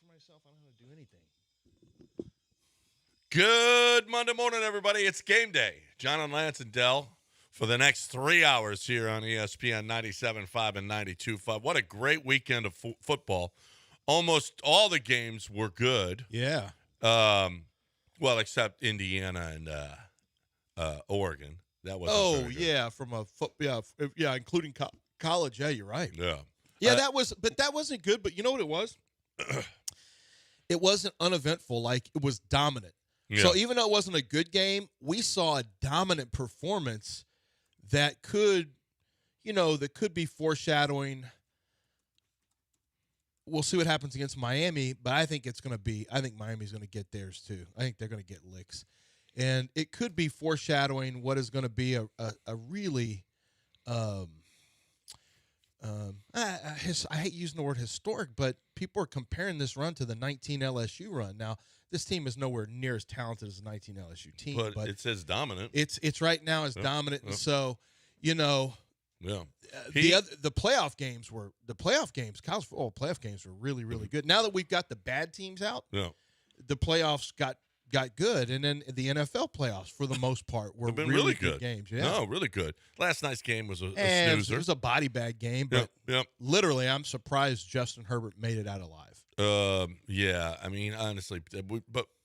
for myself. I don't know how to do anything. Good Monday morning, everybody. It's game day. John and Lance and Dell for the next 3 hours here on ESPN 97.5 and 92.5. What a great weekend of football. Almost all the games were good. Yeah. Well, except Indiana and Oregon. That wasn't very good. Yeah, from a including college. Yeah, you're right. Yeah. Yeah, that wasn't good. But you know what it was? It wasn't uneventful. Like, it was dominant. Yeah. So even though it wasn't a good game, we saw a dominant performance that could be foreshadowing. We'll see what happens against Miami, but I think Miami's going to get theirs too. I think they're going to get licks. And it could be foreshadowing what is going to be a really I hate using the word historic, but people are comparing this run to the 19 LSU run. Now, this team is nowhere near as talented as the 19 LSU team, but it says dominant. It's right now as dominant, and so Yeah. The playoff games, college football playoff games were really, really good. Now that we've got the bad teams out, the playoffs got good, and then the NFL playoffs for the most part were really good games. Yeah, no, really good. Last night's game was a snoozer. It was a body bag game, but literally, I'm surprised Justin Herbert made it out alive. Yeah, I mean, honestly,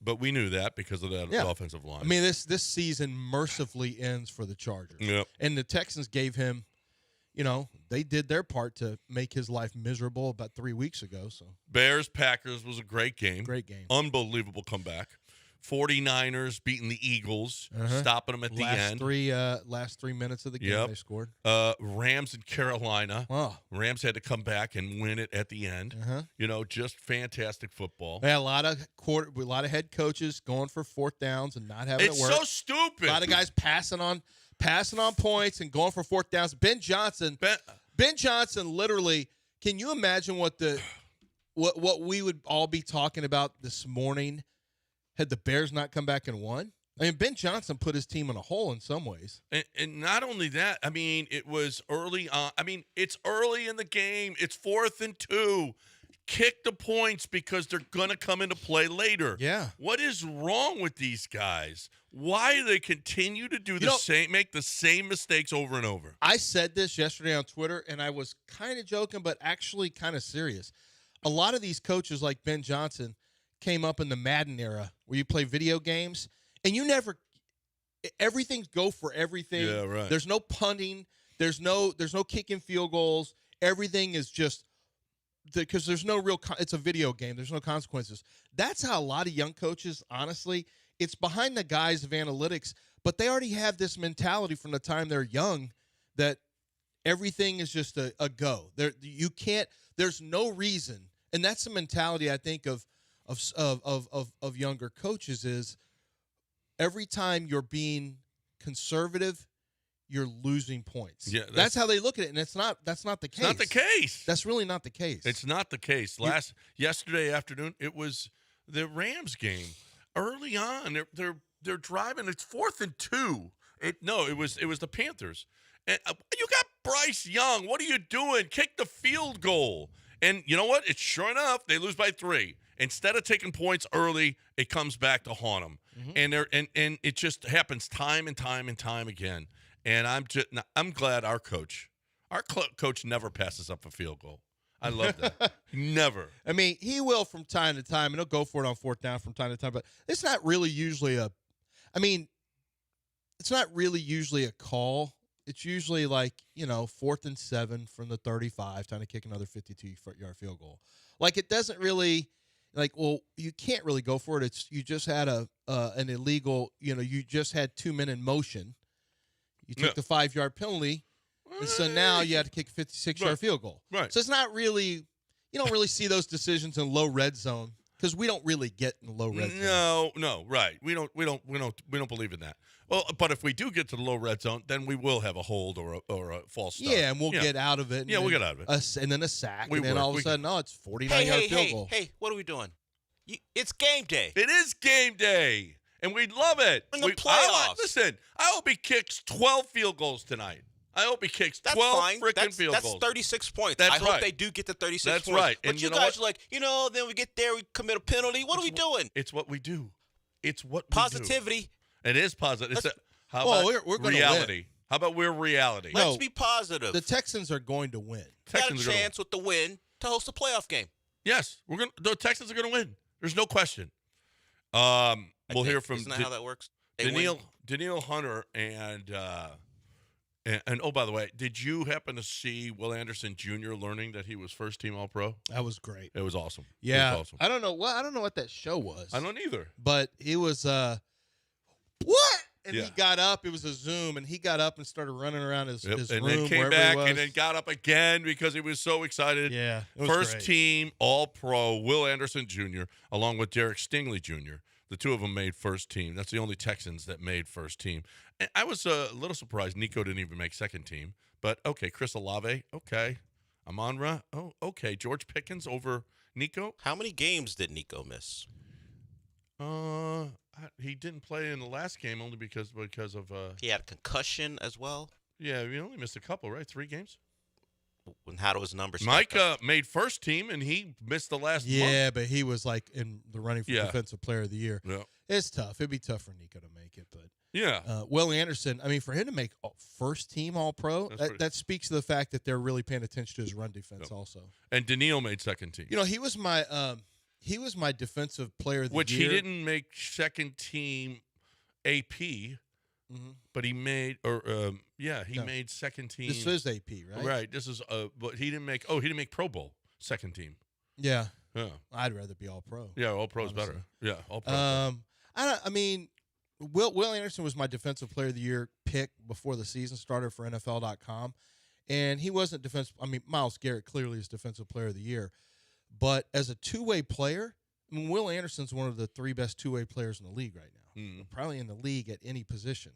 but we knew that because of that offensive line. I mean, this season mercifully ends for the Chargers. Yep. And the Texans gave him, they did their part to make his life miserable about 3 weeks ago. So Bears-Packers was a great game. Great game. Unbelievable comeback. 49ers beating the Eagles, stopping them at the end. Last 3 minutes of the game, they scored. Rams in Carolina. Oh. Rams had to come back and win it at the end. Just fantastic football. Yeah, a lot of head coaches going for fourth downs and not having it work. It's so stupid. A lot of guys passing on points and going for fourth downs. Ben Johnson literally, can you imagine what we would all be talking about this morning had the Bears not come back and won? I mean, Ben Johnson put his team in a hole in some ways. And not only that, I mean, it was early on. I mean, it's early in the game. It's 4th and 2. Kick the points because they're going to come into play later. Yeah. What is wrong with these guys? Why do they continue to do make the same mistakes over and over? I said this yesterday on Twitter, and I was kind of joking, but actually kind of serious. A lot of these coaches like Ben Johnson came up in the Madden era where you play video games and everything's go for everything. Yeah, right. There's no punting. There's no kicking field goals. Everything is just because there's no real it's a video game. There's no consequences. That's how a lot of young coaches, honestly, it's behind the guise of analytics, but they already have this mentality from the time they're young that everything is just a go. There's no reason. And that's the mentality I think of younger coaches is every time you're being conservative, you're losing points. Yeah, that's how they look at it, and that's not the case. It's not the case. That's really not the case. It's not the case. Yesterday afternoon, it was the Rams game. Early on, they're driving. It's 4th and 2. It was the Panthers. And you got Bryce Young. What are you doing? Kick the field goal. And you know what? It's sure enough, they lose by 3. Instead of taking points early, it comes back to haunt them, and it just happens time and time and time again. And I'm glad our coach never passes up a field goal. I love that. Never. I mean, he will from time to time, and he'll go for it on 4th down from time to time. But it's not really usually a call. It's usually like 4th and 7 from the 35, trying to kick another 52-yard field goal. Like it doesn't really. You can't really go for it. You just had an illegal, you just had 2 men in motion. You took the 5-yard penalty, and so now you had to kick a 56-yard field goal. Right. So it's not really, you don't really see those decisions in low red zone because we don't really get in low red zone. No, right. We don't believe in that. Well, but if we do get to the low red zone, then we will have a hold or a false start. Yeah, and we'll get out of it. We'll get out of it. And then a sack, and then all of a sudden, it's 49-yard field goal. Hey, what are we doing? It's game day. It is game day, and we love it. In the playoffs. I hope he kicks 12 field goals tonight. I hope he kicks That's 12 fine. freaking field That's goals. 36 points. That's I hope right. they do get the 36 That's points. right. But And you you know guys what? are like, then we get there, we commit a penalty. What are we doing? It's what we do. It's what we Positivity. do. It is positive. It's how Well, about we're gonna reality? win. How about we're reality? No. Let's be positive. The Texans are going to win. got a Texans are gonna chance with the win to host a playoff game. Yes, the Texans are going to win. There's no question. We'll hear from Isn't that how that works? They Daniil win. Hunter and oh, by the way, did you happen to see Will Anderson Jr. learning that he was first team All Pro? That was great. It was awesome. Yeah, it was awesome. I don't know what that show was. I don't either. But it was what? And Yeah. he got up. It was a Zoom, and he got up and started running around his Yep. his And room then came wherever back he was. and then got up again because he was so excited. Yeah, it was First great. team All Pro Will Anderson Jr. along with Derek Stingley Jr. The two of them made first team. That's the only Texans that made first team. And I was a little surprised Nico didn't even make second team. But okay, Chris Olave, okay. Amon-Ra, oh, okay. George Pickens over Nico. How many games did Nico miss? He didn't play in the last game only because of He had a concussion as well. yeah, we only missed a couple, right? 3 games. And how do his numbers stack Mike up? made first team and he missed the last month. Yeah, but he was like in the running for Yeah. Defensive Player of the Year. Yeah. It's tough. It'd be tough for Nico to make it, but Yeah. Will Anderson, I mean, for him to make first team All Pro, That's that speaks to the fact that they're really paying attention to his run defense. Yep. Also, And Daniil made second team. he was my Defensive Player of the Which Year. he didn't make second team AP, Mhm. but he made made second team. This is AP, right? Right. This is but he didn't make Pro Bowl second team. Yeah, Yeah. I'd rather be All Pro. Yeah, All Pro's Honestly. better. Yeah, All Pro. Will Anderson was my Defensive Player of the Year pick before the season started for NFL.com, and he wasn't defensive. I mean, Myles Garrett clearly is Defensive Player of the Year, but as a two-way player, I mean, Will Anderson's one of the 3 best two-way players in the league right now, probably in the league at any position,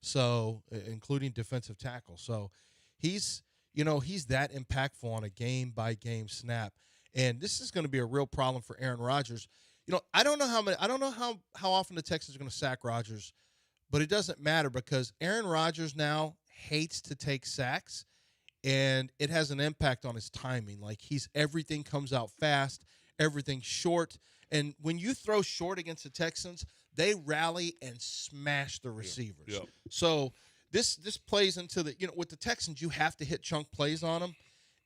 so including defensive tackle. So he's that impactful on a game-by-game snap, and this is going to be a real problem for Aaron Rodgers. I don't know how often the Texans are going to sack Rodgers, but it doesn't matter because Aaron Rodgers now hates to take sacks, and it has an impact on his timing. Like everything comes out fast, everything's short, and when you throw short against the Texans, they rally and smash the receivers. Yeah. So this plays into with the Texans, you have to hit chunk plays on them,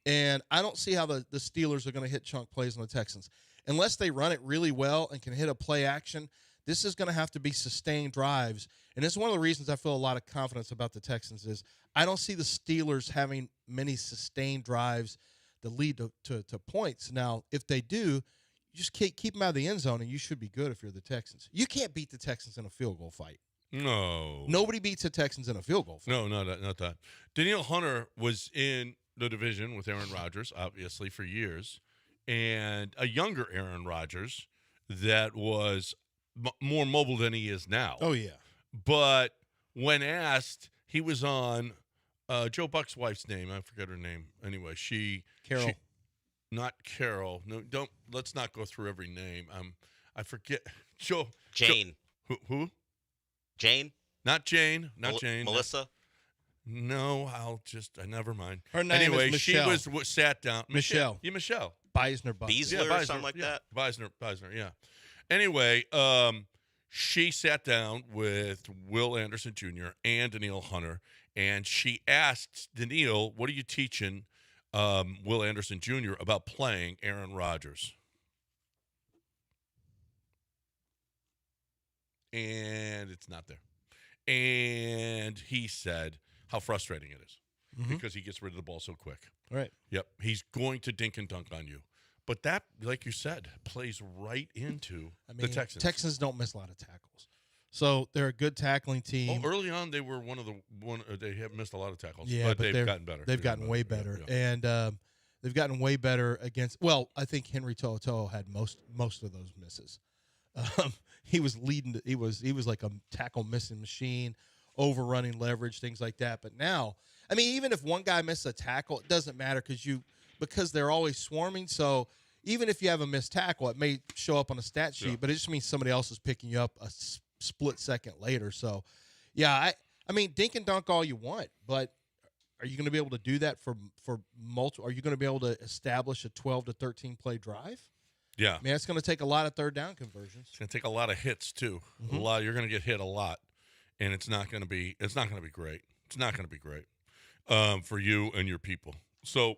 and I don't see how the Steelers are going to hit chunk plays on the Texans. Unless they run it really well and can hit a play action, this is going to have to be sustained drives. And it's one of the reasons I feel a lot of confidence about the Texans is I don't see the Steelers having many sustained drives that lead to points. Now, if they do, you just keep them out of the end zone, and you should be good if you're the Texans. You can't beat the Texans in a field goal fight. No. Nobody beats the Texans in a field goal fight. No, not that. Daniil Hunter was in the division with Aaron Rodgers, obviously, for years. And a younger Aaron Rodgers that was more mobile than he is now. Oh, yeah. But when asked, he was on Joe Buck's wife's name. I forget her name. Anyway, Carol. Not Carol. No, don't. Let's not go through every name. I forget. Joe. Jane. Who? Jane? Not Jane. Not Jane. Melissa? No, never mind. Her name anyway, is Michelle. she was sat down. Michelle. Yeah, Michelle. Beisner. Beasley or something like that? Beisner, yeah. Anyway, she sat down with Will Anderson Jr. and Daniil Hunter, and she asked Daniil, what are you teaching Will Anderson Jr. about playing Aaron Rodgers? And it's not there. And he said how frustrating it is because he gets rid of the ball so quick. Right. Yep. He's going to dink and dunk on you. But that, like you said, plays right into the Texans. Texans don't miss a lot of tackles. So they're a good tackling team. Oh, early on, they were they have missed a lot of tackles. Yeah, but they've gotten better. They've gotten way better. Yeah. And they've gotten way better against, I think Henry To'oTo'o had most of those misses. He was leading. He was like a tackle missing machine, overrunning leverage, things like that. But now, even if one guy misses a tackle, it doesn't matter because they're always swarming. So even if you have a missed tackle, it may show up on a stat sheet, but it just means somebody else is picking you up a split second later. So, yeah, dink and dunk all you want, but are you going to be able to do that for multiple? Are you going to be able to establish a 12 to 13 play drive? Yeah. I mean, it's going to take a lot of third down conversions. It's going to take a lot of hits too. Mm-hmm. You're going to get hit a lot, and it's not going to be great. It's not going to be great for you and your people. So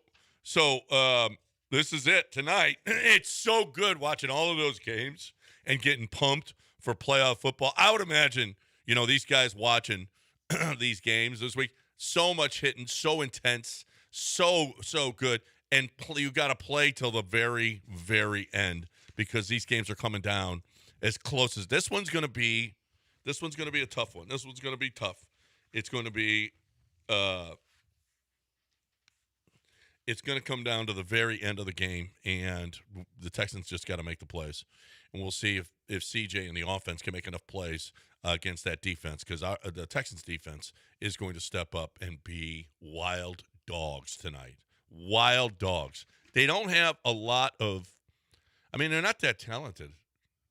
this is it tonight. It's so good watching all of those games and getting pumped for playoff football. I would imagine, these guys watching these games this week, so much hitting, so intense, so good. And you got to play till the very, very end because these games are coming down as close as this one's going to be. This one's going to be a tough one. This one's going to be tough. It's going to be it's going to come down to the very end of the game, and the Texans just got to make the plays. And we'll see if CJ and the offense can make enough plays against that defense, because the Texans defense is going to step up and be wild dogs tonight. Wild dogs. They don't have a lot of – they're not that talented.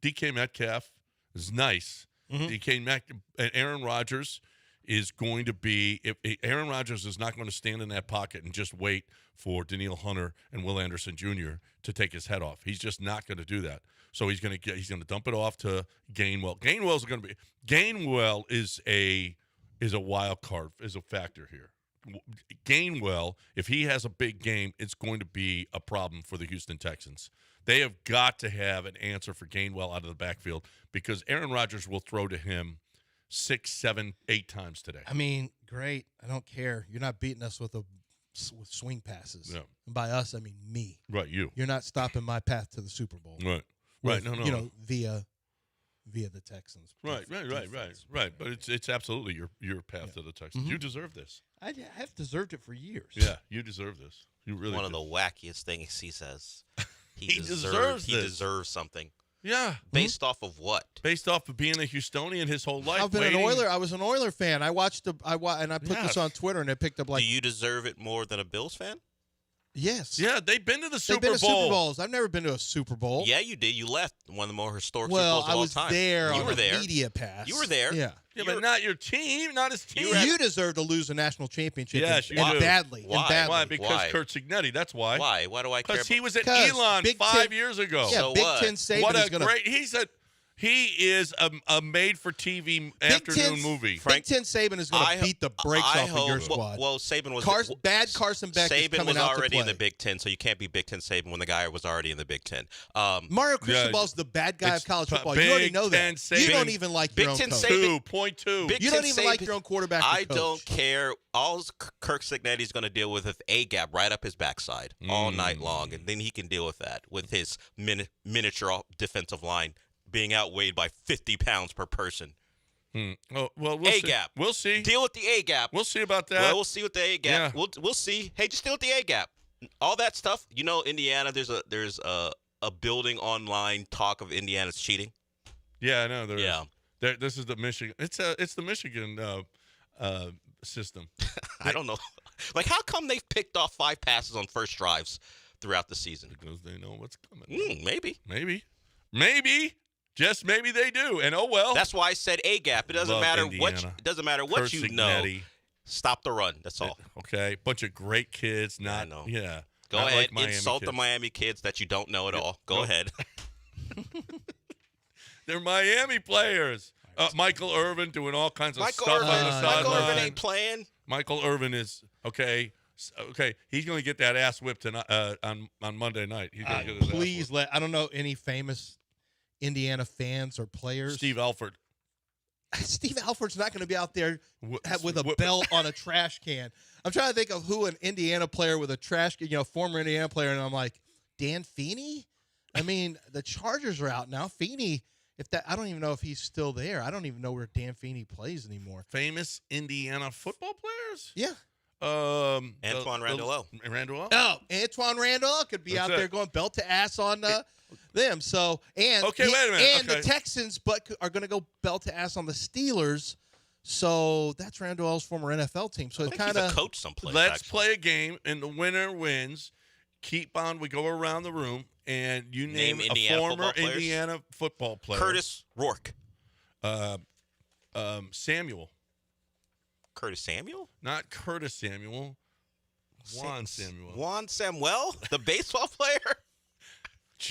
DK Metcalf is nice. Mm-hmm. DK Metcalf and Aaron Rodgers is going to be – if Aaron Rodgers is not going to stand in that pocket and just wait for Daniil Hunter and Will Anderson Jr. to take his head off. He's just not going to do that. So he's going to dump it off to Gainwell. Gainwell is a wild card, is a factor here. Gainwell, if he has a big game, it's going to be a problem for the Houston Texans. They have got to have an answer for Gainwell out of the backfield because Aaron Rodgers will throw to him 6, 7, 8 times today. Great. I don't care. You're not beating us with swing passes. No. And by us, I mean me. Right, you. You're not stopping my path to the Super Bowl. Right. With, No. Via the Texans. Right. But it's absolutely your path to the Texans. Mm-hmm. You deserve this. I have deserved it for years. Yeah, you deserve this. You really One do. of the wackiest things he says. He deserves He this. deserves something. Yeah. Based off of what? Based off of being a Houstonian his whole life. I've been an Oiler. I was an Oiler fan. I watched and I put this on Twitter, and it picked up like. Do you deserve it more than a Bills fan? Yes. Yeah, they've been to the Super They've been to Bowl. Super Bowls. I've never been to a Super Bowl. Yeah, you did. You left one of the more historic Well, Super Bowls of I all was time. there You on were the there. media pass. You were there. Yeah. Yeah, but not your team, not his team. You deserve to lose a national championship. Yes, you and do. badly. Why? And badly. Why? Because Why? Kurt Signetti. That's why. Why? Why do I care? Because he was at 'Cause Elon Big 5 Ten- years ago. Yeah, So Big what? Ten Saban What is a going to. great! He is a made-for-TV afternoon movie. Big Ten Saban is going to beat the brakes off of your squad. Well, Saban was bad Carson Beck is Saban coming was out to already in play. the Big Ten, so you can't be Big Ten Saban when the guy was already in the Big Ten. Mario Cristobal's the bad guy of college football. You already know that. You don't even like your own Big Ten coach. Saban- 2.2. Big You Ten don't even Saban- like your own quarterback. I or coach. don't care. All Kirk Signetti's going to deal with is a gap right up his backside all night long, and then he can deal with that with his miniature defensive line being outweighed by 50 pounds per person. Oh, well, we'll see. A-gap. We'll see. Deal with the A-gap. We'll see about that. Well, we'll see with the A-gap. Yeah. We'll see. Hey, just deal with the A-gap. All that stuff. Indiana, there's a building online talk of Indiana's cheating. Yeah, I know. Yeah. This is the Michigan. It's the Michigan system. I don't know. Like, how come they've picked off 5 passes on first drives throughout the season? Because they know what's coming. Maybe. Just maybe they do. And oh well. That's why I said A-gap. It doesn't Love matter Indiana. what Kurt you know. Signetti. Stop the run. That's all. Okay. Bunch of great kids. I know. Yeah. Go not ahead. like Miami Insult kids. the Miami kids that you don't know at all. Go ahead. They're Miami players. Michael Irvin doing all kinds of stuff on the Michael Irvin sideline. ain't playing. Michael Irvin is okay. Okay, he's going to get that ass whipped tonight on Monday night. He's going to get his Please ass I don't know any famous Indiana fans or players. whipped. Steve Alford. Steve Alford's not going to be out there with a Whip- belt on a trash can. I'm trying to think of who an Indiana player with a trash can, former Indiana player, and I'm like, Dan Feeney? I mean, the Chargers are out now. Feeney, I don't even know if he's still there. I don't even know where Dan Feeney plays anymore. Famous Indiana football players? Yeah. Antoine Randall. Randall. Oh, Antoine Randall could be That's out it. there going belt to ass on them. So Okay, wait a minute. And Okay. the Texans, are going to go belt to ass on the Steelers. So that's Randall's former NFL team. So I it think he's kind a of coach someplace. Let's actually. play a game, and the winner wins. Keep on. We go around the room, and you name a Indiana former football players. Indiana football player. Curtis Rourke. Samuel. Curtis Samuel? Not Curtis Samuel. Juan Samuel. Juan Samuel, the baseball player.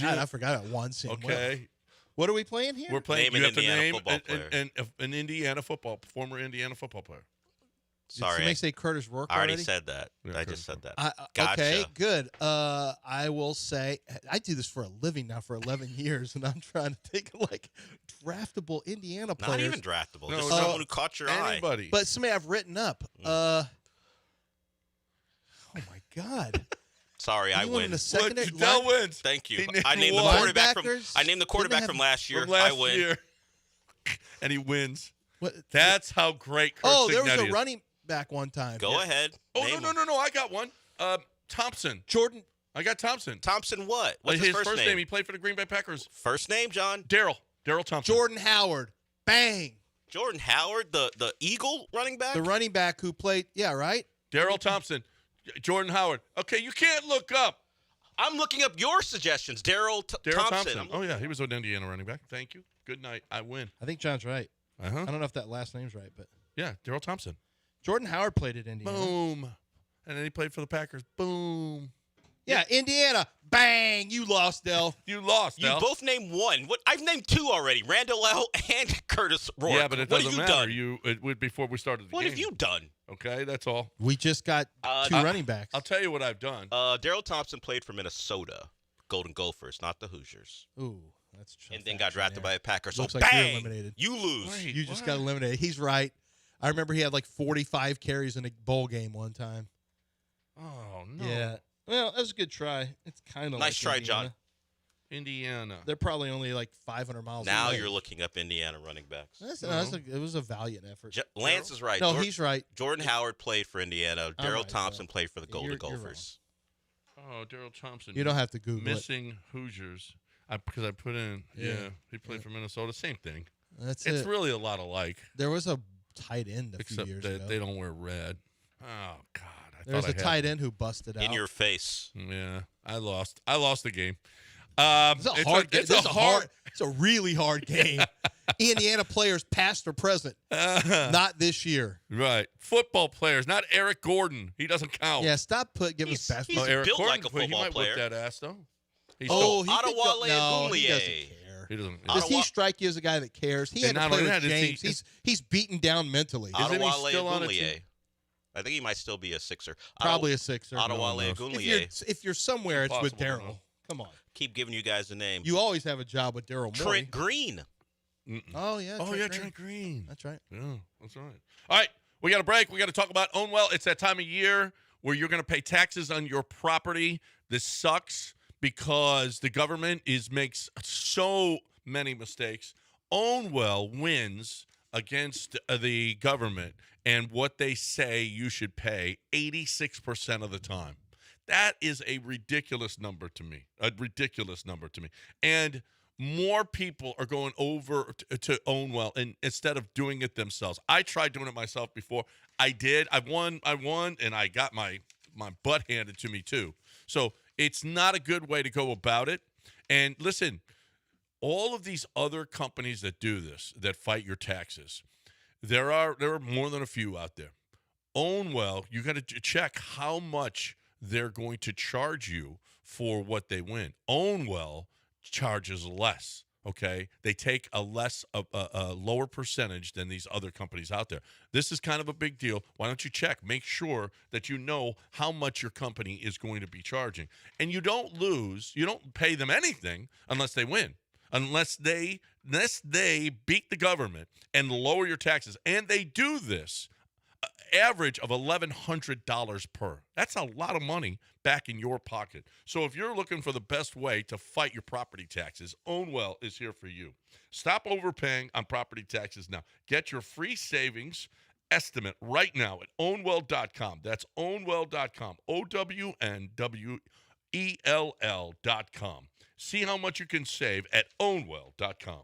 God, I forgot about Juan Samuel. Okay. What are we playing here? We're playing. Name You an have to Indiana name football player. an Indiana former Indiana football player. Did Sorry, somebody say Curtis Rourke I already already? said that. Yeah, I Curtis just said that. Okay, Gotcha. good. I will say I do this for a living now for 11 years, and I'm trying to think of like draftable Indiana players. Not even draftable. No, Just no. someone who caught your eye. Anybody. But somebody I've written up. Oh my God! Sorry, I Anyone win. in the secondary Dell wins. Thank you. He named I named the one. quarterback from. Linebackers? I named the quarterback Didn't they from have- last year. From last I win. year. And he wins. What? That's how great Kirk Oh, there was Cignetti a is. running back one time. Go ahead. Oh, Name him. no. I got one. Thompson. Jordan. I got Thompson. Thompson what? What's his first name? He played for the Green Bay Packers. First name, John? Daryl Thompson. Jordan Howard. Bang. Jordan Howard, the Eagle running back? The running back who played. Yeah, right. Daryl Thompson. Jordan Howard. Okay, you can't look up. I'm looking up your suggestions. Daryl Thompson. Oh, yeah, he was an Indiana running back. Thank you. Good night. I win. I think John's right. Uh-huh. I don't know if that last name's right, but Yeah, Daryl Thompson. Jordan Howard played at Indiana. Boom. And then he played for the Packers. Boom. Yeah, Indiana. Bang. You lost, Dell. You lost, You Al. both named one. What? I've named two already. Randall L. and Curtis Rourke. Yeah, but it What doesn't have matter. you done? It would before we started the What game. have you done? Okay, that's all. We just got two running backs. I'll tell you what I've done. Daryl Thompson played for Minnesota Golden Gophers, not the Hoosiers. Ooh, that's And then got drafted by the Packers. So Looks like you're bang, eliminated. you lose. Wait. You just What? got eliminated. He's right. I remember he had like 45 carries in a bowl game one time. Oh, no. Yeah. Well, that was a good try. It's kind of Nice try, John. Indiana. They're probably only like 500 miles Now away. you're looking up Indiana running backs. It was a valiant effort. Lance is right. No, he's right. Jordan Howard played for Indiana. I'm Daryl right, Thompson though. played for the Golden You're Gophers. Oh, Daryl Thompson. You don't have to Google it. Missing Hoosiers. Because I put in, he played for Minnesota. Same thing. That's It's it. really a lot alike, There was a tight end a few except years that ago. they don't wear red. Oh, God. There was thought a I tight end who busted out. In your face. Yeah, I lost the game. It's a hard game. It's a really hard game. Indiana players, past or present, not this year. Right. Football players, not Eric Gordon. He doesn't count. Yeah, stop giving us He's basketball. built Gordon, like a but he football might player. whip that ass though. He's Oh, still- he could go, Adewale no, he Ogunleye. doesn't care. he doesn't. Does he Ottawa- strike you as a guy that cares? He had And to not play only with that, is he- James. He's beaten down mentally. Isn't he Adewale still on a Ogunleye. team? I think he might still be a Sixer. Probably a Sixer. Adewale knows. Ogunleye. If you're somewhere, it's with Impossible to Daryl. know. Come on. Keep giving you guys a name. You always have a job with Daryl Morey. Trent Green. Mm-mm. Oh, yeah. Oh Trent yeah, Green. Trent Green. That's right. Yeah, that's right. All right, we got a break. We got to talk about Own Well. It's that time of year where you're going to pay taxes on your property. This sucks because the government makes so many mistakes. Own Well wins against the government and what they say you should pay 86% of the time. That is a ridiculous number to me. And more people are going over to Own Well and instead of doing it themselves. I tried doing it myself before. I did. I won, and I got my butt handed to me too. So it's not a good way to go about it. And listen, all of these other companies that do this, that fight your taxes, there are more than a few out there. Own Well, you got to check how much they're going to charge you for what they win. Own Well charges less. Okay, they take a lower percentage than these other companies out there. This is kind of a big deal. Why don't you check? Make sure that you know how much your company is going to be charging, and you don't lose. You don't pay them anything unless they win. Unless they beat the government and lower your taxes, and they do this. Average of $1,100 per. That's a lot of money back in your pocket. So if you're looking for the best way to fight your property taxes, Own Well is here for you. Stop overpaying on property taxes now. Get your free savings estimate right now at ownwell.com. That's ownwell.com. OWNWELL.com. See how much you can save at ownwell.com.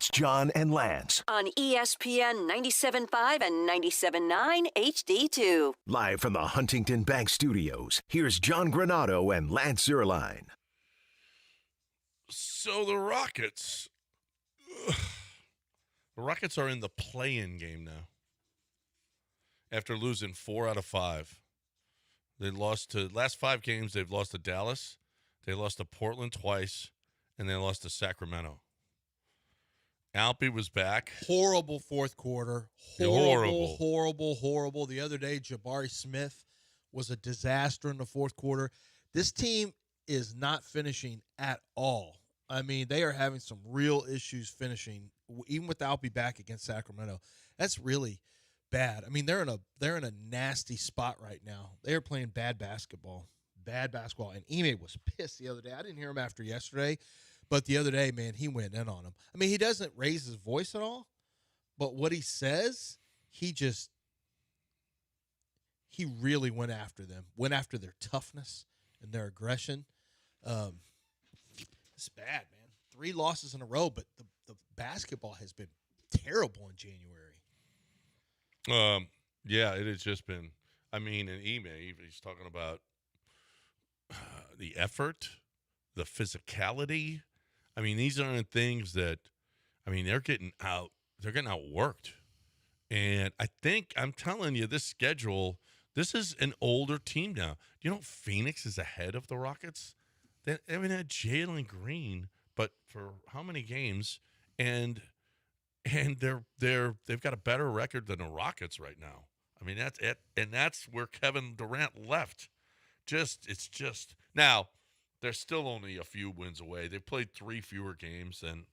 It's John and Lance. On ESPN 97.5 and 97.9 HD2. Live from the Huntington Bank Studios, here's John Granado and Lance Zierlein. So the Rockets are in the play-in game now. After losing 4 out of 5. They lost to last 5 games, they've lost to Dallas, they lost to Portland twice, and they lost to Sacramento. Alpy was back. Horrible fourth quarter. Horrible. The other day, Jabari Smith was a disaster in the fourth quarter. This team is not finishing at all. I mean, they are having some real issues finishing, even with Alpy back against Sacramento. That's really bad. I mean, they're in a nasty spot right now. They are playing bad basketball. And Ime was pissed the other day. I didn't hear him after yesterday, but the other day, man, he went in on him. I mean, he doesn't raise his voice at all, but what he says, he really went after them, went after their toughness and their aggression. It's bad, man. 3 losses in a row, but the basketball has been terrible in January. Yeah, it has just been. I mean, in Ime, he's talking about the effort, the physicality. I mean, these aren't things that. I mean, they're getting outworked, and I'm telling you, this schedule. This is an older team now. Do you know Phoenix is ahead of the Rockets? They haven't had Jalen Green, but for how many games? And they've got a better record than the Rockets right now. I mean, that's it, and that's where Kevin Durant left. It's just now they're still only a few wins away. They've played 3 fewer games, and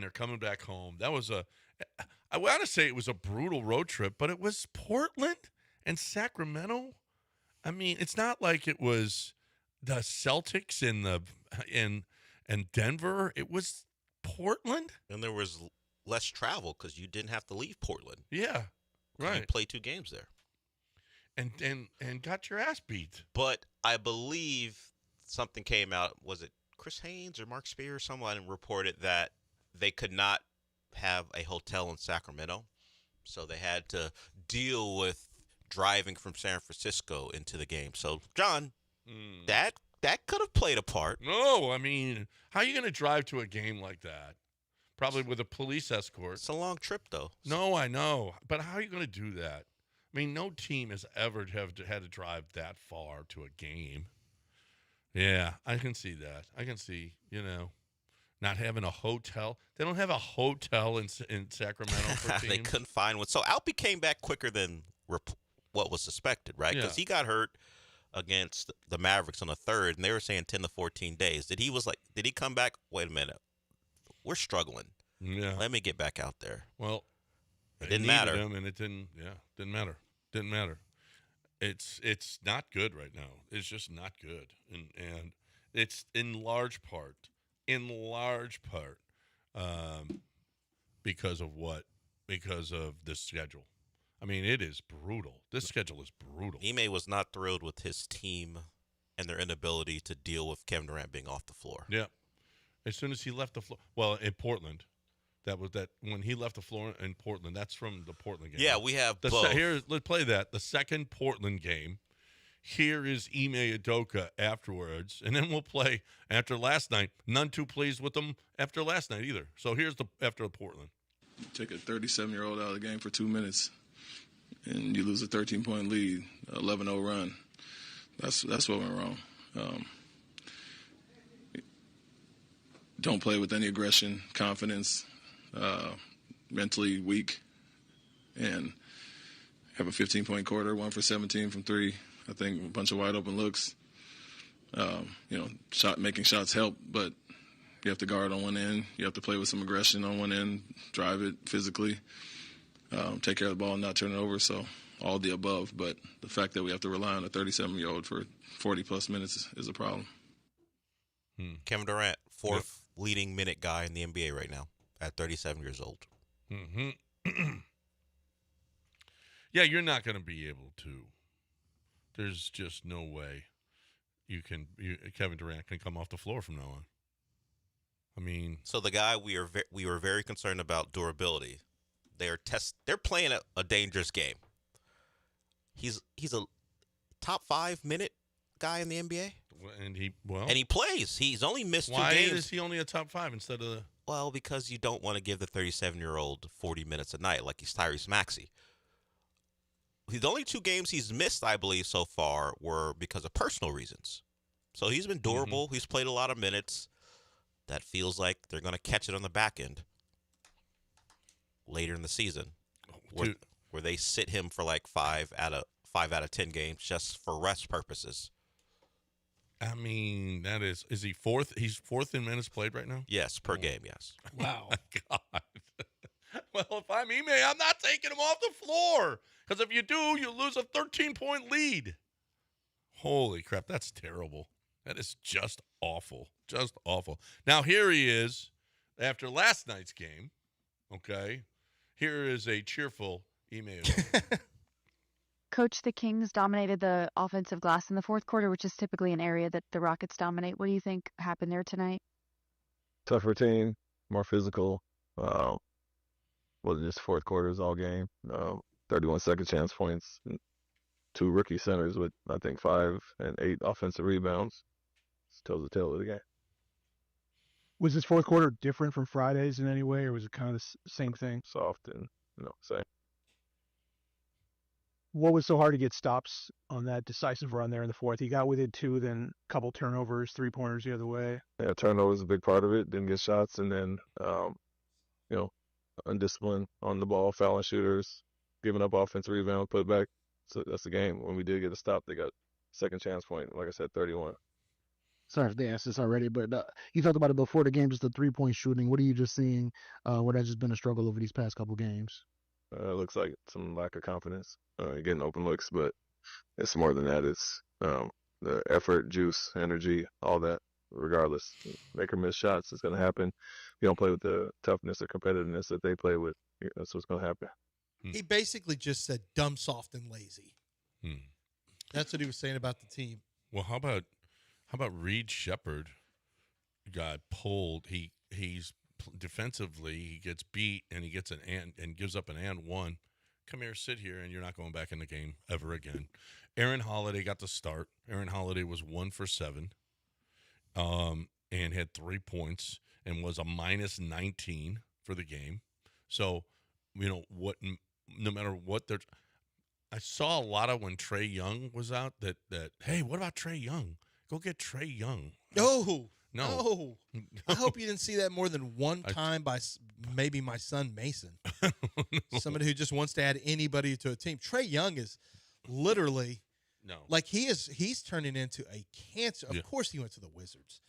they're coming back home. I want to say it was a brutal road trip, but it was Portland and Sacramento. I mean, it's not like it was the Celtics and Denver. It was Portland, And there was less travel because you didn't have to leave Portland. yeah, right, You played 2 games there. and got your ass beat. But I believe something came out. Was it Chris Haynes or Mark Spear? Someone reported that they could not have a hotel in Sacramento, so they had to deal with driving from San Francisco into the game. So, John, that could have played a part. No, I mean, how are you going to drive to a game like that? Probably with a police escort. It's a long trip, though. No, I know. But how are you going to do that? I mean, no team has ever had to drive that far to a game. Yeah, I can see that. I can see, not having a hotel. They don't have a hotel in Sacramento for teams. They couldn't find one. So Alpy came back quicker than what was suspected, right? Because he got hurt against the Mavericks on the 3rd, and they were saying 10 to 14 days. Did he come back? Wait a minute. We're struggling. Yeah. Let me get back out there. Well, it didn't matter. Him and it didn't. Yeah, didn't matter. Didn't matter. It's not good right now. It's just not good, and it's in large part, because of what? Because of this schedule. I mean, it is brutal. This schedule is brutal. Ime was not thrilled with his team and their inability to deal with Kevin Durant being off the floor. Yeah. As soon as he left the floor, well, in Portland, when he left the floor in Portland. That's from the Portland game. Yeah, we have both. Here, let's play that. The second Portland game. Here is Ime Udoka afterwards, and then we'll play after last night. None too pleased with them after last night either. So here's after Portland. Take a 37-year-old out of the game for 2 minutes, and you lose a 13-point lead, 11-0 run. That's what went wrong. Don't play with any aggression, confidence, mentally weak, and have a 15-point quarter, 1 for 17 from 3. I think a bunch of wide open looks. Making shots help, but you have to guard on one end. You have to play with some aggression on one end, drive it physically, take care of the ball and not turn it over. So all the above. But the fact that we have to rely on a 37-year-old for 40-plus minutes is a problem. Kevin Durant, 4th leading minute guy in the NBA right now at 37 years old. Mm-hmm. Yeah, you're not going to be able to. There's just no way Kevin Durant can come off the floor from now on. I mean, So the guy we were very concerned about durability. They're playing a dangerous game. He's a top 5 minute guy in the NBA, and he plays. He's only missed 2 why games. is he only a top 5 instead of? Well, because you don't want to give the 37-year-old 40 minutes a night like he's Tyrese Maxey. The only 2 games he's missed, I believe, so far were because of personal reasons. So he's been durable. He's played a lot of minutes. That feels like they're going to catch it on the back end later in the season, where they sit him for like 5 out of 10 games just for rest purposes. I mean, is he fourth? He's fourth in minutes played right now? Yes, per game, yes. Wow. Oh my God. Well, if I'm Ime, I'm not taking him off the floor. Because if you do, you lose a 13-point lead. Holy crap, that's terrible. That is just awful. Just awful. Now, here he is after last night's game. Okay. Here is a cheerful Ime Udoka. Coach, the Kings dominated the offensive glass in the fourth quarter, which is typically an area that the Rockets dominate. What do you think happened there tonight? Tougher team, more physical. Wasn't just fourth quarters all game. 31 second chance points. 2 rookie centers with, I think, 5 and 8 offensive rebounds. It tells the tale of the game. Was this fourth quarter different from Friday's in any way, or was it kind of the same thing? Soft and, same. What was so hard to get stops on that decisive run there in the fourth? He got within 2, then a couple turnovers, 3-pointers the other way. Yeah, turnover is a big part of it. Didn't get shots, and then, undisciplined on the ball, fouling shooters, giving up offensive rebounds, put it back. So that's the game. When we did get a stop, they got second chance point. Like I said, 31. Sorry if they asked this already, but you talked about it before the game, just the 3-point shooting. What are you just seeing where that's just been a struggle over these past couple games? It looks like some lack of confidence. You're getting open looks, but it's more than that. It's the effort, juice, energy, all that. Regardless, make or miss shots, it's going to happen. If you don't play with the toughness or competitiveness that they play with, that's what's going to happen. He basically just said dumb, soft, and lazy. That's what he was saying about the team. Well, how about Reed Shepherd got pulled? He's defensively, he gets beat and he gets and gives up an and one. Come here, sit here, and you're not going back in the game ever again. Aaron Holiday got the start. Aaron Holiday was 1 for 7, and had 3 points and was a minus 19 for the game. So, what? No matter what, I saw a lot of when Trae Young was out that hey, what about Trae Young? Go get Trae Young. No. I hope you didn't see that more than one time by maybe my son Mason. Somebody who just wants to add anybody to a team. Trae Young is literally like he's turning into a cancer. Of course he went to the Wizards.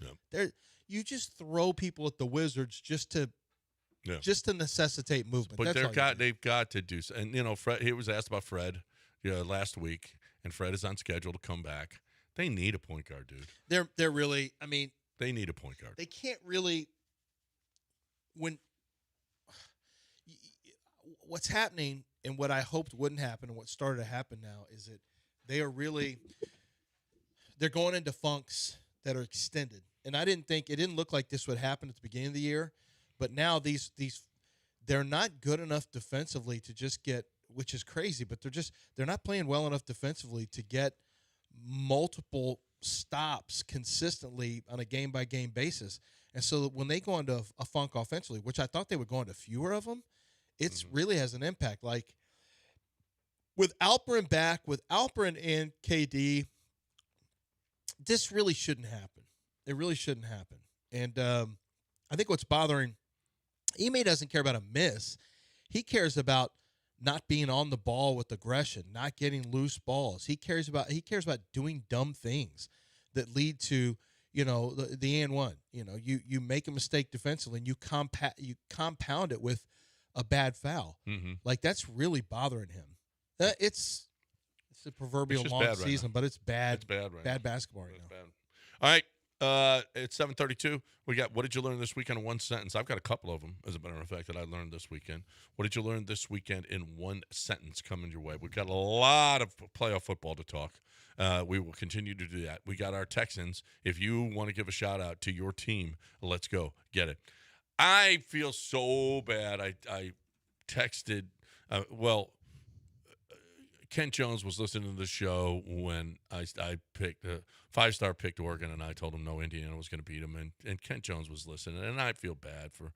You just throw people at the Wizards just to necessitate movement. But That's they've got to do. And Fred. He was asked about Fred last week, and Fred is on schedule to come back. They need a point guard, dude. They're really. I mean, they need a point guard. They can't really. What's happening and what I hoped wouldn't happen and what started to happen now is that they're going into funks that are extended. And it didn't look like this would happen at the beginning of the year, but now they're not good enough defensively to just get, which is crazy, but they're not playing well enough defensively to get multiple stops consistently on a game-by-game basis. And so when they go into a funk offensively, which I thought they would go into fewer of them, it really has an impact. Like with Alperen back, with Alperen and KD, this really shouldn't happen. It really shouldn't happen. And I think what's bothering Ime doesn't care about a miss. He cares about not being on the ball with aggression, not getting loose balls. He cares about doing dumb things that lead to, the and one. You make a mistake defensively and you compound it with a bad foul. Mm-hmm. Like that's really bothering him. It's a proverbial long season, but it's bad. It's bad right bad now. Basketball right now. Bad. All right, It's 7:32. We got what did you learn this weekend in one sentence? I've got a couple of them, as a matter of fact, that I learned this weekend. What did you learn this weekend in one sentence coming your way? We've got a lot of playoff football to talk. We will continue to do that. We got our Texans. If you want to give a shout out to your team, let's go. Get it. I feel so bad. I texted, Kent Jones was listening to the show when I picked five-star picked Oregon, and I told him no, Indiana was going to beat him, and Kent Jones was listening, and I feel bad for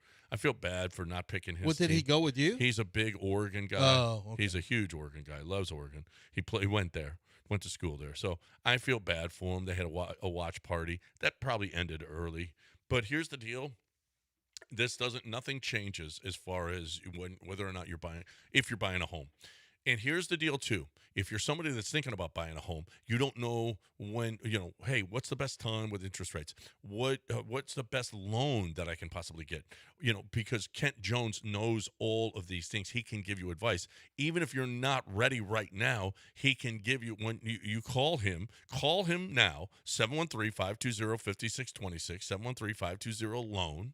not picking his. What did team. he go with you? He's a big Oregon guy. Oh, okay. He's a huge Oregon guy. Loves Oregon. He went there, went to school there, so I feel bad for him. They had a watch party that probably ended early, but here's the deal. Nothing changes as far as whether or not if you're buying a home. And here's the deal, too. If you're somebody that's thinking about buying a home, you don't know when, hey, what's the best time with interest rates? What's the best loan that I can possibly get? Because Kent Jones knows all of these things. He can give you advice. Even if you're not ready right now, he can give you, when you call him now, 713-520-5626, 713-520-LOAN,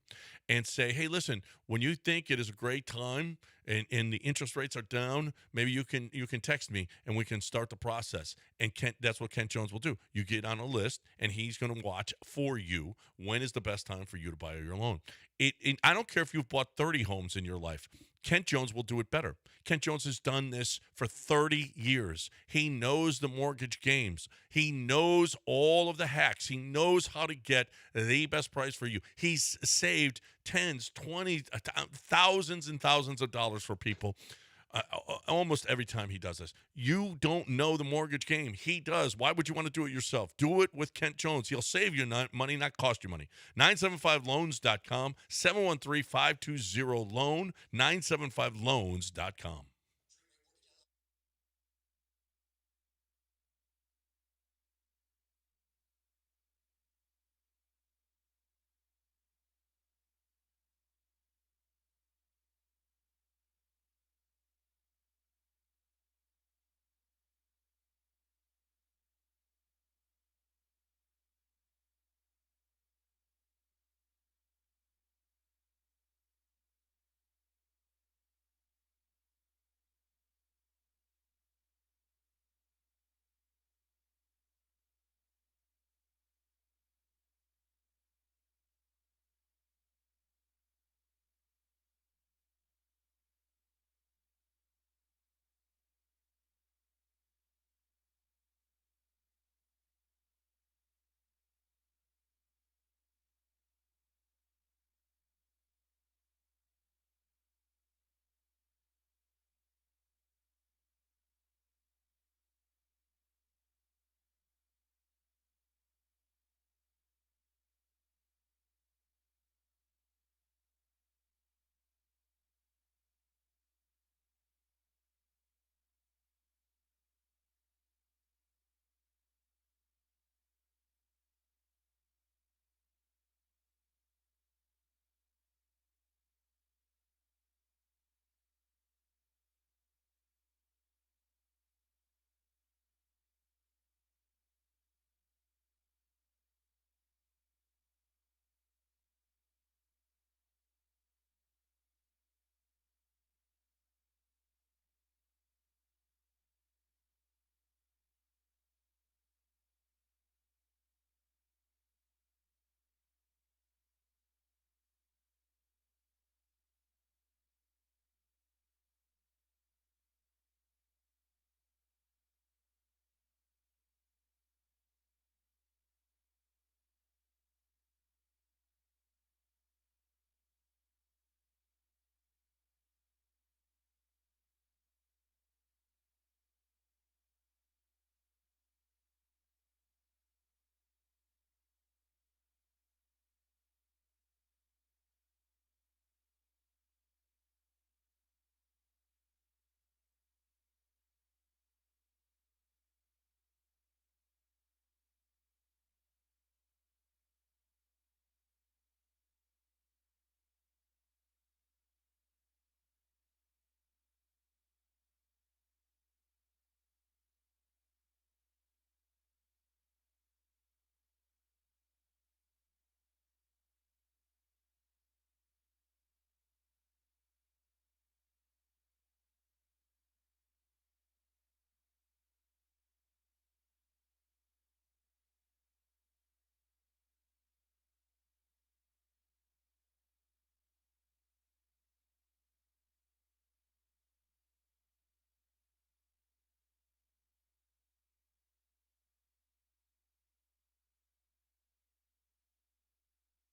and say, hey, listen, when you think it is a great time and the interest rates are down, maybe you can text me and we can start the process. And that's what Kent Jones will do. You get on a list and he's going to watch for you when is the best time for you to buy your loan. I don't care if you've bought 30 homes in your life. Kent Jones will do it better. Kent Jones has done this for 30 years. He knows the mortgage games. He knows all of the hacks. He knows how to get the best price for you. He's saved tens, 20, thousands and thousands of dollars for people almost every time he does this. You don't know the mortgage game. He does. Why would you want to do it yourself? Do it with Kent Jones. He'll save you money, not cost you money. 975loans.com, 713-520-LOAN, 975loans.com.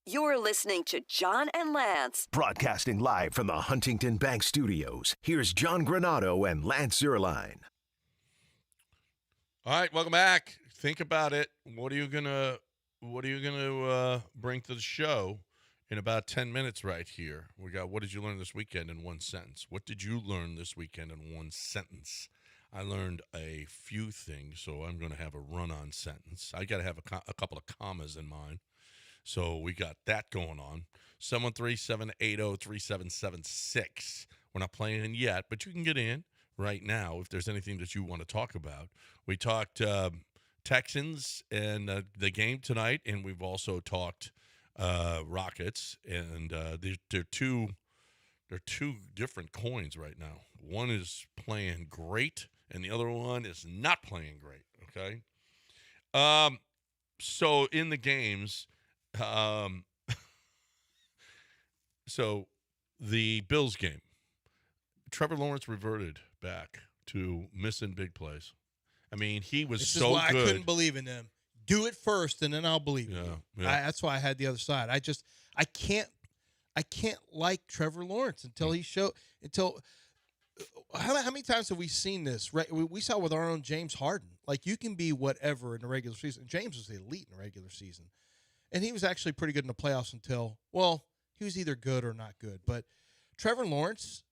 You're listening to John and Lance. Broadcasting live from the Huntington Bank Studios, here's John Granado and Lance Zierlein. All right, welcome back. Think about it. What are you gonna bring to the show in about 10 minutes right here? We got what did you learn this weekend in one sentence? What did you learn this weekend in one sentence? I learned a few things, so I'm going to have a run-on sentence. I got to have a couple of commas in mind. So we got that going on. 713-780-3776. We're not playing yet, but you can get in right now if there's anything that you want to talk about. We talked Texans and the game tonight, and we've also talked Rockets, and they're two different coins right now. One is playing great, and the other one is not playing great. Okay, so in the games. So the Bills game, Trevor Lawrence reverted back to missing big plays. I mean, he was this so is why good. I couldn't believe in them. Do it first, and then I'll believe you. Yeah. That's why I had the other side. I can't like Trevor Lawrence until how many times have we seen this? Right, we saw with our own James Harden. Like, you can be whatever in the regular season. James was the elite in the regular season. And he was actually pretty good in the playoffs until, well, he was either good or not good. But Trevor Lawrence,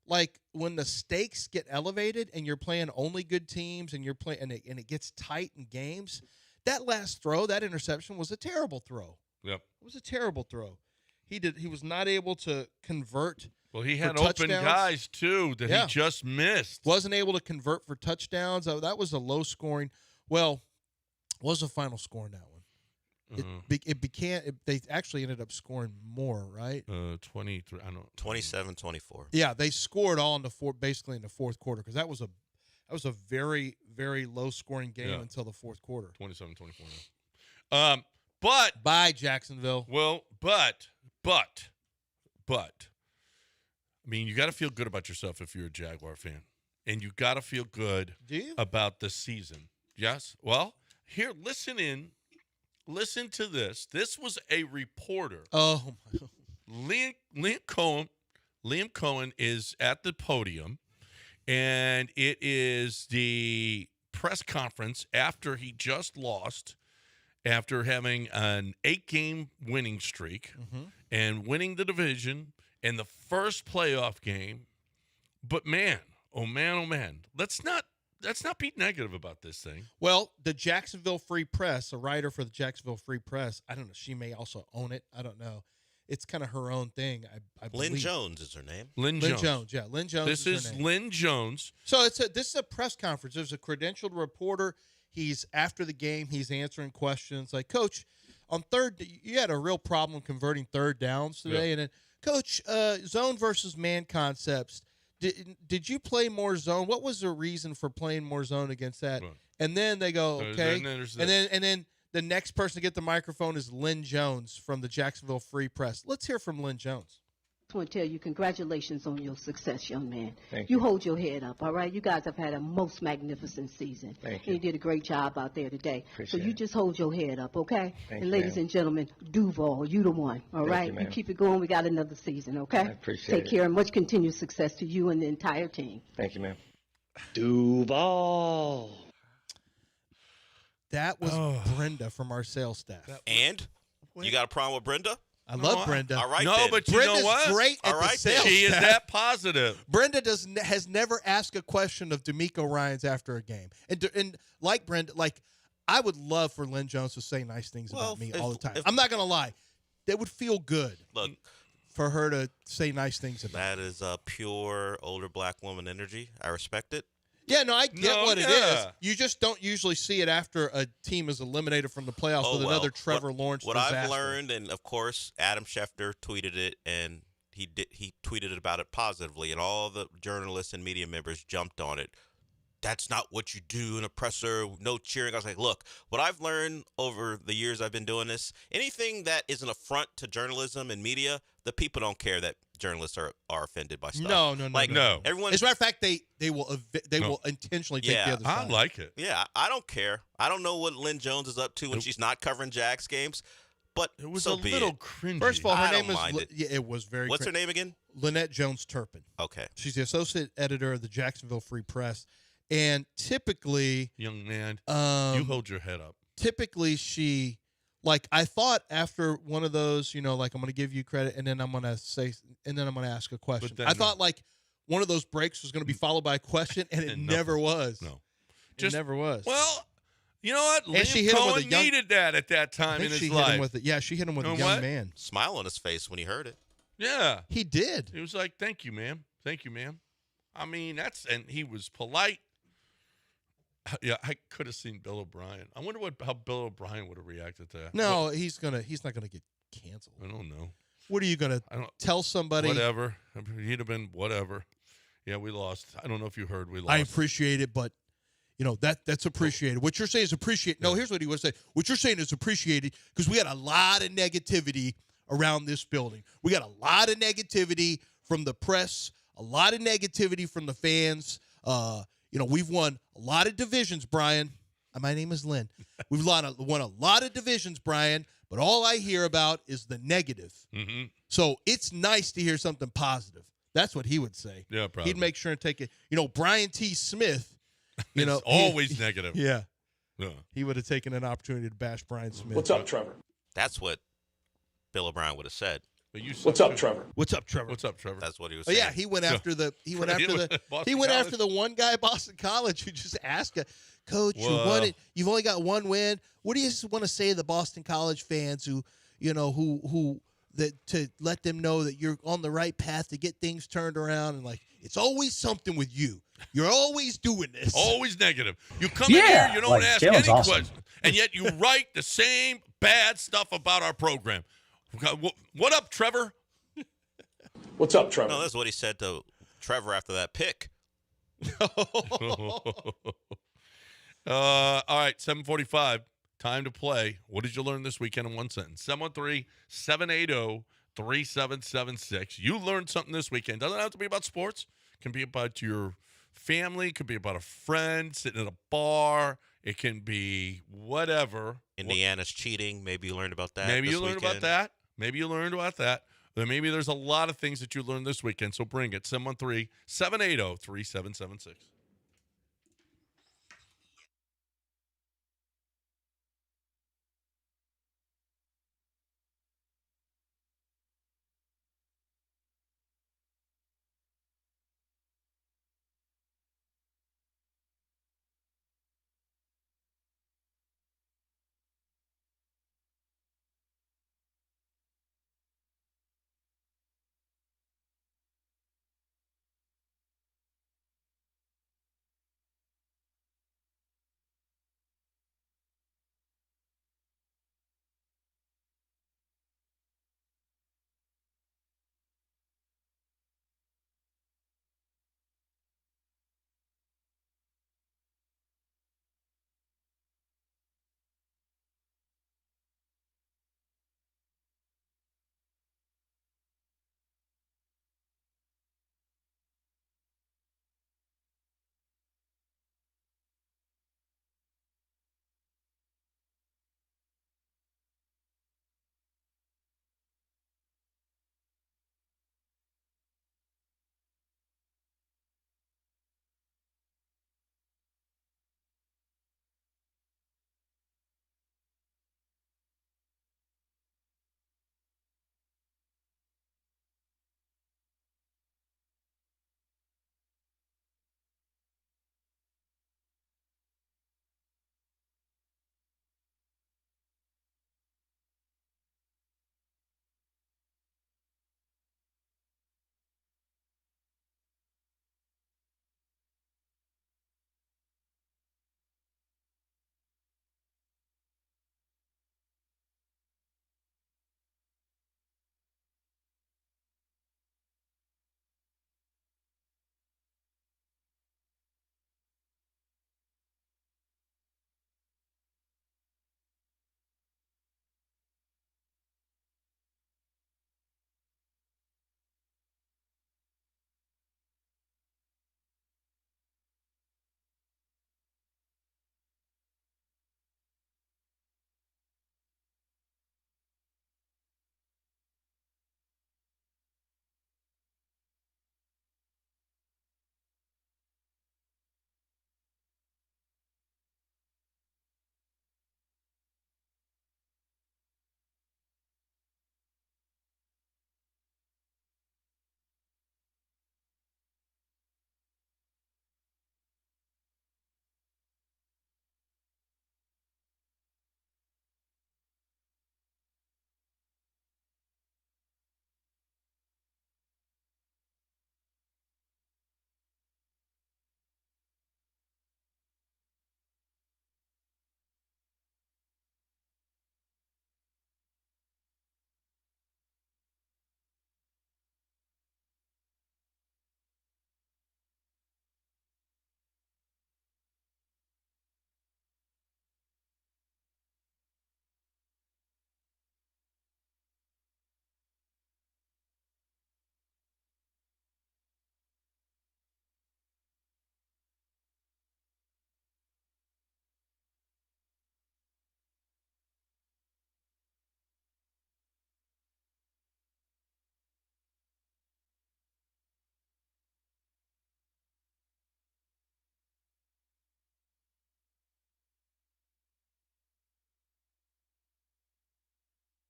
like, when the stakes get elevated and you're playing only good teams and you're playing and it gets tight in games, that last throw, that interception was a terrible throw. Yep. It was a terrible throw. He was not able to convert. Well, he had for open touchdowns. guys too that he just missed. Wasn't able to convert for touchdowns. That was a low scoring. Well, what was the final score in that one? They actually ended up scoring more, right? 23. I don't know. 27-24. Yeah, they scored all in basically in the fourth quarter, because that was a very, very low scoring game until the fourth quarter. 27-24. But bye Jacksonville. Well, but I mean, you got to feel good about yourself if you're a Jaguar fan, and you got to feel good about the season. Yes. Well, here, listen to this. This was a reporter. Oh, my. Liam Cohen is at the podium, and it is the press conference after he just lost, after having an 8-game winning streak and winning the division in the first playoff game. But man, oh man, let's not be negative about this thing. Well, the Jacksonville Free Press, a writer for the Jacksonville Free Press, I don't know, she may also own it. I don't know. It's kind of her own thing, I believe. Lynn Jones is her name. Lynn Jones, yeah. Lynn Jones This is her name. Lynn Jones. So this is a press conference. There's a credentialed reporter. He's after the game. He's answering questions like, Coach, on third, you had a real problem converting third downs today. Yeah. And then, Coach, zone versus man concepts. Did you play more zone? What was the reason for playing more zone against that? Right. And then they go, okay. And then the next person to get the microphone is Lynn Jones from the Jacksonville Free Press. Let's hear from Lynn Jones. I want to tell you congratulations on your success, young man. Thank you. Hold your head up, all right? You guys have had a most magnificent season. Thank you. And you did a great job out there today. Appreciate so you just hold your head up, okay? Thank and you, ladies ma'am. and gentlemen, Duval, you the one, all right? You, you keep it going. We got another season, okay? I appreciate Take care and much continued success to you and the entire team. Thank you, ma'am. Duval. That was Brenda from our sales staff. And you got a problem with Brenda? I love Brenda. All right, no, then. but you Brenda's know what? great at All the right, sales She is staff. that positive. Brenda has never asked a question of D'Amico Ryans after a game. And like Brenda, like, I would love for Lynn Jones to say nice things about me all the time. I'm not going to lie. That would feel good. Look, for her to say nice things about that is pure older black woman energy. I respect it. Yeah, no, I get what it is. You just don't usually see it after a team is eliminated from the playoffs with another Trevor Lawrence disaster. I've learned, and of course, Adam Schefter tweeted it, and he tweeted about it positively, and all the journalists and media members jumped on it. That's not what you do in a presser, no cheering. I was like, look, what I've learned over the years I've been doing this, anything that is an affront to journalism and media, the people don't care that journalists are offended by stuff. No. Everyone. As a matter of fact, they will intentionally take the other side. I like it. Yeah, I don't care. I don't know what Lynn Jones is up to when she's not covering Jags games. but It was so a be little it. cringy. First of all, her I name don't is mind it. yeah, it was very. What's her name again? Lynette Jones Turpin. Okay. She's the associate editor of the Jacksonville Free Press, and typically, young man, um, you hold your head up. typically she, like, I thought after one of those, like, I'm going to give you credit, and then I'm going to say, and then I'm going to ask a question. then I thought like one of those breaks was going to be followed by a question, and it And never was. No, It never was. Well, you know what? And she Liam hit him with Cohen a young- needed that at that I time think in his she hit life. him with it. Yeah, she hit him with You a know young what? man. Smile on his face when he heard it. Yeah, He did. he was like, "Thank you, ma'am. Thank you, ma'am." I mean, and he was polite. Yeah, I could have seen Bill O'Brien. I wonder how Bill O'Brien would have reacted to that. No, he's not gonna get canceled. I don't know. What are you gonna I don't. tell somebody? Whatever. He'd have been whatever. Yeah, we lost. I don't know if you heard we lost. I appreciate it, but that's appreciated. What you're saying is appreciate. No, here's what he would say. What you're saying is appreciated because we had a lot of negativity around this building. We got a lot of negativity from the press, a lot of negativity from the fans. We've won a lot of divisions, Brian. My name is Lynn. We've won a lot of divisions, Brian, but all I hear about is the negative. Mm-hmm. So it's nice to hear something positive. That's what he would say. Yeah, probably. He'd make sure and take it. Brian T. Smith, It's always negative. Yeah. Yeah. He would have taken an opportunity to bash Brian Smith. What's up, Trevor? That's what Bill O'Brien would have said. But you What's up, Trevor? What's up, Trevor? What's up, Trevor? That's what he was Oh, saying. yeah, he went after the Boston one guy at Boston College who just asked, Coach, Whoa. you've only got one win. What do you want to say to the Boston College fans who to let them know that you're on the right path to get things turned around? And like, it's always something with you. You're always doing this. Always negative. You come in here, you don't ask any questions, and yet you write the same bad stuff about our program. What up, Trevor? What's up, Trevor? No, that's what he said to Trevor after that pick. All right, 7:45. Time to play. What did you learn this weekend in one sentence? 713-780-3776. You learned something this weekend. Doesn't have to be about sports. It can be about your family. It could be about a friend sitting at a bar. It can be whatever. Indiana's cheating. Maybe you learned about that. Maybe this you learned weekend. about that. Maybe you learned about that. Then maybe there's a lot of things that you learned this weekend. So bring it. 713-780-3776.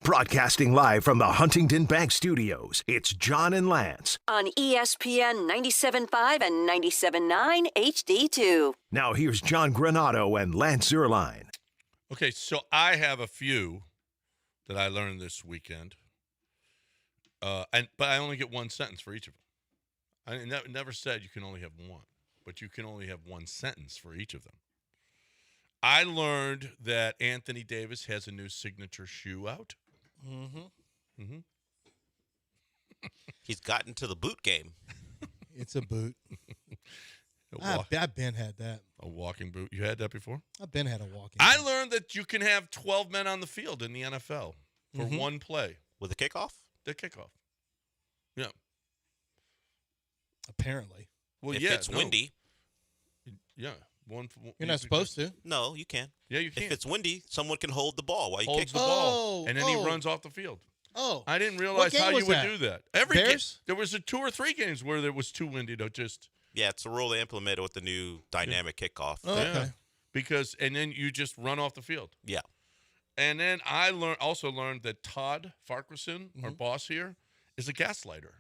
Broadcasting live from the Huntington Bank Studios, it's John and Lance. On ESPN 97.5 and 97.9 HD2. Now here's John Granado and Lance Zierlein. Okay, so I have a few that I learned this weekend, but I only get one sentence for each of them. I never said you can only have one, but you can only have one sentence for each of them. I learned that Anthony Davis has a new signature shoe out. Mm-hmm. He's gotten to the boot game. It's a boot. I've been had that. A walking boot. You had that before? I've been had a walking I boot. learned that you can have 12 men on the field in the NFL for one play. With a kickoff? The kickoff. Yeah. Apparently. Well, If it's windy. Yeah. You're not supposed to. No, you can. Yeah, you can. If it's windy, someone can hold the ball while you Holds kick the ball, and then he runs off the field. Oh. I didn't realize how you would do that. Every Bears? There was 2 or 3 games where it was too windy to just. Yeah, it's a rule they implemented with the new dynamic kickoff. Oh, okay. Because and then you just run off the field. Yeah. And then I also learned that Todd Farquharson, our boss here, is a gaslighter.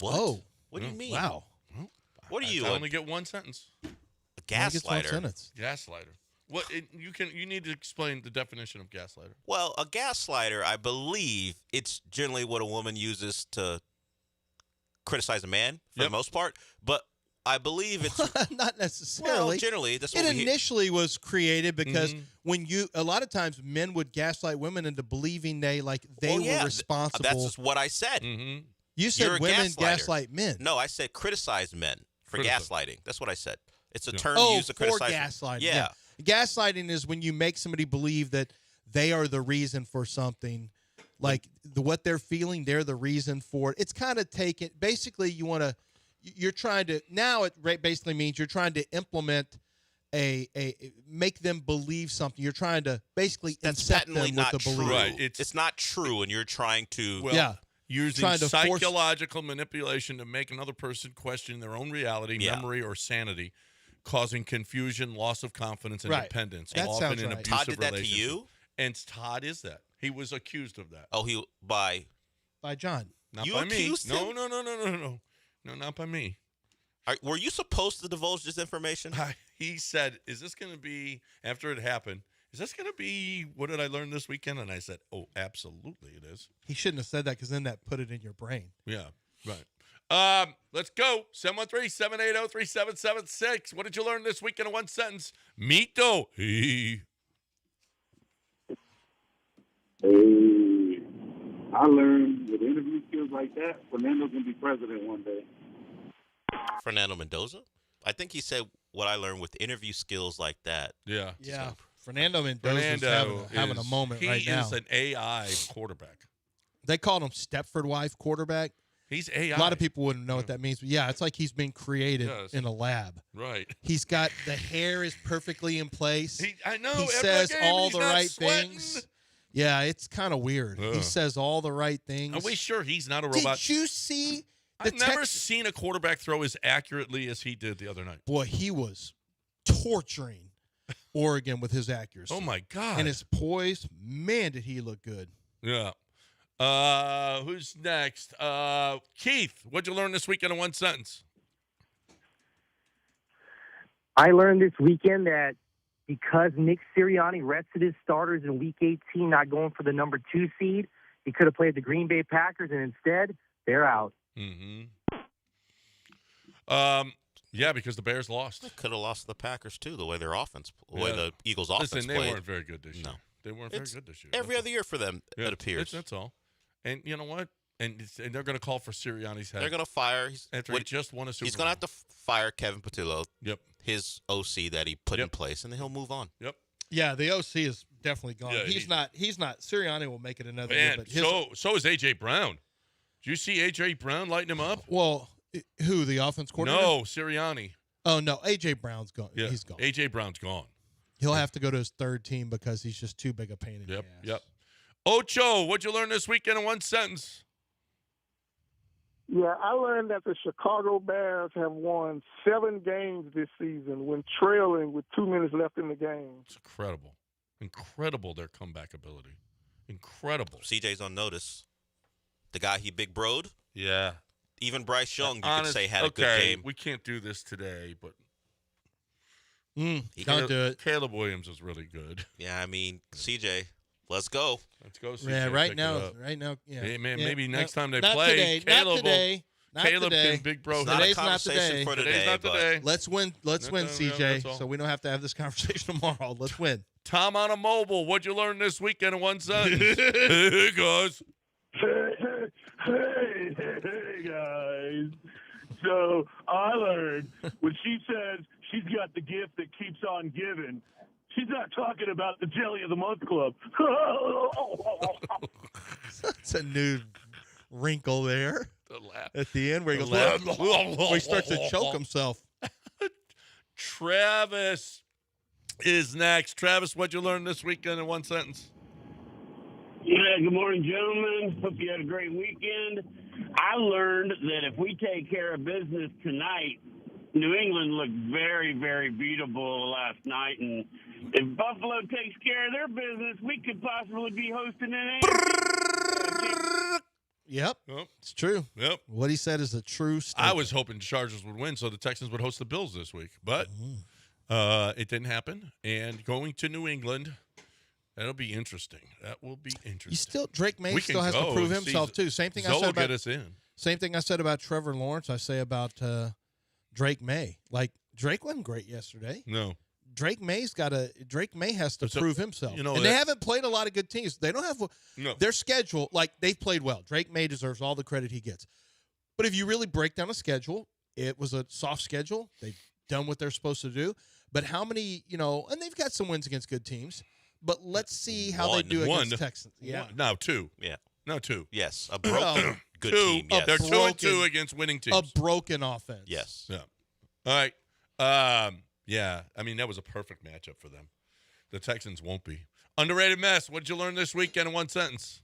What? Oh. What do you mean? Wow. Well, What are you? I only get one sentence. A gaslighter. Gaslighter. What you need to explain the definition of gaslighter. Well, a gaslighter, I believe it's generally what a woman uses to criticize a man for the most part, but I believe it's not necessarily. Well, generally, that's what it initially was created because when a lot of times men would gaslight women into believing they were responsible. That's just what I said. Mm-hmm. You said women gaslight men. No, I said criticize men for gaslighting. That's what I said. It's a term used to for criticize. gaslighting. Yeah. Gaslighting is when you make somebody believe that they are the reason for something. Like what they're feeling, they're the reason for it. It's kind of taken. Basically, you're trying to, now it basically means you're trying to implement make them believe something. You're trying to basically incept them with the belief. Right. It's not true, and you're trying to using psychological manipulation to make another person question their own reality, memory, or sanity, causing confusion, loss of confidence, and dependence. That often sounds in right. abusive Todd did that to relationships. you? And Todd is that. He was accused of that. Oh, by John. Not you by me. accused No, him? no. No, not by me. Were you supposed to divulge this information? He said, is this going to be, after it happened, is this going to be, what did I learn this weekend? And I said, oh, absolutely it is. He shouldn't have said that because then that put it in your brain. Yeah, right. Let's go. 713-780-3776. What did you learn this weekend in one sentence? Mito. Hey, I learned with interview skills like that, Fernando's going to be president one day. Fernando Mendoza? I think he said what I learned with interview skills like that. Yeah. Yeah. Fernando Mendoza's having a moment right now. He is an AI quarterback. They called him Stepford wife quarterback. He's AI. A lot of people wouldn't know what that means, but yeah, it's like he's been created in a lab. Right. He's got the hair is perfectly in place. I know. He says all the right things. Yeah, it's kind of weird. He says all the right things. Are we sure he's not a robot? Did you see? I've never seen a quarterback throw as accurately as he did the other night. Boy, he was torturing Oregon with his accuracy. Oh, my God. And his poise. Man, did he look good. Yeah. Who's next? Keith, what'd you learn this weekend in one sentence? I learned this weekend that because Nick Sirianni rested his starters in Week 18, not going for the number 2 seed, he could have played the Green Bay Packers, and instead, they're out. Mm-hmm. Yeah, because the Bears lost. They could have lost the Packers, too, the way their offense, the way the Eagles' offense Listen, played. they weren't very good this year. No. They weren't very good this year. Every other year for them, it appears. That's all. And you know what? And they're going to call for Sirianni's head. They're going to fire. After he just won a Super Bowl. He's going to have to fire Kevin Patillo. Yep. His OC that he put in place, and then he'll move on. Yep. Yeah, the OC is definitely gone. Yeah, he's not. Sirianni will make it another year. Man, But so is A.J. Brown. Did you see A.J. Brown lighting him up? Well, who, the offense coordinator? No, Sirianni. Oh, no, A.J. Brown's gone. Yeah. He's gone. A.J. Brown's gone. He'll have to go to his third team because he's just too big a pain in the ass. Yep. Ocho, what'd you learn this weekend in one sentence? Yeah, I learned that the Chicago Bears have won 7 games this season when trailing with 2 minutes left in the game. It's incredible. Incredible, their comeback ability. Incredible. CJ's on notice. The guy he big broed. Yeah. Even Bryce Young, you could say, had a good game. We can't do this today, but don't do it. Caleb Williams is really good. Yeah, I mean, CJ, let's go. Let's go, CJ. Yeah, right now, yeah. Hey, man, Yeah. maybe next time they not play, today, Caleb not today. Not Caleb today. can big bro. It's not Today's a conversation for today. Today's not today. Let's win. Let's win, That's all. CJ. So we don't have to have this conversation tomorrow. Let's win. Tom on a mobile. What'd you learn this weekend in one sentence? Hey, guys. Hey, guys. So I learned when she says she's got the gift that keeps on giving, she's not talking about the Jelly of the Month Club. That's a new wrinkle there The laugh. at the end where he goes, laugh. where he starts to choke himself. Travis is next. Travis, what'd you learn this weekend in one sentence? Yeah, good morning, gentlemen. Hope you had a great weekend. I learned that if we take care of business tonight, New England looked very, very beatable last night. And if Buffalo takes care of their business, we could possibly be hosting an AFC. Yep, it's true. Yep. What he said is a true statement. I was hoping Chargers would win so the Texans would host the Bills this week, but it didn't happen. And going to New England, that'll be interesting. That will be interesting. Drake May still has to prove himself too. Same thing I said about get us in. Same thing I said about Trevor Lawrence. I say about Drake May. Like Drake wasn't great yesterday. No. Drake May has to prove himself. You know, and they haven't played a lot of good teams. They don't have their schedule. Like they've played well. Drake May deserves all the credit he gets. But if you really break down a schedule, it was a soft schedule. They've done what they're supposed to do. But how many, and they've got some wins against good teams. But let's see how they do against Texans. Yeah. Now two. Yeah. No, two. Yes. A broken good two. team. Yes. They're 2-2 against winning teams. A broken offense. Yes. Yeah. All right. Yeah. I mean, that was a perfect matchup for them. The Texans won't be. Underrated mess. What did you learn this weekend in one sentence?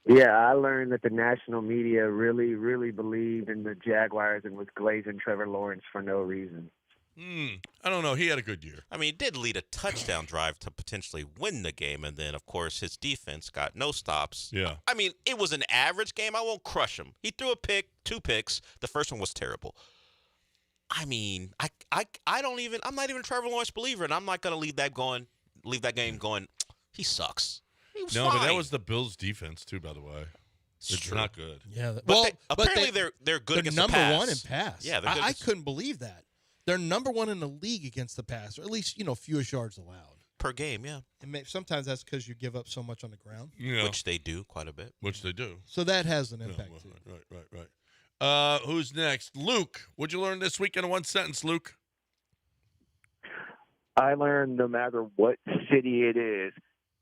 Yeah, I learned that the national media really, really believed in the Jaguars and was glazing Trevor Lawrence for no reason. I don't know. He had a good year. I mean, he did lead a touchdown drive to potentially win the game, and then, of course, his defense got no stops. Yeah. I mean, it was an average game. I won't crush him. He threw a pick, 2 picks. The first one was terrible. I mean, I'm not even a Trevor Lawrence believer, and I'm not going to leave that game going, he sucks. He was No, fine. but that was the Bills' defense, too, by the way. It's not good. Yeah. Apparently they're good against the pass. number one in pass. Yeah, I couldn't believe that. They're number one in the league against the pass, or at least, fewest yards allowed. Per game, yeah. And sometimes that's because you give up so much on the ground. Yeah. Which they do quite a bit. Which they do. So that has an impact, too. Right. Who's next? Luke, what'd you learn this weekend in one sentence, Luke? I learned no matter what city it is,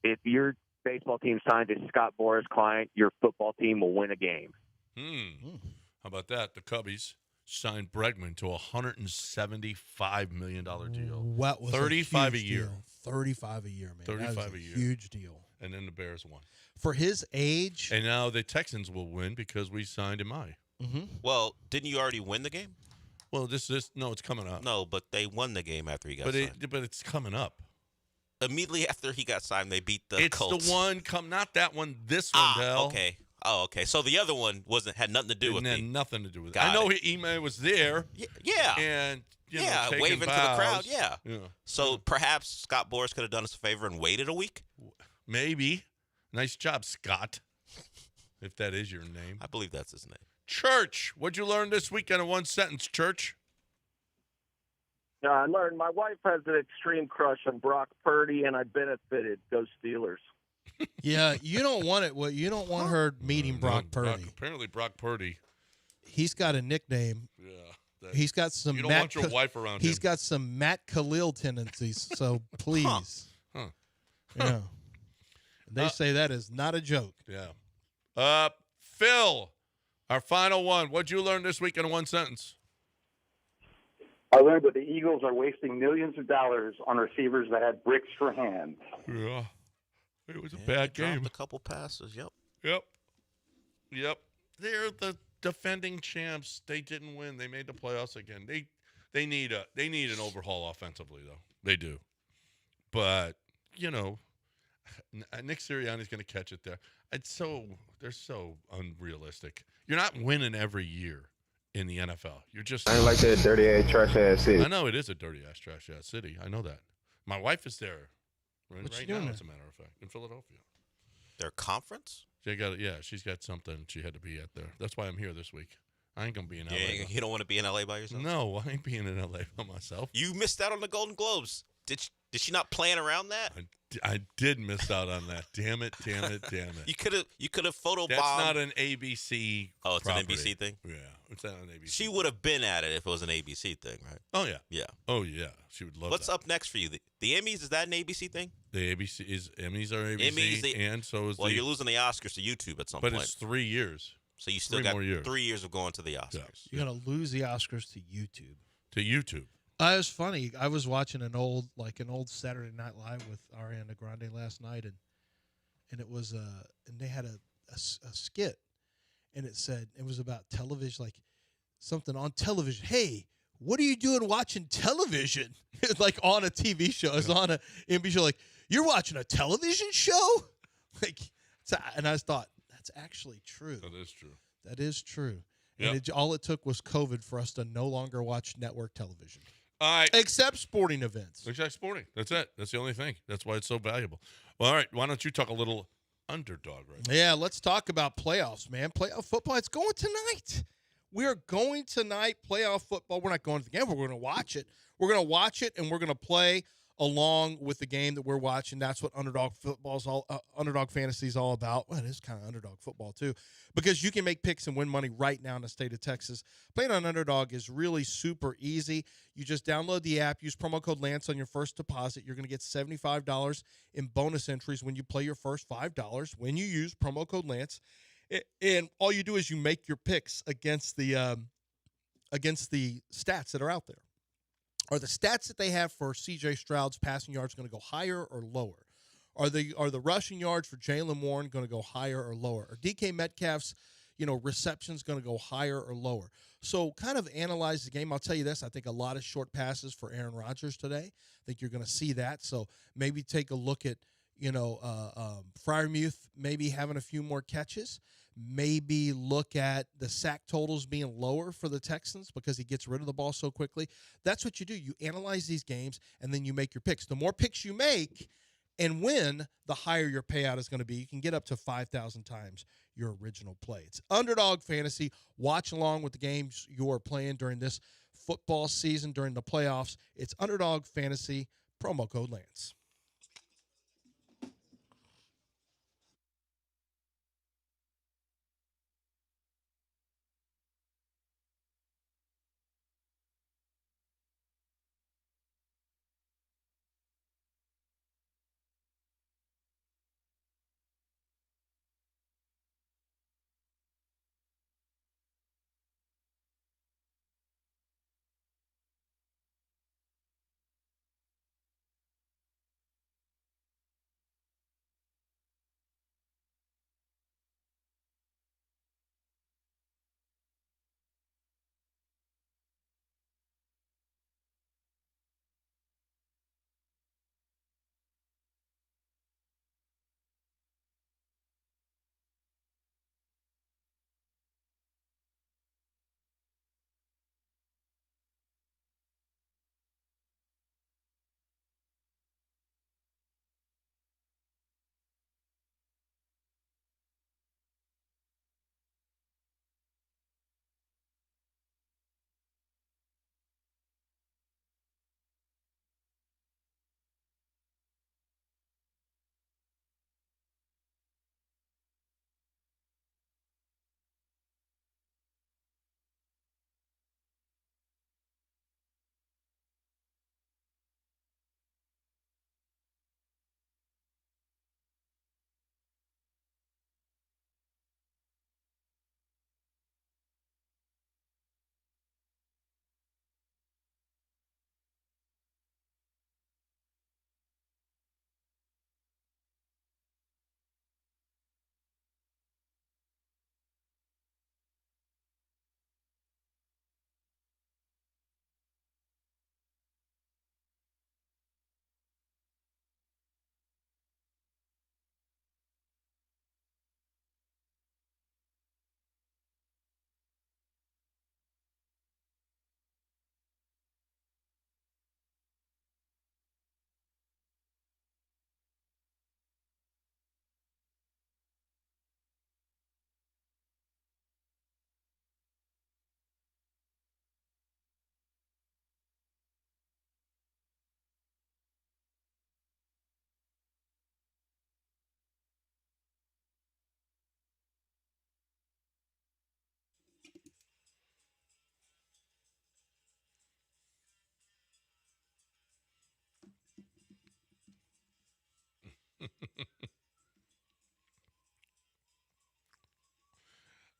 if your baseball team signed a Scott Boras client, your football team will win a game. How about that? The Cubbies signed Bregman to a $175 million deal. What was 35 a huge year. Deal. 35 a year, man. 35 a year. Huge deal. And then the Bears won. For his age. And now the Texans will win because we signed Imai. Well, didn't you already win the game? Well, no, it's coming up. No, but they won the game after he got signed. But it's coming up. Immediately after he got signed, they beat the Colts. It's the one, not that one, this one, Dell. Okay. Oh, okay. So the other one had nothing to do with it. Had nothing to do with it. Got I know it. Imai was there. Yeah. And, waving to the crowd, yeah. Yeah. So perhaps Scott Boras could have done us a favor and waited a week? Maybe. Nice job, Scott, if that is your name. I believe that's his name. Church, what'd you learn this weekend in one sentence, Church? I learned my wife has an extreme crush on Brock Purdy, and I benefited. Go Steelers. Yeah, you don't want it. You don't want her meeting Brock Purdy. Apparently, Brock Purdy. He's got a nickname. Yeah. He's got some. You don't want your wife around him. He's got some Matt Khalil tendencies. So please. Huh. Yeah. They say that is not a joke. Yeah. Phil, our final one. What'd you learn this weekend in one sentence? I learned that the Eagles are wasting millions of dollars on receivers that had bricks for hands. Yeah. It was a bad game. Dropped a couple passes, yep. Yep. They're the defending champs. They didn't win. They made the playoffs again. They need an overhaul offensively, though. They do. But, Nick Sirianni's going to catch it there. They're so unrealistic. You're not winning every year in the NFL. You're just. I ain't like that dirty ass trash ass city. I know it is a dirty ass trash ass city. I know that. My wife is there right now, as a matter of fact, in Philadelphia. Their conference? She's got something she had to be at there. That's why I'm here this week. I ain't gonna be in LA. You don't want to be in LA by yourself? No, I ain't being in LA by myself. You missed out on the Golden Globes. Did she not plan around that? I did miss out on that. Damn it. You could have photobombed. That's not an ABC. Oh, it's property. an ABC thing. Yeah, it's not an ABC. She would have been at it if it was an ABC thing, right? Oh yeah. Yeah. Oh yeah. She would love. What's that. up next for you? The Emmys, is that an ABC thing? The Emmys are ABC, and so is. Well, you're losing the Oscars to YouTube at some point. But it's 3 years. So you still got 3 years of going to the Oscars. Yeah. You're gonna lose the Oscars to YouTube. It was funny. I was watching an old Saturday Night Live with Ariana Grande last night, and it was and they had a skit, and it was about television, like something on television. Hey, what are you doing watching television? It's like on a TV show. It's on a NBC show. Like, you're watching a television show? And I thought, that's actually true. That is true. That is true. Yep. And all it took was COVID for us to no longer watch network television. All right. Except sporting events. Except sporting. That's it. That's the only thing. That's why it's so valuable. Well, all right. Why don't you talk a little Underdog right now? Yeah, let's talk about playoffs, man. Playoff football. It's going tonight. We are going tonight. Playoff football. We're not going to the game. We're going to watch it. We're going to watch it, and we're going to play along with the game that we're watching. That's what Underdog Fantasy is all about. Well, it is kind of Underdog football too, because you can make picks and win money right now in the state of Texas. Playing on Underdog is really super easy. You just download the app, use promo code Lance on your first deposit. You're going to get $75 in bonus entries when you play your first $5 when you use promo code Lance. And all you do is you make your picks against the stats that are out there. Are the stats that they have for C.J. Stroud's passing yards going to go higher or lower? Are the rushing yards for Jaylen Warren going to go higher or lower? Are DK Metcalf's receptions going to go higher or lower? So kind of analyze the game. I'll tell you this. I think a lot of short passes for Aaron Rodgers today. I think you're going to see that. So maybe take a look at Freiermuth maybe having a few more catches. Maybe look at the sack totals being lower for the Texans because he gets rid of the ball so quickly. That's what you do. You analyze these games, and then you make your picks. The more picks you make and win, the higher your payout is going to be. You can get up to 5,000 times your original play. It's Underdog Fantasy. Watch along with the games you're playing during this football season, during the playoffs. It's Underdog Fantasy, promo code Lance.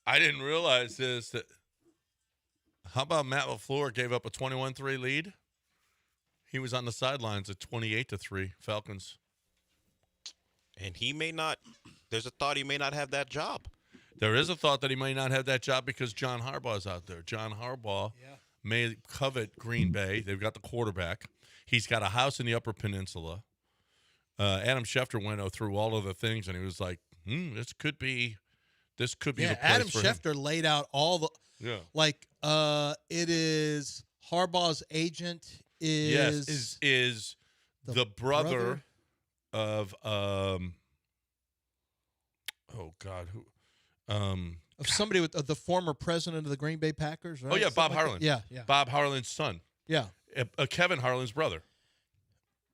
I didn't realize this. How about Matt LaFleur gave up a 21-3 lead? He was on the sidelines at 28-3 Falcons. And he may not. There's a thought he may not have that job. There is a thought that he may not have that job because John Harbaugh's out there. John Harbaugh may covet Green Bay. They've got the quarterback. He's got a house in the Upper Peninsula. Adam Schefter went through all of the things, and he was like, this could be the place Adam for Schefter him. laid out all the it is Harbaugh's agent is the brother of of somebody with the former president of the Green Bay Packers, right? Oh yeah, Bob Something Harlan. like that. Yeah. Bob Harlan's son. Yeah. Kevin Harlan's brother.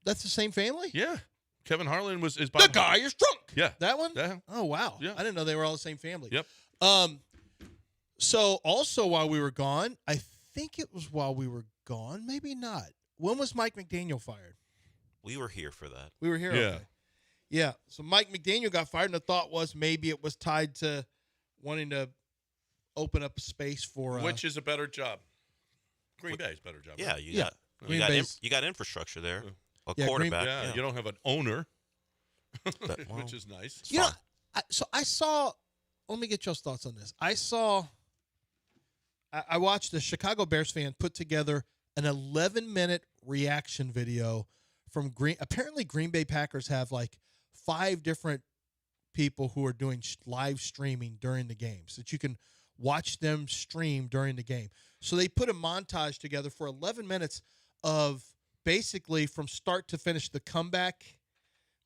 That's the same family? Yeah. Kevin Harlan is Bob. The guy is drunk. Yeah. That one? Yeah. Oh wow. Yeah. I didn't know they were all the same family. Yep. So also while we were gone, I think it was while we were gone, maybe not. When was Mike McDaniel fired? We were here for that. We were here. Yeah. Okay. Yeah. So Mike McDaniel got fired, and the thought was maybe it was tied to wanting to open up space for Which is a better job? Green Bay's a better job. Yeah, right? you got infrastructure there. A Yeah, quarterback. You don't have an owner, But, well, which is nice. You know, I saw. Let me get y'all's thoughts on this. I watched a Chicago Bears fan put together an 11-minute reaction video from Green. Apparently, Green Bay Packers have like 5 different people who are doing live streaming during the games that you can watch them stream during the game. So they put a montage together for 11 minutes of basically from start to finish the comeback,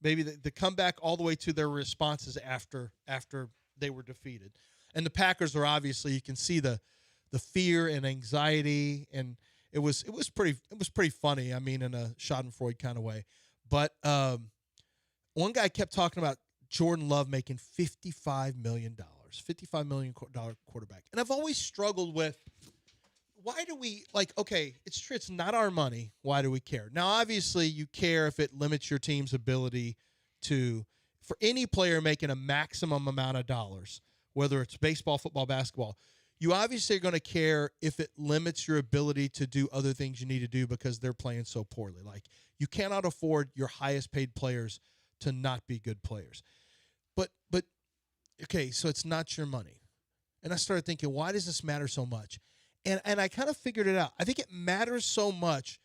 maybe the comeback all the way to their responses after they were defeated. And the Packers are obviously, you can see the fear and anxiety, and it was pretty funny. I mean, in a Schadenfreude kind of way. But one guy kept talking about Jordan Love making $55 million quarterback. And I've always struggled with, why do we, okay, it's true, it's not our money. Why do we care? Now, obviously, you care if it limits your team's ability for any player making a maximum amount of dollars, whether it's baseball, football, basketball. You obviously are going to care if it limits your ability to do other things you need to do because they're playing so poorly. Like, you cannot afford your highest paid players to not be good players. But okay, so it's not your money. And I started thinking, why does this matter so much? And I kind of figured it out. I think it matters so much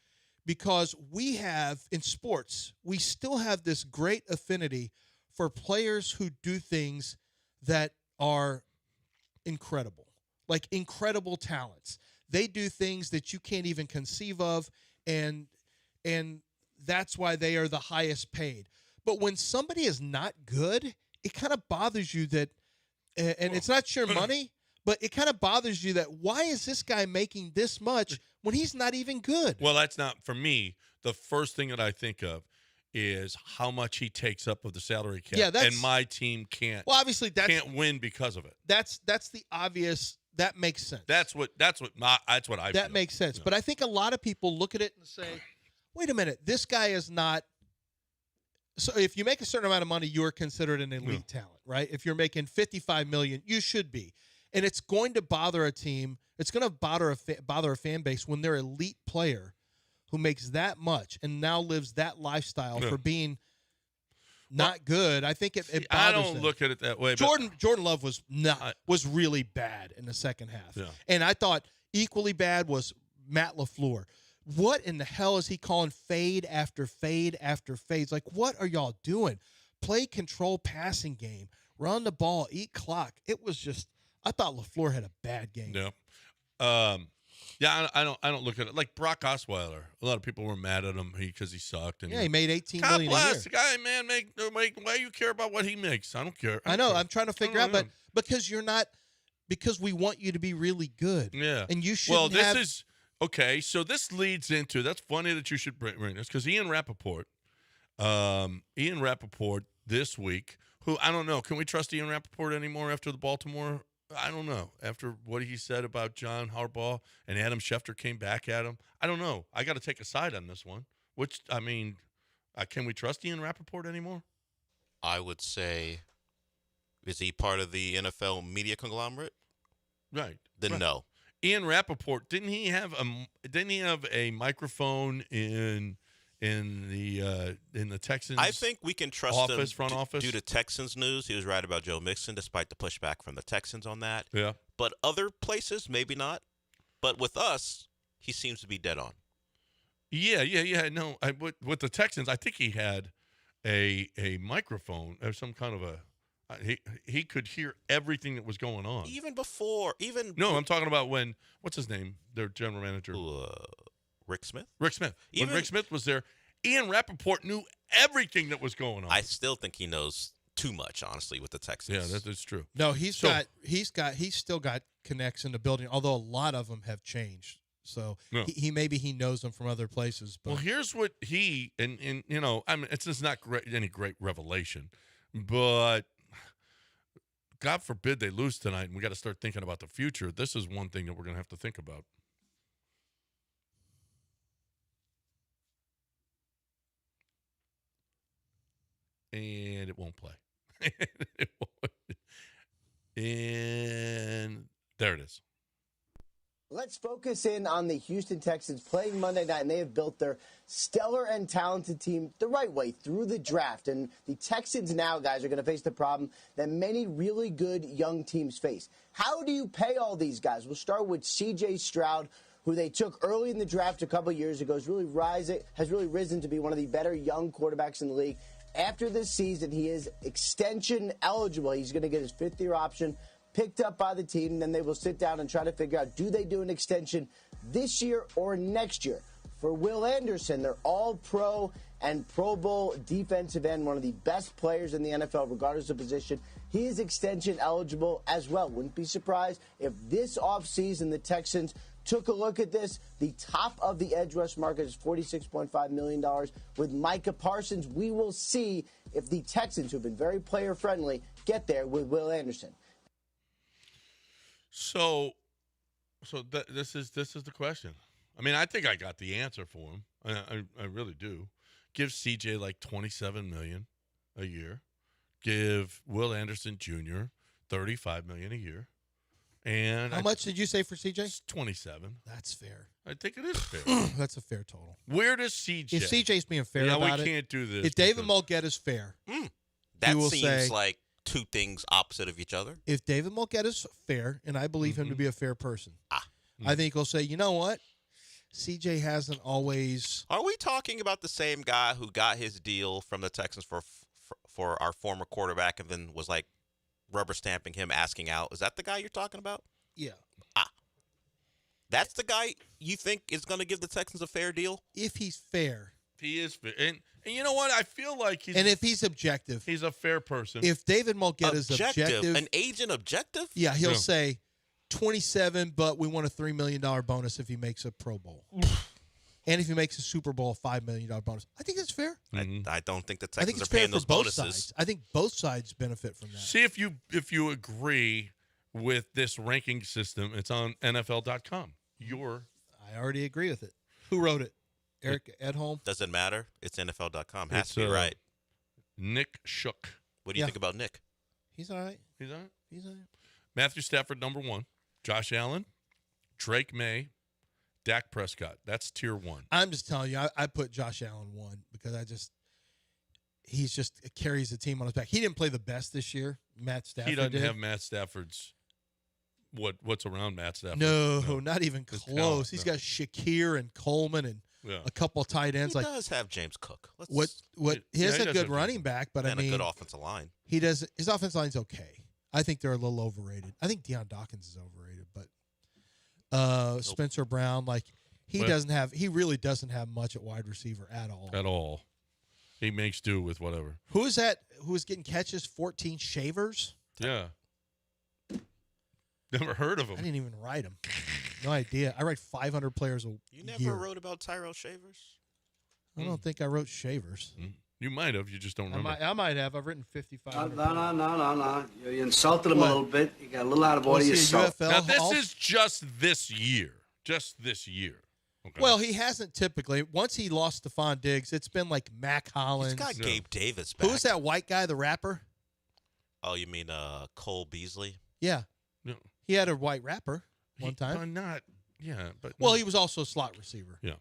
because we have, in sports, we still have this great affinity for players who do things that are incredible, like incredible talents. They do things that you can't even conceive of, and that's why they are the highest paid. But when somebody is not good, it kind of bothers you that, and it's not your money, but it kind of bothers you that why is this guy making this much when he's not even good? Well, that's not, for me, the first thing that I think of is how much he takes up of the salary cap. Yeah, and my team can't. Well, obviously can't win because of it. That's the obvious. That makes sense. That's what I feel. That makes sense. Yeah. But I think a lot of people look at it and say, "Wait a minute, this guy is not." So if you make a certain amount of money, you're considered an elite talent, right? If you're making $55 million, you should be, and it's going to bother a team. It's going to bother a fan base when their elite player who makes that much and now lives that lifestyle for being not good. I think it bothers I don't them. look at it that way. Jordan Love was really bad in the second half. Yeah. And I thought equally bad was Matt LaFleur. What in the hell is he calling fade after fade after fades? Like, what are y'all doing? Play control passing game. Run the ball. Eat clock. It was just, I thought LaFleur had a bad game. Yeah. Yeah, I don't look at it like Brock Osweiler. A lot of people were mad at him because he sucked. And he made $18 million bless a year. The guy, man, make. Why do you care about what he makes? I don't care. I know. I'm trying to figure out, but because you're not, because we want you to be really good. Yeah, and you should. Well, this is okay. So this leads into, that's funny that you should bring this, because Ian Rappaport this week, who I don't know. Can we trust Ian Rappaport anymore after the Baltimore? I don't know. After what he said about John Harbaugh and Adam Schefter came back at him, I don't know. I got to take a side on this one. Which, I mean, can we trust Ian Rappaport anymore? I would say, is he part of the NFL media conglomerate? Right. then right. no. Ian Rappaport, didn't he have a microphone in the Texans? I think we can trust office, him front office? due to Texans news. He was right about Joe Mixon, despite the pushback from the Texans on that. Yeah. But other places, maybe not. But with us, he seems to be dead on. Yeah. No, with the Texans, I think he had a microphone or some kind of a. He could hear everything that was going on. No, I'm talking about when what's his name? Their general manager, Rick Smith. When Rick Smith was there, Ian Rappaport knew everything that was going on. I still think he knows too much, honestly, with the Texans. Yeah, that's true. No, he's still got connects in the building, although a lot of them have changed. So he maybe he knows them from other places. But. Well, here's what he and I mean, it's just not any great revelation, but God forbid they lose tonight, and we got to start thinking about the future. This is one thing that we're going to have to think about. And it won't play. And there it is. Let's focus in on the Houston Texans playing Monday night, and they have built their stellar and talented team the right way through the draft. And the Texans now, guys, are going to face the problem that many really good young teams face. How do you pay all these guys? We'll start with C.J. Stroud, who they took early in the draft a couple years ago, has really risen to be one of the better young quarterbacks in the league. After this season, he is extension eligible. He's going to get his fifth-year option picked up by the team, and then they will sit down and try to figure out, do they do an extension this year or next year? For Will Anderson, they're all-pro and Pro Bowl defensive end, one of the best players in the NFL, regardless of position. He is extension eligible as well. Wouldn't be surprised if this offseason the Texans took a look at this. The top of the edge rush market is $46.5 million. With Micah Parsons, we will see if the Texans, who've been very player-friendly, get there with Will Anderson. So this is the question. I mean, I think I got the answer for him. I really do. Give CJ like $27 million a year. Give Will Anderson Jr. $35 million a year. And how much did you say for CJ? 27. That's fair. I think it is fair. That's a fair total. Where does CJ? If CJ's being fair about we can't do this. If David Mulgett is fair, that seems like two things opposite of each other. If David Mulgett is fair, and I believe him to be a fair person, I think he'll say, you know what? CJ hasn't always. Are we talking about the same guy who got his deal from the Texans for our former quarterback and then was like rubber stamping him asking out? Is that the guy you're talking about? Yeah. That's the guy you think is going to give the Texans a fair deal? If he's fair. He is fair. And you know what? I feel like he's. And if he's objective. He's a fair person. If David Mulgett is objective. An agent objective? Yeah, he'll say 27, but we want a $3 million bonus if he makes a Pro Bowl. And if he makes a Super Bowl, a $5 million bonus. I think that's fair. I don't think the I think Texans it's are paying fair those for both bonuses. sides. I think both sides benefit from that. See if you agree with this ranking system. It's on NFL.com. I already agree with it. Who wrote it? Eric Edholm? Doesn't matter. It's NFL.com. Has to be right. Nick Shook. What do you think about Nick? He's all right. He's all right? He's all right. Matthew Stafford, number 1. Josh Allen, Drake May, Dak Prescott. That's tier 1. I'm just telling you, I put Josh Allen 1 because he's just carries the team on his back. He didn't play the best this year. Matt Stafford He doesn't did. have Matt Stafford's what's around Matt Stafford. No, not even His close. talent, He's no. got Shakir and Coleman and a couple of tight ends. He does have James Cook. He has a good running back, but and I mean a good offensive line. He does. His offensive line's okay. I think they're a little overrated. I think Deion Dawkins is overrated, but Spencer Brown, he really doesn't have much at wide receiver at all. At all. He makes do with whatever. Who is that? Who is getting catches? 14 Shavers? Yeah. Never heard of him. I didn't even write him. No idea. I write 500 players a You never year. wrote about Tyrell Shavers? I don't think I wrote Shavers. You might have. You just don't remember. I might have. I've written 55. No. You insulted him a little bit. You got a little out of order yourself. Now, this is just this year. Just this year. Okay. Well, he hasn't typically. Once he lost Stephon Diggs, it's been like Mac Hollins. He's got Gabe Davis back. Who's that white guy, the rapper? Oh, you mean Cole Beasley? Yeah. No. He had a white wrapper one time. Well, he was also a slot receiver. Yeah.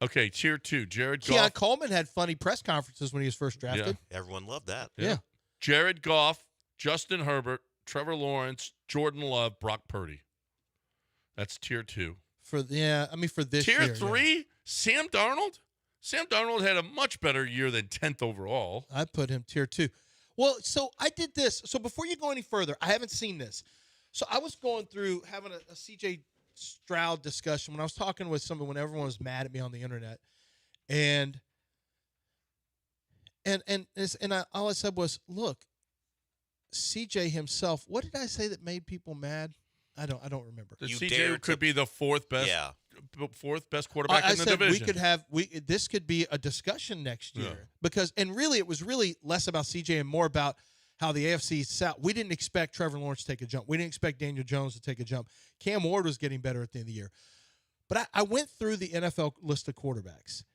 Okay, tier 2, Jared Goff. Keon Coleman had funny press conferences when he was first drafted. Everyone loved that. Yeah. Jared Goff, Justin Herbert, Trevor Lawrence, Jordan Love, Brock Purdy. That's tier 2. For this tier year. 3, Sam Darnold. Sam Darnold had a much better year than 10th overall. I put him tier 2. Well, so I did this. So before you go any further, I haven't seen this. So I was going through having a CJ Stroud discussion when I was talking with someone when everyone was mad at me on the internet, and all I said was, look, CJ himself. What did I say that made people mad? I don't remember. CJ could be the fourth best quarterback in the division. This could be a discussion next year because really it was really less about CJ and more about how the AFC South. We didn't expect Trevor Lawrence to take a jump. We didn't expect Daniel Jones to take a jump. Cam Ward was getting better at the end of the year. But I went through the NFL list of quarterbacks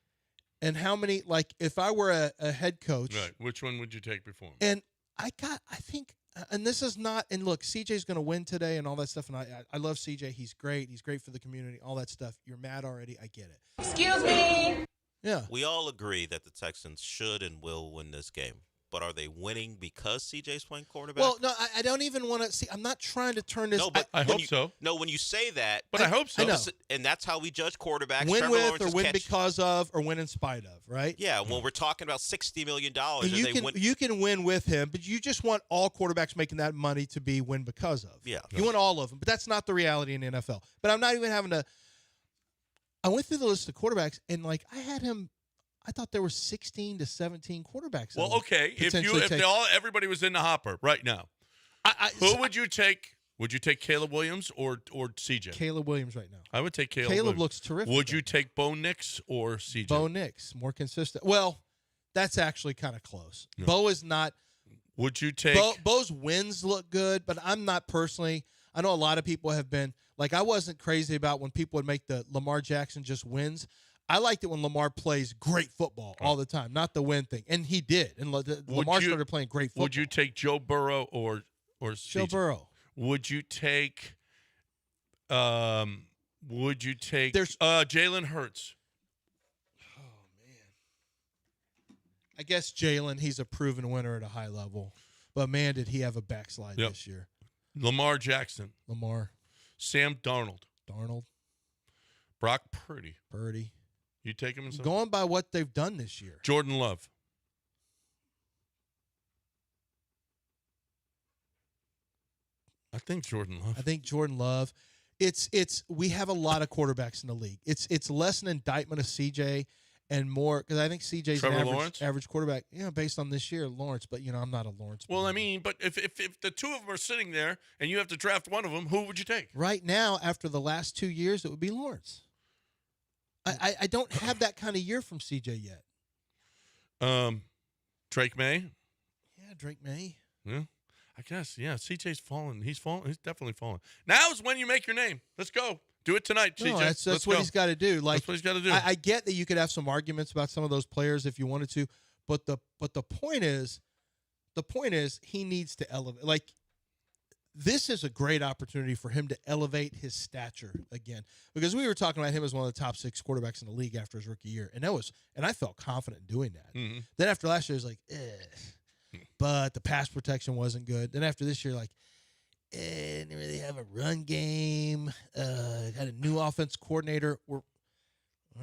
and how many, like, if I were a head coach. Right. Which one would you take before him? And I think, and this is not, and look, CJ's going to win today and all that stuff. And I love CJ. He's great. He's great for the community, all that stuff. You're mad already. I get it. Excuse me. Yeah. We all agree that the Texans should and will win this game. But are they winning because CJ's playing quarterback? Well, no, I don't even want to see. I'm not trying to turn this. No, but I hope so. No, when you say that. But I hope so. I know. And that's how we judge quarterbacks. Win Trevor with Lawrence or win because of or win in spite of, right? Yeah, well, we're talking about $60 million. You can win with him, but you just want all quarterbacks making that money to be win because of. Yeah. You want all of them, but that's not the reality in the NFL. But I'm not even having to. I went through the list of quarterbacks, and, like, I had him. I thought there were 16 to 17 quarterbacks. Well, okay. If everybody was in the hopper right now, who would you take? Would you take Caleb Williams or CJ? Caleb Williams right now. I would take Caleb. Caleb looks terrific. Would you take Bo Nix or CJ? Bo Nix, more consistent. Well, that's actually kind of close. No. Bo is not. Would you take Bo's wins look good, but I'm not personally. I know a lot of people have been like, I wasn't crazy about when people would make the Lamar Jackson just wins. I liked it when Lamar plays great football all the time, not the win thing. And he did. And Lamar started playing great football. Would you take Joe Burrow or CJ? Joe Burrow? Would you take Jalen Hurts? Oh, man. I guess Jalen, he's a proven winner at a high level. But, man, did he have a backslide this year. Lamar Jackson. Sam Darnold. Brock Purdy. You take him in some? Going by what they've done this year. Jordan Love. I think Jordan Love. We have a lot of quarterbacks in the league. It's less an indictment of CJ and more because I think CJ's an average quarterback. Based on this year, Lawrence. But I'm not a Lawrence. Well, I mean, but if the two of them are sitting there and you have to draft one of them, who would you take? Right now, after the last 2 years, it would be Lawrence. I don't have that kind of year from CJ yet. Drake May. Yeah, Drake May. Yeah, I guess. Yeah, CJ's fallen. He's fallen. He's definitely fallen. Now is when you make your name. Let's go. Do it tonight, CJ. No, that's what he's got to do. Like, that's what he's got to do. I get that you could have some arguments about some of those players if you wanted to, but the point is he needs to elevate. Like, this is a great opportunity for him to elevate his stature again, because we were talking about him as one of the top 6 quarterbacks in the league after his rookie year, and I felt confident in doing that. Mm-hmm. Then after last year, it was like, but the pass protection wasn't good. Then after this year, like, didn't really have a run game. Had a new offense coordinator. All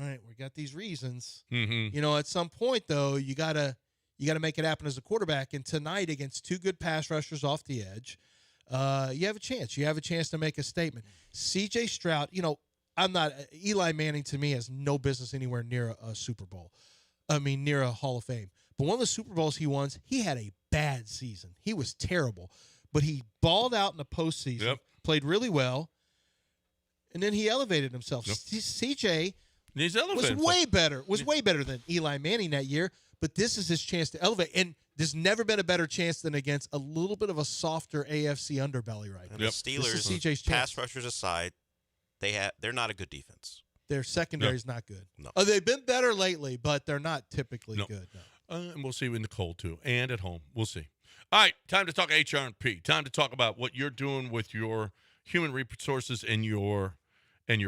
right, we got these reasons. Mm-hmm. At some point though, you gotta make it happen as a quarterback. And tonight, against 2 good pass rushers off the edge. You have a chance. You have a chance to make a statement. CJ Stroud, Eli Manning to me has no business anywhere near a Super Bowl. I mean, near a Hall of Fame. But one of the Super Bowls he won, he had a bad season. He was terrible. But he balled out in the postseason, played really well, and then he elevated himself. CJ was way better than Eli Manning that year, but this is his chance to elevate. And there's never been a better chance than against a little bit of a softer AFC underbelly right now. And the Steelers, pass rushers aside, they're not a good defense. Their secondary is not good. No. Oh, they've been better lately, but they're not typically good. No. And we'll see in the cold, too, and at home. We'll see. All right, time to talk HR&P. Time to talk about what you're doing with your human resources and your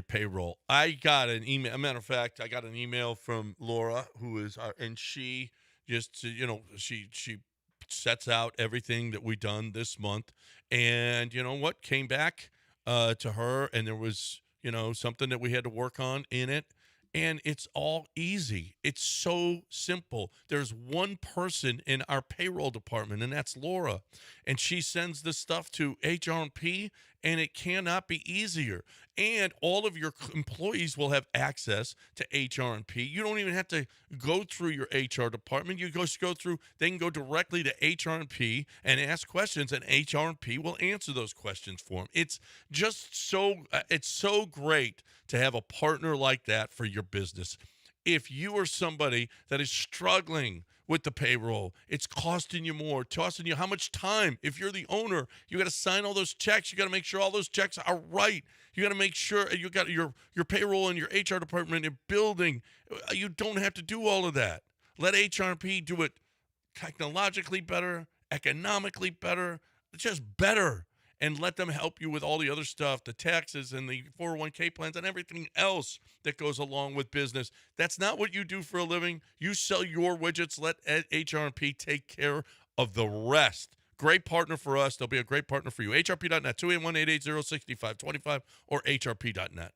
payroll. I got an email. As a matter of fact, I got an email from Laura, who is and she just she sets out everything that we done this month, and you know what came back to her, and there was something that we had to work on in it. And it's all easy. It's so simple. There's one person in our payroll department, and that's Laura. And she sends the stuff to HR&P, and it cannot be easier. And all of your employees will have access to HR&P. You don't even have to go through your HR department. You just go through, they can go directly to HR&P and ask questions, and HR&P will answer those questions for them. It's just it's so great to have a partner like that for your business. If you are somebody that is struggling with the payroll, it's costing you more, costing you how much time. If you're the owner, you got to sign all those checks. You got to make sure all those checks are right. You got to make sure you got your payroll and your HR department in building. You don't have to do all of that. Let HR&P do it technologically better, economically better, just better. And let them help you with all the other stuff, the taxes and the 401k plans and everything else that goes along with business. That's not what you do for a living. You sell your widgets. Let HR&P take care of the rest. Great partner for us. They'll be a great partner for you. HRP.net, 281-880-6525 or HRP.net.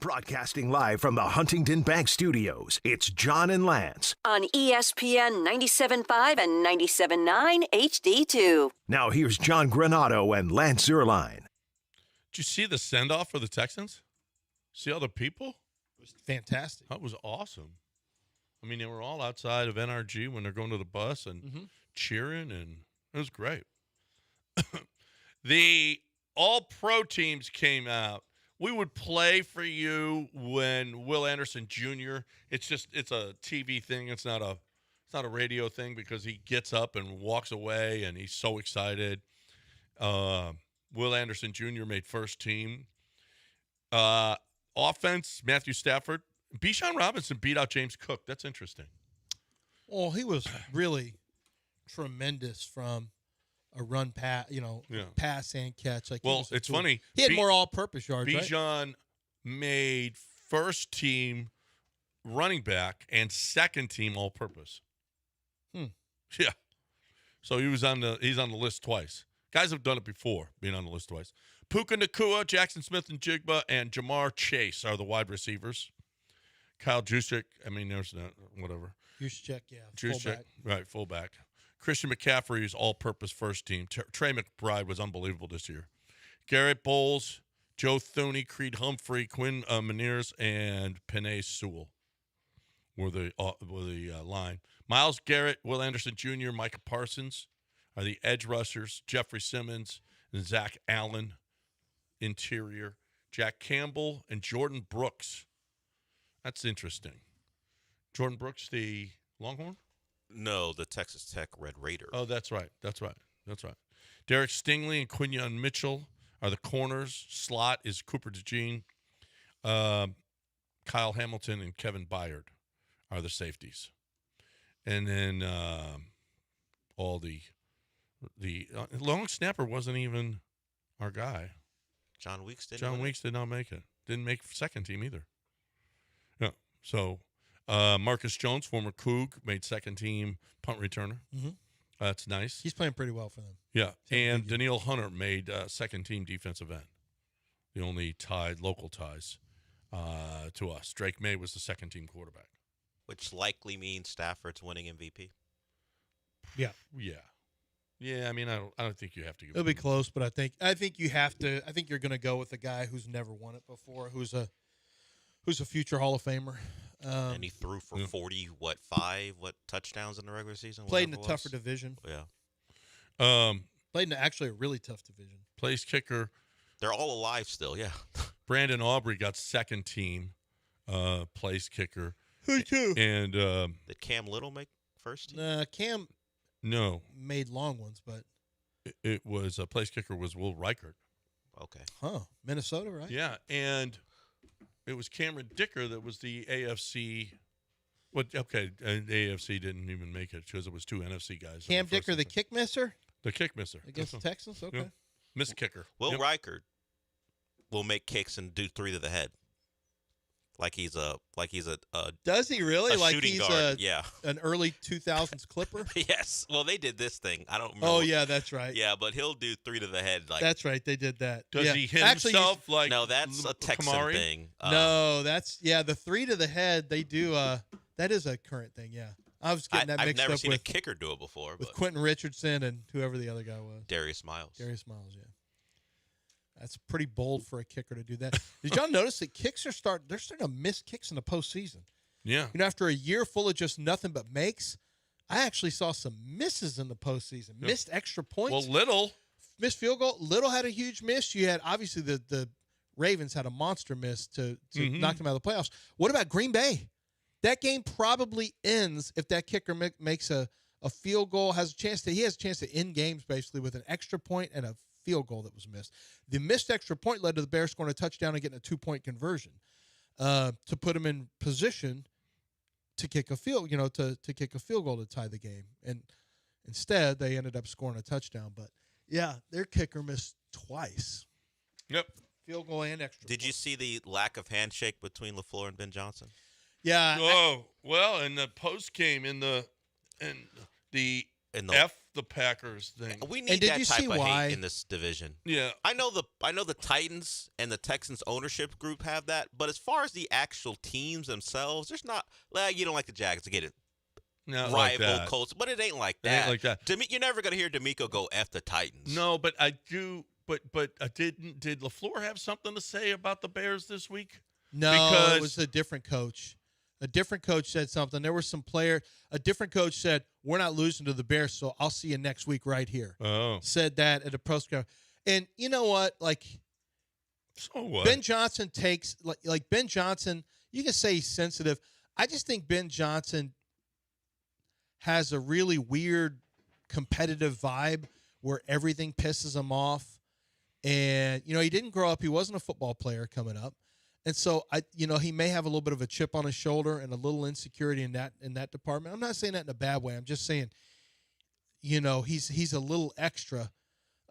Broadcasting live from the Huntington Bank Studios, it's John and Lance. On ESPN 97.5 and 97.9 HD2. Now here's John Granado and Lance Zierlein. Did you see the send-off for the Texans? See all the people? It was fantastic. That was awesome. I mean, they were all outside of NRG when they're going to the bus and cheering, and it was great. The all-pro teams came out. We would play for you when Will Anderson Jr. It's a TV thing. It's not a radio thing because he gets up and walks away, and he's so excited. Will Anderson Jr. made first team. Offense, Matthew Stafford. Bijan Robinson beat out James Cook. That's interesting. Well, he was really tremendous from a run pass, pass and catch. It's funny. He had more all-purpose yards, right? Bijan made first team running back and second team all-purpose. Yeah. So he's on the list twice. Guys have done it before, being on the list twice. Puka Nacua, Jackson Smith and Jigba, and Jamar Chase are the wide receivers. Kyle Juszczyk, there's whatever. Juszczyk, yeah. Juszczyk, right, fullback. Christian McCaffrey is all-purpose first team. Trey McBride was unbelievable this year. Garrett Bowles, Joe Thuney, Creed Humphrey, Quinn Menieres, and Penei Sewell were the line. Myles Garrett, Will Anderson Jr., Micah Parsons are the edge rushers. Jeffrey Simmons and Zach Allen, interior. Jack Campbell and Jordan Brooks. That's interesting. Jordan Brooks, the Longhorn? No, the Texas Tech Red Raider. Oh, that's right. Derek Stingley and Quinyon Mitchell are the corners. Slot is Cooper DeJean. Kyle Hamilton and Kevin Byard are the safeties. And then all the long snapper wasn't even our guy. John Weeks did not make it. Didn't make second team either. Yeah. So Marcus Jones, former Coug, made second team punt returner. That's nice. He's playing pretty well for them. Yeah. And Daniil Hunter made second team defensive end. The only local ties to us. Drake May was the second team quarterback. Which likely means Stafford's winning MVP. Yeah. I don't think you have to give It'll be close, but I think you have to. I think you're going to go with a guy who's never won it before, who's a future Hall of Famer. And he threw for 5 touchdowns in the regular season? Played in a tougher division. Yeah. Played in actually a really tough division. Place kicker. They're all alive still, yeah. Brandon Aubrey got second team place kicker. Who too? And did Cam Little make first team? Cam made long ones, but it was place kicker was Will Reichert. Okay. Minnesota, right? Yeah, and it was Cameron Dicker that was the AFC. The AFC didn't even make it because it was 2 NFC guys. Cam Dicker, the kick misser? The kick misser. Against the Texans? Okay. Yeah. Missed kicker. Will Reichert will make kicks and do 3 to the head. Like he's a Does he really? Like shooting he's guard. an early 2000s Clipper? Yes. Well, they did this thing. I don't remember. Oh, yeah, that's right. Yeah, but he'll do 3 to the head. That's right. They did that. Does he hit himself like No, that's a Texan Kamari? thing. No, that's the 3 to the head. They do. That is a current thing. Yeah, I was getting that mixed up. I've never seen with a kicker do it before. With Quentin Richardson and whoever the other guy was. Darius Miles. Yeah. That's pretty bold for a kicker to do that. Did y'all notice that kicks they're starting to miss kicks in the postseason? Yeah. After a year full of just nothing but makes, I actually saw some misses in the postseason. Yeah. Missed extra points. Well, Little missed field goal. Little had a huge miss. You had obviously the Ravens had a monster miss to knock them out of the playoffs. What about Green Bay? That game probably ends if that kicker makes a field goal. He has a chance to end games basically with an extra point and a field goal that was missed. The missed extra point led to the Bears scoring a touchdown and getting a 2-point conversion to put them in position to kick a field goal to tie the game. And instead, they ended up scoring a touchdown. But yeah, their kicker missed twice. Yep. Field goal and extra. Did you see the lack of handshake between LaFleur and Ben Johnson? Yeah. Oh, well, in the post game in the the Packers thing. We need did that you type see of why? hate in this division. Yeah. I know the Titans and the Texans ownership group have that, but as far as the actual teams themselves, there's not. Well, you don't like the Jags to get it. Not rival like that. Colts, but it ain't like It that. ain't like that. You're never gonna hear D'Amico go F the Titans. No, but I do. But did LaFleur have something to say about the Bears this week? No, because it was a different coach. A different coach said something. There were some player. A different coach said, "We're not losing to the Bears, so I'll see you next week right here." Oh, said that at a press conference. And you know what? Like, so what? Ben Johnson takes like Ben Johnson. You can say he's sensitive. I just think Ben Johnson has a really weird competitive vibe where everything pisses him off. And, he didn't grow up. He wasn't a football player coming up. And so, he may have a little bit of a chip on his shoulder and a little insecurity in that department. I'm not saying that in a bad way. I'm just saying, he's a little extra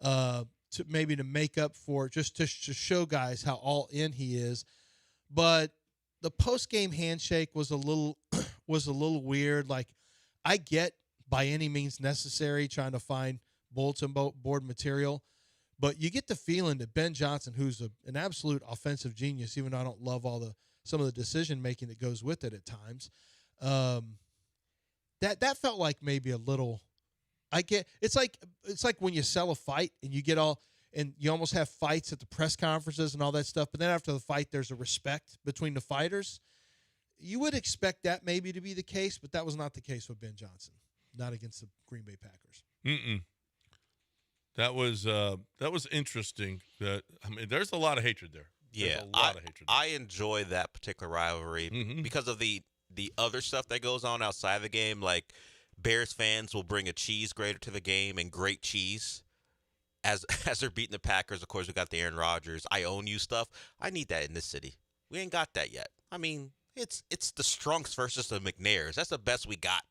to make up for just to show guys how all in he is. But the post-game handshake was a little weird. Like, I get by any means necessary trying to find bulletin board material. But you get the feeling that Ben Johnson, who's an absolute offensive genius, even though I don't love some of the decision making that goes with it at times, that felt like maybe a little. I get it's like when you sell a fight and you get and you almost have fights at the press conferences and all that stuff, but then after the fight, there's a respect between the fighters. You would expect that maybe to be the case, but that was not the case with Ben Johnson, not against the Green Bay Packers. That was interesting. There's a lot of hatred there. Yeah, a lot of hatred. I enjoy that particular rivalry because of the other stuff that goes on outside the game. Like Bears fans will bring a cheese grater to the game and grate cheese as they're beating the Packers. Of course, we got the Aaron Rodgers "I own you" stuff. I need that in this city. We ain't got that yet. I mean, it's the Strunks versus the McNairs. That's the best we got.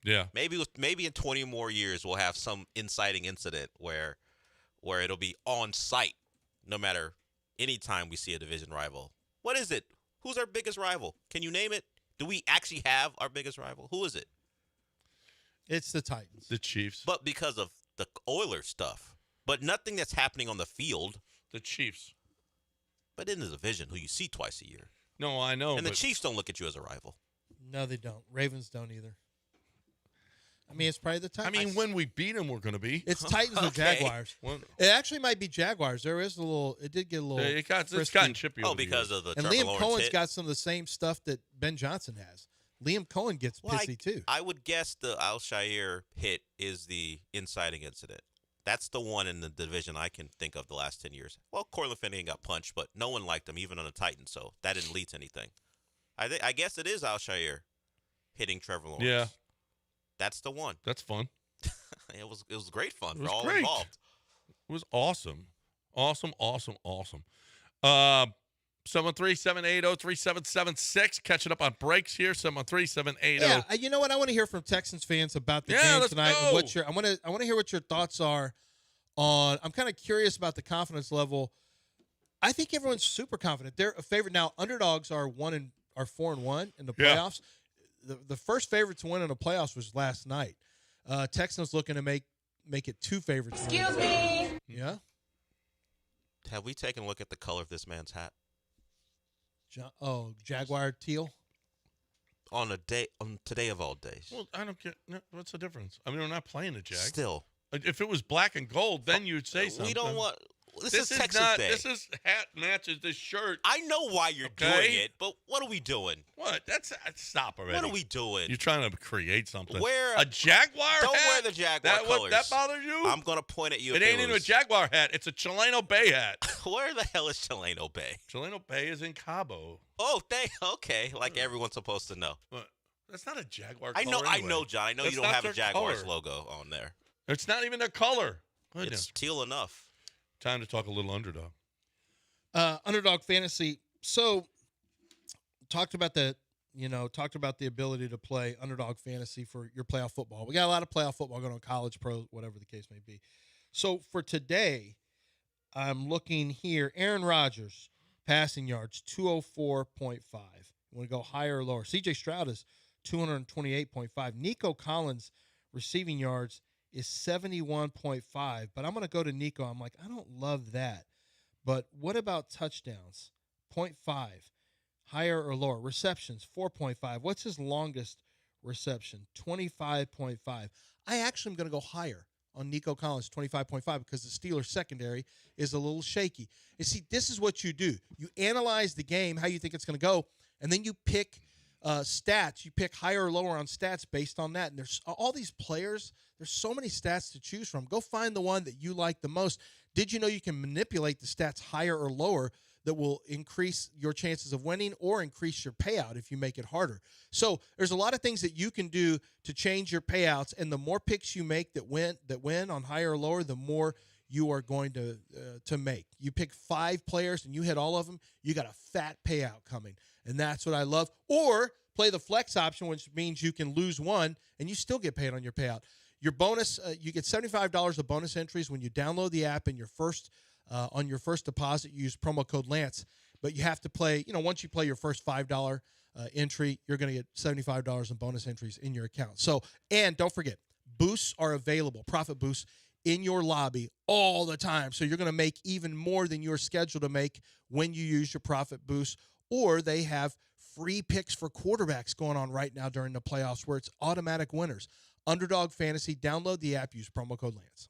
Yeah. Maybe in 20 more years we'll have some inciting incident where it'll be on site no matter any time we see a division rival. What is it? Who's our biggest rival? Can you name it? Do we actually have our biggest rival? Who is it? It's the Titans. The Chiefs. But because of the Oilers stuff. But nothing that's happening on the field. The Chiefs. But in the division, who you see twice a year. No, I know. And the Chiefs don't look at you as a rival. No, they don't. Ravens don't either. I mean, it's probably the Titans. I mean, when we beat them, we're going to be. It's Titans or Jaguars. It actually might be Jaguars. There is a little. It did get a little. It's gotten chippy. Because of the and Trevor Liam Lawrence Cohen's hit. got some of the same stuff that Ben Johnson has. Liam Cohen gets pissy too. I would guess the Alshire hit is the inciting incident. That's the one in the division I can think of the last 10 years. Well, Cortland Finnegan got punched, but no one liked him, even on the Titans, so that didn't lead to anything. I guess it is Alshire hitting Trevor Lawrence. Yeah. That's the one. That's fun. It was great fun It was for all great. involved. It was awesome. Awesome. 713-780-3776. Catching up on breaks here. 713-780. Yeah, you know what? I want to hear from Texans fans about the game let's tonight. go. And I want to hear what your thoughts are on. I'm kind of curious about the confidence level. I think everyone's super confident. They're a favorite now. Underdogs are 4-1 in the playoffs. The first favorite to win in the playoffs was last night. Texans looking to make it two favorites. Excuse me. Yeah. Have we taken a look at the color of this man's hat? Jaguar teal. On today of all days. Well, I don't get. What's the difference? I mean, we're not playing the Jag. Still. If it was black and gold, then you'd say something. We don't want. This is is Texas not, Day. This is hat matches this shirt. I know why you're doing it, but what are we doing? What? Stop already. What are we doing? You're trying to create something. Wear a Jaguar Don't hat? wear the Jaguar colors. That bothers you? I'm going to point at you. It ain't even a Jaguar hat. It's a Chileno Bay hat. Where the hell is Chileno Bay? Chileno Bay is in Cabo. Oh, okay. Like everyone's supposed to know. What? That's not a Jaguar I color. know, John. I know That's you don't not have a their Jaguars color. logo on there. It's not even their color. It's teal enough. Time to talk a little Underdog. Underdog fantasy. So talked about the ability to play Underdog fantasy for your playoff football. We got a lot of playoff football going on, college, pro, whatever the case may be. So for today, I'm looking here. Aaron Rodgers, passing yards, 204.5. You want to go higher or lower? CJ Stroud is 228.5. Nico Collins receiving yards is 71.5. But I'm going to go to Nico. I'm like, I don't love that. But what about touchdowns? 0.5. Higher or lower? Receptions, 4.5. What's his longest reception? 25.5. I actually am going to go higher on Nico Collins, 25.5, because the Steelers secondary is a little shaky. And see, this is what you do. You analyze the game, how you think it's going to go, and then you pick stats. You pick higher or lower on stats based on that. And there's all these players, there's so many stats to choose from. Go find the one that you like the most. Did you know you can manipulate the stats higher or lower that will increase your chances of winning or increase your payout if you make it harder? So there's a lot of things that you can do to change your payouts, and the more picks you make that win on higher or lower, the more you are going to make. You pick 5 players and you hit all of them, you got a fat payout coming, and that's what I love. Or play the flex option, which means you can lose one and you still get paid on your payout. Your bonus, you get $75 of bonus entries when you download the app and on your first deposit, you use promo code Lance. But you have to play, once you play your first $5 entry, you're going to get $75 in bonus entries in your account. So, and don't forget, boosts are available, profit boosts in your lobby all the time. So you're going to make even more than you're scheduled to make when you use your profit boost. Or they have free picks for quarterbacks going on right now during the playoffs where it's automatic winners. Underdog Fantasy, download the app, use promo code Lance.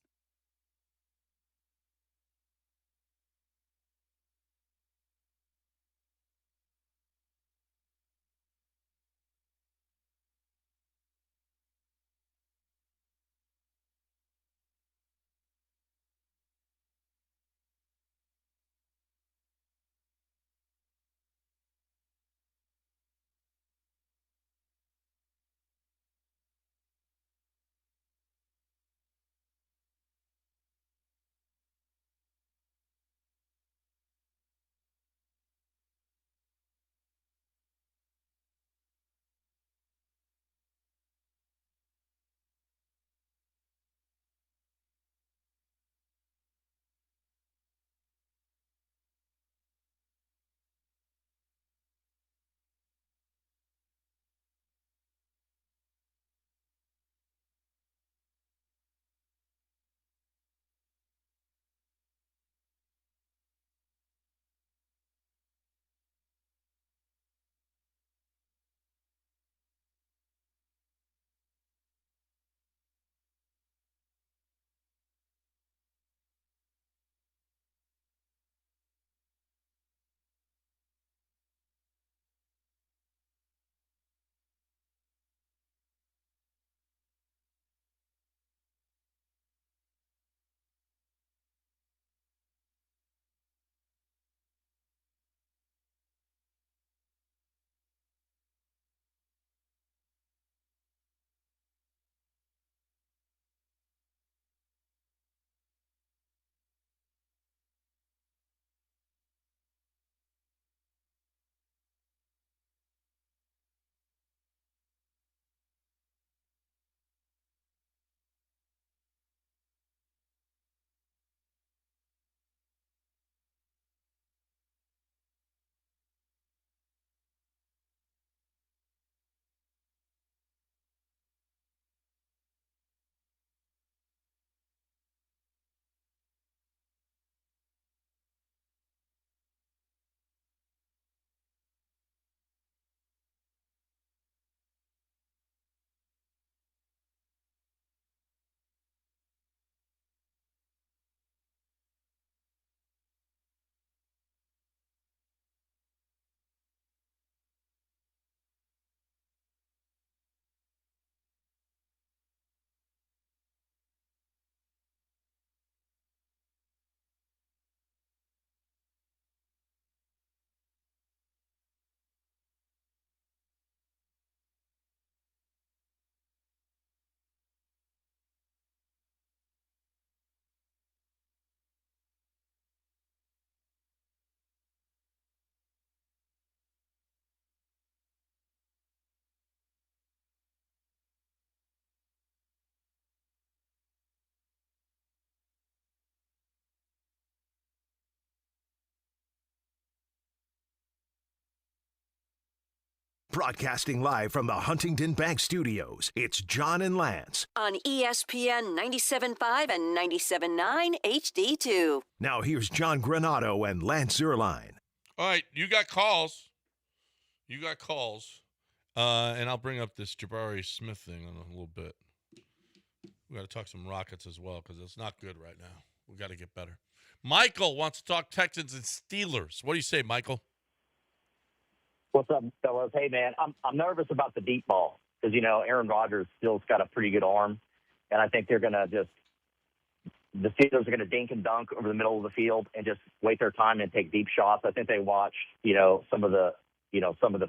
Broadcasting live from the Huntington Bank Studios, it's John and Lance. On ESPN 97.5 and 97.9 HD2. Now here's John Granado and Lance Zierlein. All right, you got calls. And I'll bring up this Jabari Smith thing in a little bit. We got to talk some Rockets as well because it's not good right now. We got to get better. Michael wants to talk Texans and Steelers. What do you say, Michael? What's up, fellas? Hey, man, I'm nervous about the deep ball because, Aaron Rodgers still's got a pretty good arm, and I think they're going to the Steelers are going to dink and dunk over the middle of the field and just wait their time and take deep shots. I think they watched, some of the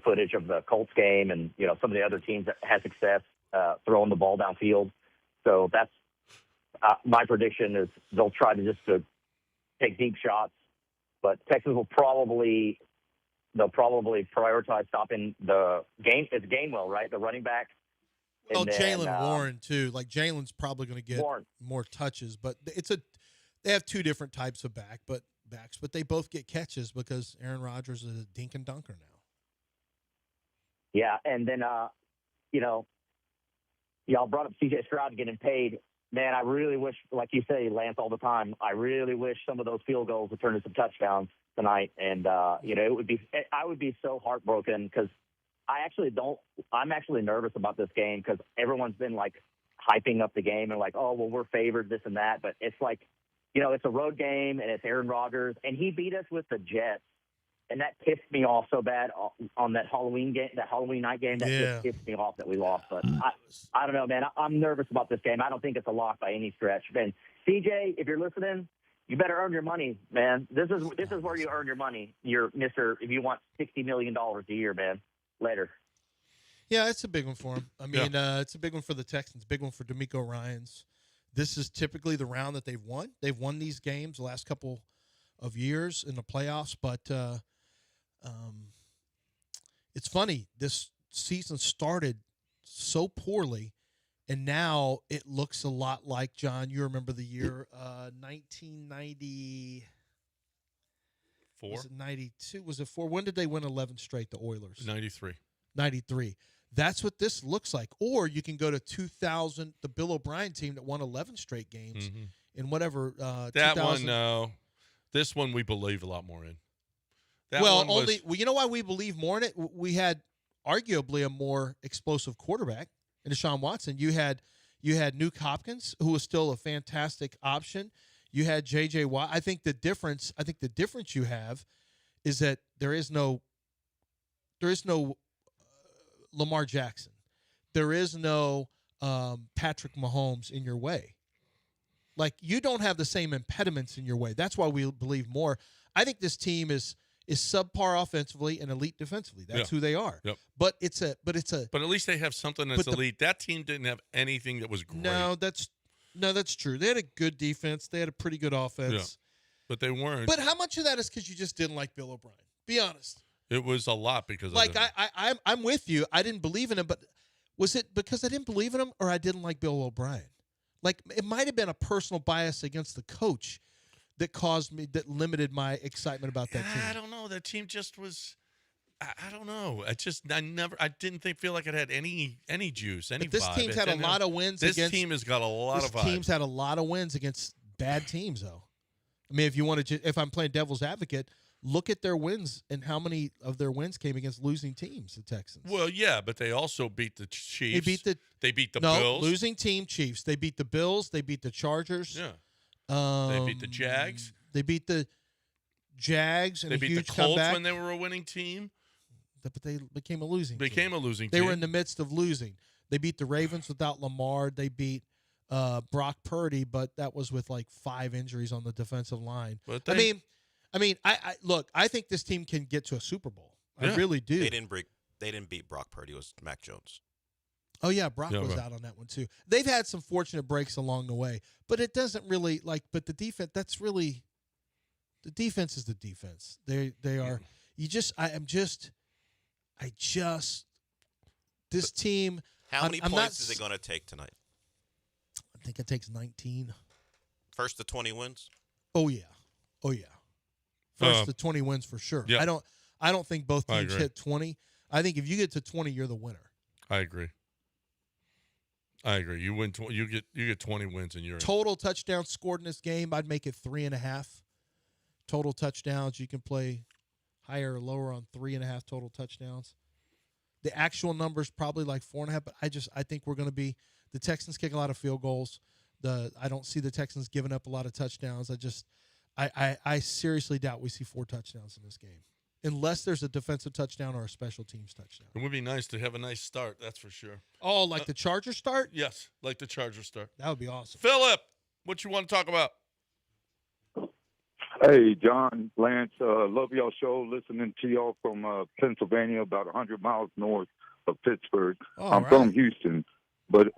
footage of the Colts game and, some of the other teams that had success throwing the ball downfield. So that's my prediction is they'll try to take deep shots, but Texas will probably prioritize stopping the game. It's Gainwell, right? The running back. Oh, Jaylen Warren too. Like Jalen's probably going to get more touches, but they have two different types of backs, but they both get catches because Aaron Rodgers is a dink and dunker now. Yeah, and then y'all brought up C.J. Stroud getting paid. Man, I really wish, like you say, Lance, all the time, I really wish some of those field goals would turn into touchdowns tonight. And, I would be so heartbroken because I'm actually nervous about this game because everyone's been like hyping up the game and like, oh, well, we're favored, this and that. But it's like, it's a road game and it's Aaron Rodgers and he beat us with the Jets. And that pissed me off so bad on that Halloween night game. That just pissed me off that we lost. But I don't know, man. I'm nervous about this game. I don't think it's a lock by any stretch. And CJ, if you're listening, you better earn your money, man. This is where you earn your money. You're if you want $60 million a year, man. Later. Yeah, it's a big one for him. I mean, it's a big one for the Texans. Big one for D'Amico Ryans. This is typically the round that they've won. They've won these games the last couple of years in the playoffs, but it's funny. This season started so poorly, and now it looks a lot like, John, you remember the year 1990. Was it 92? Was it 4? When did they win 11 straight, the Oilers? 93. 93. That's what this looks like. Or you can go to 2000, the Bill O'Brien team that won 11 straight games in whatever. That one, no. This one we believe a lot more in. You know why we believe more in it? We had arguably a more explosive quarterback in Deshaun Watson. You had Nuke Hopkins, who was still a fantastic option. You had J.J. Watt. I think the difference you have is that there is no Lamar Jackson. There is no Patrick Mahomes in your way. Like, you don't have the same impediments in your way. That's why we believe more. I think this team is subpar offensively and elite defensively. That's who they are. Yep. But at least they have something that's elite. That team didn't have anything that was great. No, that's true. They had a good defense. They had a pretty good offense. Yeah. But they weren't. But how much of that is because you just didn't like Bill O'Brien? Be honest. It was a lot because I'm with you. I didn't believe in him, but was it because I didn't believe in him or I didn't like Bill O'Brien? Like, it might have been a personal bias against the coach that limited my excitement about that team. I don't know. That team just was. I don't know. I didn't feel like it had any juice, any but this vibe. Team's had a lot of wins. This team has got a lot of vibe. This team's had a lot of wins against bad teams, though. I mean, if I'm playing devil's advocate, look at their wins and how many of their wins came against losing teams, the Texans. Well, yeah, but they also beat the Chiefs. They beat the no, Bills. Losing team Chiefs. They beat the Bills. They beat the Chargers. Yeah. They beat the Jags. They beat the Jags and they beat huge the Colts comeback. when they were a winning team. But they became a losing team. Team. They were in the midst of losing. They beat the Ravens without Lamar. They beat Brock Purdy, but that was with like 5 injuries on the defensive line. But I mean, look, I think this team can get to a Super Bowl. Yeah. I really do. They didn't beat Brock Purdy. It was Mac Jones. Oh, yeah, Brock was out on that one, too. They've had some fortunate breaks along the way, but it doesn't really, but the defense, the defense is the defense. They are, this team. How many points is it going to take tonight? I think it takes 19. First to 20 wins? Oh, yeah. First to 20 wins for sure. Yeah. I don't think both teams hit 20. I think if you get to 20, you're the winner. I agree. You win. You get 20 wins, and you're in. Total touchdowns scored in this game, I'd make it 3.5. Total touchdowns, you can play higher or lower on 3.5 total touchdowns. The actual number's probably like 4.5, but I think we're going to be the Texans kick a lot of field goals. I don't see the Texans giving up a lot of touchdowns. I seriously doubt we see 4 touchdowns in this game, unless there's a defensive touchdown or a special teams touchdown. It would be nice to have a nice start, that's for sure. Oh, like the Chargers start? Yes, like the Chargers start. That would be awesome. Philip, what you want to talk about? Hey, John, Lance, love y'all show. Listening to y'all from Pennsylvania, about 100 miles north of Pittsburgh. I'm from Houston, but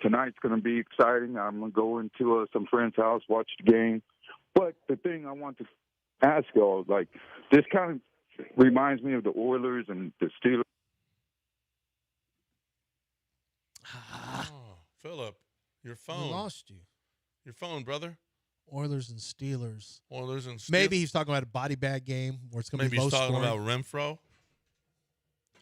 tonight's going to be exciting. I'm going to go into some friend's house, watch the game. But the thing I want to ask y'all, like, this kind of reminds me of the Oilers and the Steelers. Oh, Philip, your phone. We lost you. Your phone, brother. Oilers and Steelers. Maybe he's talking about a body bag game where it's going to be low scoring. Maybe he's scoring. talking about Renfro.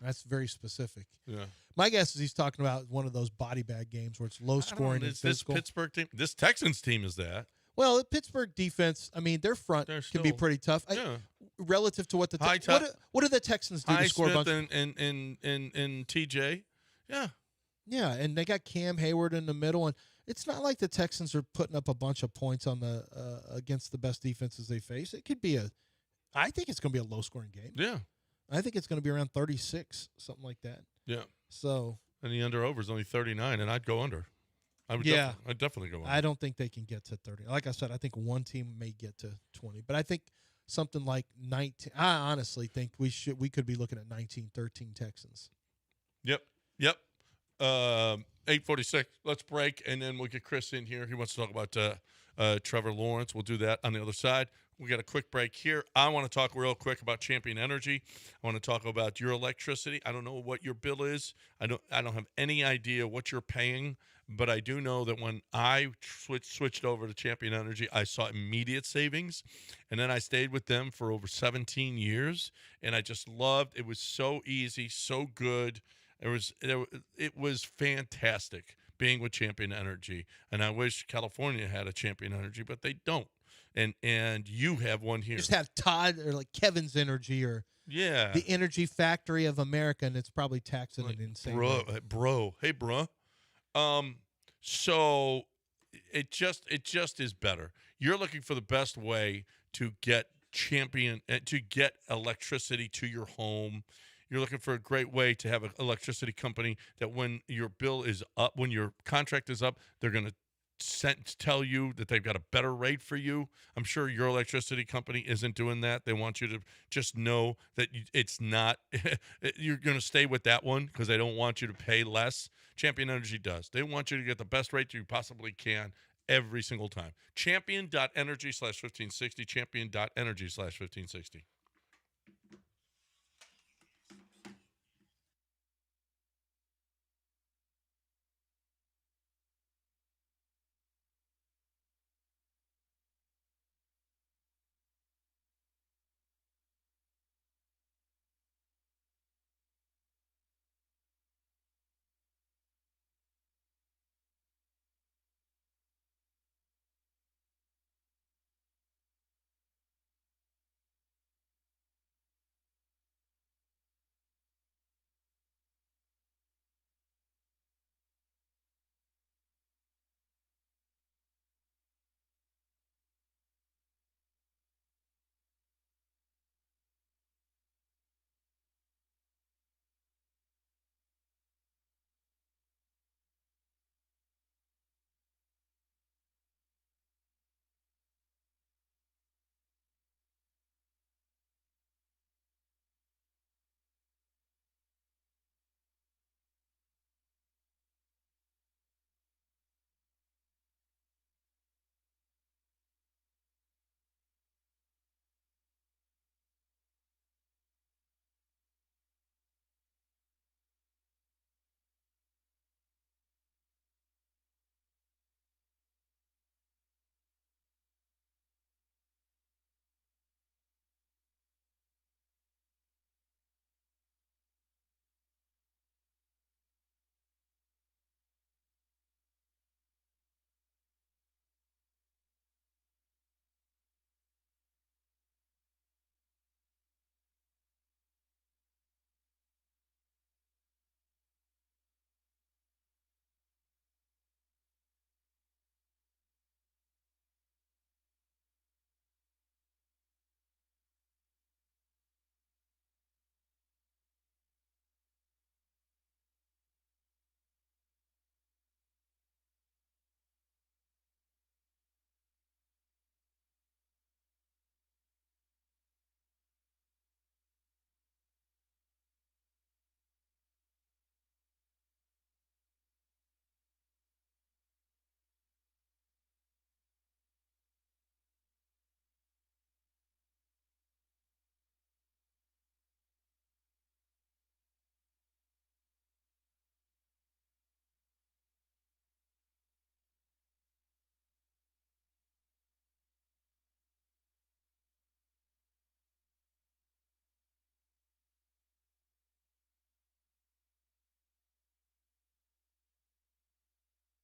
That's very specific. Yeah. My guess is he's talking about one of those body bag games where it's low scoring and physical. This Pittsburgh team, this Texans team is that. Well, the Pittsburgh defense, I mean, their front can be pretty tough. Yeah. Relative to what what do the Texans do to score a bunch? and TJ. Yeah. Yeah, and they got Cam Hayward in the middle, and it's not like the Texans are putting up a bunch of points on the against the best defenses they face. It could be I think it's going to be a low-scoring game. Yeah. I think it's going to be around 36, something like that. Yeah. So. And the under-over is only 39, and I'd go under. I'd definitely go under. I don't think they can get to 30. Like I said, I think one team may get to 20, but I think something like 19. I honestly think we could be looking at 19-13 Texans. Yep. 8:46. Let's break, and then we'll get Chris in here. He wants to talk about Trevor Lawrence. We'll do that on the other side. We got a quick break here. I want to talk real quick about Champion Energy. I want to talk about your electricity. I don't know what your bill is. I don't have any idea what you're paying, but I do know that when I switched over to Champion Energy, I saw immediate savings, and then I stayed with them for over 17 years, and I just loved. It was so easy, so good. It was fantastic being with Champion Energy, and I wish California had a Champion Energy, but they don't. And you have one here. Just have Todd or like Kevin's Energy or the Energy Factory of America, and it's probably taxing an insane rate. Bro. Hey, bro. So it just is better. You're looking for the best way to get electricity to your home. You're looking for a great way to have an electricity company that when your bill is up, when your contract is up, they're going to tell you that they've got a better rate for you. I'm sure your electricity company isn't doing that. They want you to just know that it's not, you're going to stay with that one because they don't want you to pay less. Champion Energy does. They want you to get the best rate you possibly can every single time. Champion.energy/1560, champion.energy/1560.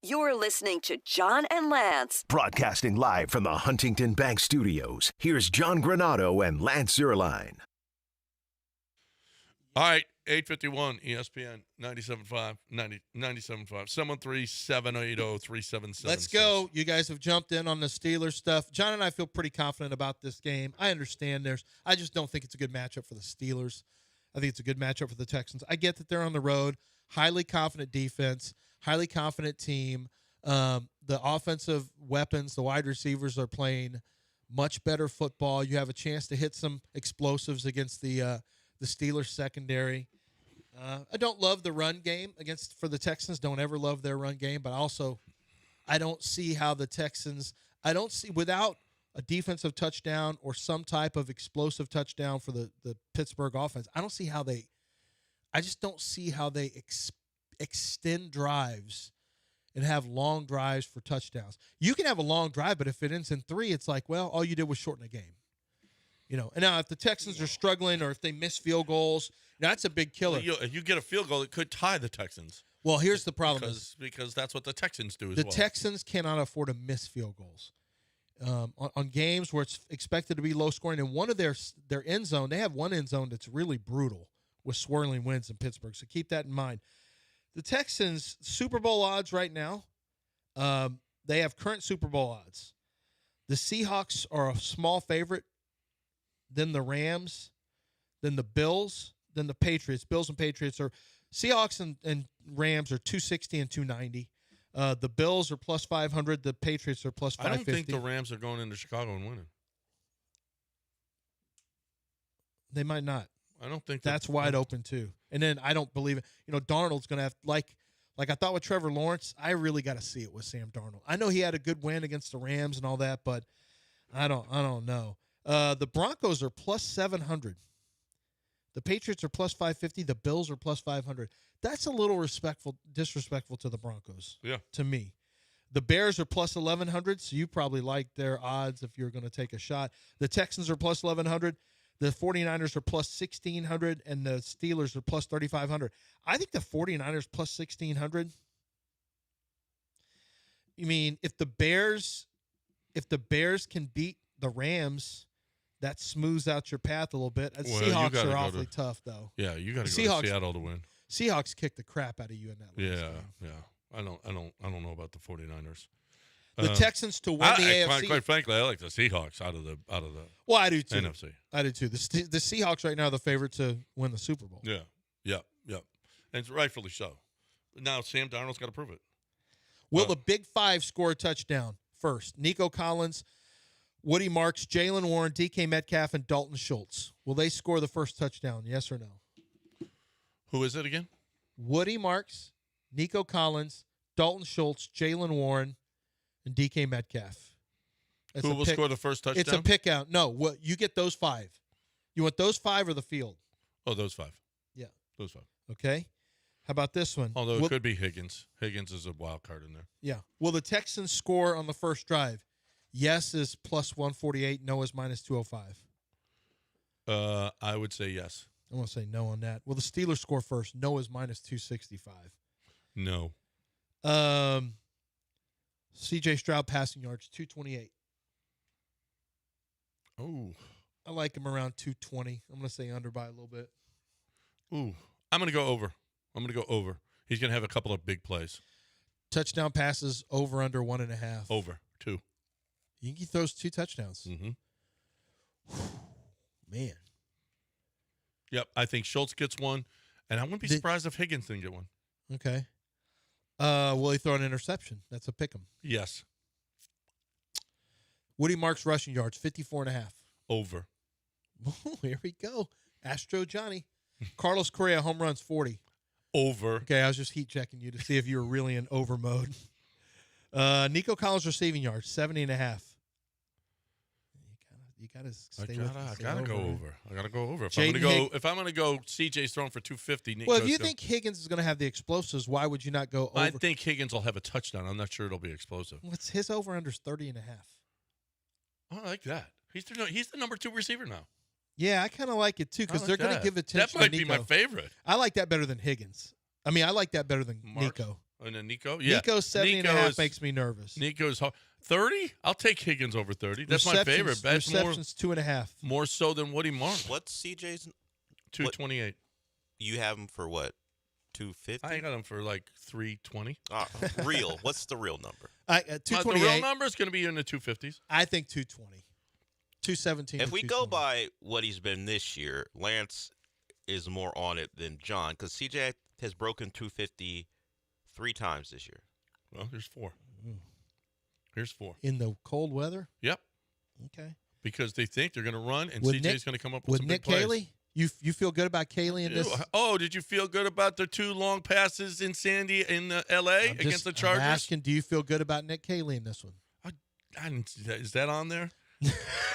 You're listening to John and Lance. Broadcasting live from the Huntington Bank Studios, here's John Granado and Lance Zierlein. All right, 851 ESPN 97.5, 97.5, 713-780-3776. Let's go. You guys have jumped in on the Steelers stuff. John and I feel pretty confident about this game. I understand I just don't think it's a good matchup for the Steelers. I think it's a good matchup for the Texans. I get that they're on the road, highly confident defense, highly confident team. The offensive weapons, the wide receivers are playing much better football. You have a chance to hit some explosives against the Steelers secondary. I don't love the run game for the Texans. Don't ever love their run game, but also I don't see how the Texans without a defensive touchdown or some type of explosive touchdown for the Pittsburgh offense. I just don't see how they extend drives and have long drives for touchdowns. You can have a long drive, but if it ends in 3, it's like, well, all you did was shorten a game. And now if the Texans are struggling or if they miss field goals, that's a big killer. If you get a field goal, it could tie the Texans. Well, here's the problem. Because that's what the Texans do as well. well. The Texans cannot afford to miss field goals. On games where it's expected to be low scoring, and one of their end zone, they have one end zone that's really brutal with swirling winds in Pittsburgh. So keep that in mind. The Texans, Super Bowl odds right now, they have current Super Bowl odds. The Seahawks are a small favorite, then the Rams, then the Bills, then the Patriots. Bills and Patriots are Seahawks and Rams are 260 and 290. The Bills are plus 500. The Patriots are plus 550. I don't think the Rams are going into Chicago and winning. They might not. I don't think that's wide open too. And then I don't believe it. Darnold's going to have like I thought with Trevor Lawrence. I really got to see it with Sam Darnold. I know he had a good win against the Rams and all that, but I don't know. The Broncos are plus 700. The Patriots are plus 550. The Bills are plus 500. That's a little disrespectful to the Broncos. Yeah. To me. The Bears are plus 1,100, so you probably like their odds if you're going to take a shot. The Texans are plus 1,100. The 49ers are plus 1,600, and the Steelers are plus 3,500. I think the 49ers plus 1,600. I mean, if the Bears can beat the Rams, that smooths out your path a little bit. The Seahawks are awfully tough, though. Yeah, you got to go to Seattle to win. Seahawks kick the crap out of you in that last game. Yeah. I don't know about the 49ers. The Texans to win the AFC. Quite frankly, I like the Seahawks out of the Well, I do too. NFC. I do too. The Seahawks right now are the favorite to win the Super Bowl. Yeah. And it's rightfully so. Now Sam Darnold's got to prove it. Will the Big Five score a touchdown first? Nico Collins, Woody Marks, Jalen Warren, DK Metcalf, and Dalton Schultz. Will they score the first touchdown, yes or no? Who is it again? Woody Marks, Nico Collins, Dalton Schultz, Jalen Warren, and DK Metcalf. Who will score the first touchdown? It's a pick out. No, you get those 5. You want those 5 or the field? Oh, those 5. Yeah. Those 5. Okay. How about this one? Although it could be Higgins. Higgins is a wild card in there. Yeah. Will the Texans score on the first drive? Yes is plus 148. No is minus 205. I would say yes. I'm going to say no on that. Will the Steelers score first? No is minus 265. No. C.J. Stroud passing yards, 228. Oh. I like him around 220. I'm going to say under by a little bit. Ooh. I'm going to go over. He's going to have a couple of big plays. Touchdown passes over under 1.5. Over 2. You think he throws 2 touchdowns? Mm-hmm. Man. Yep. I think Schultz gets one, and I wouldn't be surprised if Higgins didn't get one. Okay. Will he throw an interception? That's a pick 'em. Yes. Woody Marks rushing yards, 54.5. Over. Oh, here we go. Astro Johnny. Carlos Correa, home runs, 40. Over. Okay, I was just heat checking you to see if you were really in over mode. Nico Collins receiving yards, 70.5. You gotta stay with I gotta go over. I gotta go over. If I'm gonna go, CJ's throwing for 250. Well, if you think Higgins is gonna have the explosives, why would you not go over? I think Higgins will have a touchdown. I'm not sure it'll be explosive. What's his over under 30.5? I like that. He's the number 2 receiver now. Yeah, I kind of like it too because they're going to give attention. That might to be Nico. my favorite. I like that better than Higgins. I mean, I like that better than Marks. Nico. And then Nico? Yeah. Nico's 70.5 makes me nervous. Nico's 30? I'll take Higgins over 30. That's my favorite. That's receptions 2.5. More so than Woody Martin. What's CJ's? 228. You have him for what? 250? I got him for like 320. Real. What's the real number? 228. The real number is going to be in the 250s. I think 220. 217. If we go by what he's been this year, Lance is more on it than John because CJ has broken 250 3 times this year. Well, here's 4. Here's 4. In the cold weather? Yep. Okay. Because they think they're going to run, and With CJ's going to come up with some Nick big plays. Caley? You feel good about Caley in this? Oh, did you feel good about the 2 long passes in L.A. against the Chargers? I'm asking, do you feel good about Nick Caley in this one? Is that on there?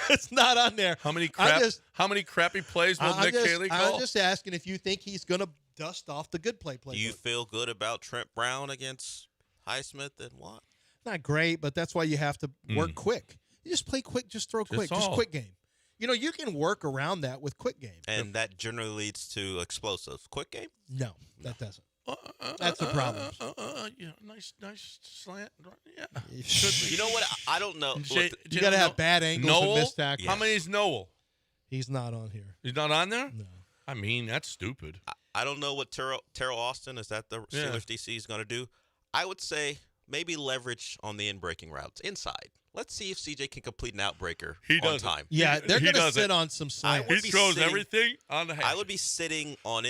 It's not on there. How many crappy plays will Nick Caley call? I'm just asking if you think he's going to dust off the good play. Do you feel good about Trent Brown against Highsmith and Watt? Not great, but that's why you have to work quick. You just play quick, just throw quick, just quick game. You can work around that with quick game. And that generally leads to explosives. Quick game? No, that doesn't. That's the problem. Nice slant. Yeah. You know what? I don't know. You got to have bad angles and missed tackles. How many is Noel? He's not on here. He's not on there? No. I mean, that's stupid. I don't know what Terrell Austin, is that the Steelers DC is going to do? I would say maybe leverage on the in-breaking routes inside. Let's see if CJ can complete an outbreaker on time. Yeah, they're going to sit on some slants. He throws everything on the head. I would be sitting on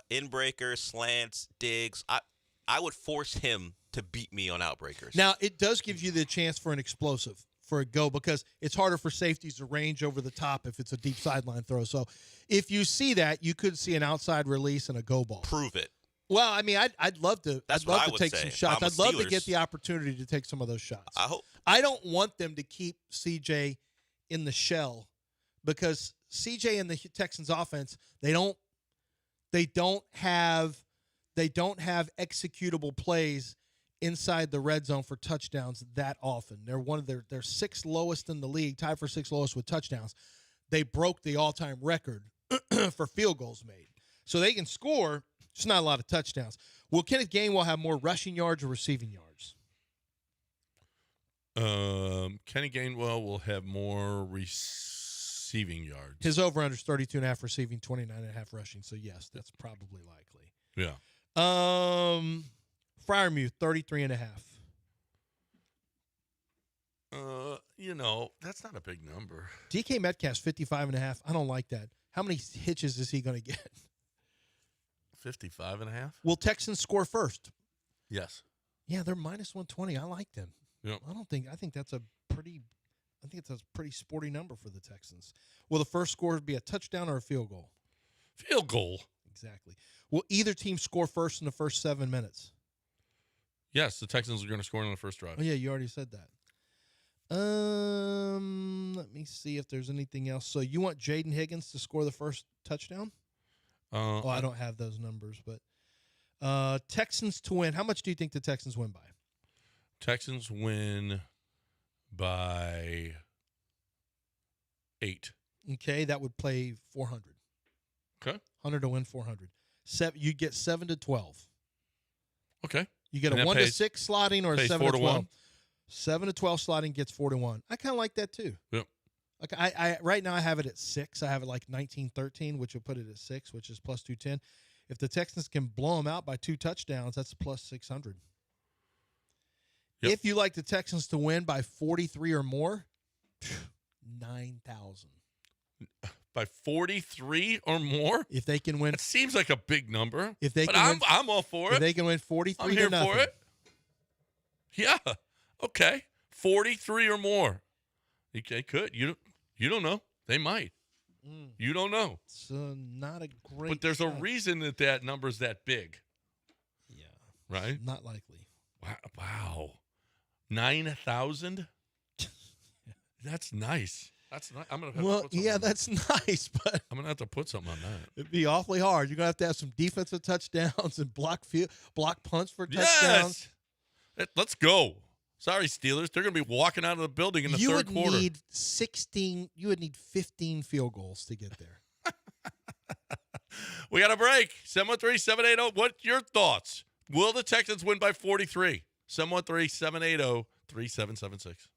in-breakers, slants, digs. I would force him to beat me on outbreakers. Now, it does give you the chance for an explosive, for a go, because it's harder for safeties to range over the top if it's a deep sideline throw. So if you see that, you could see an outside release and a go ball. Prove it. Well, I mean, I'd love to. That's I'd love what I to would take say. some shots. I'm a I'd love to Steelers. get the opportunity to take some of those shots. I hope. I don't want them to keep CJ in the shell because CJ and the Texans offense, they don't have executable plays inside the red zone for touchdowns that often. They're one of their 6th lowest in the league, tied for 6th lowest with touchdowns. They broke the all-time record for field goals made. So they can score, just not a lot of touchdowns. Will Kenneth Gainwell have more rushing yards or receiving yards? Kenny Gainwell will have more receiving yards. His over-under is 32.5 receiving, 29.5 rushing. So, yes, that's probably likely. Yeah. Freiermuth, 33.5. That's not a big number. DK Metcalf's 55.5. I don't like that. How many hitches is he going to get? 55.5. Will Texans score first? Yes. Yeah, they're minus 120. I like them. Yep. I think that's a pretty sporty number for the Texans. Will the first score be a touchdown or a field goal? Field goal. Exactly. Will either team score first in the first 7 minutes? Yes, the Texans are going to score on the first drive. Oh, yeah, you already said that. Let me see if there's anything else. So you want Jaden Higgins to score the first touchdown? I don't have those numbers, but Texans to win. How much do you think the Texans win by? Texans win by 8. Okay, that would play 400. Okay. 100 to win 400. You get 7 to 12. Okay. You get a 1 to 6 slotting or a 7 to 12. 1. 7 to 12 slotting gets 4 to 1. I kind of like that too. Yep. Like I right now I have it at 6. I have it like 19-13, which will put it at 6, which is plus 210. If the Texans can blow them out by 2 touchdowns, that's plus 600. Yep. If you like the Texans to win by 43 or more, 9,000. By 43 or more? If they can win. It seems like a big number. If they but can I'm all for it. If they can win 43 I'm here to nothing. for it. Yeah. Okay. 43 or more. They could. You don't know. They might. You don't know. It's not a great But there's shot. a reason that number's that big. Yeah. Right? Not likely. Wow. 9,000? That's nice. That's nice. I'm gonna have to put something on that's nice, but I'm gonna have to put something on that. It'd be awfully hard. You're gonna have some defensive touchdowns and block punts for touchdowns. Yes. Let's go. Sorry, Steelers. They're gonna be walking out of the building in the third quarter. You would need 15 field goals to get there. We got a break. 713-780. What's your thoughts? Will the Texans win by 43? 713-780-3776.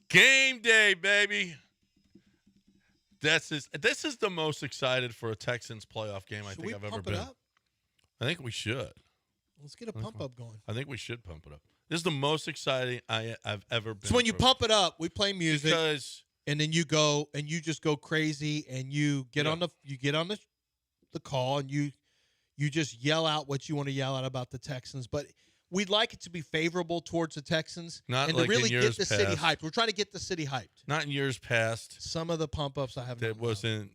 Game day, baby. This is the most excited for a Texans playoff game I think I've ever been. Up? I think we should. Let's get a pump up going. I think we should pump it up. This is the most exciting I've ever been. So when you pump it up, we play music, and then you go and you just go crazy, and you get on the call, and you just yell out what you want to yell out about the Texans, but we'd like it to be favorable towards the Texans, Not and like to really in get the years city past. hyped. We're trying to get the city hyped. Not in years past. Some of the pump ups I have. That wasn't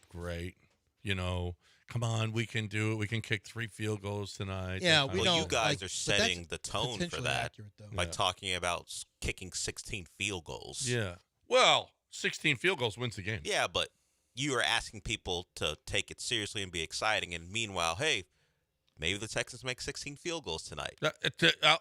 great. You know, come on, we can do it. We can kick 3 field goals tonight. Yeah, you guys are setting the tone for that by Yeah. talking about kicking 16 field goals. Yeah. Well, 16 field goals wins the game. Yeah, but you are asking people to take it seriously and be exciting, and meanwhile, hey, maybe the Texans make 16 field goals tonight.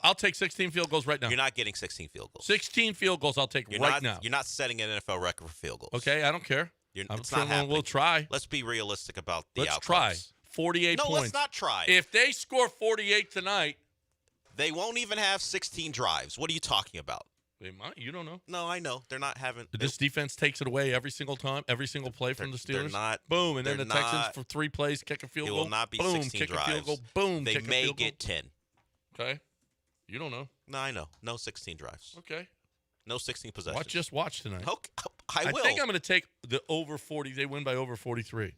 I'll take 16 field goals right now. You're not getting 16 field goals. 16 field goals I'll take now. You're not setting an NFL record for field goals. Okay, I don't care. It's not happening. We'll try. Let's be realistic about the Let's outcomes. try. 48 points. No, let's not try. If they score 48 tonight, They won't even have 16 drives. What are you talking about? They might. You don't know. No, I know. They're not having. This defense takes it away every single time, every single play from the Steelers. They're not. Boom, and then the Texans for 3 plays kick a field goal. It will not be boom, 16 kick drives. a field goal. Boom, they kick may a field goal. get 10. Okay. You don't know. No, I know. No 16 drives. Okay. No 16 possessions. Just watch tonight. Okay, I will. I think I'm going to take the over 40. They win by over 43.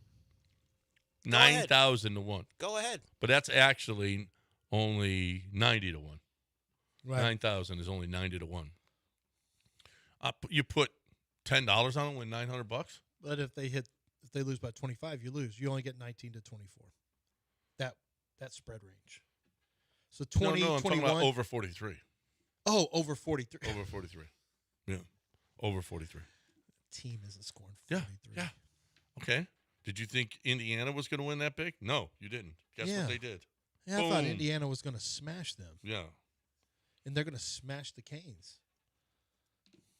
9,000 to 1. Go ahead. But that's actually only 90 to 1. Right. 9,000 is only 90 to 1. You put $10 on them, win $900. But if they lose by 25, you lose. You only get 19 to 24. That spread range. So 20, no, I'm 21. talking about over 43. Oh, over 43. Over 43. Yeah. Over 43. Team isn't scoring 43. Yeah. Okay. Did you think Indiana was going to win that big? No, you didn't. Guess what they did? Yeah, I thought Indiana was going to smash them. Yeah. And they're going to smash the Canes.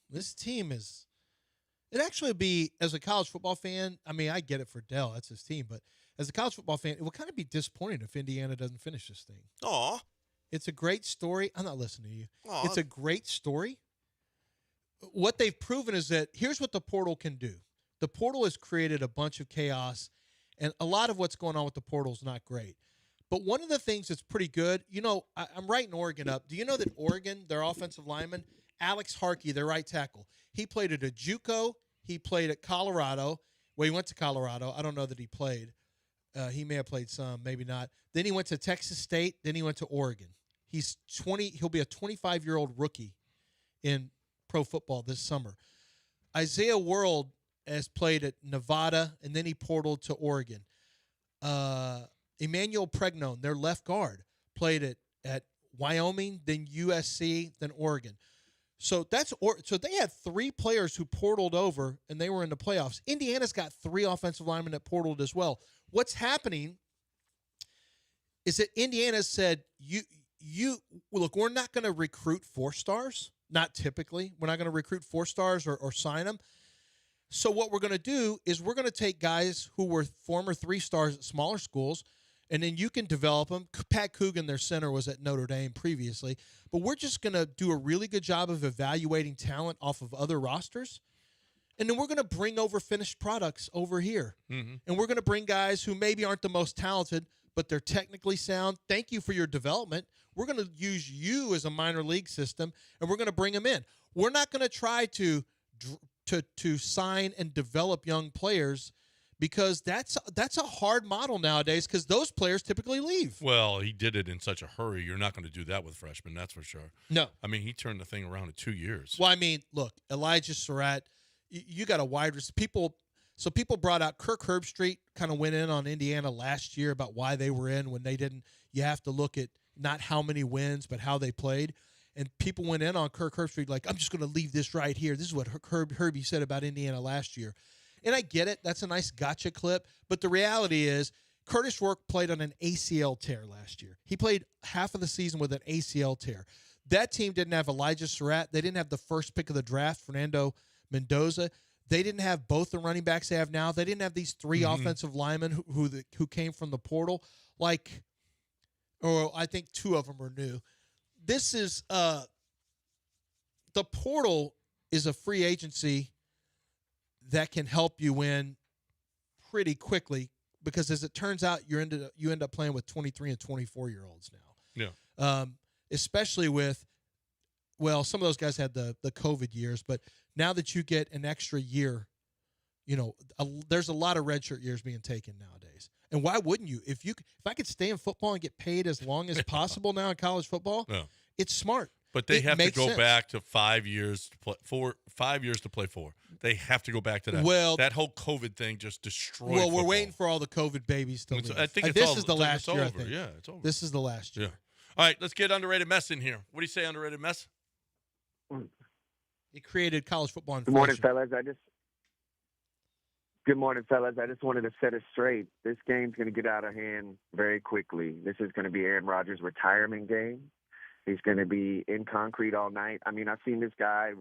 This team is – it actually would be, as a college football fan, I mean, I get it for Dell. That's his team. But as a college football fan, it would kind of be disappointing if Indiana doesn't finish this thing. Aw. It's a great story. I'm not listening to you. Aw. It's a great story. What they've proven is that here's what the portal can do. The portal has created a bunch of chaos, and a lot of what's going on with the portal is not great. But one of the things that's pretty good, I'm writing Oregon up. Do you know that Oregon, their offensive lineman, Alex Harkey, their right tackle, he played at a JUCO. He played at Colorado. Well, he went to Colorado. I don't know that he played. He may have played some, maybe not. Then he went to Texas State. Then he went to Oregon. He's 20. He'll be a 25-year-old rookie in pro football this summer. Isaiah World has played at Nevada, and then he portaled to Oregon. Emmanuel Pregnon, their left guard, played at Wyoming, then USC, then Oregon. So they had 3 players who portaled over, and they were in the playoffs. Indiana's got 3 offensive linemen that portaled as well. What's happening is that Indiana said, look, we're not going to recruit 4-stars. Not typically. We're not going to recruit 4-stars or sign them. So what we're going to do is we're going to take guys who were former 3-stars at smaller schools, and then you can develop them. Pat Coogan, their center, was at Notre Dame previously. But we're just going to do a really good job of evaluating talent off of other rosters. And then we're going to bring over finished products over here. Mm-hmm. And we're going to bring guys who maybe aren't the most talented, but they're technically sound. Thank you for your development. We're going to use you as a minor league system, and we're going to bring them in. We're not going to try to sign and develop young players, because that's a hard model nowadays, because those players typically leave. Well, he did it in such a hurry. You're not going to do that with freshmen, that's for sure. No. I mean, he turned the thing around in 2 years. Well, I mean, look, Elijah Surratt, you got a wide receiver. People brought out Kirk Herbstreit, kind of went in on Indiana last year about why they were in when they didn't. You have to look at not how many wins, but how they played. And people went in on Kirk Herbstreit like, I'm just going to leave this right here. This is what Herbie said about Indiana last year. And I get it. That's a nice gotcha clip. But the reality is Curtis Rourke played on an ACL tear last year. He played half of the season with an ACL tear. That team didn't have Elijah Surratt. They didn't have the first pick of the draft, Fernando Mendoza. They didn't have both the running backs they have now. They didn't have these 3 offensive linemen who came from the portal. Or I think 2 of them are new. This is the portal is a free agency that can help you win pretty quickly, because as it turns out, you end up playing with 23 and 24-year-olds now. Yeah. Especially with, well, some of those guys had the COVID years, but now that you get an extra year, there's a lot of redshirt years being taken nowadays. And why wouldn't you? If I could stay in football and get paid as long as possible now in college football, it's smart. But they have to go back to 5 years to play 5 years to play 4. They have to go back to that. Well, that whole COVID thing just destroyed. Well, football. we're waiting for all the COVID babies to leave. I think this is the last year. Over. I think. Yeah, it's over. This is the last year. Yeah. All right, let's get underrated mess in here. What do you say, underrated mess? It created college football inflation. Good morning, fellas. Good morning, fellas. I just wanted to set it straight. This game's going to get out of hand very quickly. This is going to be Aaron Rodgers' retirement game. He's going to be in concrete all night. I mean, I've seen this guy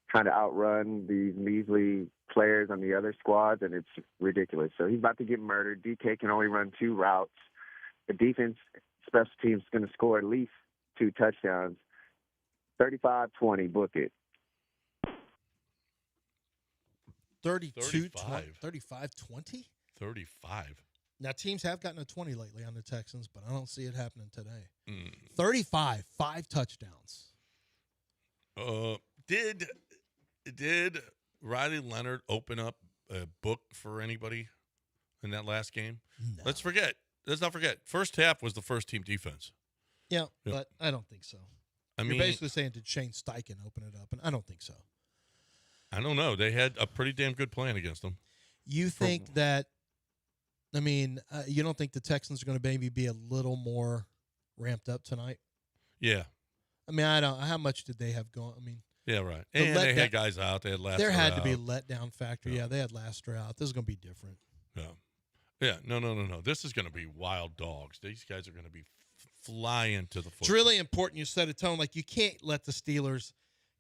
trying to outrun these measly players on the other squads, and it's ridiculous. So he's about to get murdered. DK can only run 2 routes. The defense, special teams, is going to score at least 2 touchdowns. 35-20, book it. 35-20? 35. Now, teams have gotten a 20 lately on the Texans, but I don't see it happening today. 35, 5 touchdowns. Did Riley Leonard open up a book for anybody in that last game? No. Let's not forget. First half was the first team defense. Yeah, but I don't think so. You're basically saying, did Shane Steichen open it up? And I don't think so. I don't know. They had a pretty damn good plan against them. You think that, you don't think the Texans are going to maybe be a little more ramped up tonight? Yeah. I don't. How much did they have going? Yeah, right. And they had guys out. They had Laster There had out. to be a letdown factor. Yeah, they had Laster out. This is going to be different. Yeah. Yeah, no. This is going to be wild dogs. These guys are going to be flying to the football. It's really important you set a tone. Like, you can't let the Steelers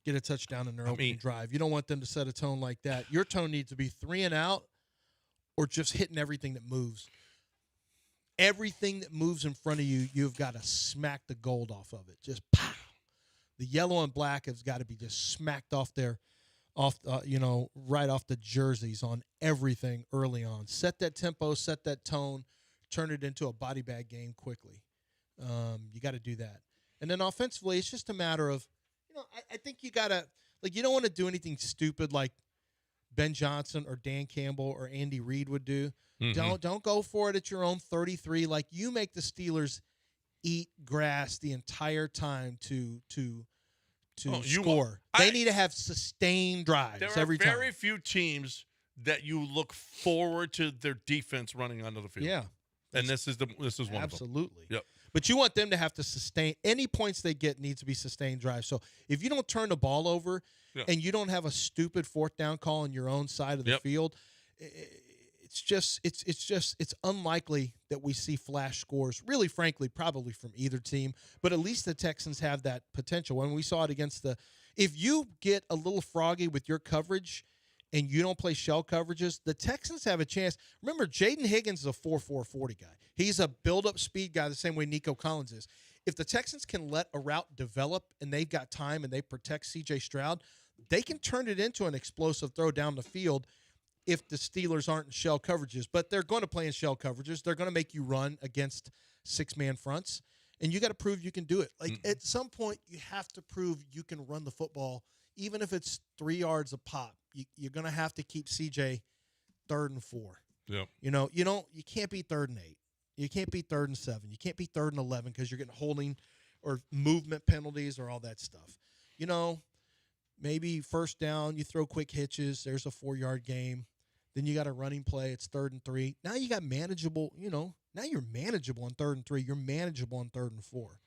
get a touchdown in their opening drive. You don't want them to set a tone like that. Your tone needs to be 3 and out or just hitting everything that moves. Everything that moves in front of you, you've got to smack the gold off of it. Just pow. The yellow and black has got to be just smacked off there, right off the jerseys on everything early on. Set that tempo, set that tone, turn it into a body bag game quickly. You got to do that. And then offensively, it's just a matter of, I think you got to, you don't want to do anything stupid like Ben Johnson or Dan Campbell or Andy Reid would do. Mm-hmm. Don't go for it at your own 33. Like, you make the Steelers eat grass the entire time to score. They need to have sustained drives every time. There are very few teams that you look forward to their defense running onto the field. Yeah. And this is one of them. Absolutely. Yep. But you want them to have to sustain any points they get needs to be sustained drives. So if you don't turn the ball over and you don't have a stupid 4th down call on your own side of the field, it's unlikely that we see flash scores, really, frankly, probably from either team. But at least the Texans have that potential. When we saw it against if you get a little froggy with your coverage and you don't play shell coverages, the Texans have a chance. Remember, Jaden Higgins is a 4.4 40 guy. He's a build-up speed guy the same way Nico Collins is. If the Texans can let a route develop and they've got time and they protect C.J. Stroud, they can turn it into an explosive throw down the field if the Steelers aren't in shell coverages. But they're going to play in shell coverages. They're going to make you run against 6-man fronts, and you got to prove you can do it. At some point, you have to prove you can run the football, even if it's 3 yards a pop. You're going to have to keep CJ 3rd and 4. Yep. You can't be 3rd and 8. You can't be 3rd and 7. You can't be 3rd and 11 because you're getting holding or movement penalties or all that stuff. Maybe 1st down, you throw quick hitches. There's a 4-yard game. Then you got a running play. It's 3rd and 3. Now you got manageable. Now you're manageable on 3rd and 3. You're manageable on 3rd and 4.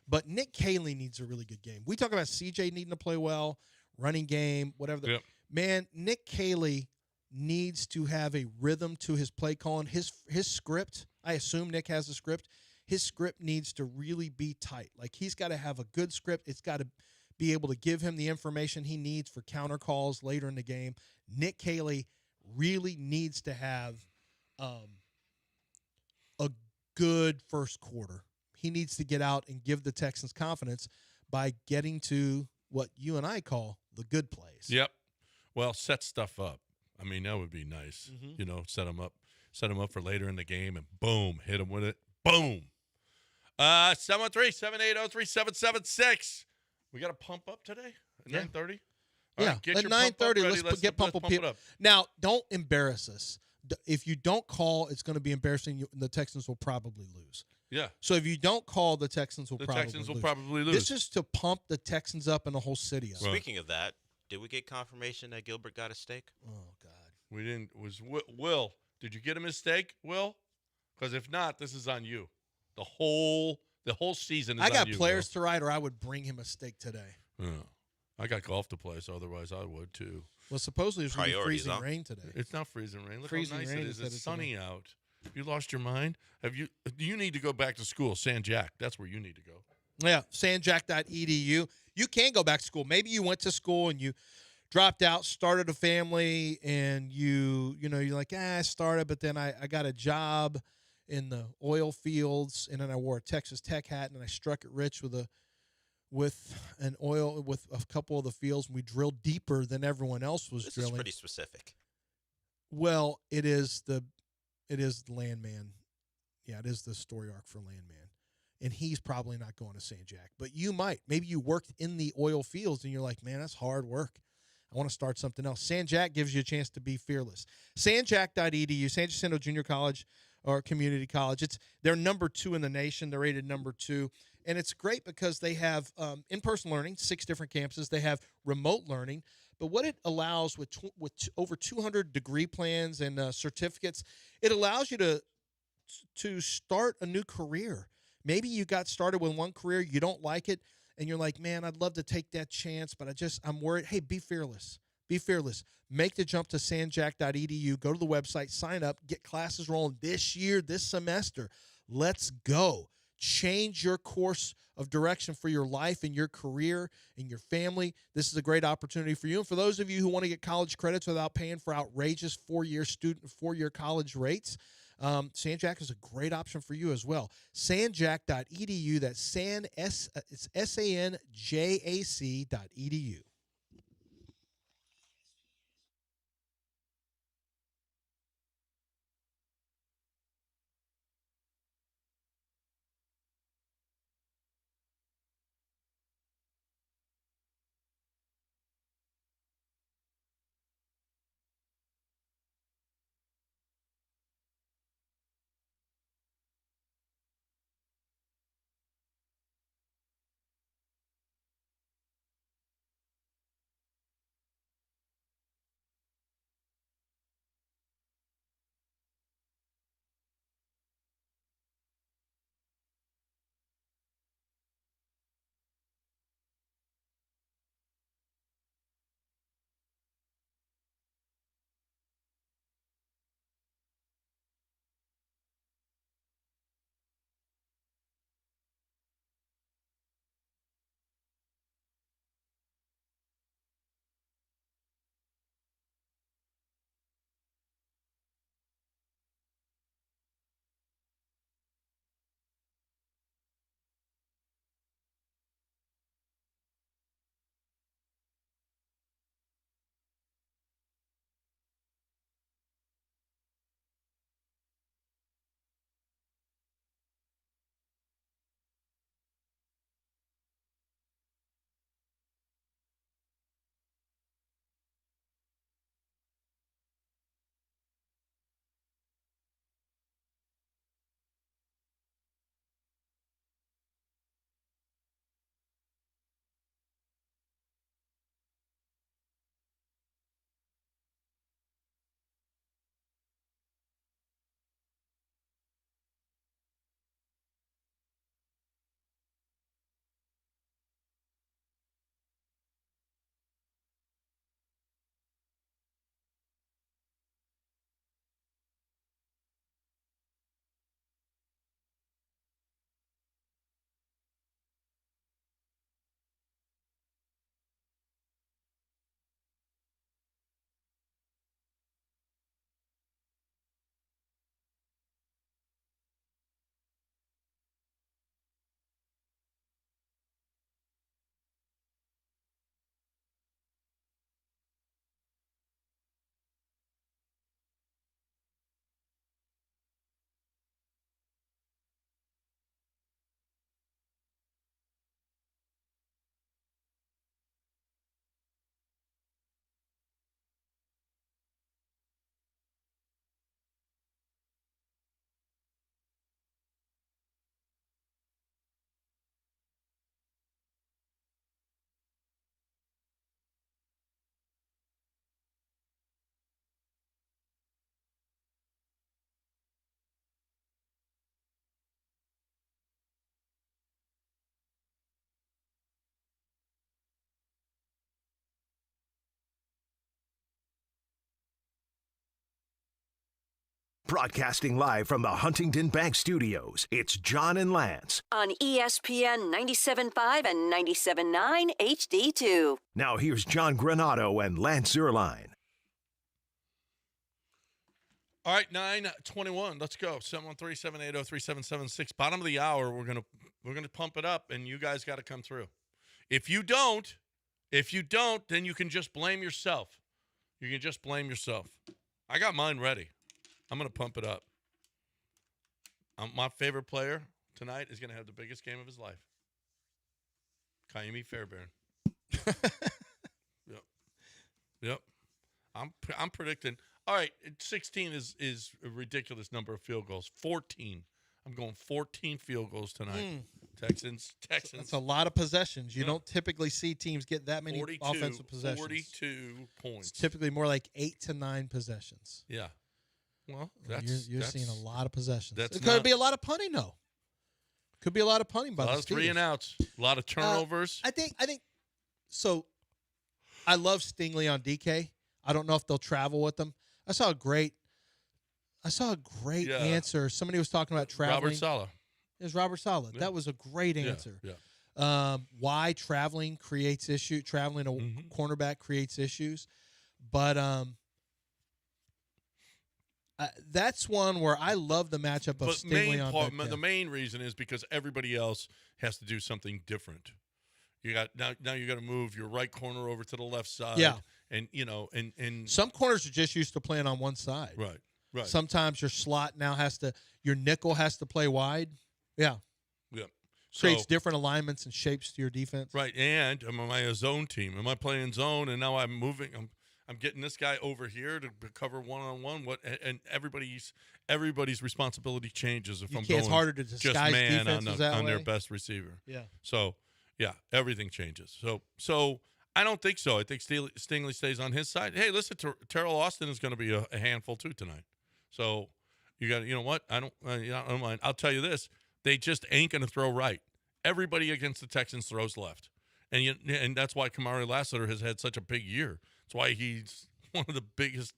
But Nick Caley needs a really good game. We talk about CJ needing to play well, running game, whatever. Man, Nick Caley needs to have a rhythm to his play calling. His script, I assume Nick has a script. His script needs to really be tight. Like, he's got to have a good script. It's got to be able to give him the information he needs for counter calls later in the game. Nick Caley really needs to have a good first quarter. He needs to get out and give the Texans confidence by getting to what you and I call the good plays. Yep. Well, set stuff up. That would be nice. Mm-hmm. Set them up for later in the game, and boom, hit them with it. Boom. 713-780-3776. We got to pump up today at 9:30. Yeah, right, at 9:30, let's get pump up. Now, don't embarrass us. If you don't call, it's going to be embarrassing. The Texans will probably lose. Yeah. So if you don't call, the Texans will probably lose. This is to pump the Texans up and the whole city up. Speaking of that, did we get confirmation that Gilbert got a steak? Oh, God. We didn't. Will, did you get him his steak, Will? Because if not, this is on you. The whole season is on you. I got players to ride, or I would bring him a steak today. Yeah. I got golf to play, so otherwise I would too. Well, supposedly it's going to be freezing rain today. It's not freezing rain. Look freezing how nice rain it is. It's sunny out. You lost your mind? You need to go back to school, San Jack. That's where you need to go. Yeah, sanjack.edu. You can go back to school. Maybe you went to school and you dropped out, started a family, and you're like, I started, but then I got a job, in the oil fields, and then I wore a Texas Tech hat, and I struck it rich with a couple of the fields, and we drilled deeper than everyone else was This drilling. is pretty specific. Well, it is the Landman. Yeah, it is the story arc for Landman. And he's probably not going to St. Jack. But you might. Maybe you worked in the oil fields and you're like, man, that's hard work. I want to start something else. San Jack gives you a chance to be fearless. sanjack.edu, San Jacinto Junior College or Community College. They're number 2 in the nation. They're rated number 2. And it's great because they have in-person learning, 6 different campuses. They have remote learning. But what it allows with over 200 degree plans and certificates, it allows you to start a new career. Maybe you got started with one career, you don't like it, and you're like, man, I'd love to take that chance, but I'm worried. Hey, be fearless. Be fearless. Make the jump to sanjack.edu. Go to the website, sign up, get classes rolling this year, this semester. Let's go. Change your course of direction for your life and your career and your family. This is a great opportunity for you. And for those of you who want to get college credits without paying for outrageous 4-year college rates, San Jack is a great option for you as well. Sanjack.edu. That's it's sanjac.edu. Broadcasting live from the Huntington Bank Studios, it's John and Lance. On ESPN 97.5 and 97.9 HD2. Now here's John Granado and Lance Zierlein. All right, 9:21. Let's go. 713-780-3776. Bottom of the hour. We're gonna pump it up, and you guys got to come through. If you don't, then you can just blame yourself. You can just blame yourself. I got mine ready. I'm gonna pump it up. My favorite player tonight is gonna have the biggest game of his life. Kaimi Fairbairn. Yep. I'm predicting. All right, 16 is a ridiculous number of field goals. 14. I'm going 14 field goals tonight. Texans. That's a lot of possessions. You don't typically see teams get that many offensive possessions. 42 points. It's typically more like 8 to 9 possessions. Yeah. Well, you're seeing a lot of possessions. It could be a lot of punting, though. Could be a lot of punting by a lot the of 3 and outs. A lot of turnovers. I think so. I love Stingley on DK. I don't know if they'll travel with them. I saw a great answer. Somebody was talking about traveling. Robert Saleh. It was Robert Saleh. Yeah. That was a great answer. Yeah. Why traveling creates issue? Traveling a cornerback creates issues, but that's one where I love the matchup of Stingley on the main reason is because everybody else has to do something different. You got now you got to move your right corner over to the left side. Yeah. And and some corners are just used to playing on one side. Right. Sometimes your slot now your nickel has to play wide. Yeah. Creates different alignments and shapes to your defense. Right. And am I a zone team? Am I playing zone and now I'm moving? I'm getting this guy over here to cover one-on-one. And everybody's responsibility changes if I'm going it's harder to disguise just man on their best receiver. Yeah. So yeah, everything changes. So I don't think so. I think Stingley stays on his side. Hey, listen, Terrell Austin is going to be a handful too tonight. So you got, you know what? I don't mind. I'll tell you this: they just ain't going to throw right. Everybody against the Texans throws left, and that's why Kamari Lassiter has had such a big year. That's why he's one of the biggest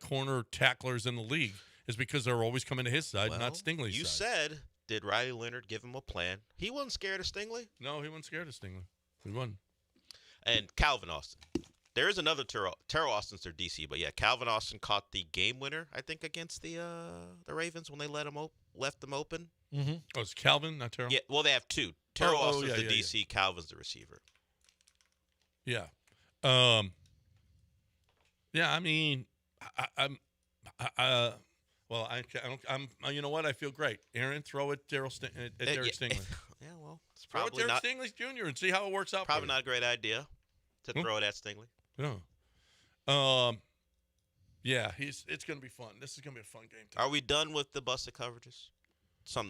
corner tacklers in the league. Is because they're always coming to his side, not Stingley's side. You said, did Riley Leonard give him a plan? He wasn't scared of Stingley. No, he wasn't scared of Stingley. He wasn't. And Calvin Austin. There is another Terrell Austin's their DC, but yeah, Calvin Austin caught the game winner, I think, against the Ravens when they left them open. Mm-hmm. Oh, it's Calvin, not Terrell? Yeah, well, they have 2. Terrell Austin's the DC, yeah. Calvin's the receiver. Yeah. Yeah, I mean, you know what? I feel great. Aaron, throw it Derek Stingley. Yeah, well, it's probably throw it Derek Stingley Jr. and see how it works out. Probably not a great idea to throw it at Stingley. No. Yeah, it's going to be fun. This is going to be a fun game. Are we done with the busted coverages?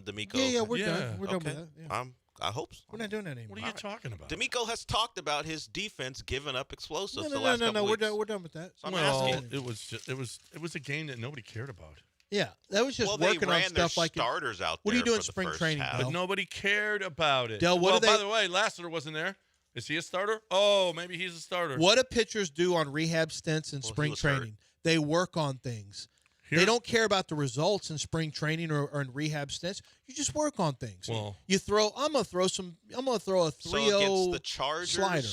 D'Amico. Yeah, we're done. We're done with that. Yeah. I hope so. We're not doing that anymore. What are you talking about? D'Amico has talked about his defense giving up explosives the No. last couple weeks. We're done with that. So I'm asking. It was a game that nobody cared about. Yeah, that was just working on stuff like starters out. What are you doing in spring training, But nobody cared about it. Del, by the way, Lassiter wasn't there. Is he a starter? Oh, maybe he's a starter. What do pitchers do on rehab stints in spring training? Hurt. They work on things. They don't care about the results in spring training or in rehab stints. You just work on things. Well, I'm gonna throw a 3-0 against the Chargers slider.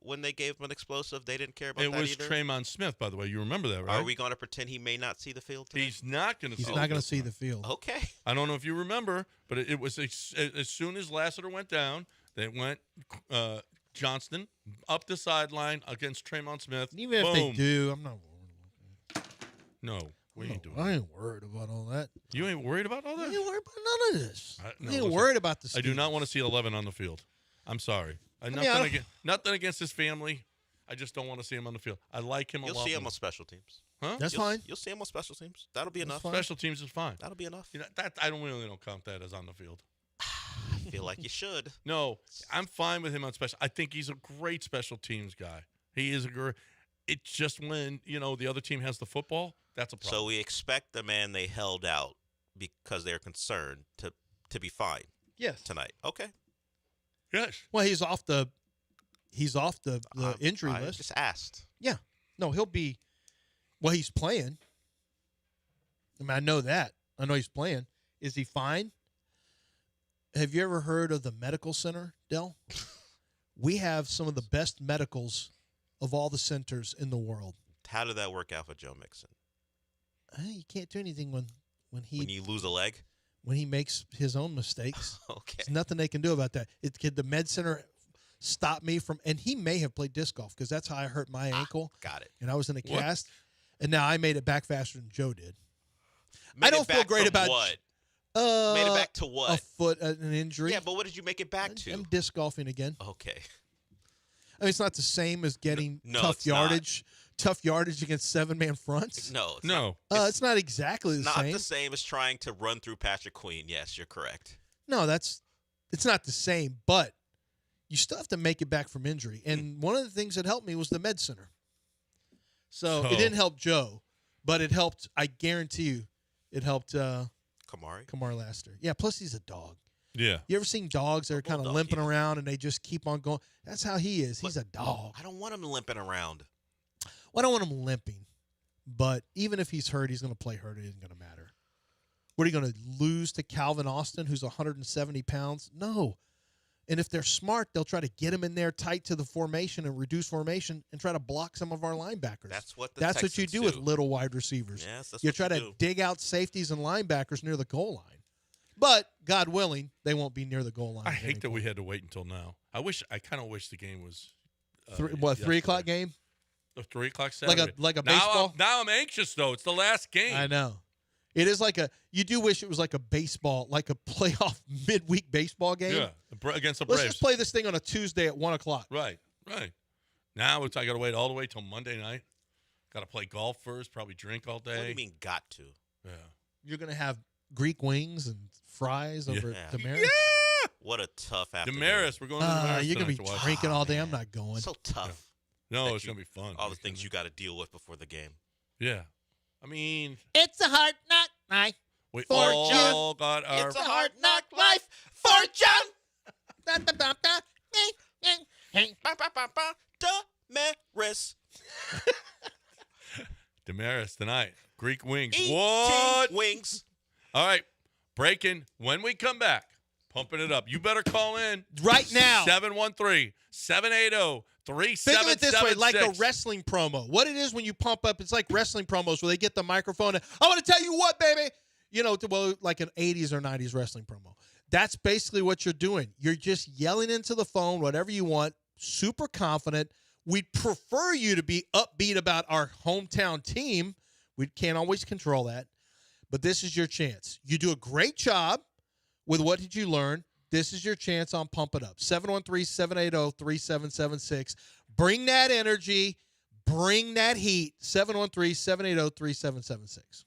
When they gave him an explosive, they didn't care about that either. It was Tremon Smith, by the way. You remember that, right? Are we going to pretend he may not see the field today? He's not going to see the field. He's not going to see the field. Okay. I don't know if you remember, but it was as soon as Lassiter went down, they went Johnston up the sideline against Tremon Smith. And even if they do, I'm not worried. No, we ain't doing I ain't worried about all that. You ain't worried about all that? I ain't worried about none of this. No, I ain't worried about the Steelers. I do not want to see 11 on the field. I'm sorry. Nothing against his family. I just don't want to see him on the field. I like him a lot. You'll see him on special teams. Huh? That's fine. You'll see him on special teams. That'll be enough. Special teams is fine. That'll be enough. You know, that I don't count that as on the field. I feel like you should. No, I'm fine with him on special. I think he's a great special teams guy. He is a great. It's just when the other team has the football, that's a problem. So we expect the man they held out because they're concerned to be fine. Yes. Tonight. Okay. Yes. Well, he's off the injury I list. Just asked. Yeah. No, he'll be. Well, he's playing. I mean, I know that. I know he's playing. Is he fine? Have you ever heard of the medical center, Del? We have some of the best medicals of all the centers in the world. How did that work out for Joe Mixon? You can't do anything when When you lose a leg? when he makes his own mistakes. Okay. There's nothing they can do about that. Could the med center stop me from? And he may have played disc golf because that's how I hurt my ankle. Got it. And I was in a What? cast, and now I made it back faster than Joe did. Made I don't it feel back great from about what? Uh, Made it back to what? A foot, an injury. Yeah, but what did you make it back to? I'm disc golfing again. Okay. I mean, it's not the same as getting No, tough it's not. yardage. Tough yardage against 7-man fronts. No. No. It's not exactly the Not same. the same as trying to run through Patrick Queen. Yes, you're correct. No, it's not the same, but you still have to make it back from injury. And one of the things that helped me was the med center. So it didn't help Joe, but it helped. I guarantee you, it helped Kamar Laster. Yeah. Plus, he's a dog. Yeah. You ever seen dogs that are kind of limping around and they just keep on going? That's how he is. He's a dog. I don't want him limping around. Well, I don't want him limping, but even if he's hurt, he's going to play hurt. It isn't going to matter. What are you going to lose to Calvin Austin, who's 170 pounds? No. And if they're smart, they'll try to get him in there tight to the formation and reduce formation and try to block some of our linebackers. That's what That's what you Texans do with little wide receivers. Yes, that's you what try you to do. dig out safeties and linebackers near the goal line. But God willing, they won't be near the goal line. I hate that we had to wait until now. I kind of wish the game was 3 yesterday. o'clock game? The 3 o'clock Saturday. Like a baseball? Now I'm anxious though. It's the last game. I know. It is you do wish it was like a baseball, like a playoff midweek baseball game. Yeah, against the Let's Braves. just play this thing on a Tuesday at 1 o'clock. Right. Now I got to wait all the way till Monday night. Got to play golf first, probably drink all day. What do you mean got to? Yeah. You're going to have Greek wings and fries over at Damaris. Yeah! What a tough afternoon. Damaris, we're going to Damaris You're going to tonight be watch. drinking all day. I'm not going. So tough. No, it's going to be fun. All the things you got to deal with before the game. Yeah. I mean, it's a hard knock life. We for all John. got our... It's a hard knock life for John. Damaris. Damaris tonight. Greek wings. Eating What? wings. All right. Breaking. When we come back, pumping it up. You better call in. Right now. 713-780-3776. Think of it this way, like a wrestling promo. What it is when you pump up, it's like wrestling promos where they get the microphone and, I want to tell you what, baby. You know, like an 80s or 90s wrestling promo. That's basically what you're doing. You're just yelling into the phone, whatever you want, super confident. We'd prefer you to be upbeat about our hometown team. We can't always control that. But this is your chance. You do a great job with what did you learn. This is your chance on Pump It Up. 713-780-3776. Bring that energy. Bring that heat. 713-780-3776.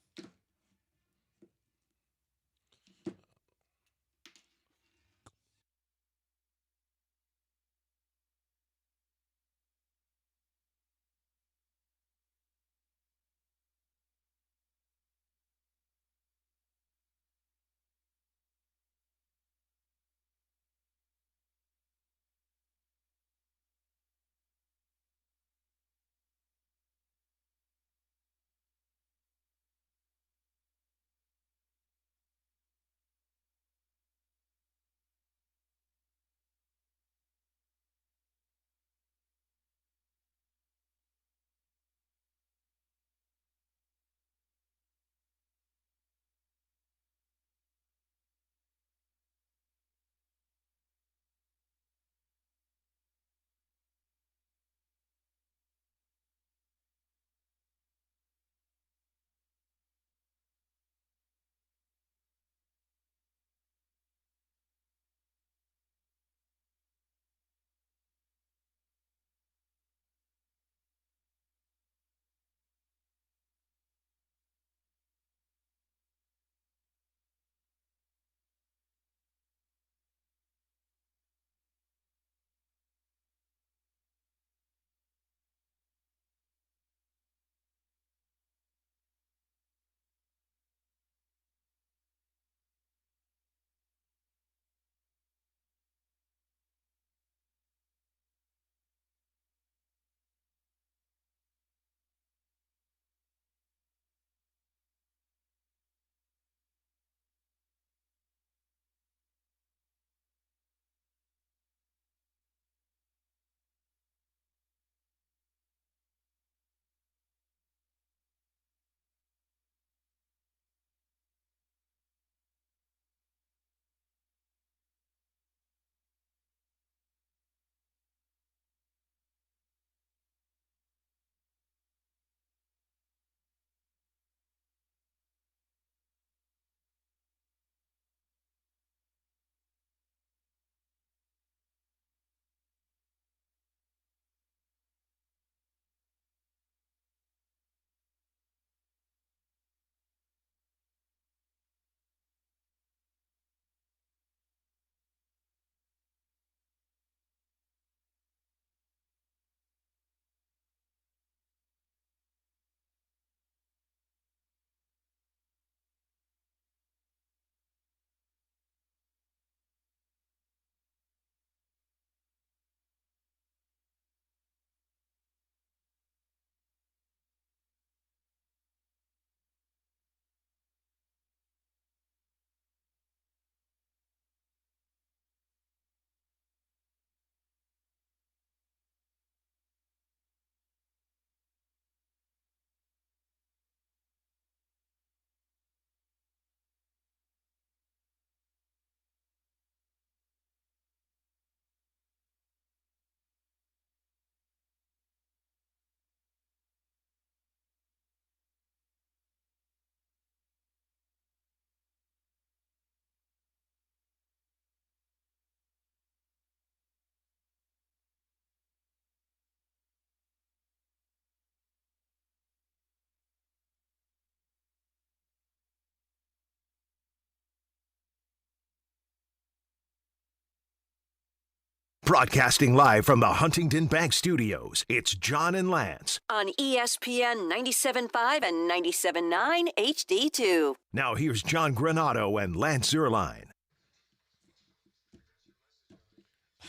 Broadcasting live from the Huntington Bank Studios, it's John and Lance. On ESPN 97.5 and 97.9 HD2. Now here's John Granado and Lance Zierlein.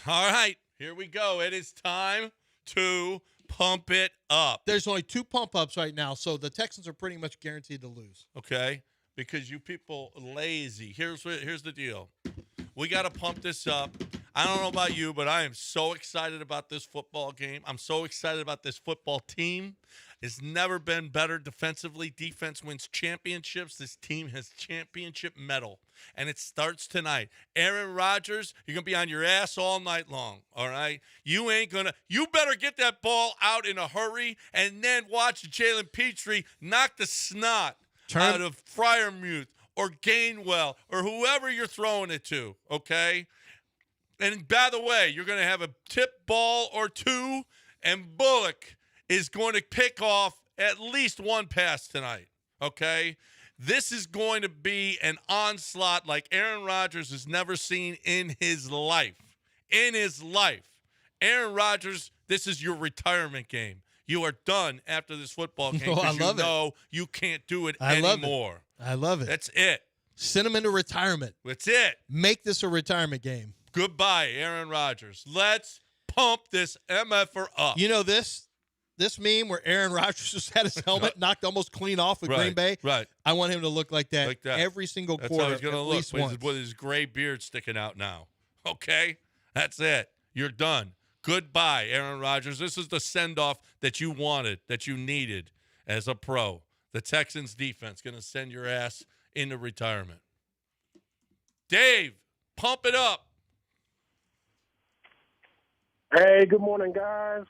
All right, here we go. It is time to pump it up. There's only 2 pump-ups right now, so the Texans are pretty much guaranteed to lose. Okay, because you people are lazy. Here's the deal. We got to pump this up. I don't know about you, but I am so excited about this football game. I'm so excited about this football team. It's never been better defensively. Defense wins championships. This team has championship mettle, and it starts tonight. Aaron Rodgers, you're going to be on your ass all night long, all right? You better get that ball out in a hurry and then watch Jalen Petrie knock the snot out of Freiermuth or Gainwell or whoever you're throwing it to, okay? And by the way, you're going to have a tip ball or 2, and Bullock is going to pick off at least 1 pass tonight, okay? This is going to be an onslaught like Aaron Rodgers has never seen in his life. In his life. Aaron Rodgers, this is your retirement game. You are done after this football game because you know you can't do it anymore. I love it. That's it. Send him into retirement. That's it. Make this a retirement game. Goodbye, Aaron Rodgers. Let's pump this MFer up. You know this meme where Aaron Rodgers just had his helmet knocked almost clean off with Green Bay? Right. I want him to look like that, every single That's quarter. how he's going to look once. with his gray beard sticking out now. Okay? That's it. You're done. Goodbye, Aaron Rodgers. This is the send-off that you wanted, that you needed as a pro. The Texans defense going to send your ass into retirement. Dave, pump it up. Hey, good morning, guys.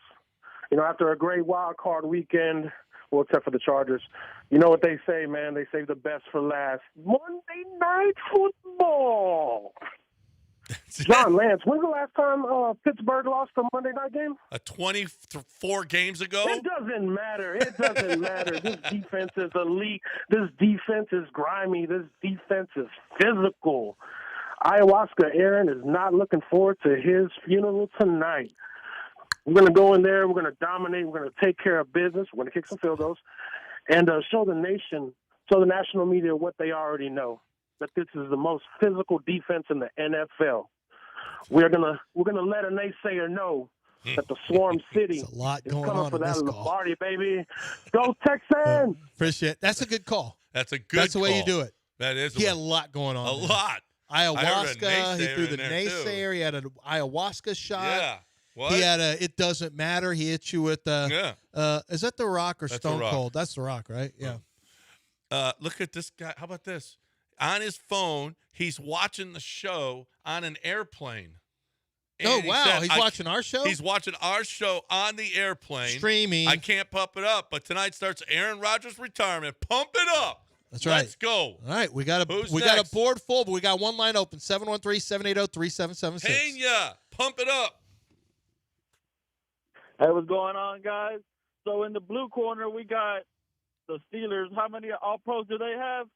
You know, after a great wild card weekend, well, except for the Chargers, you know what they say, man. They save the best for last. Monday Night Football. John, Lance, when's the last time Pittsburgh lost a Monday night game? 24 games ago? It doesn't matter. It doesn't matter. This defense is elite. This defense is grimy. This defense is physical. Ayahuasca Aaron is not looking forward to his funeral tonight. We're going to go in there. We're going to dominate. We're going to take care of business. We're going to kick some field goals and show the national media what they already know, that this is the most physical defense in the NFL. We're gonna let a naysayer know that the Swarm City is coming for that Lombardi, baby. Go Texans! Appreciate it. That's a good call. That's a good call. That's the way you do it. That is. He had a lot going on. A lot. Ayahuasca. He threw the naysayer. He had an ayahuasca shot. Yeah. What? He had it doesn't matter. He hit you with is that The Rock or Stone Cold? That's The Rock, right? Yeah. Look at this guy. How about this? On his phone, he's watching the show on an airplane. And he's watching our show? He's watching our show on the airplane. Streaming. I can't pump it up, but tonight starts Aaron Rodgers' retirement. Pump it up. That's right. Let's go. All right, we got a board full, but we got one line open, 713-780-3776. Pena, pump it up. Hey, what's going on, guys? So in the blue corner, we got the Steelers. How many All-Pros do they have?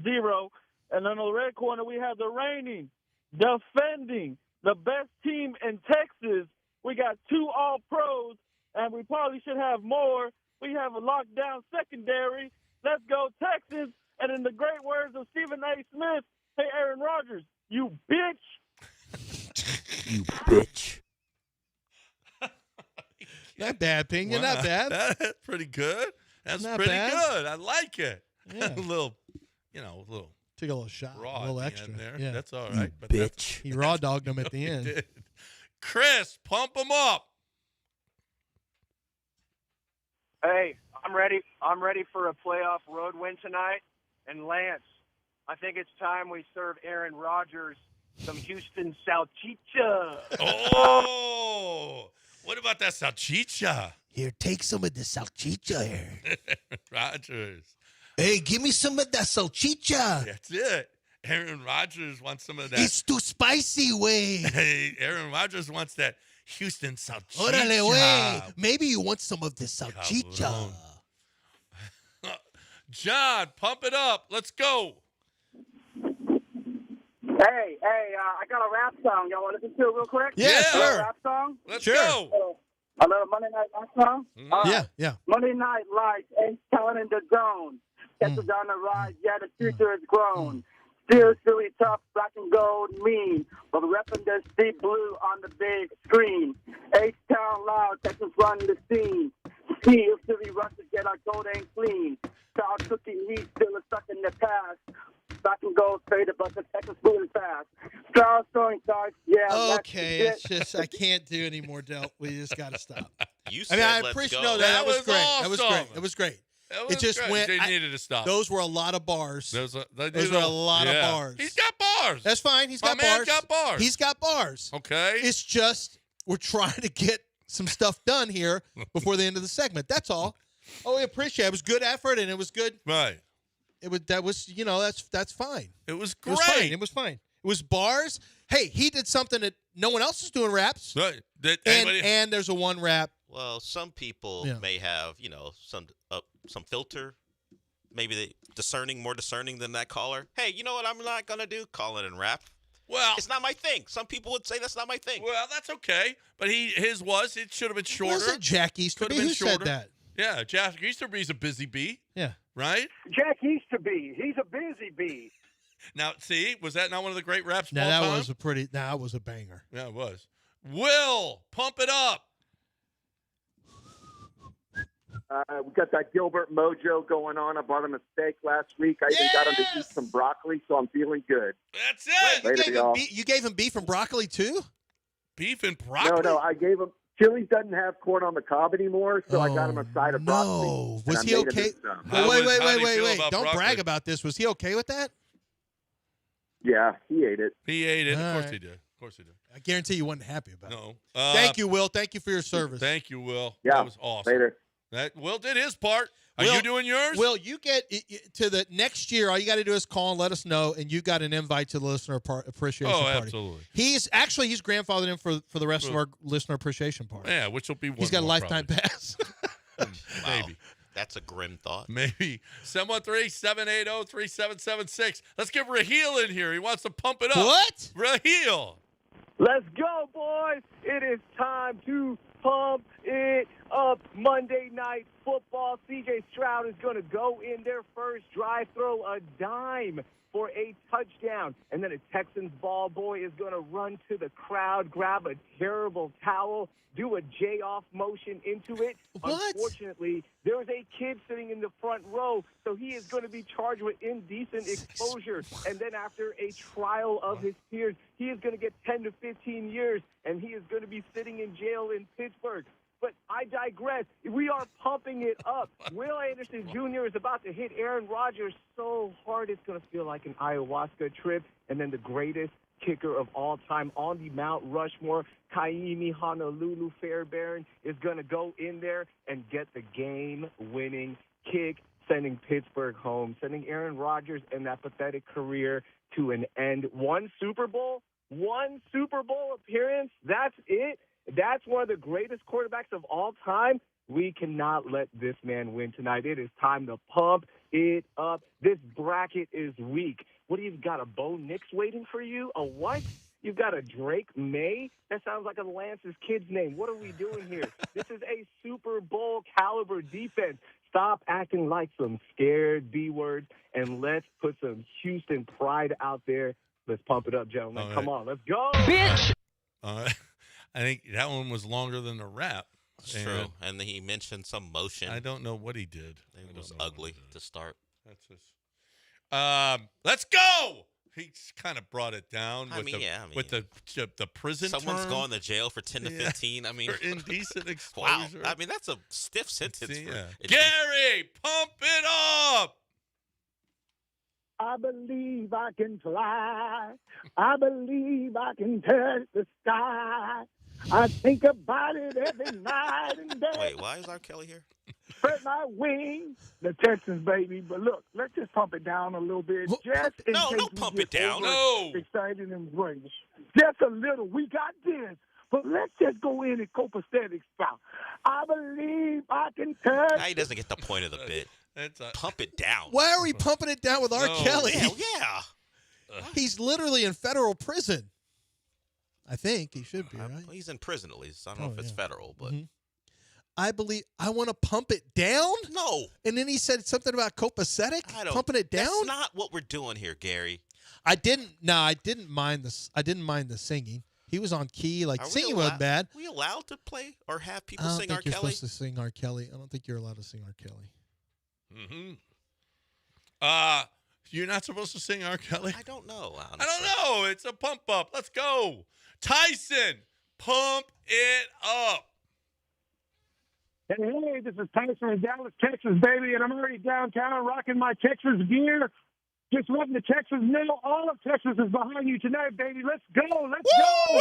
0. And in the red corner, we have the reigning, defending, the best team in Texas. We got 2 All-Pros, and we probably should have more. We have a lockdown secondary. Let's go, Texas. And in the great words of Stephen A. Smith, hey, Aaron Rodgers, you bitch. You bitch. Not bad, Pena. Not bad. That's pretty good. That's not pretty bad. good. I like it. Yeah. a little Take a little shot, raw a little at the extra. end there. Yeah. That's all right. But bitch. He raw dogged him at the end. Did. Chris, pump him up. Hey, I'm ready. I'm ready for a playoff road win tonight. And Lance, I think it's time we serve Aaron Rodgers some Houston salchicha. Oh, what about that salchicha? Here, take some of the salchicha here. Rodgers. Hey, give me some of that salchicha. That's it. Aaron Rodgers wants some of that. It's too spicy, way. Hey, Aaron Rodgers wants that Houston salchicha. Órale, way. Maybe you want some of the salchicha. John, pump it up. Let's go. I got a rap song. Y'all want to listen to it real quick? Yeah, sure. A rap song? Let's Sure. go. A little Monday Night Rap song? All right. Yeah. Monday Night Lights, ain't telling in the zone. Texas on the rise, yeah, the future is grown. Still really tough, black and gold, mean. But repping this deep blue on the big screen. H-Town loud, Texas run the scene. See if Philly rushes get our gold ain't clean. South cooking heat still is stuck in the past. Black and gold faded, but the Texas moving fast. Strauss throwing darts, yeah. Okay, it's just I can't do any more, Del. We just got to stop. You I said mean, I let's appreciate go. that was great. Awesome. That was great. It was great. That It just great. went. They needed to stop. Those were a lot of bars. Those were a lot of bars. He's got bars. That's fine. He's My got man bars. got bars. He's got bars. Okay. It's just we're trying to get some stuff done here before the end of the segment. That's all. Oh, we appreciate it. It was good effort and it was good. Right. That's fine. It was It was great. fine. It was fine. It was bars. Hey, he did something that no one else is doing raps. Right. And there's a one rap. Well, some people Yeah. may have, some filter. Maybe they more discerning than that caller. Hey, you know what I'm not going to do? Call it and rap. Well, it's not my thing. Some people would say that's not my thing. Well, that's okay. But it should have been shorter. Was it Jack Easterby who said that? Yeah, Jack Easterby's a busy bee. Yeah. Right? Jack Easterby, he's a busy bee. Now, see, was that not one of the great raps of all That time? was that was a banger. Yeah, it was. Will, pump it up. We got that Gilbert mojo going on. I bought him a steak last week. I even got him to eat some broccoli, so I'm feeling good. That's it. Later, You gave him beef and broccoli too? Beef and broccoli? No, I gave him. Chili's doesn't have corn on the cob anymore, so I got him a side of broccoli. No. and Was I he made him okay? eat some. Well, wait. how do you feel about Don't broccoli? brag about this. Was he okay with that? Yeah, he ate it. He ate it. All Of course right. he did. Of course he did. I guarantee you wasn't happy about it. No. Thank you, Will. Thank you for your service. Thank you, Will. Yeah. That was awesome. Later. That Will did his part. Are Will, you doing yours? Will, you get to the next year, all you got to do is call and let us know, and you got an invite to the listener appreciation party. Absolutely. He's grandfathered in for the rest of our listener appreciation party. Yeah, which will be one He's got a more, lifetime probably. pass. Maybe. That's a grim thought. Maybe. 713-780-3776. Let's get Raheel in here. He wants to pump it up. What? Raheel. Let's go, boys. It is time to pump it up. Monday Night Football. C.J. Stroud is going to go in their first drive, throw a dime for a touchdown. And then a Texans ball boy is going to run to the crowd, grab a terrible towel, do a J-off motion into it. What? Unfortunately, there was a kid sitting in the front row, so he is going to be charged with indecent exposure. And then after a trial of his peers, he is going to get 10 to 15 years, and he is going to be sitting in jail in Pittsburgh. But I digress. We are pumping it up. Will Anderson Jr. is about to hit Aaron Rodgers so hard it's going to feel like an ayahuasca trip. And then the greatest kicker of all time on the Mount Rushmore, Kaimi Honolulu Fairbairn, is going to go in there and get the game-winning kick, sending Pittsburgh home, sending Aaron Rodgers and that pathetic career to an end. One Super Bowl appearance, that's it. That's one of the greatest quarterbacks of all time. We cannot let this man win tonight. It is time to pump it up. This bracket is weak. What do you got, a Bo Nix waiting for you? A what? You've got a Drake May? That sounds like a Lance's kid's name. What are we doing here? This is a Super Bowl caliber defense. Stop acting like some scared B-words, and let's put some Houston pride out there. Let's pump it up, gentlemen. All Come right. on, let's go. Bitch! I think that one was longer than the rap. It's true. And then he mentioned some motion. I don't know what he did. It was ugly to start. That's just. Let's go. He kind of brought it down with the prison. Someone's term. going to jail for 10 to 15. I mean, for indecent exposure. Wow. I mean, that's a stiff sentence. Gary, pump it up. I believe I can fly. I believe I can touch the sky. I think about it every night and day. Wait, why is R. Kelly here? Spread my wings. The Texans, baby. But look, let's just pump it down a little bit. Just in case don't we pump get it down. over No. excited and great. Just a little. We got this. But let's just go in and copacetic style. I believe I can touch. Now he doesn't get the point of the bit. Pump it down. Why are we pumping it down with R. Kelly? Yeah. He's literally in federal prison. I think he should be, right? He's in prison at least. I don't know if it's federal, but I believe I want to pump it down. No. And then he said something about copacetic, pumping it down. That's not what we're doing here, Gary. I didn't mind this. I didn't mind the singing. He was on key. Like, singing wasn't bad. Are we allowed to play or have people I don't sing think R. you're Kelly? supposed to sing R. Kelly. I don't think you're allowed to sing R. Kelly. You're not supposed to sing R. Kelly? I don't know. Honestly. I don't know. It's a pump up. Let's go. Tyson, pump it up. Hey, this is Tyson from Dallas, Texas, baby, and I'm already downtown rocking my Texas gear. Just letting the Texans know all of Texas is behind you tonight, baby. Let's go. Let's go.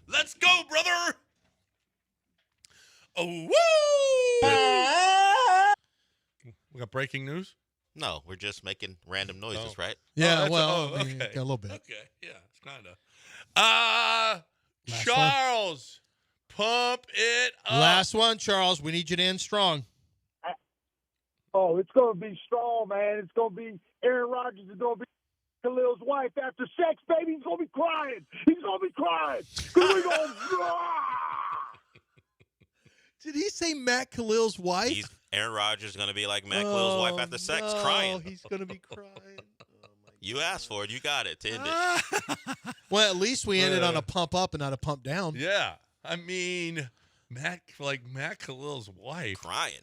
Let's go, brother. Oh, woo! We got breaking news? No, we're just making random noises, right? Yeah, okay. A little bit. Okay, yeah, it's kind of. Charles, pump it up. Last one, Charles. We need you to end strong. Oh, it's going to be strong, man. It's going to be Aaron Rodgers is going to be Khalil's wife after sex, baby. He's going to be crying. He's going to be crying. We're going Did he say Matt Khalil's wife? Aaron Rodgers is going to be like Matt Khalil's wife after sex, crying. He's going to be crying. You asked for it. You got it to end it. Well, at least we ended on a pump up and not a pump down. Yeah. I mean, Matt Khalil's wife. Crying.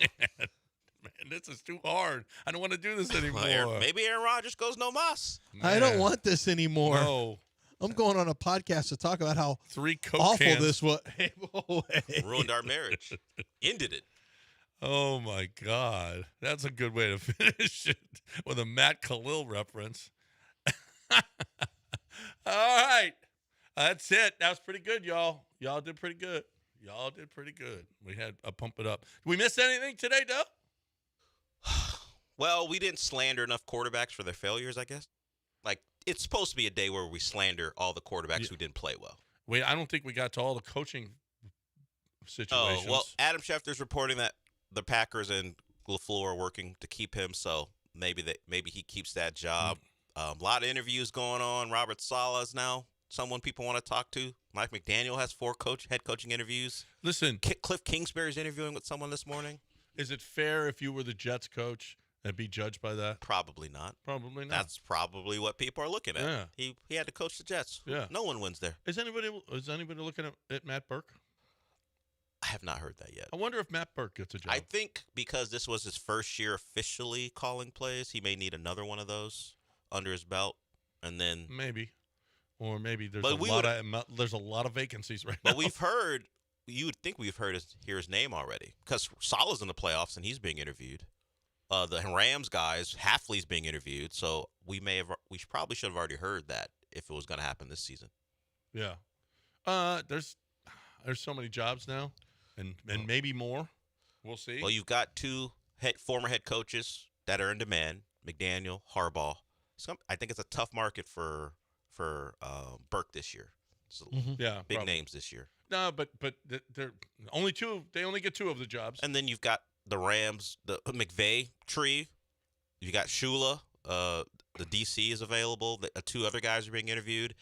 Man, this is too hard. I don't want to do this anymore. Maybe Aaron Rodgers goes no mas. I don't want this anymore. No. I'm going on a podcast to talk about how 3 Coke awful cans. this was. Ruined our marriage. Ended it. Oh, my God. That's a good way to finish it with a Matt Khalil reference. All right. That's it. That was pretty good, y'all. Y'all did pretty good. We had a pump it up. Did we miss anything today, Doe? Well, we didn't slander enough quarterbacks for their failures, I guess. Like, it's supposed to be a day where we slander all the quarterbacks who didn't play well. Wait, I don't think we got to all the coaching situations. Oh, well, Adam Schefter's reporting that the Packers and LaFleur are working to keep him, so maybe he keeps that job. A lot of interviews going on. Robert Saleh's now someone people want to talk to. Mike McDaniel has 4 head coaching interviews. Listen, Cliff Kingsbury's interviewing with someone this morning. Is it fair if you were the Jets coach and be judged by that? Probably not. Probably not. That's probably what people are looking at. Yeah. He had to coach the Jets. Yeah. No one wins there. Is anybody looking at Matt Burke? I have not heard that yet. I wonder if Matt Burke gets a job. I think because this was his first year officially calling plays, he may need another one of those under his belt, and then maybe there's a lot of vacancies right now. But you would think we've hear his name already because Saleh's in the playoffs and he's being interviewed. The Rams guys, Hafley's being interviewed, so we probably should have already heard that if it was going to happen this season. Yeah, there's so many jobs now, and maybe more. We'll see. Well, you've got 2 former head coaches that are in demand: McDaniel, Harbaugh. I think it's a tough market for Burke this year. So big names this year. No, but they're only 2. They only get 2 of the jobs. And then you've got the Rams, the McVay tree. You got Shula. The DC is available. The 2 other guys are being interviewed.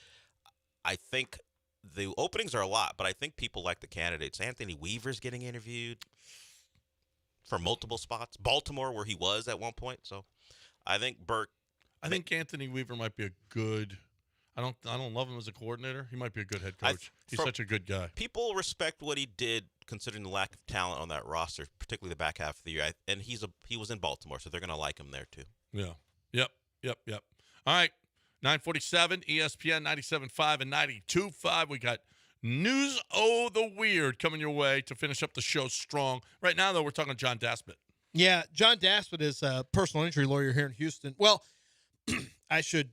I think the openings are a lot, but I think people like the candidates. Anthony Weaver's getting interviewed for multiple spots. Baltimore, where he was at one point. So I think Burke. I think Anthony Weaver might be a good. I don't love him as a coordinator. He might be a good head coach. He's such a good guy. People respect what he did, considering the lack of talent on that roster, particularly the back half of the year. And he was in Baltimore, so they're going to like him there too. Yeah. Yep. All right. 947, ESPN 97.5 and 92.5. We got News O the Weird coming your way to finish up the show strong. Right now, though, we're talking John Daspit. Yeah, John Daspit is a personal injury lawyer here in Houston. Well, I should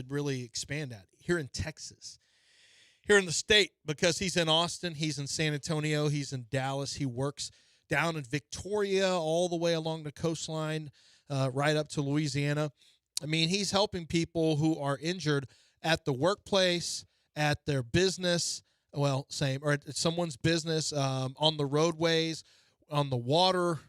really expand that. Here in Texas, here in the state, because he's in Austin, he's in San Antonio, he's in Dallas. He works down in Victoria all the way along the coastline, right up to Louisiana. I mean, he's helping people who are injured at the workplace, at their business, or at someone's business, on the roadways, on the water,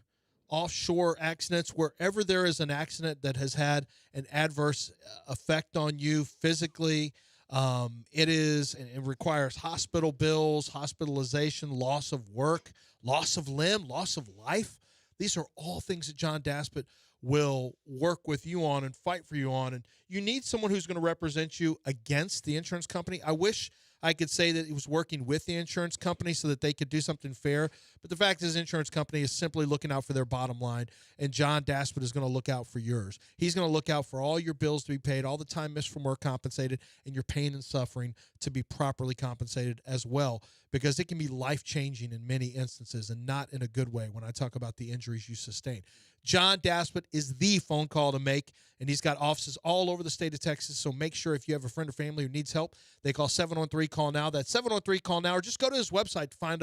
offshore accidents, wherever there is an accident that has had an adverse effect on you physically, it requires hospital bills, hospitalization, loss of work, loss of limb, loss of life. These are all things that John Daspit will work with you on and fight for you on. And you need someone who's going to represent you against the insurance company. I wish I could say that he was working with the insurance company so that they could do something fair. But the fact is, the insurance company is simply looking out for their bottom line, and John Daspit is going to look out for yours. He's going to look out for all your bills to be paid, all the time missed from work compensated, and your pain and suffering to be properly compensated as well, because it can be life-changing in many instances and not in a good way when I talk about the injuries you sustain. John Daspit is the phone call to make, and he's got offices all over the state of Texas, so make sure if you have a friend or family who needs help, they call 713-CALL-NOW. That's 713-CALL-NOW, or just go to his website to find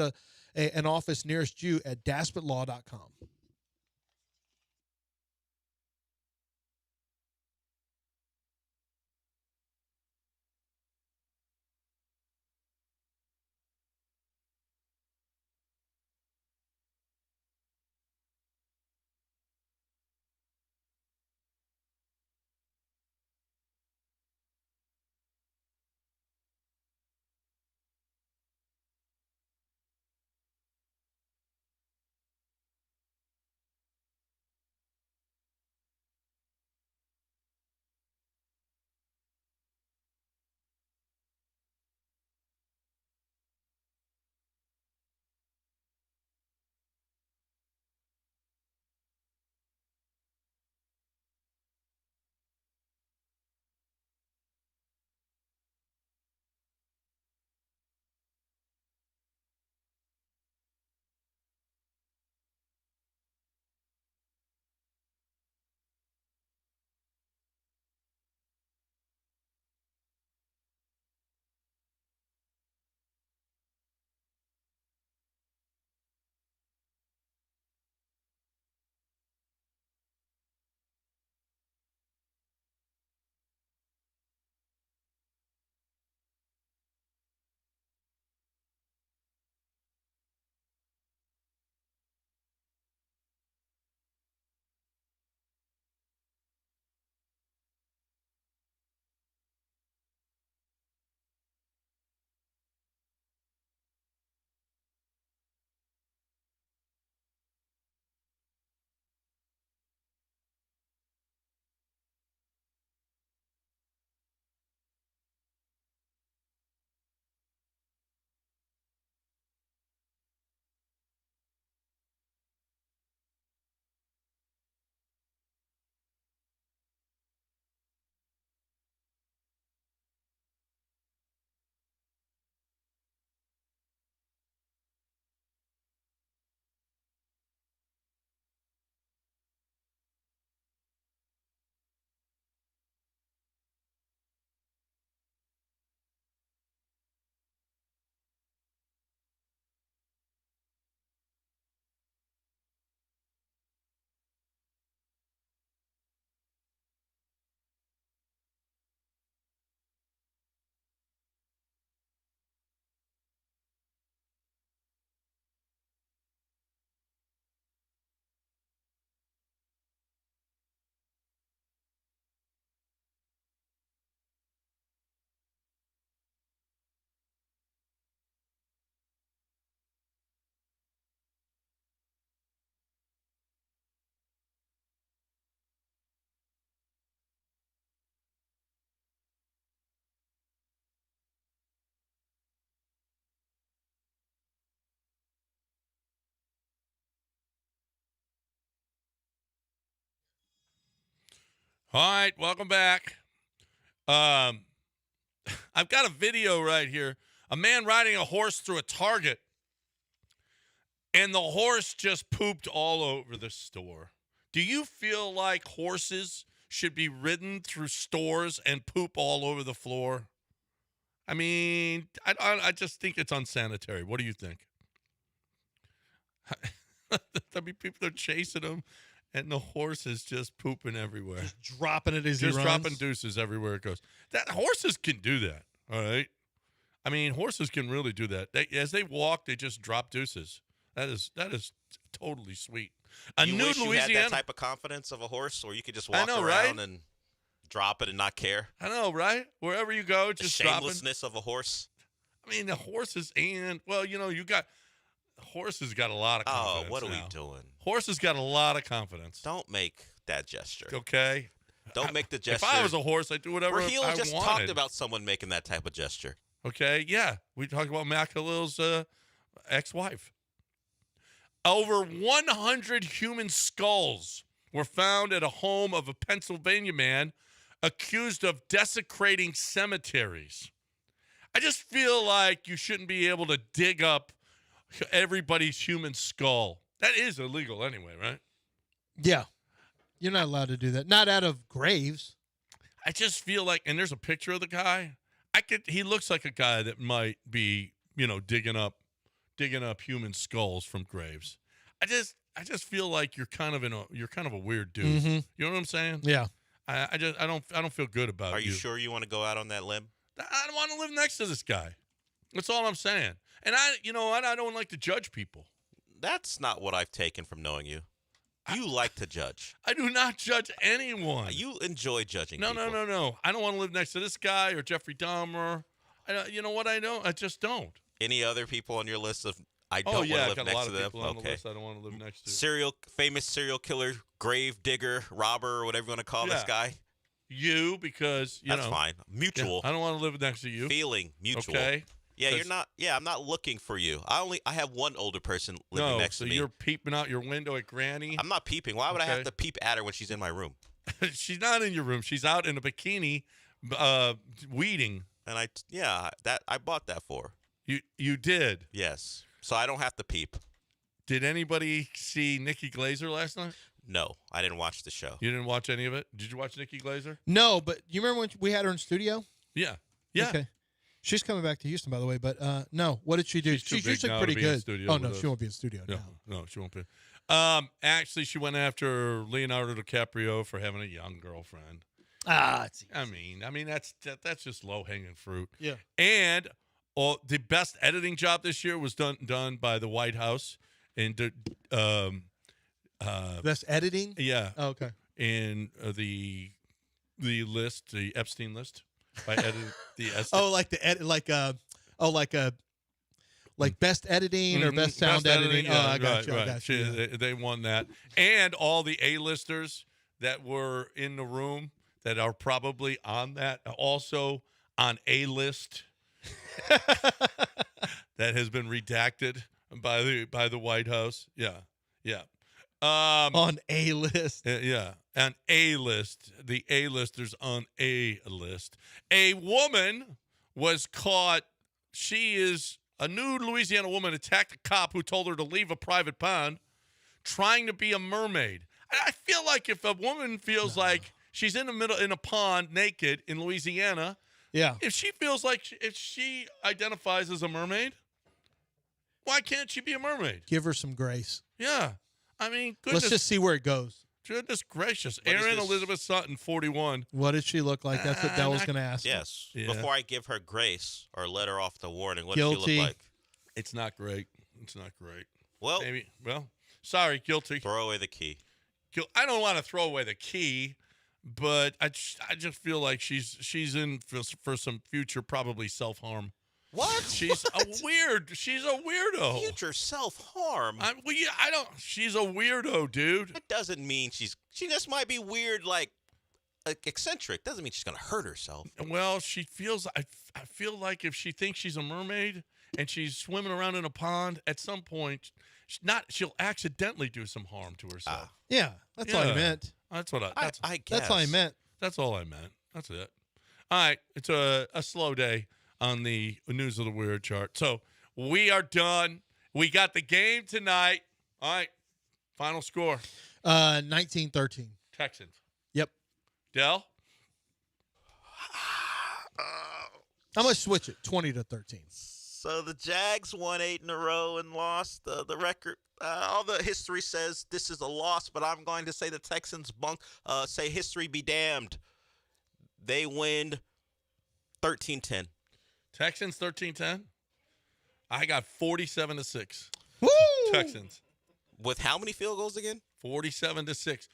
an office nearest you at daspitlaw.com. All right, welcome back. I've got a video right here. A man riding a horse through a Target, and the horse just pooped all over the store. Do you feel like horses should be ridden through stores and poop all over the floor? I mean, I just think it's unsanitary. What do you think? I mean, people are chasing them, and the horse is just pooping everywhere. Just dropping it as he runs. Just dropping deuces everywhere it goes. Horses can do that, all right? I mean, horses can really do that. As they walk, they just drop deuces. That is totally sweet. You Nude wish you Louisiana. had that type of confidence of a horse, or you could just walk know, around right? and drop it and not care. I know, right? Wherever you go, The just dropping. shamelessness of a horse. I mean, the horses horses got a lot of confidence. Oh, what are we now. doing? Horses got a lot of confidence. Don't make that gesture. Okay. Don't make the gesture. If I was a horse, I'd do whatever Raheel I just wanted. talked about someone making that type of gesture. Okay, yeah. We talked about Matt Khalil's ex-wife. Over 100 human skulls were found at a home of a Pennsylvania man accused of desecrating cemeteries. I just feel like you shouldn't be able to dig up everybody's human skull. That is illegal anyway, right? Yeah. You're not allowed to do that. Not out of graves. I just feel like, and there's a picture of the guy. He looks like a guy that might be, digging up human skulls from graves. I just feel like you're kind of a weird dude. Mm-hmm. You know what I'm saying? Yeah. I don't feel good about Are you sure you want to go out on that limb? I don't want to live next to this guy. That's all I'm saying. And I don't like to judge people. That's not what I've taken from knowing you. You like to judge. I do not judge anyone. You enjoy judging No, people. no. I don't want to live next to this guy or Jeffrey Dahmer. You know what? I don't. I just don't. Any other people on your list of I don't want yeah, to I got live a next lot to of them? people on the list I don't want to live next to. Famous serial killer, grave digger, robber, or whatever you want to call this guy. You, because That's fine. Mutual. I don't want to live next to you. Feeling mutual. Okay. Yeah, you're not. Yeah, I'm not looking for you. I have one older person living next to me. So you're peeping out your window at Granny? I'm not peeping. Why would I have to peep at her when she's in my room? She's not in your room. She's out in a bikini, weeding. And I bought that for her. You did? Yes. So I don't have to peep. Did anybody see Nikki Glazer last night? No, I didn't watch the show. You didn't watch any of it? Did you watch Nikki Glazer? No, but you remember when we had her in studio? Yeah. Yeah. Okay. She's coming back to Houston, by the way, but no. What did she do? She's usually pretty good. Oh, no, she won't be in studio now. No, she won't be. Actually, she went after Leonardo DiCaprio for having a young girlfriend. It's easy. I mean that's just low-hanging fruit. Yeah. And the best editing job this year was done by the White House. And best editing? Yeah. Oh, okay. And the list, the Epstein list. By editing the like best editing or best sound best editing. Yeah, I got you. Right. I got you. They won that, and all the A-listers that were in the room that are probably on that also on a list that has been redacted by the White House. Yeah. On a list. Yeah. On a list. The A-listers on a list. A woman was caught. She is a nude Louisiana woman attacked a cop who told her to leave a private pond trying to be a mermaid. I feel like if a woman feels like she's in a pond naked in Louisiana, yeah. If she identifies as a mermaid, why can't she be a mermaid? Give her some grace. Yeah. I mean, goodness. Let's just see where it goes. Goodness gracious. Erin Elizabeth Sutton, 41. What did she look like? That's what Dell was going to ask. Yes. Yeah. Before I give her grace or let her off the warning, what Guilty. does she look like? It's not great. Well, sorry, guilty. Throw away the key. I don't want to throw away the key, but I just feel like she's in for some future probably self-harm. What? She's She's a weirdo. Future self-harm. She's a weirdo, dude. That doesn't mean she just might be weird, like eccentric. Doesn't mean she's gonna hurt herself. Well, she feels. I feel like if she thinks she's a mermaid and she's swimming around in a pond, at some point, she'll accidentally do some harm to herself. Yeah, that's all I meant. That's what I guess. That's all I meant. That's all I meant. That's it. All right, it's a slow day on the News of the Weird chart. So we are done. We got the game tonight. All right, final score. 19-13. Texans. Yep. Dell? I'm going to switch it. 20-13. So the Jags won 8 in a row and lost the record. All the history says this is a loss, but I'm going to say the Texans say history be damned. They win 13-10. Texans 13-10. I got 47-6. Woo! Texans. With how many field goals again? 47-6.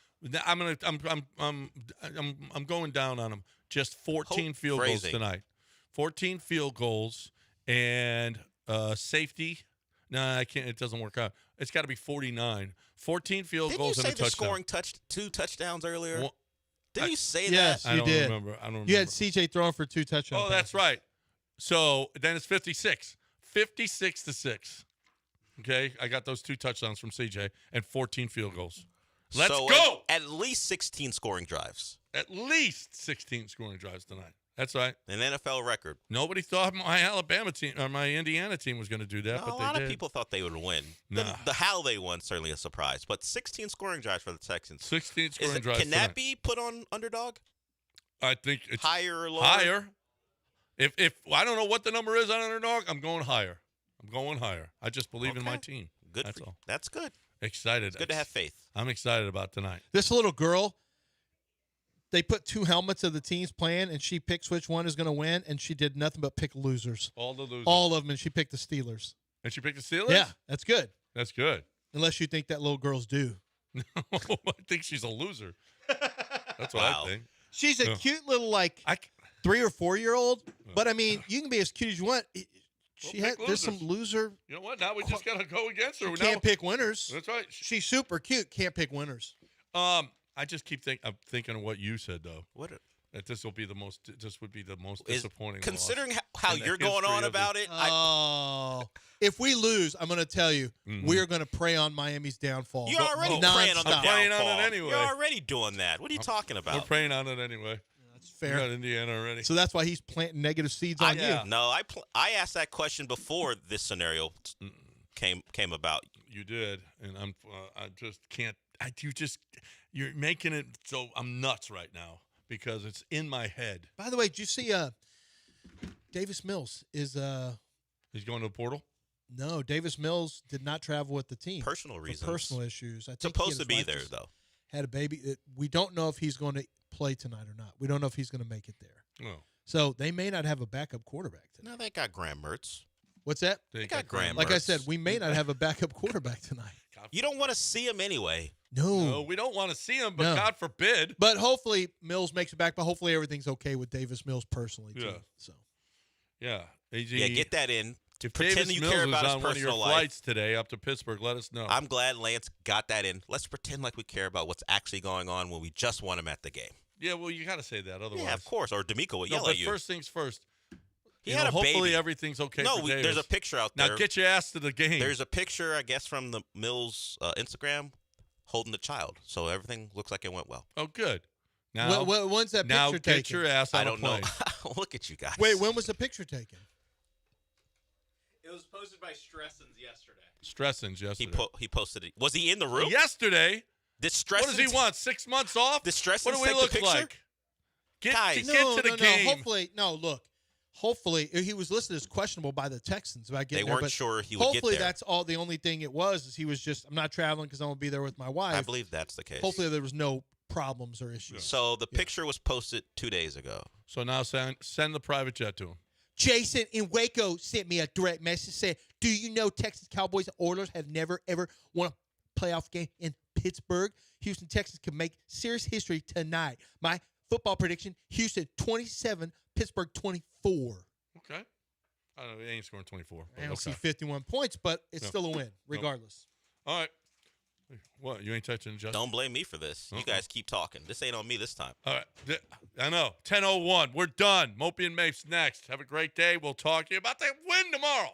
I'm going down on them. Just 14 field goals tonight. 14 field goals and safety. Nah, I can't. It doesn't work out. It's got to be 49. 14 field goals and a touchdown. Didn't you say the scoring two touchdowns earlier? Well, Didn't you say yes, that? you I did. don't remember. You had CJ throwing for 2 touchdowns. Oh, that's right. So then it's 56. 56-6. Okay, I got those 2 touchdowns from CJ and 14 field goals. Let's go. At least 16 scoring drives. At least 16 scoring drives tonight. That's right. An NFL record. Nobody thought my Alabama team or my Indiana team was going to do that, but A they lot did. of people thought they would win. Nah. The how they won certainly a surprise, but 16 scoring drives for the Texans. 16 scoring drives. Can that be put on Underdog? I think it's higher or lower? Higher. If I don't know what the number is on Underdog, I'm going higher. I just believe in my team. Good. That's all. That's good. Excited. It's good to have faith. I'm excited about tonight. This little girl, they put 2 helmets of the teams playing, and she picks which one is going to win, and she did nothing but pick losers. All the losers. All of them, and she picked the Steelers. And she picked the Steelers? Yeah, that's good. That's good. Unless you think that little girl's do. No, I think she's a loser. That's what I think. She's a cute little, 3 or 4-year-old, but, I mean, you can be as cute as you want. There's some loser. You know what? Now we just got to go against her. She can't pick winners. That's right. She's super cute. Can't pick winners. I just keep I'm thinking of what you said though. What? That this would be the most disappointing. Considering loss how in the you're going history on of about it. If we lose, I'm going to tell you, we are going to prey on Miami's downfall. You're already preying on the I'm preying downfall. on it anyway. You're already doing that. What are you talking about? We're preying on it anyway. That's fair. We got Indiana already. So that's why he's planting negative seeds on you. No, I asked that question before this scenario came about. You did, and I just can't. You're making it so I'm nuts right now because it's in my head. By the way, did you see Davis Mills is He's going to the portal? No, Davis Mills did not travel with the team. Personal reasons. For personal issues. I think Supposed to be there though. Had a baby. We don't know if he's going to play tonight or not. We don't know if he's going to make it there. No. So they may not have a backup quarterback tonight. No, they got Graham Mertz. What's that? They got Graham Like I Mertz. said, we may not have a backup quarterback tonight. You don't want to see him anyway. No, we don't want to see him, but No. God forbid. But hopefully Mills makes it back. But hopefully everything's okay with Davis Mills personally too. Yeah. So Yeah. Yeah, get that in. If Pretend Davis you Mills care is about his on one of your personal life. flights today up to Pittsburgh, let us know. I'm glad Lance got that in. Let's pretend like we care about what's actually going on when we just want him at the game. Yeah, well, you got to say that. Otherwise, Yeah, of course. Or D'Amico would No, yell but at you. first things first. He You had know, a hopefully baby. everything's okay No, for Davis. there's a picture out there. Now get your ass to the game. There's a picture, I guess, from the Mills Instagram holding the child. So everything looks like it went well. Oh, good. Now, when's that now picture get taken? your ass on I don't a plane. know. Look at you guys. wait, when was the picture taken? It was posted by Stressens yesterday. Stressens yesterday. He posted it. Was he in the room? Yesterday? Did What does he Stressens- want? 6 months off? Did Stressens What do we take the look picture? like? Get Guys. to the game. Hopefully, Hopefully, he was listed as questionable by the Texans about getting They there, weren't but sure he would get hopefully there. that's all. The only thing it was is he was just, I'm not traveling because I'm going to be there with my wife. I believe that's the case. Hopefully there was no problems or issues. So the picture was posted 2 days ago. So now send the private jet to him. Jason in Waco sent me a direct message, said, do you know Texas Cowboys and Oilers have never, ever won a playoff game in Pittsburgh? Houston Texans can make serious history tonight. My football prediction, Houston 27, Pittsburgh 24. Okay. I don't know. They ain't scoring 24. I don't see 51 points, but it's still a win, regardless. All right. What? You ain't touching Justin? Don't blame me for this. You guys keep talking. This ain't on me this time. All right. I know. 10:01. We're done. Mopey and Mapes next. Have a great day. We'll talk to you about the win tomorrow.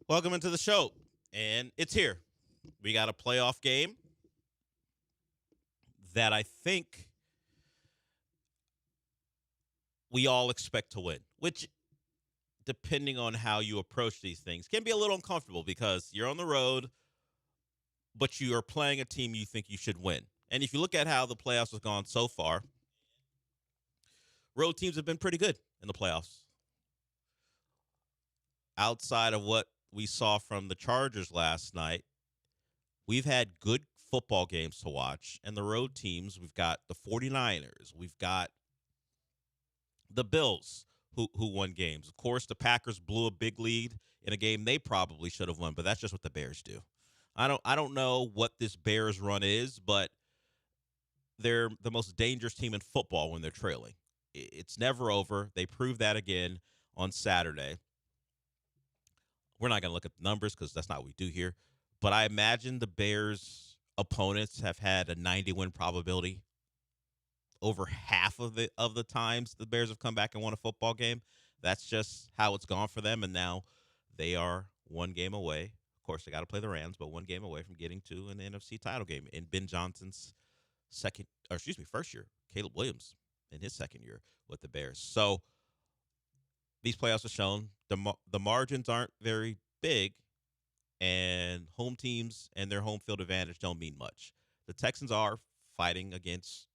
Welcome into the show, and it's here. We got a playoff game that I think we all expect to win, which, depending on how you approach these things, can be a little uncomfortable because you're on the road, but you are playing a team you think you should win. And if you look at how the playoffs have gone so far, road teams have been pretty good in the playoffs. Outside of what we saw from the Chargers last night, we've had good football games to watch. And the road teams, we've got the 49ers, we've got the Bills, who won games. Of course, the Packers blew a big lead in a game they probably should have won, but that's just what the Bears do. I don't know what this Bears run is, but they're the most dangerous team in football when they're trailing. It's never over. They proved that again on Saturday. We're not going to look at the numbers because that's not what we do here. But I imagine the Bears' opponents have had a 90-win probability over half of the times the Bears have come back and won a football game. That's just how it's gone for them. And now they are one game away. Of course, they got to play the Rams, but one game away from getting to an NFC title game in Ben Johnson's first year. Caleb Williams in his second year with the Bears. So these playoffs have shown the margins aren't very big, and home teams and their home field advantage don't mean much. The Texans are fighting against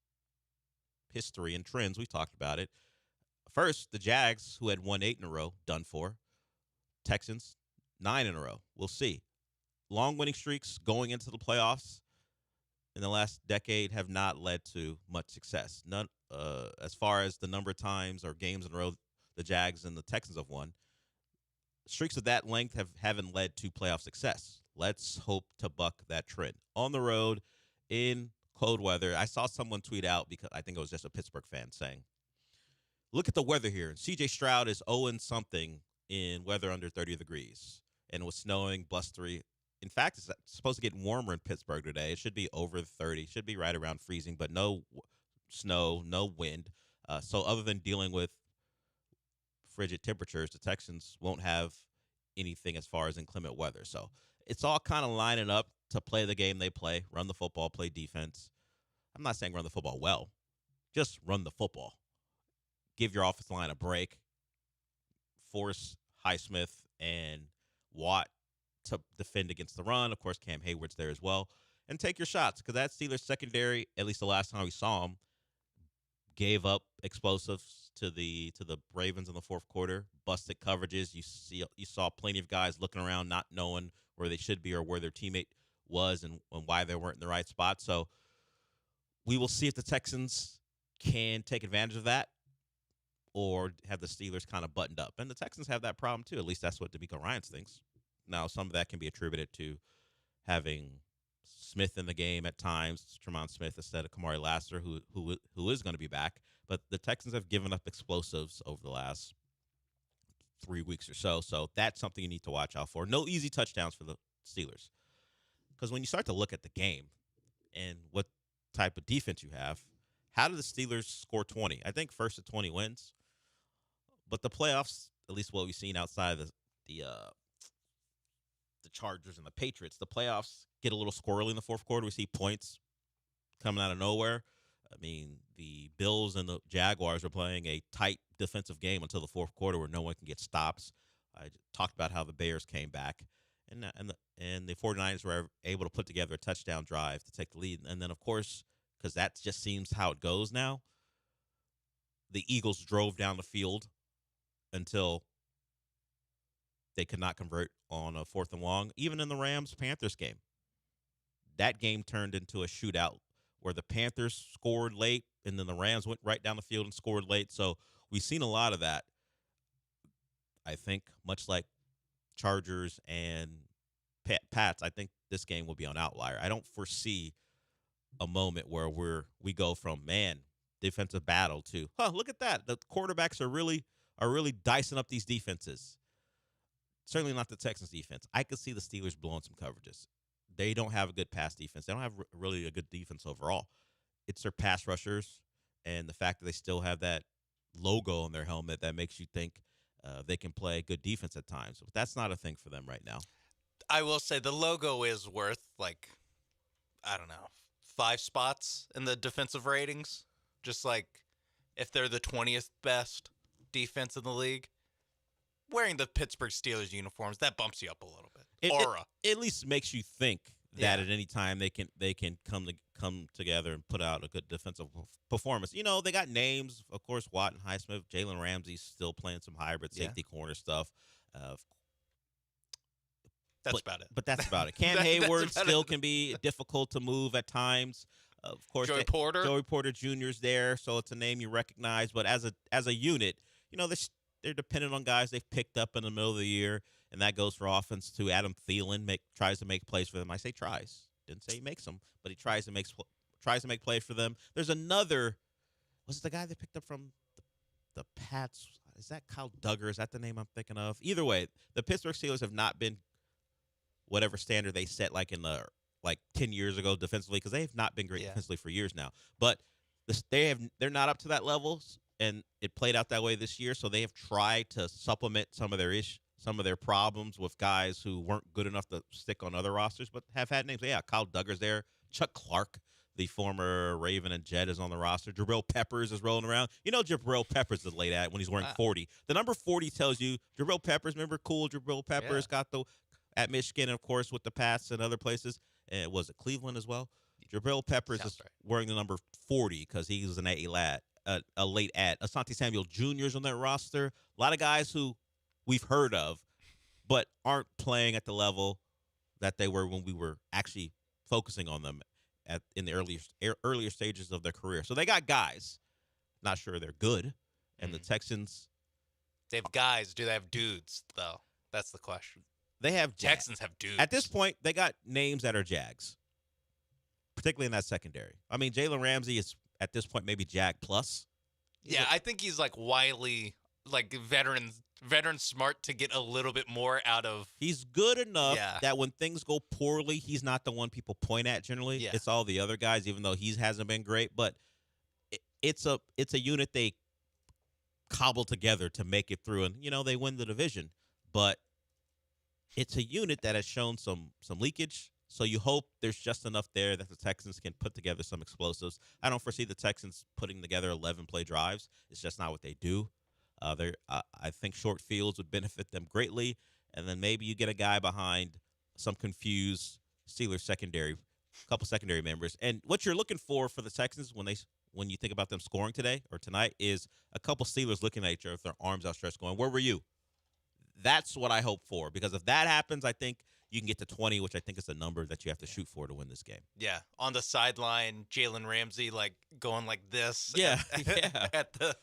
history and trends. We talked about it. First, the Jags, who had won 8 in a row, done for. Texans, 9 in a row. We'll see. Long winning streaks going into the playoffs in the last decade have not led to much success. None, as far as the number of times or games in a row the Jags and the Texans have won, streaks of that length haven't led to playoff success. Let's hope to buck that trend. On the road, in cold weather, I saw someone tweet out, because I think it was just a Pittsburgh fan, saying, look at the weather here. C.J. Stroud is 0-something in weather under 30 degrees. And it was snowing, blustery. In fact, it's supposed to get warmer in Pittsburgh today. It should be over 30. It should be right around freezing, but no snow, no wind. So other than dealing with frigid temperatures, the Texans won't have anything as far as inclement weather. So it's all kind of lining up to play the game they play, run the football, play defense. I'm not saying run the football well. Just run the football. Give your offensive line a break. Force Highsmith and Watt to defend against the run. Of course, Cam Hayward's there as well. And take your shots, because that Steelers secondary, at least the last time we saw them, gave up explosives to the Ravens in the fourth quarter, busted coverages. You saw plenty of guys looking around, not knowing where they should be or where their teammate was and why they weren't in the right spot. So we will see if the Texans can take advantage of that or have the Steelers kind of buttoned up. And the Texans have that problem too. At least that's what DeMeco Ryans thinks. Now, some of that can be attributed to having Smith in the game at times, Tremont Smith instead of Kamari Lassiter, who is going to be back. But the Texans have given up explosives over the last 3 weeks or so. So that's something you need to watch out for. No easy touchdowns for the Steelers. Because when you start to look at the game and what type of defense you have, how did the Steelers score 20? I think first to 20 wins. But the playoffs, at least what we've seen outside of the Chargers and the Patriots, the playoffs get a little squirrely in the fourth quarter. We see points coming out of nowhere. I mean, the Bills and the Jaguars are playing a tight defensive game until the fourth quarter where no one can get stops. I talked about how the Bears came back, and the 49ers were able to put together a touchdown drive to take the lead. And then, of course, because that just seems how it goes now, the Eagles drove down the field until they could not convert on a 4th and long. Even in the Rams-Panthers game, that game turned into a shootout where the Panthers scored late and then the Rams went right down the field and scored late. So we've seen a lot of that. I think much like Chargers and Pats, I think this game will be an outlier. I don't foresee a moment where we go from, man, defensive battle to, look at that. The quarterbacks are really dicing up these defenses. Certainly not the Texans defense. I could see the Steelers blowing some coverages. They don't have a good pass defense. They don't have really a good defense overall. It's their pass rushers and the fact that they still have that logo on their helmet that makes you think they can play good defense at times. But that's not a thing for them right now. I will say the logo is worth, like, I don't know, 5 spots in the defensive ratings. Just like if they're the 20th best defense in the league, wearing the Pittsburgh Steelers uniforms, that bumps you up a little bit. Aura. It at least makes you think that at any time they can come together and put out a good defensive performance. You know, they got names, of course, Watt and Highsmith. Jalen Ramsey's still playing some hybrid safety corner stuff. That's about it. But that's about it. Cam Hayward still can be difficult to move at times. Of course, Joey Porter Jr.'s there, so it's a name you recognize. But as a unit, you know, they're dependent on guys they've picked up in the middle of the year, and that goes for offense too. Adam Thielen tries to make plays for them. I say tries, didn't say he makes them, but he tries to make plays for them. There's another. Was it the guy they picked up from the Pats? Is that Kyle Duggar? Is that the name I'm thinking of? Either way, the Pittsburgh Steelers have not been whatever standard they set like 10 years ago defensively, because they have not been great defensively for years now. But they're not up to that level, and it played out that way this year. So they have tried to supplement some of their problems with guys who weren't good enough to stick on other rosters, but have had names. Yeah, Kyle Duggar's there. Chuck Clark, the former Raven and Jet, is on the roster. Jabril Peppers is rolling around. You know Jabril Peppers is late at when he's wearing 40. The number 40 tells you Jabril Peppers. Remember, cool Jabril Peppers got at Michigan, of course, with the Pats and other places. And was it Cleveland as well? Jabril Peppers is wearing the number 40 because he was a late add. Asante Samuel Jr. is on that roster. A lot of guys who we've heard of, but aren't playing at the level that they were when we were actually focusing on them in the earlier stages of their career. So they got guys. Not sure they're good. And the Texans, they have guys. Do they have dudes, though? That's the question. They have Texans have dudes. At this point, they got names that are Jags, particularly in that secondary. I mean, Jalen Ramsey is, at this point, maybe Jag plus. Yeah, I think he's like wily, like veteran smart to get a little bit more out of. He's good enough that when things go poorly, he's not the one people point at generally. Yeah. It's all the other guys, even though he hasn't been great. But it's a unit they cobble together to make it through. And, you know, they win the division. But it's a unit that has shown some leakage, so you hope there's just enough there that the Texans can put together some explosives. I don't foresee the Texans putting together 11-play drives. It's just not what they do. I think short fields would benefit them greatly, and then maybe you get a guy behind some confused Steelers couple secondary members. And what you're looking for the Texans when you think about them scoring today or tonight is a couple Steelers looking at each other with their arms outstretched going, "Where were you?" That's what I hope for, because if that happens, I think you can get to 20, which I think is the number that you have to shoot for to win this game. Yeah, on the sideline, Jalen Ramsey like going like this. Yeah, at the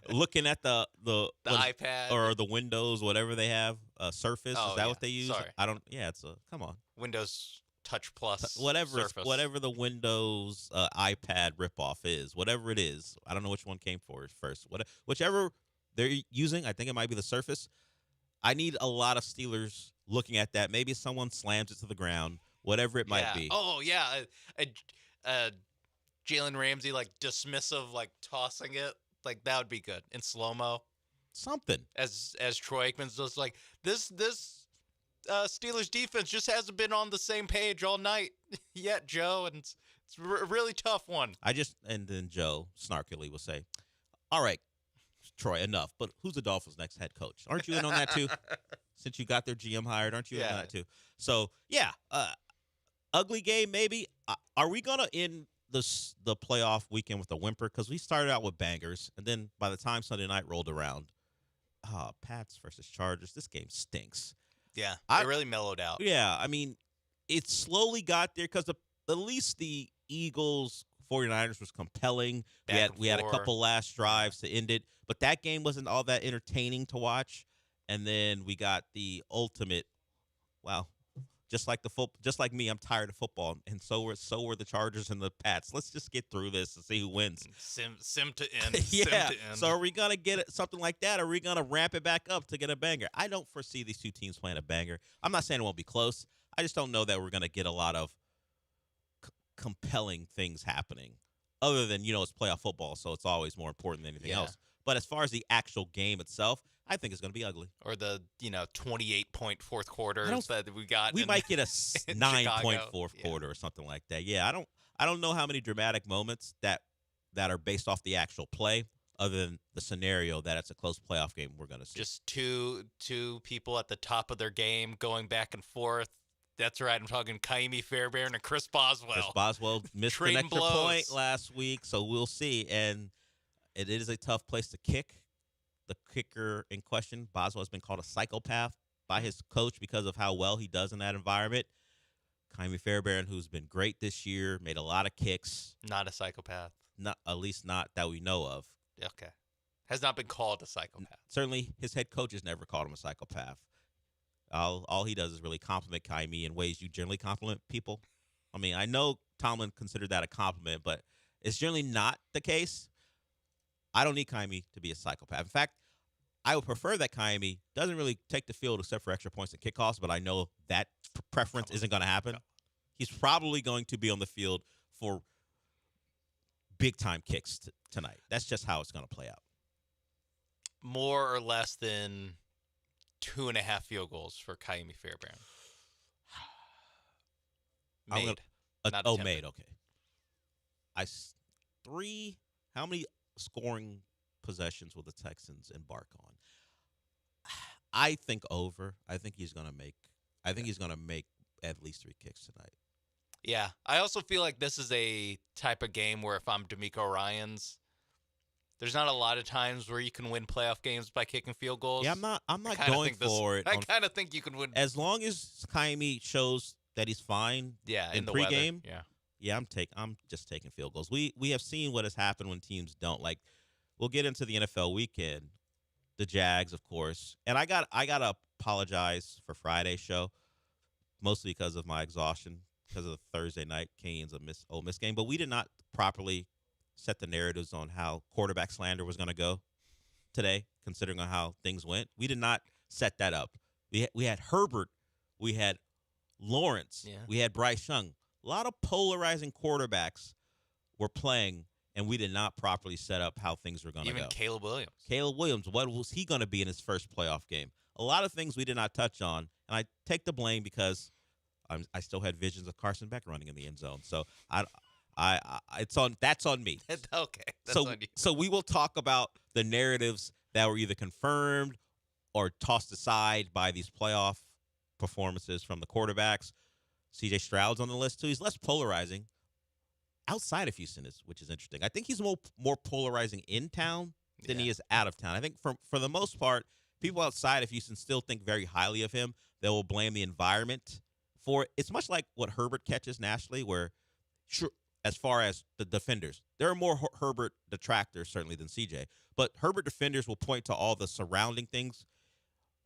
looking at the iPad or the Windows, whatever they have, Surface. Is that what they use? Sorry. I don't. Yeah, it's come on. Windows Touch Plus. Whatever the Windows iPad ripoff is, whatever it is. I don't know which one came first. Whichever they're using, I think it might be the Surface. I need a lot of Steelers looking at that. Maybe someone slams it to the ground, whatever it might be. Oh, yeah. Jalen Ramsey, like, dismissive, like, tossing it. Like, that would be good. In slow-mo. Something. As Troy Aikman's just like, this Steelers defense just hasn't been on the same page all night yet, Joe. And it's a really tough one. And then Joe snarkily will say, "All right, Troy, enough. But who's the Dolphins' next head coach? Aren't you in on that too? Since you got their GM hired, aren't you in on that too?" So, yeah, ugly game maybe. Are we going to end the playoff weekend with a whimper? Because we started out with bangers, and then by the time Sunday night rolled around, Pats versus Chargers, this game stinks. Yeah, it really mellowed out. Yeah, I mean, it slowly got there because at least the Eagles 49ers was compelling. We had a couple last drives to end it, but that game wasn't all that entertaining to watch. And then we got the ultimate. Wow, just like me, I'm tired of football, and so were the Chargers and the Pats. Let's just get through this and see who wins. Sim to end. Yeah. Sim to end. So are we gonna get something like that? Or are we gonna ramp it back up to get a banger? I don't foresee these two teams playing a banger. I'm not saying it won't be close. I just don't know that we're gonna get a lot of compelling things happening. Other than, it's playoff football, so it's always more important than anything else. But as far as the actual game itself, I think it's going to be ugly. Or the 28-point fourth quarters that we got. We might get a 9-point Chicago. fourth quarter or something like that. Yeah, I don't know how many dramatic moments that are based off the actual play, other than the scenario that it's a close playoff game we're going to see. Just two people at the top of their game going back and forth. That's right. I'm talking Kaimi Fairbairn and Chris Boswell. Chris Boswell missed an extra point last week, so we'll see. And it is a tough place to kick. The kicker in question, Boswell, has been called a psychopath by his coach because of how well he does in that environment. Kaimi Fairbairn, who's been great this year, made a lot of kicks. Not a psychopath. Not, at least not that we know of. Okay. Has not been called a psychopath. Certainly, his head coach has never called him a psychopath. All he does is really compliment Kaimi in ways you generally compliment people. I mean, I know Tomlin considered that a compliment, but it's generally not the case. I don't need Kaimi to be a psychopath. In fact, I would prefer that Kaimi doesn't really take the field except for extra points and kickoffs, but I know that preference isn't going to happen. He's probably going to be on the field for big-time kicks tonight. That's just how it's going to play out. More or less than 2.5 field goals for Kaimi Fairbairn. Made. Made. Okay. How many scoring possessions will the Texans embark on? I think over. I think he's going to make at least 3 kicks tonight. Yeah. I also feel like this is a type of game where if I'm D'Amico Ryans, there's not a lot of times where you can win playoff games by kicking field goals. Yeah, I'm not going for it. I kind of think you can win. As long as Kaimi shows that he's fine in the pregame. weather. Yeah, I'm just taking field goals. We have seen what has happened when teams don't. Like, we'll get into the NFL weekend. The Jags, of course. And I gotta apologize for Friday's show, mostly because of my exhaustion, because of the Thursday night Canes Ole Miss game. But we did not properly set the narratives on how quarterback slander was going to go today, considering on how things went. We did not set that up. We had Herbert. We had Lawrence. Yeah. We had Bryce Young. A lot of polarizing quarterbacks were playing, and we did not properly set up how things were going to go. Even Caleb Williams. Caleb Williams, what was he going to be in his first playoff game? A lot of things we did not touch on, and I take the blame because I still had visions of Carson Beck running in the end zone. So that's on me. Okay, that's on you. So we will talk about the narratives that were either confirmed or tossed aside by these playoff performances from the quarterbacks. C.J. Stroud's on the list too. He's less polarizing outside of Houston, which is interesting. I think he's more polarizing in town than he is out of town. I think for the most part, people outside of Houston still think very highly of him. They will blame the environment for it. It's much like what Herbert catches nationally, where sure, as far as the defenders, there are more Herbert detractors certainly than CJ, but Herbert defenders will point to all the surrounding things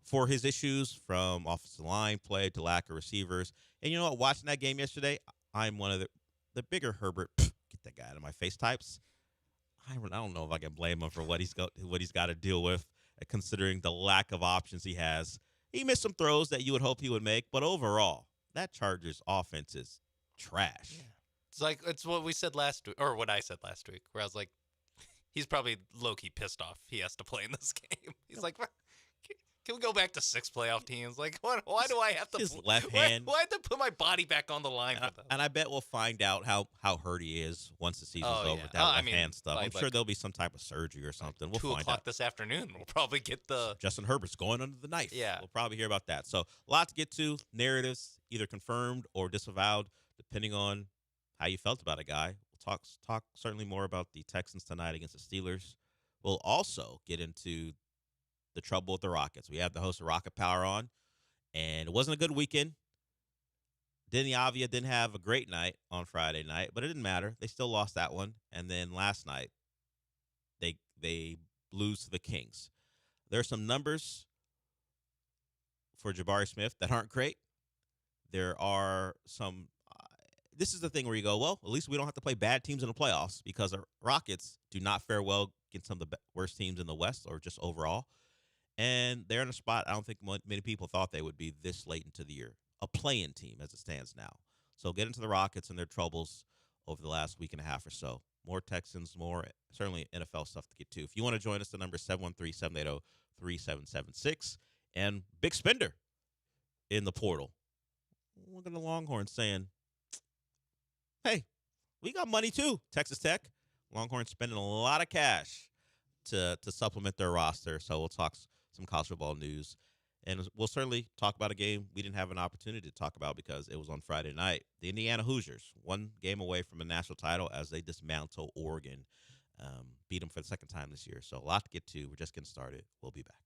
for his issues, from offensive line play to lack of receivers. And you know what? Watching that game yesterday, I'm one of the bigger Herbert get that guy out of my face types. I don't know if I can blame him for what he's got to deal with, considering the lack of options he has. He missed some throws that you would hope he would make, but overall, that Chargers offense is trash. Yeah. It's what we said last week, or what I said last week, where I was like, he's probably low-key pissed off he has to play in this game. He's like, can we go back to 6 playoff teams? Like, why do I have to? His left hand. Why have to put my body back on the line for them? And I bet we'll find out how hurt he is once the season's over with that left hand stuff. I'm sure there'll be some type of surgery or something. We'll 2 find o'clock out. this afternoon, we'll probably get the Justin Herbert's going under the knife. Yeah. We'll probably hear about that. So a lot to get to. Narratives either confirmed or disavowed, depending on how you felt about a guy. We'll talk certainly more about the Texans tonight against the Steelers. We'll also get into the trouble with the Rockets. We have the host of Rocket Power on, and it wasn't a good weekend. Denny Avia didn't have a great night on Friday night, but it didn't matter. They still lost that one. And then last night, they lose to the Kings. There are some numbers for Jabari Smith that aren't great. There are some this is the thing where you go, well, at least we don't have to play bad teams in the playoffs, because the Rockets do not fare well against some of the worst teams in the West, or just overall. And they're in a spot I don't think many people thought they would be this late into the year. A play-in team as it stands now. So get into the Rockets and their troubles over the last week and a half or so. More Texans, more certainly NFL stuff to get to. If you want to join us, the number is 713-780-3776. And big spender in the portal. Look at the Longhorns saying, hey, we got money too, Texas Tech. Longhorns spending a lot of cash to supplement their roster. So we'll talk some college football news. And we'll certainly talk about a game we didn't have an opportunity to talk about because it was on Friday night. The Indiana Hoosiers, one game away from a national title as they dismantle Oregon, beat them for the second time this year. So a lot to get to. We're just getting started. We'll be back.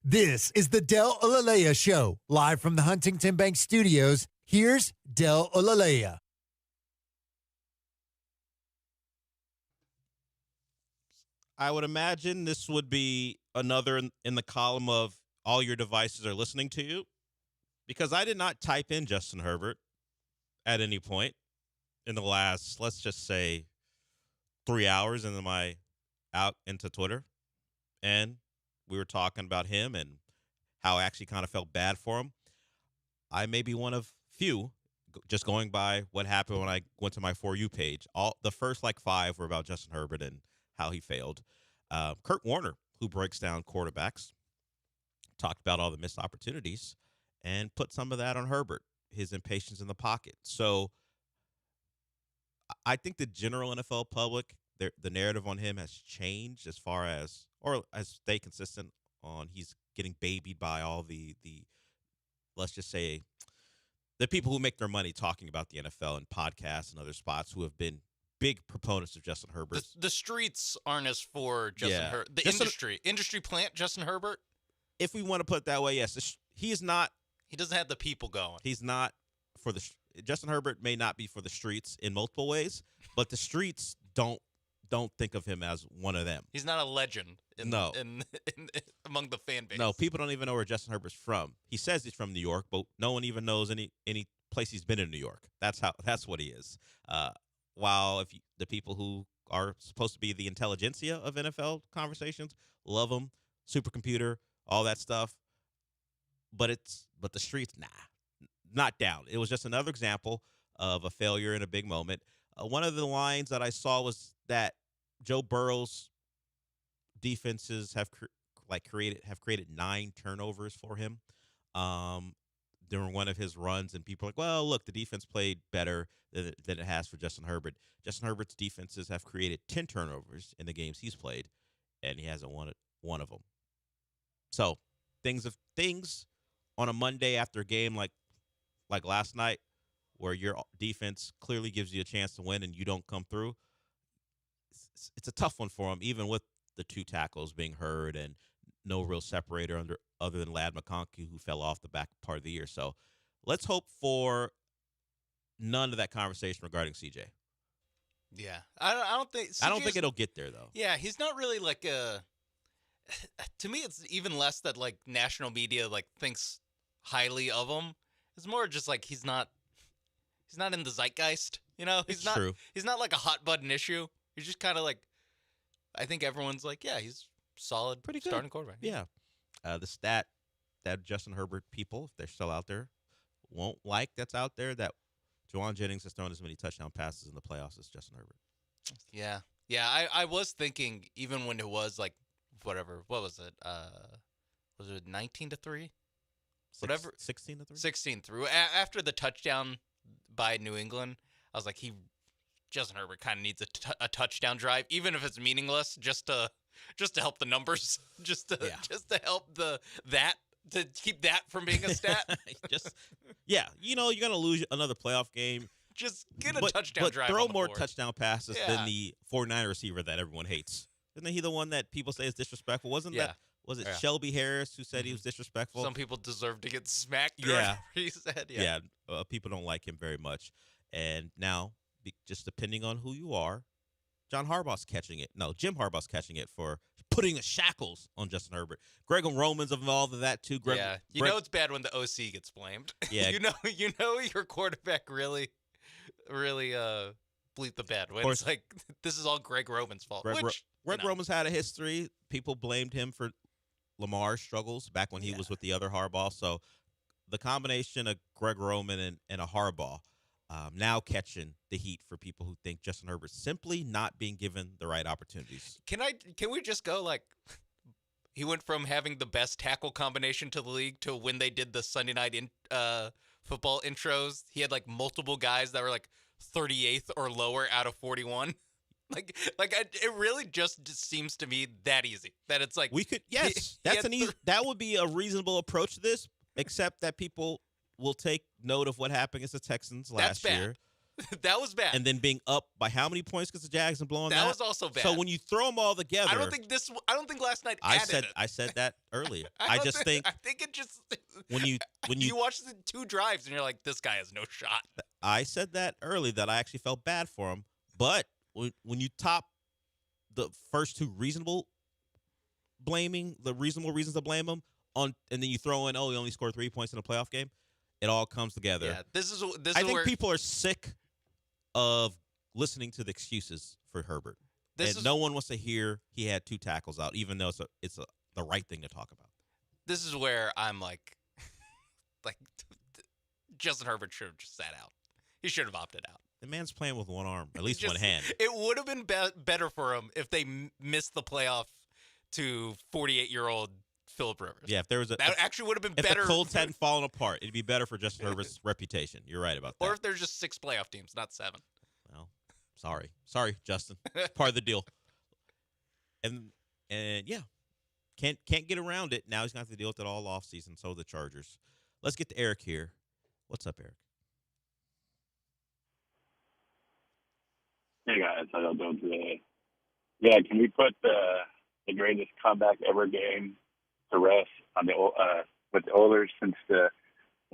This is the Del Olalea Show, live from the Huntington Bank Studios. Here's Del Olalea. I would imagine this would be another in the column of all your devices are listening to you, because I did not type in Justin Herbert at any point in the last, let's just say, 3 hours into my out into Twitter. And we were talking about him and how I actually kind of felt bad for him. I may be one of few, just going by what happened when I went to my For You page. All the first 5 were about Justin Herbert and how he failed. Kurt Warner, who breaks down quarterbacks, talked about all the missed opportunities and put some of that on Herbert, his impatience in the pocket. So I think the general NFL public, the narrative on him has changed as far as, or has stayed consistent on he's getting babied by all the let's just say, the people who make their money talking about the NFL and podcasts and other spots who have been big proponents of Justin Herbert. The streets aren't as for Justin Herbert. The industry plant Justin Herbert. If we want to put it that way, yes. He is not. He doesn't have the people going. He's not for the. Justin Herbert may not be for the streets in multiple ways, but the streets don't think of him as one of them. He's not a legend. In among the fan base. No, people don't even know where Justin Herbert's from. He says he's from New York, but no one even knows any place he's been in New York. That's what he is. While the people who are supposed to be the intelligentsia of NFL conversations love him, supercomputer, all that stuff, but the streets, not down. It was just another example of a failure in a big moment. One of the lines that I saw was that Joe Burrow's defenses have created 9 turnovers for him during one of his runs, and people are like, well, look, the defense played better than it has for Justin Herbert. Justin Herbert's defenses have created 10 turnovers in the games he's played, and he hasn't won one of them. So things on a Monday after a game like last night, where your defense clearly gives you a chance to win and you don't come through, it's a tough one for him, even with the 2 tackles being hurt and no real separator other than Ladd McConkey, who fell off the back part of the year. So let's hope for none of that conversation regarding CJ. Yeah, I don't think. I don't think it'll get there though. Yeah, he's not really like a. To me, it's even less that national media thinks highly of him. It's more just he's not in the zeitgeist. You know, he's not. True. He's not like a hot button issue. He's just kind of I think everyone's yeah, he's solid, pretty good starting quarterback. Yeah. The stat that Justin Herbert people, if they're still out there, won't like that's out there, that Juwan Jennings has thrown as many touchdown passes in the playoffs as Justin Herbert. Yeah. I was thinking, even when it was whatever, what was it? Was it 19-3? Whatever. 16-3. 16-3. After the touchdown by New England, I was like, Justin Herbert kind of needs a touchdown drive, even if it's meaningless, just to help the numbers, just to help to keep that from being a stat. You're gonna lose another playoff game. Just get a touchdown drive. Throw on the more board. touchdown passes than the 49 receiver that everyone hates. Isn't he the one that people say is disrespectful? Was it Shelby Harris who said he was disrespectful? Some people deserve to get smacked. Yeah, he said. People don't like him very much, and now, just depending on who you are, Jim Harbaugh's catching it for putting shackles on Justin Herbert. Greg Roman's involved in that too. Know it's bad when the OC gets blamed. Yeah, you know your quarterback really bleep the bed when it's this is all Greg Roman's fault. Greg Roman's had a history. People blamed him for Lamar's struggles back when he was with the other Harbaugh. So the combination of Greg Roman and a Harbaugh now catching the heat for people who think Justin Herbert's simply not being given the right opportunities. Can we just go he went from having the best tackle combination to the league to when they did the Sunday night football intros, he had multiple guys that were 38th or lower out of 41. It really just seems to me that easy that it's we could that would be a reasonable approach to this, except that people will take note of what happened against the Texans last year. That was bad. And then being up by how many points against the Jags and blowing that? That was also bad. So when you throw them all together, I don't think last night I added said that earlier. I think it just when you watch the 2 drives and you're like, this guy has no shot. I said that early that I actually felt bad for him. But when you top the first 2 reasonable reasons to blame him on, and then you throw in, he only scored 3 points in a playoff game, it all comes together. Yeah, this is I think where people are sick of listening to the excuses for Herbert. No one wants to hear he had 2 tackles out, even though it's the right thing to talk about. This is where I'm like Justin Herbert should have just sat out. He should have opted out. The man's playing with one arm, at least one hand. It would have been better for him if they missed the playoff to 48-year-old Phillip Rivers. Yeah, if there was that actually would have been if better. If the Colts hadn't fallen apart, it'd be better for Justin Herbert's reputation. You're right about that. Or if there's just 6 playoff teams, not 7. Well, sorry, Justin. It's part of the deal. And yeah, can't get around it. Now he's going to have to deal with it all offseason. So the Chargers. Let's get to Eric here. What's up, Eric? Hey guys, how y'all doing today? Yeah, can we put the greatest comeback ever game to rest on with the Oilers since the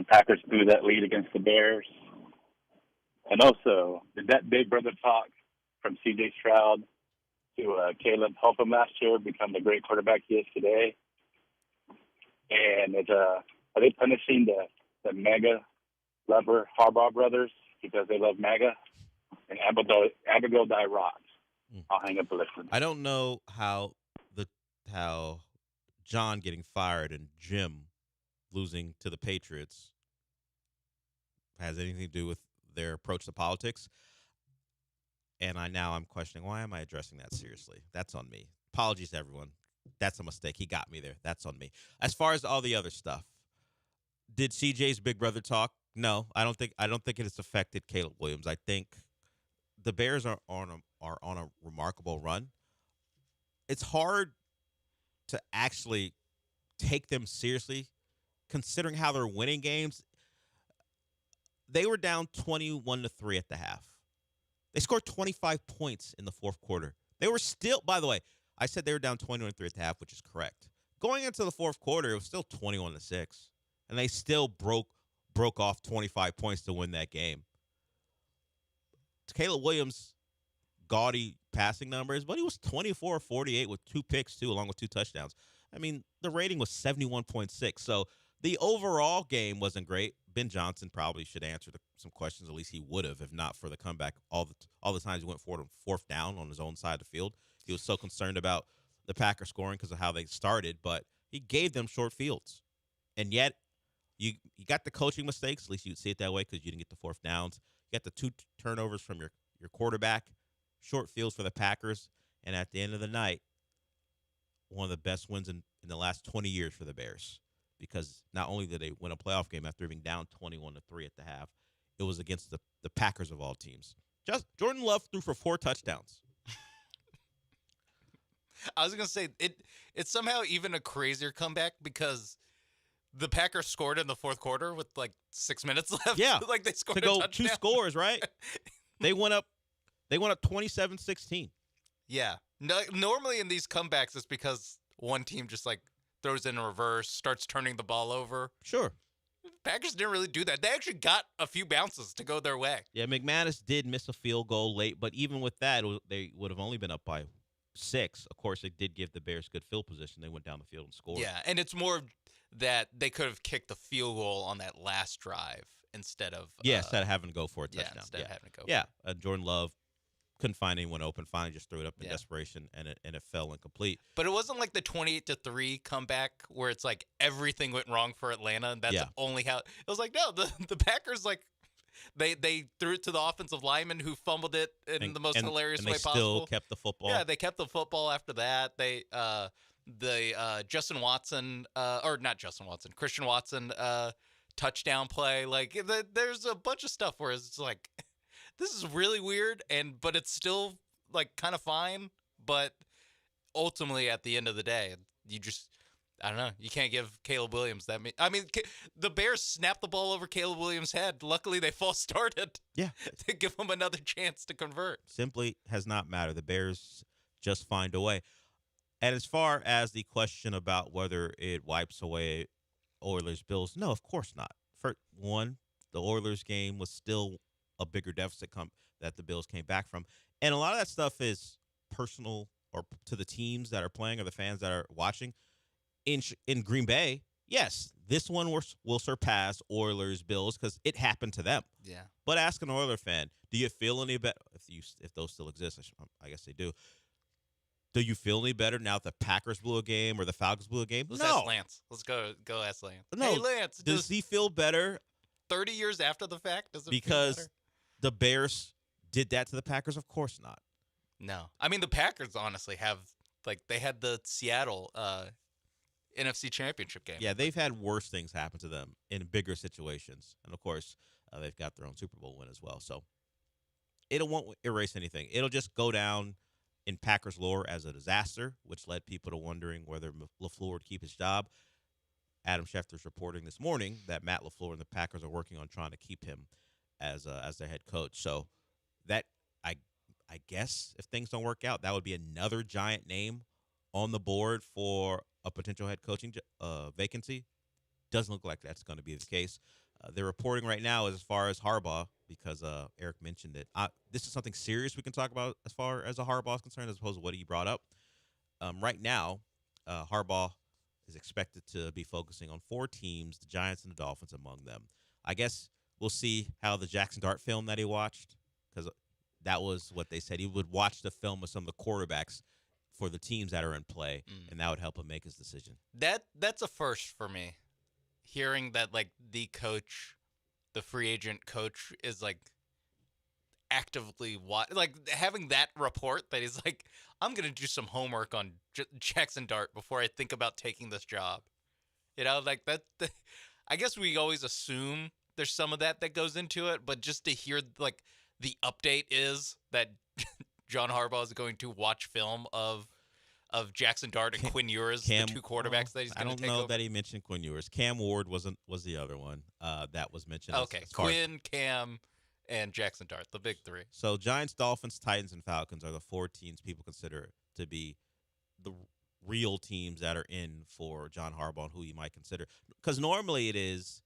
Packers blew that lead against the Bears? And also, did that big brother talk from C.J. Stroud to Caleb help him last year become the great quarterback he is today? And are they punishing the mega lover Harbaugh brothers because they love MAGA? And Abigail die rocks. I'll hang up and listen. I don't know how John getting fired and Jim losing to the Patriots has anything to do with their approach to politics. And I'm questioning, why am I addressing that seriously? That's on me. Apologies to everyone. That's a mistake. He got me there. That's on me. As far as all the other stuff, did CJ's big brother talk? No, I don't think it has affected Caleb Williams. I think the Bears are on a remarkable run. It's hard to actually take them seriously, considering how they're winning games. They were down 21-3 at the half. They scored 25 points in the fourth quarter. They were still, by the way, I said they were down 21-3 at the half, which is correct. Going into the fourth quarter, it was still 21-6, and they still broke off 25 points to win that game. Caleb Williams, gaudy passing numbers, but he was 24-48 with 2 picks, too, along with 2 touchdowns. I mean, the rating was 71.6, so the overall game wasn't great. Ben Johnson probably should answer some questions, at least he would have, if not for the comeback. All the times he went for fourth down on his own side of the field. He was so concerned about the Packers scoring because of how they started, but he gave them short fields. And yet, you got the coaching mistakes, at least you'd see it that way because you didn't get the fourth downs. You got the 2 turnovers from your quarterback, short fields for the Packers, and at the end of the night, one of the best wins in the last 20 years for the Bears, because not only did they win a playoff game after being down 21-3 at the half, it was against the Packers of all teams. Jordan Love threw for 4 touchdowns. I was going to say, it's somehow even a crazier comeback because the Packers scored in the fourth quarter with like 6 minutes left. Yeah. Like they scored to go a touchdown. 2 scores, right? They went up 27-16. Yeah. No, normally in these comebacks, it's because one team just like throws in a reverse, starts turning the ball over. Sure. Packers didn't really do that. They actually got a few bounces to go their way. Yeah, McManus did miss a field goal late, but even with that, they would have only been up by 6. Of course, they did give the Bears good field position. They went down the field and scored. Yeah, and it's more that they could have kicked the field goal on that last drive instead of instead of having to go for a touchdown. Yeah, instead of having to go. Yeah, Jordan Love couldn't find anyone open. Finally, just threw it up in desperation, and it fell incomplete. But it wasn't like the 28-3 comeback where it's like everything went wrong for Atlanta, and that's only how. It was like no, the Packers like they threw it to the offensive lineman who fumbled it in the most hilarious way possible. They still kept the football. Yeah, they kept the football after that. They Christian Watson touchdown play. Like there's a bunch of stuff where it's like this is really weird, but it's still like kind of fine. But ultimately, at the end of the day, I don't know. You can't give Caleb Williams that. The Bears snapped the ball over Caleb Williams' head. Luckily, they false started. Yeah. To give him another chance to convert. Simply has not mattered. The Bears just find a way. And as far as the question about whether it wipes away Oilers-Bills, no, of course not. For one, the Oilers game was still a bigger deficit that the Bills came back from. And a lot of that stuff is personal or to the teams that are playing or the fans that are watching. In Green Bay, yes, this one will surpass Oilers-Bills because it happened to them. Yeah. But ask an Oiler fan, do you feel any better? If those still exist, I guess they do. Do you feel any better now that the Packers blew a game or the Falcons blew a game? Let's No. ask Lance. Let's go ask Lance. No. Hey, Lance. Does he feel better 30 years after the fact? Does it feel because better? the Bears did that to the Packers? Of course not. No. I mean, the Packers honestly have, they had the Seattle NFC Championship game. Yeah, they've had worse things happen to them in bigger situations. And, of course, they've got their own Super Bowl win as well. So it won't erase anything. It'll just go down in Packers lore as a disaster, which led people to wondering whether LaFleur would keep his job. Adam Schefter's reporting this morning that Matt LaFleur and the Packers are working on trying to keep him as their head coach. So that, I guess, if things don't work out, that would be another giant name on the board for a potential head coaching vacancy. Doesn't look like that's going to be the case. They're reporting right now as far as Harbaugh, because Eric mentioned it. This is something serious we can talk about as far as a Harbaugh is concerned, as opposed to what he brought up. Right now, Harbaugh is expected to be focusing on 4 teams, the Giants and the Dolphins among them. I guess we'll see how the Jackson Dart film that he watched, because that was what they said. He would watch the film of some of the quarterbacks for the teams that are in play, and that would help him make his decision. That's a first for me. Hearing that, the coach, the free agent coach, is, actively having that report that he's I'm going to do some homework on Jackson Dart before I think about taking this job. That I guess we always assume there's some of that goes into it, but just to hear, the update is that John Harbaugh is going to watch film of Jackson Dart and Quinn Ewers, the 2 quarterbacks that he's going to take over. I don't know that he mentioned Quinn Ewers. Cam Ward was the other one that was mentioned. Okay, Quinn, Cam, and Jackson Dart, the big 3. So Giants, Dolphins, Titans, and Falcons are the 4 teams people consider to be the real teams that are in for John Harbaugh and who you might consider. Because normally it is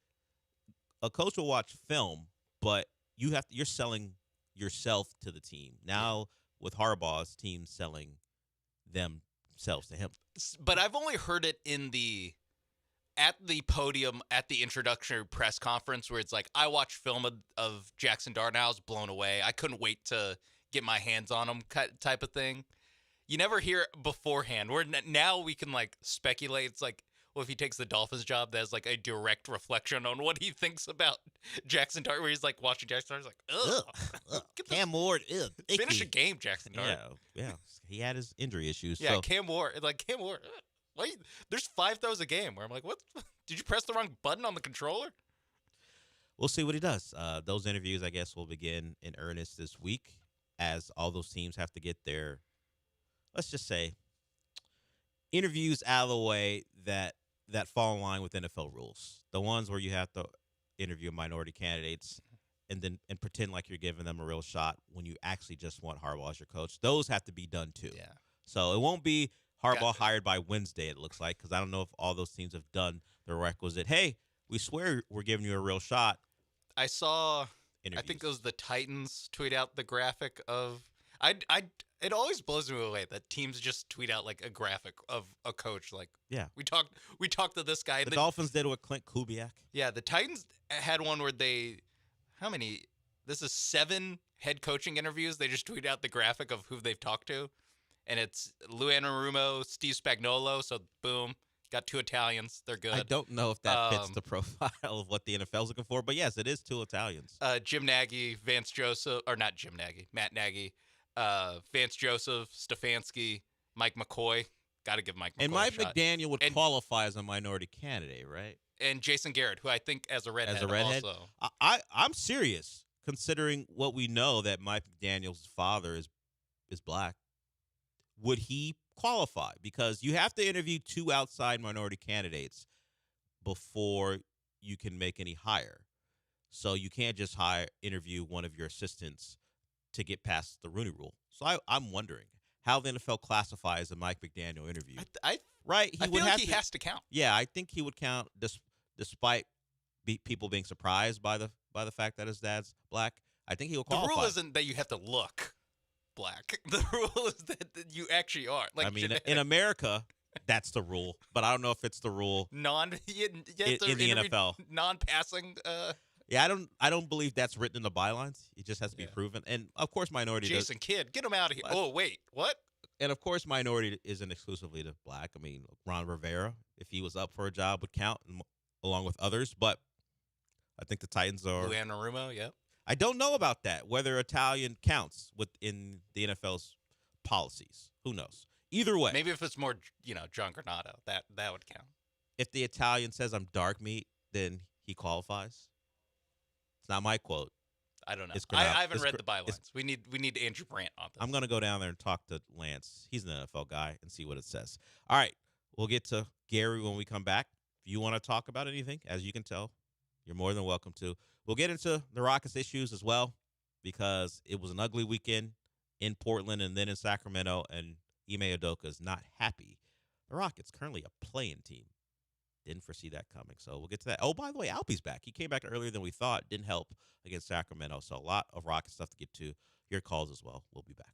a coach will watch film, but you're selling yourself to the team. Now with Harbaugh's team selling themselves to him. But I've only heard it at the podium at the introductory press conference where it's I watched film of Jackson Dart and I was blown away. I couldn't wait to get my hands on him type of thing. You never hear it beforehand. Where now we can speculate. It's well, if he takes the Dolphins job, that's a direct reflection on what he thinks about Jackson Dart, where he's watching Jackson Dart, he's ugh. Cam Ward, finish a game, Jackson Dart. Yeah. He had his injury issues. Yeah, so. Cam Ward, why? There's 5 throws a game where I'm what? Did you press the wrong button on the controller? We'll see what he does. Those interviews, I guess, will begin in earnest this week as all those teams have to get their, let's just say, interviews out of the way that fall in line with NFL rules. The ones where you have to interview minority candidates and pretend like you're giving them a real shot when you actually just want Harbaugh as your coach. Those have to be done too. Yeah. So it won't be Harbaugh hired by Wednesday, it looks like, because I don't know if all those teams have done the requisite, hey, we swear we're giving you a real shot. I saw, interviews. I think it was the Titans tweet out the graphic of, it always blows me away that teams just tweet out a graphic of a coach. Yeah. We talked to this guy. The Dolphins did with Clint Kubiak. Yeah, the Titans had one where this is 7 head coaching interviews. They just tweet out the graphic of who they've talked to. And it's Lou Anarumo, Steve Spagnuolo. So, boom, got 2 Italians. They're good. I don't know if that fits the profile of what the NFL's looking for, but yes, it is 2 Italians. Jim Nagy, Vance Joseph, or not Jim Nagy, Matt Nagy, Vance Joseph, Stefanski, Mike McCoy. Got to give Mike McCoy and Mike a shot. McDaniel would qualify as a minority candidate, right? And Jason Garrett, who I think as a redhead also. I'm serious, considering what we know that Mike McDaniel's father is black. Would he qualify because you have to interview 2 outside minority candidates before you can make any hire. So you can't just interview one of your assistants to get past the Rooney Rule. So I'm wondering how the NFL classifies a Mike McDaniel interview. Right? I feel like he has to count. Yeah, I think he would count despite people being surprised by the fact that his dad's black. I think he will qualify. The rule isn't that you have to look black. The rule is that you actually are. Like, I mean, in America, that's the rule, but I don't know if it's the rule in the NFL. Non-passing. Yeah, I don't believe that's written in the bylines. It just has to be proven. And of course, minority. Jason Kidd, get him out of here. Oh wait, what? And of course, minority isn't exclusively to black. I mean, Ron Rivera, if he was up for a job, would count along with others. But I think the Titans are. Lou Anarumo, yeah. I don't know about that. Whether Italian counts within the NFL's policies, who knows? Either way, maybe if it's more, John Granado, that would count. If the Italian says I'm dark meat, then he qualifies. It's not my quote. I don't know. I haven't read the bylines. We need Andrew Brandt on this. I'm gonna go down there and talk to Lance. He's an NFL guy and see what it says. All right, we'll get to Gary when we come back. If you want to talk about anything, as you can tell, you're more than welcome to. We'll get into the Rockets issues as well because it was an ugly weekend in Portland and then in Sacramento, and Ime Udoka is not happy. The Rockets currently a play-in team. Didn't foresee that coming, so we'll get to that. Oh, by the way, Alpy's back. He came back earlier than we thought. Didn't help against Sacramento, so a lot of Rocket stuff to get to. Your calls as well. We'll be back.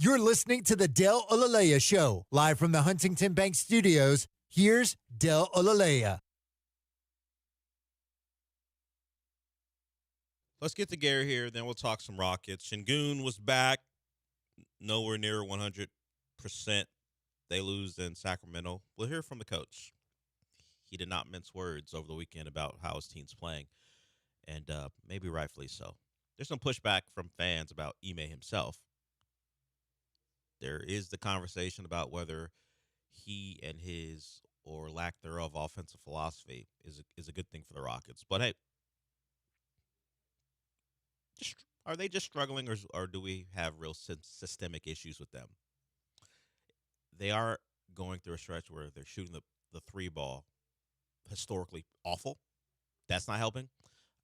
You're listening to the Del Olalea Show, live from the Huntington Bank Studios. Here's Del Olalea. Let's get to Gary here, then we'll talk some Rockets. Şengün was back, nowhere near 100%. They lose in Sacramento. We'll hear from the coach. He did not mince words over the weekend about how his team's playing, and maybe rightfully so. There's some pushback from fans about Ime himself. There is the conversation about whether he and his, or lack thereof, offensive philosophy is a good thing for the Rockets. But hey, are they just struggling, or do we have real systemic issues with them? They are going through a stretch where they're shooting the three ball historically awful. That's not helping.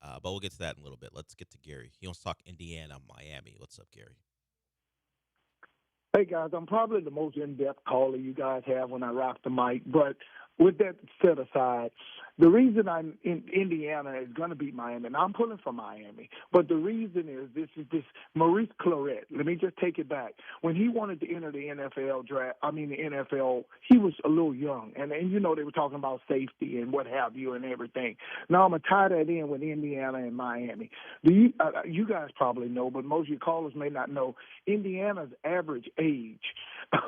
But we'll get to that in a little bit. Let's get to Gary. He wants to talk Indiana, Miami. What's up, Gary? Hey, guys, I'm probably the most in-depth caller you guys have when I rock the mic, but with that set aside, the reason I'm in Indiana is going to beat Miami, and I'm pulling for Miami. But the reason is this Maurice Claret. Let me just take it back. When he wanted to enter the NFL draft, the NFL, he was a little young, and you know they were talking about safety and what have you and everything. Now I'm gonna tie that in with Indiana and Miami. You guys probably know, but most of your callers may not know. Indiana's average age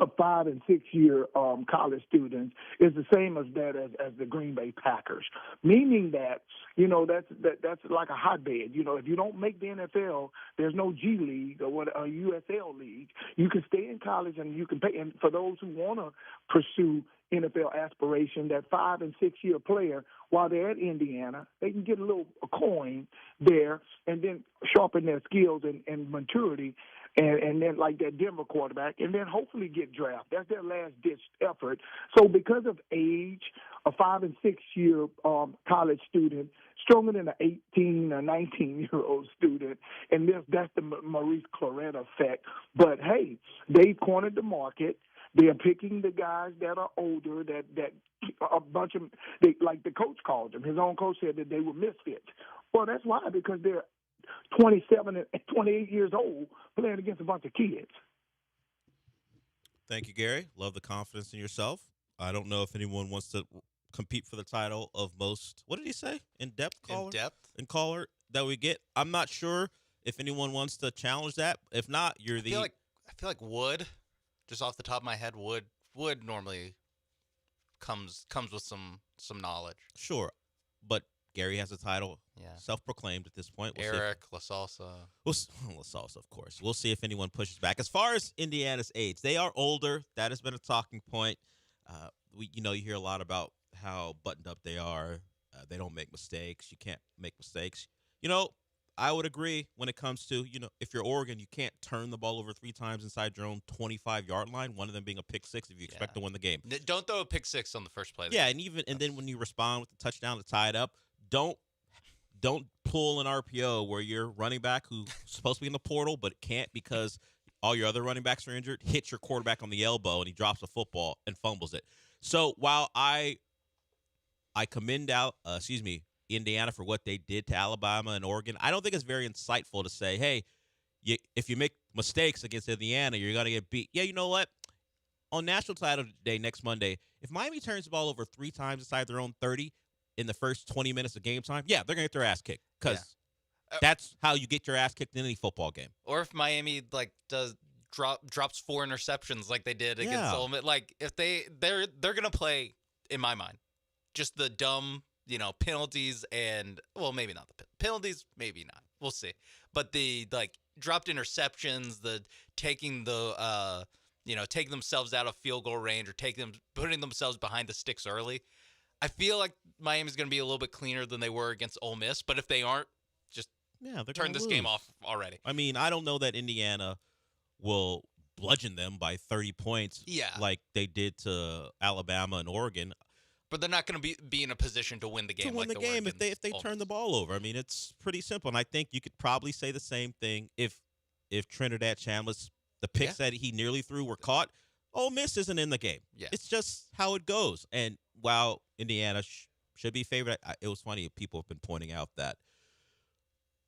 of 5- and 6-year college students is the same as that as the Green Bay Packers, meaning that that's like a hotbed. If you don't make the NFL, there's no G League or a USL league. You can stay in college and you can pay. And for those who want to pursue NFL aspiration, that 5- and 6-year player, while they're at Indiana, they can get a coin there and then sharpen their skills and maturity. And then like that Denver quarterback, and then hopefully get drafted. That's their last-ditch effort. So because of age, a 5- and 6-year college student stronger than an 18 or 19-year-old student, and that's the Maurice Claret effect. But, hey, they've cornered the market. They're picking the guys that are older, that a bunch of like the coach called them. His own coach said that they were misfits. Well, that's why, because they're 27 and 28 years old playing against a bunch of kids. Thank you, Gary. Love the confidence in yourself. I don't know if anyone wants to compete for the title of most, what did he say? In-depth caller? In caller that we get. I'm not sure if anyone wants to challenge that. If not, I feel like Wood, just off the top of my head, Wood normally comes with some knowledge. Sure. But Gary has a title, self-proclaimed at this point. Eric, La Salsa. La Salsa, of course. We'll see if anyone pushes back. As far as Indiana's age, they are older. That has been a talking point. You hear a lot about how buttoned up they are. They don't make mistakes. You can't make mistakes. I would agree when it comes to, if you're Oregon, you can't turn the ball over 3 times inside your own 25-yard line, one of them being a pick six if you expect to win the game. Don't throw a pick six on the first play. Yeah, and then when you respond with the touchdown to tie it up, don't pull an RPO where your running back who's supposed to be in the portal but can't because all your other running backs are injured, hits your quarterback on the elbow and he drops a football and fumbles it. So while I commend Indiana for what they did to Alabama and Oregon, I don't think it's very insightful to say, hey, if you make mistakes against Indiana, you're going to get beat. Yeah, you know what? On National Title Day next Monday, if Miami turns the ball over 3 times inside their own 30 in the first 20 minutes of game time, they're going to get their ass kicked because that's how you get your ass kicked in any football game. Or if Miami drops 4 interceptions like they did against Ole Miss, like if they're going to play, in my mind, just the dumb penalties and, well, maybe not the penalties, maybe not. We'll see. But the dropped interceptions, the taking themselves out of field goal range or putting themselves behind the sticks early. I feel like Miami's going to be a little bit cleaner than they were against Ole Miss. But if they aren't, just turn this game off already. I mean, I don't know that Indiana will bludgeon them by 30 points like they did to Alabama and Oregon. But they're not going to be in a position to win the game. If they turn the ball over. I mean, it's pretty simple. And I think you could probably say the same thing if Trinidad Chandler's the picks that he nearly threw were caught. Ole Miss isn't in the game. Yeah. It's just how it goes. And while Indiana should be favored, it was funny. People have been pointing out that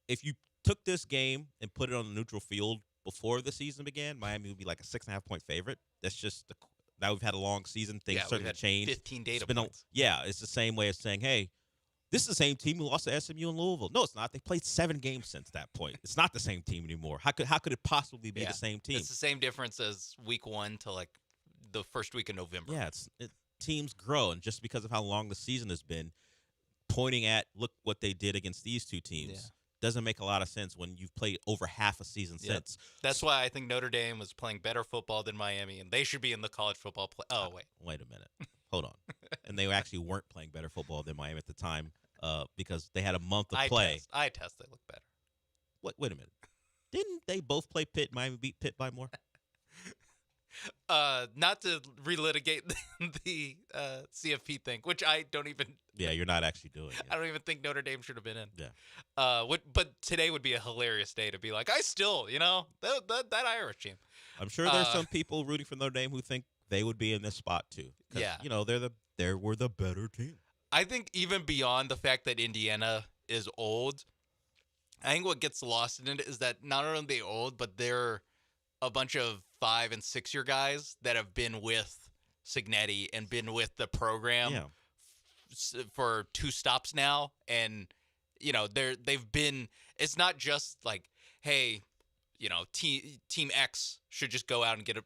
if you took this game and put it on a neutral field before the season began, Miami would be like a 6.5-point favorite. That's just now we've had a long season. Things starting to change. 15 data It's been points. it's the same way as saying, hey, this is the same team who lost to SMU in Louisville. No, it's not. They played 7 games since that point. It's not the same team anymore. How could it possibly be the same team? It's the same difference as week 1 to like the first week of November. Yeah, teams grow, and just because of how long the season has been, pointing at look what they did against these two teams doesn't make a lot of sense when you've played over half a season since. That's why I think Notre Dame was playing better football than Miami, and they should be in the college football play. Oh, wait a minute. Hold on. And they actually weren't playing better football than Miami at the time because they had a month of play. I test they look better. Wait a minute. Didn't they both play Pitt? Miami beat Pitt by more? Not to relitigate the CFP thing, which I don't even. Yeah, you're not actually doing it. I don't even think Notre Dame should have been in. Yeah. But today would be a hilarious day to be like, I still, that Irish team. I'm sure there's some people rooting for Notre Dame who think they would be in this spot too. Yeah. They were the better team. I think even beyond the fact that Indiana is old, I think what gets lost in it is that not only are they old, but they're a bunch of 5- and 6-year guys that have been with Cignetti and been with the program for 2 stops now. And, they've been, it's not just like, hey, team X should just go out and get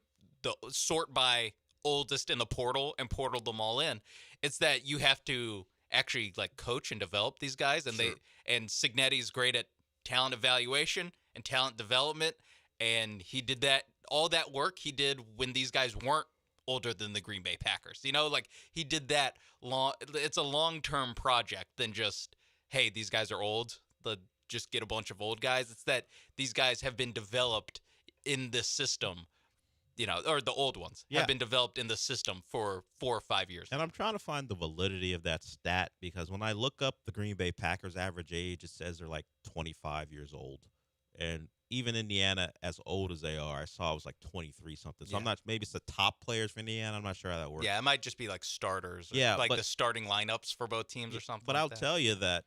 the sort by oldest in the portal and portal them all in. It's that you have to actually like coach and develop these guys. And and Cignetti's great at talent evaluation and talent development. And he did all that work he did when these guys weren't older than the Green Bay Packers. He did that it's a long-term project than just, hey, these guys are old. Just get a bunch of old guys. It's that these guys have been developed in this system, or the old ones have been developed in the system for 4 or 5 years. And I'm trying to find the validity of that stat because when I look up the Green Bay Packers average age, it says they're like 25 years old. And even Indiana, as old as they are, I saw it was like 23 something. So I'm not. Maybe it's the top players for Indiana. I'm not sure how that works. Yeah, it might just be like starters. Or the starting lineups for both teams or something. But I'll tell you that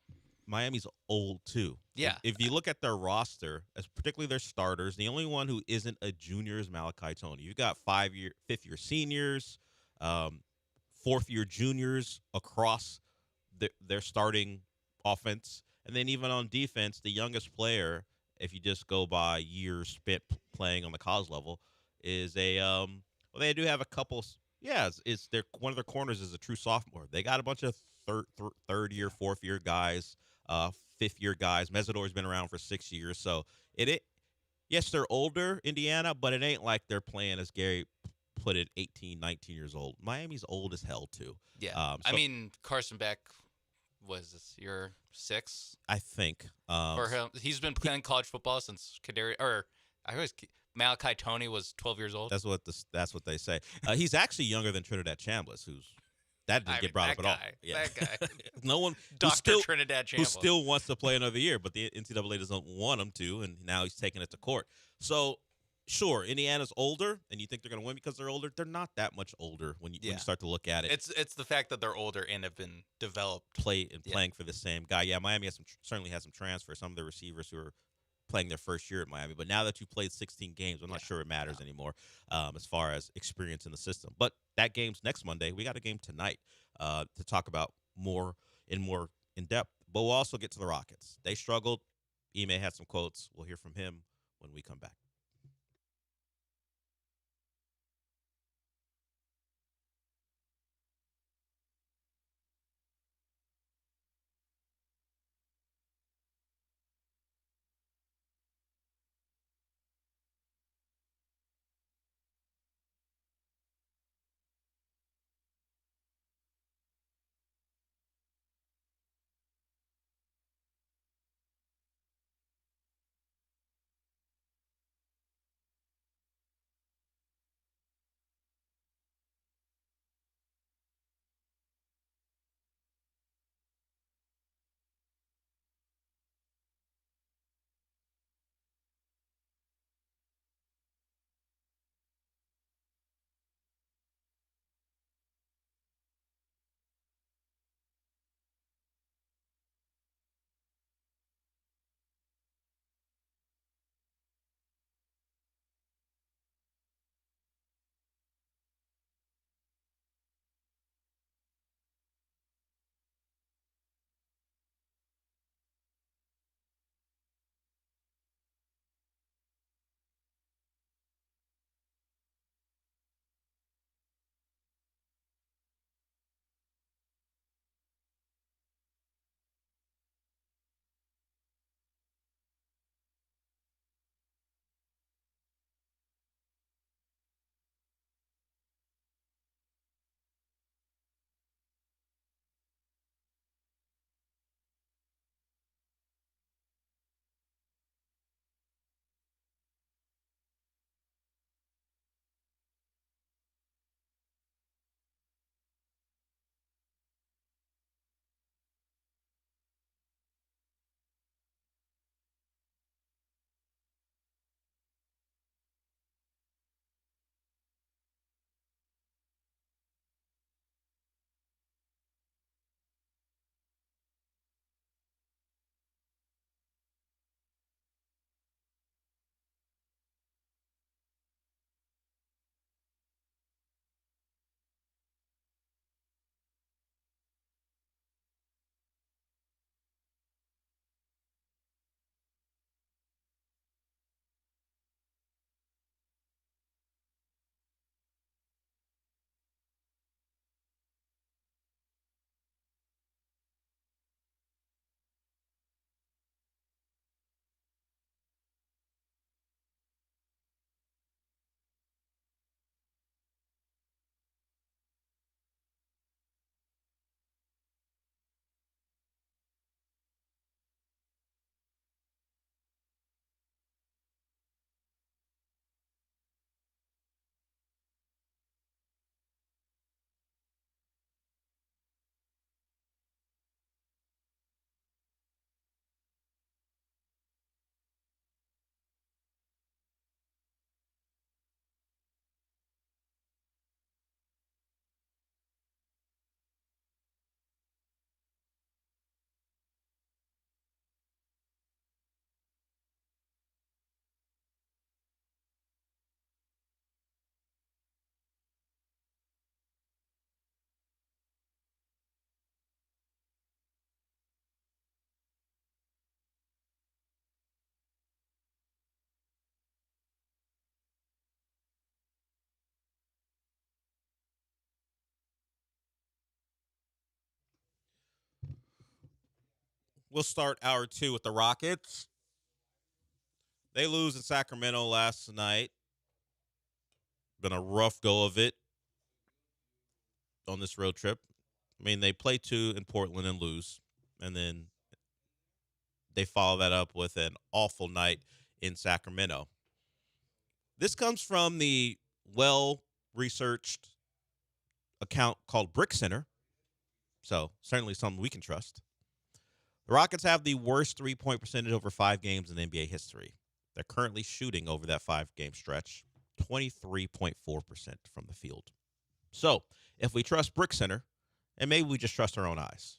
Miami's old too. Yeah. If you look at their roster, particularly their starters, the only one who isn't a junior is Malachi Tony. You've got 5-year seniors, 4th-year juniors across their starting offense, and then even on defense, the youngest player, if you just go by years spent playing on the college level, is they do have a couple. Yeah, it's one of their corners is a true sophomore. They got a bunch of third-year, 4th-year guys, 5th-year guys. Mesidor's been around for 6 years, so yes, they're older, Indiana, but it ain't like they're playing, as Gary put it, 18, 19 years old. Miami's old as hell too. Yeah, I mean Carson Beck was this year 6, I think. For him, he's been playing college football since Malachi Tony was 12 years old. That's what they say. He's actually younger than Trinidad Chambliss, that didn't get brought up at all. Yeah. That guy. No one. Dr. Trinidad Chambliss. Who still wants to play another year, but the NCAA doesn't want him to, and now he's taking it to court. So, sure, Indiana's older, and you think they're going to win because they're older. They're not that much older when you start to look at it. It's the fact that they're older and have been developed. Playing for the same guy. Yeah, Miami certainly has some transfers. Some of the receivers who are playing their first year at Miami. But now that you played 16 games, I'm not sure it matters anymore as far as experience in the system. But that game's next Monday. We got a game tonight to talk about more in depth. But we'll also get to the Rockets. They struggled. Ime had some quotes. We'll hear from him when we come back. We'll start hour 2 with the Rockets. They lose in Sacramento last night. Been a rough go of it on this road trip. I mean, they play 2 in Portland and lose, and then they follow that up with an awful night in Sacramento. This comes from the well-researched account called Brick Center, so certainly something we can trust. The Rockets have the worst three-point percentage over 5 games in NBA history. They're currently shooting over that 5-game stretch 23.4% from the field. So, if we trust Brick Center, and maybe we just trust our own eyes.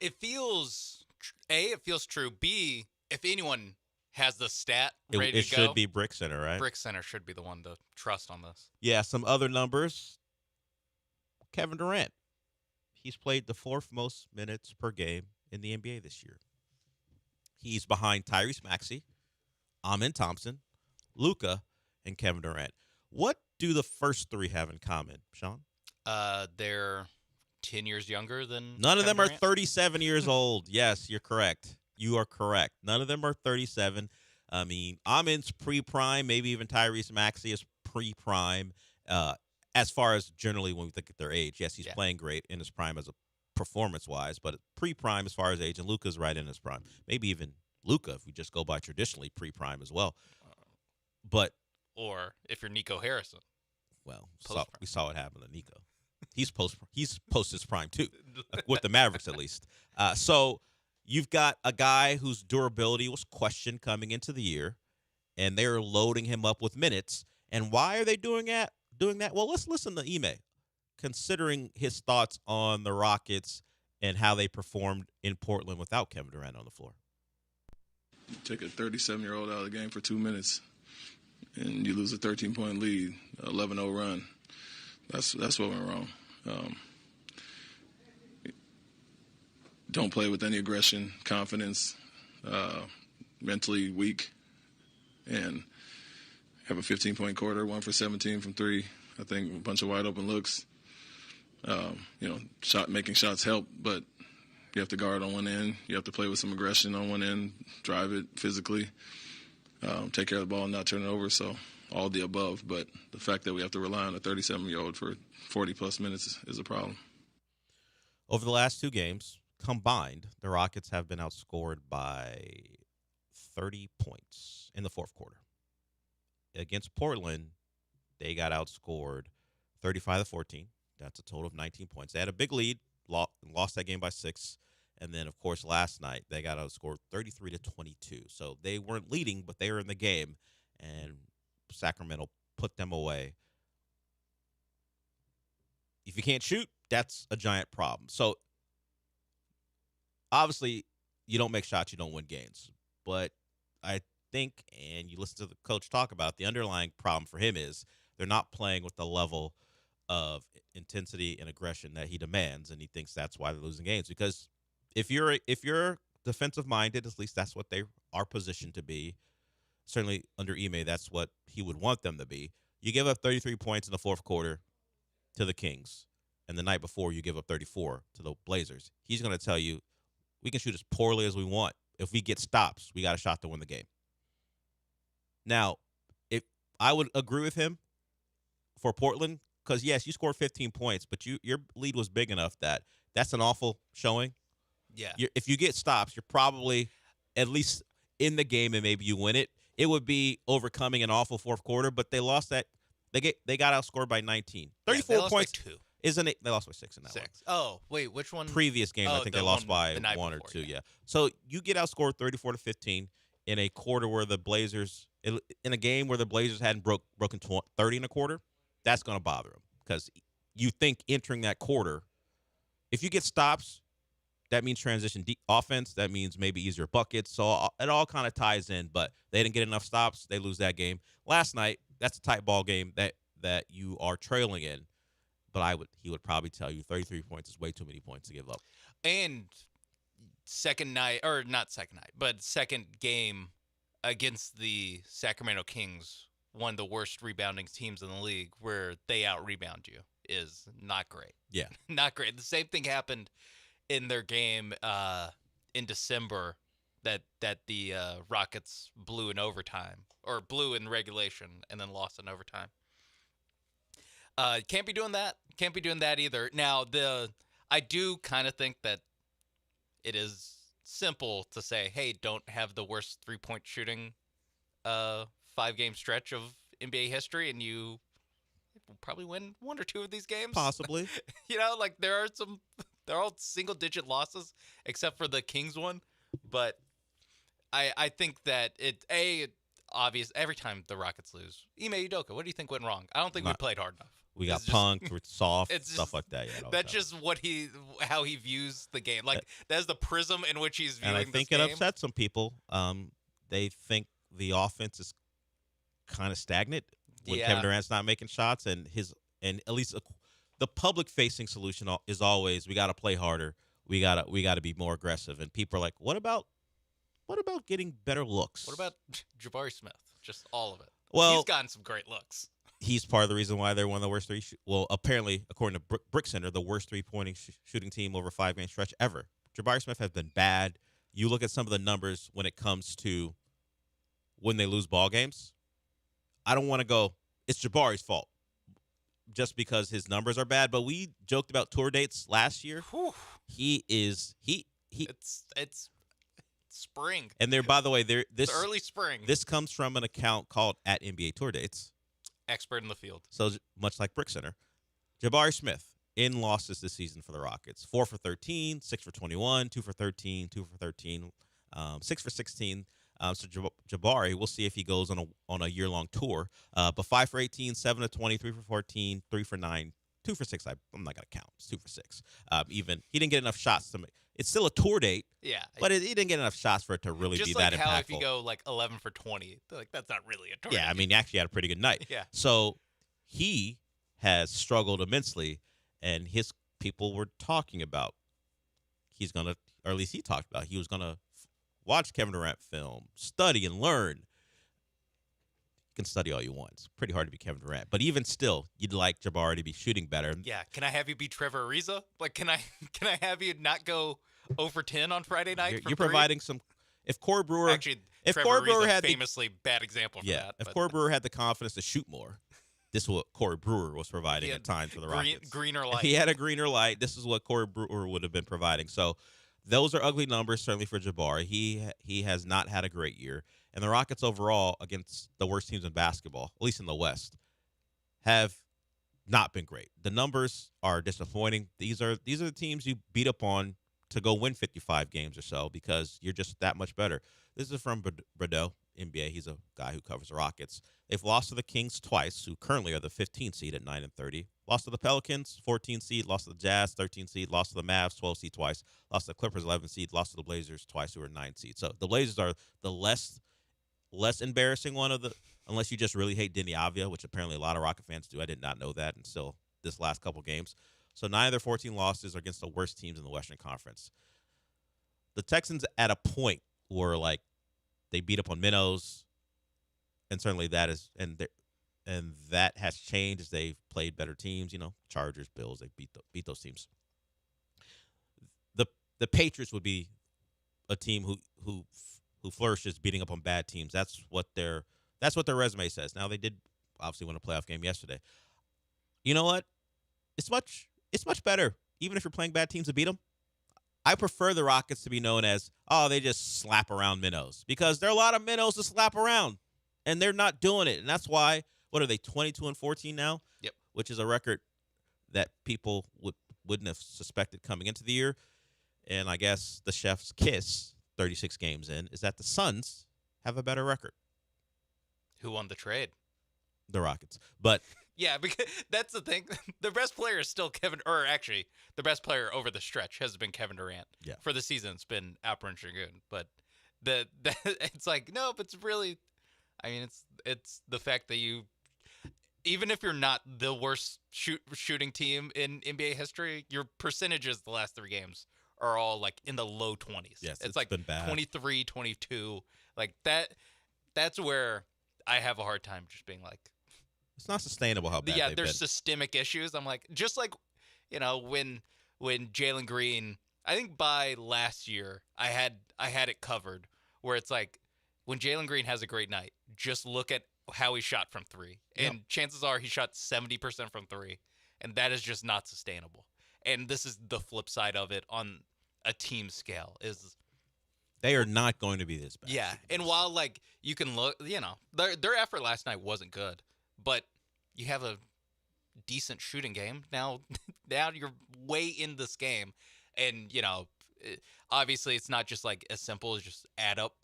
It feels, A, it feels true. B, if anyone has the stat ready to go. It should be Brick Center, right? Brick Center should be the one to trust on this. Yeah, some other numbers. Kevin Durant. He's played the 4th most minutes per game in the NBA this year. He's behind Tyrese Maxey, Amen Thompson, Luka, and Kevin Durant. What do the first 3 have in common, Sean? They're 10 years younger than None of Kevin them are Durant? 37 years old. Yes, you're correct. You are correct. None of them are 37. I mean, Amen's pre-prime, maybe even Tyrese Maxey is pre-prime. As far as generally when we think at their age, yes, he's playing great in his prime as a performance-wise, but pre-prime as far as age, and Luka's right in his prime. Maybe even Luka, if we just go by traditionally pre-prime as well. But or if you're Nico Harrison. Well, we saw what happened to Nico. He's post his prime too, with the Mavericks at least. So you've got a guy whose durability was questioned coming into the year, and they're loading him up with minutes. And why are they doing that? Well, let's listen to Ime, considering his thoughts on the Rockets and how they performed in Portland without Kevin Durant on the floor. Take a 37-year-old out of the game for 2 minutes, and you lose a 13-point lead, 11-0 run. That's what went wrong. Don't play with any aggression, confidence, mentally weak, and have a 15-point quarter, 1 for 17 from 3. I think a bunch of wide open looks. Making shots help, but you have to guard on one end. You have to play with some aggression on one end, drive it physically, take care of the ball and not turn it over. So all the above. But the fact that we have to rely on a 37-year-old for 40-plus minutes is a problem. Over the last 2 games combined, the Rockets have been outscored by 30 points in the 4th quarter. Against Portland, they got outscored 35-14. That's a total of 19 points. They had a big lead, lost that game by 6. And then, of course, last night, they got outscored 33-22. So they weren't leading, but they were in the game, and Sacramento put them away. If you can't shoot, that's a giant problem. So, obviously, you don't make shots, you don't win games. But I think, and you listen to the coach talk about it, the underlying problem for him is they're not playing with the level of intensity and aggression that he demands, and he thinks that's why they're losing games. Because if you're defensive minded, at least that's what they are positioned to be. Certainly under Ime, that's what he would want them to be. You give up 33 points in the 4th quarter to the Kings, and the night before you give up 34 to the Blazers. He's going to tell you, we can shoot as poorly as we want. If we get stops, we got a shot to win the game. Now, if I would agree with him for Portland, because, yes, you scored 15 points, but your lead was big enough that that's an awful showing. Yeah. If you get stops, you're probably at least in the game and maybe you win it. It would be overcoming an awful 4th quarter, but they lost that. They got outscored by 19. 34 points. By 2. Isn't it? They lost by 6 in that 6. Oh, wait, which one? Previous game, I think they lost by 1 or 2, yeah. So you get outscored 34-15 in a quarter where the Blazers, in a game where the Blazers hadn't broken 30 in a quarter, that's going to bother them because you think entering that quarter, if you get stops, that means transition offense. That means maybe easier buckets. So it all kind of ties in, but they didn't get enough stops. They lose that game. Last night, that's a tight ball game that you are trailing in. But he would probably tell you 33 points is way too many points to give up. And second game against the Sacramento Kings, one of the worst rebounding teams in the league, where they out-rebound you, is not great. Yeah. Not great. The same thing happened in their game in December that the Rockets blew in overtime or blew in regulation and then lost in overtime. Can't be doing that. Can't be doing that either. Now, I do kind of think that it is simple to say, hey, don't have the worst three-point shooting 5-game stretch of NBA history, and you will probably win one or two of these games. Possibly. Like they're all single-digit losses, except for the Kings one. But I think that obvious every time the Rockets lose. Ime Udoka, what do you think went wrong? I don't think we played hard enough. We got punked, we're soft, stuff like that. Yeah, that's just how he views the game. Like that's the prism in which he's viewing. And I think this it game. upsets some people. They think the offense is kind of stagnant when Kevin Durant's not making shots, and at least the public-facing solution is always we got to play harder. We got to be more aggressive. And people are like, what about getting better looks? What about Jabari Smith? Just all of it. Well, he's gotten some great looks. He's part of the reason why they're one of the worst apparently, according to Brick Center, the worst three-pointing shooting team over a 5-game stretch ever. Jabari Smith has been bad. You look at some of the numbers when it comes to when they lose ball games. I don't want to go, it's Jabari's fault just because his numbers are bad. But we joked about tour dates last year. Whew. It's spring. And there, by the way, this early spring. This comes from an account called @NBA_Tour_Dates. Expert in the field. So much like Brick Center. Jabari Smith in losses this season for the Rockets. 4 for 13, 6 for 21, 2 for 13, 2 for 13, 6 for 16. So Jabari, we'll see if he goes on a year-long tour. But 5 for 18, 7 for 20, 3 for 14, 3 for 9, 2 for 6. I'm not going to count. It's 2 for 6. Even he didn't get enough shots to make. It's still a tour date. Yeah. But he didn't get enough shots for it to really be that impactful. Just like how if you go like 11 for 20, like that's not really a tour date. Yeah, I mean, he actually had a pretty good night. Yeah. So he has struggled immensely, and his people were talking about he's going to, or at least he talked about, he was going to watch Kevin Durant film, study and learn. You can study all you want. It's pretty hard to be Kevin Durant. But even still, you'd like Jabari to be shooting better. Yeah. Can I have you be Trevor Ariza? Like, can I have you not go 0 for 10 on Friday night? You're providing some. If Corey Brewer, actually, if Trevor Corey Brewer Ariza had famously bad example for that. If Corey Brewer had the confidence to shoot more, this is what Corey Brewer was providing at times for the Rockets. Greener light. If he had a greener light, this is what Corey Brewer would have been providing. So those are ugly numbers, certainly for Jabari. He has not had a great year. And the Rockets overall, against the worst teams in basketball, at least in the West, have not been great. The numbers are disappointing. These are the teams you beat up on to go win 55 games or so because you're just that much better. This is from Bordeaux, NBA. He's a guy who covers the Rockets. They've lost to the Kings twice, who currently are the 15th seed at 9-30. Lost to the Pelicans, 14th seed. Lost to the Jazz, 13th seed. Lost to the Mavs, 12th seed twice. Lost to the Clippers, 11th seed. Lost to the Blazers twice, who are 9th seed. So the Blazers are the less embarrassing one of the, unless you just really hate Denny Avia, which apparently a lot of Rocket fans do. I did not know that until this last couple games. So 9 of their 14 losses are against the worst teams in the Western Conference. The Texans at a point were like they beat up on minnows, and certainly that is and that has changed as they've played better teams. Chargers, Bills, they beat those teams. The Patriots would be a team who flourishes beating up on bad teams. That's what their resume says. Now they did obviously win a playoff game yesterday. You know what? It's much better, even if you're playing bad teams, to beat them. I prefer the Rockets to be known as, they just slap around minnows, because there are a lot of minnows to slap around, and they're not doing it. And that's why, what are they, 22-14 now? Yep. Which is a record that people wouldn't have suspected coming into the year. And I guess the chef's kiss, 36 games in, is that the Suns have a better record. Who won the trade? The Rockets. But yeah, because that's the thing. The best player is still the best player over the stretch has been Kevin Durant. Yeah. For the season, it's been Alperen Şengün. But it's like, no, but it's really, I mean, it's the fact that you, even if you're not the worst shooting team in NBA history, your percentages the last 3 games are all like in the low 20s. Yes, it's like been bad. 23, 22. Like that's where I have a hard time just being like, it's not sustainable how bad they've there's been. systemic issues. I'm like, just like, when Jalen Green I think by last year I had it covered where it's like when Jalen Green has a great night, just look at how he shot from three. And chances are he shot 70% from three. And that is just not sustainable. And this is the flip side of it on a team scale is They are not going to be this bad. yeah. And while like you can look, their effort last night wasn't good, but you have a decent shooting game. Now you're way in this game and obviously it's not just like as simple as just add up,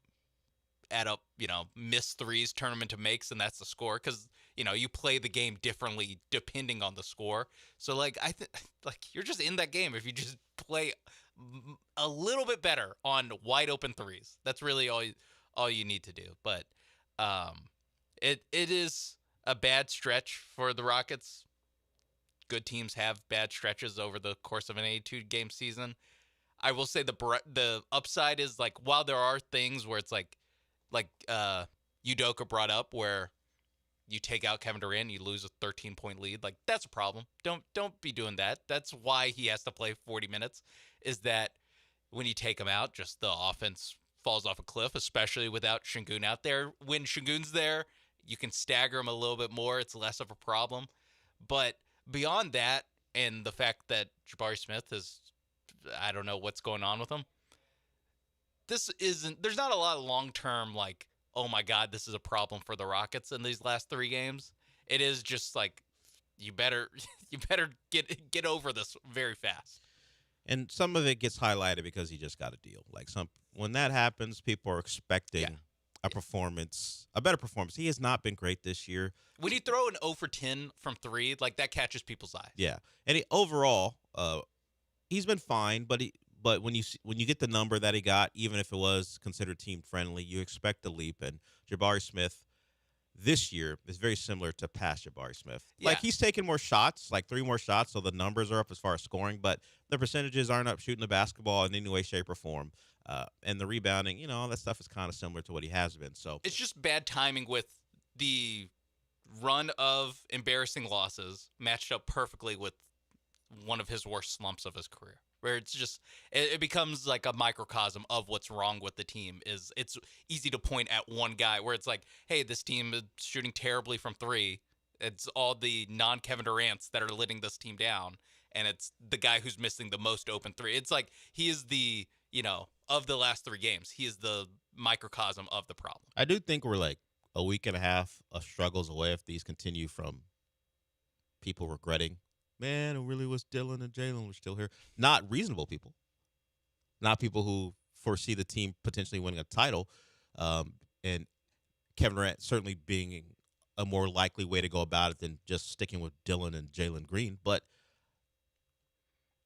miss threes, turn them into makes, and that's the score. Because you play the game differently depending on the score. So like I think like you're just in that game if you just play a little bit better on wide open threes. That's really all you need to do. But it is a bad stretch for the Rockets. Good teams have bad stretches over the course of an 82 game season. I will say the upside is like while there are things where it's like Udoka brought up where you take out Kevin Durant, you lose a 13-point lead. Like that's a problem. Don't be doing that. That's why he has to play 40 minutes. Is that when you take him out, just the offense falls off a cliff, especially without Şengün out there. When Şengün's there, you can stagger him a little bit more. It's less of a problem. But beyond that, and the fact that Jabari Smith is, I don't know what's going on with him. There's not a lot of long-term, like, oh my God, this is a problem for the Rockets in these last 3 games. It is just like, you better get over this very fast. And some of it gets highlighted because he just got a deal. Like when that happens, people are expecting a better performance. He has not been great this year. When you throw an 0 for 10 from 3, like that catches people's eye. Yeah. And overall, he's been fine, but when you get the number that he got, even if it was considered team friendly, you expect a leap. And Jabari Smith this year is very similar to past Jabari Smith. Yeah. Like he's taken more shots, like 3 more shots, so the numbers are up as far as scoring, but the percentages aren't up shooting the basketball in any way, shape, or form. And the rebounding, all that stuff is kind of similar to what he has been. So it's just bad timing with the run of embarrassing losses matched up perfectly with one of his worst slumps of his career. Where it's just it becomes like a microcosm of what's wrong with the team. It's easy to point at one guy where it's like, hey, this team is shooting terribly from 3. It's all the non-Kevin Durants that are letting this team down, and it's the guy who's missing the most open 3. It's like he is the of the last 3 games, he is the microcosm of the problem. I do think we're like a week and a half of struggles away if these continue from people regretting. Man, it really was Dylan and Jalen were still here. Not reasonable people. Not people who foresee the team potentially winning a title. And Kevin Durant certainly being a more likely way to go about it than just sticking with Dylan and Jalen Green. But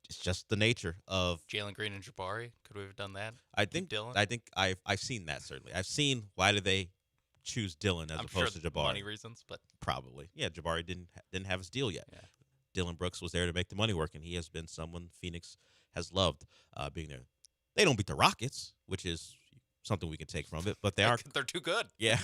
it's just the nature of Jalen Green and Jabari. Could we have done that? I think I've seen that, certainly. I've seen why did they choose Dylan as opposed to Jabari. Money reasons, but probably. Yeah, Jabari didn't have his deal yet. Yeah. Dylan Brooks was there to make the money work, and he has been someone Phoenix has loved being there. They don't beat the Rockets, which is something we can take from it, but they're too good. Yeah,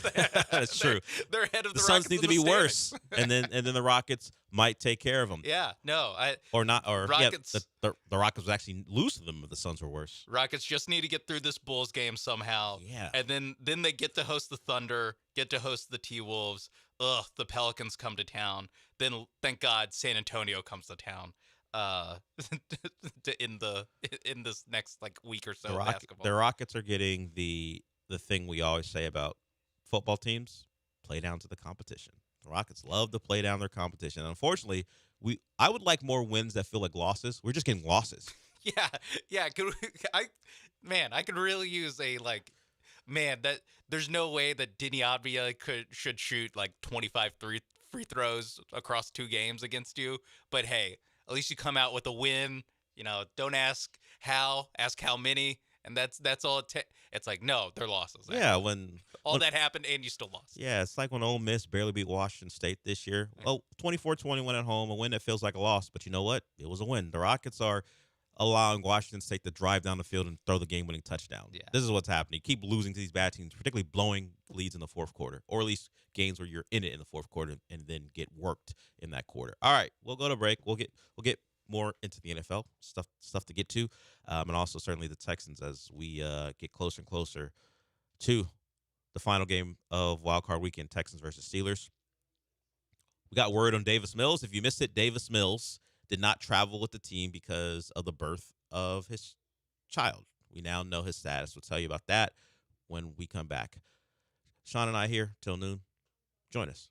that's true. They're ahead of the Suns Rockets need in to the be standings. worse, and then the Rockets might take care of them. Yeah, no, Rockets. The Rockets would actually lose to them if the Suns were worse. Rockets just need to get through this Bulls game somehow. Yeah, and then they get to host the Thunder, get to host the T-Wolves. Ugh, the Pelicans come to town. Then thank God San Antonio comes to town. In this next like week or so of basketball. The Rockets are getting the thing we always say about football teams: play down to the competition. The Rockets love to play down their competition. Unfortunately, I would like more wins that feel like losses. We're just getting losses. Yeah. I could really use that there's no way that Deni Avdija should shoot like 25 free throws across 2 games against you. But hey, at least you come out with a win. Don't ask how, ask how many, and that's all it takes. It's like, no, they're losses. Yeah, when that happened and you still lost. Yeah, it's like when Ole Miss barely beat Washington State this year. Well, 24-21 at home, a win that feels like a loss, but you know what? It was a win. The Rockets are allowing Washington State to drive down the field and throw the game-winning touchdown. Yeah. This is what's happening. You keep losing to these bad teams, particularly blowing leads in the fourth quarter, or at least games where you're in it in the fourth quarter and then get worked in that quarter. All right, we'll go to break. We'll get more into the NFL stuff to get to, and also certainly the Texans as we get closer and closer to the final game of Wild Card Weekend, Texans versus Steelers. We got word on Davis Mills. If you missed it, Davis Mills did not travel with the team because of the birth of his child. We now know his status. We'll tell you about that when we come back. Sean and I here till noon. Join us.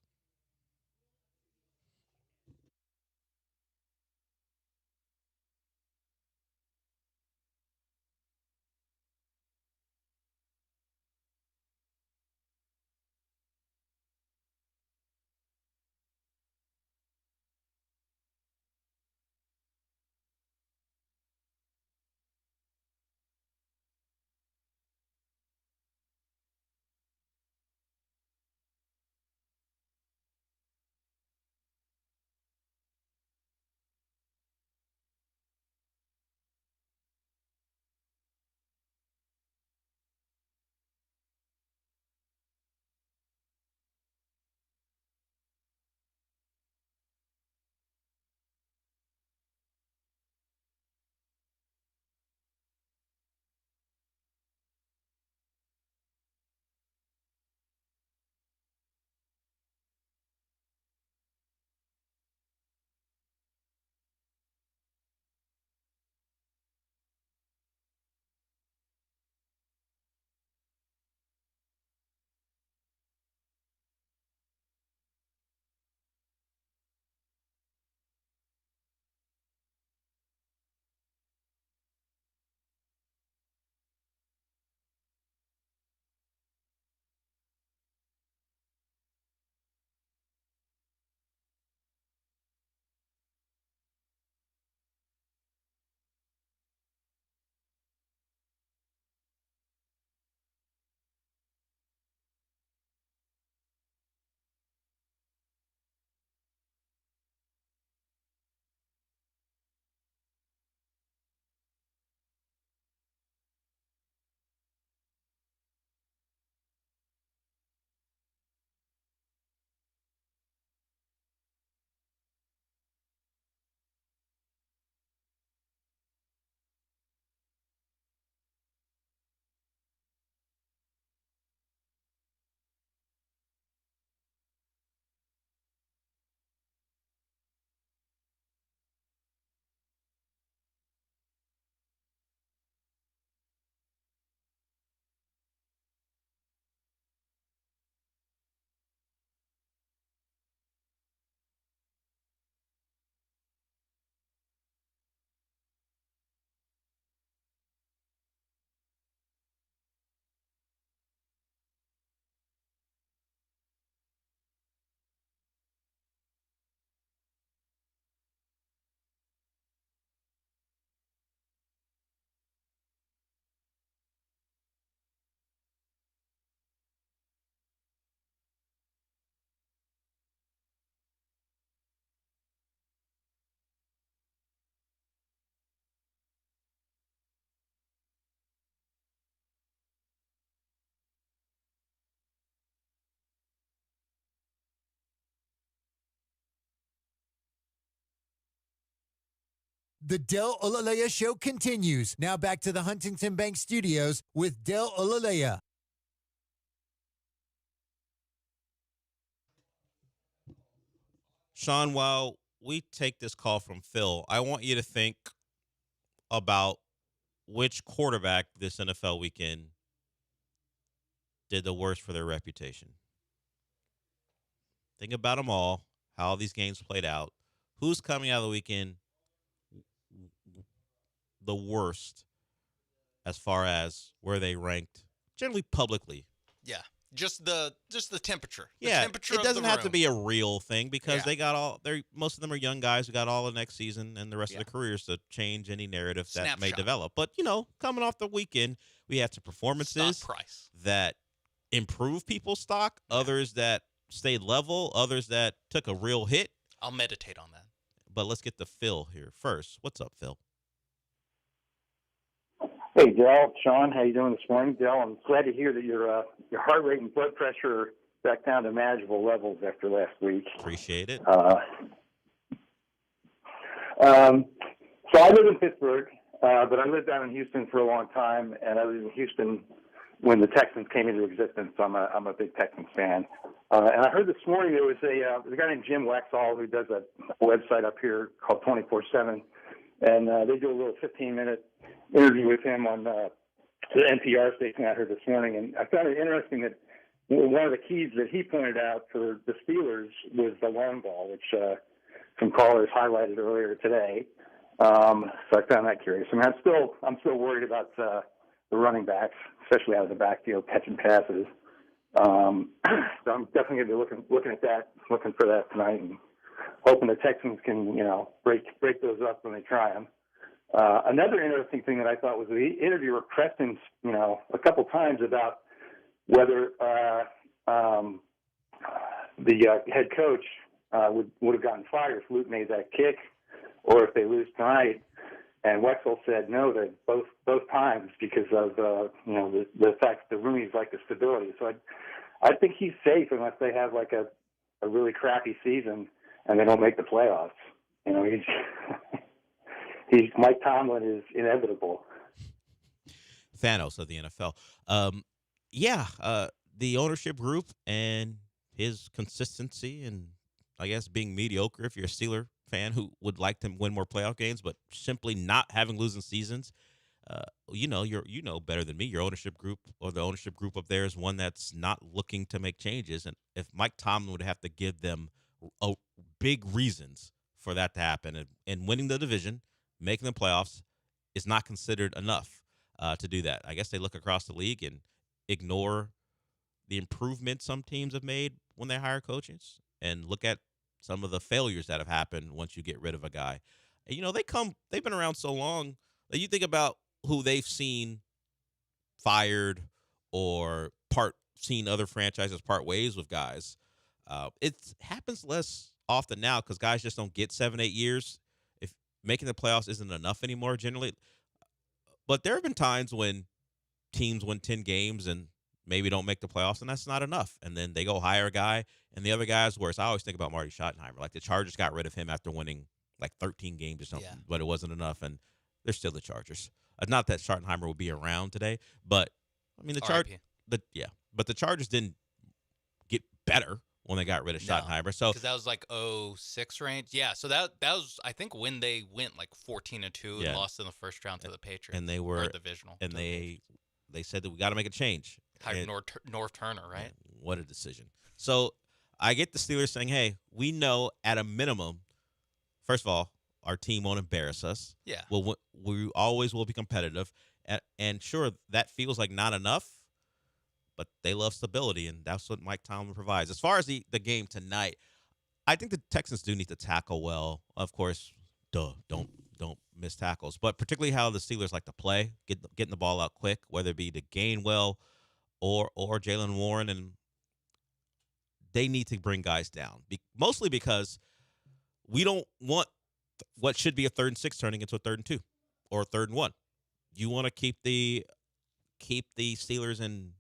The Del Olalea Show continues. Now back to the Huntington Bank Studios with Del Olalea. Sean, while we take this call from Phil, I want you to think about which quarterback this NFL weekend did the worst for their reputation. Think about them all, how all these games played out. Who's coming out of the weekend the worst as far as where they ranked, generally publicly? Yeah, just the temperature. Yeah, the temperature it doesn't of the have to room. be a real thing because Yeah. they got all. They most of them are young guys who got all the next season and the rest of their careers to change any narrative that may Snapshot. develop. But coming off the weekend, we had some performances Stock price. that improved people's stock, others that stayed level, others that took a real hit. I'll meditate on that. But let's get to Phil here first. What's up, Phil? Hey, Del, Sean, how you doing this morning? Del, I'm glad to hear that your heart rate and blood pressure are back down to manageable levels after last week. Appreciate it. So I live in Pittsburgh, but I lived down in Houston for a long time, and I lived in Houston when the Texans came into existence. So I'm a big Texans fan. And I heard this morning there was a guy named Jim Wexall who does a website up here called 24/7, and they do a little 15-minute interview with him on the NPR station I heard this morning. And I found it interesting that one of the keys that he pointed out for the Steelers was the long ball, which some callers highlighted earlier today. So I found that curious. I mean, I'm still worried about the running backs, especially out of the backfield catching passes. So I'm definitely going to be looking at that, looking for that tonight, and hoping the Texans can break those up when they try them. Another interesting thing that I thought was the interviewer pressed him, a couple times about whether the head coach would have gotten fired if Luke made that kick, or if they lose tonight. And Wexell said no to both times because of the fact that the Rooney's like the stability. So I think he's safe unless they have like a really crappy season and they don't make the playoffs. He's Mike Tomlin is inevitable. Thanos of the NFL. The ownership group and his consistency and I guess being mediocre if you're a Steeler fan who would like to win more playoff games, but simply not having losing seasons. You know better than me. Your ownership group or the ownership group up there is one that's not looking to make changes. And if Mike Tomlin would have to give them big reasons for that to happen, and winning the division, making the playoffs is not considered enough to do that. I guess they look across the league and ignore the improvement some teams have made when they hire coaches and look at some of the failures that have happened once you get rid of a guy. And, they've been around so long that you think about who they've seen fired or seen other franchises part ways with guys. It happens less often now because guys just don't get 7-8 years. If making the playoffs isn't enough anymore generally. But there have been times when teams win 10 games and maybe don't make the playoffs, and that's not enough. And then they go hire a guy, and the other guy's worse. I always think about Marty Schottenheimer. Like, the Chargers got rid of him after winning, 13 games or something, but it wasn't enough, and they're still the Chargers. Not that Schottenheimer will be around today, but, I mean, but the Chargers didn't get better when they got rid of Schottenheimer. So because that was like 06 range. Yeah, so that was, I think, when they went 14-2 and lost in the first round to the Patriots. And they were divisional. And they said that we got to make a change. Hired North Turner, right? What a decision. So I get the Steelers saying, hey, we know at a minimum, first of all, our team won't embarrass us. Yeah. We always will be competitive. And sure, that feels like not enough, but they love stability, and that's what Mike Tomlin provides. As far as the game tonight, I think the Texans do need to tackle well. Of course, don't miss tackles, but particularly how the Steelers like to play, getting the ball out quick, whether it be to Gainwell or Jalen Warren, and they need to bring guys down. Mostly because we don't want what should be a 3rd and 6 turning into a 3rd and 2 or a 3rd and 1. You want to keep the Steelers in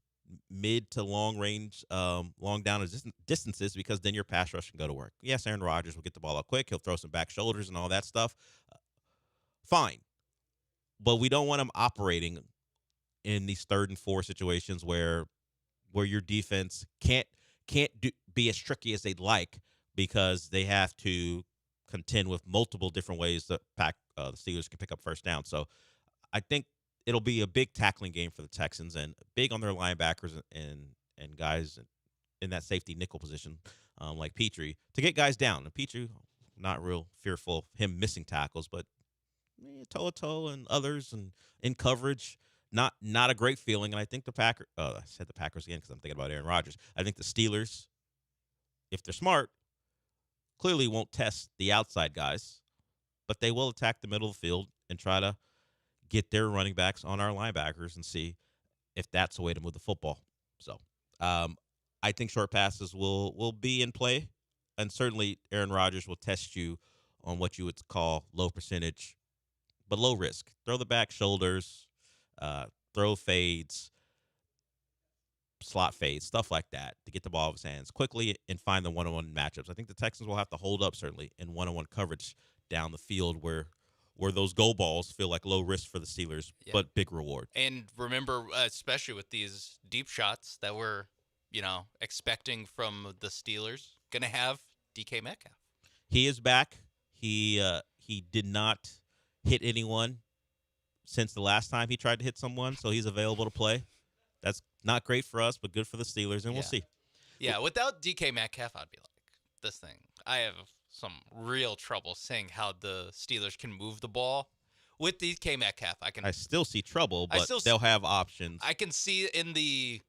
mid to long range, long down distances, because then your pass rush can go to work. Yes, Aaron Rodgers will get the ball out quick. He'll throw some back shoulders and all that stuff. Fine. But we don't want him operating in these 3rd and 4 situations where your defense can't be as tricky as they'd like because they have to contend with multiple different ways that the Steelers can pick up first down. So I think it'll be a big tackling game for the Texans and big on their linebackers and guys in that safety nickel position like Petrie to get guys down. And Petrie, not real fearful of him missing tackles, but toe-to-toe and others and in coverage, not a great feeling. And I think I said the Packers again because I'm thinking about Aaron Rodgers. I think the Steelers, if they're smart, clearly won't test the outside guys, but they will attack the middle of the field and try to get their running backs on our linebackers and see if that's a way to move the football. So I think short passes will be in play, and certainly Aaron Rodgers will test you on what you would call low percentage, but low risk. Throw the back shoulders, throw fades, slot fades, stuff like that to get the ball out of his hands quickly and find the one-on-one matchups. I think the Texans will have to hold up certainly in one-on-one coverage down the field where where those go balls feel like low risk for the Steelers, but big reward. And remember, especially with these deep shots that we're, expecting from the Steelers, going to have DK Metcalf. He is back. He did not hit anyone since the last time he tried to hit someone, so he's available to play. That's not great for us, but good for the Steelers, and we'll see. Yeah, without DK Metcalf, I'd be like, this thing. I have some real trouble seeing how the Steelers can move the ball. With DK Metcalf, I still see trouble, but they'll have options. I can see in the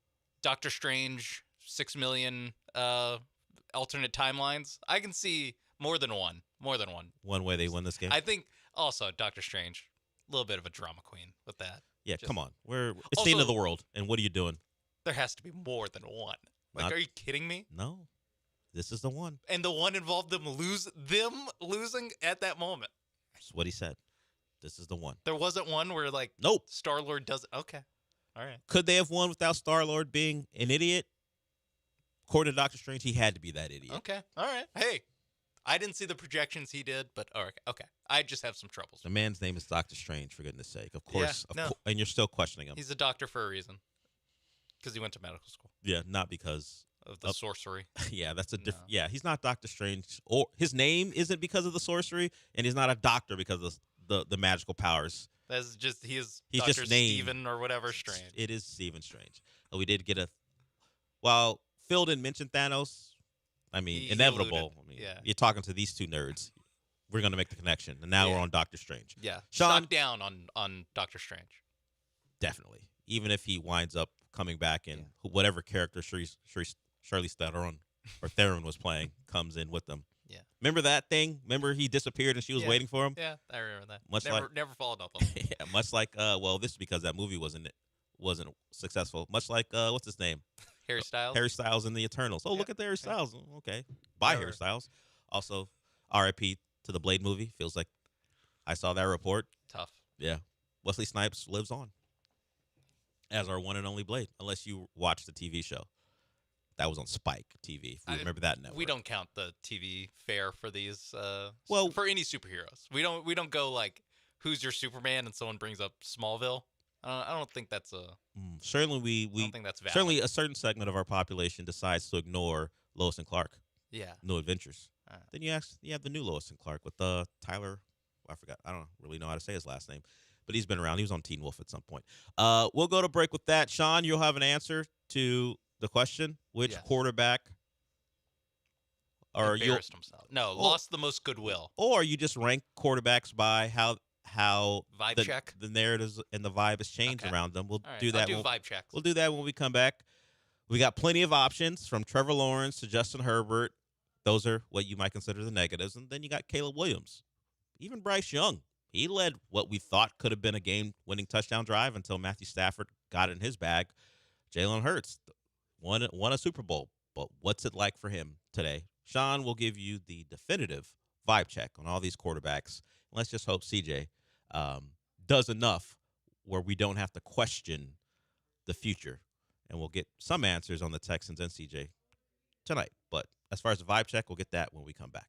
Doctor Strange 6 million alternate timelines, I can see more than one. One way they win this game. I think also Doctor Strange, a little bit of a drama queen with that. Yeah, come on. It's the end of the world, and what are you doing? There has to be more than one. Are you kidding me? No. This is the one. And the one involved them losing at that moment. That's what he said. This is the one. There wasn't one where nope. Star-Lord doesn't. Okay. All right. Could they have won without Star-Lord being an idiot? According to Doctor Strange, he had to be that idiot. Okay. All right. Hey, I didn't see the projections he did, but all right. Okay. I just have some troubles. The man's name is Doctor Strange, for goodness sake. Of course. Yeah, and you're still questioning him. He's a doctor for a reason. Because he went to medical school. Yeah, not because of the sorcery. Yeah, that's a different. Yeah, he's not Doctor Strange, or his name isn't because of the sorcery, and he's not a doctor because of the magical powers. That's just he's Dr. just Steven or whatever Strange. It is Stephen Strange. We did get while Phil didn't mention Thanos. I mean, inevitable. I mean, you're talking to these two nerds. We're gonna make the connection, and now we're on Doctor Strange. Yeah, Sean, stock down on Doctor Strange. Definitely, even if he winds up coming back in whatever character Charlize Theron or Theron was playing comes in with them. Yeah. Remember that thing? Remember he disappeared and she was waiting for him? Yeah, I remember that. Much never followed up on it. Yeah, much like this is because that movie wasn't successful. Much like what's his name? Harry Styles. Harry Styles in the Eternals. Oh, look at the Harry Styles. Okay. Bye, Harry Styles. Also, R.I.P. to the Blade movie. Feels like I saw that report. Tough. Yeah. Wesley Snipes lives on as our one and only Blade, unless you watch the TV show. That was on Spike TV, if you remember that network. We don't count the TV fare for these for any superheroes. We don't go like, who's your Superman, and someone brings up Smallville. I don't think that's a certainly I don't think that's valid. Certainly a certain segment of our population decides to ignore Lois and Clark. Yeah. New Adventures. Then you have the new Lois and Clark with Tyler. I forgot. I don't really know how to say his last name, but he's been around. He was on Teen Wolf at some point. We'll go to break with that. Sean, you'll have an answer to the question: which quarterback embarrassed himself? No, lost the most goodwill. Or you just rank quarterbacks by how vibe check, the narratives and the vibe has changed around them. We'll do that. I'll do vibe checks. We'll do that when we come back. We got plenty of options from Trevor Lawrence to Justin Herbert. Those are what you might consider the negatives, and then you got Caleb Williams, even Bryce Young. He led what we thought could have been a game-winning touchdown drive until Matthew Stafford got it in his bag. Jalen Hurts won a Super Bowl, but what's it like for him today? Sean will give you the definitive vibe check on all these quarterbacks. Let's just hope CJ does enough where we don't have to question the future, and we'll get some answers on the Texans and CJ tonight. But as far as the vibe check, we'll get that when we come back.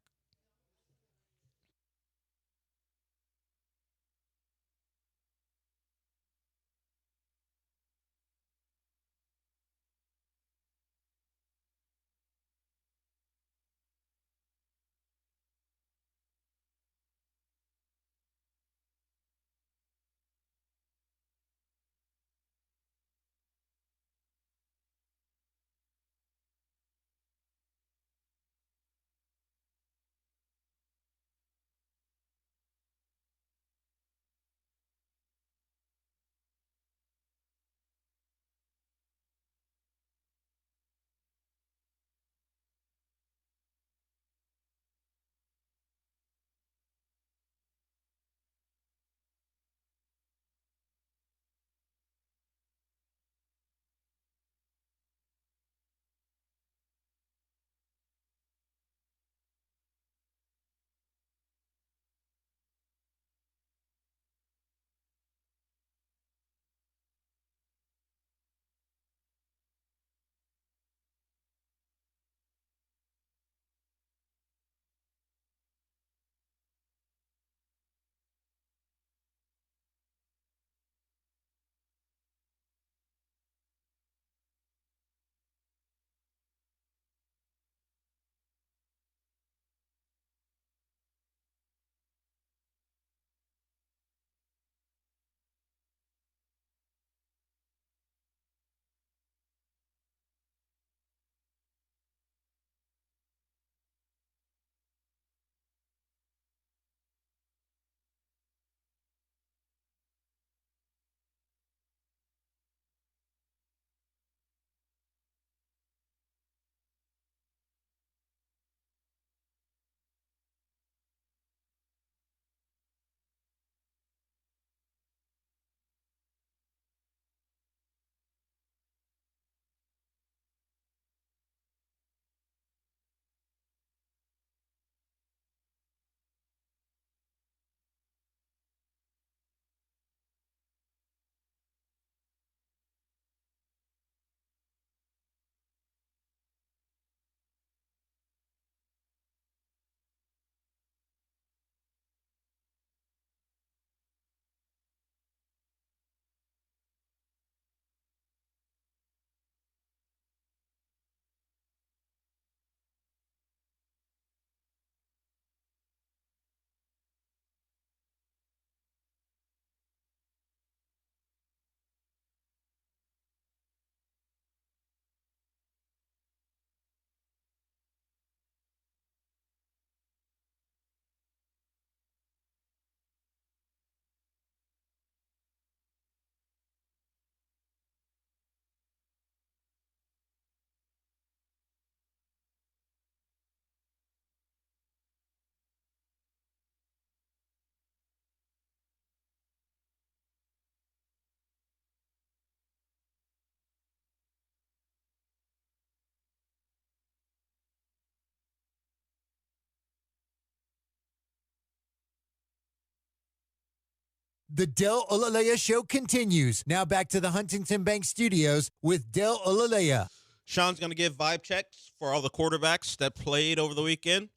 The Del Olalea Show continues. Now back to the Huntington Bank Studios with Del Olalea. Sean's going to give vibe checks for all the quarterbacks that played over the weekend.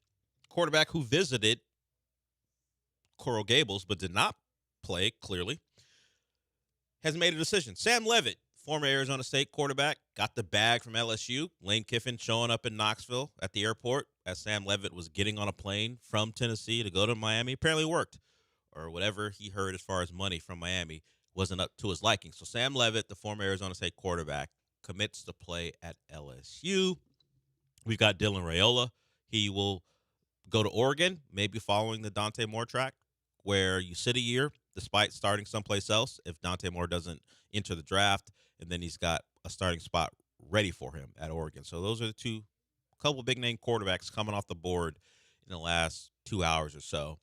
Quarterback who visited Coral Gables but did not play, clearly, has made a decision. Sam Leavitt, former Arizona State quarterback, got the bag from LSU. Lane Kiffin showing up in Knoxville at the airport as Sam Leavitt was getting on a plane from Tennessee to go to Miami. Apparently worked, or whatever he heard as far as money from Miami wasn't up to his liking. So Sam Leavitt, the former Arizona State quarterback, commits to play at LSU. We've got Dylan Raiola. He will go to Oregon, maybe following the Dante Moore track, where you sit a year despite starting someplace else if Dante Moore doesn't enter the draft, and then he's got a starting spot ready for him at Oregon. So those are the couple big-name quarterbacks coming off the board in the last 2 hours or so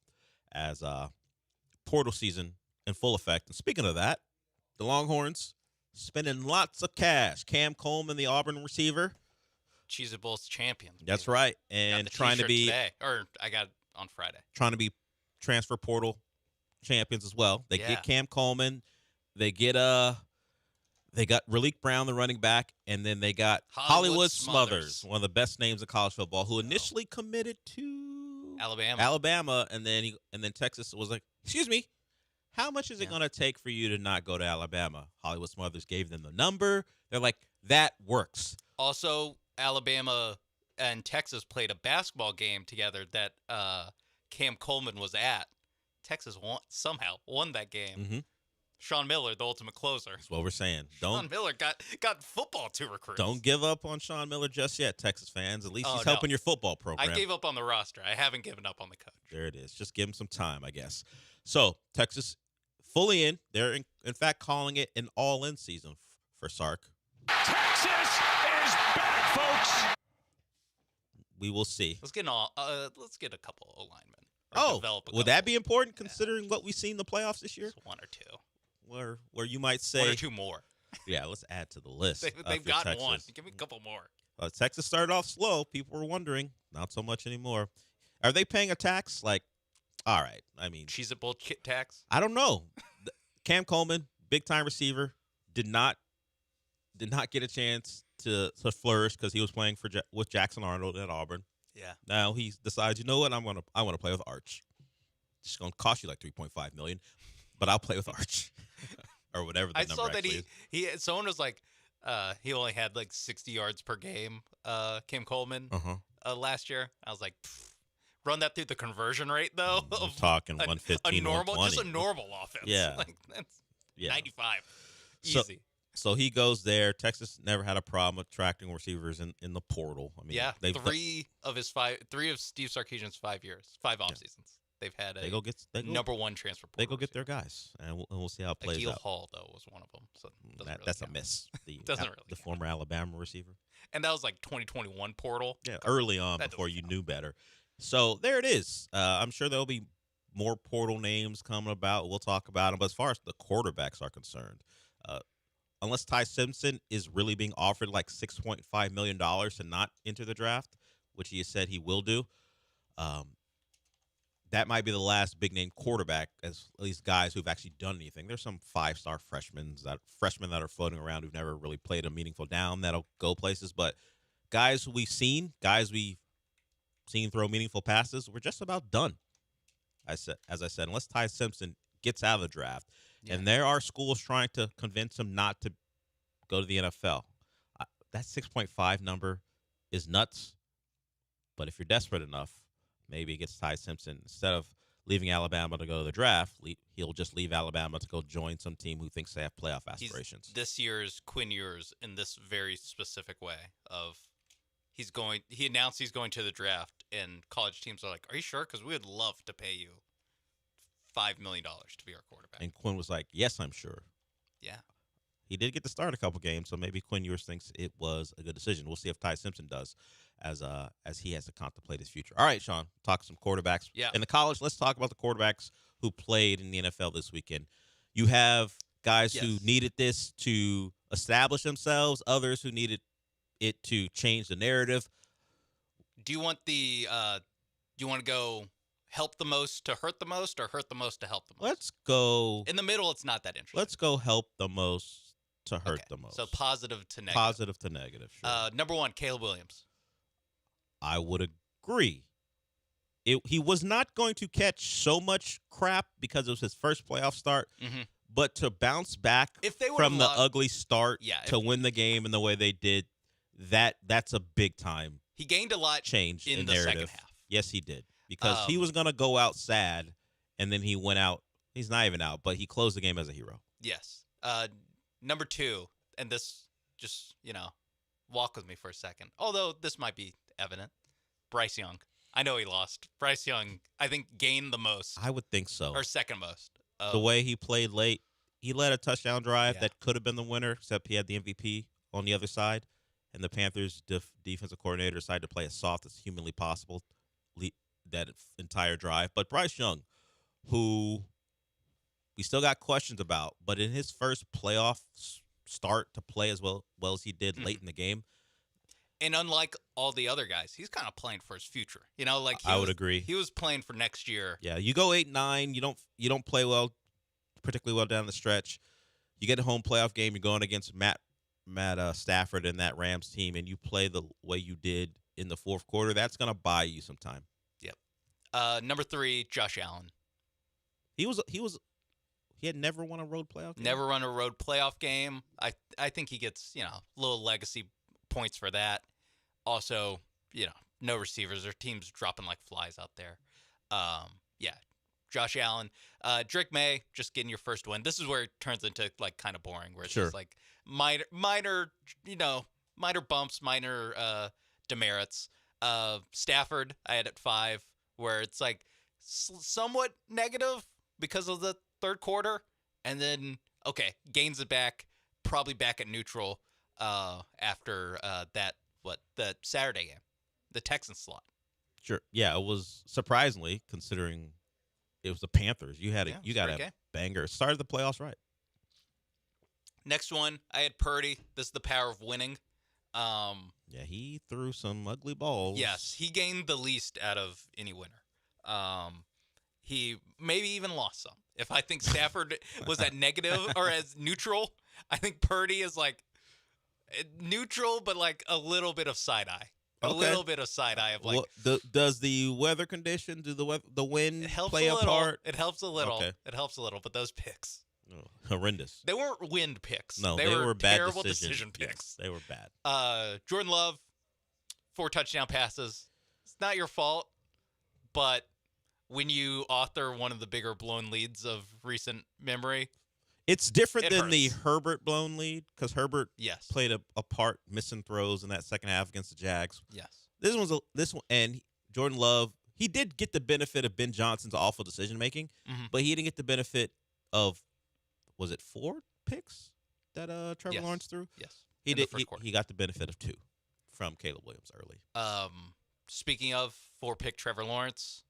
as portal season in full effect. And speaking of that, the Longhorns spending lots of cash. Cam Coleman, the Auburn receiver. Cheez-It Bowl's champion. That's right. And trying to be today, or I got it on Friday. Trying to be transfer portal champions as well. They get Cam Coleman. They got Raleek Brown, the running back, and then they got Hollywood Smothers, one of the best names in college football, who initially committed to Alabama, and then Texas was like, "Excuse me, how much is it going to take for you to not go to Alabama?" Hollywood Smothers gave them the number. They're like, "That works." Also, Alabama and Texas played a basketball game together that Cam Coleman was at. Texas somehow won that game. Mm-hmm. Sean Miller, the ultimate closer. That's what we're saying. Sean Miller got football to recruits. Don't give up on Sean Miller just yet, Texas fans. At least he's helping your football program. I gave up on the roster. I haven't given up on the coach. There it is. Just give him some time, I guess. So Texas fully in. They're in fact calling it an all-in season for Sark. Texas is back, folks. We will see. Let's get a couple of linemen. Would that be important considering what we've seen in the playoffs this year? Just one or two. Where you might say one or two more. Yeah, let's add to the list. They've gotten one. Give me a couple more. Texas started off slow. People were wondering. Not so much anymore. Are they paying a tax? Like, all right. I mean, Cheez-It Bowl kit tax? I don't know. Cam Coleman, big time receiver, did not get a chance to flourish because he was playing with Jackson Arnold at Auburn. Yeah. Now he decides, you know what? I want to play with Arch. It's going to cost you like $3.5 million, but I'll play with Arch or whatever. The I number saw that is. someone was like, he only had like 60 yards per game. Cam Coleman last year. I was like, run that through the conversion rate though. I'm talking 115, a normal, 120. just a normal offense. Yeah, like that's 95, easy. So he goes there. Texas never had a problem attracting receivers in the portal. I mean, three of Steve Sarkisian's 5 years, 5 off seasons. They've had number one transfer portal. They go get their guys, and we'll see how it plays Akil out. Hall though was one of them, so that's a miss. The former Alabama receiver, and that was like 2021 portal. Yeah, early on before you knew better. So there it is. I'm sure there'll be more portal names coming about. We'll talk about them. But as far as the quarterbacks are concerned, unless Ty Simpson is really being offered like $6.5 million to not enter the draft, which he has said he will do, that might be the last big-name quarterback, as at least guys who've actually done anything. There's some 5-star freshmen that are floating around who've never really played a meaningful down that'll go places. But guys we've seen throw meaningful passes, we're just about done. As I said, unless Ty Simpson gets out of the draft. Yeah. And there are schools trying to convince him not to go to the NFL. That 6.5 number is nuts. But if you're desperate enough, maybe it gets Ty Simpson. Instead of leaving Alabama to go to the draft, he'll just leave Alabama to go join some team who thinks they have playoff aspirations. This year's Quinn Ewers in this very specific way of he announced he's going to the draft, and college teams are like, "Are you sure? Because we would love to pay you $5 million to be our quarterback." And Quinn was like, "Yes, I'm sure." Yeah. He did get to start a couple games, so maybe Quinn Ewers thinks it was a good decision. We'll see if Ty Simpson does, as he has to contemplate his future. All right, Sean, talk some quarterbacks. Yeah. In the college, let's talk about the quarterbacks who played in the NFL this weekend. You have guys who needed this to establish themselves, others who needed it to change the narrative. Do you want to go help the most to hurt the most, or hurt the most to help the most? Let's go. In the middle, it's not that interesting. Let's go help the most to hurt Okay, the most. So positive to negative. Positive to negative. Sure. Number 1, Caleb Williams. I would agree. He was not going to catch so much crap because it was his first playoff start, but to bounce back If they from the would've ugly start to if- win the game in the way they did, that's a big time He gained a lot change in in the narrative. second half. Yes, he did. Because he was going to go out sad, and then he went out. He's not even out, but he closed the game as a hero. Yes. Number 2, and this just, walk with me for a second. Although this might be evident. Bryce Young. I know he lost. Bryce Young, I think, gained the most. I would think so. Or second most. The way he played late, he led a touchdown drive that could have been the winner, except he had the MVP on the other side. And the Panthers' defensive coordinator decided to play as soft as humanly possible that entire drive. But Bryce Young, who we still got questions about, but in his first playoff start to play as well as he did late in the game. And unlike all the other guys, he's kind of playing for his future. I would agree. He was playing for next year. Yeah, you go 8-9, you don't play well, particularly well down the stretch. You get a home playoff game, you're going against Matt Stafford and that Rams team, and you play the way you did in the fourth quarter. That's going to buy you some time. Yep. Number 3, Josh Allen. He had never won a road playoff game. Never run a road playoff game. I think he gets little legacy points for that. Also, no receivers. Their team's dropping like flies out there. Yeah, Josh Allen. Drake May, just getting your first win. This is where it turns into like kind of boring, where it's just like minor bumps, minor demerits. Stafford, I had at 5, where it's like somewhat negative because of the third quarter, and then gains it back, probably back at neutral after the Saturday game, the Texans slot. Sure. Yeah, it was surprisingly, considering it was the Panthers. You got a banger. Started the playoffs right. Next one, I had Purdy. This is the power of winning. Yeah, he threw some ugly balls. Yes, he gained the least out of any winner. He maybe even lost some. If I think Stafford was at negative or as neutral, I think Purdy is like neutral, but like a little bit of side eye. A little bit of side eye of like. Does the weather condition, the wind play a little. part? It helps a little. Okay. It helps a little, but those picks. Horrendous. They weren't wind picks. No, they were bad terrible decision picks. Yes, they were bad. Jordan Love, 4 touchdown passes. It's not your fault, but when you author one of the bigger blown leads of recent memory, it's different than hurts. the Herbert blown lead, because Herbert Yes. played a part missing throws in that second half against the Jags. Yes. This one, and Jordan Love, he did get the benefit of Ben Johnson's awful decision making, but he didn't get the benefit of, was it 4 picks that Trevor Lawrence threw? Yes. He In the did. first quarter. He got the benefit of 2 from Caleb Williams early. Speaking of 4-pick Trevor Lawrence,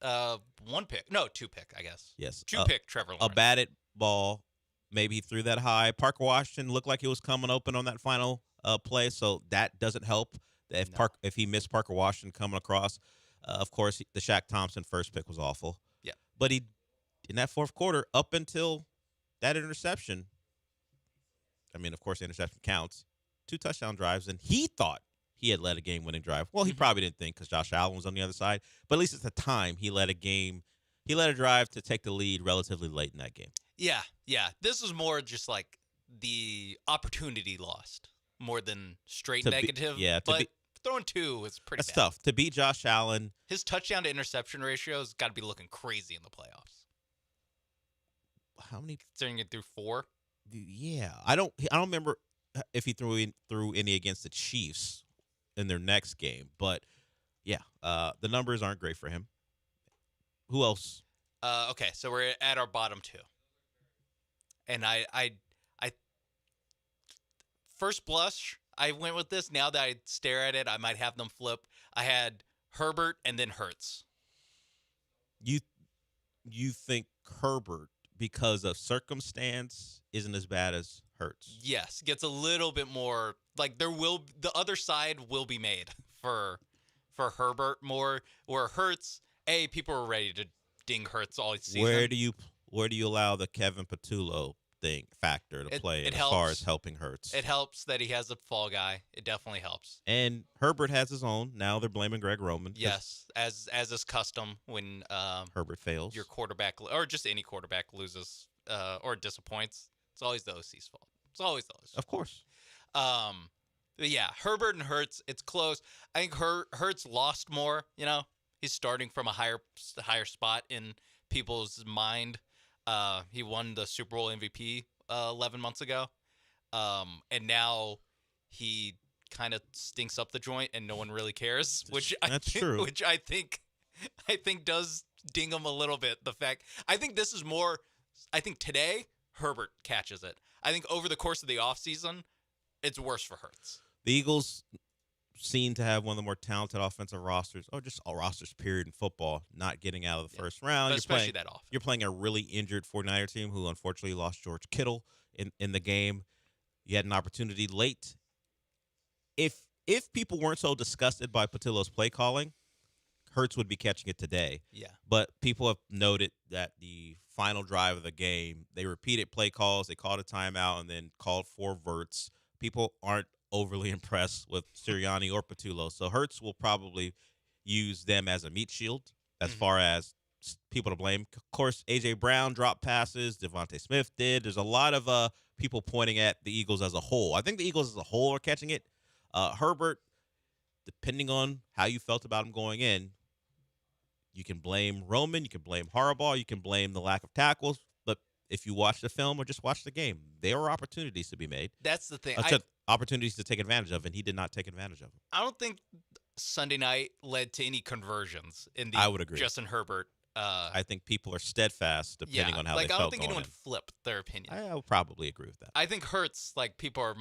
2-pick, I guess. Yes. 2-pick Trevor Lawrence. A batted ball. Maybe he threw that high. Parker Washington looked like he was coming open on that final play, so that doesn't help. If he missed Parker Washington coming across, of course, the Shaq Thompson first pick was awful. Yeah. But he, in that fourth quarter, up until that interception, I mean, of course, the interception counts, 2 touchdown drives, and he thought he had led a game-winning drive. Well, he probably didn't think, because Josh Allen was on the other side, but at least at the time, he led a drive to take the lead relatively late in that game. Yeah. This was more just like the opportunity lost more than straight To be- negative. yeah, to but be- throwing 2 is pretty That's bad. tough. To beat Josh Allen, His touchdown to interception ratio has got to be looking crazy in the playoffs. how many? Considering it through 4. Yeah, I don't remember if he threw any against the Chiefs in their next game, but yeah, the numbers aren't great for him. Who else? Okay, so we're at our bottom 2. And I first blush, I went with this. Now that I stare at it, I might have them flip. I had Herbert and then Hurts. You think Herbert, because of circumstance, isn't as bad as Hurts? Yes, gets a little bit more like the other side will be made for Herbert more, where Hurts, people were ready to ding Hurts all season. Where do you allow the Kevin Patullo factor to play as far as helping Hurts? It helps that he has a fall guy. It definitely helps. And Herbert has his own. Now they're blaming Greg Roman. Yes, as is custom when Herbert fails. Your quarterback, or just any quarterback, loses or disappoints. It's always the OC's fault. It's always the OC's. Of course. But yeah, Herbert and Hurts, it's close. I think Hurts lost more. He's starting from a higher spot in people's mind. He won the Super Bowl MVP 11 months ago, and now he kind of stinks up the joint, and no one really cares. Which I think does ding him a little bit. The fact I think this is more. I think today Herbert catches it. I think over the course of the offseason, it's worse for Hurts. The Eagles seem to have one of the more talented offensive rosters, or just all rosters, period, in football, not getting out of the first round. Especially that often. You're playing a really injured 49er team who unfortunately lost George Kittle in the game. You had an opportunity late. If people weren't so disgusted by Patillo's play calling, Hurts would be catching it today. Yeah. But people have noted that the final drive of the game, they repeated play calls, they called a timeout, and then called 4 verts. People aren't overly impressed with Sirianni or Patullo. So Hurts will probably use them as a meat shield as far as people to blame. Of course, A.J. Brown dropped passes. Devontae Smith did. There's a lot of people pointing at the Eagles as a whole. I think the Eagles as a whole are catching it. Herbert, depending on how you felt about him going in, you can blame Roman, you can blame Harbaugh, you can blame the lack of tackles. But if you watch the film or just watch the game, there were opportunities to be made. That's the thing. Opportunities to take advantage of, and he did not take advantage of them. I don't think Sunday night led to any conversions in the I would agree. Justin Herbert. I think people are steadfast depending on how they felt. I don't think going anyone in. flipped their opinion. I would probably agree with that. I think Hurts, people are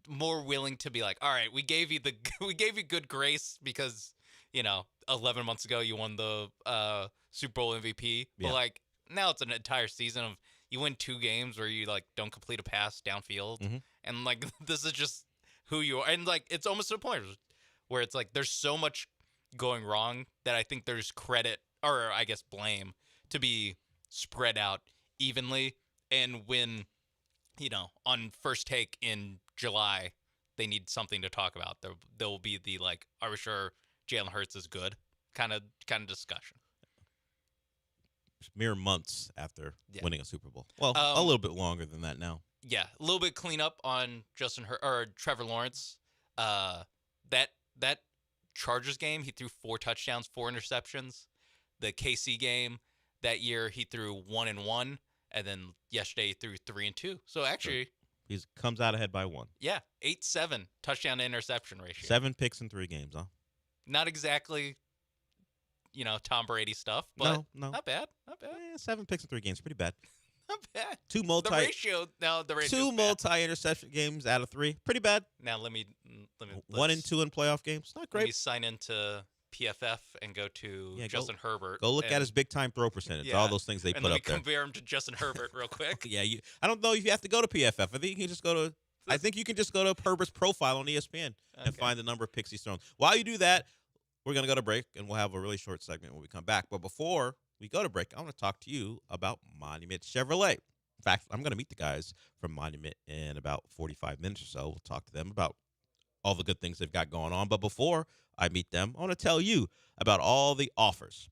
more willing to be like, all right, we gave you good grace because 11 months ago you won the Super Bowl MVP, but now it's an entire season of you win 2 games where you don't complete a pass downfield, and this is just who you are, and it's almost to a point where it's there's so much going wrong that I think there's credit, or I guess blame, to be spread out evenly. And when on First Take in July they need something to talk about, there will be the are we sure Jalen Hurts is good kind of discussion. Mere months after winning a Super Bowl. Well, a little bit longer than that now. Yeah, a little bit cleanup on Trevor Lawrence. That Chargers game, he threw 4 touchdowns, 4 interceptions. The KC game that year, he threw 1 and 1, and then yesterday he threw 3 and 2. So actually, he comes out ahead by 1. Yeah, 8-7 touchdown to interception ratio. 7 picks in 3 games, huh? Not exactly, Tom Brady stuff, but no, not bad. 7 picks in 3 games, pretty bad. Not bad. Two multi-interception games out of 3, pretty bad. Now let me 1 and 2 in playoff games, not great. Let me sign into PFF and go to Justin Herbert. Go look at his big time throw percentage. All those things they put up there. And let me compare him to Justin Herbert real quick. I don't know if you have to go to PFF. I think you can just go to. I think you can just go to Herbert's profile on ESPN and find the number of picks he's thrown. While you do that, we're gonna go to break and we'll have a really short segment when we come back. But before we go to break, I want to talk to you about Monument Chevrolet. In fact, I'm going to meet the guys from Monument in about 45 minutes or so. We'll talk to them about all the good things they've got going on. But before I meet them, I want to tell you about all the offers,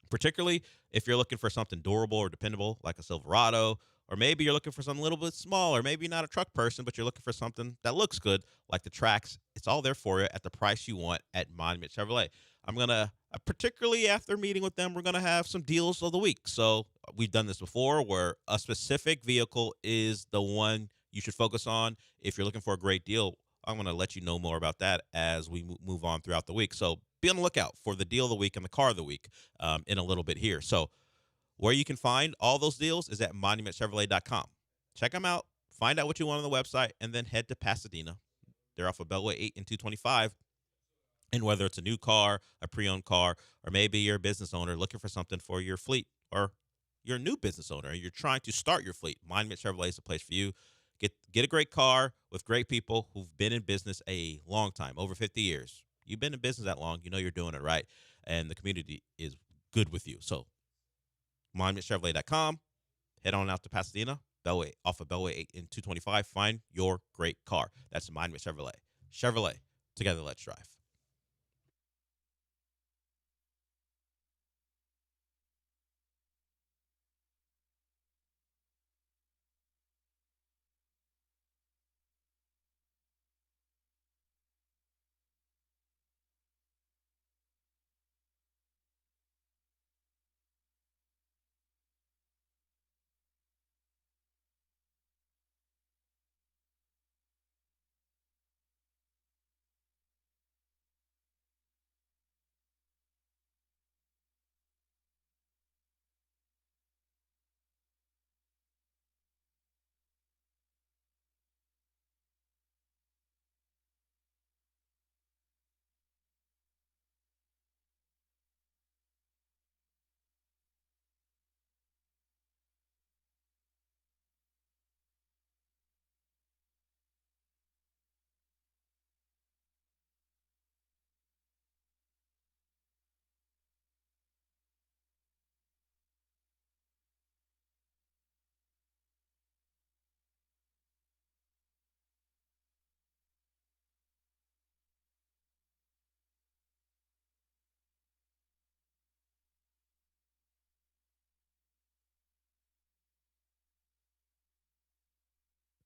particularly if you're looking for something durable or dependable like a Silverado, or maybe you're looking for something a little bit smaller. Maybe not a truck person, but you're looking for something that looks good like the Trax. It's all there for you at the price you want at Monument Chevrolet. I'm going to, particularly after meeting with them, we're going to have some deals of the week. So we've done this before where a specific vehicle is the one you should focus on. If you're looking for a great deal, I'm going to let you know more about that as we move on throughout the week. So be on the lookout for the deal of the week and the car of the week in a little bit here. So where you can find all those deals is at monumentchevrolet.com. Check them out. Find out what you want on the website, and then head to Pasadena. They're off of Beltway 8 and 225. And whether it's a new car, a pre-owned car, or maybe you're a business owner looking for something for your fleet, or you're a new business owner and you're trying to start your fleet, Monument Chevrolet is the place for you. Get a great car with great people who've been in business a long time, over 50 years. You've been in business that long, you know you're doing it right, and the community is good with you. So, MonumentChevrolet.com. Head on out to Pasadena, Bellway, off of Bellway 8 and 225. Find your great car. That's Monument Chevrolet. Chevrolet. Together, let's drive.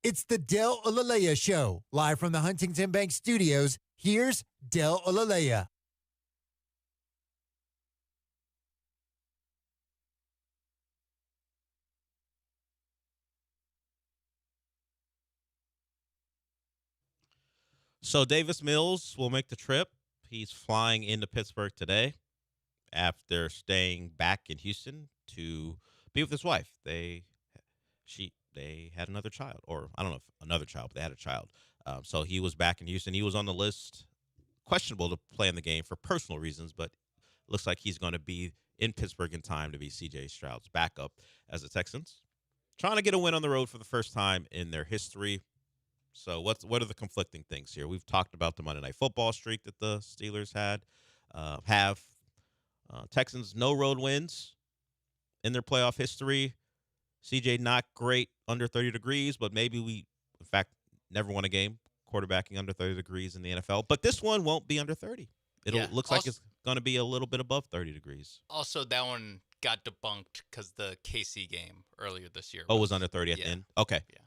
It's the Del Olalea Show, live from the Huntington Bank Studios. Here's Del Olalea. So Davis Mills will make the trip. He's flying into Pittsburgh today after staying back in Houston to be with his wife. They had another child, or I don't know if another child, but they had a child. So he was back in Houston. He was on the list, questionable to play in the game for personal reasons, but looks like he's going to be in Pittsburgh in time to be C.J. Stroud's backup as the Texans trying to get a win on the road for the first time in their history. So what are the conflicting things here? We've talked about the Monday Night Football streak that the Steelers have. Texans no road wins in their playoff history. CJ not great under 30 degrees, but maybe we, in fact, never won a game quarterbacking under 30 degrees in the NFL. But this one won't be under 30. Looks like it's going to be a little bit above 30 degrees. Also, that one got debunked because the KC game earlier this year. It was under 30 at the end? Okay. Yeah.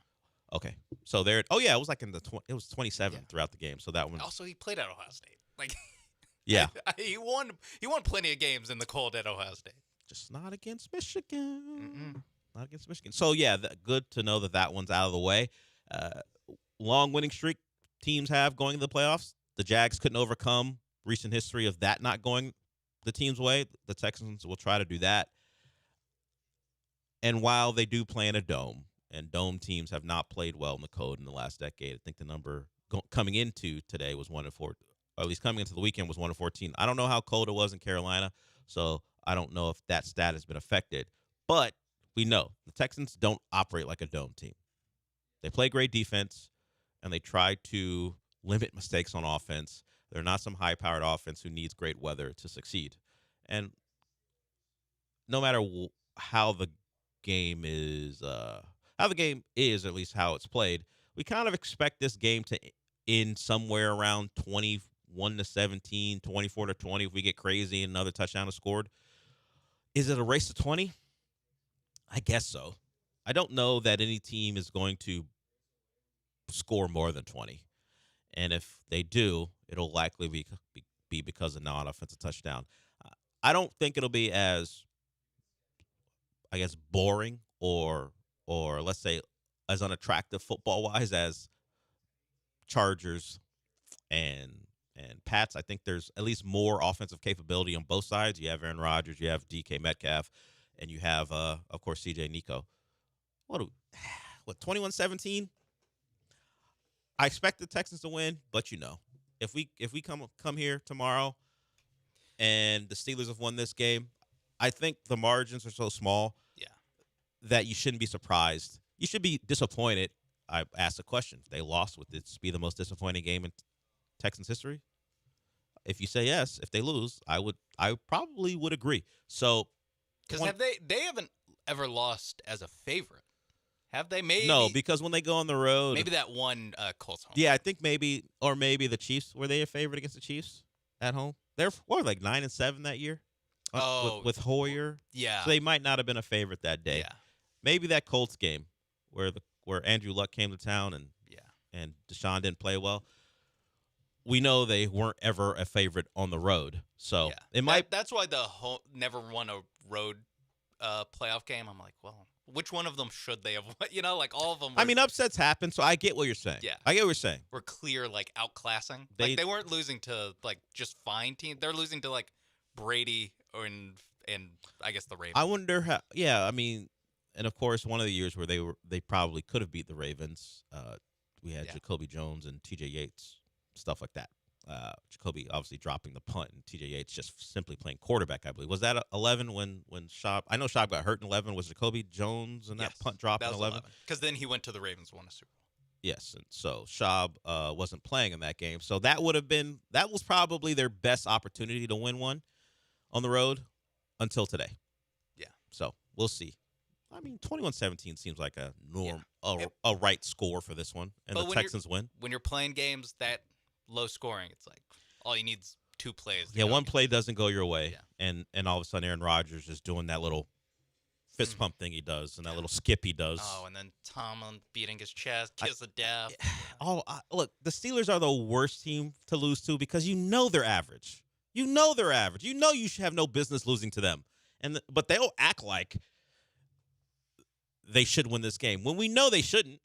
Okay. So there. Oh yeah, it was like it was 27 throughout the game. So that one. Also, he played at Ohio State. Like, yeah, he won. He won plenty of games in the cold at Ohio State. Just not against Michigan. Not against Michigan. So yeah, good to know that one's out of the way. Long winning streak teams have going to the playoffs. The Jags couldn't overcome recent history of that not going the team's way. The Texans will try to do that. And while they do play in a dome, and dome teams have not played well in the cold in the last decade. I think the number coming into today was 1-4, or at least coming into the weekend was 1-14. I don't know how cold it was in Carolina, so I don't know if that stat has been affected. But we know the Texans don't operate like a dome team. They play great defense, and they try to limit mistakes on offense. They're not some high-powered offense who needs great weather to succeed. And no matter how the game is at least how it's played, we kind of expect this game to end somewhere around 21-17, 24-20 if we get crazy and another touchdown is scored. Is it a race to 20? I guess so. I don't know that any team is going to score more than 20. And if they do, it'll likely be because of non-offensive touchdown. I don't think it'll be as, I guess, boring or let's say as unattractive football-wise as Chargers and Pats. I think there's at least more offensive capability on both sides. You have Aaron Rodgers, you have DK Metcalf, and you have, of course, CJ Nico. What 21-17? I expect the Texans to win, but if we come here tomorrow and the Steelers have won this game, I think the margins are so small that you shouldn't be surprised. You should be disappointed. I asked a question. If they lost, would this be the most disappointing game in Texans history? if you say yes, if they lose, I probably would agree. So, because they haven't ever lost as a favorite, have they? Maybe no, because when they go on the road, maybe that one Colts home. Yeah, I think maybe the Chiefs, were they a favorite against the Chiefs at home? They're like 9-7 that year. With Hoyer. Yeah, so they might not have been a favorite that day. Yeah, maybe that Colts game where Andrew Luck came to town and Deshaun didn't play well. We know they weren't ever a favorite on the road, so it might. That's why the home never won a road playoff game. I'm like, well, which one of them should they have won? Like all of them. I mean, upsets happen, so I get what you're saying. Yeah, I get what you're saying. We're clear, like outclassing. They weren't losing to like just fine teams. They're losing to like Brady and I guess the Ravens. I wonder how. Yeah, I mean, and of course, one of the years where they probably could have beat the Ravens. We had Jacoby Jones and T.J. Yates. Stuff like that. Jacoby obviously dropping the punt, and T.J. Yates just simply playing quarterback, I believe. Was that 11 when Schaub? I know Schaub got hurt in 11. Was Jacoby Jones and that punt drop in 11? Because then he went to the Ravens, won a Super Bowl. Yes, and so Schaub wasn't playing in that game. So that was probably their best opportunity to win one on the road until today. Yeah. So we'll see. I mean, 21-17 seems like a a right score for this one, and the Texans win. When you're playing games that low scoring, it's like all you need is 2 plays. Yeah, one play doesn't go your way, and all of a sudden Aaron Rodgers is doing that little fist pump thing he does, and that little skip he does. Oh, and then Tomlin beating his chest, kiss of death. Look, the Steelers are the worst team to lose to because you know they're average. You know they're average. You know you should have no business losing to them, but they'll act like they should win this game when we know they shouldn't.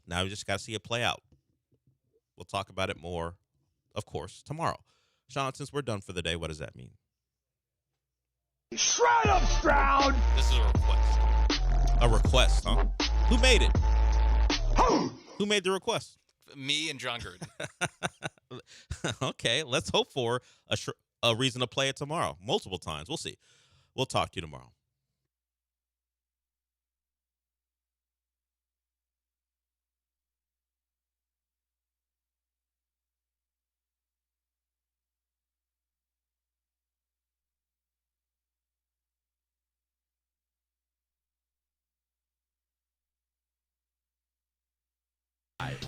Now we just got to see it play out. We'll talk about it more, of course, tomorrow. Sean, since we're done for the day, what does that mean? Shred 'em, Stroud! This is a request. A request, huh? Who made it? Who made the request? Me and John Gruden. Okay, let's hope for a reason to play it tomorrow. Multiple times. We'll see. We'll talk to you tomorrow.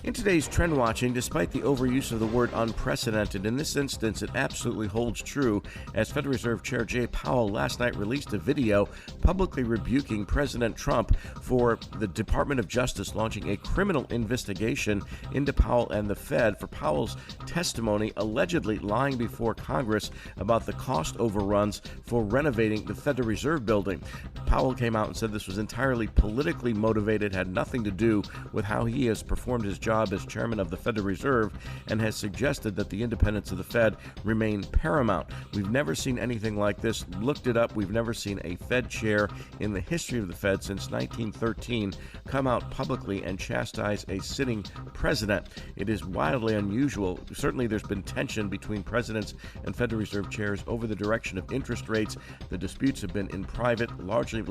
In today's trend watching, despite the overuse of the word unprecedented, in this instance it absolutely holds true, as Federal Reserve Chair Jay Powell last night released a video publicly rebuking President Trump for the Department of Justice launching a criminal investigation into Powell and the Fed for Powell's testimony allegedly lying before Congress about the cost overruns for renovating the Federal Reserve building. Powell came out and said this was entirely politically motivated, had nothing to do with how he has performed his job as chairman of the Federal Reserve, and has suggested that the independence of the Fed remain paramount. We've never seen anything like this. Looked it up. We've never seen a Fed chair in the history of the Fed since 1913 come out publicly and chastise a sitting president. It is wildly unusual. Certainly there's been tension between presidents and Federal Reserve chairs over the direction of interest rates. The disputes have been in private, largely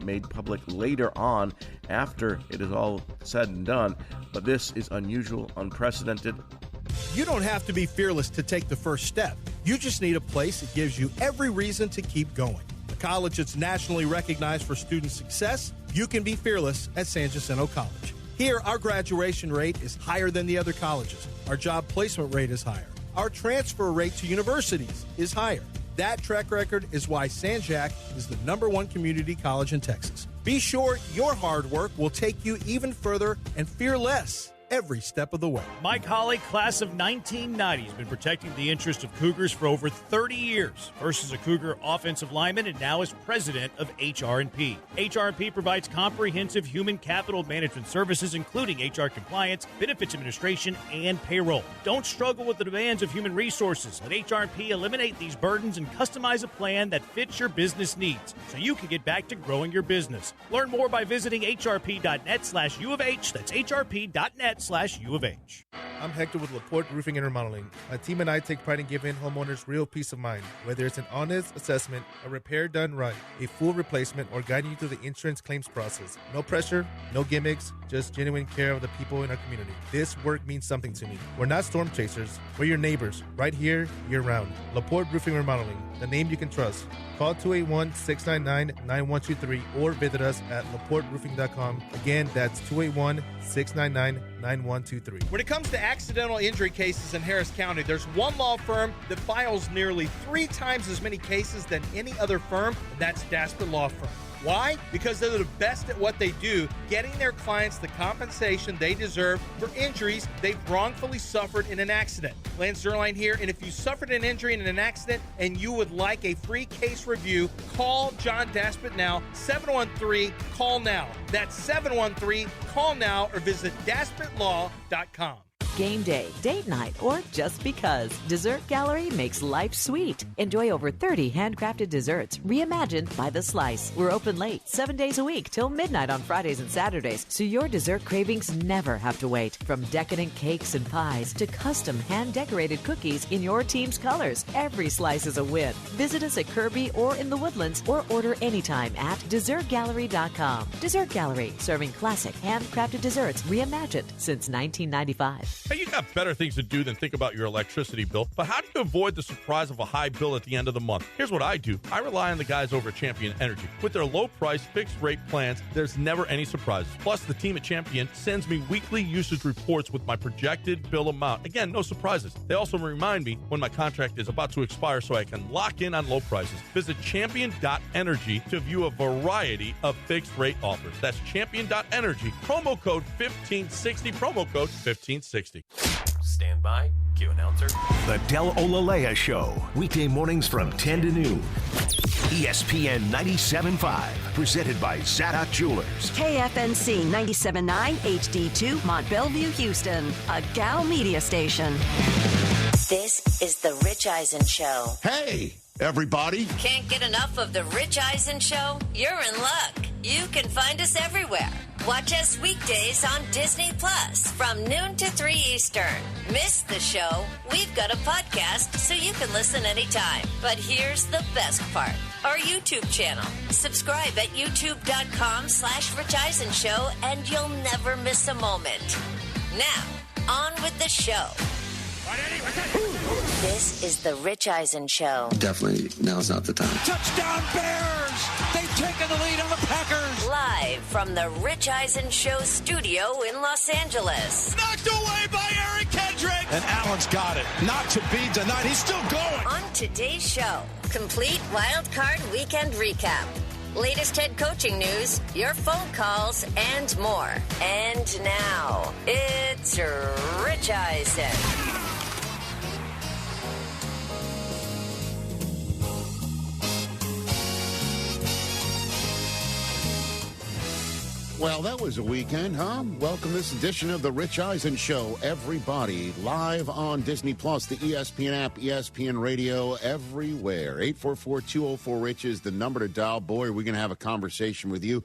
made public later on after it is all said and done. But this is unusual, unprecedented. You don't have to be fearless to take the first step. You just need a place that gives you every reason to keep going. A college that's nationally recognized for student success, you can be fearless at San Jacinto College. Here, our graduation rate is higher than the other colleges. Our job placement rate is higher. Our transfer rate to universities is higher. That track record is why San Jac is the #1 community college in Texas. Be sure your hard work will take you even further and fear less every step of the way. Mike Holly, class of 1990, has been protecting the interest of Cougars for over 30 years. First as a Cougar offensive lineman and now as president of HR&P. HR&P provides comprehensive human capital management services, including HR compliance, benefits administration, and payroll. Don't struggle with the demands of human resources. Let HR&P eliminate these burdens and customize a plan that fits your business needs so you can get back to growing your business. Learn more by visiting hrp.net/U of H. That's hrp.net/U of H. I'm Hector with Laporte Roofing and Remodeling. My team and I take pride in giving homeowners real peace of mind, whether it's an honest assessment, a repair done right, a full replacement, or guiding you through the insurance claims process. No pressure, no gimmicks, just genuine care of the people in our community. This work means something to me. We're not storm chasers. We're your neighbors, right here, year-round. Laporte Roofing and Remodeling, the name you can trust. Call 281-699-9123 or visit us at laporteroofing.com. Again, that's 281-699-9123. When it comes to accidental injury cases in Harris County, there's one law firm that files nearly 3 times as many cases than any other firm, and that's Daspit Law Firm. Why? Because they're the best at what they do, getting their clients the compensation they deserve for injuries they've wrongfully suffered in an accident. Lance Zerline here, and if you suffered an injury in an accident and you would like a free case review, call John Daspit now, 713-CALL-NOW. That's 713-CALL-NOW, or visit DaspitLaw.com. Game day, date night, or just because. Dessert Gallery makes life sweet. Enjoy over 30 handcrafted desserts reimagined by the slice. We're open late, 7 days a week till midnight on Fridays and Saturdays, so your dessert cravings never have to wait. From decadent cakes and pies to custom hand-decorated cookies in your team's colors, every slice is a win. Visit us at Kirby or in the Woodlands, or order anytime at DessertGallery.com. Dessert Gallery, serving classic handcrafted desserts reimagined since 1995. Hey, you got better things to do than think about your electricity bill, but how do you avoid the surprise of a high bill at the end of the month? Here's what I do. I rely on the guys over at Champion Energy. With their low-price, fixed-rate plans, there's never any surprises. Plus, the team at Champion sends me weekly usage reports with my projected bill amount. Again, no surprises. They also remind me when my contract is about to expire so I can lock in on low prices. Visit champion.energy to view a variety of fixed-rate offers. That's champion.energy. Promo code 1560. Promo code 1560. Stand by. Cue announcer. The Del Olalea Show. Weekday mornings from 10 to noon. ESPN 97.5. Presented by Zadok Jewelers. KFNC 97.9 HD2 Mont Bellevue, Houston. A Gal media station. This is The Rich Eisen Show. Hey, everybody. Can't get enough of The Rich Eisen Show? You're in luck. You can find us everywhere. Watch us weekdays on Disney Plus from noon to 3 Eastern. Miss the show? We've got a podcast so you can listen anytime. But here's the best part. Our YouTube channel. Subscribe at youtube.com/Rich Eisen Show and you'll never miss a moment. Now, on with the show. This is The Rich Eisen Show. Definitely, now's not the time. Touchdown Bears! They've taken the lead on the Packers! Live from The Rich Eisen Show studio in Los Angeles. Knocked away by Eric Kendricks! And Allen's got it. Not to be denied. He's still going. On today's show, complete Wild Card Weekend recap. Latest head coaching news, your phone calls, and more. And now, it's Rich Eisen. Well, that was a weekend, huh? Welcome to this edition of the Rich Eisen Show. Everybody live on Disney Plus, the ESPN app, ESPN Radio, everywhere. 844-204-RICH is the number to dial. Boy, are we going to have a conversation with you.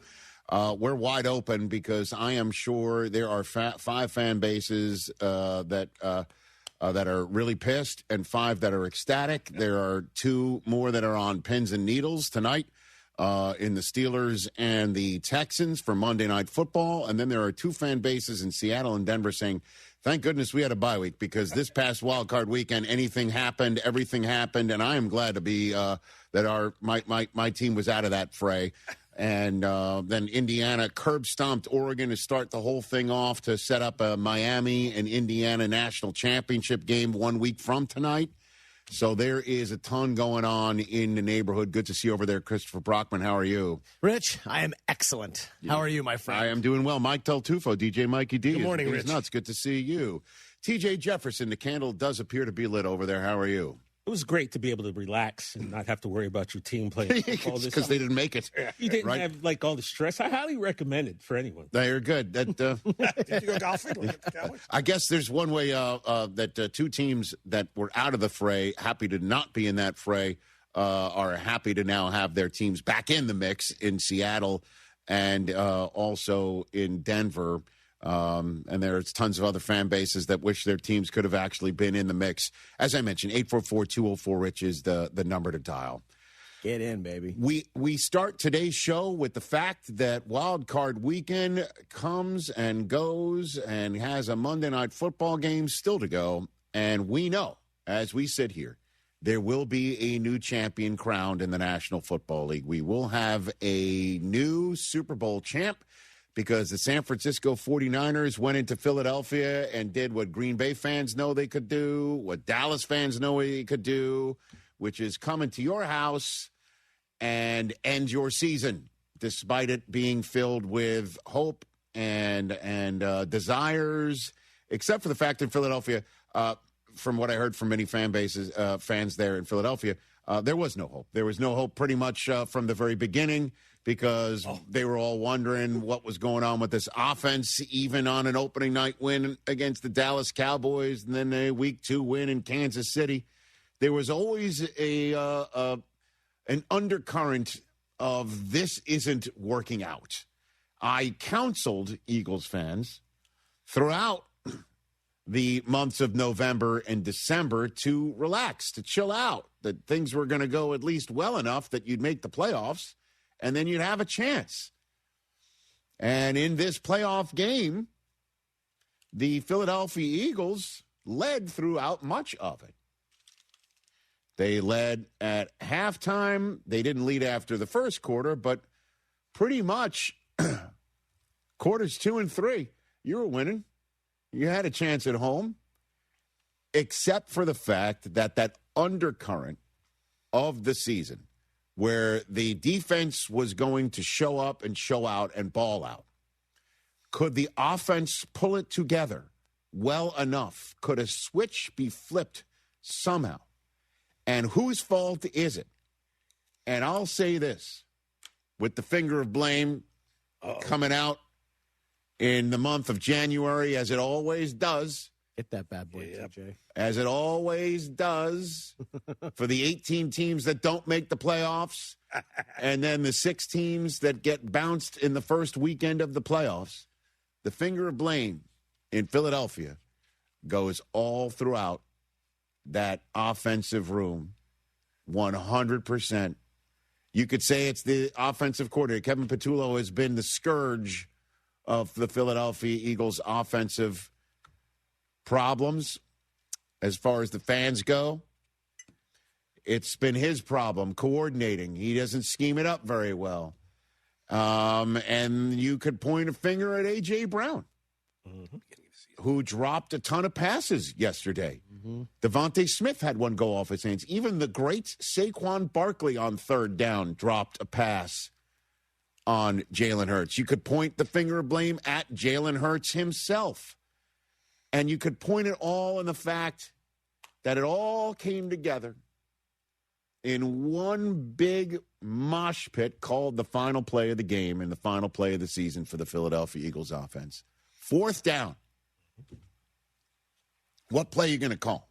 We're wide open because I am sure there are 5 fan bases that are really pissed and 5 that are ecstatic. There are 2 more that are on pins and needles tonight. In the Steelers and the Texans for Monday Night Football. And then there are 2 fan bases in Seattle and Denver saying, thank goodness we had a bye week because this past wild card weekend, anything happened, everything happened. And I am glad to be that my team was out of that fray. And then Indiana curb-stomped Oregon to start the whole thing off to set up a Miami and Indiana national championship game 1 week from tonight. So there is a ton going on in the neighborhood. Good to see you over there, Christopher Brockman. How are you? Rich, I am excellent. How are you, my friend? I am doing well. Mike Del Tufo, DJ Mikey D. Good morning, Rich. Nuts. Good to see you. TJ Jefferson, the candle does appear to be lit over there. How are you? It was great to be able to relax and not have to worry about your team playing football this because they didn't make it. You didn't have like all the stress. I highly recommend it for anyone. They're good. That Did you go golfing? I guess there's one way that 2 teams that were out of the fray, happy to not be in that fray, are happy to now have their teams back in the mix in Seattle and also in Denver. And there's tons of other fan bases that wish their teams could have actually been in the mix. As I mentioned, 844-204-RICH is the number to dial. Get in, baby. We start today's show with the fact that Wild Card Weekend comes and goes and has a Monday Night Football game still to go. And we know, as we sit here, there will be a new champion crowned in the National Football League. We will have a new Super Bowl champ because the San Francisco 49ers went into Philadelphia and did what Green Bay fans know they could do, what Dallas fans know they could do, which is come into your house and end your season, despite it being filled with hope and desires, except for the fact in Philadelphia, from what I heard from many fans there in Philadelphia, there was no hope. There was no hope pretty much from the very beginning because they were all wondering what was going on with this offense, even on an opening night win against the Dallas Cowboys and then a week 2 win in Kansas City. There was always an undercurrent of this isn't working out. I counseled Eagles fans throughout the months of November and December to relax, to chill out, that things were going to go at least well enough that you'd make the playoffs and then you'd have a chance. And in this playoff game, the Philadelphia Eagles led throughout much of it. They led at halftime. They didn't lead after the first quarter, but pretty much quarters 2 and 3, you were winning. You had a chance at home, except for the fact that that undercurrent of the season where the defense was going to show up and show out and ball out. Could the offense pull it together well enough? Could a switch be flipped somehow? And whose fault is it? And I'll say this, with the finger of blame coming out in the month of January, as it always does. Get that bad boy, TJ. As it always does for the 18 teams that don't make the playoffs and then the 6 teams that get bounced in the first weekend of the playoffs. The finger of blame in Philadelphia goes all throughout that offensive room, 100%. You could say it's the offensive coordinator. Kevin Patullo has been the scourge of the Philadelphia Eagles' offensive problems as far as the fans go. It's been his problem coordinating. He doesn't scheme it up very well. And you could point a finger at A.J. Brown, who dropped a ton of passes yesterday. Devontae Smith had one go off his hands. Even the great Saquon Barkley on third down dropped a pass on Jalen Hurts. You could point the finger of blame at Jalen Hurts himself. And you could point it all in the fact that it all came together in one big mosh pit called the final play of the game and the final play of the season for the Philadelphia Eagles offense. 4th down. What play are you going to call?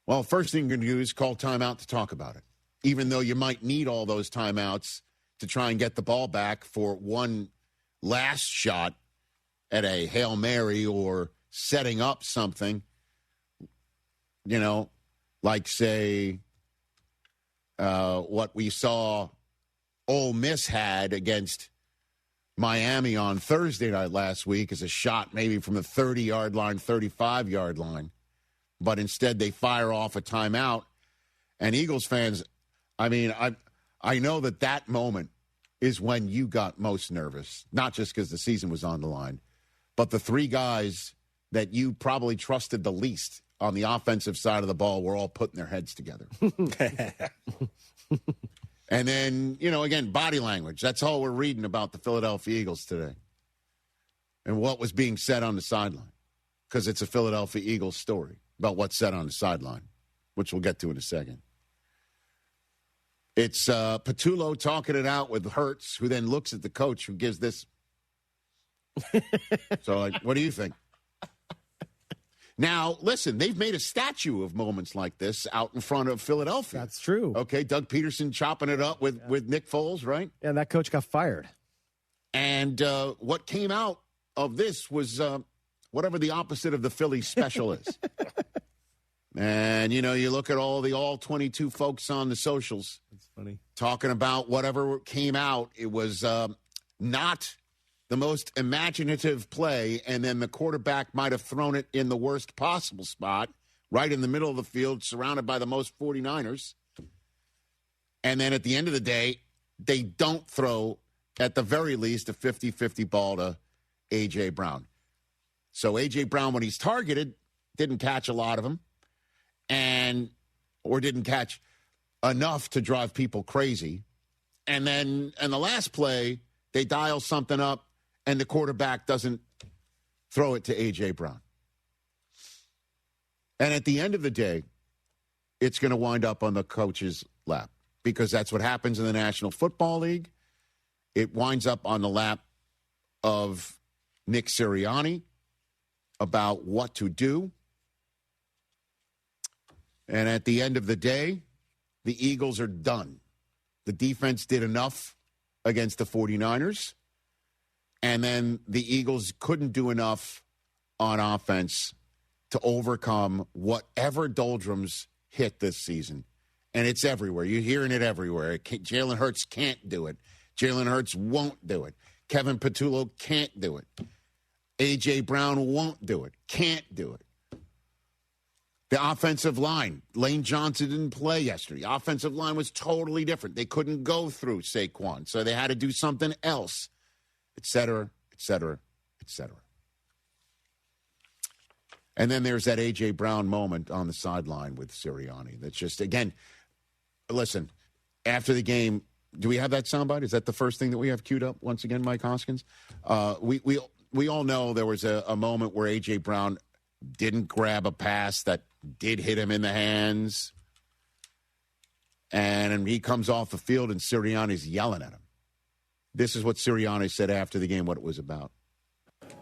Well, first thing you're going to do is call timeout to talk about it, even though you might need all those timeouts to try and get the ball back for one last shot at a Hail Mary or setting up something, like, say, what we saw Ole Miss had against Miami on Thursday night last week as a shot maybe from the 30-yard line, 35-yard line. But instead they fire off a timeout. And Eagles fans, I know that moment is when you got most nervous, not just because the season was on the line, but the 3 guys that you probably trusted the least on the offensive side of the ball were all putting their heads together. And then, again, body language. That's all we're reading about the Philadelphia Eagles today and what was being said on the sideline, because it's a Philadelphia Eagles story about what's said on the sideline, which we'll get to in a second. It's Patullo talking it out with Hurts, who then looks at the coach who gives this. So, what do you think? Now, listen, they've made a statue of moments like this out in front of Philadelphia. That's true. Okay, Doug Peterson chopping it up with Nick Foles, right? Yeah, that coach got fired. And what came out of this was whatever the opposite of the Philly special is. And, you look at all 22 folks on the socials. That's funny. Talking about whatever came out. It was not the most imaginative play, and then the quarterback might have thrown it in the worst possible spot, right in the middle of the field, surrounded by the most 49ers. And then at the end of the day, they don't throw, at the very least, a 50-50 ball to A.J. Brown. So A.J. Brown, when he's targeted, didn't catch a lot of them, or didn't catch enough to drive people crazy. And then in the last play, they dial something up, and the quarterback doesn't throw it to A.J. Brown. And at the end of the day, it's going to wind up on the coach's lap, because that's what happens in the National Football League. It winds up on the lap of Nick Sirianni about what to do. And at the end of the day, the Eagles are done. The defense did enough against the 49ers, and then the Eagles couldn't do enough on offense to overcome whatever doldrums hit this season. And it's everywhere. You're hearing it everywhere. Jalen Hurts can't do it. Jalen Hurts won't do it. Kevin Patullo can't do it. A.J. Brown won't do it. Can't do it. The offensive line, Lane Johnson didn't play yesterday. The offensive line was totally different. They couldn't go through Saquon, so they had to do something else, et cetera, et cetera, et cetera. And then there's that A.J. Brown moment on the sideline with Sirianni. That's just, again, listen, after the game, do we have that soundbite? Is that the first thing that we have queued up once again, Mike Hoskins? We all know there was a moment where A.J. Brown didn't grab a pass that did hit him in the hands. And he comes off the field and Sirianni's yelling at him. This is what Sirianni said after the game, what it was about.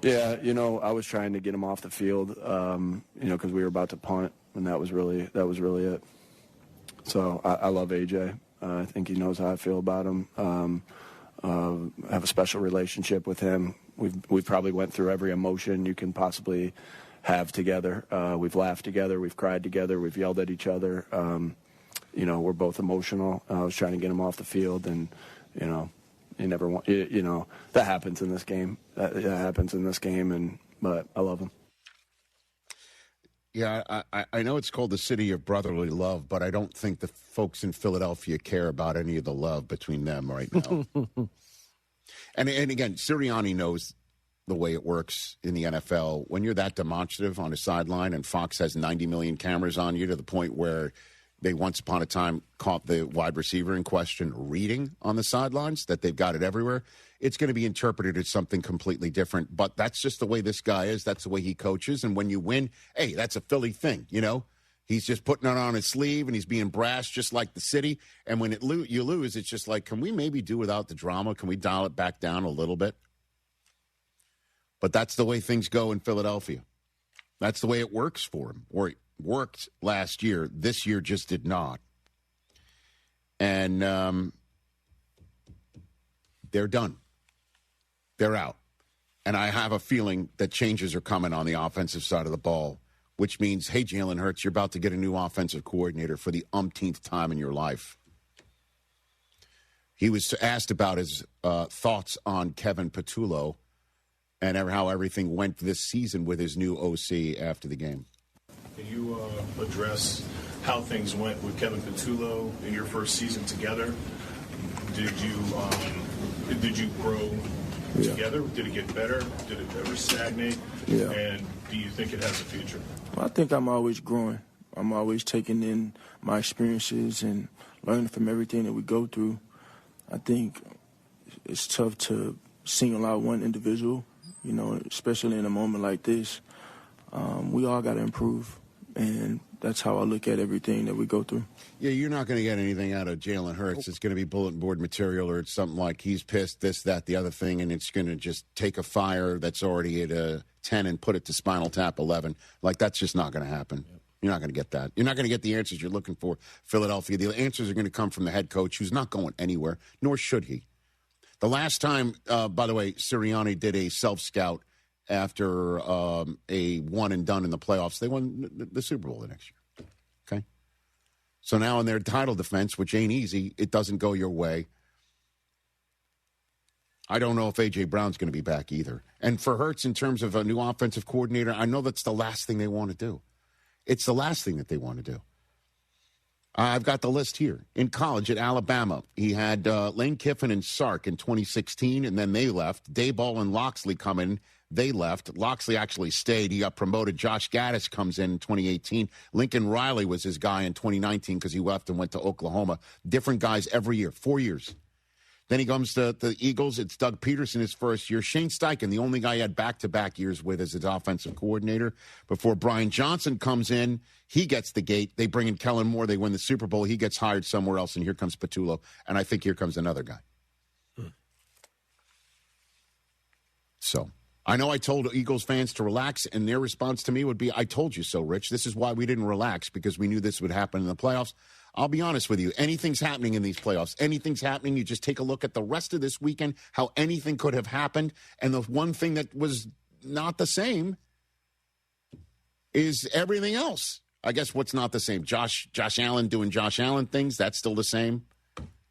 Yeah, I was trying to get him off the field, because we were about to punt, and that was really it. So I love AJ. I think he knows how I feel about him. I have a special relationship with him. We've probably went through every emotion you can possibly have together. We've laughed together. We've cried together. We've yelled at each other. We're both emotional. I was trying to get him off the field, and you never want, that happens in this game. That happens in this game, but I love him. Yeah, I know it's called the city of brotherly love, but I don't think the folks in Philadelphia care about any of the love between them right now. And again, Sirianni knows the way it works in the NFL. When you're that demonstrative on a sideline and Fox has 90 million cameras on you to the point where they once upon a time caught the wide receiver in question reading on the sidelines, that they've got it everywhere, it's going to be interpreted as something completely different. But that's just the way this guy is. That's the way he coaches. And when you win, hey, that's a Philly thing, He's just putting it on his sleeve, and he's being brash just like the city. And when you lose, it's just like, can we maybe do without the drama? Can we dial it back down a little bit? But that's the way things go in Philadelphia. That's the way it works for him, or it worked last year. This year just did not. And they're done. They're out. And I have a feeling that changes are coming on the offensive side of the ball, which means, hey, Jalen Hurts, you're about to get a new offensive coordinator for the umpteenth time in your life. He was asked about his thoughts on Kevin Patullo and how everything went this season with his new OC after the game. Can you address how things went with Kevin Patullo in your first season together? Did you grow together? Did it get better? Did it ever stagnate? Yeah. And do you think it has a future? I think I'm always growing. I'm always taking in my experiences and learning from everything that we go through. I think it's tough to single out one individual, especially in a moment like this. We all got to improve, and that's how I look at everything that we go through. Yeah, you're not going to get anything out of Jalen Hurts. It's going to be bulletin board material, or it's something like he's pissed, this, that, the other thing, and it's going to just take a fire that's already at a 10 and put it to Spinal Tap 11. Like, that's just not going to happen. Yep. You're not going to get that. You're not going to get the answers you're looking for, Philadelphia. The answers are going to come from the head coach, who's not going anywhere, nor should he. The last time, by the way, Sirianni did a self-scout after a one and done in the playoffs. They won the Super Bowl the next year. Okay? So now in their title defense, which ain't easy, it doesn't go your way. I don't know if A.J. Brown's going to be back either. And for Hurts, in terms of a new offensive coordinator, I know that's the last thing they want to do. It's the last thing that they want to do. I've got the list here. In college at Alabama, he had Lane Kiffin and Sark in 2016, and then they left. Dayball and Loxley come in. They left. Loxley actually stayed. He got promoted. Josh Gaddis comes in 2018. Lincoln Riley was his guy in 2019 because he left and went to Oklahoma. Different guys every year, 4 years. Then he comes to the Eagles. It's Doug Peterson his first year. Shane Steichen, the only guy he had back-to-back years with as his offensive coordinator. Before Brian Johnson comes in, he gets the gate. They bring in Kellen Moore. They win the Super Bowl. He gets hired somewhere else, and here comes Patullo. And I think here comes another guy. So I know I told Eagles fans to relax, and their response to me would be, I told you so, Rich. This is why we didn't relax, because we knew this would happen in the playoffs. I'll be honest with you. Anything's happening in these playoffs. Anything's happening. You just take a look at the rest of this weekend, how anything could have happened. And the one thing that was not the same is everything else. I guess what's not the same? Josh Allen doing Josh Allen things. That's still the same,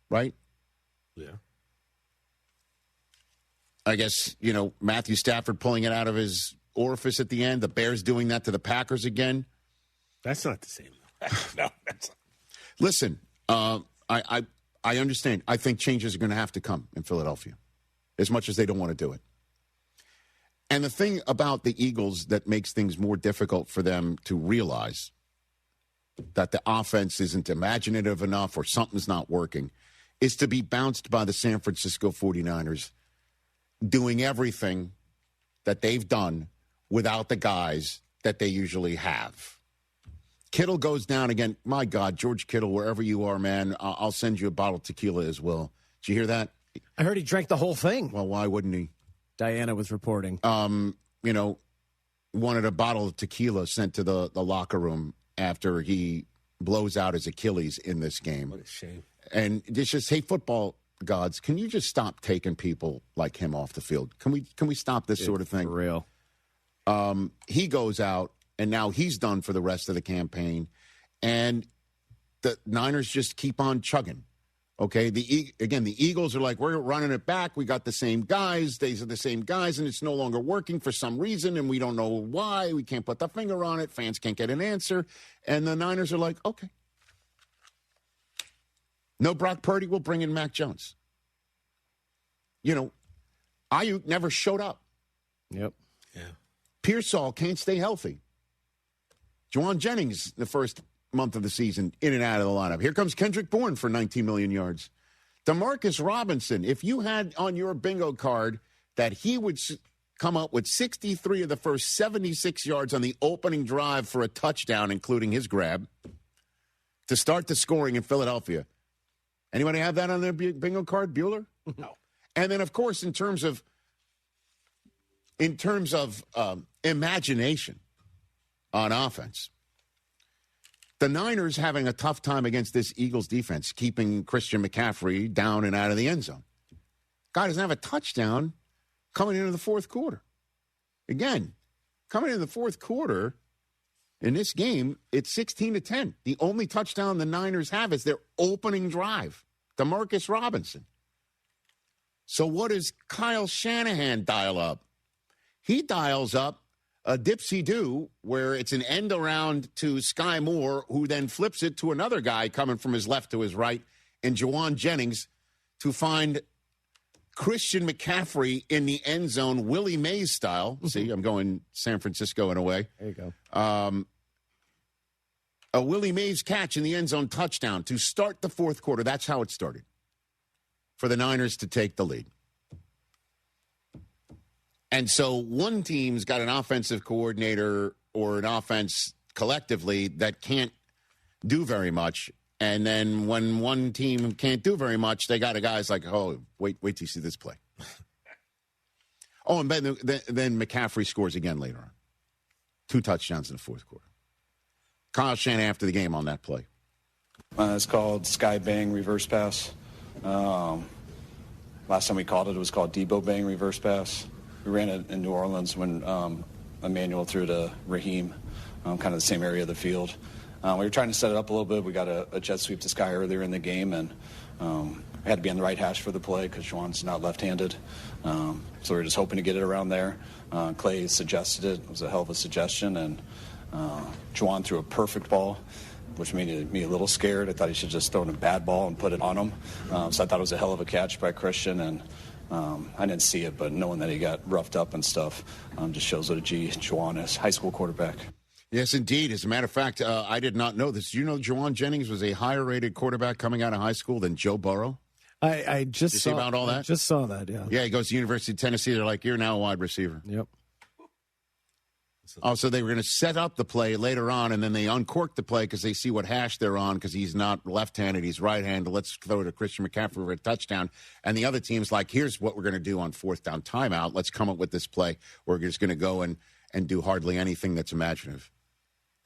right? Yeah. I guess, Matthew Stafford pulling it out of his orifice at the end. The Bears doing that to the Packers again. That's not the same. No, that's not. Listen, I understand. I think changes are going to have to come in Philadelphia, as much as they don't want to do it. And the thing about the Eagles that makes things more difficult for them to realize that the offense isn't imaginative enough or something's not working is to be bounced by the San Francisco 49ers doing everything that they've done without the guys that they usually have. Kittle goes down again. My God, George Kittle, wherever you are, man, I'll send you a bottle of tequila as well. Did you hear that? I heard he drank the whole thing. Well, why wouldn't he? Diana was reporting. Wanted a bottle of tequila sent to the locker room after he blows out his Achilles in this game. What a shame. And it's just, hey, football gods, can you just stop taking people like him off the field? Can we stop this sort of thing? For real. He goes out. And now he's done for the rest of the campaign. And the Niners just keep on chugging. Okay? The Eagles are like, we're running it back. We got the same guys. These are the same guys, and it's no longer working for some reason, and we don't know why. We can't put the finger on it. Fans can't get an answer. And the Niners are like, okay. No Brock Purdy, we'll bring in Mac Jones. Ayuk never showed up. Yep. Yeah. Pearsall can't stay healthy. Juwan Jennings, the first month of the season, in and out of the lineup. Here comes Kendrick Bourne for 19 million yards. Demarcus Robinson, if you had on your bingo card that he would come up with 63 of the first 76 yards on the opening drive for a touchdown, including his grab, to start the scoring in Philadelphia. Anybody have that on their bingo card, Bueller? No. And then, of course, in terms of imagination on offense, the Niners having a tough time against this Eagles defense, keeping Christian McCaffrey down and out of the end zone. Guy doesn't have a touchdown coming into the fourth quarter. Again, coming into the fourth quarter in this game, it's 16-10. The only touchdown the Niners have is their opening drive, Demarcus Robinson. So what does Kyle Shanahan dial up? He dials up a dipsy-do where it's an end around to Sky Moore, who then flips it to another guy coming from his left to his right, and Juwan Jennings to find Christian McCaffrey in the end zone, Willie Mays style. See, I'm going San Francisco in a way. There you go. A Willie Mays catch in the end zone touchdown to start the fourth quarter. That's how it started for the Niners to take the lead. And so one team's got an offensive coordinator or an offense collectively that can't do very much. And then when one team can't do very much, they got guys like, oh, wait till you see this play. And then McCaffrey scores again later on. 2 touchdowns in the fourth quarter. Kyle Shanahan after the game on that play. It's called Sky Bang Reverse Pass. Last time we called it was called Debo Bang Reverse Pass. we ran it in New Orleans when Emmanuel threw to Raheem, kind of the same area of the field. We were trying to set it up a little bit. We got a jet sweep to Sky earlier in the game, and I had to be on the right hash for the play because Juwan's not left-handed. So we were just hoping to get it around there. Clay suggested it. It was a hell of a suggestion, and Juwan threw a perfect ball, which made me a little scared. I thought he should just throw in a bad ball and put it on him. So I thought it was a hell of a catch by Christian, and I didn't see it, but knowing that he got roughed up and stuff just shows what a G Juwan is, high school quarterback. Yes, indeed. As a matter of fact, I did not know this. Do you know Juwan Jennings was a higher-rated quarterback coming out of high school than Joe Burrow? I just Did you saw see about all that. I just saw that. Yeah. Yeah, he goes to University of Tennessee. They're like, you're now a wide receiver. Yep. Oh, so they were going to set up the play later on, and then they uncorked the play because they see what hash they're on because he's not left-handed, he's right-handed. Let's throw it to Christian McCaffrey for a touchdown. And the other team's like, here's what we're going to do on fourth down timeout. Let's come up with this play. We're just going to go and do hardly anything that's imaginative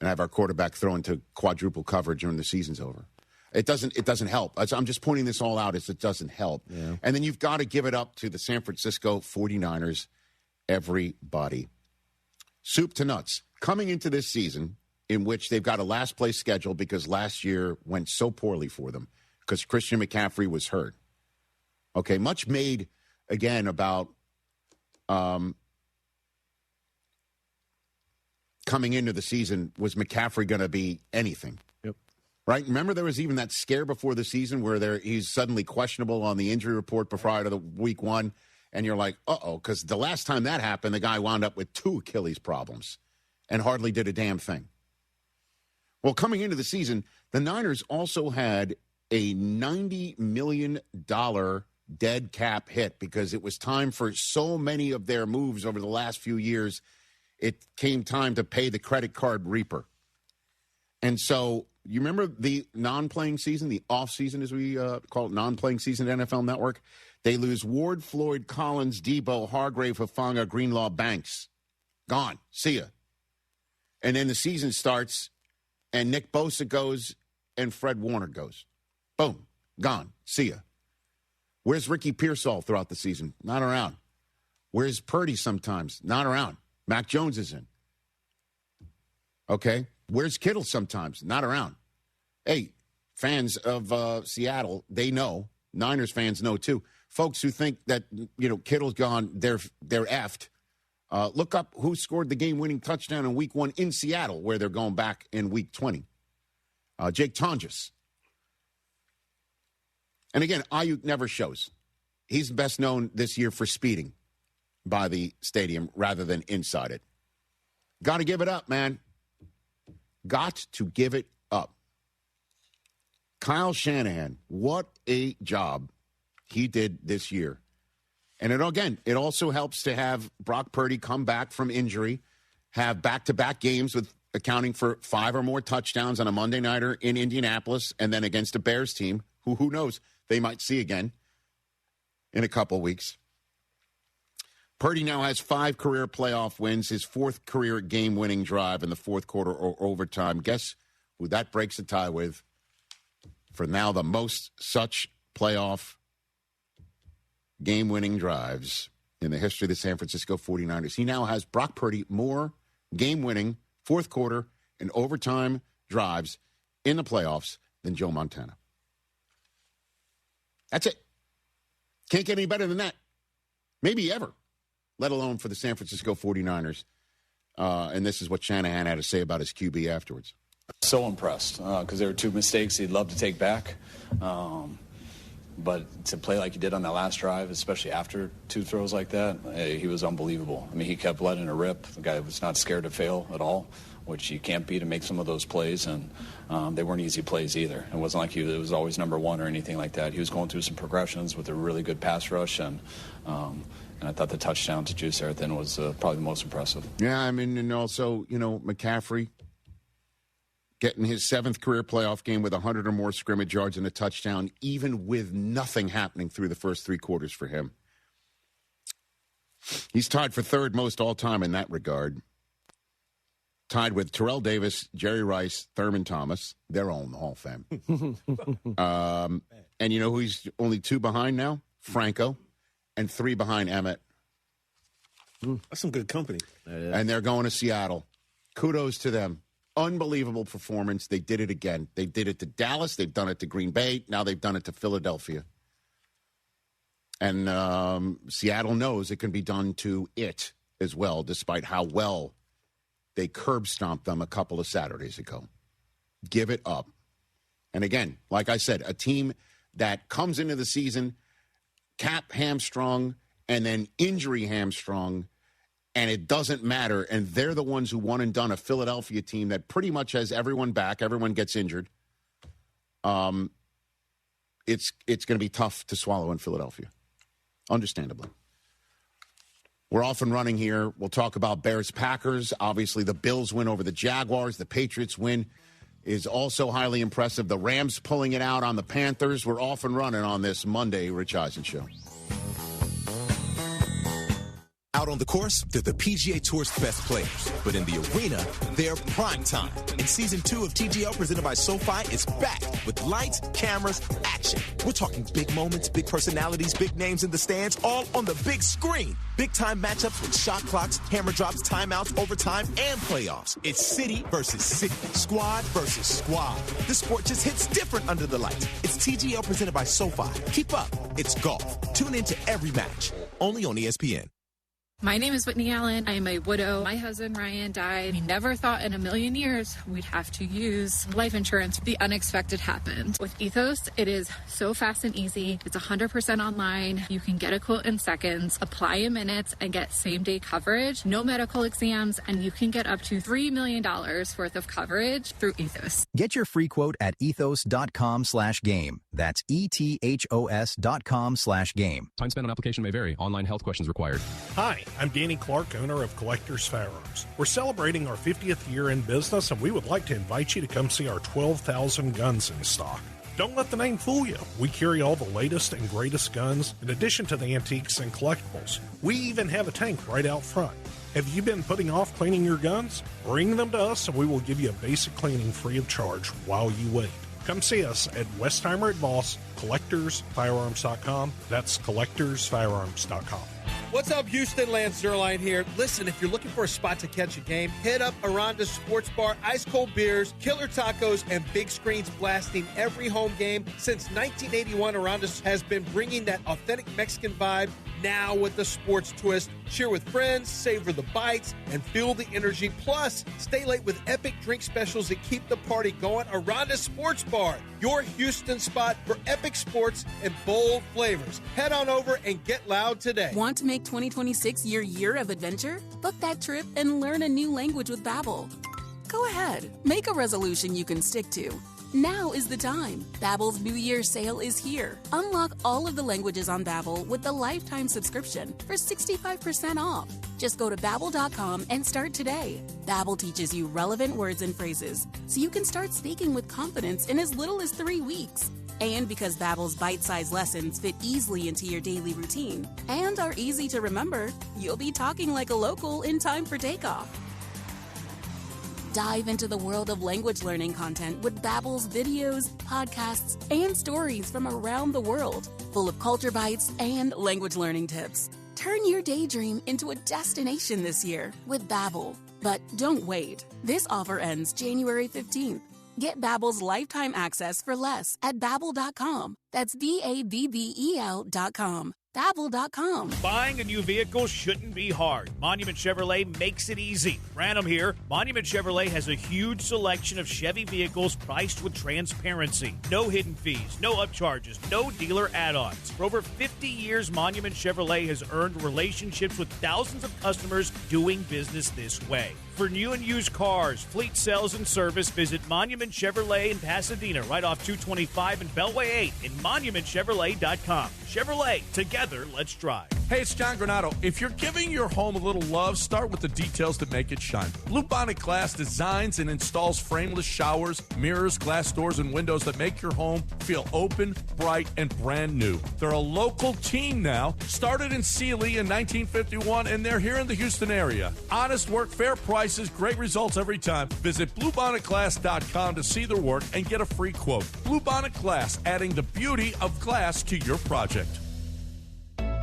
and have our quarterback throw into quadruple coverage when the season's over. It doesn't help. I'm just pointing this all out. It doesn't help. Yeah. And then you've got to give it up to the San Francisco 49ers, everybody. Soup to nuts. Coming into this season, in which they've got a last-place schedule because last year went so poorly for them because Christian McCaffrey was hurt. Okay, much made, again, about coming into the season, was McCaffrey going to be anything? Yep. Right? Remember there was even that scare before the season where he's suddenly questionable on the injury report prior to the week one, and you're like, uh-oh, because the last time that happened, the guy wound up with 2 Achilles problems and hardly did a damn thing. Well, coming into the season, the Niners also had a $90 million dead cap hit because it was time for so many of their moves over the last few years. It came time to pay the credit card reaper. And so you remember the non-playing season, the off-season as we call it, non-playing season at NFL Network? They lose Ward, Floyd, Collins, Debo, Hargrave, Hufanga, Greenlaw, Banks. Gone. See ya. And then the season starts, and Nick Bosa goes, and Fred Warner goes. Boom. Gone. See ya. Where's Ricky Pearsall throughout the season? Not around. Where's Purdy sometimes? Not around. Mac Jones is in. Okay. Where's Kittle sometimes? Not around. Hey, fans of Seattle, they know. Niners fans know too. Folks who think that, Kittle's gone, they're effed. Look up who scored the game-winning touchdown in Week 1 in Seattle, where they're going back in Week 20. Jake Tonjes. And again, Ayuk never shows. He's best known this year for speeding by the stadium rather than inside it. Got to give it up, man. Got to give it up. Kyle Shanahan, what a job he did this year. And it also helps to have Brock Purdy come back from injury, have back-to-back games with accounting for 5 or more touchdowns on a Monday nighter in Indianapolis, and then against a Bears team who knows, they might see again in a couple weeks. Purdy now has 5 career playoff wins, his 4th career game-winning drive in the 4th quarter or overtime. Guess who that breaks the tie with? For now, the most such playoff game-winning drives in the history of the San Francisco 49ers. He now has Brock Purdy more game-winning 4th quarter and overtime drives in the playoffs than Joe Montana. That's it. Can't get any better than that. Maybe ever, let alone for the San Francisco 49ers. And this is what Shanahan had to say about his QB afterwards. So impressed because there were 2 mistakes he'd love to take back. But to play like he did on that last drive, especially after 2 throws like that, he was unbelievable. I mean, he kept letting it rip. The guy was not scared to fail at all, which you can't be to make some of those plays. And they weren't easy plays either. It wasn't like it was always number 1 or anything like that. He was going through some progressions with a really good pass rush. And I thought the touchdown to Juice there at the end was probably the most impressive. Yeah, I mean, and also, McCaffrey getting his 7th career playoff game with 100 or more scrimmage yards and a touchdown, even with nothing happening through the first 3 quarters for him. He's tied for 3rd most all-time in that regard. Tied with Terrell Davis, Jerry Rice, Thurman Thomas. They're all in the Hall of Fame. And you know who he's only 2 behind now? Franco. And 3 behind Emmett. That's some good company. And they're going to Seattle. Kudos to them. Unbelievable performance. They did it again. They did it to Dallas. They've done it to Green Bay. Now they've done it to Philadelphia. And Seattle knows it can be done to it as well, despite how well they curb stomped them a couple of Saturdays ago. Give it up. And again, like I said, a team that comes into the season cap hamstrung and then injury hamstrung, and it doesn't matter. And they're the ones who won and done a Philadelphia team that pretty much has everyone back. Everyone gets injured. It's going to be tough to swallow in Philadelphia, understandably. We're off and running here. We'll talk about Bears-Packers. Obviously, the Bills win over the Jaguars. The Patriots win is also highly impressive. The Rams pulling it out on the Panthers. We're off and running on this Monday Rich Eisen Show. Out on the course, they're the PGA Tour's best players. But in the arena, they're prime time. And Season 2 of TGL presented by SoFi is back with lights, cameras, action. We're talking big moments, big personalities, big names in the stands, all on the big screen. Big-time matchups with shot clocks, hammer drops, timeouts, overtime, and playoffs. It's city versus city, squad versus squad. The sport just hits different under the lights. It's TGL presented by SoFi. Keep up. It's golf. Tune into every match. Only on ESPN. My name is Whitney Allen. I am a widow. My husband, Ryan, died. We never thought in a million years we'd have to use life insurance. The unexpected happened. With Ethos, it is so fast and easy. It's 100% online. You can get a quote in seconds, apply in minutes, and get same-day coverage. No medical exams, and you can get up to $3 million worth of coverage through Ethos. Get your free quote at ethos.com/game. That's ETHOS.com/game. Time spent on application may vary. Online health questions required. Hi, I'm Danny Clark, owner of Collectors Firearms. We're celebrating our 50th year in business, and we would like to invite you to come see our 12,000 guns in stock. Don't let the name fool you. We carry all the latest and greatest guns, in addition to the antiques and collectibles. We even have a tank right out front. Have you been putting off cleaning your guns? Bring them to us, and we will give you a basic cleaning free of charge while you wait. Come see us at Westheimer at Voss, CollectorsFirearms.com. That's CollectorsFirearms.com. What's up, Houston? Lance Zerline here. Listen, if you're looking for a spot to catch a game, hit up Aranda's Sports Bar, ice cold beers, killer tacos, and big screens blasting every home game. Since 1981, Aranda's has been bringing that authentic Mexican vibe, now with the sports twist. Cheer with friends, savor the bites, and feel the energy. Plus, stay late with epic drink specials that keep the party going. Aranda's Sports Bar, your Houston spot for epic sports and bold flavors. Head on over and get loud today. Want to make 2026 your year of adventure? Book that trip and learn a new language with Babbel. Go ahead, make a resolution you can stick to. Now is the time. Babbel's New Year sale is here. Unlock all of the languages on Babbel with the lifetime subscription for 65% off. Just go to Babbel.com and start today. Babbel teaches you relevant words and phrases, so you can start speaking with confidence in as little as 3 weeks. And because Babbel's bite-sized lessons fit easily into your daily routine and are easy to remember, you'll be talking like a local in time for takeoff. Dive into the world of language learning content with Babbel's videos, podcasts, and stories from around the world, full of culture bites and language learning tips. Turn your daydream into a destination this year with Babbel. But don't wait. This offer ends January 15th. Get Babbel's lifetime access for less at Babbel.com. That's Babbel.com. Babbel.com. Buying a new vehicle shouldn't be hard. Monument Chevrolet makes it easy. Random here. Monument Chevrolet has a huge selection of Chevy vehicles priced with transparency. No hidden fees, no upcharges, no dealer add-ons. For over 50 years, Monument Chevrolet has earned relationships with thousands of customers doing business this way. For new and used cars, fleet sales, and service, visit Monument Chevrolet in Pasadena, right off 225 and Beltway 8, and monumentchevrolet.com. Chevrolet, together, let's drive. Hey, it's John Granato. If you're giving your home a little love, start with the details that make it shine. Bluebonnet Glass designs and installs frameless showers, mirrors, glass doors, and windows that make your home feel open, bright, and brand new. They're a local team now, started in Sealy in 1951, and they're here in the Houston area. Honest work, fair prices, great results every time. Visit BluebonnetGlass.com to see their work and get a free quote. Bluebonnet Glass, adding the beauty of glass to your project.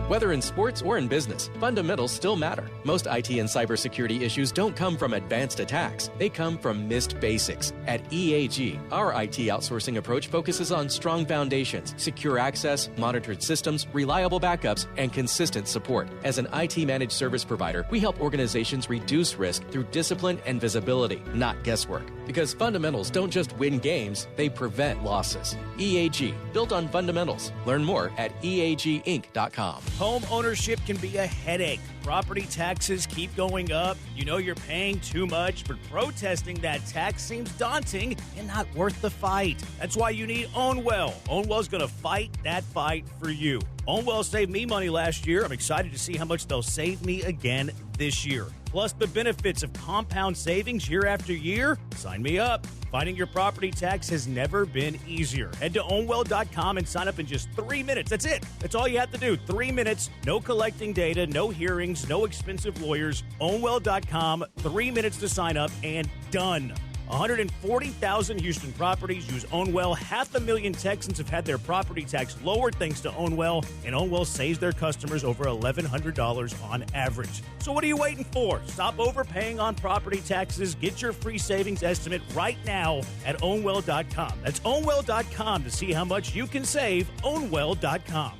Whether in sports or in business, fundamentals still matter. Most IT and cybersecurity issues don't come from advanced attacks. They come from missed basics. At EAG, our IT outsourcing approach focuses on strong foundations, secure access, monitored systems, reliable backups, and consistent support. As an IT managed service provider, we help organizations reduce risk through discipline and visibility, not guesswork. Because fundamentals don't just win games, they prevent losses. EAG, built on fundamentals. Learn more at eaginc.com. Home ownership can be a headache. Property taxes keep going up. You know you're paying too much, but protesting that tax seems daunting and not worth the fight. That's why you need Ownwell. Ownwell's going to fight that fight for you. Ownwell saved me money last year. I'm excited to see how much they'll save me again this year. Plus the benefits of compound savings year after year. Sign me up. Finding your property tax has never been easier. Head to ownwell.com and sign up in just 3 minutes. That's it. That's all you have to do. 3 minutes. No collecting data, no hearings, no expensive lawyers. Ownwell.com. 3 minutes to sign up and done. 140,000 Houston properties use Ownwell. 500,000 Texans have had their property tax lowered thanks to Ownwell, and Ownwell saves their customers over $1,100 on average. So what are you waiting for? Stop overpaying on property taxes. Get your free savings estimate right now at Ownwell.com. That's Ownwell.com to see how much you can save. Ownwell.com.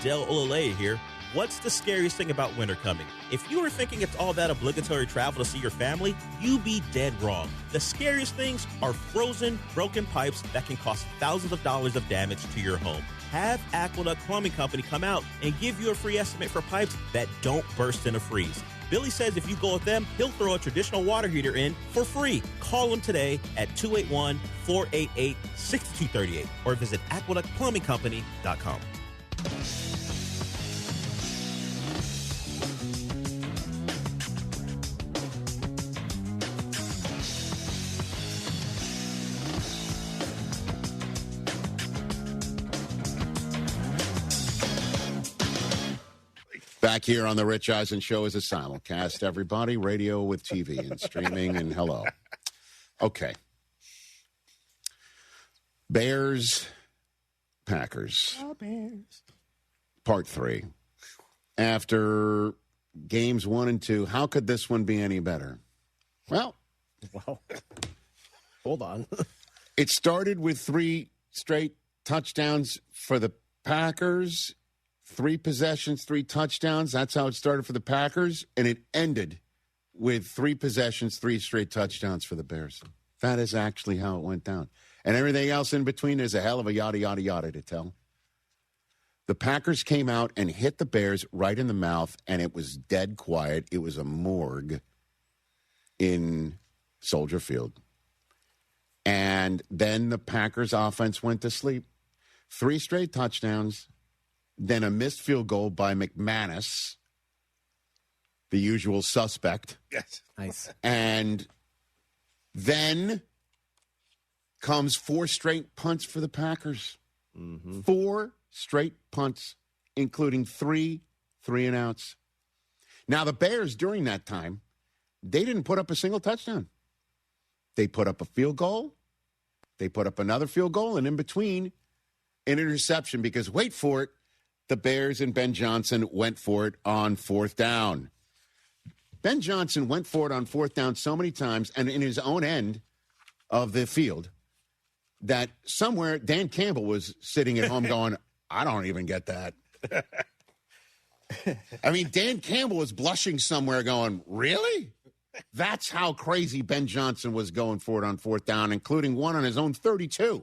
Del Olale here. What's the scariest thing about winter coming? If you were thinking it's all that obligatory travel to see your family, you'd be dead wrong. The scariest things are frozen, broken pipes that can cost thousands of dollars of damage to your home. Have Aqueduct Plumbing Company come out and give you a free estimate for pipes that don't burst in a freeze. Billy says if you go with them, he'll throw a traditional water heater in for free. Call him today at 281-488-6238 or visit aqueductplumbingcompany.com. Back here on the Rich Eisen Show is a simulcast, everybody. Radio with TV and streaming and hello. Okay. Bears, Packers. Oh, Bears. Part 3. After games 1 and 2, how could this one be any better? Well, hold on. It started with 3 straight touchdowns for the Packers. 3 possessions, 3 touchdowns. That's how it started for the Packers. And it ended with 3 possessions, 3 straight touchdowns for the Bears. That is actually how it went down. And everything else in between, there's a hell of a yada, yada, yada to tell. The Packers came out and hit the Bears right in the mouth, and it was dead quiet. It was a morgue in Soldier Field. And then the Packers offense went to sleep. 3 straight touchdowns. Then a missed field goal by McManus, the usual suspect. Yes. Nice. And then comes 4 straight punts for the Packers. Mm-hmm. 4 straight punts, including 3 3-and-outs. Now, the Bears, during that time, they didn't put up a single touchdown. They put up a field goal. They put up another field goal, and in between, an interception because, wait for it, the Bears and Ben Johnson went for it on 4th down. Ben Johnson went for it on 4th down so many times and in his own end of the field that somewhere Dan Campbell was sitting at home going, I don't even get that. I mean, Dan Campbell was blushing somewhere going, really? That's how crazy Ben Johnson was going for it on 4th down, including one on his own 32.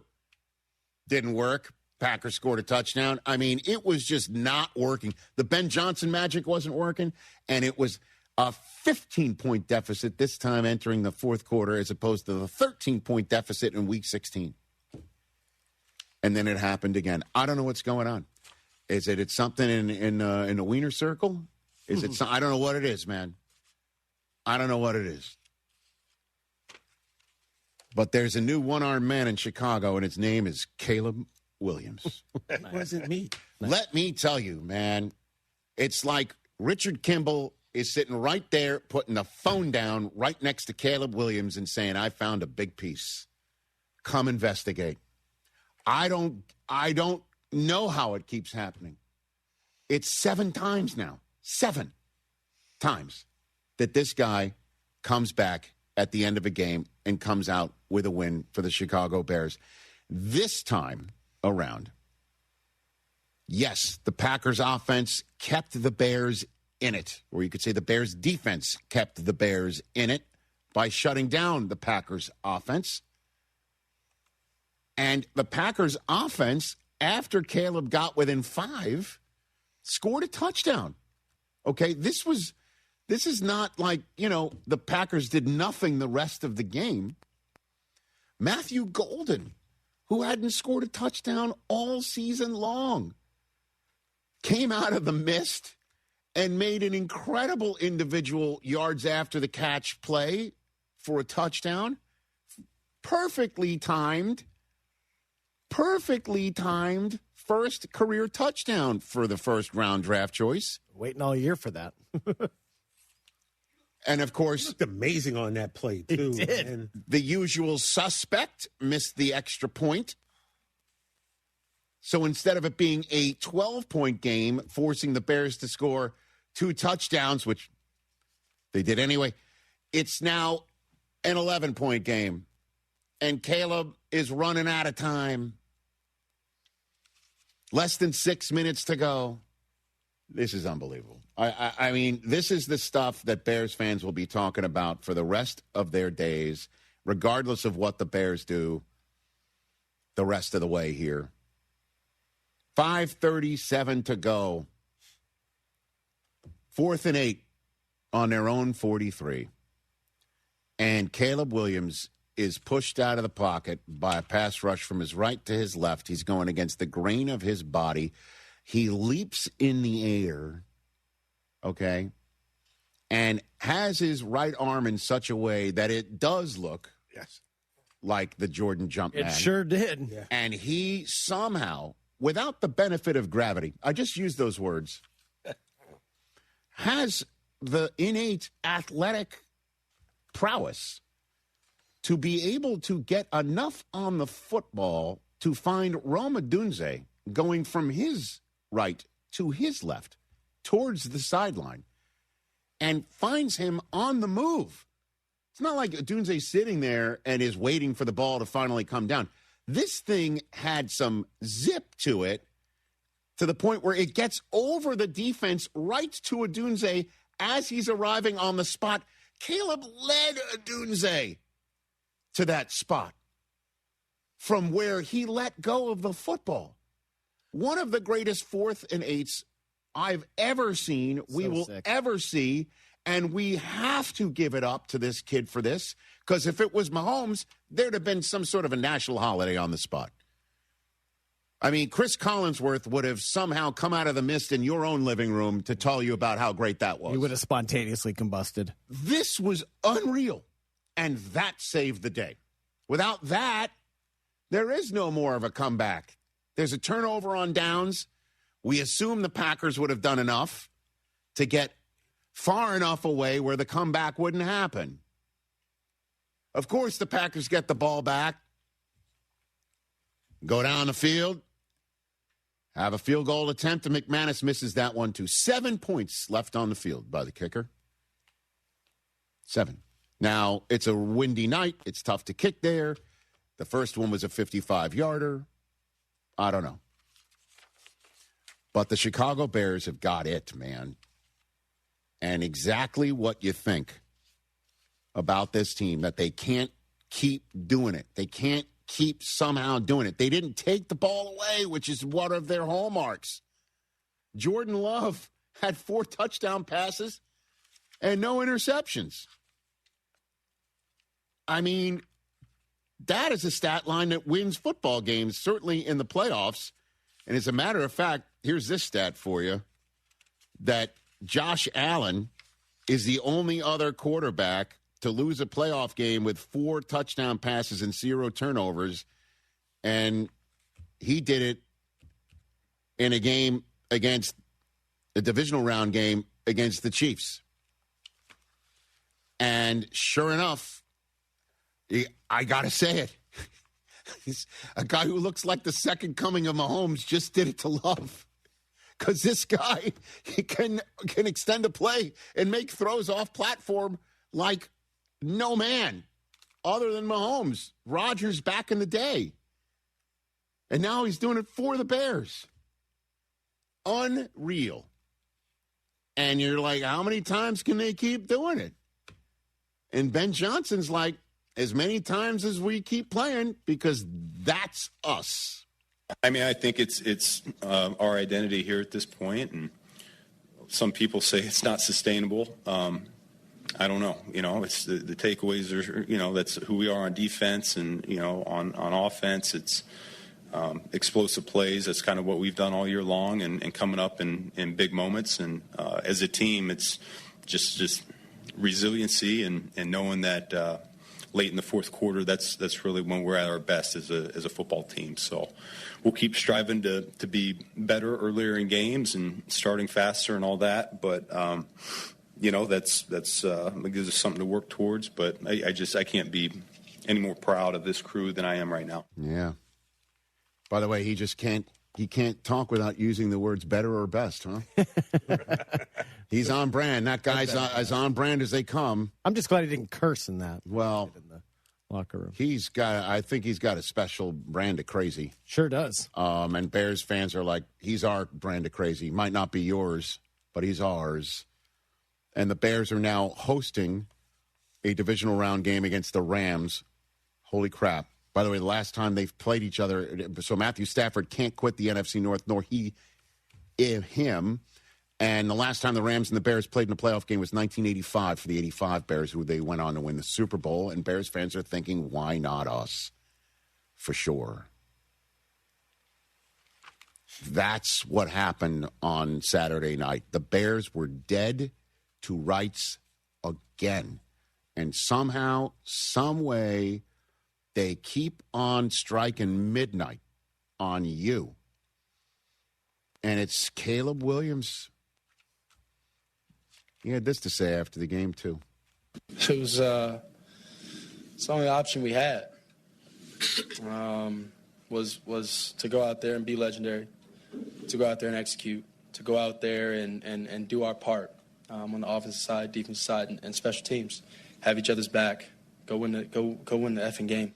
Didn't work. Packers scored a touchdown. I mean, it was just not working. The Ben Johnson magic wasn't working, and it was a 15-point deficit this time entering the 4th quarter as opposed to the 13-point deficit in Week 16. And then it happened again. I don't know what's going on. Is it something in the Wiener Circle? Is it? I don't know what it is, man. I don't know what it is. But there's a new one-armed man in Chicago, and his name is Caleb Williams. That wasn't me. Let me tell you, man, it's like Richard Kimball is sitting right there, putting the phone down right next to Caleb Williams and saying, I found a big piece. Come investigate. I don't know how it keeps happening. It's 7 times now. 7 times that this guy comes back at the end of a game and comes out with a win for the Chicago Bears. This time around, yes, the Packers offense kept the Bears in it, or you could say the Bears defense kept the Bears in it by shutting down the Packers offense. And the Packers offense, after Caleb got within 5, scored a touchdown. Okay, this is not like, the Packers did nothing the rest of the game. Matthew Golden, who hadn't scored a touchdown all season long, came out of the mist and made an incredible individual yards after the catch play for a touchdown. Perfectly timed first career touchdown for the first round draft choice. Waiting all year for that. And, of course, he looked amazing on that play, too. He did. Man. The usual suspect missed the extra point. So instead of it being a 12-point game, forcing the Bears to score 2 touchdowns, which they did anyway, it's now an 11-point game. And Caleb is running out of time. Less than 6 minutes to go. This is unbelievable. I mean, this is the stuff that Bears fans will be talking about for the rest of their days, regardless of what the Bears do the rest of the way here. 5:37 to go. 4th and 8 on their own 43. And Caleb Williams is pushed out of the pocket by a pass rush from his right to his left. He's going against the grain of his body. He leaps in the air, okay, and has his right arm in such a way that it does look like the Jordan Jumpman. It sure did. Yeah. And he somehow, without the benefit of gravity, I just used those words, has the innate athletic prowess to be able to get enough on the football to find Rome Odunze going from his right to his left towards the sideline and finds him on the move. It's not like Odunze's sitting there and is waiting for the ball to finally come down. This thing had some zip to it to the point where it gets over the defense right to Odunze as he's arriving on the spot. Caleb led Odunze to that spot from where he let go of the football. One of the greatest 4th and 8s I've ever seen, we will ever see, and we have to give it up to this kid for this, because if it was Mahomes, there'd have been some sort of a national holiday on the spot. I mean, Chris Collinsworth would have somehow come out of the mist in your own living room to tell you about how great that was. He would have spontaneously combusted. This was unreal, and that saved the day. Without that, there is no more of a comeback. There's a turnover on downs. We assume the Packers would have done enough to get far enough away where the comeback wouldn't happen. Of course, the Packers get the ball back, go down the field, have a field goal attempt, and McManus misses that one too. 7 points left on the field by the kicker. 7. Now, it's a windy night. It's tough to kick there. The first one was a 55-yarder. I don't know. But the Chicago Bears have got it, man. And exactly what you think about this team, that they can't keep doing it. They can't keep somehow doing it. They didn't take the ball away, which is one of their hallmarks. Jordan Love had 4 touchdown passes and no interceptions. I mean, that is a stat line that wins football games, certainly in the playoffs. And as a matter of fact, here's this stat for you, that Josh Allen is the only other quarterback to lose a playoff game with 4 touchdown passes and 0 turnovers. And he did it in a game against a divisional round game against the Chiefs. And sure enough, I got to say it. He's a guy who looks like the second coming of Mahomes just did it to Love. because this guy can extend a play and make throws off platform like no man other than Mahomes. Rodgers back in the day. And now he's doing it for the Bears. Unreal. And you're like, how many times can they keep doing it? And Ben Johnson's like, as many times as we keep playing, because that's us. I mean, I think it's our identity here at this point, and some people say it's not sustainable. I don't know. It's the takeaways are, that's who we are on defense, and on offense, it's explosive plays. That's kind of what we've done all year long, and coming up in big moments. And as a team, it's just resiliency and knowing that late in the fourth quarter, that's really when we're at our best as a football team. So we'll keep striving to be better earlier in games and starting faster and all that. But that's it gives us something to work towards. But I can't be any more proud of this crew than I am right now. Yeah. By the way, he can't talk without using the words better or best, huh? He's on brand. That guy's as on brand as they come. I'm just glad he didn't curse in that. Well, in the locker room. I think he's got a special brand of crazy. Sure does. And Bears fans are like, he's our brand of crazy. Might not be yours, but he's ours. And the Bears are now hosting a divisional round game against the Rams. Holy crap. By the way, the last time they've played each other, so Matthew Stafford can't quit the NFC North, nor him. And the last time the Rams and the Bears played in a playoff game was 1985 for the 85 Bears, who they went on to win the Super Bowl. And Bears fans are thinking, why not us? For sure. That's what happened on Saturday night. The Bears were dead to rights again. And somehow, some way, they keep on striking midnight on you. And it's Caleb Williams. He had this to say after the game, too. It was it's the only option we had. Was to go out there and be legendary, to go out there and execute, to go out there and do our part on the offensive side, defensive side, and special teams. Have each other's back. Go win the effing game.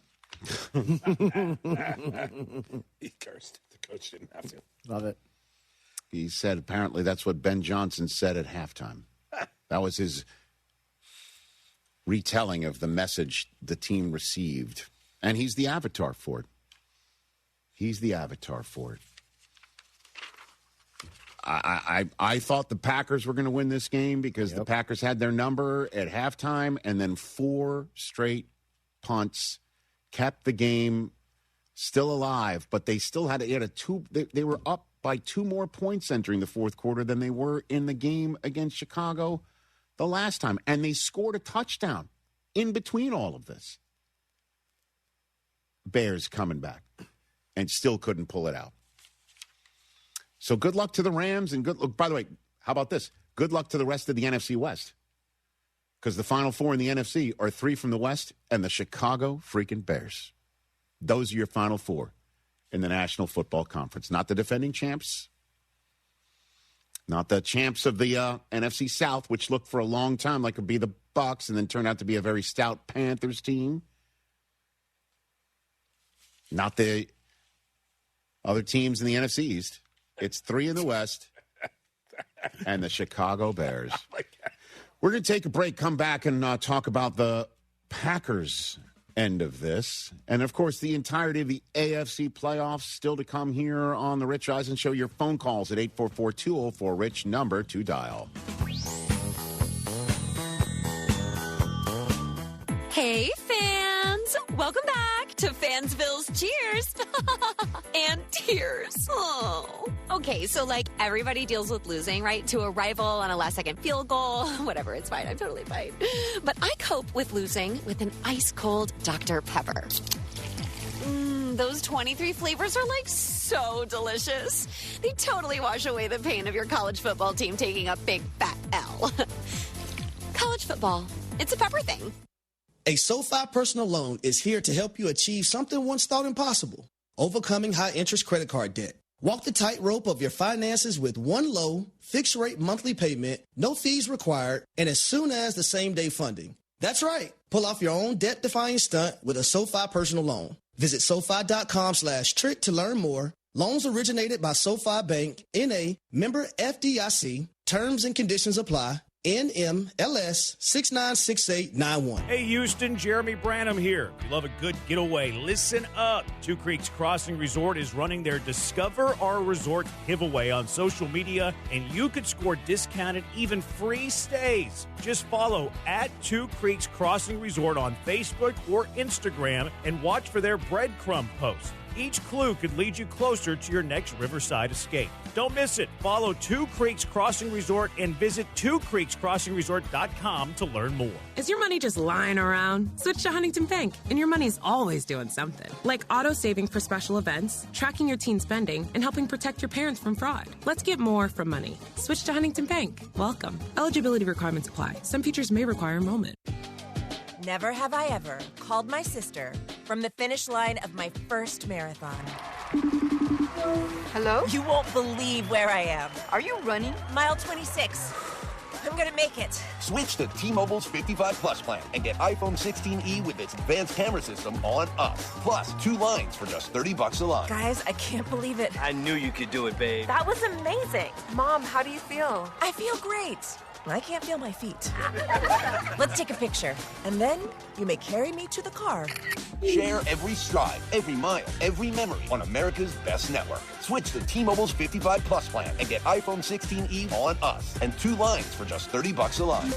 He cursed. The coach didn't have to. Love it. He said apparently that's what Ben Johnson said at halftime. That was his retelling of the message the team received. And he's the avatar for it. He's the avatar for it. I thought the Packers were going to win this game because the Packers had their number at halftime, and then 4 straight punts kept the game still alive, but they still had they were up by 2 more points entering the fourth quarter than they were in the game against Chicago the last time. And they scored a touchdown in between all of this. Bears coming back and still couldn't pull it out. So good luck to the Rams, and by the way, how about this? Good luck to the rest of the NFC West. Because the Final Four in the NFC are 3 from the West and the Chicago freaking Bears. Those are your Final Four in the National Football Conference. Not the defending champs. Not the champs of the NFC South, which looked for a long time like it would be the Bucs and then turned out to be a very stout Panthers team. Not the other teams in the NFC East. It's 3 in the West and the Chicago Bears. We're going to take a break, come back, and talk about the Packers end of this. And, of course, the entirety of the AFC playoffs still to come here on The Rich Eisen Show. Your phone calls at 844-204-RICH, number to dial. Hey, fans! Welcome back to Fansville's Cheers and Tears. Oh. Okay, so everybody deals with losing, right? To a rival on a last-second field goal. Whatever, it's fine. I'm totally fine. But I cope with losing with an ice-cold Dr. Pepper. Those 23 flavors are so delicious. They totally wash away the pain of your college football team taking a big fat L. College football, it's a pepper thing. A SoFi personal loan is here to help you achieve something once thought impossible: overcoming high-interest credit card debt. Walk the tightrope of your finances with one low, fixed-rate monthly payment, no fees required, and as soon as the same-day funding. That's right. Pull off your own debt-defying stunt with a SoFi personal loan. Visit SoFi.com/trick to learn more. Loans originated by SoFi Bank, N.A., member FDIC. Terms and conditions apply. NMLS 696891. Hey, Houston, Jeremy Branham here. If you love a good getaway, listen up. Two Creeks Crossing Resort is running their Discover Our Resort giveaway on social media, and you could score discounted, even free stays. Just follow at Two Creeks Crossing Resort on Facebook or Instagram and watch for their breadcrumb posts. Each clue could lead you closer to your next riverside escape. Don't miss it. Follow Two Creeks Crossing Resort and visit twocreekscrossingresort.com to learn more. Is your money just lying around? Switch to Huntington Bank, and your money's always doing something. Like auto-saving for special events, tracking your teen spending, and helping protect your parents from fraud. Let's get more from money. Switch to Huntington Bank. Welcome. Eligibility requirements apply. Some features may require enrollment. Never have I ever called my sister from the finish line of my first marathon. Hello? You won't believe where I am. Are you running? Mile 26. I'm gonna make it. Switch to T-Mobile's 55 Plus plan and get iPhone 16e with its advanced camera system on us. Plus, 2 lines for just $30 a line. Guys, I can't believe it. I knew you could do it, babe. That was amazing. Mom, how do you feel? I feel great. I can't feel my feet. Let's take a picture, and then you may carry me to the car. Share every stride, every mile, every memory on America's best network. Switch to T-Mobile's 55 Plus plan and get iPhone 16e on us and 2 lines for just $30 a line.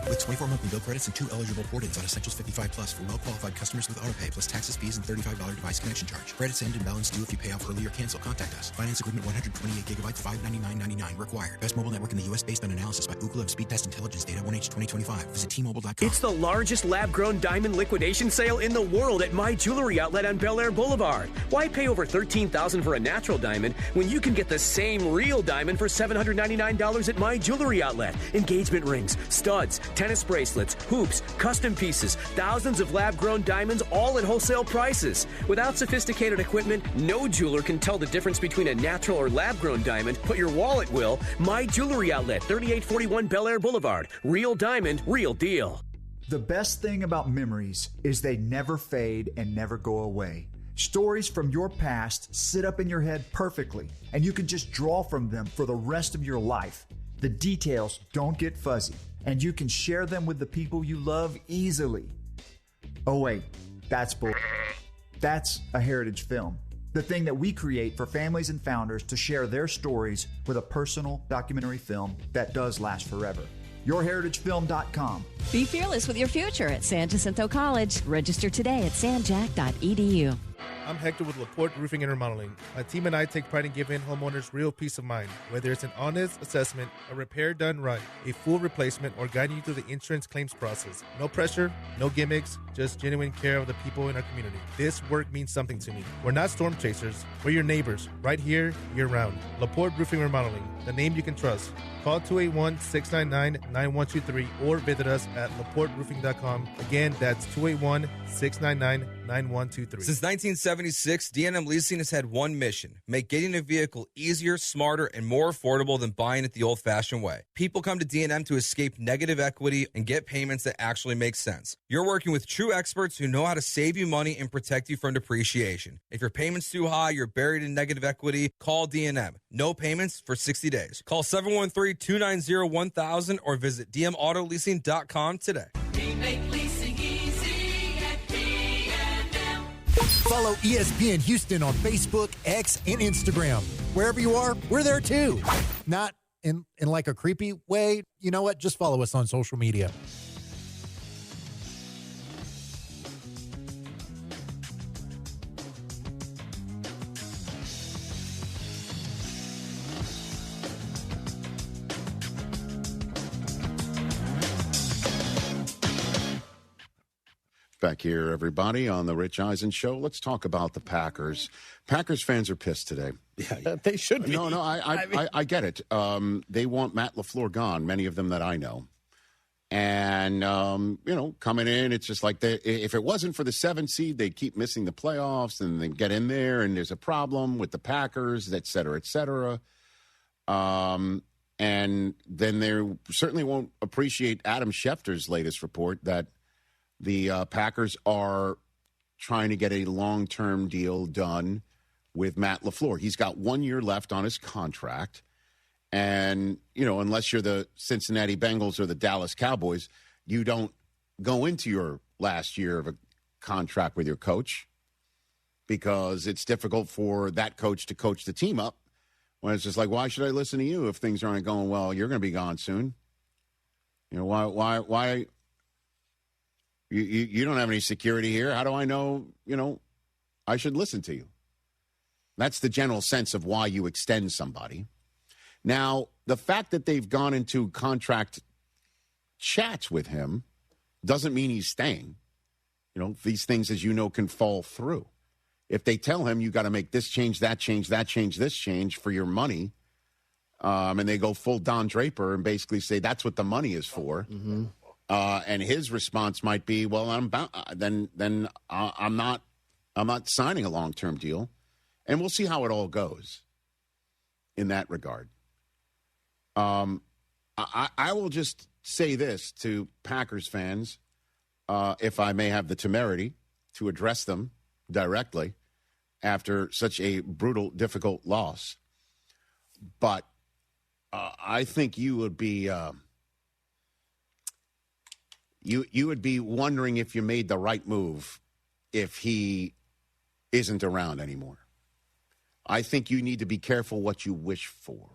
With 24 monthly bill credits and 2 eligible port-ins on Essentials 55 Plus for well-qualified customers with autopay plus taxes, fees, and $35 device connection charge. Credits end and balance due if you pay off early or cancel. Contact us. Finance agreement 128 gigabytes, $599.99 required. Best mobile network in the U.S. based on analysis by Ookla of Speed Test Intelligence Data 1H 2025. Visit T-Mobile.com. It's the largest lab-grown diamond liquidation sale in the world at My Jewelry Outlet on Bel Air Boulevard. Why pay over $13,000 for a natural diamond when you can get the same real diamond for $799 at My Jewelry Outlet? Engagement rings, studs, tennis bracelets, hoops, custom pieces, thousands of lab-grown diamonds, all at wholesale prices. Without sophisticated equipment, no jeweler can tell the difference between a natural or lab-grown diamond, but your wallet will. My Jewelry Outlet, 3841 Bel Air Boulevard. Real diamond, real deal. The best thing about memories is they never fade and never go away. Stories from your past sit up in your head perfectly, and you can just draw from them for the rest of your life. The details don't get fuzzy, and you can share them with the people you love easily. Oh wait, that's bull. That's a heritage film. The thing that we create for families and founders to share their stories with a personal documentary film that does last forever. YourHeritageFilm.com. Be fearless with your future at San Jacinto College. Register today at sanjac.edu. I'm Hector with LaPorte Roofing and Remodeling. My team and I take pride in giving homeowners real peace of mind. Whether it's an honest assessment, a repair done right, a full replacement, or guiding you through the insurance claims process. No pressure, no gimmicks, just genuine care of the people in our community. This work means something to me. We're not storm chasers. We're your neighbors, right here, year-round. LaPorte Roofing and Remodeling, the name you can trust. Call 281-699-9123 or visit us at laporteroofing.com. Again, that's 281-699-9123. Since 1976, D&M Leasing has had one mission: make getting a vehicle easier, smarter, and more affordable than buying it the old-fashioned way. People come to D&M to escape negative equity and get payments that actually make sense. You're working with true experts who know how to save you money and protect you from depreciation. If your payment's too high, you're buried in negative equity, call D&M. No payments for 60 days. Call 713-290-1000 or visit dmautoleasing.com today. We make leasing easy at D&M. Follow ESPN Houston on Facebook, X, and Instagram. Wherever you are, we're there too. Not in like a creepy way. You know what? Just follow us on social media. Back here, everybody, on the Rich Eisen Show. Let's talk about the Packers. Packers fans are pissed today. Yeah, they should be. No, I get it. They want Matt LaFleur gone, many of them that I know. And, coming in, it's just like if it wasn't for the 7th seed, they'd keep missing the playoffs and then get in there, and there's a problem with the Packers, et cetera, et cetera. And then they certainly won't appreciate Adam Schefter's latest report that the Packers are trying to get a long-term deal done with Matt LaFleur. He's got 1 year left on his contract. And, unless you're the Cincinnati Bengals or the Dallas Cowboys, you don't go into your last year of a contract with your coach because it's difficult for that coach to coach the team up when it's just like, why should I listen to you if things aren't going well? You're going to be gone soon. Why you don't have any security here. How do I know, I should listen to you? That's the general sense of why you extend somebody. Now, the fact that they've gone into contract chats with him doesn't mean he's staying. These things, as you know, can fall through. If they tell him you got to make this change, that change, this change for your money, and they go full Don Draper and basically say that's what the money is for, and his response might be, well, I'm not signing a long-term deal, and we'll see how it all goes in that regard. I will just say this to Packers fans, if I may have the temerity to address them directly after such a brutal, difficult loss. But I think you would be you would be wondering if you made the right move if he isn't around anymore. I think you need to be careful what you wish for.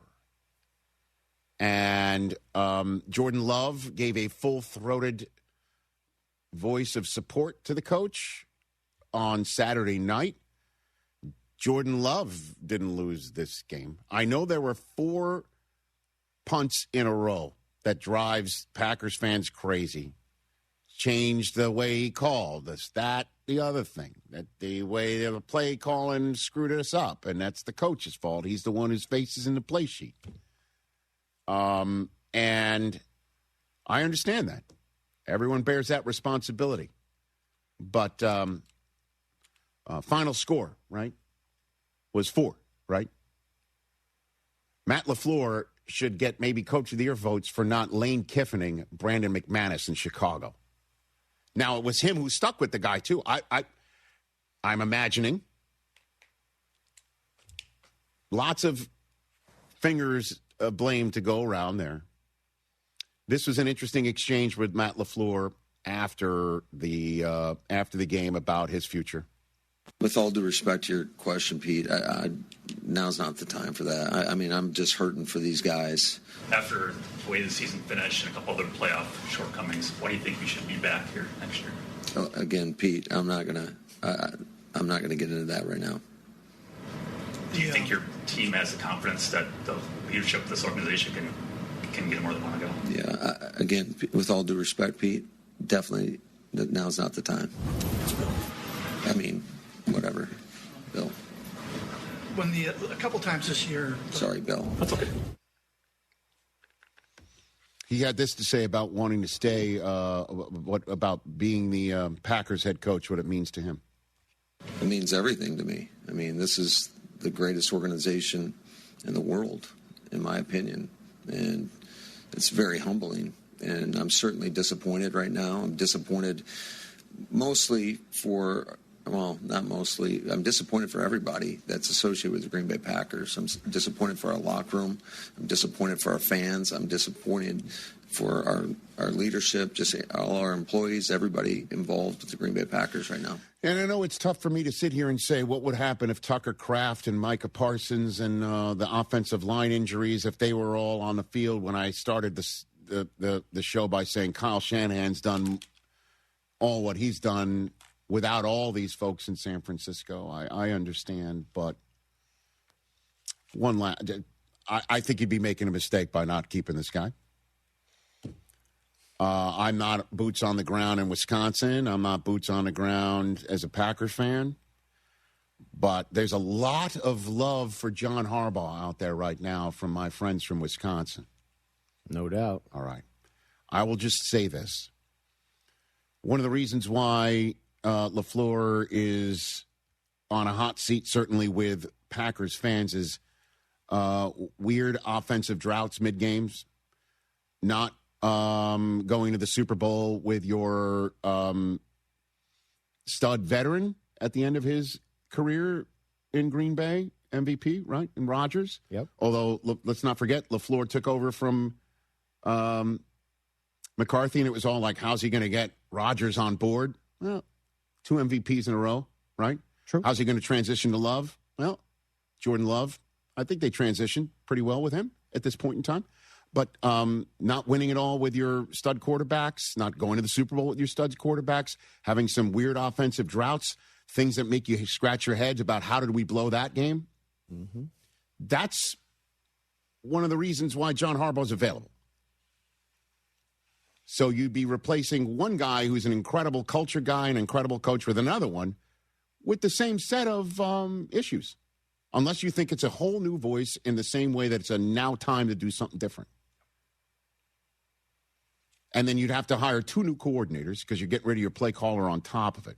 And Jordan Love gave a full-throated voice of support to the coach on Saturday night. Jordan Love didn't lose this game. I know there were 4 punts in a row that drives Packers fans crazy. Changed the way he called this, that, the other thing. That the way the play calling screwed us up, and that's the coach's fault. He's the one whose face is in the play sheet. And I understand that. Everyone bears that responsibility. But final score, right, was 4, right? Matt LaFleur should get maybe Coach of the Year votes for not Lane Kiffining Brandon McManus in Chicago. Now, it was him who stuck with the guy, too. I'm imagining lots of fingers of blame to go around there. This was an interesting exchange with Matt LaFleur after the game about his future. With all due respect to your question, Pete, now's not the time for that. I'm just hurting for these guys. After the way the season finished and a couple other playoff shortcomings, why do you think we should be back here next year? Again, Pete, I'm not gonna get into that right now. Do you think your team has the confidence that the leadership of this organization can get more than one ago? Yeah. Again, with all due respect, Pete, definitely now's not the time. Whatever, Bill. A couple times this year. Sorry, Bill. That's okay. He had this to say about wanting to stay, what about being the Packers head coach, what it means to him. It means everything to me. This is the greatest organization in the world, in my opinion. And it's very humbling. And I'm certainly disappointed right now. I'm disappointed mostly for... Well, not mostly. I'm disappointed for everybody that's associated with the Green Bay Packers. I'm disappointed for our locker room. I'm disappointed for our fans. I'm disappointed for our leadership, just all our employees, everybody involved with the Green Bay Packers right now. And I know it's tough for me to sit here and say what would happen if Tucker Kraft and Micah Parsons and the offensive line injuries, if they were all on the field when I started the show by saying Kyle Shanahan's done all what he's done without all these folks in San Francisco. I understand, but I think you'd be making a mistake by not keeping this guy. I'm not boots on the ground in Wisconsin. I'm not boots on the ground as a Packers fan. But there's a lot of love for John Harbaugh out there right now from my friends from Wisconsin. No doubt. All right. I will just say this. One of the reasons why LaFleur is on a hot seat, certainly with Packers fans, is weird offensive droughts mid-games, not going to the Super Bowl with your stud veteran at the end of his career in Green Bay, MVP, right, in Rodgers. Yep. Although, let's not forget, LaFleur took over from McCarthy, and it was all like, how's he going to get Rodgers on board? Well, 2 MVPs in a row, right? True. How's he going to transition to Love? Well, Jordan Love, I think they transitioned pretty well with him at this point in time. But not winning it all with your stud quarterbacks, not going to the Super Bowl with your stud quarterbacks, having some weird offensive droughts, things that make you scratch your heads about how did we blow that game. Mm-hmm. That's one of the reasons why John Harbaugh is available. So you'd be replacing one guy who's an incredible culture guy, an incredible coach, with another one with the same set of issues. Unless you think it's a whole new voice in the same way that it's a now time to do something different. And then you'd have to hire 2 new coordinators because you're getting rid of your play caller on top of it.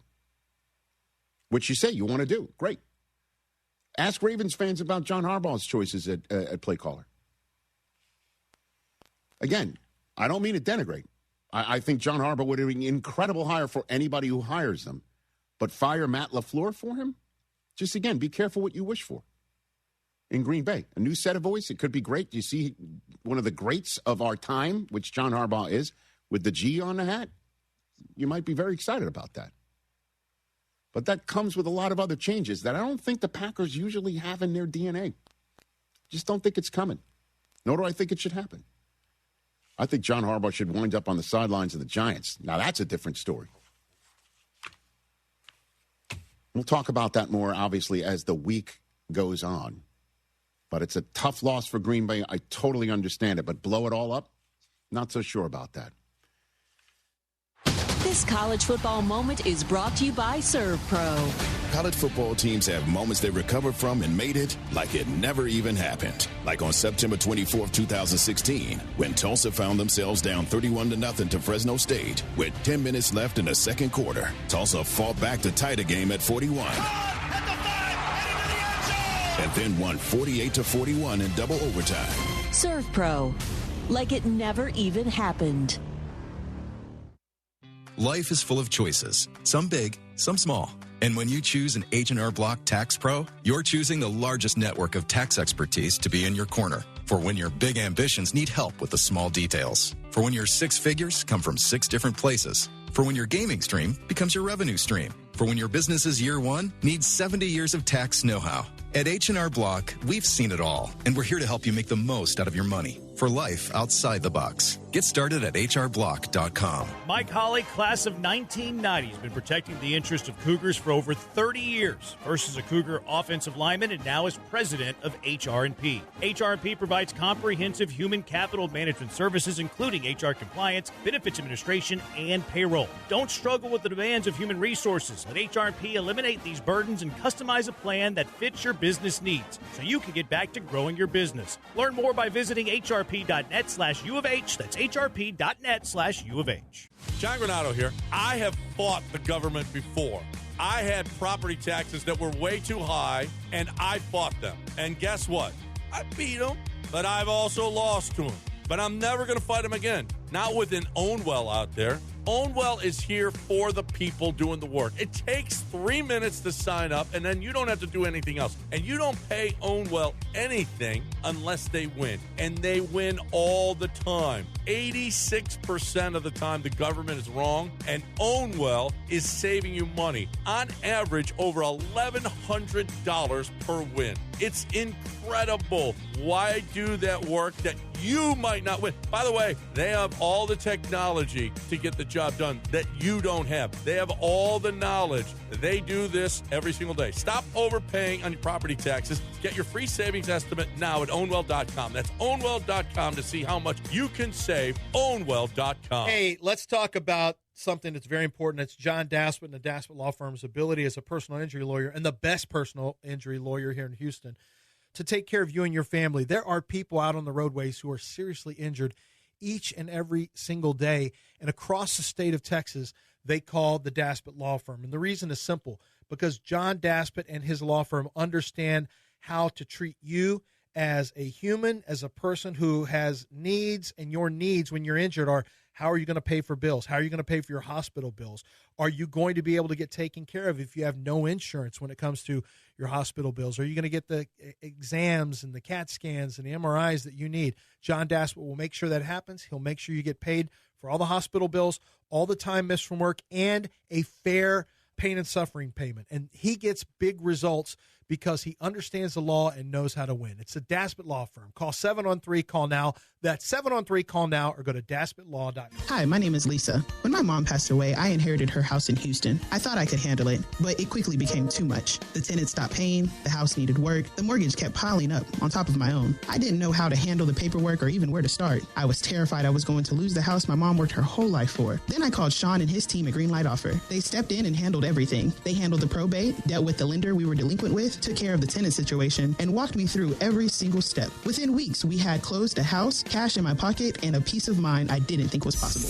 Which you say you want to do. Great. Ask Ravens fans about John Harbaugh's choices at play caller. Again, I don't mean to denigrate. I think John Harbaugh would be an incredible hire for anybody who hires them. But fire Matt LaFleur for him? Just, again, be careful what you wish for. In Green Bay, a new set of voice. It could be great. You see one of the greats of our time, which John Harbaugh is, with the G on the hat. You might be very excited about that. But that comes with a lot of other changes that I don't think the Packers usually have in their DNA. Just don't think it's coming. Nor do I think it should happen. I think John Harbaugh should wind up on the sidelines of the Giants. Now, that's a different story. We'll talk about that more, obviously, as the week goes on. But it's a tough loss for Green Bay. I totally understand it. But blow it all up? Not so sure about that. This college football moment is brought to you by ServPro. College football teams have moments they recovered from and made it like it never even happened. Like on September 24th, 2016, when Tulsa found themselves down 31-0 to Fresno State with 10 minutes left in the second quarter. Tulsa fought back to tie the game at 41. And then won 48-41 in double overtime. ServPro. Like it never even happened. Life is full of choices, some big, some small. And when you choose an H&R Block Tax Pro, you're choosing the largest network of tax expertise to be in your corner. For when your big ambitions need help with the small details. For when your 6 figures come from 6 different places. For when your gaming stream becomes your revenue stream. For when your business's year 1 needs 70 years of tax know-how. At H&R Block, we've seen it all, and we're here to help you make the most out of your money for life outside the box. Get started at hrblock.com. Mike Holly, class of 1990, has been protecting the interest of Cougars for over 30 years. First as a Cougar offensive lineman and now as president of HR&P. HR&P provides comprehensive human capital management services, including HR compliance, benefits administration, and payroll. Don't struggle with the demands of human resources. Let HR&P eliminate these burdens and customize a plan that fits your business needs so you can get back to growing your business. Learn more by visiting hrp.net/U of H. That's hrp.net/U of H. John Granato here. I have fought the government before. I had property taxes that were way too high, and I fought them. And guess what? I beat them, but I've also lost to them. But I'm never going to fight them again. Not with an Ownwell out there. Ownwell is here for the people doing the work. It takes 3 minutes to sign up, and then you don't have to do anything else. And you don't pay Ownwell anything unless they win. And they win all the time. 86% of the time the government is wrong, and Ownwell is saving you money. On average, over $1,100 per win. It's incredible. Why do that work that you might not win? By the way, they have all the technology to get the job done that you don't have. They have all the knowledge. They do this every single day. Stop overpaying on your property taxes. Get your free savings estimate now at Ownwell.com. That's Ownwell.com to see how much you can save. Ownwell.com. Hey, let's talk about something that's very important. It's John Daspit and the Daspit Law Firm's ability as a personal injury lawyer and the best personal injury lawyer here in Houston to take care of you and your family. There are people out on the roadways who are seriously injured. each and every single day. And across the state of Texas, they call the Daspit Law Firm. And the reason is simple, because John Daspit and his law firm understand how to treat you as a human, as a person who has needs, and your needs when you're injured are, how are you going to pay for bills? How are you going to pay for your hospital bills? Are you going to be able to get taken care of if you have no insurance when it comes to your hospital bills? Are you going to get the exams and the CAT scans and the MRIs that you need? John Daspit will make sure that happens. He'll make sure you get paid for all the hospital bills, all the time missed from work, and a fair pain and suffering payment. And he gets big results because he understands the law and knows how to win. It's the Daspit Law Firm. Call 713-CALL-NOW. That's 713-CALL-NOW, or go to daspitlaw.com. Hi, my name is Lisa. When my mom passed away, I inherited her house in Houston. I thought I could handle it, but it quickly became too much. The tenants stopped paying, the house needed work, the mortgage kept piling up on top of my own. I didn't know how to handle the paperwork or even where to start. I was terrified I was going to lose the house my mom worked her whole life for. Then I called Sean and his team at Greenlight Offer. They stepped in and handled everything. They handled the probate, dealt with the lender we were delinquent with, took care of the tenant situation, and walked me through every single step. Within weeks, we had closed a house, cash in my pocket, and a peace of mind I didn't think was possible.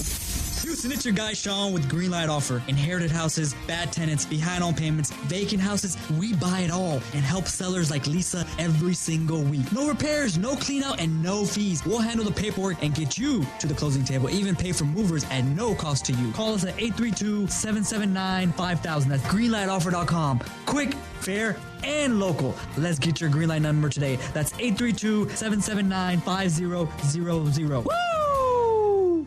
Houston, it's your guy Sean with Greenlight Offer. Inherited houses, bad tenants, behind on payments, vacant houses, we buy it all and help sellers like Lisa every single week. No repairs, no clean out, and no fees. We'll handle the paperwork and get you to the closing table, even pay for movers at no cost to you. Call us at 832-779-5000. That's greenlightoffer.com. Quick, fair, and local. Let's get your Greenlight number today. That's 832-779-5000. Woo!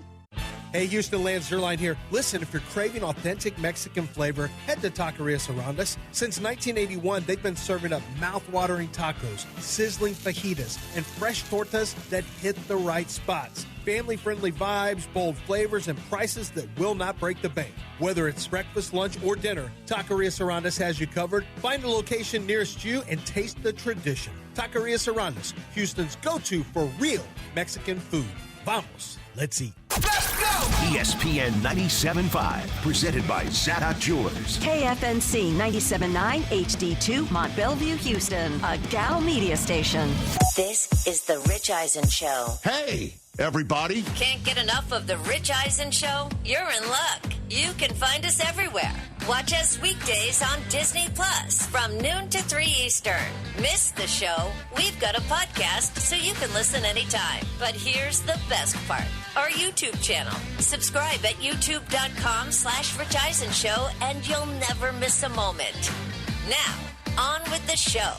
Hey, Houston, Lance Zerline here. Listen, if you're craving authentic Mexican flavor, head to Taqueria Sarandas. Since 1981, they've been serving up mouth-watering tacos, sizzling fajitas, and fresh tortas that hit the right spots. Family-friendly vibes, bold flavors, and prices that will not break the bank. Whether it's breakfast, lunch, or dinner, Taqueria Sarandas has you covered. Find a location nearest you and taste the tradition. Taqueria Sarandas, Houston's go-to for real Mexican food. Vamos, let's eat. ESPN 97.5, presented by Zata Jewelers. KFNC 97.9 HD2 Mont Bellevue, Houston, a Gal Media station. This is The Rich Eisen Show. Hey, everybody. Can't get enough of The Rich Eisen Show? You're in luck. You can find us everywhere. Watch us weekdays on Disney Plus from noon to 3 Eastern. Miss the show? We've got a podcast so you can listen anytime. But here's the best part. Our YouTube channel. Subscribe at youtube.com/Rich Eisen Show and you'll never miss a moment. Now, on with the show.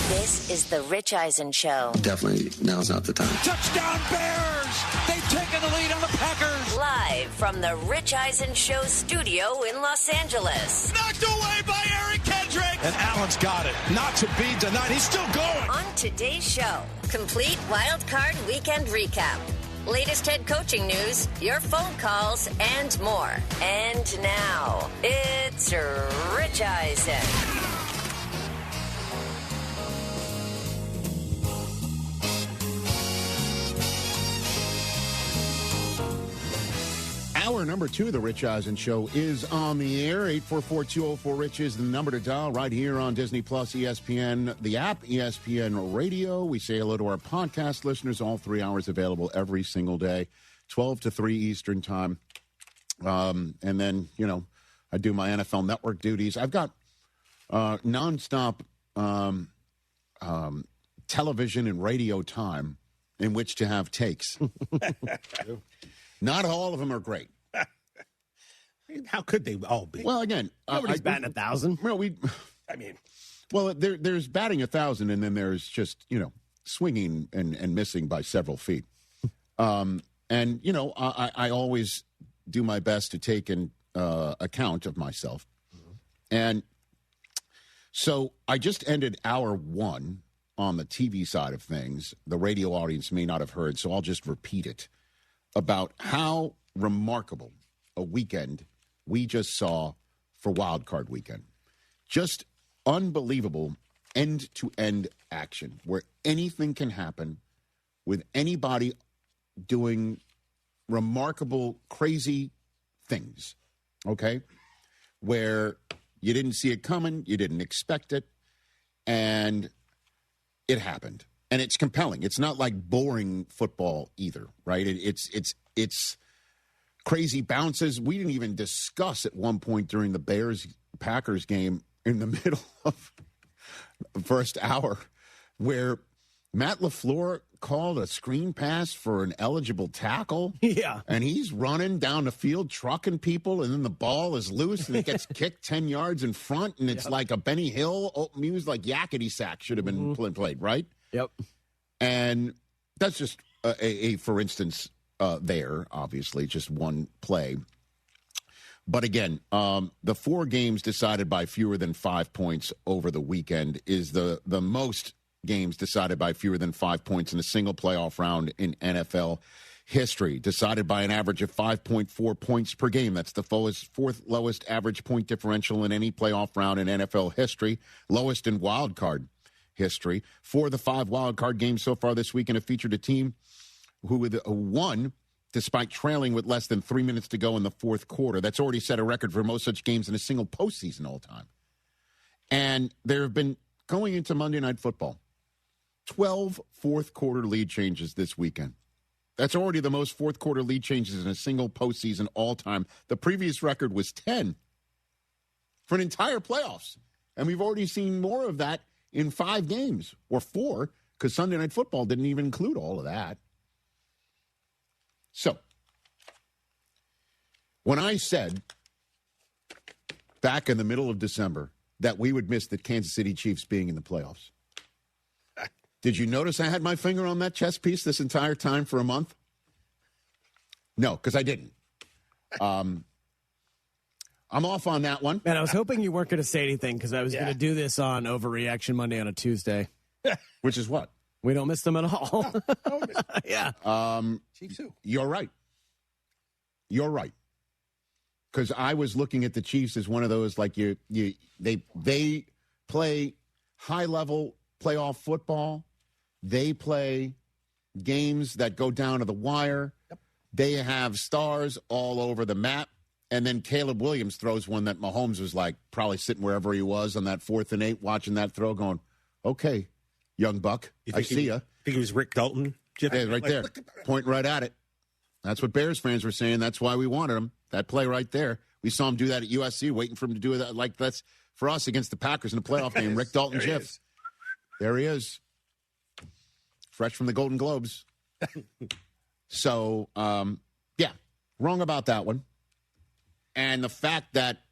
This is The Rich Eisen Show. Definitely, now's not the time. Touchdown Bears! They've taken the lead on the Packers! Live from The Rich Eisen Show studio in Los Angeles. Knocked away by Eric Kendrick! And Allen's got it. Not to be denied. He's still going. On today's show, complete wild card weekend recap. Latest head coaching news, your phone calls, and more. And now, it's Rich Eisen. Hour number 2 of the Rich Eisen Show is on the air. 844-204-RICH is the number to dial right here on Disney Plus, ESPN, the app, ESPN Radio. We say hello to our podcast listeners, all 3 hours available every single day, 12 to 3 Eastern time. And then, you know, I do my NFL Network duties. I've got nonstop television and radio time in which to have takes. Not all of them are great. How could they all be? Well, again, nobody's batting 1,000. Well, there's batting 1,000, and then there's just, you know, swinging and missing by several feet. And you know, I always do my best to take an account of myself, and so I just ended hour 1 on the TV side of things. The radio audience may not have heard, so I'll just repeat it. About how remarkable a weekend we just saw for Wild Card Weekend. Just unbelievable end-to-end action where anything can happen with anybody doing remarkable, crazy things, okay? Where you didn't see it coming, you didn't expect it, and it happened. And it's compelling. It's not like boring football either, right? It's crazy bounces. We didn't even discuss at one point during the Bears-Packers game in the middle of the first hour where Matt LaFleur called a screen pass for an eligible tackle. Yeah. And he's running down the field, trucking people, and then the ball is loose, and it gets kicked 10 yards in front, and it's like a Benny Hill muse, like Yakety Sack should have been played, right? Yep. And that's just a for instance, there, obviously, just one play. But again, the 4 games decided by fewer than 5 points over the weekend is the most games decided by fewer than 5 points in a single playoff round in NFL history, decided by an average of 5.4 points per game. That's the fourth lowest average point differential in any playoff round in NFL history, lowest in wild card history. 4 of the 5 wild card games so far this weekend have featured a team who won despite trailing with less than 3 minutes to go in the fourth quarter. That's already set a record for most such games in a single postseason all time. And there have been, going into Monday Night Football, 12 fourth-quarter lead changes this weekend. That's already the most fourth-quarter lead changes in a single postseason all-time. The previous record was 10 for an entire playoffs. And we've already seen more of that in 5 games, or 4, because Sunday Night Football didn't even include all of that. So, when I said back in the middle of December that we would miss the Kansas City Chiefs being in the playoffs, did you notice I had my finger on that chess piece this entire time for a month? No, because I didn't. I'm off on that one. Man, I was hoping you weren't going to say anything because I was going to do this on Overreaction Monday on a Tuesday. Which is what? We don't miss them at all. Yeah. Chiefs who? You're right. You're right. Because I was looking at the Chiefs as one of those, like, they play high-level playoff football. They play games that go down to the wire. Yep. They have stars all over the map. And then Caleb Williams throws one that Mahomes was like probably sitting wherever he was on that 4th and 8, watching that throw going, okay, young buck, I see ya. Think it was Rick Dalton? Yeah, right there. Pointing right at it. That's what Bears fans were saying. That's why we wanted him. That play right there. We saw him do that at USC, waiting for him to do that. Like, that's for us against the Packers in the playoff game. Rick Dalton GIF. There he is. Fresh from the Golden Globes. So, yeah, wrong about that one. And the fact that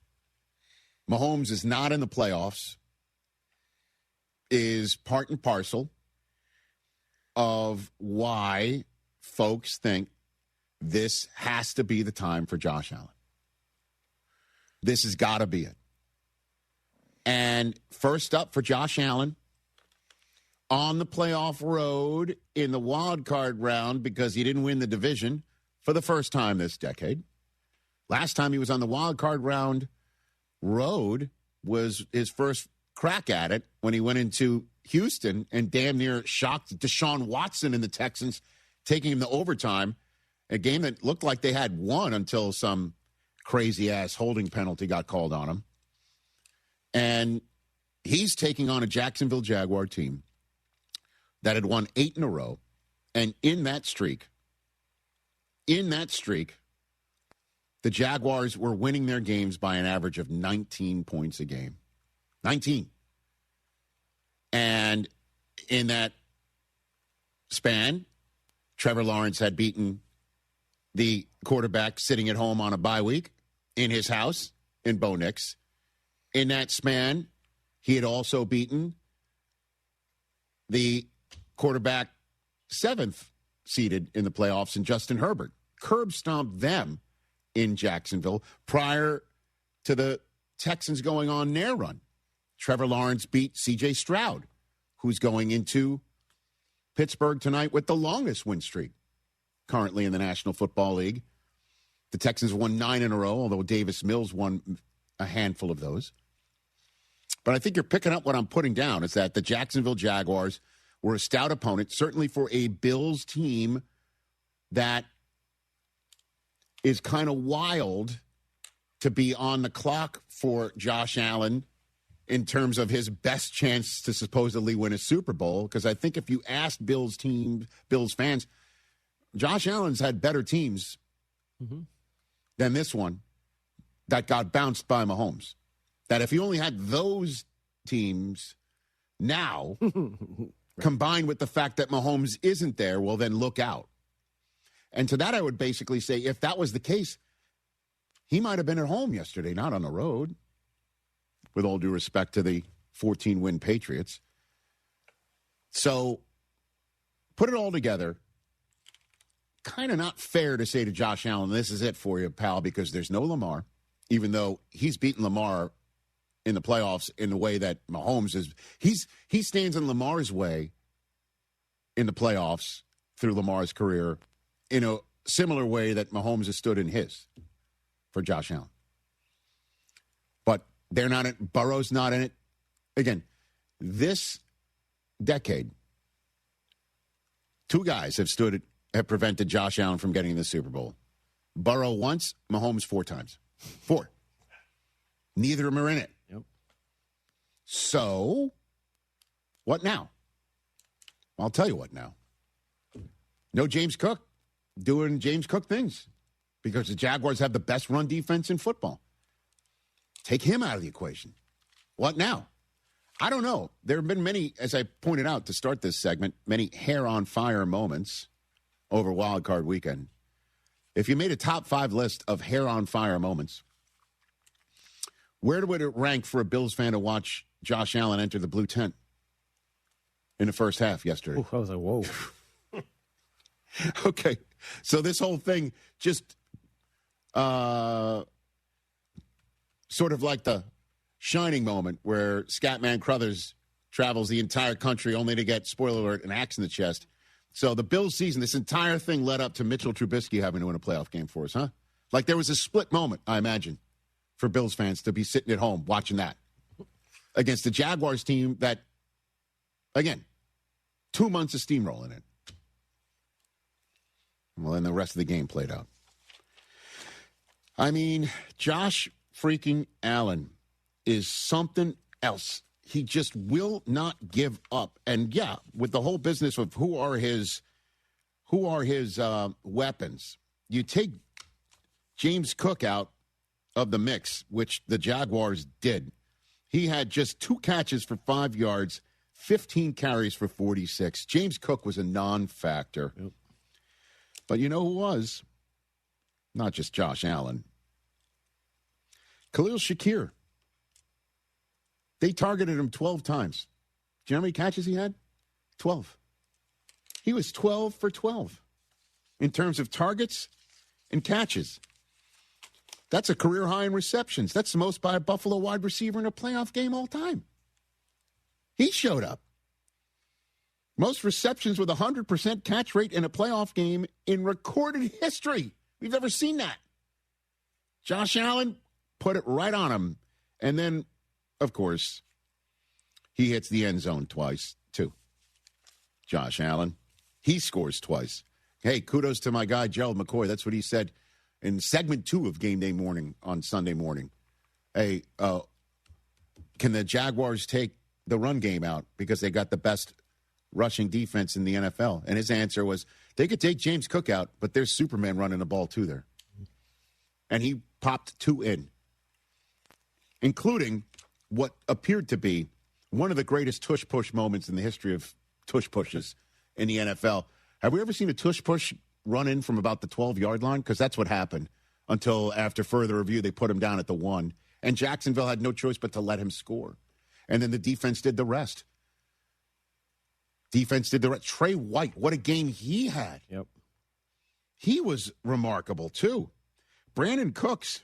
Mahomes is not in the playoffs is part and parcel of why folks think this has to be the time for Josh Allen. This has got to be it. And first up for Josh Allen, on the playoff road in the wild card round because he didn't win the division for the first time this decade. Last time he was on the wild card round road was his first crack at it when he went into Houston and damn near shocked Deshaun Watson and the Texans, taking him to overtime, a game that looked like they had won until some crazy-ass holding penalty got called on him. And he's taking on a Jacksonville Jaguar team that had won 8 in a row. And in that streak, the Jaguars were winning their games by an average of 19 points a game. 19. And in that span, Trevor Lawrence had beaten the quarterback sitting at home on a bye week in his house in Bo Nix. In that span, he had also beaten the quarterback 7th seeded in the playoffs in Justin Herbert. Curb stomped them in Jacksonville prior to the Texans going on their run. Trevor Lawrence beat C.J. Stroud, who's going into Pittsburgh tonight with the longest win streak currently in the National Football League. The Texans won 9 in a row, although Davis Mills won a handful of those. But I think you're picking up what I'm putting down, is that the Jacksonville Jaguars were a stout opponent, certainly for a Bills team that is kind of wild to be on the clock for Josh Allen in terms of his best chance to supposedly win a Super Bowl. Because I think if you asked Bills fans, Josh Allen's had better teams than this one that got bounced by Mahomes. That if you only had those teams now, combined with the fact that Mahomes isn't there, well, then look out. And to that, I would basically say, if that was the case, he might have been at home yesterday, not on the road, with all due respect to the 14-win Patriots. So, put it all together. Kind of not fair to say to Josh Allen, this is it for you, pal, because there's no Lamar, even though he's beaten Lamar in the playoffs in the way that Mahomes is. He stands in Lamar's way in the playoffs through Lamar's career in a similar way that Mahomes has stood in his for Josh Allen. But they're not in it. Burrow's not in it. Again, this decade, two guys have prevented Josh Allen from getting the Super Bowl. Burrow once, Mahomes 4 times. 4. Neither of them are in it. Yep. So, what now? I'll tell you what now. No James Cook doing James Cook things because the Jaguars have the best run defense in football. Take him out of the equation. What now? I don't know. There have been many, as I pointed out to start this segment, many hair-on-fire moments over Wild Card Weekend. If you made a top 5 list of hair-on-fire moments, where would it rank for a Bills fan to watch Josh Allen enter the blue tent in the first half yesterday? Ooh, I was like, whoa. Okay, so this whole thing just sort of like the Shining moment where Scatman Crothers travels the entire country only to get, spoiler alert, an axe in the chest. So the Bills season, this entire thing led up to Mitchell Trubisky having to win a playoff game for us, huh? Like there was a split moment, I imagine, for Bills fans to be sitting at home watching that against the Jaguars team that, again, 2 months of steamrolling it. Well, then the rest of the game played out. I mean, Josh freaking Allen is something else. He just will not give up. And yeah, with the whole business of who are his weapons, you take James Cook out of the mix, which the Jaguars did. He had just 2 catches for 5 yards, 15 carries for 46. James Cook was a non-factor. Yep. But you know who was? Not just Josh Allen. Khalil Shakir. They targeted him 12 times. Do you know how many catches he had? 12. He was 12 for 12 in terms of targets and catches. That's a career high in receptions. That's the most by a Buffalo wide receiver in a playoff game all time. He showed up. Most receptions with 100% catch rate in a playoff game in recorded history. We've never seen that. Josh Allen put it right on him. And then, of course, he hits the end zone twice, too. Josh Allen. He scores twice. Hey, kudos to my guy, Gerald McCoy. That's what he said in segment 2 of Game Day Morning on Sunday morning. Hey, can the Jaguars take the run game out because they got the best rushing defense in the NFL? And his answer was, they could take James Cook out, but there's Superman running the ball too there. And he popped 2 in, including what appeared to be one of the greatest tush-push moments in the history of tush-pushes in the NFL. Have we ever seen a tush-push run in from about the 12-yard line? Because that's what happened until after further review, they put him down at the 1. And Jacksonville had no choice but to let him score. And then the defense did the rest. Trey White, what a game he had. Yep. He was remarkable, too. Brandon Cooks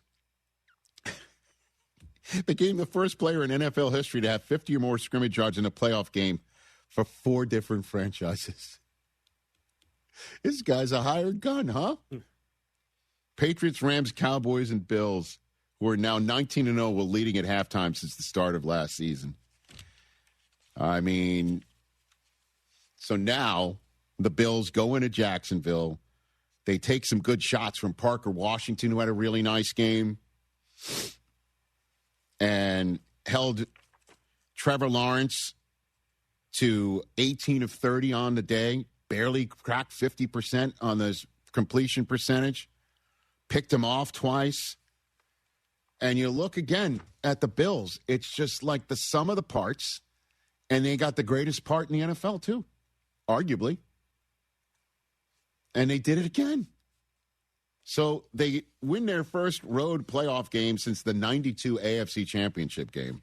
became the first player in NFL history to have 50 or more scrimmage yards in a playoff game for 4 different franchises. This guy's a hired gun, huh? Patriots, Rams, Cowboys, and Bills, who are now 19-0, were leading at halftime since the start of last season. I mean, so now the Bills go into Jacksonville. They take some good shots from Parker Washington, who had a really nice game, and held Trevor Lawrence to 18 of 30 on the day, barely cracked 50% on the completion percentage, picked him off twice. And you look again at the Bills, it's just like the sum of the parts, and they got the greatest part in the NFL too, arguably. And they did it again. So they win their first road playoff game since the 92 AFC Championship game.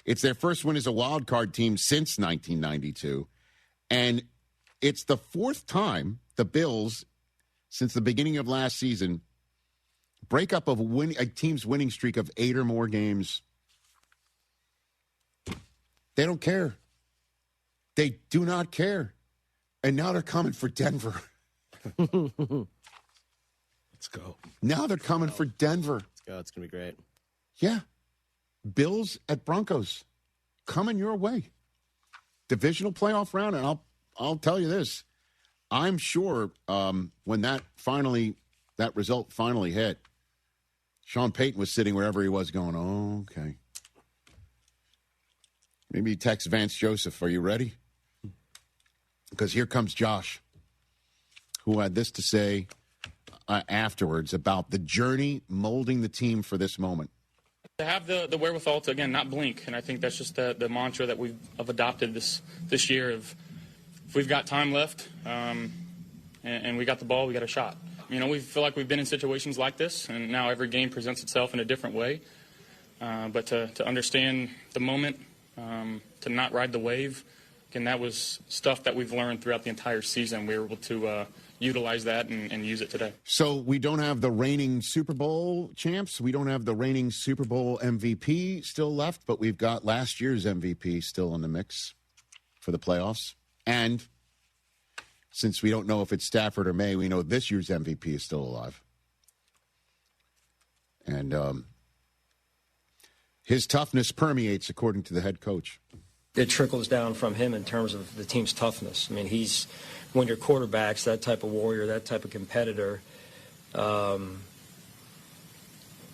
It's their first win as a wild card team since 1992. And it's the fourth time the Bills, since the beginning of last season, break up of a team's winning streak of 8 or more games. They don't care. They do not care. And now they're coming for Denver. Let's go. Now they're coming for Denver. Let's go. It's going to be great. Yeah. Bills at Broncos coming your way. Divisional playoff round, and I'll tell you this. I'm sure when that result finally hit, Sean Payton was sitting wherever he was going, oh, okay. Maybe he texts Vance Joseph, are you ready? Because here comes Josh, who had this to say afterwards about the journey molding the team for this moment. To have the wherewithal to, again, not blink, and I think that's just the mantra that we've adopted this year of if we've got time left and we got the ball, we got a shot. You know, we feel like we've been in situations like this, and now every game presents itself in a different way. But to understand the moment, to not ride the wave, again, that was stuff that we've learned throughout the entire season. We were able to utilize that and use it today. So we don't have the reigning Super Bowl champs. We don't have the reigning Super Bowl MVP still left, but we've got last year's MVP still in the mix for the playoffs. And since we don't know if it's Stafford or May, we know this year's MVP is still alive. And his toughness permeates, according to the head coach. It trickles down from him in terms of the team's toughness. I mean, when your quarterback's that type of warrior, that type of competitor,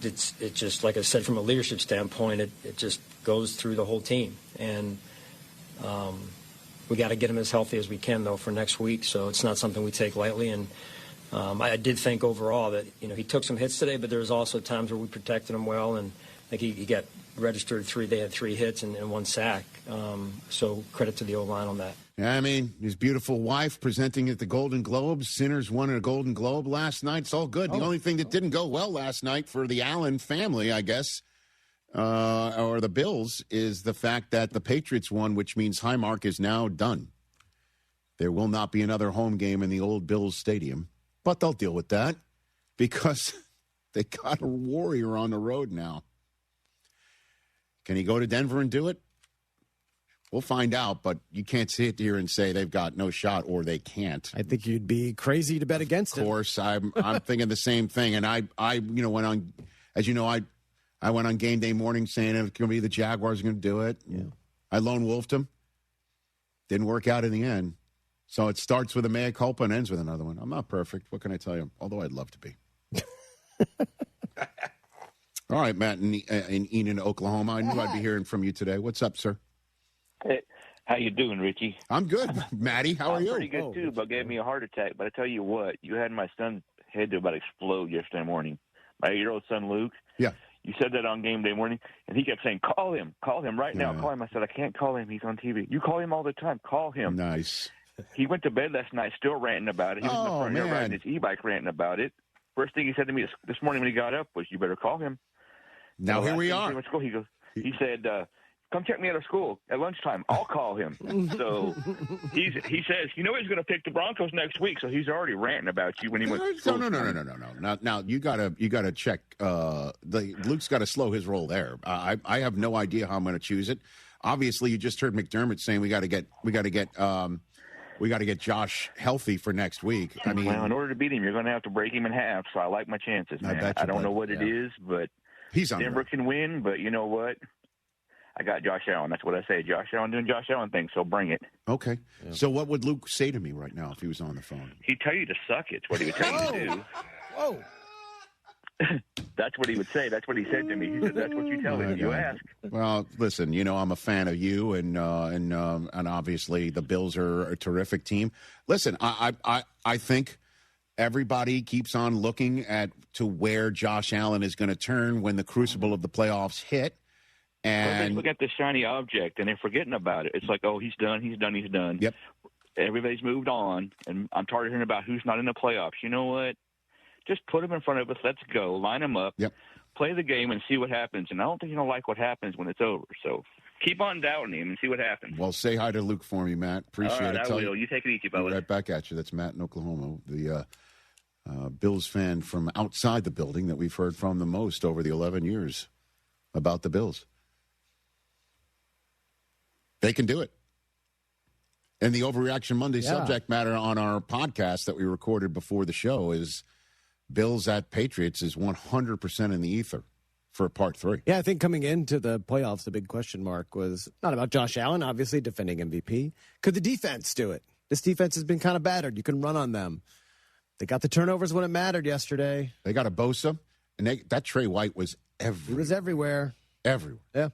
it's just, like I said, from a leadership standpoint, it just goes through the whole team. And we got to get him as healthy as we can, though, for next week. So it's not something we take lightly. And I did think overall that, he took some hits today, but there was also times where we protected him well. And I think he got registered they had 3 hits and 1 sack. So credit to the O-line on that. Yeah, I mean, his beautiful wife presenting at the Golden Globes. Sinners won a Golden Globe last night. It's all good. The only thing that didn't go well last night for the Allen family, I guess, or the Bills, is the fact that the Patriots won, which means Highmark is now done. There will not be another home game in the old Bills Stadium, but they'll deal with that because they got a warrior on the road now. Can he go to Denver and do it? We'll find out, but you can't sit here and say they've got no shot or they can't. I think you'd be crazy to bet against it. Of course, I'm thinking the same thing. And I went on, as you know, I went on game day morning saying it's going to be the Jaguars going to do it. Yeah. I lone wolfed them. Didn't work out in the end. So it starts with a mea culpa and ends with another one. I'm not perfect. What can I tell you? Although I'd love to be. All right, Matt in Enid, Oklahoma. I knew I'd be hearing from you today. What's up, sir? Hey, how you doing, Richie? I'm good. Maddie, how are you? Pretty good, too, but gave me a heart attack. But I tell you what, you had my son's head to about explode yesterday morning. My 8-year-old son, Luke. Yeah. You said that on game day morning, and he kept saying, call him right now, call him. I said, I can't call him. He's on TV. You call him all the time. Call him. Nice. He went to bed last night still ranting about it. He was in the front yard riding his e-bike ranting about it. First thing he said to me this morning when he got up was, you better call him. Now here we are. He said, come check me out of school at lunchtime. I'll call him. So he says, he's going to pick the Broncos next week. So he's already ranting about you when he went to school. No. Now you gotta check. Luke's got to slow his roll there. I have no idea how I'm going to choose it. Obviously, you just heard McDermott saying we got to get Josh healthy for next week. I mean, well, in order to beat him, you're going to have to break him in half. So I like my chances, man. I don't know what it is, but Denver can win. But you know what? I got Josh Allen. That's what I say. Josh Allen doing Josh Allen things, so bring it. Okay. Yeah. So what would Luke say to me right now if he was on the phone? He'd tell you to suck it. That's what he would tell you to do. Whoa. That's what he would say. That's what he said to me. He said, "That's what you tell him. You ask." Well, listen, I'm a fan of you, and obviously the Bills are a terrific team. Listen, I think everybody keeps on looking to where Josh Allen is going to turn when the crucible of the playoffs hit. And they look at the shiny object, and they're forgetting about it. It's like, oh, he's done. Yep. Everybody's moved on, and I'm tired of hearing about who's not in the playoffs. You know what? Just put them in front of us. Let's go. Line them up. Yep. Play the game and see what happens. And I don't think you're going to like what happens when it's over. So keep on doubting him and see what happens. Well, say hi to Luke for me, Matt. Appreciate it. I will. You take it easy, Bubba. Right back at you. That's Matt in Oklahoma, the Bills fan from outside the building that we've heard from the most over the 11 years about the Bills. They can do it. And the Overreaction Monday subject matter on our podcast that we recorded before the show is Bills at Patriots is 100% in the ether for part 3. Yeah, I think coming into the playoffs, the big question mark was not about Josh Allen, obviously defending MVP. Could the defense do it? This defense has been kind of battered. You can run on them. They got the turnovers when it mattered yesterday. They got a Bosa, and that Trey White was everywhere. He was everywhere. Everywhere. Yeah.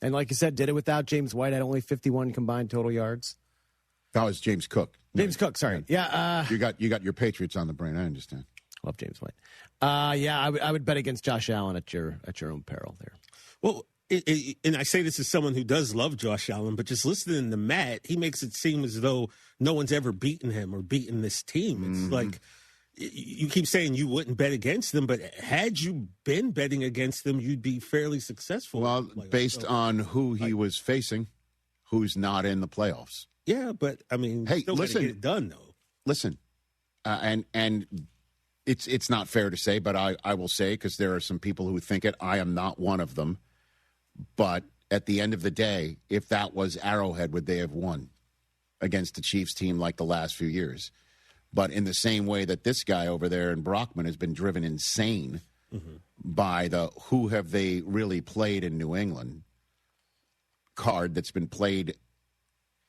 And like you said, did it without James White at only 51 combined total yards. That was James Cook. Cook, sorry. Yeah. You got your Patriots on the brain, I understand. Love James White. I would bet against Josh Allen at your own peril there. Well, and I say this as someone who does love Josh Allen, but just listening to Matt, he makes it seem as though no one's ever beaten him or beaten this team. It's like you keep saying you wouldn't bet against them, but had you been betting against them, you'd be fairly successful. Well, based on who he was facing, who's not in the playoffs. Yeah, but I mean, hey, still listen, get it done though. Listen, and it's not fair to say, but I will say, because there are some people who think it. I am not one of them. But at the end of the day, if that was Arrowhead, would they have won against the Chiefs team like the last few years? But in the same way that this guy over there in Brockman has been driven insane by the who have they really played in New England card that's been played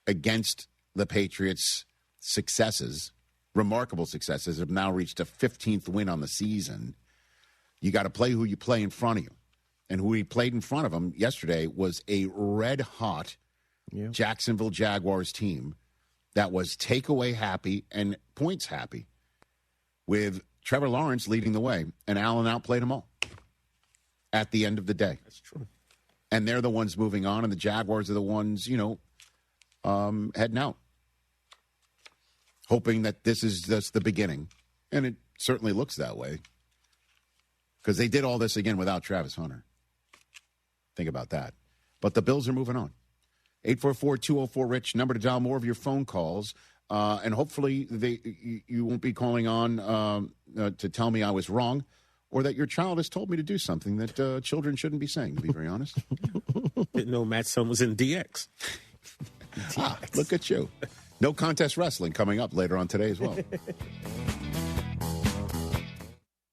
against the Patriots' successes, remarkable successes, have now reached a 15th win on the season. You got to play who you play in front of you. And who he played in front of him yesterday was a red-hot Jacksonville Jaguars team that was takeaway happy and points happy, with Trevor Lawrence leading the way, and Allen outplayed them all at the end of the day. That's true. And they're the ones moving on, and the Jaguars are the ones, heading out, hoping that this is just the beginning. And it certainly looks that way, because they did all this again without Travis Hunter. Think about that. But the Bills are moving on. 844-204-RICH, number to dial more of your phone calls. And hopefully you won't be calling on to tell me I was wrong, or that your child has told me to do something that children shouldn't be saying, to be very honest. Didn't know Matt's son was in DX. Look at you. No contest wrestling coming up later on today as well.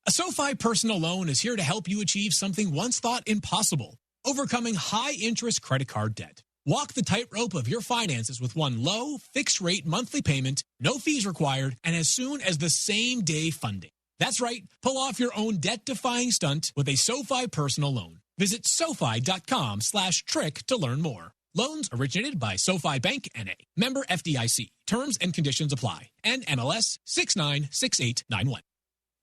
A SoFi personal loan is here to help you achieve something once thought impossible: overcoming high-interest credit card debt. Walk the tightrope of your finances with one low, fixed-rate monthly payment, no fees required, and as soon as the same-day funding. That's right. Pull off your own debt-defying stunt with a SoFi personal loan. Visit SoFi.com/trick to learn more. Loans originated by SoFi Bank N.A. Member FDIC. Terms and conditions apply. NMLS 696891.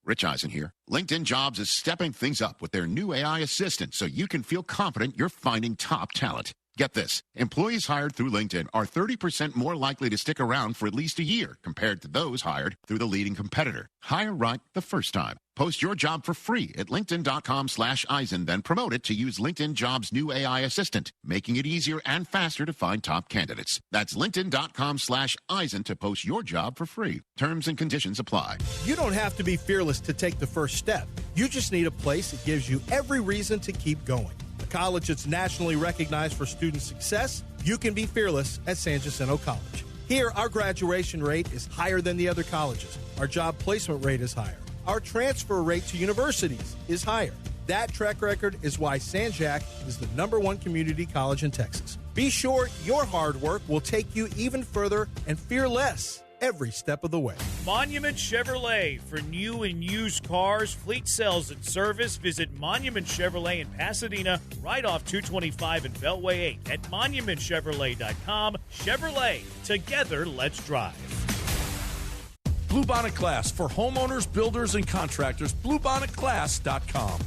Rich Eisen here. LinkedIn Jobs is stepping things up with their new AI assistant so you can feel confident you're finding top talent. Get this. Employees hired through LinkedIn are 30% more likely to stick around for at least a year compared to those hired through the leading competitor. Hire right the first time. Post your job for free at linkedin.com/Eisen, then promote it to use LinkedIn Jobs' new AI assistant, making it easier and faster to find top candidates. That's linkedin.com/Eisen to post your job for free. Terms and conditions apply. You don't have to be fearless to take the first step. You just need a place that gives you every reason to keep going. A college that's nationally recognized for student success. You can be fearless at San Jacinto College. Here, our graduation rate is higher than the other colleges. Our job placement rate is higher. Our transfer rate to universities is higher. That track record is why San Jac is the #1 community college in Texas. Be sure your hard work will take you even further, and fear less. every step of the way. Monument Chevrolet. For new and used cars, fleet sales, and service, visit Monument Chevrolet in Pasadena, right off 225 and Beltway 8 at monumentchevrolet.com. Chevrolet, together, let's drive. Bluebonnet Glass for homeowners, builders, and contractors. BluebonnetGlass.com.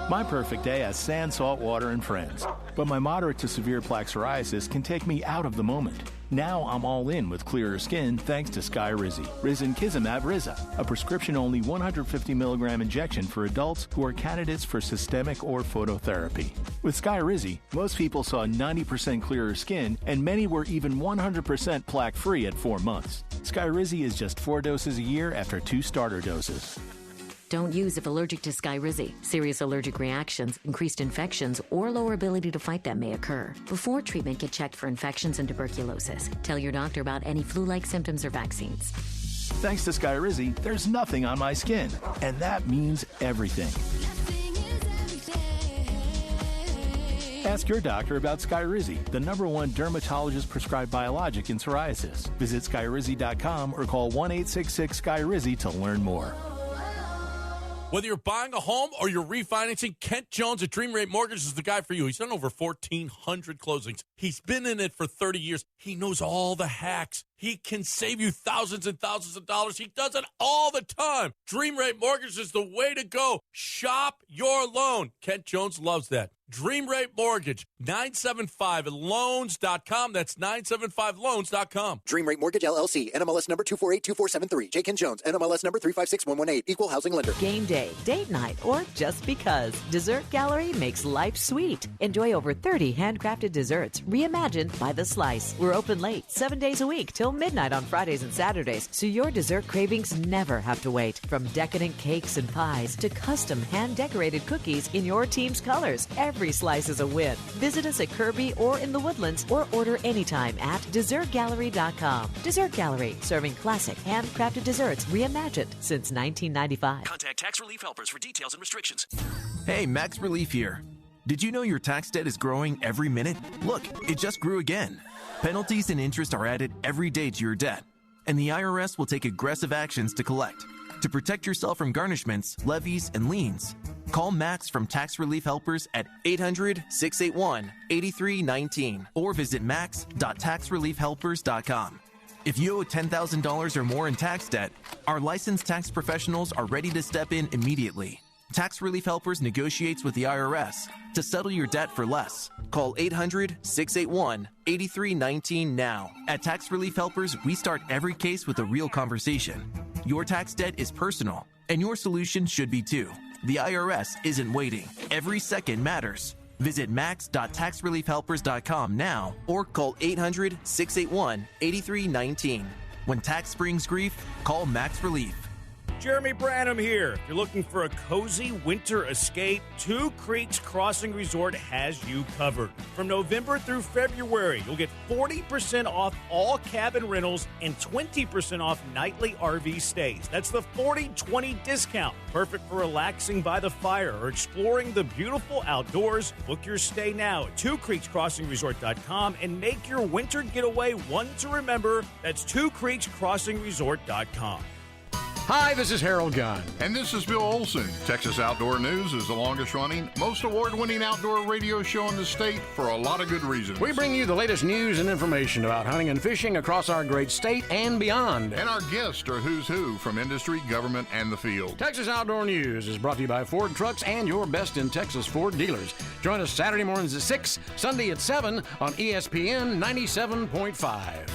My perfect day has sand, salt water, and friends. But my moderate to severe plaque psoriasis can take me out of the moment. Now I'm all in with clearer skin thanks to Skyrizi. Risankizumab Riza, a prescription-only 150 milligram injection for adults who are candidates for systemic or phototherapy. With Skyrizi, most people saw 90% clearer skin, and many were even 100% plaque-free at 4 months. Skyrizi is just 4 doses a year after 2 starter doses. Don't use if allergic to Skyrizi. Serious allergic reactions, increased infections, or lower ability to fight them may occur. Before treatment, get checked for infections and tuberculosis. Tell your doctor about any flu-like symptoms or vaccines. Thanks to Skyrizi, there's nothing on my skin, and that means everything. Ask your doctor about Skyrizi, the #1 dermatologist-prescribed biologic in psoriasis. Visit Skyrizi.com or call 1-866-SKYRIZI to learn more. Whether you're buying a home or you're refinancing, Kent Jones at Dream Rate Mortgage is the guy for you. He's done over 1,400 closings. He's been in it for 30 years. He knows all the hacks. He can save you thousands and thousands of dollars. He does it all the time. Dream Rate Mortgage is the way to go. Shop your loan. Kent Jones loves that. Dream Rate Mortgage, 975loans.com. That's 975loans.com. Dream Rate Mortgage, LLC, NMLS number 2482473. J. Ken Jones, NMLS number 356118. Equal housing lender. Game day, date night, or just because. Dessert Gallery makes life sweet. Enjoy over 30 handcrafted desserts, reimagined by the slice. We're open late, 7 days a week, till midnight on Fridays and Saturdays, so your dessert cravings never have to wait. From decadent cakes and pies to custom hand-decorated cookies in your team's colors, every slice is a win. Visit us at Kirby or in the Woodlands, or order anytime at DessertGallery.com. Dessert Gallery, serving classic handcrafted desserts reimagined since 1995. Contact Tax Relief Helpers for details and restrictions. Hey, Max Relief here. Did you know your tax debt is growing every minute? Look, it just grew again. Penalties and interest are added every day to your debt, and the IRS will take aggressive actions to collect. To protect yourself from garnishments, levies, and liens, call Max from Tax Relief Helpers at 800-681-8319 or visit max.taxreliefhelpers.com. If you owe $10,000 or more in tax debt, our licensed tax professionals are ready to step in immediately. Tax Relief Helpers negotiates with the IRS to settle your debt for less. Call 800-681-8319 now. At Tax Relief Helpers, we start every case with a real conversation. Your tax debt is personal, and your solution should be too. The IRS isn't waiting. Every second matters. Visit max.taxreliefhelpers.com now or call 800-681-8319. When tax brings grief, call Max Relief. Jeremy Branham here. If you're looking for a cozy winter escape, Two Creeks Crossing Resort has you covered. From November through February, you'll get 40% off all cabin rentals and 20% off nightly RV stays. That's the 40-20 discount. Perfect for relaxing by the fire or exploring the beautiful outdoors. Book your stay now at twocreekscrossingresort.com and make your winter getaway one to remember. That's twocreekscrossingresort.com. Hi, this is Harold Gunn. And this is Bill Olson. Texas Outdoor News is the longest-running, most award-winning outdoor radio show in the state for a lot of good reasons. We bring you the latest news and information about hunting and fishing across our great state and beyond. And our guests are who's who from industry, government, and the field. Texas Outdoor News is brought to you by Ford Trucks and your best in Texas Ford dealers. Join us Saturday mornings at 6, Sunday at 7 on ESPN 97.5.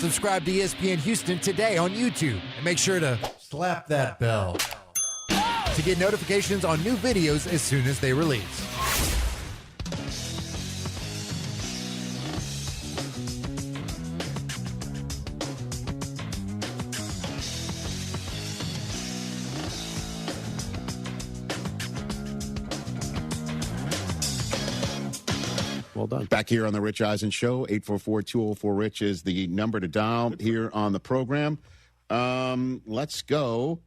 Subscribe to ESPN Houston today on YouTube and make sure to slap that bell to get notifications on new videos as soon as they release. Well done. Back here on the Rich Eisen Show, 844-204-RICH is the number to dial here on the program. Let's go.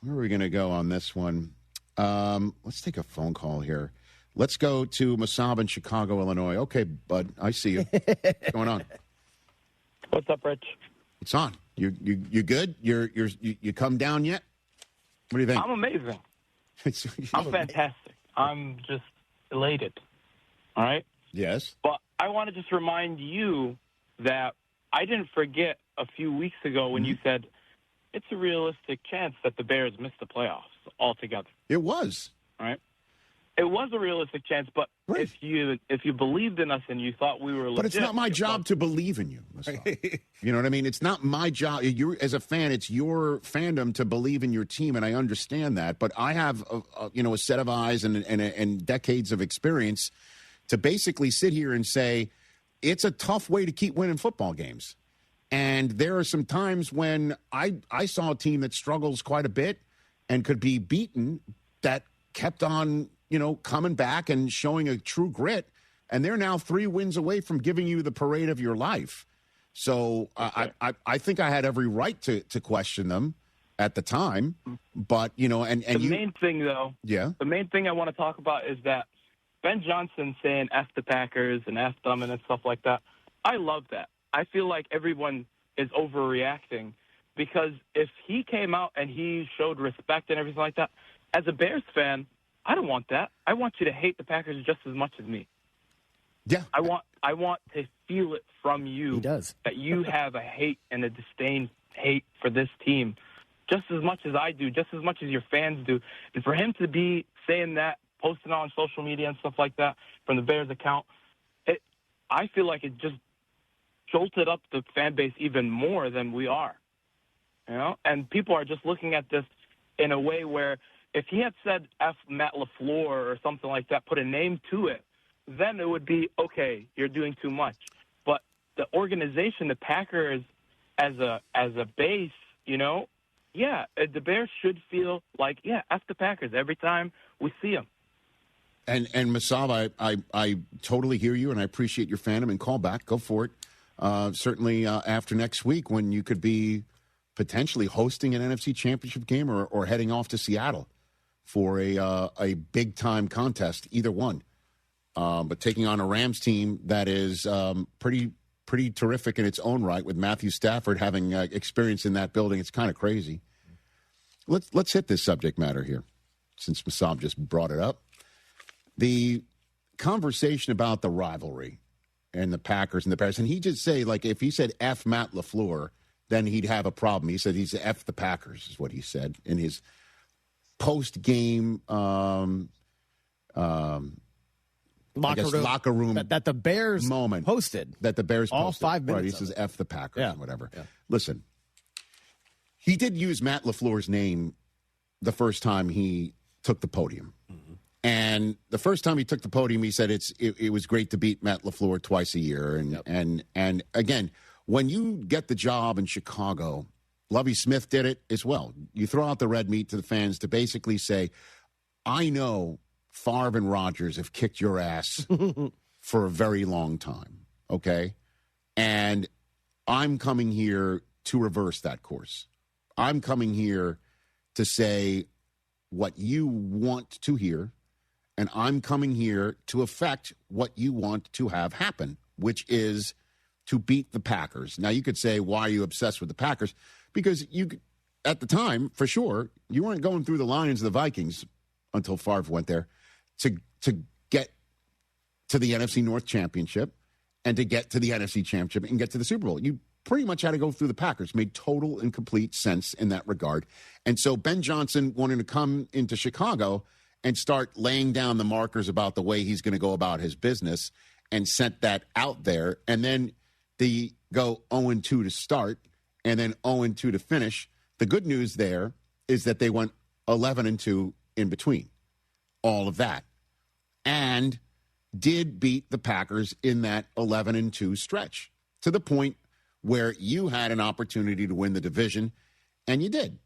Where are we going to go on this one? Let's take a phone call here. Let's go to Masab in Chicago, Illinois. Okay, bud, I see you. What's going on? What's up, Rich? It's on. You good? You come down yet? What do you think? I'm amazing. I'm fantastic. I'm just elated. All right? Yes. But I want to just remind you that I didn't forget a few weeks ago when you said it's a realistic chance that the Bears miss the playoffs altogether. It was. All right? It was a realistic chance, but if you believed in us and you thought we were legit. But it's not my job to believe in you. You know what I mean? It's not my job. You, as a fan, it's your fandom to believe in your team, and I understand that. But I have, a set of eyes and decades of experience to basically sit here and say it's a tough way to keep winning football games. And there are some times when I saw a team that struggles quite a bit and could be beaten that kept on coming back and showing a true grit, and they're now 3 wins away from giving you the parade of your life. So I think I had every right to question them at the time, but the main thing though, the main thing I want to talk about is that Ben Johnson saying F the Packers and F them and stuff like that. I love that. I feel like everyone is overreacting because if he came out and he showed respect and everything like that, as a Bears fan, I don't want that. I want you to hate the Packers just as much as me. Yeah. I want to feel it from you. He does. That you have a hate and a disdain hate for this team just as much as I do, just as much as your fans do. And for him to be saying that, posting on social media and stuff like that from the Bears account, I feel like it just jolted up the fan base even more than we are. And people are just looking at this in a way where if he had said F Matt LaFleur or something like that, put a name to it, then it would be, okay, you're doing too much. But the organization, the Packers, as a base, the Bears should feel like, F the Packers every time we see them. And Masab, I totally hear you, and I appreciate your fandom, and call back. Go for it. Certainly after next week when you could be potentially hosting an NFC Championship game or heading off to Seattle for a big-time contest, either one. But taking on a Rams team that is pretty terrific in its own right, with Matthew Stafford having experience in that building. It's kind of crazy. Let's hit this subject matter here, since Masab just brought it up. The conversation about the rivalry and the Packers and the Bears, and he just say, like, if he said F Matt LaFleur, then he'd have a problem. He said he's F the Packers, is what he said in his post-game locker room that the Bears moment posted. That the Bears all posted. 5 minutes. Right, he says F the Packers and whatever. Yeah. Listen, he did use Matt LaFleur's name the first time he took the podium. Mm-hmm. And the first time he took the podium, he said it was great to beat Matt LaFleur twice a year. And again, when you get the job in Chicago, Lovie Smith did it as well. You throw out the red meat to the fans to basically say, I know Favre and Rodgers have kicked your ass for a very long time, okay? And I'm coming here to reverse that course. I'm coming here to say what you want to hear, and I'm coming here to affect what you want to have happen, which is to beat the Packers. Now, you could say, why are you obsessed with the Packers? Because you, at the time, for sure, you weren't going through the Lions and the Vikings until Favre went there to get to the NFC North Championship and to get to the NFC Championship and get to the Super Bowl. You pretty much had to go through the Packers. Made total and complete sense in that regard. And so Ben Johnson wanted to come into Chicago and start laying down the markers about the way he's going to go about his business and sent that out there. And then they go 0-2 to start and then 0-2 to finish. The good news there is that they went 11-2 in between all of that and did beat the Packers in that 11-2 stretch to the point where you had an opportunity to win the division, and you did.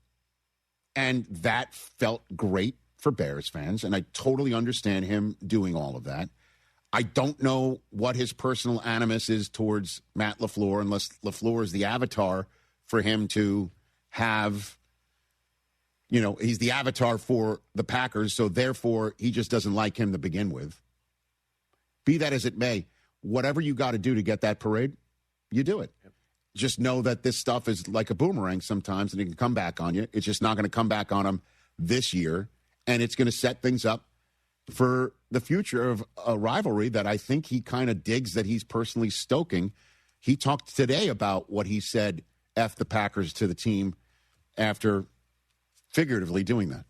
And that felt great for Bears fans, and I totally understand him doing all of that. I don't know what his personal animus is towards Matt LaFleur, unless LaFleur is the avatar for him to have he's the avatar for the Packers, so therefore he just doesn't like him to begin with. Be that as it may, whatever you got to do to get that parade, you do it. Yep. Just know that this stuff is like a boomerang sometimes, and it can come back on you. It's just not going to come back on him this year, and it's going to set things up for the future of a rivalry that I think he kind of digs that he's personally stoking. He talked today about what he said, F the Packers to the team after figuratively doing that.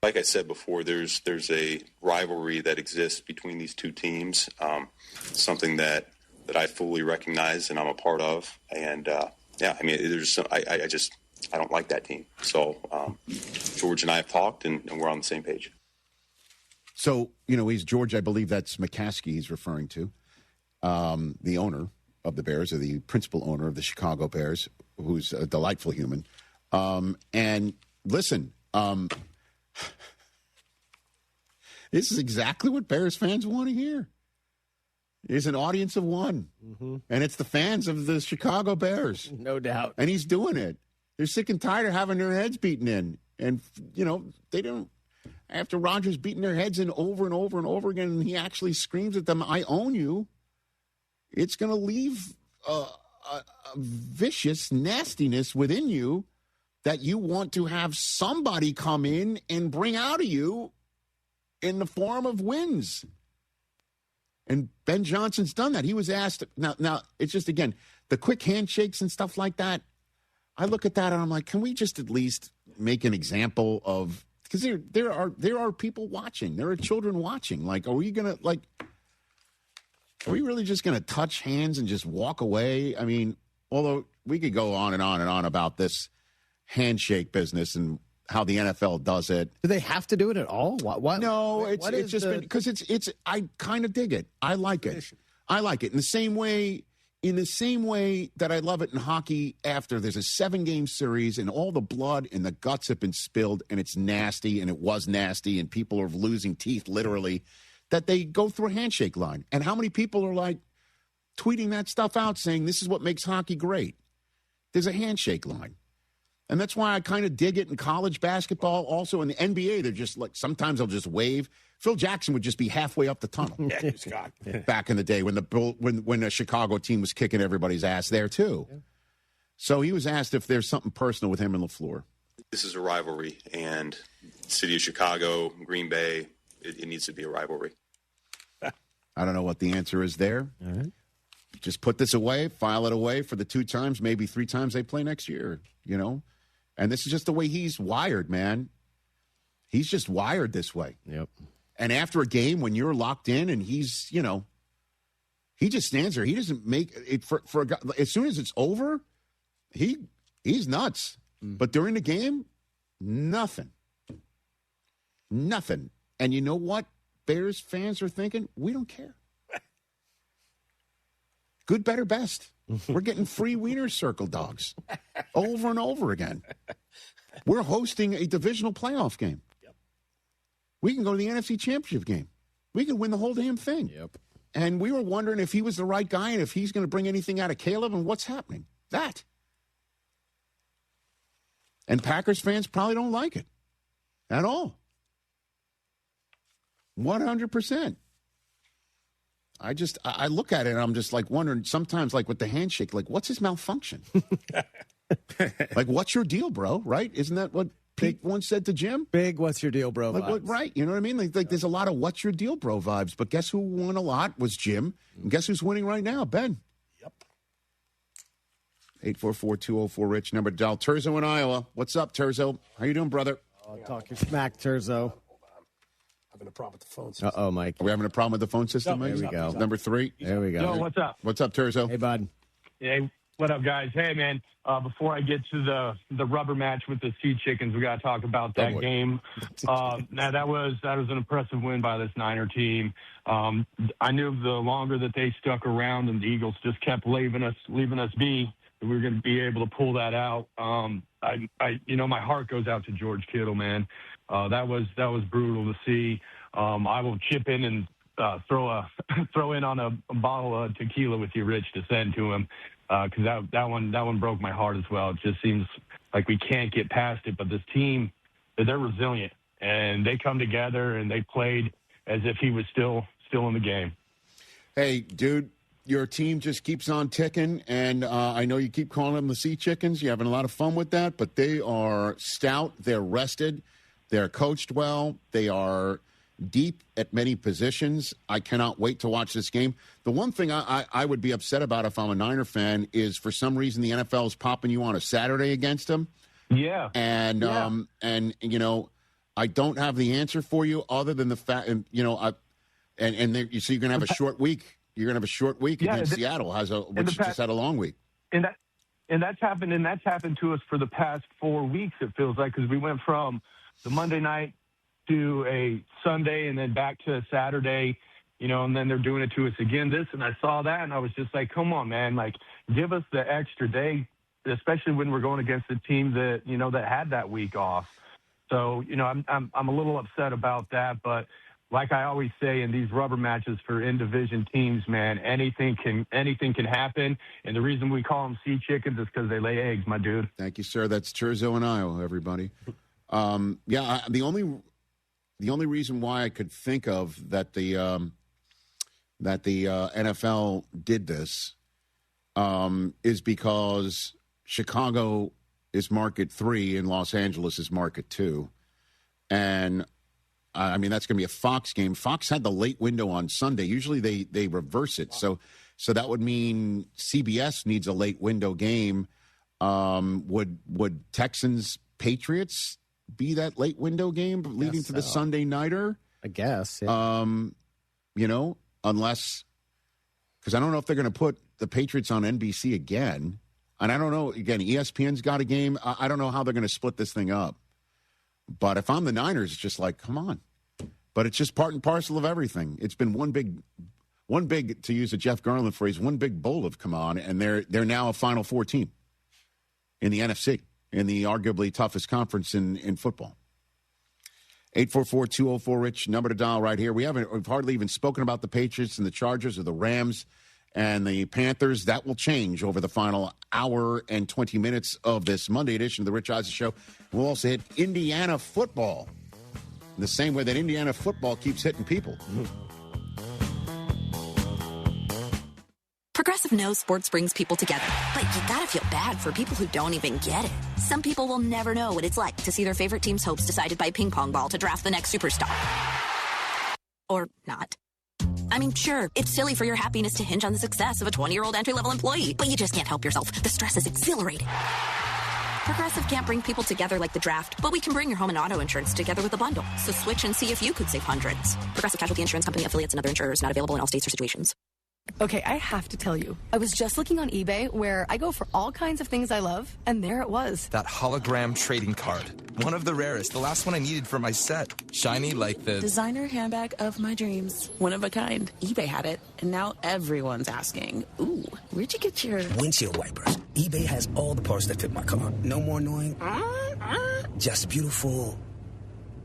Like I said before, there's a rivalry that exists between these two teams, something that I fully recognize and I'm a part of. And I don't like that team. So George and I have talked, and we're on the same page. So he's George. I believe that's McCaskey he's referring to, the owner of the Bears, or the principal owner of the Chicago Bears, who's a delightful human. And listen. This is exactly what Bears fans want to hear. There's an audience of one, and it's the fans of the Chicago Bears. No doubt. And he's doing it. They're sick and tired of having their heads beaten in. And, they don't, after Rodgers beating their heads in over and over and over again, and he actually screams at them, I own you, it's going to leave a vicious nastiness within you that you want to have somebody come in and bring out of you in the form of wins. And Ben Johnson's done that. He was asked, now it's just, again, the quick handshakes and stuff like that. I look at that and I'm like, can we just at least make an example of, because there are people watching. There are children watching. Like, are we really just going to touch hands and just walk away? I mean, although we could go on and on and on about this handshake business and how the NFL does it. Do they have to do it at all? What? No, it's just been because it's. I kind of dig it. I like it. I like it in the same way that I love it in hockey. After there's a 7-game series and all the blood and the guts have been spilled and it's nasty and it was nasty and people are losing teeth literally, that they go through a handshake line. And how many people are like tweeting that stuff out saying this is what makes hockey great? There's a handshake line. And that's why I kind of dig it in college basketball. Also in the NBA, they're just like, sometimes they'll just wave. Phil Jackson would just be halfway up the tunnel. Yeah, he's gone. Back in the day when the Chicago team was kicking everybody's ass there too. Yeah. So he was asked if there's something personal with him and LaFleur. This is a rivalry, and city of Chicago, Green Bay, it needs to be a rivalry. I don't know what the answer is there. All right. Just put this away, file it away for the 2 times, maybe 3 times they play next year, And this is just the way he's wired, man. He's just wired this way. Yep. And after a game, when you're locked in and he's, he just stands there. He doesn't make it for a guy. As soon as it's over, he's nuts. But during the game, nothing. Nothing. And you know what Bears fans are thinking? We don't care. Good, better, best. We're getting free Wiener Circle dogs over and over again. We're hosting a divisional playoff game. Yep. We can go to the NFC Championship game. We can win the whole damn thing. Yep. And we were wondering if he was the right guy and if he's going to bring anything out of Caleb and what's happening. That. And Packers fans probably don't like it at all. 100%. I look at it and I'm just like wondering sometimes, like with the handshake, like what's his malfunction? Like, what's your deal, bro? Right? Isn't that what Pete once said to Jim? Big what's your deal, bro vibes. Right. You know what I mean? Like there's a lot of what's your deal, bro vibes. But guess who won a lot was Jim. And guess who's winning right now? Ben. Yep. 844-204-RICH, number to dial. Terzo in Iowa. What's up, Terzo? How you doing, brother? Talk your smack, Terzo. Having a problem with the phone system. Uh-oh, Mike. Are we having a problem with the phone system, Mike? There we go. Number 3. There we go. Yo, what's up? What's up, Terzo? Hey, bud. Hey, what up, guys? Hey, man, before I get to the rubber match with the Sea Chickens, we got to talk about that game. Now, that was an impressive win by this Niner team. I knew the longer that they stuck around and the Eagles just kept leaving us be, that we were going to be able to pull that out. My heart goes out to George Kittle, man. That was brutal to see. I will chip in and throw in on a bottle of tequila with you, Rich, to send to him, because that one broke my heart as well. It just seems like we can't get past it. But this team they're resilient, and they come together and they played as if he was still in the game. Hey, dude, your team just keeps on ticking, and I know you keep calling them the Sea Chickens. You're having a lot of fun with that, but they are stout. They're rested. They're coached well. They are deep at many positions. I cannot wait to watch this game. The one thing I would be upset about if I'm a Niner fan is for some reason the NFL is popping you on a Saturday against them. Yeah. And you know, I don't have the answer for you other than the fact, so you're going to have a short week. You're going to have a short week against Seattle, which just had a long week. And that's happened to us for the past 4 weeks, it feels like, because we went from the Monday night to a Sunday and then back to a Saturday, and then they're doing it to us again. And I saw that, and I was just like, come on, man, like, give us the extra day, especially when we're going against a team that, that had that week off. So, I'm a little upset about that, but like I always say in these rubber matches for in-division teams, man, anything can happen. And the reason we call them Sea Chickens is because they lay eggs, my dude. Thank you, sir. That's Churzo in Iowa, everybody. The only reason why I could think of that the NFL did this is because Chicago is market 3 and Los Angeles is market 2. And, that's going to be a Fox game. Fox had the late window on Sunday. Usually they reverse it. So that would mean CBS needs a late window game. Would Texans-Patriots be that late window game leading to the Sunday nighter? I guess. Yeah. Unless, because I don't know if they're going to put the Patriots on NBC again. And I don't know, again, ESPN's got a game. I don't know how they're going to split this thing up. But if I'm the Niners, it's just like, come on. But it's just part and parcel of everything. It's been one big, to use a Jeff Garland phrase, one big bowl have come on, and they're now a Final Four team in the NFC. In the arguably toughest conference in football. 844-204-RICH, number to dial right here. We've hardly even spoken about the Patriots and the Chargers or the Rams and the Panthers. That will change over the final hour and 20 minutes of this Monday edition of the Rich Eisen Show. We'll also hit Indiana football in the same way that Indiana football keeps hitting people. Progressive knows sports brings people together, but you gotta feel bad for people who don't even get it. Some people will never know what it's like to see their favorite team's hopes decided by a ping pong ball to draft the next superstar. Or not. Sure, it's silly for your happiness to hinge on the success of a 20-year-old entry-level employee, but you just can't help yourself. The stress is exhilarating. Progressive can't bring people together like the draft, but we can bring your home and auto insurance together with a bundle. So switch and see if you could save hundreds. Progressive Casualty Insurance Company, affiliates, and other insurers not available in all states or situations. Okay, I have to tell you, I was just looking on eBay where I go for all kinds of things I love, and there it was. That hologram trading card. One of the rarest. The last one I needed for my set. Shiny like the designer handbag of my dreams. One of a kind. eBay had it, and now everyone's asking, ooh, where'd you get your windshield wipers? eBay has all the parts that fit my car. No more annoying. Just beautiful.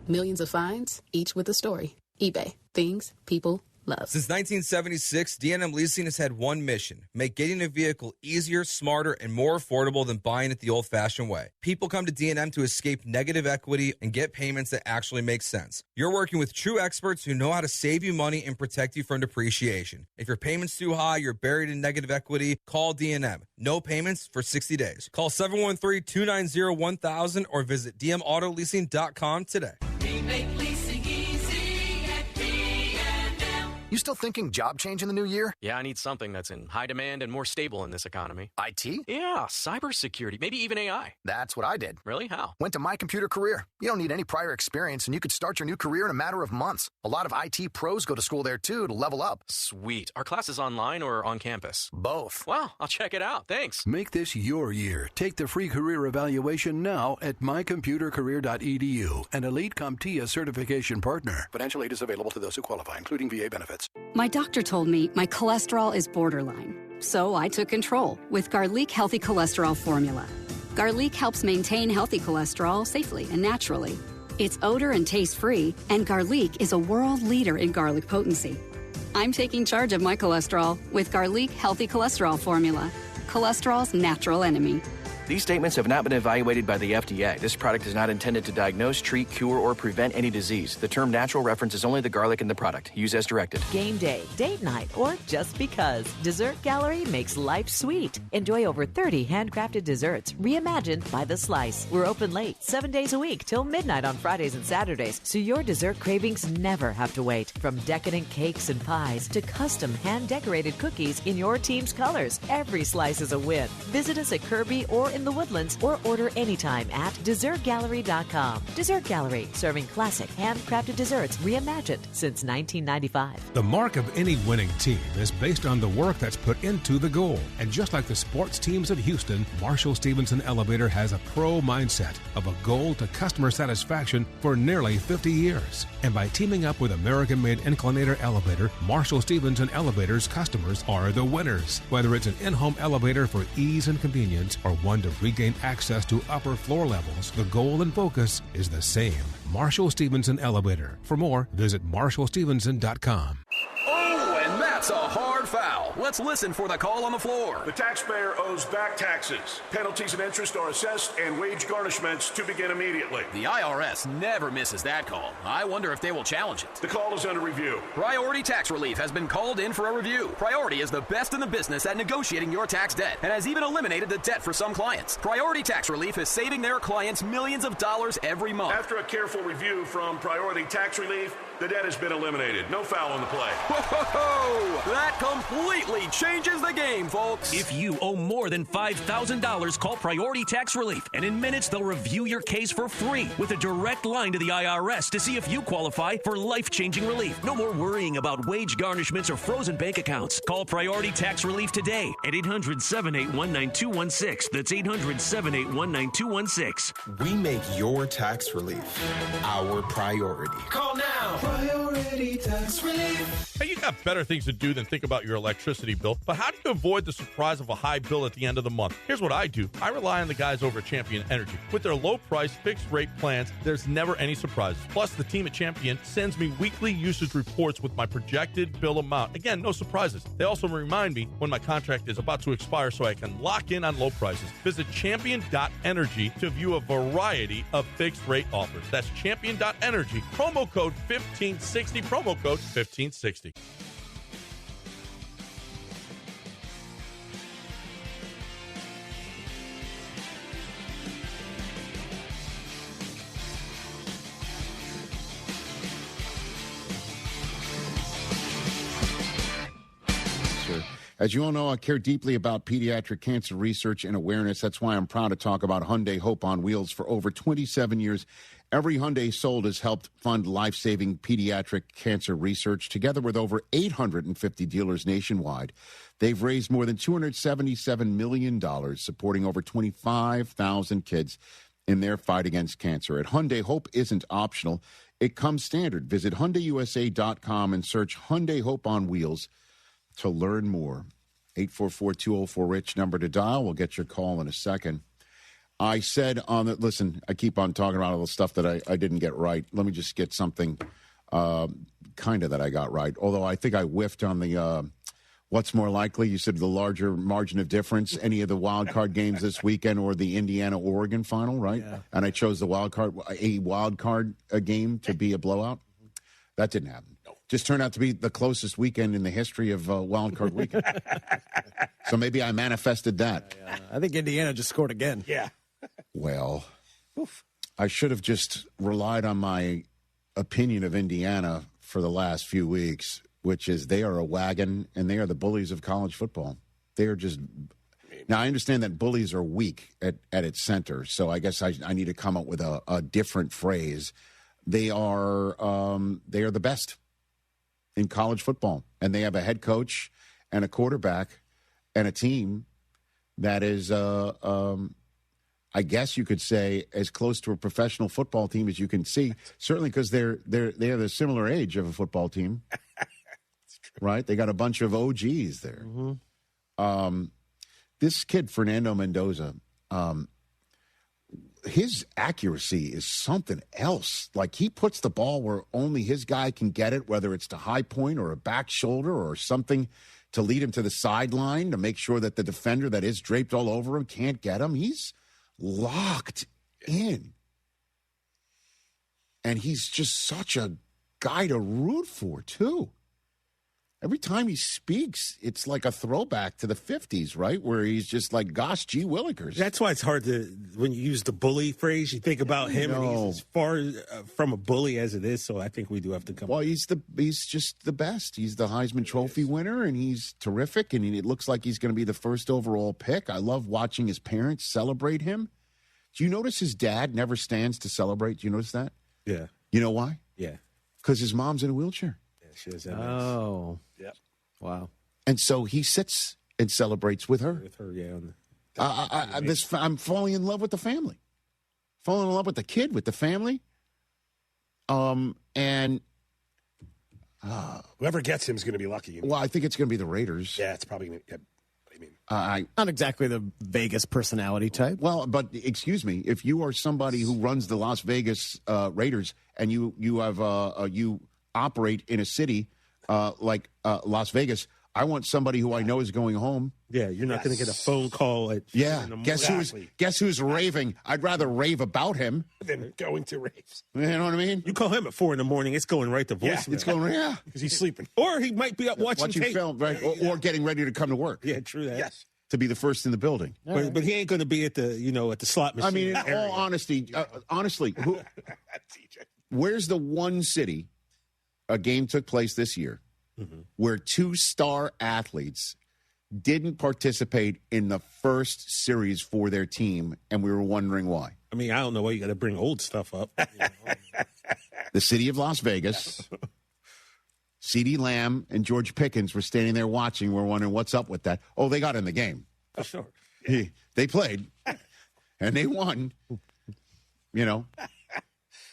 Millions of finds, each with a story. eBay. Things people love. Since 1976, D&M Leasing has had one mission: make getting a vehicle easier, smarter, and more affordable than buying it the old-fashioned way. People come to D&M to escape negative equity and get payments that actually make sense. You're working with true experts who know how to save you money and protect you from depreciation. If your payment's too high, you're buried in negative equity, call D&M. No payments for 60 days. Call 713-290-1000 or visit dmautoleasing.com today. We make leasing easy at D&M. You still thinking job change in the new year? Yeah, I need something that's in high demand and more stable in this economy. IT? Yeah, cybersecurity, maybe even AI. That's what I did. Really? How? Went to My Computer Career. You don't need any prior experience, and you could start your new career in a matter of months. A lot of IT pros go to school there, too, to level up. Sweet. Are classes online or on campus? Both. Wow, I'll check it out. Thanks. Make this your year. Take the free career evaluation now at mycomputercareer.edu, an elite CompTIA certification partner. Financial aid is available to those who qualify, including VA benefits. My doctor told me my cholesterol is borderline, so I took control with Garlic Healthy Cholesterol Formula. Garlic helps maintain healthy cholesterol safely and naturally. It's odor and taste-free, and Garlic is a world leader in garlic potency. I'm taking charge of my cholesterol with Garlic Healthy Cholesterol Formula, cholesterol's natural enemy. These statements have not been evaluated by the FDA. This product is not intended to diagnose, treat, cure, or prevent any disease. The term natural references only the garlic in the product. Use as directed. Game day, date night, or just because. Dessert Gallery makes life sweet. Enjoy over 30 handcrafted desserts reimagined by the slice. We're open late, 7 days a week till midnight on Fridays and Saturdays, so your dessert cravings never have to wait. From decadent cakes and pies to custom hand-decorated cookies in your team's colors, every slice is a win. Visit us at Kirby or in the Woodlands or order anytime at DessertGallery.com. Dessert Gallery, serving classic handcrafted desserts reimagined since 1995. The mark of any winning team is based on the work that's put into the goal. And just like the sports teams of Houston, Marshall Stevenson Elevator has a pro mindset of a goal to customer satisfaction for nearly 50 years. And by teaming up with American-made Inclinator Elevator, Marshall Stevenson Elevator's customers are the winners. Whether it's an in-home elevator for ease and convenience or one to regain access to upper floor levels, the goal and focus is the same. Marshall Stevenson Elevator. For more, visit marshallstevenson.com. Oh, and that's a hard foul. Let's listen for the call on the floor. The taxpayer owes back taxes. Penalties and interest are assessed and wage garnishments to begin immediately. The IRS never misses that call. I wonder if they will challenge it. The call is under review. Priority Tax Relief has been called in for a review. Priority is the best in the business at negotiating your tax debt and has even eliminated the debt for some clients. Priority Tax Relief is saving their clients millions of dollars every month. After a careful review from Priority Tax Relief, the debt has been eliminated. No foul on the play. Whoa! That completely changes the game, folks. If you owe more than $5,000, call Priority Tax Relief, and in minutes they'll review your case for free with a direct line to the IRS to see if you qualify for life-changing relief. No more worrying about wage garnishments or frozen bank accounts. Call Priority Tax Relief today at 800-781-9216. That's 800-781-9216. We make your tax relief our priority. Call now. Priority Tax Relief. Hey, you got better things to do than think about your electricity bill, but how do you avoid the surprise of a high bill at the end of the month? Here's what I do. I rely on the guys over at Champion Energy. With their low-price, fixed-rate plans, there's never any surprises. Plus, the team at Champion sends me weekly usage reports with my projected bill amount. Again, no surprises. They also remind me when my contract is about to expire so I can lock in on low prices. Visit champion.energy to view a variety of fixed-rate offers. That's champion.energy. Promo code 1560. Promo code 1560. As you all know, I care deeply about pediatric cancer research and awareness. That's why I'm proud to talk about Hyundai Hope on Wheels. For over 27 years, every Hyundai sold has helped fund life-saving pediatric cancer research. Together with over 850 dealers nationwide, they've raised more than $277 million, supporting over 25,000 kids in their fight against cancer. At Hyundai, Hope isn't optional. It comes standard. Visit HyundaiUSA.com and search Hyundai Hope on Wheels to learn more. 844-204-RICH, number to dial. We'll get your call in a second. I said on the, listen, I keep on talking about all the stuff that I didn't get right. Let me just get something kind of that I got right. Although I think I whiffed on the what's more likely. You said the larger margin of difference, any of the wild card games this weekend or the Indiana-Oregon final, right? Yeah. And I chose the wild card game to be a blowout. That didn't happen. Just turned out to be the closest weekend in the history of wild card weekend. So maybe I manifested that. Yeah. I think Indiana just scored again. Yeah. Well, I should have just relied on my opinion of Indiana for the last few weeks, which is they are a wagon and they are the bullies of college football. They are just. Now, I understand that bullies are weak at its center, so I guess I need to come up with a different phrase. They are the best in college football, and they have a head coach and a quarterback and a team that is, I guess you could say, as close to a professional football team as you can see. Certainly because they are the similar age of a football team, right? They got a bunch of OGs there. Mm-hmm. This kid Fernando Mendoza, his accuracy is something else. Like, he puts the ball where only his guy can get it, whether it's to high point or a back shoulder or something to lead him to the sideline, to make sure that the defender that is draped all over him can't get him. He's locked in. And he's just such a guy to root for, too. Every time he speaks, it's like a throwback to the 50s, right? Where he's just like, gosh, gee willikers. That's why it's hard to, when you use the bully phrase, you think about him, and he's as far from a bully as it is, so I think we do have to come. Well, he's just the best. He's the Heisman Trophy winner, and he's terrific, and it looks like he's going to be the first overall pick. I love watching his parents celebrate him. Do you notice his dad never stands to celebrate? Do you notice that? Yeah. You know why? Yeah. Because his mom's in a wheelchair. She has Oh. Yep. Wow. And so he sits and celebrates with her. With her, yeah. I'm falling in love with the family. Falling in love with the kid, with the family. And whoever gets him is going to be lucky. Well, I think it's going to be the Raiders. Yeah, it's probably going to. What do you mean? Not exactly the Vegas personality type. Well, but excuse me, if you are somebody who runs the Las Vegas Raiders and you operate in a city like Las Vegas, I want somebody who I know is going home. Yeah, you're not going to get a phone call at guess who's raving? I'd rather rave about him than going to raves. You know what I mean? You call him at 4 a.m, it's going right to voicemail. Yeah, it's going because he's sleeping, or he might be up watching tape. film, right? Or getting ready to come to work. Yeah, true that. Yes, to be the first in the building. But he ain't going to be at the slot machine. I mean, in all honesty, honestly, where's the one city a game took place this year where 2 star athletes didn't participate in the first series for their team, and we were wondering why? I mean, I don't know why you got to bring old stuff up. The city of Las Vegas. CeeDee Lamb and George Pickens were standing there watching. We're wondering what's up with that. Oh, they got in the game. For sure. They played, and they won, And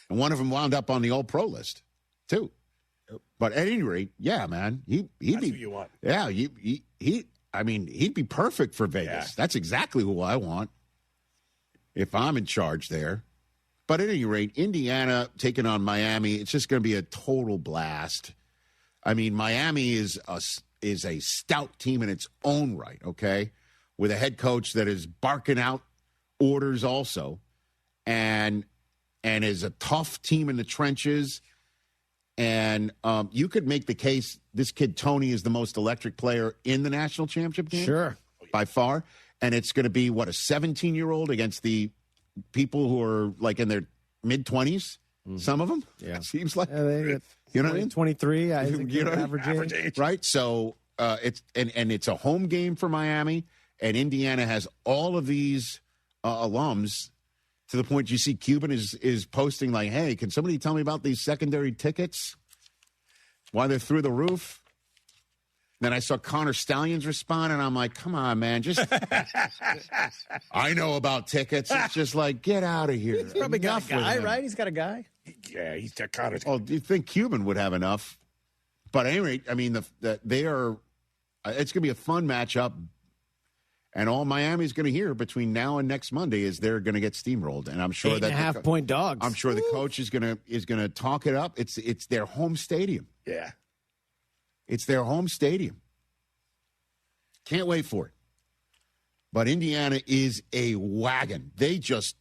one of them wound up on the All-Pro list, too. But at any rate, yeah, man, he'd That's be. who you want. Yeah, he'd be perfect for Vegas. Yeah. That's exactly who I want if I'm in charge there. But at any rate, Indiana taking on Miami, it's just going to be a total blast. I mean, Miami is a stout team in its own right, okay, with a head coach that is barking out orders also, and is a tough team in the trenches. And you could make the case this kid Tony is the most electric player in the national championship game. Sure. By far. And it's going to be, a 17-year-old against the people who are like in their mid-20s, some of them. Yeah. Seems like. You know what I mean? 23, I think, average age. Right? So it's a home game for Miami, and Indiana has all of these alums. To the point you see Cuban is posting like, hey, can somebody tell me about these secondary tickets? Why they're through the roof? Then I saw Connor Stallions respond, and I'm like, come on, man. Just I know about tickets. It's just like, get out of here. He's probably got a guy, right? He's got a guy. Yeah, he's got Connor. Oh, do you think Cuban would have enough? But at any rate, I mean, they are. It's going to be a fun matchup. And all Miami's going to hear between now and next Monday is they're going to get steamrolled, and I'm sure 8.5-point dogs. I'm sure the coach is going to talk it up. It's their home stadium. Yeah, it's their home stadium. Can't wait for it. But Indiana is a wagon. They just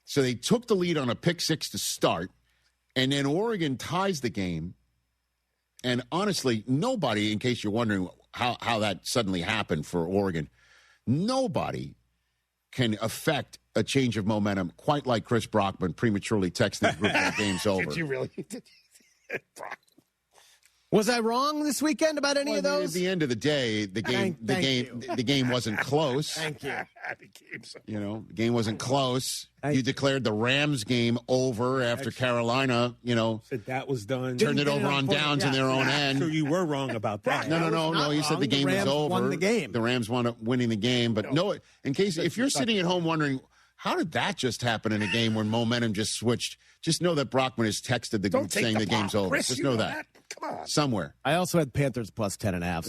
so they took the lead on a pick six to start, and then Oregon ties the game. And honestly, nobody, in case you're wondering how that suddenly happened for Oregon, nobody can affect a change of momentum quite like Chris Brockman prematurely texting the group that the game's over. Did you really? Was I wrong this weekend about any of those? At the end of the day, the game wasn't close. Thank you. The game wasn't close. You declared the Rams game over after Carolina, said that was done. Turned it over on downs in their own end. So you were wrong about that. No. You said the game was over. Won the game. The Rams wound up winning the game. But no, in case if you're sitting at home wondering, how did that just happen in a game when momentum just switched? Just know that Brockman has texted the group saying the game's over. Chris, just know that. Come on. Somewhere. I also had Panthers plus 10.5.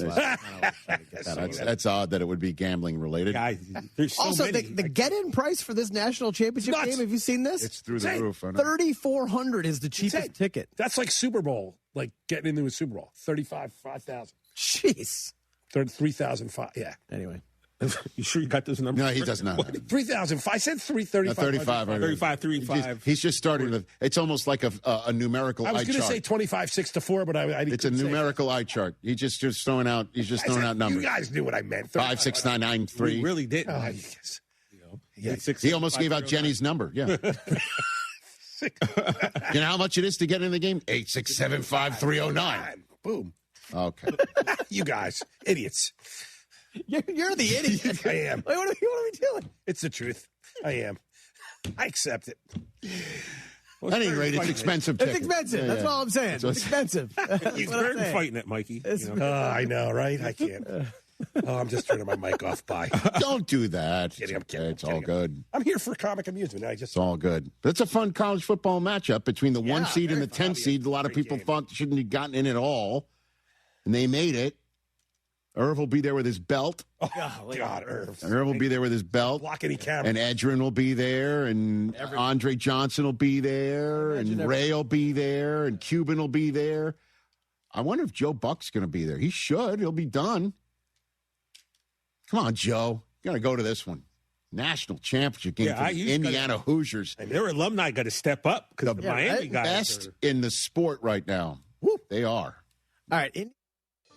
So that's odd that it would be gambling related. Guys, there's so also, many. the get-in price for this national championship game, have you seen this? It's through the roof. $3,400 is the cheapest ticket. That's like Super Bowl like getting into a Super Bowl. 5,000. Jeez. 3,005. Yeah. Anyway. You sure you got those numbers? No, he does not. 3,005. I said 335. 35. He's just starting to. It's almost like a numerical eye chart. I was going to say 25-6-4, but I it's a numerical eye chart. He's just throwing out. He's just throwing out numbers. You guys knew what I meant. 5, 6, 9, 9, 3. We really didn't. Yes. He almost gave out Jenny's number. Yeah. You know how much it is to get in the game? 8675309. Boom. Okay. You guys, idiots. You're the idiot. I am. What are we doing? It's the truth. I am. I accept it. At any rate, it's expensive. It's expensive. That's all I'm saying. It's expensive. He's very fighting it, Mikey. I know, right? I can't. I'm just turning my mic off. Bye. Don't do that. I'm kidding. It's all good. I'm here for comic amusement. It's all good. But it's a fun college football matchup between the 1 seed and the 10 seed. A lot of people thought shouldn't have gotten in at all, and they made it. Irv will be there with his belt. Oh, God, Irv. Irv will be there with his belt. Block any camera. And Edgerrin will be there, and Andre Johnson will be there, and Ray will be there, and Cuban will be there. I wonder if Joe Buck's going to be there. He should. He'll be done. Come on, Joe. You got to go to this one. National championship game for the Indiana Hoosiers. And their alumni got to step up because the Miami guys best in the sport right now. Woo, they are. All right.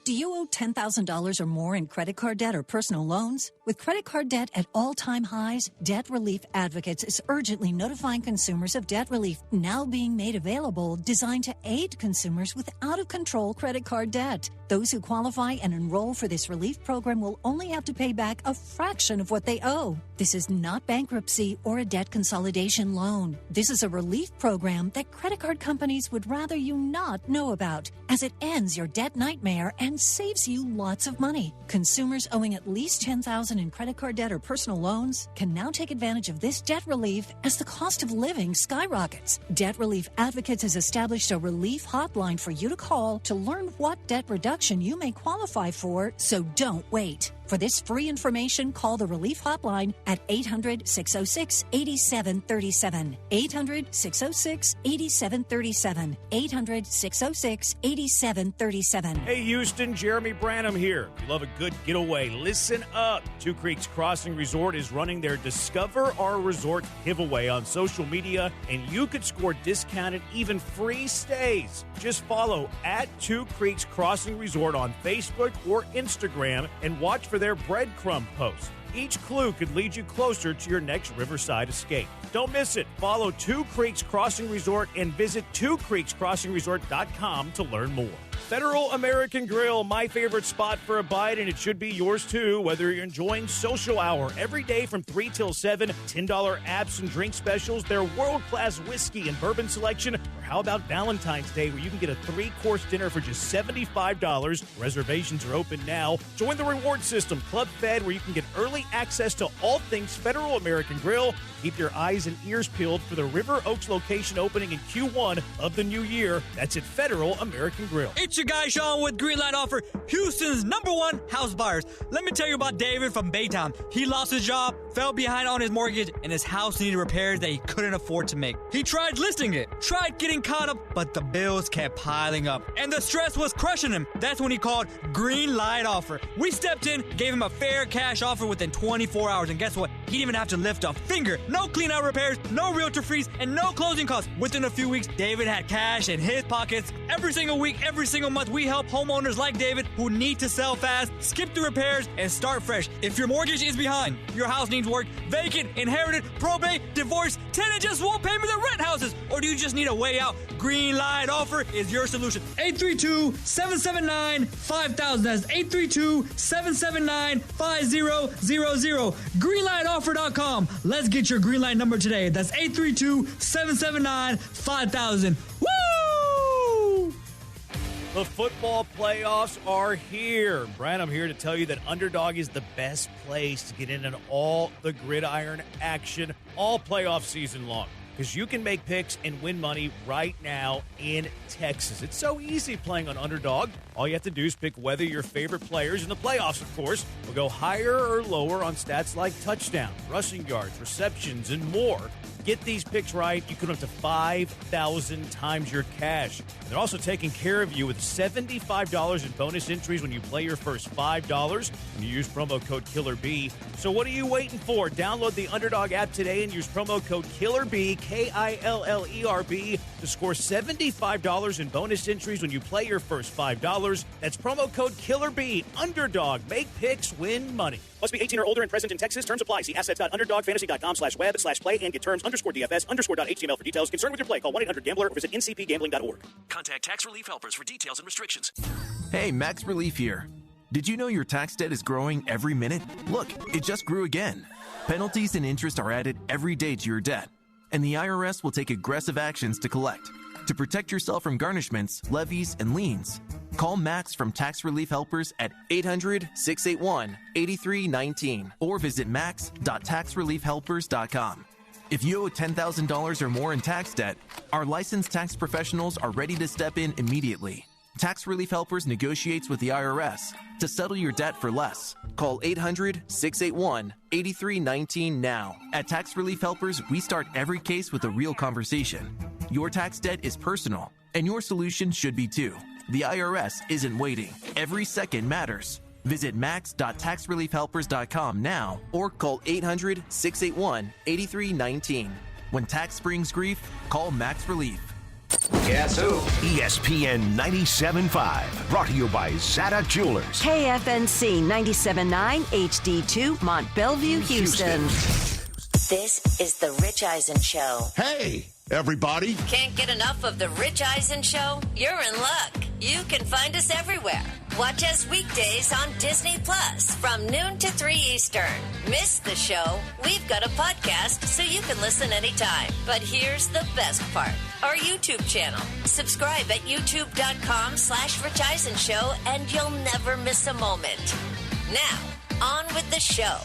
Do you owe $10,000 or more in credit card debt or personal loans? With credit card debt at all-time highs, Debt Relief Advocates is urgently notifying consumers of debt relief now being made available, designed to aid consumers with out-of-control credit card debt. Those who qualify and enroll for this relief program will only have to pay back a fraction of what they owe. This is not bankruptcy or a debt consolidation loan. This is a relief program that credit card companies would rather you not know about, as it ends your debt nightmare and saves you lots of money. Consumers owing at least $10,000 in credit card debt or personal loans can now take advantage of this debt relief as the cost of living skyrockets. Debt Relief Advocates has established a relief hotline for you to call to learn what debt reduction you may qualify for, so don't wait. For this free information, call the Relief Hotline at 800-606-8737. 800-606-8737. 800-606-8737. Hey, Houston, Jeremy Branham here. If you love a good getaway, listen up. Two Creeks Crossing Resort is running their Discover Our Resort giveaway on social media, and you could score discounted, even free stays. Just follow at Two Creeks Crossing Resort on Facebook or Instagram and watch for their breadcrumb post. Each clue could lead you closer to your next riverside escape. Don't miss it. Follow Two Creeks Crossing Resort and visit twocreekscrossingresort.com to learn more. Federal American Grill, my favorite spot for a bite, and it should be yours too, whether you're enjoying social hour every day from 3 till 7, $10 apps and drink specials, their world-class whiskey and bourbon selection, or how about Valentine's Day, where you can get a 3-course dinner for just $75. Reservations are open now. Join the reward system, Club Fed, where you can get early access to all things Federal American Grill. Keep your eyes and ears peeled for the River Oaks location opening in Q1 of the new year. That's at Federal American Grill. It's your guy Sean with Greenlight Offer, Houston's #1 house buyers. Let me tell you about David from Baytown. He lost his job, fell behind on his mortgage, and his house needed repairs that he couldn't afford to make. He tried listing it, tried getting caught up, but the bills kept piling up, and the stress was crushing him. That's when he called Greenlight Offer. We stepped in, gave him a fair cash offer within 24 hours, and guess what? He didn't even have to lift a finger. No clean-out repairs, no realtor fees, and no closing costs. Within a few weeks, David had cash in his pockets. Every single week, every single month, we help homeowners like David who need to sell fast, skip the repairs, and start fresh. If your mortgage is behind, your house needs work, vacant, inherited, probate, divorce, tenant just won't pay me the rent houses, or do you just need a way out? Greenlight Offer is your solution. 832-779-5000. That's 832-779-5000. Greenlightoffer.com. Let's get your Greenlight number today. That's 832-779-5000. Woo! The football playoffs are here. Brad, I'm here to tell you that Underdog is the best place to get in on all the gridiron action all playoff season long. because you can make picks and win money right now in Texas. It's so easy playing on Underdog. All you have to do is pick whether your favorite players in the playoffs, of course, will go higher or lower on stats like touchdowns, rushing yards, receptions, and more. Get these picks right, you can win up to 5,000 times your cash. And they're also taking care of you with $75 in bonus entries when you play your first $5 and you use promo code KILLERB. So what are you waiting for? Download the Underdog app today and use promo code KILLERB, KILLERB, to score $75 in bonus entries when you play your first $5. That's promo code KILLERB. Underdog. Make picks, win money. Must be 18 or older and present in Texas. Terms apply. See assets.underdogfantasy.com/web/play and get terms _DFS_.html for details. Concerned with your play, call 1-800-GAMBLER or visit ncpgambling.org. Contact Tax Relief Helpers for details and restrictions. Hey, Max Relief here. Did you know your tax debt is growing every minute? Look, it just grew again. Penalties and interest are added every day to your debt, and the IRS will take aggressive actions to collect. To protect yourself from garnishments, levies, and liens, call Max from Tax Relief Helpers at 800-681-8319 or visit max.taxreliefhelpers.com. If you owe $10,000 or more in tax debt, our licensed tax professionals are ready to step in immediately. Tax Relief Helpers negotiates with the IRS to settle your debt for less. Call 800-681-8319 now. At Tax Relief Helpers, we start every case with a real conversation. Your tax debt is personal, and your solution should be too. The IRS isn't waiting. Every second matters. Visit max.taxreliefhelpers.com now or call 800-681-8319. When tax brings grief, call Max Relief. Guess who? ESPN 97.5. Brought to you by Zada Jewelers. KFNC 97.9 HD2 Mont Bellevue, Houston. This is the Rich Eisen Show. Hey, everybody. Can't get enough of the Rich Eisen Show? You're in luck. You can find us everywhere. Watch us weekdays on Disney Plus from noon to 3 Eastern. Miss the show? We've got a podcast so you can listen anytime. But here's the best part. Our YouTube channel. Subscribe at youtube.com/Rich Eisen Show and you'll never miss a moment. Now, on with the show.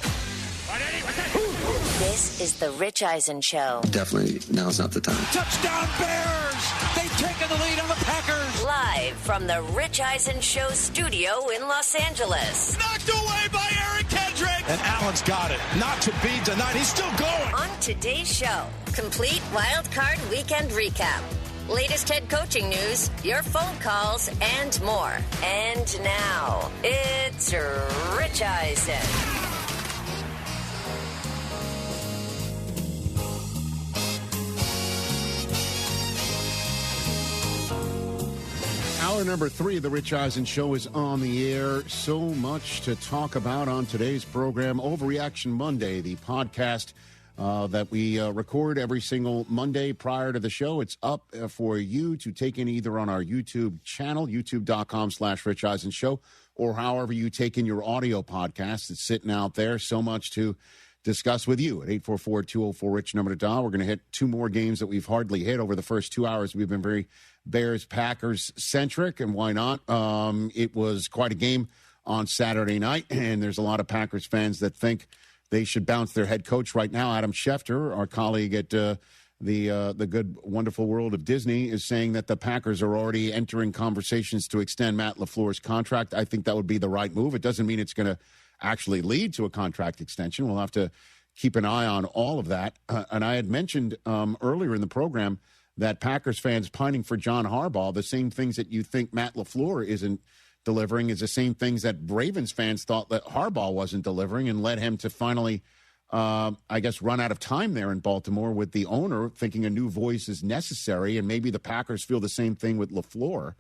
This is the Rich Eisen Show. Definitely, now's not the time. Touchdown Bears! They've taken the lead on the Packers! Live from the Rich Eisen Show studio in Los Angeles. Knocked away by Eric Kendrick! And Allen's got it. Not to be denied. He's still going. On today's show, complete Wild Card Weekend recap. Latest head coaching news, your phone calls, and more. And now, it's Rich Eisen. Hour number 3 of the Rich Eisen Show is on the air. So much to talk about on today's program. Overreaction Monday, the podcast that we record every single Monday prior to the show. It's up for you to take in either on our YouTube channel, youtube.com/Rich Eisen Show, or however you take in your audio podcast. It's sitting out there. So much to discuss with you at 844-204-RICH, number to dial. We're going to hit 2 more games that we've hardly hit over the first 2 hours. We've been very Bears-Packers centric, and why not? It was quite a game on Saturday night, and there's a lot of Packers fans that think they should bounce their head coach right now. Adam Schefter, our colleague at the good, wonderful world of Disney, is saying that the Packers are already entering conversations to extend Matt LaFleur's contract. I think that would be the right move. It doesn't mean it's going to actually lead to a contract extension. We'll have to keep an eye on all of that. And I had mentioned earlier in the program that Packers fans pining for John Harbaugh, the same things that you think Matt LaFleur isn't delivering is the same things that Ravens fans thought that Harbaugh wasn't delivering and led him to finally, run out of time there in Baltimore with the owner thinking a new voice is necessary. And maybe the Packers feel the same thing with LaFleur.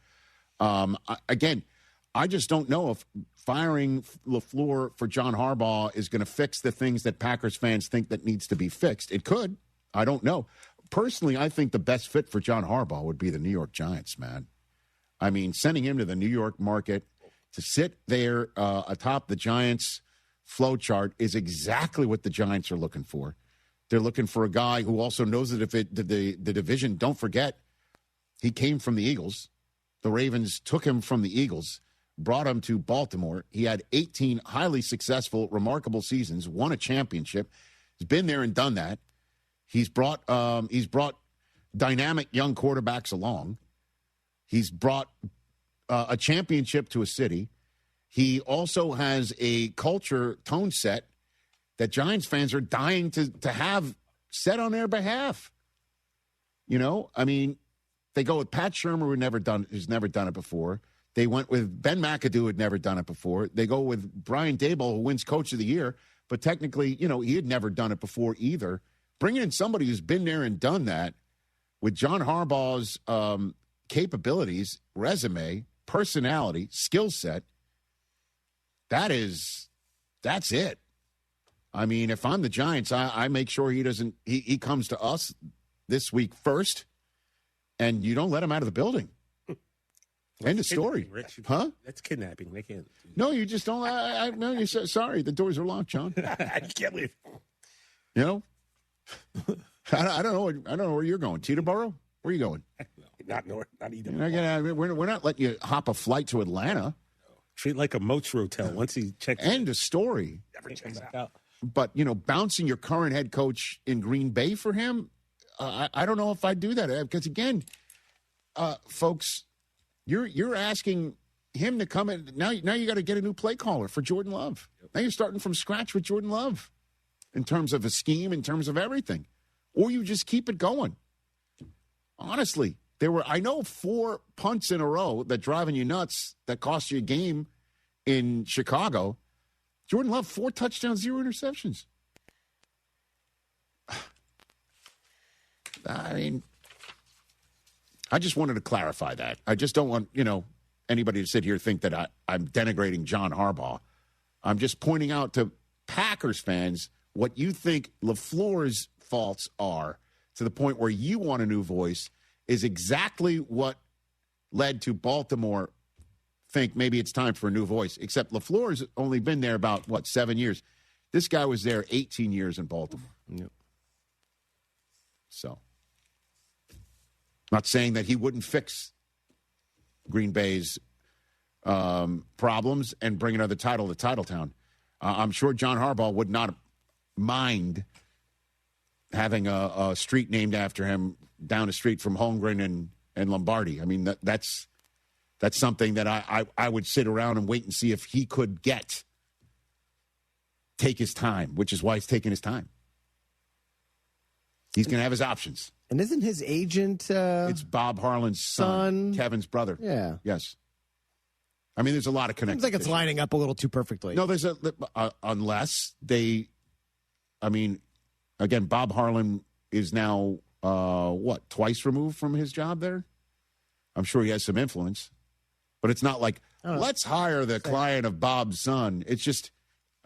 I just don't know if firing LaFleur for John Harbaugh is going to fix the things that Packers fans think that needs to be fixed. It could. I don't know. Personally, I think the best fit for John Harbaugh would be the New York Giants, man. I mean, sending him to the New York market to sit there atop the Giants' flow chart is exactly what the Giants are looking for. They're looking for a guy who also knows that if the division, don't forget, he came from the Eagles. The Ravens took him from the Eagles, brought him to Baltimore. He had 18 highly successful, remarkable seasons, won a championship. He's been there and done that. He's brought dynamic young quarterbacks along. He's brought a championship to a city. He also has a culture tone set that Giants fans are dying to have set on their behalf. I mean, they go with Pat Shurmur, who's never done it before. They went with Ben McAdoo, who had never done it before. They go with Brian Daboll, who wins Coach of the Year, but technically, he had never done it before either. Bringing in somebody who's been there and done that with John Harbaugh's capabilities, resume, personality, skill set, that's it. I mean, if I'm the Giants, I make sure he comes to us this week first, and you don't let him out of the building. End of story. Rich. Huh? That's kidnapping. They can't. No, you just don't. No, you're sorry. The doors are locked, John. I can't leave. I don't know. I don't know where you're going. Teterboro? Where are you going? Not north. Not either. We're not letting you hop a flight to Atlanta. Treat like a Moats Rotel once he checks. End of story. Never checks out. But bouncing your current head coach in Green Bay for him, I don't know if I'd do that because again, folks, you're asking him to come in now. Now you got to get a new play caller for Jordan Love. Yep. Now you're starting from scratch with Jordan Love, in terms of a scheme, in terms of everything, or you just keep it going. Honestly, I know 4 punts in a row that driving you nuts that cost you a game in Chicago. Jordan Love, 4 touchdowns, 0 interceptions. I mean, I just wanted to clarify that. I just don't want, anybody to sit here and think that I'm denigrating John Harbaugh. I'm just pointing out to Packers fans what you think LaFleur's faults are, to the point where you want a new voice, is exactly what led to Baltimore think maybe it's time for a new voice. Except LaFleur's only been there about, 7 years. This guy was there 18 years in Baltimore. Yep. So, not saying that he wouldn't fix Green Bay's problems and bring another title to Titletown. I'm sure John Harbaugh would not mind having a street named after him down the street from Holmgren and Lombardi. I mean, that's something that I would sit around and wait and see if he could take his time, which is why he's taking his time. He's going to have his options. And isn't his agent... it's Bob Harlan's son, Kevin's brother. Yeah. Yes. I mean, there's a lot of connections. Seems like it's lining up a little too perfectly. No, there's unless they... I mean, again, Bob Harlan is now, twice removed from his job there? I'm sure he has some influence. But it's not like, let's hire the client of Bob's son. It's just,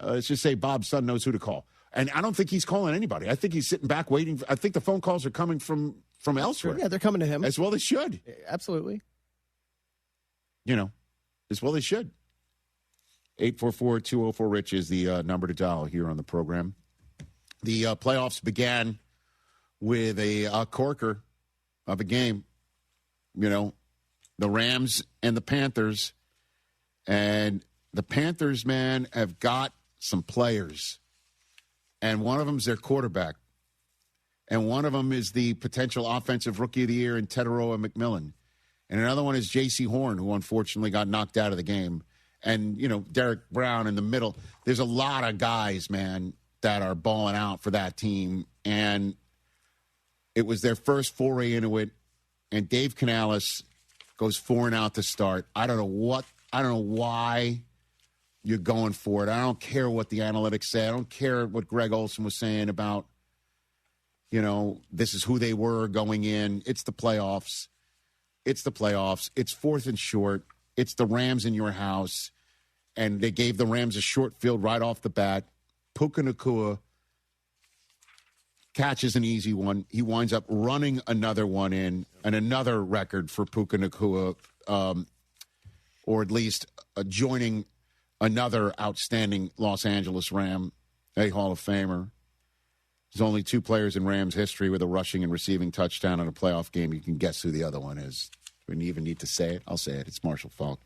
let's just say Bob's son knows who to call. And I don't think he's calling anybody. I think he's sitting back waiting. I think the phone calls are coming from elsewhere. Yeah, they're coming to him. As well they should. Absolutely. As well they should. 844-204-RICH is the number to dial here on the program. The playoffs began with a corker of a game. The Rams and the Panthers. And the Panthers, man, have got some players. And one of them is their quarterback. And one of them is the potential offensive rookie of the year in Teteroa McMillan. And another one is J.C. Horn, who unfortunately got knocked out of the game. And, Derek Brown in the middle. There's a lot of guys, man, that are balling out for that team. And it was their first foray into it. And Dave Canales goes 4-out to start. I don't know why you're going for it. I don't care what the analytics say. I don't care what Greg Olson was saying about, this is who they were going in. It's the playoffs. It's 4th and short. It's the Rams in your house. And they gave the Rams a short field right off the bat. Puka Nacua catches an easy one. He winds up running another one in, and another record for Puka Nacua, or at least joining another outstanding Los Angeles Ram, a Hall of Famer. There's only 2 players in Rams history with a rushing and receiving touchdown in a playoff game. You can guess who the other one is. Do we even need to say it? I'll say it. It's Marshall Faulk.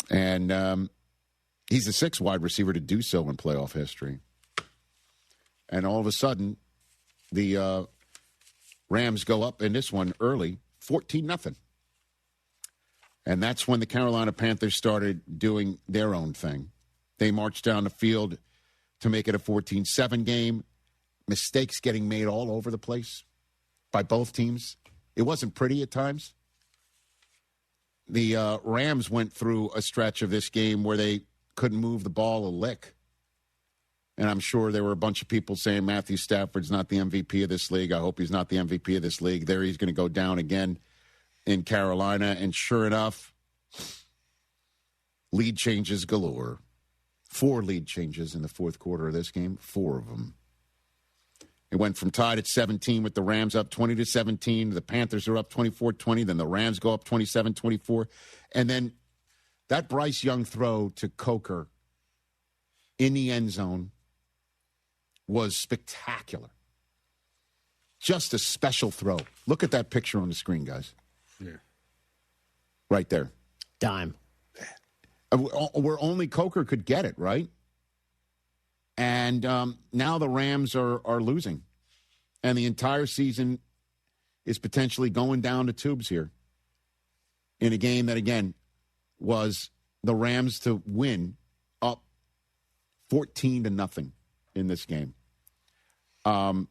And he's the 6th wide receiver to do so in playoff history. And all of a sudden, The Rams go up in this one early, 14-0. And that's when the Carolina Panthers started doing their own thing. They marched down the field to make it a 14-7 game. Mistakes getting made all over the place by both teams. It wasn't pretty at times. The Rams went through a stretch of this game where they couldn't move the ball a lick. And I'm sure there were a bunch of people saying Matthew Stafford's not the MVP of this league. I hope he's not the MVP of this league. There he's going to go down again in Carolina. And sure enough, lead changes galore. 4 lead changes in the fourth quarter of this game, 4 of them. It went from tied at 17 with the Rams up 20-17. The Panthers are up 24-20. Then the Rams go up 27-24. And then that Bryce Young throw to Coker in the end zone was spectacular. Just a special throw. Look at that picture on the screen, guys. Yeah. Right there. Dime. Where only Coker could get it, right? And now the Rams are losing. And the entire season is potentially going down the tubes here in a game that, again, was the Rams to win up 14-0 in this game. And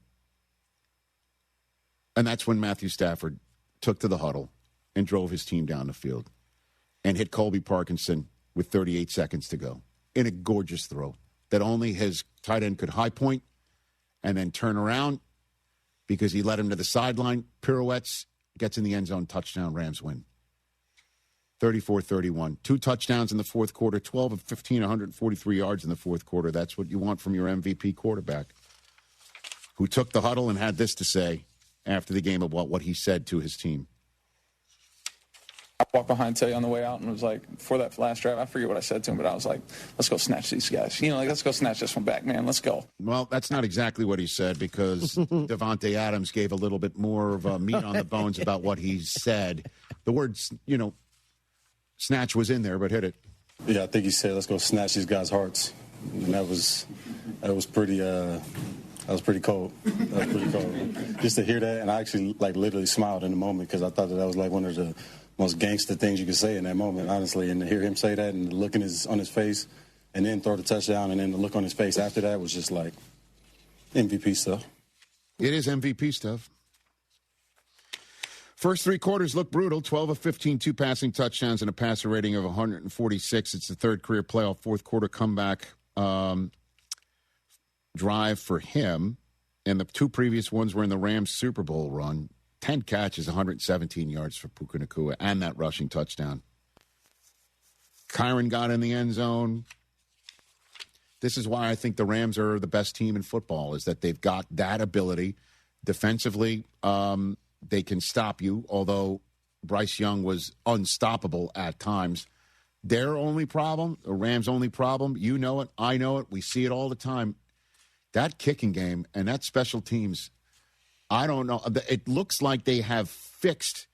that's when Matthew Stafford took to the huddle and drove his team down the field and hit Colby Parkinson with 38 seconds to go in a gorgeous throw that only his tight end could high point and then turn around because he led him to the sideline, pirouettes, gets in the end zone, touchdown, Rams win. 34-31. 2 touchdowns in the fourth quarter, 12 of 15, 143 yards in the fourth quarter. That's what you want from your MVP quarterback, who took the huddle and had this to say after the game about what he said to his team. I walked behind Tay on the way out and was like, for that last drive, I forget what I said to him, but I was like, let's go snatch these guys. Let's go snatch this one back, man. Let's go. Well, that's not exactly what he said because Davante Adams gave a little bit more of meat on the bones about what he said. The words, snatch was in there, but hit it. Yeah, I think he said, let's go snatch these guys' hearts. And that was pretty that was pretty cold. That was pretty cold. Just to hear that, and I actually literally smiled in the moment because I thought that was one of the most gangster things you could say in that moment, honestly. And to hear him say that and the look on his face and then throw the touchdown and then the look on his face after that was just like MVP stuff. It is MVP stuff. First 3 quarters look brutal. 12 of 15, 2 passing touchdowns and a passer rating of 146. It's the third career playoff fourth quarter comeback drive for him. And the 2 previous ones were in the Rams Super Bowl run. 10 catches, 117 yards for Puka Nacua, and that rushing touchdown. Kyron got in the end zone. This is why I think the Rams are the best team in football, is that they've got that ability. Defensively, they can stop you, although Bryce Young was unstoppable at times. Their only problem, the Rams' only problem, you know it, I know it, we see it all the time. That kicking game and that special teams, I don't know. It looks like they have fixed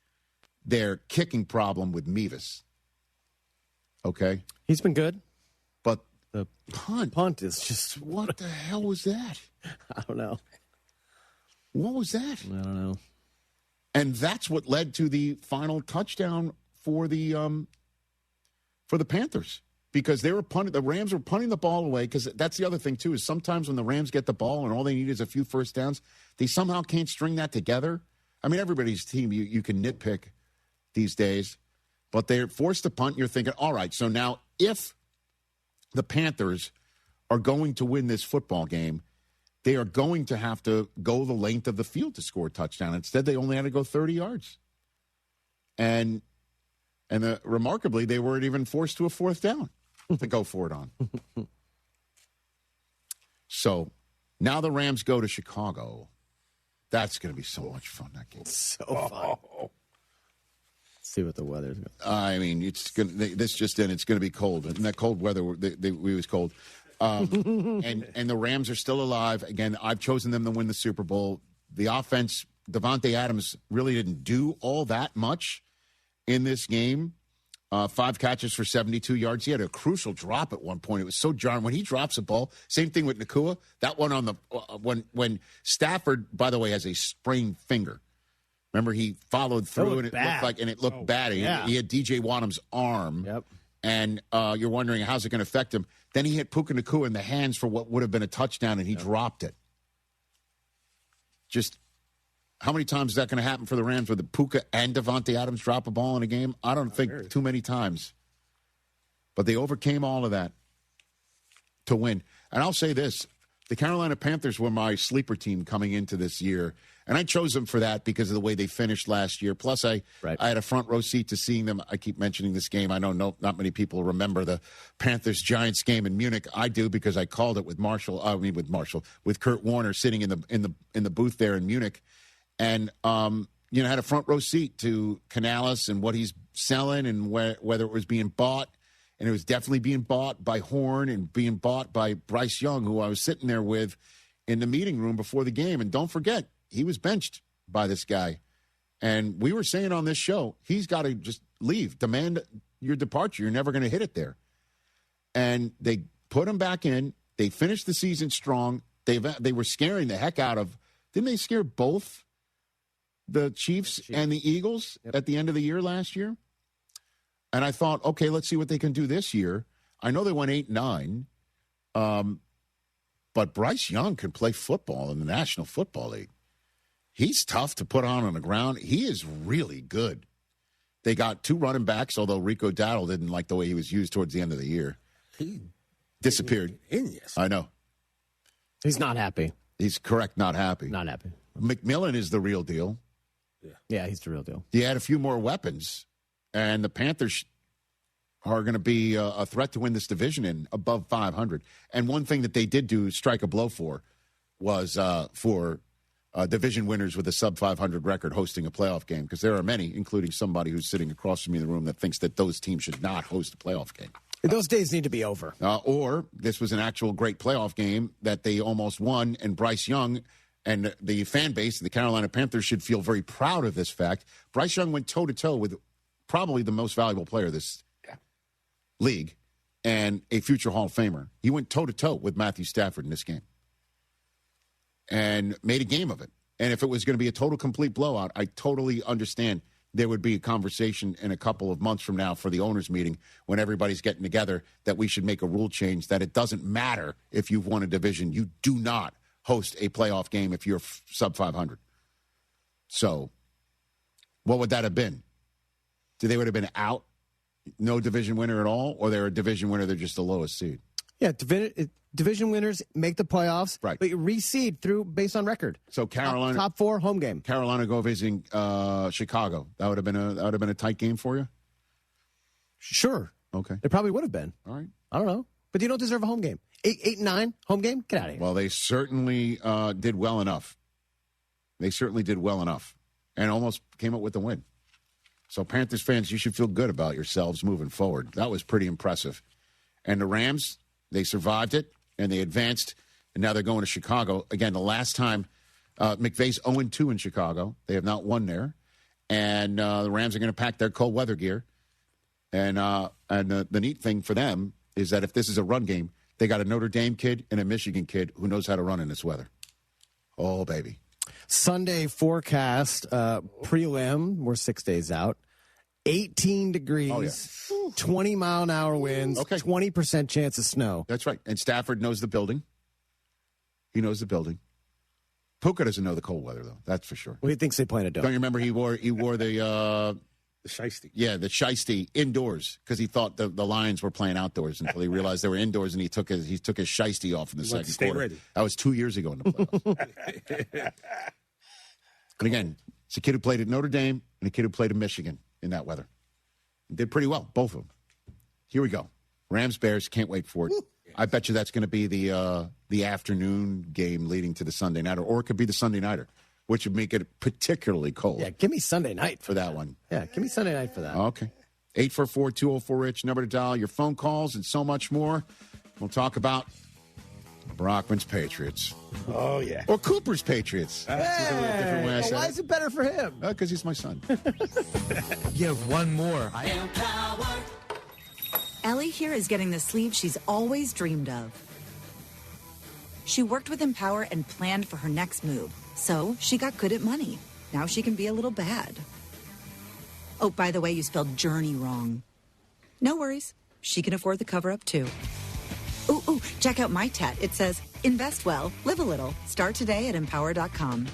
their kicking problem with Mevis. Okay? He's been good. But the punt is just... What the hell was that? I don't know. What was that? I don't know. And that's what led to the final touchdown for the Panthers. Because the Rams were punting the ball away, because that's the other thing, too, is sometimes when the Rams get the ball and all they need is a few first downs, they somehow can't string that together. I mean, everybody's team, you can nitpick these days, but they're forced to punt, and you're thinking, all right, so now if the Panthers are going to win this football game, they are going to have to go the length of the field to score a touchdown. Instead, they only had to go 30 yards. And remarkably, they weren't even forced to a fourth down to go for it on. So now the Rams go to Chicago. That's going to be so much fun, that game. So fun. Let's see what the weather's going to be. I mean, it's going to be cold. And that cold weather, we was cold. And the Rams are still alive. Again, I've chosen them to win the Super Bowl. The offense, Davante Adams really didn't do all that much in this game. 5 catches for 72 yards. He had a crucial drop at one point. It was so jarring. When he drops a ball, same thing with Nakua. That one on the when Stafford, by the way, has a sprained finger. Remember, he followed through, and it looked bad. He had DJ Wadham's arm. Yep. And you're wondering, how's it going to affect him? Then he hit Puka Nakua in the hands for what would have been a touchdown, and he dropped it. Just how many times is that going to happen for the Rams, where the Puka and Devontae Adams drop a ball in a game? I don't think too many times. But they overcame all of that to win. And I'll say this. The Carolina Panthers were my sleeper team coming into this year. And I chose them for that because of the way they finished last year. Plus, I had a front row seat to seeing them. I keep mentioning this game. I know not many people remember the Panthers-Giants game in Munich. I do because I called it with Kurt Warner sitting in the booth there in Munich. And, had a front row seat to Canales and what he's selling and whether it was being bought. And it was definitely being bought by Horn and being bought by Bryce Young, who I was sitting there with in the meeting room before the game. And don't forget, he was benched by this guy. And we were saying on this show, he's got to just leave, demand your departure. You're never going to hit it there. And they put him back in. They finished the season strong. They were scaring the heck out of, didn't they scare both the Chiefs and the Eagles at the end of the year last year? And I thought, okay, let's see what they can do this year. I know they went 8-9, but Bryce Young can play football in the National Football League. He's tough to put on the ground. He is really good. They got 2 running backs, although Rico Dowdle didn't like the way he was used towards the end of the year. He disappeared. I know. He's not happy. He's correct, not happy. Not happy. McMillan is the real deal. Yeah, he's the real deal. He had a few more weapons, and the Panthers are going to be a threat to win this division in above 500. And one thing that they did do, strike a blow for, was for division winners with a sub-500 record hosting a playoff game, because there are many, including somebody who's sitting across from me in the room, that thinks that those teams should not host a playoff game. Those days need to be over. Or this was an actual great playoff game that they almost won, and Bryce Young and the fan base of the Carolina Panthers should feel very proud of this fact. Bryce Young went toe-to-toe with probably the most valuable player of this league and a future Hall of Famer. He went toe-to-toe with Matthew Stafford in this game and made a game of it. And if it was going to be a total complete blowout, I totally understand there would be a conversation in a couple of months from now for the owners' meeting when everybody's getting together that we should make a rule change that it doesn't matter if you've won a division. You do not host a playoff game if you're sub-500. So what would that have been? They would have been out, no division winner at all, or they're a division winner, they're just the lowest seed? Yeah, division winners make the playoffs, right? But you reseed through based on record. So Carolina top 4 home game. Carolina go visiting Chicago. That would have been a tight game for you. Sure. Okay. It probably would have been. All right. I don't know, but you don't deserve a home game. 8-9 home game. Get out of here. Well, they certainly did well enough. And almost came up with the win. So Panthers fans, you should feel good about yourselves moving forward. That was pretty impressive. And the Rams, they survived it, and they advanced, and now they're going to Chicago. Again, the last time, McVay's 0-2 in Chicago. They have not won there. And the Rams are going to pack their cold weather gear. And the neat thing for them is that if this is a run game, they got a Notre Dame kid and a Michigan kid who knows how to run in this weather. Oh, baby. Sunday forecast, prelim, we're 6 days out. 18 degrees, 20-mile-an-hour winds, 20% chance of snow. That's right. And Stafford knows the building. He knows the building. Puka doesn't know the cold weather, though. That's for sure. Well, he thinks they plan to do. Don't you remember he wore the shiesty? Yeah, the shiesty indoors because he thought the Lions were playing outdoors until he realized they were indoors, and he took his shiesty off in the second quarter. Ready. That was 2 years ago in the playoffs. And again, it's a kid who played at Notre Dame and a kid who played at Michigan in that weather. Did pretty well, both of them. Here we go. Rams-Bears, can't wait for it. I bet you that's going to be the afternoon game leading to the Sunday nighter, or it could be the Sunday nighter, which would make it particularly cold. Yeah, give me Sunday night for that one. Yeah, give me Sunday night for that. Okay. 844-204-RICH, number to dial, your phone calls, and so much more. We'll talk about Brockman's Patriots. Oh, yeah. Or Cooper's Patriots. That's a different way I said why it. is it better for him? Because he's my son. You have one more. Ellie here is getting the sleeve she's always dreamed of. She worked with Empower and planned for her next move, so she got good at money. Now she can be a little bad. Oh, by the way, you spelled journey wrong. No worries. She can afford the cover-up, too. Ooh, check out my tat. It says, invest well, live a little. Start today at empower.com.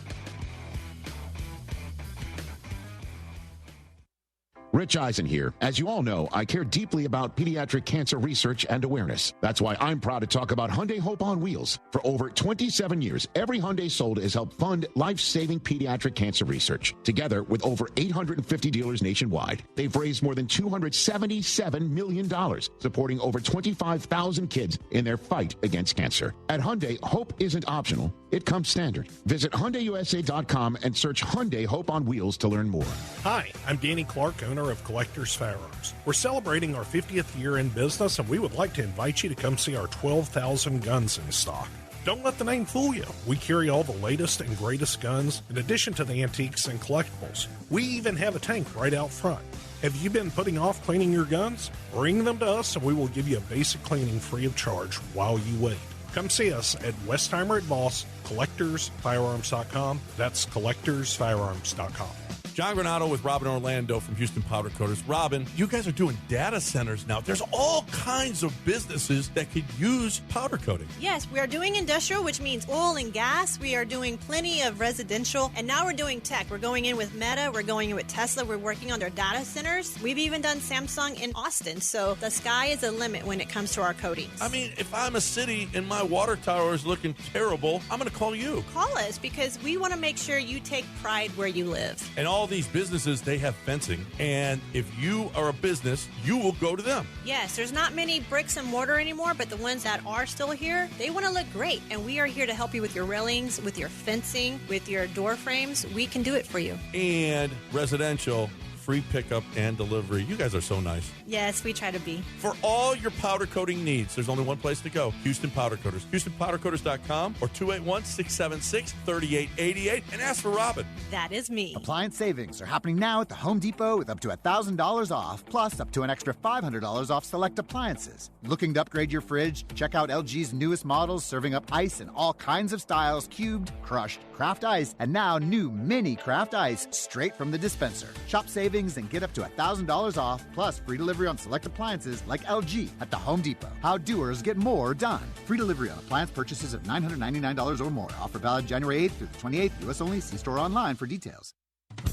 Rich Eisen here. As you all know, I care deeply about pediatric cancer research and awareness. That's why I'm proud to talk about Hyundai Hope on Wheels. For over 27 years, every Hyundai sold has helped fund life-saving pediatric cancer research. Together with over 850 dealers nationwide, they've raised more than $277 million, supporting over 25,000 kids in their fight against cancer. At Hyundai, hope isn't optional. It comes standard. Visit HyundaiUSA.com and search Hyundai Hope on Wheels to learn more. Hi, I'm Danny Clark, owner of Collectors Firearms. We're celebrating our 50th year in business, and we would like to invite you to come see our 12,000 guns in stock. Don't let the name fool you. We carry all the latest and greatest guns, in addition to the antiques and collectibles. We even have a tank right out front. Have you been putting off cleaning your guns? Bring them to us, and we will give you a basic cleaning free of charge while you wait. Come see us at Westheimer at Voss, CollectorsFirearms.com. That's CollectorsFirearms.com. John Granado with Robin Orlando from Houston Powder Coaters. Robin, you guys are doing data centers now. There's all kinds of businesses that could use powder coating. Yes, we are doing industrial, which means oil and gas. We are doing plenty of residential, and now we're doing tech. We're going in with Meta. We're going in with Tesla. We're working on their data centers. We've even done Samsung in Austin. So the sky is the limit when it comes to our coatings. I mean, if I'm a city and my water tower is looking terrible, I'm going to call you. Call us because we want to make sure you take pride where you live. And all these businesses, they have fencing. And if you are a business, you will go to them. Yes, there's not many bricks and mortar anymore, but the ones that are still here, they want to look great. And we are here to help you with your railings, with your fencing, with your door frames. We can do it for you. And residential, free pickup and delivery. You guys are so nice. Yes, we try to be. For all your powder coating needs, there's only one place to go. Houston Powder Coaters. HoustonPowderCoaters.com or 281-676-3888 and ask for Robin. That is me. Appliance savings are happening now at the Home Depot with up to $1,000 off, plus up to an extra $500 off select appliances. Looking to upgrade your fridge? Check out LG's newest models serving up ice in all kinds of styles, cubed, crushed, craft ice, and now new mini craft ice straight from the dispenser. Shop savings and get up to $1,000 off, plus free delivery on select appliances like LG at the Home Depot. How doers get more done. Free delivery on appliance purchases of $999 or more. Offer valid January 8th through the 28th. U.S. only. See store online for details.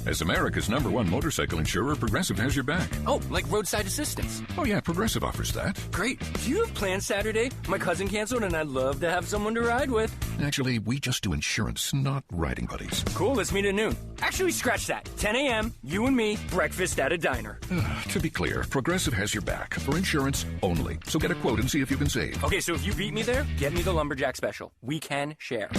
As America's #1 motorcycle insurer, Progressive has your back. Oh, like roadside assistance? Oh, yeah, Progressive offers that. Great. Do you have plans Saturday? My cousin canceled and I'd love to have someone to ride with. Actually, we just do insurance, not riding buddies. Cool, let's meet at noon. Actually, scratch that. 10 a.m., you and me, breakfast at a diner. To be clear, Progressive has your back for insurance only. So get a quote and see if you can save. Okay, so if you beat me there, get me the Lumberjack Special. We can share.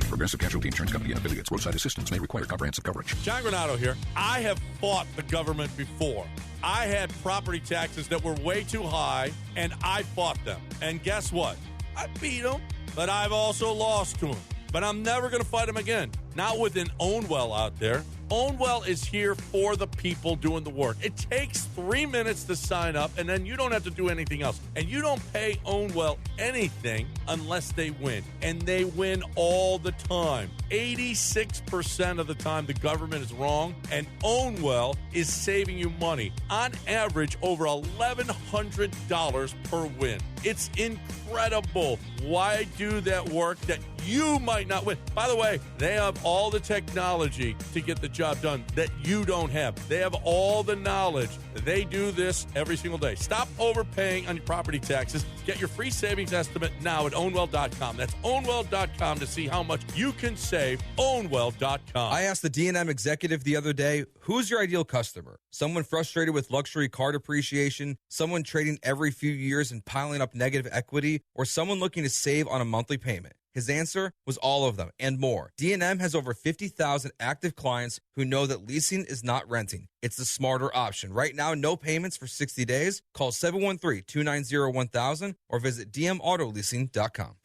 Progressive Casualty Insurance Company and affiliates. Roadside assistance may require comprehensive coverage. John Granado here. I have fought the government before. I had property taxes that were way too high, and I fought them. And guess what? I beat them, but I've also lost to them. But I'm never going to fight them again. Not with an Ownwell out there. Ownwell is here for the people doing the work. It takes 3 minutes to sign up, and then you don't have to do anything else. And you don't pay Ownwell anything unless they win. And they win all the time. 86% of the time, the government is wrong, and Ownwell is saving you money. On average, over $1,100 per win. It's incredible. Why do that work that you might not win? By the way, they have all the technology to get the job done that you don't have. They have all the knowledge. They do this every single day. Stop overpaying on your property taxes. Get your free savings estimate now at Ownwell.com. That's Ownwell.com to see how much you can save. Ownwell.com. I asked the D&M executive the other day, who's your ideal customer? Someone frustrated with luxury car depreciation, someone trading every few years and piling up negative equity, or someone looking to save on a monthly payment? His answer was all of them and more. D&M has over 50,000 active clients who know that leasing is not renting. It's the smarter option. Right now, no payments for 60 days. Call 713-290-1000 or visit dmautoleasing.com.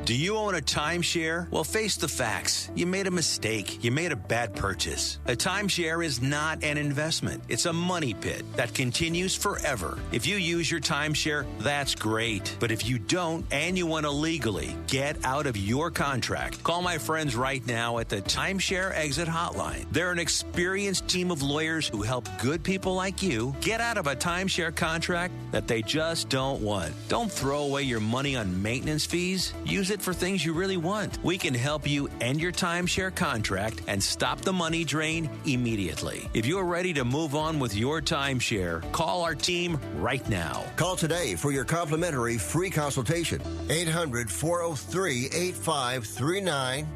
Do you own a timeshare? Well, face the facts. You made a mistake. You made a bad purchase. A timeshare is not an investment. It's a money pit that continues forever. If you use your timeshare, that's great. But if you don't and you want to legally get out of your contract, call my friends right now at the Timeshare Exit Hotline. They're an experienced team of lawyers who help good people like you get out of a timeshare contract that they just don't want. Don't throw away your money on maintenance fees. Use it for things you really want. We can help you end your timeshare contract and stop the money drain immediately. If you're ready to move on with your timeshare, call our team right now. Call today for your complimentary free consultation. 800-403-8539.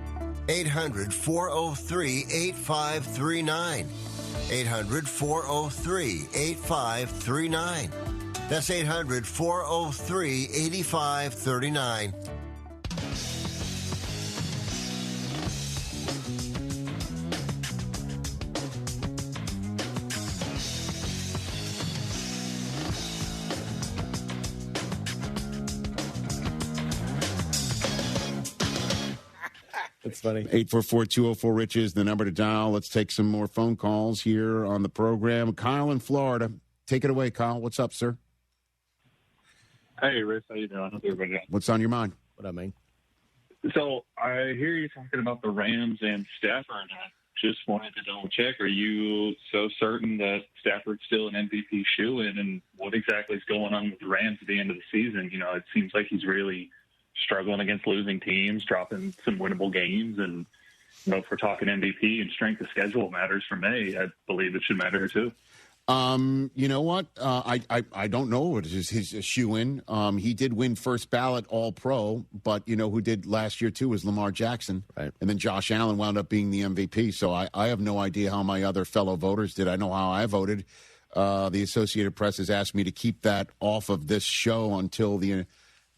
800-403-8539. 800-403-8539. That's 800-403-8539. It's funny. 844-204-RICH is the number to dial. Let's take some more phone calls here on the program. Kyle in Florida. Take it away, Kyle. What's up, sir? Hey, Rich. How you doing? How's everybody doing? What's on your mind? What up, man? So I hear you talking about the Rams and Stafford. I just wanted to double check. Are you so certain that Stafford's still an MVP shoo-in? And what exactly is going on with the Rams at the end of the season? You know, it seems like he's really struggling against losing teams, dropping some winnable games. And, you know, if we're talking MVP and strength of schedule matters for May, I believe it should matter too. You know what? I don't know what is his shoe-in. He did win first ballot All-Pro, but you know who did last year too was Lamar Jackson. Right. And then Josh Allen wound up being the MVP. So I have no idea how my other fellow voters did. I know how I voted. The Associated Press has asked me to keep that off of this show until the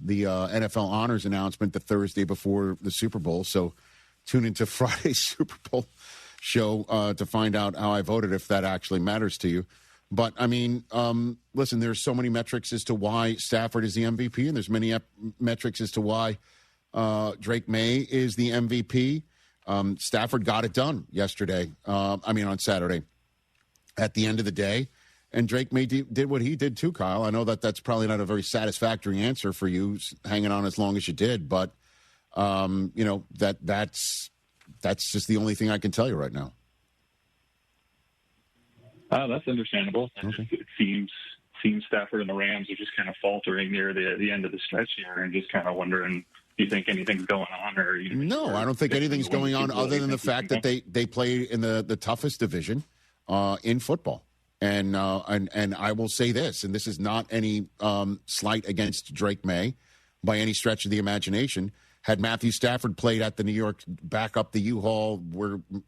NFL honors announcement the Thursday before the Super Bowl. So tune into Friday's Super Bowl show to find out how I voted, if that actually matters to you. But, I mean, listen, there's so many metrics as to why Stafford is the MVP, and there's many metrics as to why Drake May is the MVP. Stafford got it done yesterday, on Saturday at the end of the day. And Drake May did what he did too, Kyle. I know that that's probably not a very satisfactory answer for you, hanging on as long as you did. But, that's just the only thing I can tell you right now. That's understandable. Okay. It seems Stafford and the Rams are just kind of faltering near the end of the stretch here, and just kind of wondering, do you think anything's going on? No, I don't think anything's going on other than the fact that they play in the toughest division in football. And I will say this, and this is not any slight against Drake May by any stretch of the imagination. Had Matthew Stafford played at the New York, back up the U-Haul,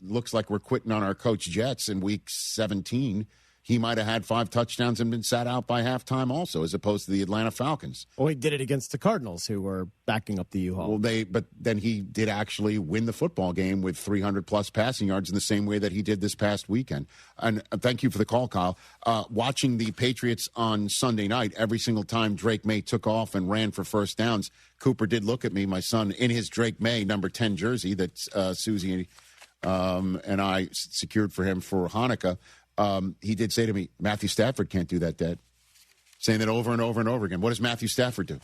looks like we're quitting on our coach Jets in week 17, he might have had 5 touchdowns and been sat out by halftime also, as opposed to the Atlanta Falcons. Well, he did it against the Cardinals, who were backing up the U-Haul. Well, but then he did actually win the football game with 300-plus passing yards in the same way that he did this past weekend. And thank you for the call, Kyle. Watching the Patriots on Sunday night, every single time Drake May took off and ran for first downs, Cooper did look at me, my son, in his Drake May number 10 jersey that Susie and I secured for him for Hanukkah. He did say to me, Matthew Stafford can't do that, Dad. Saying that over and over and over again. What does Matthew Stafford do?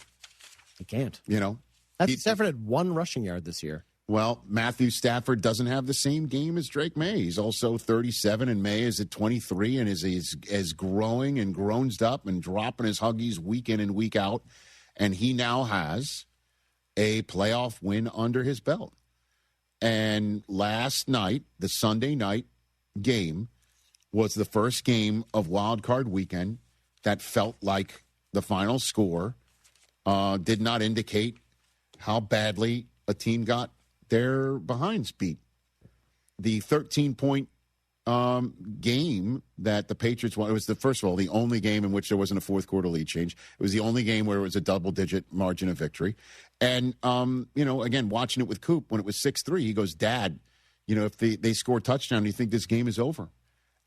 He can't. You know? Matthew Stafford had 1 rushing yard this year. Well, Matthew Stafford doesn't have the same game as Drake May. He's also 37, and May is at 23, and is growing and grown up and dropping his huggies week in and week out. And he now has a playoff win under his belt. And last night, the Sunday night game, was the first game of Wild Card Weekend that felt like the final score did not indicate how badly a team got their behinds beat. The 13-point game that the Patriots won, it was first of all, the only game in which there wasn't a fourth quarter lead change. It was the only game where it was a double-digit margin of victory. And, again, watching it with Coop, when it was 6-3, he goes, Dad, if they score a touchdown, do you think this game is over?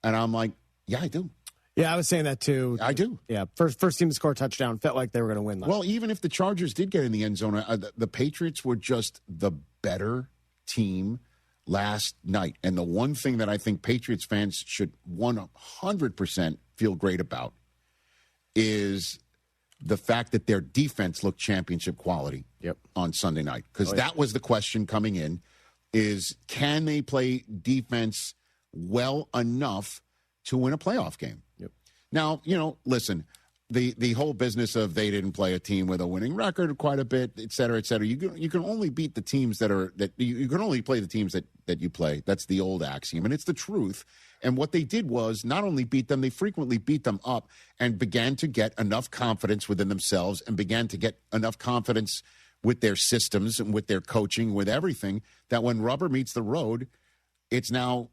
And I'm like, yeah, I do. Yeah, I was saying that too. I do. Yeah, first team to score a touchdown felt like they were going to win. Well, even if the Chargers did get in the end zone, the Patriots were just the better team last night. And the one thing that I think Patriots fans should 100% feel great about is the fact that their defense looked championship quality on Sunday night. Because that was the question coming in, is can they play defense well enough to win a playoff game? Now, listen, the whole business of they didn't play a team with a winning record quite a bit, et cetera, et cetera. You can only beat the teams you can only play the teams that you play. That's the old axiom, and it's the truth. And what they did was not only beat them, they frequently beat them up and began to get enough confidence within themselves and began to get enough confidence with their systems and with their coaching, with everything, that when rubber meets the road, it's now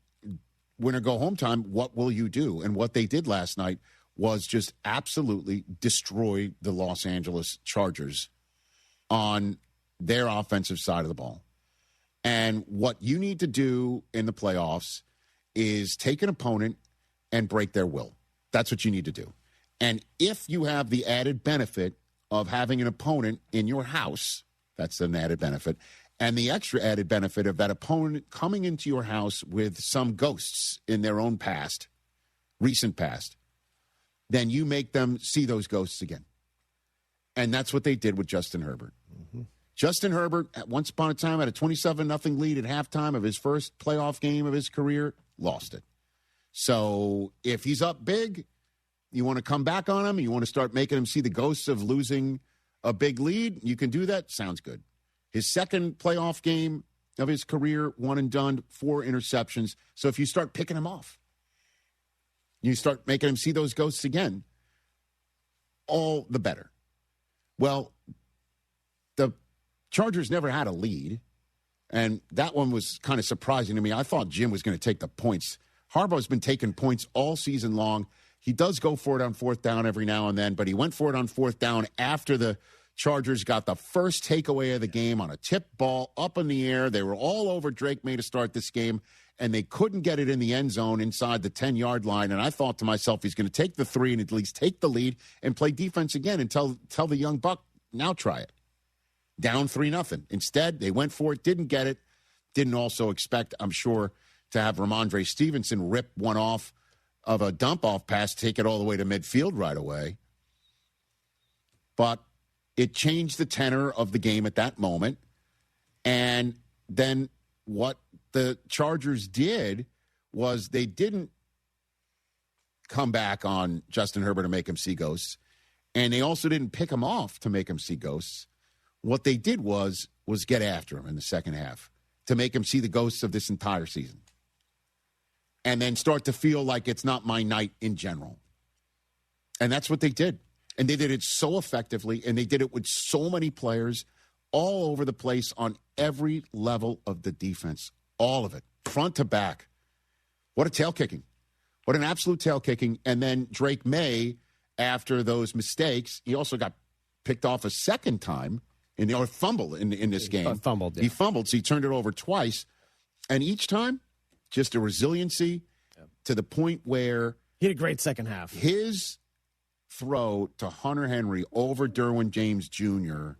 win or go home time. What will you do? And what they did last night was just absolutely destroy the Los Angeles Chargers on their offensive side of the ball. And what you need to do in the playoffs is take an opponent and break their will. That's what you need to do. And if you have the added benefit of having an opponent in your house, that's an added benefit, and the extra added benefit of that opponent coming into your house with some ghosts in their own past, recent past, then you make them see those ghosts again. And that's what they did with Justin Herbert. Mm-hmm. Justin Herbert, at once upon a time, had a 27-0 lead at halftime of his first playoff game of his career, lost it. So if he's up big, you want to come back on him, you want to start making him see the ghosts of losing a big lead, you can do that. Sounds good. His second playoff game of his career, one and done, 4 interceptions. So if you start picking him off, you start making him see those ghosts again, all the better. Well, the Chargers never had a lead, and that one was kind of surprising to me. I thought Jim was going to take the points. Harbaugh's been taking points all season long. He does go for it on fourth down every now and then, but he went for it on fourth down after the Chargers got the first takeaway of the game on a tip ball up in the air. They were all over Drake May to start this game, and they couldn't get it in the end zone inside the 10-yard line. And I thought to myself, he's going to take the 3 and at least take the lead and play defense again and tell the young buck, now try it. Down 3-0. Instead, they went for it, didn't get it. Didn't also expect, I'm sure, to have Ramondre Stevenson rip one off of a dump-off pass, take it all the way to midfield right away. But it changed the tenor of the game at that moment. And then what the Chargers did was they didn't come back on Justin Herbert to make him see ghosts, and they also didn't pick him off to make him see ghosts. What they did was get after him in the second half to make him see the ghosts of this entire season, and then start to feel like it's not my night in general. And that's what they did. And they did it so effectively, and they did it with so many players all over the place on every level of the defense. All of it, front to back. What a tail kicking. What an absolute tail kicking. And then Drake May, after those mistakes, he also got picked off a second time, or fumbled in this game. Fumbled, yeah. He fumbled, so he turned it over twice. And each time, just a resiliency to the point where he had a great second half. His throw to Hunter Henry over Derwin James Jr.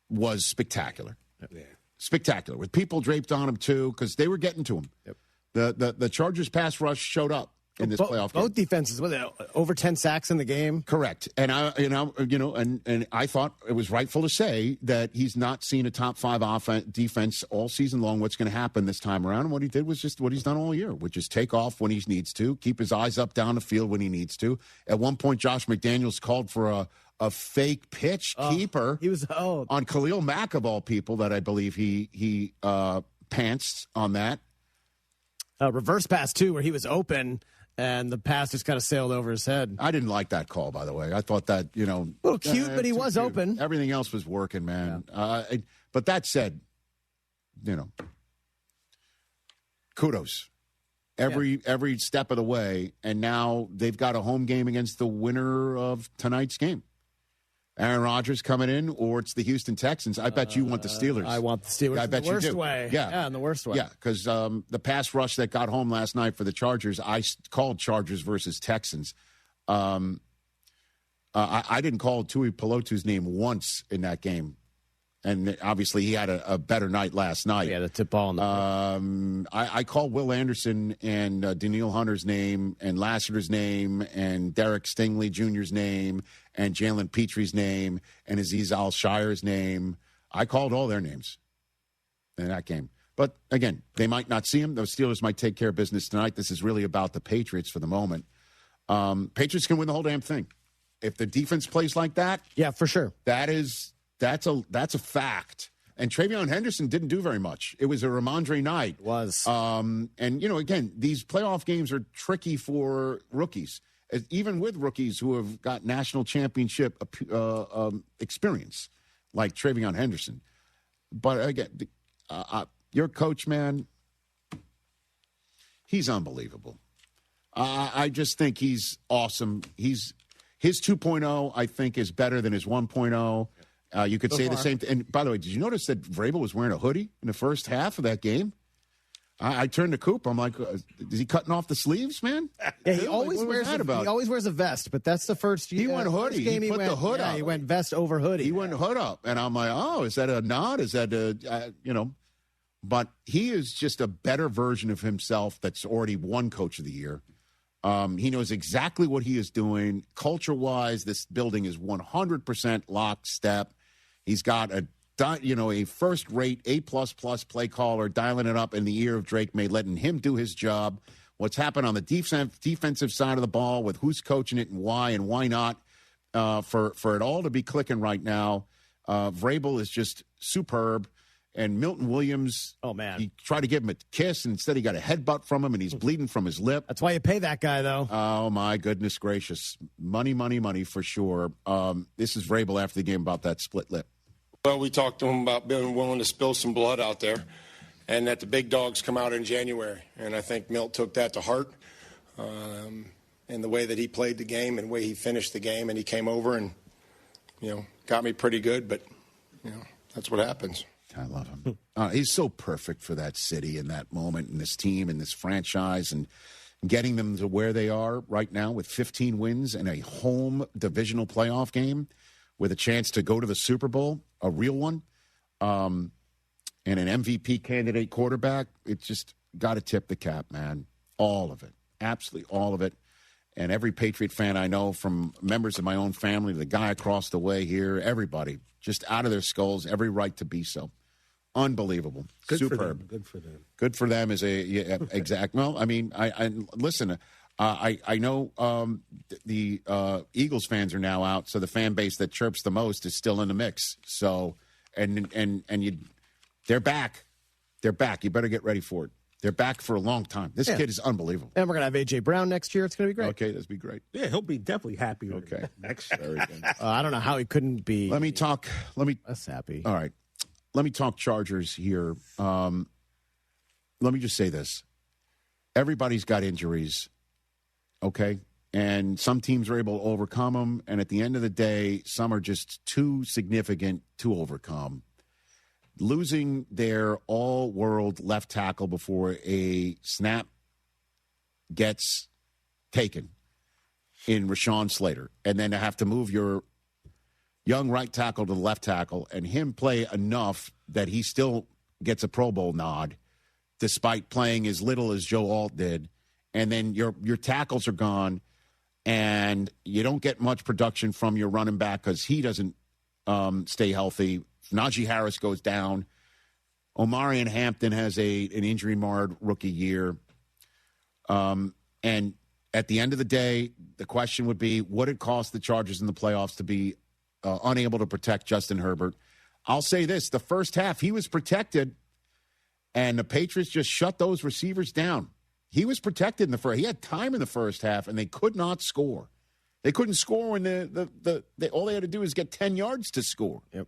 was spectacular. Yeah. Spectacular. With people draped on him, too, because they were getting to him. Yep. The Chargers pass rush showed up in this playoff game. Both defenses, over 10 sacks in the game. Correct. And I thought it was rightful to say that he's not seen a top 5 defense all season long. What's going to happen this time around? And what he did was just what he's done all year, which is take off when he needs to, keep his eyes up down the field when he needs to. At one point, Josh McDaniels called for a fake pitch keeper. He was on Khalil Mack of all people that I believe he pantsed on that. Reverse pass too, where he was open and the pass just kind of sailed over his head. I didn't like that call, by the way. I thought that a little cute, but he was cute. open. Everything else was working, man. Yeah. But that said, kudos. Every step of the way, and now they've got a home game against the winner of tonight's game. Aaron Rodgers coming in, or it's the Houston Texans. I bet you want the Steelers. I want the Steelers in the worst way. Yeah, in the worst way. Yeah, because the pass rush that got home last night for the Chargers, I called Chargers versus Texans. I didn't call Tui Pelotu's name once in that game. And obviously he had a better night last night. Yeah, the tip ball. I called Will Anderson and Daniil Hunter's name and Lassiter's name and Derek Stingley Jr.'s name and Jalen Petrie's name and Azeez Al-Shire's name. I called all their names in that game. But, again, they might not see him. The Steelers might take care of business tonight. This is really about the Patriots for the moment. Patriots can win the whole damn thing. If the defense plays like that. Yeah, for sure. That's a fact. And Travion Henderson didn't do very much. It was a Ramondre night. It was. And, again, these playoff games are tricky for rookies, even with rookies who have got national championship experience, like Travion Henderson. But, again, your coach, man, he's unbelievable. I just think he's awesome. His 2.0, I think, is better than his 1.0. You could say the same thing. And by the way, did you notice that Vrabel was wearing a hoodie in the first half of that game? I turned to Coop. I'm like, is he cutting off the sleeves, man? Yeah, he always wears a vest, but that's the first. He went hoodie. He put the hood up. He went vest over hoodie. He went hood up, and I'm like, oh, is that a nod? Is that But he is just a better version of himself. That's already won Coach of the Year. He knows exactly what he is doing. Culture-wise, this building is 100% lockstep. He's got a first-rate A++ play caller dialing it up in the ear of Drake May, letting him do his job. What's happened on the defensive side of the ball with who's coaching it and why not, for it all to be clicking right now. Vrabel is just superb. And Milton Williams, oh man, he tried to give him a kiss, and instead he got a headbutt from him, and he's bleeding from his lip. That's why you pay that guy, though. Oh, my goodness gracious. Money for sure. This is Vrabel after the game about that split lip. Well, we talked to him about being willing to spill some blood out there, and that the big dogs come out in January. And I think Milt took that to heart, and the way that he played the game and the way he finished the game, and he came over and, got me pretty good, but, that's what happens. I love him. He's so perfect for that city and that moment and this team and this franchise and getting them to where they are right now with 15 wins and a home divisional playoff game with a chance to go to the Super Bowl, a real one, and an MVP candidate quarterback. It's just got to tip the cap, man. All of it. Absolutely all of it. And every Patriot fan I know, from members of my own family to the guy across the way here, everybody, just out of their skulls, every right to be so. Unbelievable. Superb. Good for them. Good for them is exact. Well, I mean, I listen. I know the Eagles fans are now out, so the fan base that chirps the most is still in the mix. So, they're back. They're back. You better get ready for it. They're back for a long time. This kid is unbelievable. And we're going to have A.J. Brown next year. It's going to be great. Okay, that'd be great. Yeah, he'll be definitely happy. Okay. Next year. I don't know how he couldn't be. Less happy. All right. Let me talk Chargers here. Let me just say this. Everybody's got injuries, okay? And some teams are able to overcome them. And at the end of the day, some are just too significant to overcome. Losing their all-world left tackle before a snap gets taken in Rashawn Slater, and then to have to move your young right tackle to the left tackle and him play enough that he still gets a Pro Bowl nod despite playing as little as Joe Alt did, and then your tackles are gone and you don't get much production from your running back because he doesn't stay healthy. Najee Harris goes down. Omarion Hampton has an injury-marred rookie year. And at the end of the day, the question would be, what it cost the Chargers in the playoffs to be unable to protect Justin Herbert? I'll say this. The first half, he was protected, and the Patriots just shut those receivers down. He was protected in the first. He had time in the first half, and they could not score. They couldn't score when all they had to do is get 10 yards to score. Yep.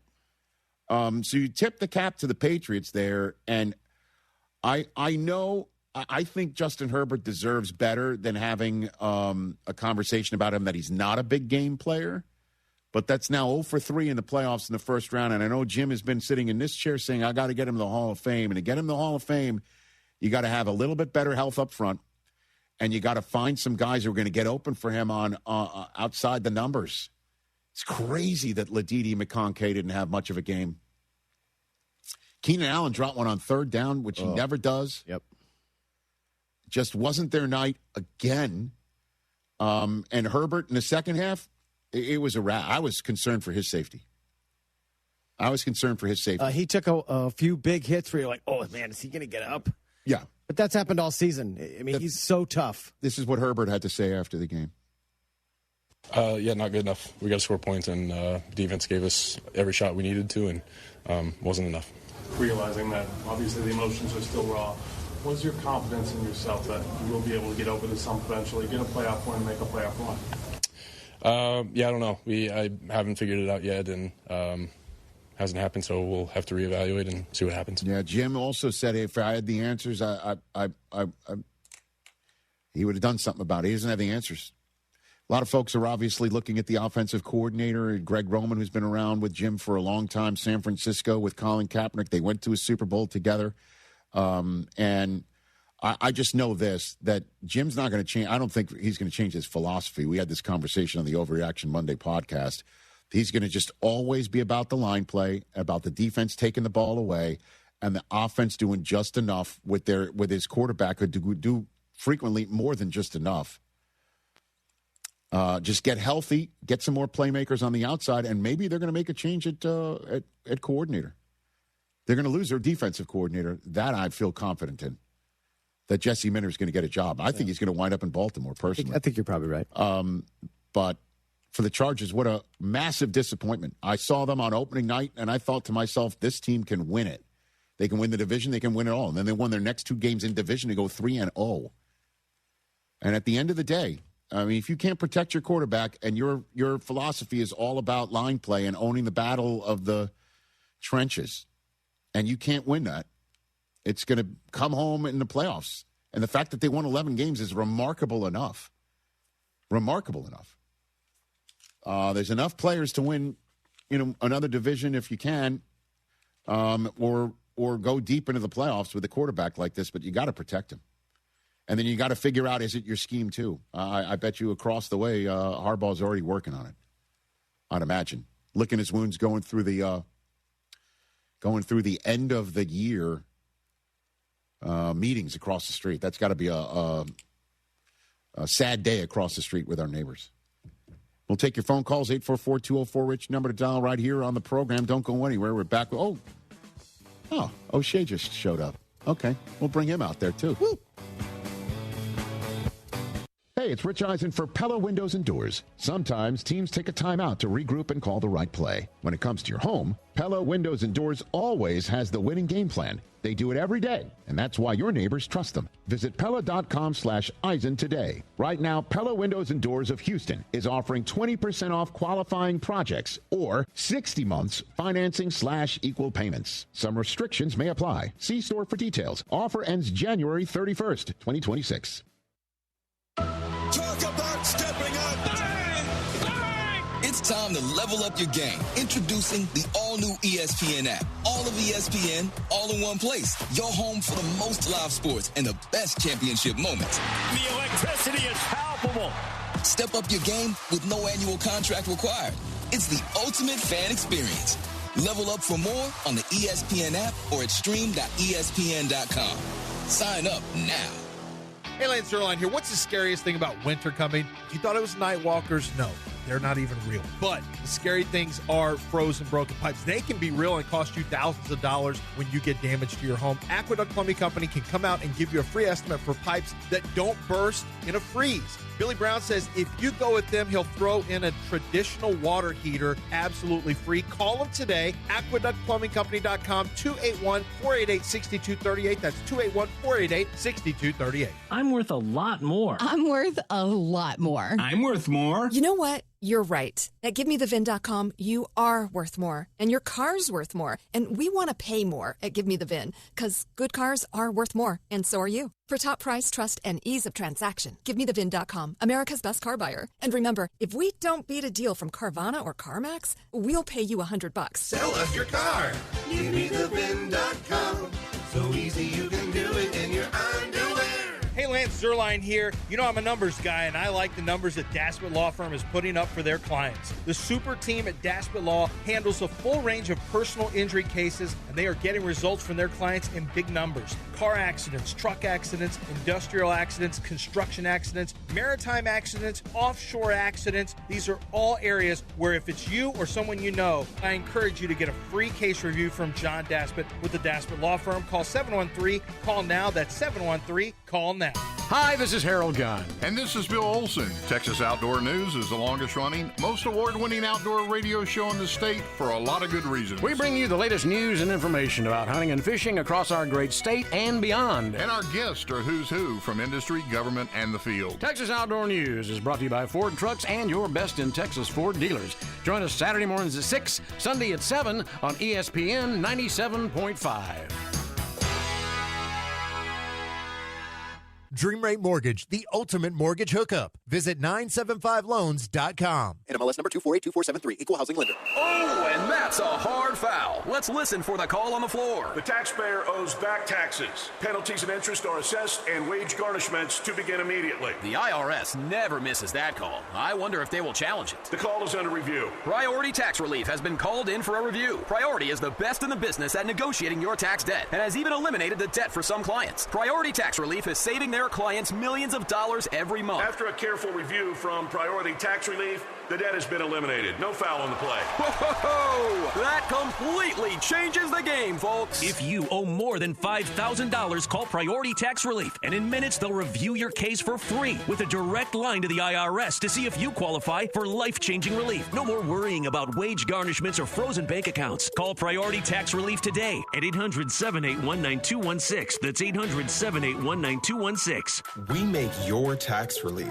So you tip the cap to the Patriots there, and I think Justin Herbert deserves better than having a conversation about him that he's not a big game player. But that's now 0 for 3 in the playoffs in the first round. And I know Jim has been sitting in this chair saying, I got to get him to the Hall of Fame. And to get him to the Hall of Fame, you got to have a little bit better health up front. And you got to find some guys who are going to get open for him on outside the numbers. It's crazy that Ladidi McConkey didn't have much of a game. Keenan Allen dropped one on third down, which he never does. Yep. Just wasn't their night again. And Herbert in the second half, it was a wrap. I was concerned for his safety. He took a few big hits where you're like, oh, man, is he going to get up? Yeah. But that's happened all season. I mean, he's so tough. This is what Herbert had to say after the game. Yeah, not good enough. We got to score points, and defense gave us every shot we needed to, and wasn't enough. Realizing that obviously the emotions are still raw, what's your confidence in yourself that you will be able to get over this hump eventually, get a playoff win, make a playoff run? Yeah, I don't know. I haven't figured it out yet, and hasn't happened, so we'll have to reevaluate and see what happens. Yeah, Jim also said if I had the answers, he would have done something about it. He doesn't have the answers. A lot of folks are obviously looking at the offensive coordinator, Greg Roman, who's been around with Jim for a long time, San Francisco with Colin Kaepernick. They went to a Super Bowl together. And I just know this, that Jim's not going to change. I don't think he's going to change his philosophy. We had this conversation on the Overreaction Monday podcast. He's going to just always be about the line play, about the defense taking the ball away, and the offense doing just enough with his quarterback who do frequently more than just enough. Just get healthy, get some more playmakers on the outside, and maybe they're going to make a change at coordinator. They're going to lose their defensive coordinator. That I feel confident in. That Jesse Minter's going to get a job. I think he's going to wind up in Baltimore, personally. I think you're probably right. But for the Chargers, what a massive disappointment. I saw them on opening night, and I thought to myself, this team can win it. They can win the division. They can win it all. And then they won their next 2 games in division to go 3-0. And at the end of the day, I mean, if you can't protect your quarterback and your philosophy is all about line play and owning the battle of the trenches, and you can't win that, it's going to come home in the playoffs. And the fact that they won 11 games is remarkable enough. Remarkable enough. There's enough players to win, another division if you can, or go deep into the playoffs with a quarterback like this, but you got to protect him. And then you got to figure out, is it your scheme too? I bet you across the way, Harbaugh's already working on it. I'd imagine. Licking his wounds going through the end of the year meetings across the street. That's got to be a sad day across the street with our neighbors. We'll take your phone calls, 844-204-RICH, number to dial right here on the program. Don't go anywhere. We're back. O'Shea just showed up. Okay, we'll bring him out there too. Woo. Hey, it's Rich Eisen for Pella Windows and Doors. Sometimes teams take a timeout to regroup and call the right play. When it comes to your home, Pella Windows and Doors always has the winning game plan. They do it every day, and that's why your neighbors trust them. Visit Pella.com/Eisen today. Right now, Pella Windows and Doors of Houston is offering 20% off qualifying projects or 60 months financing/equal payments. Some restrictions may apply. See store for details. Offer ends January 31st, 2026. Talk about stepping up. Bang! Bang! It's time to level up your game. Introducing the all-new ESPN app. All of ESPN, all in one place. Your home for the most live sports and the best championship moments. The electricity is palpable. Step up your game with no annual contract required. It's the ultimate fan experience. Level up for more on the ESPN app or at stream.espn.com. Sign up now. Hey, Lance Zerline here. What's the scariest thing about winter coming? You thought it was night walkers? No, they're not even real. But the scary things are frozen, broken pipes. They can be real and cost you thousands of dollars when you get damage to your home. Aqueduct Plumbing Company can come out and give you a free estimate for pipes that don't burst in a freeze. Billy Brown says if you go with them, he'll throw in a traditional water heater absolutely free. Call them today. AqueductPlumbingCompany.com, 281-488-6238. That's 281-488-6238. I'm worth a lot more. I'm worth a lot more. I'm worth more. You know what? You're right. At GiveMeTheVin.com, you are worth more. And your car's worth more. And we want to pay more at Give Me the VIN, because good cars are worth more. And so are you. For top price, trust, and ease of transaction, give me the VIN.com, America's best car buyer. And remember, if we don't beat a deal from Carvana or CarMax, we'll pay you $100. Sell us your car. Give me the VIN.com. So easy you can do it in your underwear. Hey, Lance Zerline here. You know I'm a numbers guy, and I like the numbers that Daspit Law Firm is putting up for their clients. The super team at Daspit Law handles a full range of personal injury cases, and they are getting results from their clients in big numbers. Car accidents, truck accidents, industrial accidents, construction accidents, maritime accidents, offshore accidents. These are all areas where if it's you or someone you know, I encourage you to get a free case review from John Daspit with the Daspit Law Firm. Call 713-CALL-NOW. That's 713-CALL-NOW. Hi, this is Harold Gunn. And this is Bill Olson. Texas Outdoor News is the longest-running, most award-winning outdoor radio show in the state for a lot of good reasons. We bring you the latest news and information about hunting and fishing across our great state and beyond. And our guests are who's who from industry, government, and the field. Texas Outdoor News is brought to you by Ford Trucks and your best in Texas Ford dealers. Join us Saturday mornings at 6, Sunday at 7 on ESPN 97.5. Dream Rate Mortgage, the ultimate mortgage hookup. Visit 975loans.com. NMLS number 248247, equal housing lender. Oh, and that's a hard foul. Let's listen for the call on the floor. The taxpayer owes back taxes. Penalties and interest are assessed and wage garnishments to begin immediately. The IRS never misses that call. I wonder if they will challenge it. The call is under review. Priority Tax Relief has been called in for a review. Priority is the best in the business at negotiating your tax debt and has even eliminated the debt for some clients. Priority Tax Relief is saving their clients millions of dollars every month. After a careful review from Priority Tax Relief, the debt has been eliminated. No foul on the play. Whoa! That completely changes the game, folks. If you owe more than $5,000, call Priority Tax Relief, and in minutes they'll review your case for free with a direct line to the IRS to see if you qualify for life-changing relief. No more worrying about wage garnishments or frozen bank accounts. Call Priority Tax Relief today at 800-781-9216. That's 800-781-9216. We make your tax relief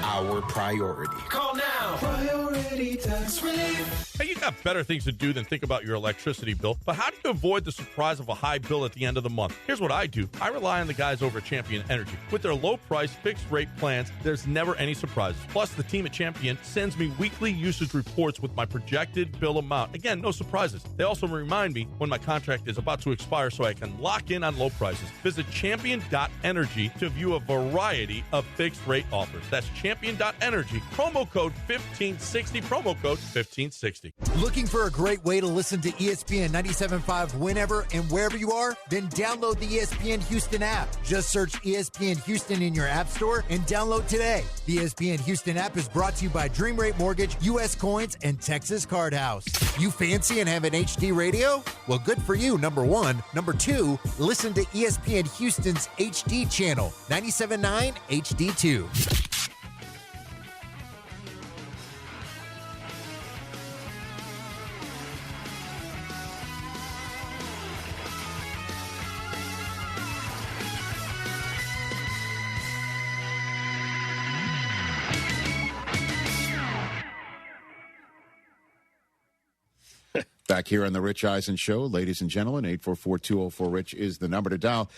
our priority. Call now. Priority Tax Relief. Hey, you got better things to do than think about your electricity bill, but how do you avoid the surprise of a high bill at the end of the month? Here's what I do. I rely on the guys over at Champion Energy. With their low-price, fixed-rate plans, there's never any surprises. Plus, the team at Champion sends me weekly usage reports with my projected bill amount. Again, no surprises. They also remind me when my contract is about to expire so I can lock in on low prices. Visit champion.energy to view a variety of fixed-rate offers. That's champion.energy. Promo code 1560. Promo code 1560. Looking for a great way to listen to ESPN 97.5 whenever and wherever you are? Then download the ESPN Houston app. Just search ESPN Houston in your app store and download today. The ESPN Houston app is brought to you by Dream Rate Mortgage, U.S. Coins, and Texas Card House. You fancy and have an HD radio? Well, good for you, number one. Number two, listen to ESPN Houston's HD channel, 97.9 HD2. Back here on the Rich Eisen Show, ladies and gentlemen, 844-204-RICH is the number to dial.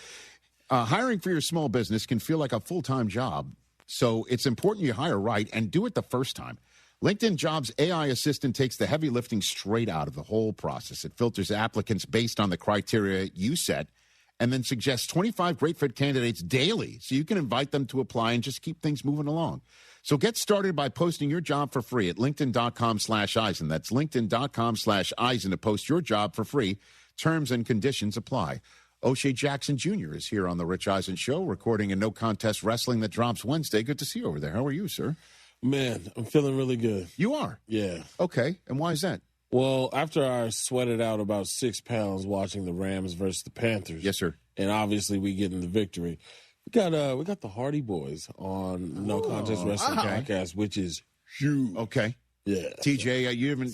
Hiring for your small business can feel like a full-time job, so it's important you hire right and do it the first time. LinkedIn Jobs AI Assistant takes the heavy lifting straight out of the whole process. It filters applicants based on the criteria you set and then suggests 25 great fit candidates daily so you can invite them to apply and just keep things moving along. So get started by posting your job for free at linkedin.com/Eisen. That's linkedin.com/Eisen to post your job for free. Terms and conditions apply. O'Shea Jackson Jr. is here on the Rich Eisen Show, recording a No Contest Wrestling that drops Wednesday. Good to see you over there. How are you, sir? Man, I'm feeling really good. You are? Yeah. Okay, and why is that? Well, after I sweated out about 6 pounds watching the Rams versus the Panthers. Yes, sir. And obviously we getting the victory. We got the Hardy Boys on No Contest Wrestling Podcast, which is huge. Okay. Yeah. TJ,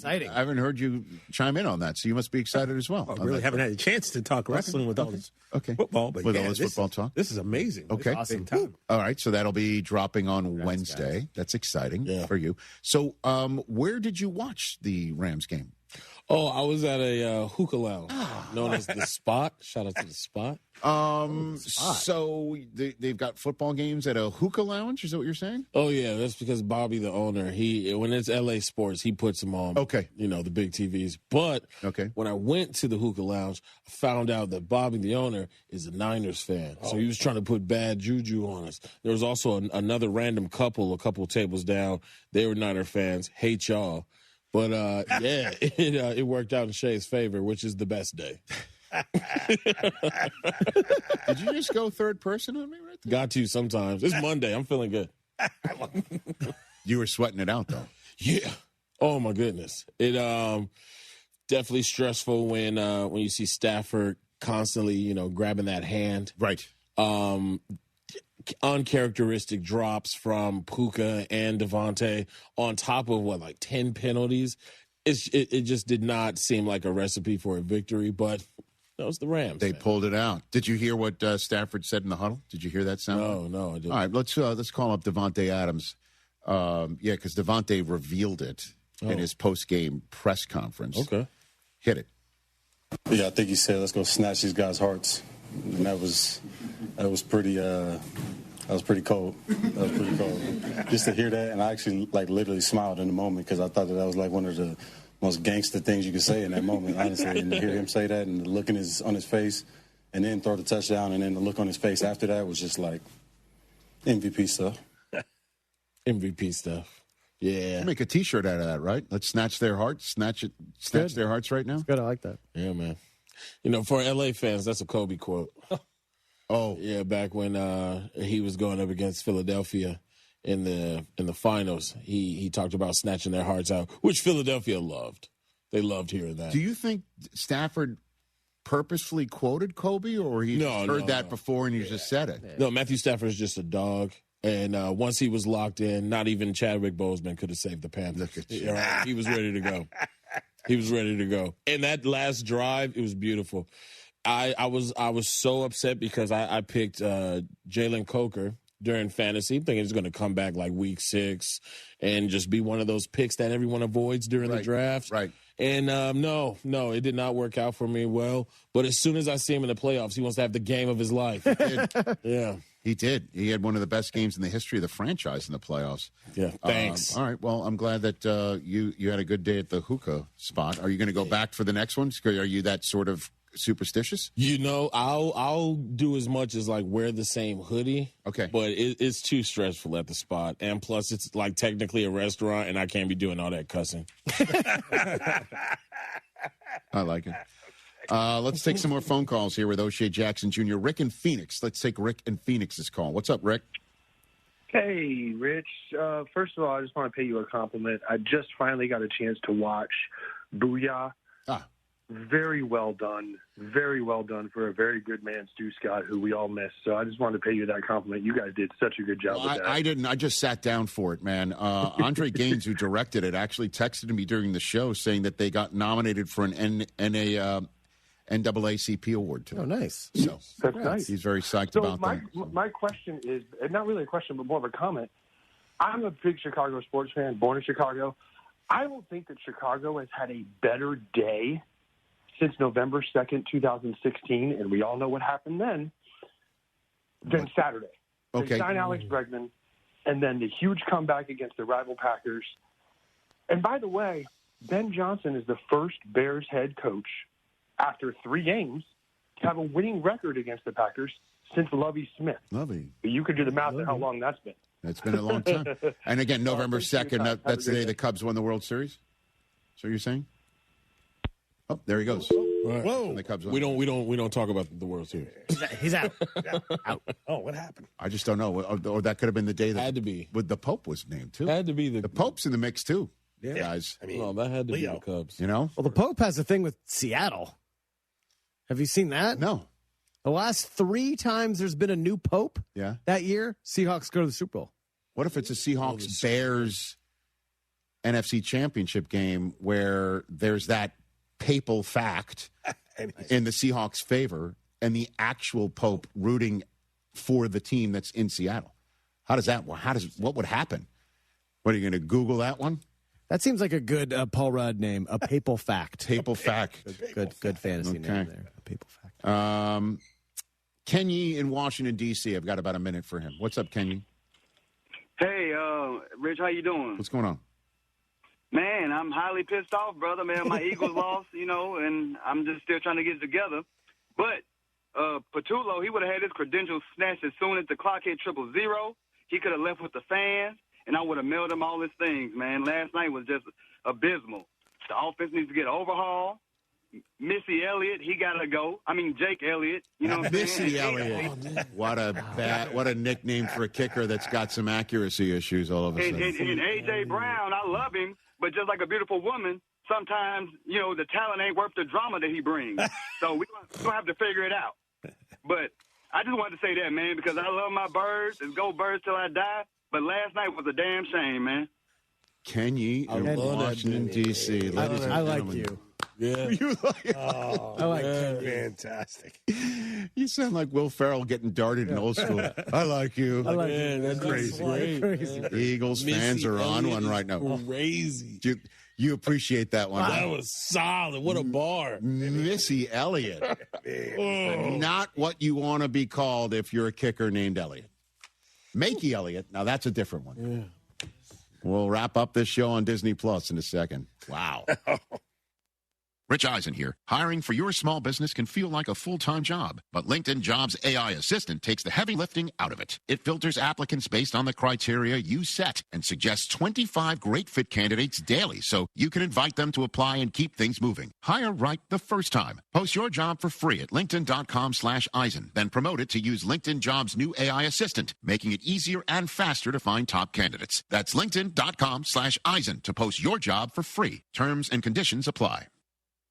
I haven't heard you chime in on that, so you must be excited as well. I really haven't had a chance to talk wrestling with all this football, but with all this football talk. This is amazing. Okay. Awesome time. All right, so that'll be dropping on Wednesday. Guys. That's exciting for you. So where did you watch the Rams game? Oh, I was at a hookah lounge. known as The Spot. Shout out to The Spot. So they've got football games at a hookah lounge? Is that what you're saying? Oh, yeah. That's because Bobby, the owner, when it's LA sports, he puts them on, the big TVs. But when I went to the hookah lounge, I found out that Bobby, the owner, is a Niners fan. So he was trying to put bad juju on us. There was also another random couple, a couple tables down. They were Niner fans. Hate y'all. But, it worked out in Shay's favor, which is the best day. Did you just go third person on me right there? Got to sometimes. It's Monday. I'm feeling good. You were sweating it out, though. Yeah. Oh, my goodness. It definitely stressful when you see Stafford constantly, grabbing that hand. Right. Uncharacteristic drops from Puka and Devontae on top of 10 penalties. It just did not seem like a recipe for a victory, but that was the Rams. They pulled it out. Did you hear what Stafford said in the huddle? Did you hear that sound? No, I didn't. All right, let's call up Devontae Adams. Because Devontae revealed it in his post-game press conference. Okay. Hit it. Yeah, I think he said, let's go snatch these guys' hearts. And that was pretty cold. That was pretty cold. Just to hear that, and I actually literally smiled in the moment because I thought that was one of the most gangster things you could say in that moment, honestly. And to hear him say that and the look on his face, and then throw the touchdown, and then the look on his face after that was just MVP stuff. MVP stuff. Yeah. We'll make a T-shirt out of that, right? Let's snatch their hearts. Snatch their hearts right now. It's good. I like that. Yeah, man. For LA fans, that's a Kobe quote. Oh, yeah, back when he was going up against Philadelphia in the finals, he talked about snatching their hearts out, which Philadelphia loved. They loved hearing that. Do you think Stafford purposefully quoted Kobe, or he heard that before and he just said it? No, Matthew Stafford is just a dog. And once he was locked in, not even Chadwick Boseman could have saved the Panthers. He was ready to go. He was ready to go. And that last drive, it was beautiful. I was so upset because I picked Jalen Coker during fantasy, thinking he's going to come back week 6 and just be one of those picks that everyone avoids during the draft. Right. And no, it did not work out for me well. But as soon as I see him in the playoffs, he wants to have the game of his life. He did. Yeah. He did. He had one of the best games in the history of the franchise in the playoffs. Yeah, thanks. All right. Well, I'm glad that you had a good day at the hookah spot. Are you going to go back for the next one? Are you that sort of superstitious? I'll do as much as wear the same hoodie. Okay. But it's too stressful at the spot. And plus, it's technically a restaurant, and I can't be doing all that cussing. I like it. Let's take some more phone calls here with O'Shea Jackson Jr. Rick in Phoenix. Let's take Rick in Phoenix's call. What's up, Rick? Hey, Rich. First of all, I just want to pay you a compliment. I just finally got a chance to watch Booyah. Very well done. Very well done for a very good man, Stu Scott, who we all miss. So I just wanted to pay you that compliment. You guys did such a good job with that. I didn't. I just sat down for it, man. Andre Gaines, who directed it, actually texted me during the show saying that they got nominated for an NAACP award today. Oh, nice. So that's nice. He's very psyched about that. My question is, not really a question, but more of a comment. I'm a big Chicago sports fan, born in Chicago. I don't think that Chicago has had a better day since November 2nd, 2016, and we all know what happened then, than Saturday. Okay. They signed Alex Bregman, and then the huge comeback against the rival Packers. And by the way, Ben Johnson is the first Bears head coach after 3 games to have a winning record against the Packers since Lovie Smith. Lovie. You could do the math on how long that's been. It's been a long time. And again, November 2nd, that's the day the Cubs won the World Series? So you're saying? Oh, there he goes. Right. Whoa! The Cubs won. We don't talk about the World Series. He's out. Out. Oh, what happened? I just don't know. Or that could have been the day that had to be. With the Pope was named too. Had to be the Pope's in the mix too. Yeah. Guys. I mean, well, that had to Leo. be the Cubs. You know? Well, the Pope has a thing with Seattle. Have you seen that? No. The last 3 times there's been a new Pope that year, Seahawks go to the Super Bowl. What if it's a Seahawks-Bears NFC Championship game where there's that papal fact in the Seahawks' favor and the actual Pope rooting for the team that's in Seattle? How does that work? What would happen? What, are you going to Google that one? That seems like a good Paul Rudd name, a papal fact. Papal fact. Good fantasy name there. A papal fact. Kenny in Washington, D.C. I've got about a minute for him. What's up, Kenny? Hey, Rich, how you doing? What's going on? Man, I'm highly pissed off, brother. Man, my Eagles lost, and I'm just still trying to get it together. But Patullo, he would have had his credentials snatched as soon as the clock hit 000. He could have left with the fans, and I would have mailed him all his things, man. Last night was just abysmal. The offense needs to get overhauled. Missy Elliott, he got to go. I mean, Jake Elliott. You know what I'm Missy saying? Elliott. What a nickname for a kicker that's got some accuracy issues all of a sudden. And A.J. Brown, I love him, but just like a beautiful woman, sometimes, the talent ain't worth the drama that he brings. So we're going to have to figure it out. But I just wanted to say that, man, because I love my birds. It's go birds till I die. But last night was a damn shame, man. Kenny in Washington, D.C. I like you. Yeah. You like I like Kenny. Fantastic. You sound like Will Ferrell getting darted in old school. I like you. I like you. That's crazy. Eagles fans are on one right now. Crazy. You appreciate that one. That was solid. What a bar. Missy Elliott. Not what you want to be called if you're a kicker named Elliott. Makey Elliott. Now, that's a different one. Yeah. We'll wrap up this show on Disney Plus in a second. Wow. Rich Eisen here. Hiring for your small business can feel like a full-time job, but LinkedIn Jobs AI Assistant takes the heavy lifting out of it. It filters applicants based on the criteria you set and suggests 25 great fit candidates daily so you can invite them to apply and keep things moving. Hire right the first time. Post your job for free at linkedin.com/Eisen, then promote it to use LinkedIn Jobs' new AI Assistant, making it easier and faster to find top candidates. That's linkedin.com/Eisen to post your job for free. Terms and conditions apply.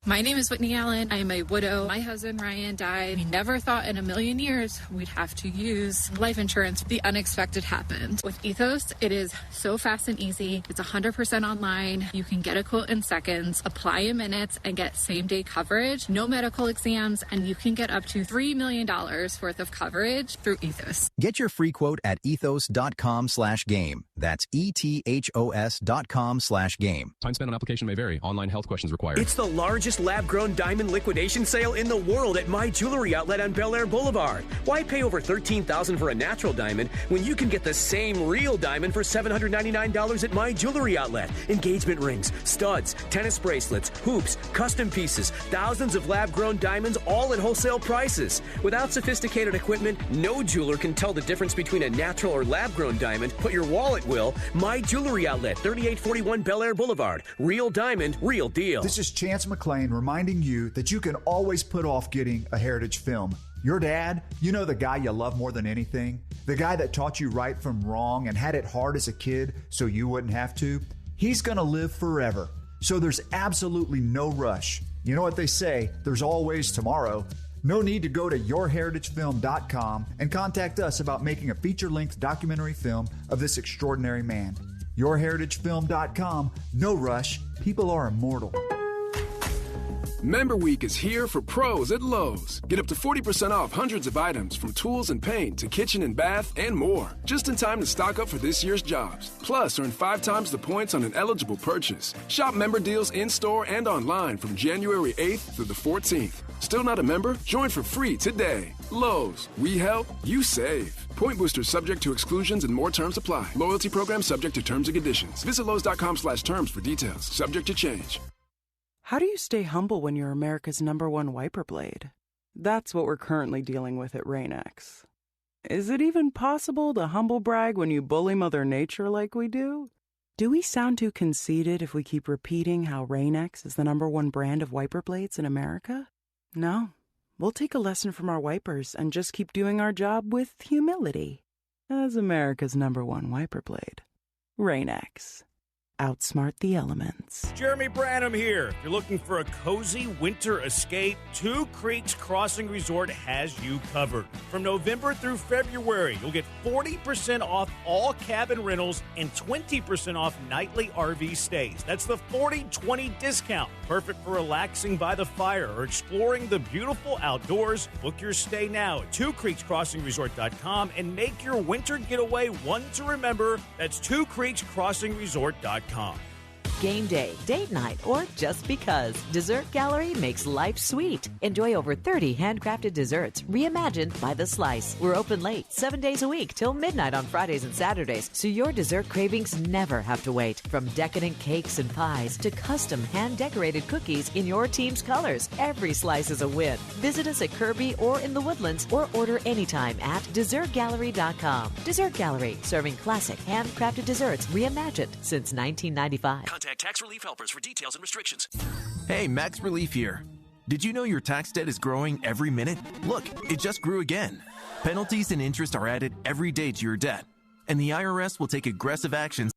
My name is Whitney Allen. I am a widow. My husband, Ryan, died. We never thought in a million years we'd have to use life insurance. The unexpected happened. With Ethos, it is so fast and easy. It's 100% online. You can get a quote in seconds, apply in minutes, and get same-day coverage. No medical exams, and you can get up to $3 million worth of coverage through Ethos. Get your free quote at ethos.com/game. That's ETHOS.com/game. Time spent on application may vary. Online health questions required. It's the largest lab-grown diamond liquidation sale in the world at My Jewelry Outlet on Bel Air Boulevard. Why pay over $13,000 for a natural diamond when you can get the same real diamond for $799 at My Jewelry Outlet? Engagement rings, studs, tennis bracelets, hoops, custom pieces, thousands of lab-grown diamonds, all at wholesale prices. Without sophisticated equipment, no jeweler can tell the difference between a natural or lab-grown diamond, but your wallet will. My Jewelry Outlet, 3841 Bel Air Boulevard. Real diamond, real deal. This is Chance McClain reminding you that you can always put off getting a Heritage film. Your dad, the guy you love more than anything, the guy that taught you right from wrong and had it hard as a kid so you wouldn't have to, he's going to live forever. So there's absolutely no rush. You know what they say, there's always tomorrow. No need to go to yourheritagefilm.com and contact us about making a feature-length documentary film of this extraordinary man. Yourheritagefilm.com, no rush, people are immortal. Member Week is here for pros at Lowe's. Get up to 40% off hundreds of items from tools and paint to kitchen and bath and more. Just in time to stock up for this year's jobs. Plus, earn 5 times the points on an eligible purchase. Shop member deals in-store and online from January 8th through the 14th. Still not a member? Join for free today. Lowe's. We help, you save. Point boosters subject to exclusions and more terms apply. Loyalty program subject to terms and conditions. Visit Lowe's.com/terms for details. Subject to change. How do you stay humble when you're America's #1 wiper blade? That's what we're currently dealing with at Rain-X. Is it even possible to humble brag when you bully Mother Nature like we do? Do we sound too conceited if we keep repeating how Rain-X is the #1 brand of wiper blades in America? No. We'll take a lesson from our wipers and just keep doing our job with humility. As America's #1 wiper blade. Rain-X. Outsmart the elements. Jeremy Branham here. If you're looking for a cozy winter escape, Two Creeks Crossing Resort has you covered. From November through February, you'll get 40% off all cabin rentals and 20% off nightly RV stays. That's the 40-20 discount. Perfect for relaxing by the fire or exploring the beautiful outdoors. Book your stay now at twocreekscrossingresort.com and make your winter getaway one to remember. That's twocreekscrossingresort.com. game day, date night, or just because. Dessert Gallery makes life sweet. Enjoy over 30 handcrafted desserts reimagined by the slice. We're open late, 7 days a week till midnight on Fridays and Saturdays, so your dessert cravings never have to wait. From decadent cakes and pies to custom hand-decorated cookies in your team's colors, every slice is a win. Visit us at Kirby or in the Woodlands or order anytime at DessertGallery.com. Dessert Gallery, serving classic handcrafted desserts reimagined since 1995. Contact Tax Relief Helpers for details and restrictions. Hey, Max Relief here. Did you know your tax debt is growing every minute? Look, it just grew again. Penalties and interest are added every day to your debt, and the IRS will take aggressive actions.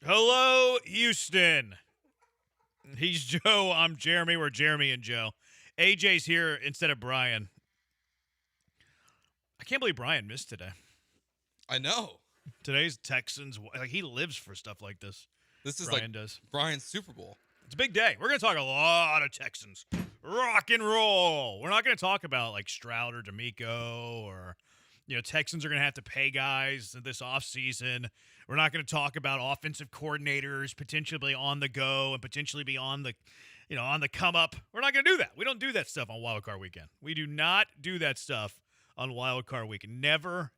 Hello, Houston. He's Joe. I'm Jeremy. We're Jeremy and Joe. AJ's here instead of Brian. I can't believe Brian missed today. I know. Today's Texans. Like, he lives for stuff like this. This is Brian like does. Brian's Super Bowl. It's a big day. We're going to talk a lot of Texans. Rock and roll. We're not going to talk about like Stroud or D'Amico or, Texans are going to have to pay guys this offseason. We're not going to talk about offensive coordinators potentially on the go and potentially be on the, on the come up. We're not going to do that. We don't do that stuff on Wild Card Weekend. We do not do that stuff on Wild Card Weekend. Never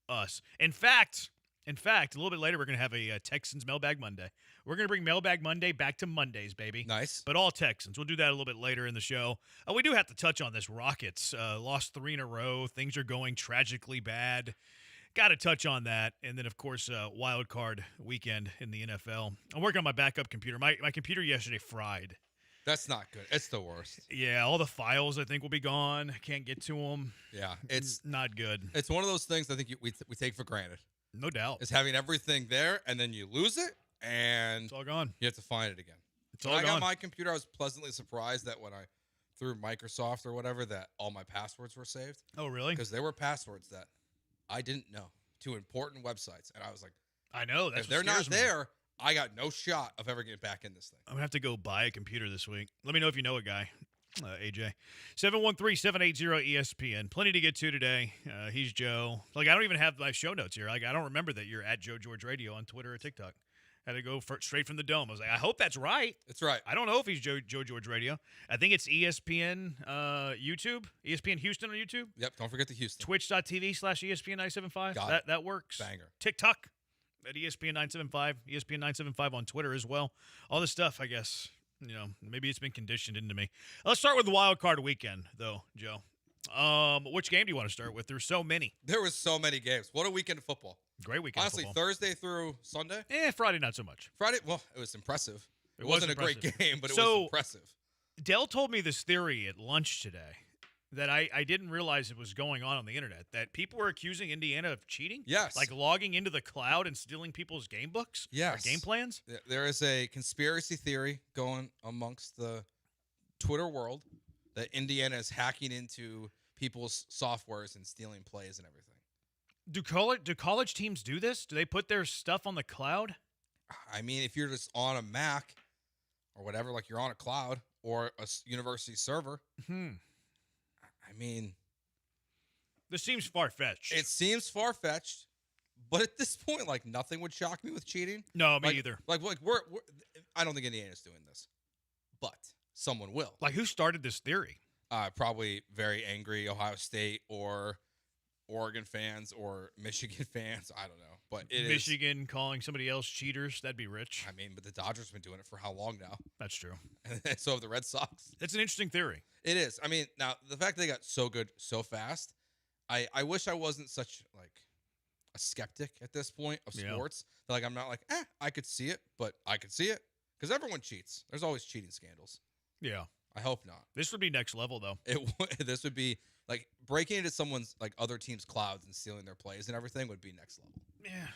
us. In fact, a little bit later, we're going to have a Texans Mailbag Monday. We're going to bring Mailbag Monday back to Mondays, baby. Nice. But all Texans. We'll do that a little bit later in the show. We do have to touch on this Rockets. Lost 3 in a row. Things are going tragically bad. Got to touch on that. And then, of course, Wild Card Weekend in the NFL. I'm working on my backup computer. My computer yesterday fried. That's not good. It's the worst. Yeah, all the files, I think, will be gone. Can't get to them. Yeah, it's not good. It's one of those things I think we take for granted. No doubt. It's having everything there, and then you lose it, and it's all gone. You have to find it again. It's all when gone. I got my computer, I was pleasantly surprised that when I through Microsoft or whatever, that all my passwords were saved. Oh, really? Because there were passwords that I didn't know to important websites, and I was like, I know. That's if they're not there, I got no shot of ever getting back in this thing. I'm going to have to go buy a computer this week. Let me know if you know a guy, AJ. 713-780-ESPN. Plenty to get to today. He's Joe. Like, I don't even have my show notes here. Like, I don't remember that you're at Joe George Radio on Twitter or TikTok. Had to go straight from the dome. I was like, I hope that's right. It's right. I don't know if he's Joe George Radio. I think it's ESPN YouTube, ESPN Houston on YouTube. Yep, don't forget the Houston. Twitch.tv/ESPN975. That works. Banger. TikTok at ESPN975. ESPN975 on Twitter as well. All this stuff, I guess, maybe it's been conditioned into me. Let's start with the Wild Card Weekend, though, Joe. Which game do you want to start with? There's so many. There was so many games. What a weekend of football. Great weekend. Honestly, of football. Thursday through Sunday. Friday not so much. Friday, well, it was impressive. It wasn't impressive. A great game, but it was impressive. Dell told me this theory at lunch today that I didn't realize it was going on the internet, that people were accusing Indiana of cheating. Yes. Like logging into the cloud and stealing people's game books. Yes. Or game plans. There is a conspiracy theory going amongst the Twitter world that Indiana is hacking into people's softwares and stealing plays and everything. Do college teams do this? Do they put their stuff on the cloud? I mean, if you're just on a Mac or whatever, like you're on a cloud or a university server, I mean, this seems far-fetched. It seems far-fetched, But at this point, like, nothing would shock me with cheating. No, me either. Like I don't think Indiana's doing this, but someone will. Like, who started this theory? Probably very angry Ohio State or Oregon fans or Michigan fans. I don't know, but Michigan calling somebody else cheaters. That'd be rich. I mean, but the Dodgers have been doing it for how long now? That's true. And so have the Red Sox. That's an interesting theory. It is. I mean, now the fact that they got so good so fast, I wish I wasn't such like a skeptic at this point of sports. That like I'm not like, I could see it, but I could see it because everyone cheats. There's always cheating scandals. Yeah. I hope not. This would be next level, though. This would be like breaking into someone's like other team's clouds and stealing their plays and everything would be next level. Yeah.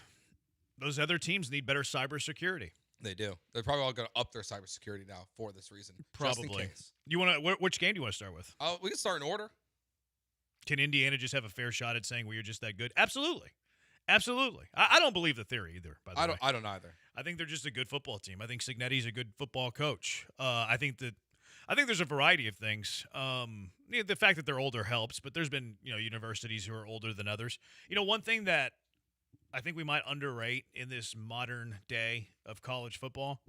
Those other teams need better cybersecurity. They do. They're probably all going to up their cybersecurity now for this reason. Probably. Just in case. You want to? Which game do you want to start with? We can start in order. Can Indiana just have a fair shot at saying we are just that good? Absolutely. Absolutely. I don't believe the theory either, by the way. I don't either. I think they're just a good football team. I think Cignetti's a good football coach. I think there's a variety of things. The fact that they're older helps, but there's been universities who are older than others. One thing that I think we might underrate in this modern day of college football,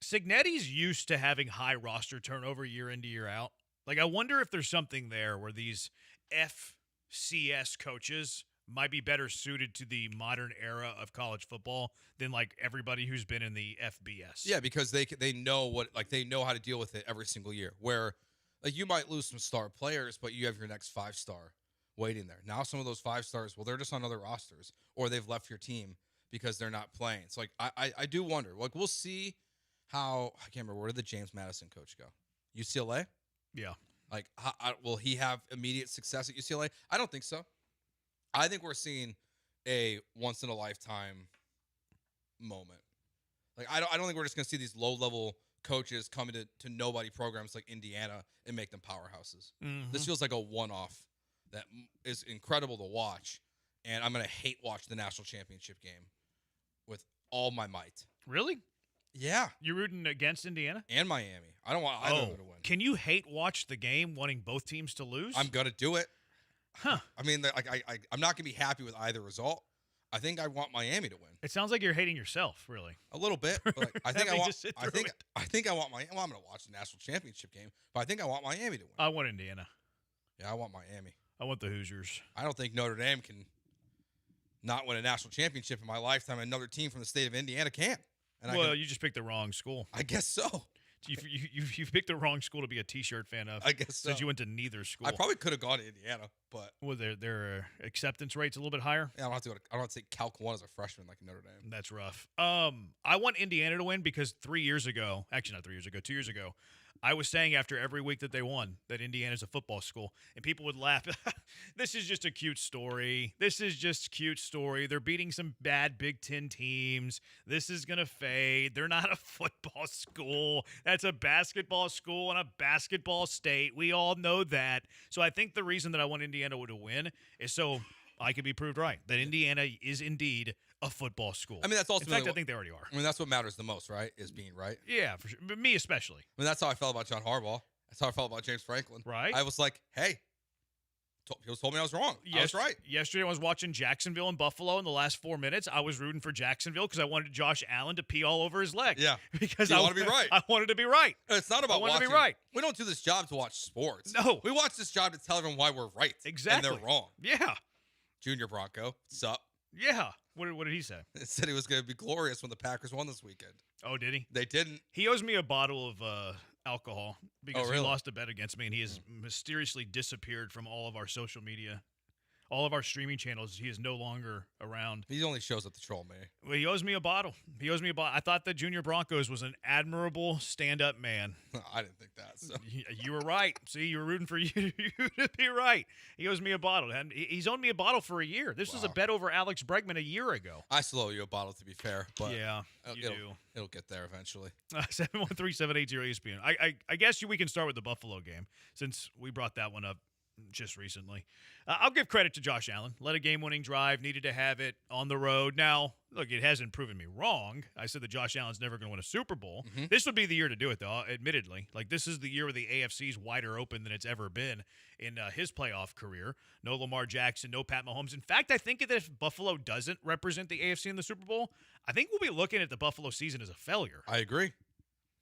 Cignetti's used to having high roster turnover year in to year out. Like, I wonder if there's something there where these FCS coaches might be better suited to the modern era of college football than like everybody who's been in the FBS. Yeah, because they know they know how to deal with it every single year. Where like you might lose some star players, but you have your next 5-star waiting there. Now some of those 5-stars, well, they're just on other rosters or they've left your team because they're not playing. So like I do wonder. Like we'll see how I can't remember where did the James Madison coach go? UCLA? Yeah. Like will he have immediate success at UCLA? I don't think so. I think we're seeing a once-in-a-lifetime moment. Like I don't think we're just going to see these low-level coaches come into nobody programs like Indiana and make them powerhouses. Mm-hmm. This feels like a one-off that is incredible to watch, and I'm going to hate watch the national championship game with all my might. Really? Yeah. You're rooting against Indiana? And Miami. I don't want either of them to win. Can you hate watch the game wanting both teams to lose? I'm going to do it. Huh. I mean, I'm not going to be happy with either result. I think I want Miami to win. It sounds like you're hating yourself, really. A little bit, but I think I want. I think I want Miami. Well, I'm going to watch the national championship game, but I think I want Miami to win. I want Indiana. Yeah, I want Miami. I want the Hoosiers. I don't think Notre Dame can not win a national championship in my lifetime. Another team from the state of Indiana can. And you just picked the wrong school. I guess so. You've picked the wrong school to be a T-shirt fan of. I guess so. Since you went to neither school. I probably could have gone to Indiana, but their acceptance rate's a little bit higher. Yeah, I don't have to take Calc 1 as a freshman like Notre Dame. That's rough. I want Indiana to win because 2 years ago, I was saying after every week that they won that Indiana's a football school, and people would laugh. This is just a cute story. They're beating some bad Big Ten teams. This is going to fade. They're not a football school. That's a basketball school and a basketball state. We all know that. So I think the reason that I want Indiana to win is so I can be proved right, that Indiana is indeed a football school. I mean, that's ultimately. In fact, I think they already are. I mean, that's what matters the most, right? Is being right. Yeah, for sure. But me especially. I mean, that's how I felt about John Harbaugh. That's how I felt about James Franklin. Right. I was like, hey, people told me I was wrong. I was right. Yesterday, I was watching Jacksonville and Buffalo in the last 4 minutes. I was rooting for Jacksonville because I wanted Josh Allen to pee all over his leg. Yeah. Because I want to be right. I wanted to be right. It's not about watching. To be right. We don't do this job to watch sports. No. We watch this job to tell everyone why we're right. Exactly. And they're wrong. Yeah. Junior Bronco. Sup? Yeah. What did he say? He said he was going to be glorious when the Packers won this weekend. Oh, did he? They didn't. He owes me a bottle of alcohol because really? He lost a bet against me, and he has mysteriously disappeared from all of our social media. All of our streaming channels, he is no longer around. He only shows up to troll me. Well, he owes me a bottle. I thought that Junior Broncos was an admirable stand-up man. I didn't think that. So. You were right. See, you were rooting for you to be right. He owes me a bottle. And he's owed me a bottle for a year. This was a bet over Alex Bregman a year ago. I still owe you a bottle, to be fair. But yeah, you do. It'll get there eventually. 713-780-ESPN. I guess we can start with the Buffalo game since we brought that one up just recently. I'll give credit to Josh Allen. Led a game-winning drive, needed to have it on the road. Now, look, it hasn't proven me wrong. I said that Josh Allen's never going to win a Super Bowl. Mm-hmm. This would be the year to do it, though, admittedly. Like, this is the year where the AFC's wider open than it's ever been in his playoff career. No Lamar Jackson, no Pat Mahomes. In fact, I think that if Buffalo doesn't represent the AFC in the Super Bowl, I think we'll be looking at the Buffalo season as a failure. I agree.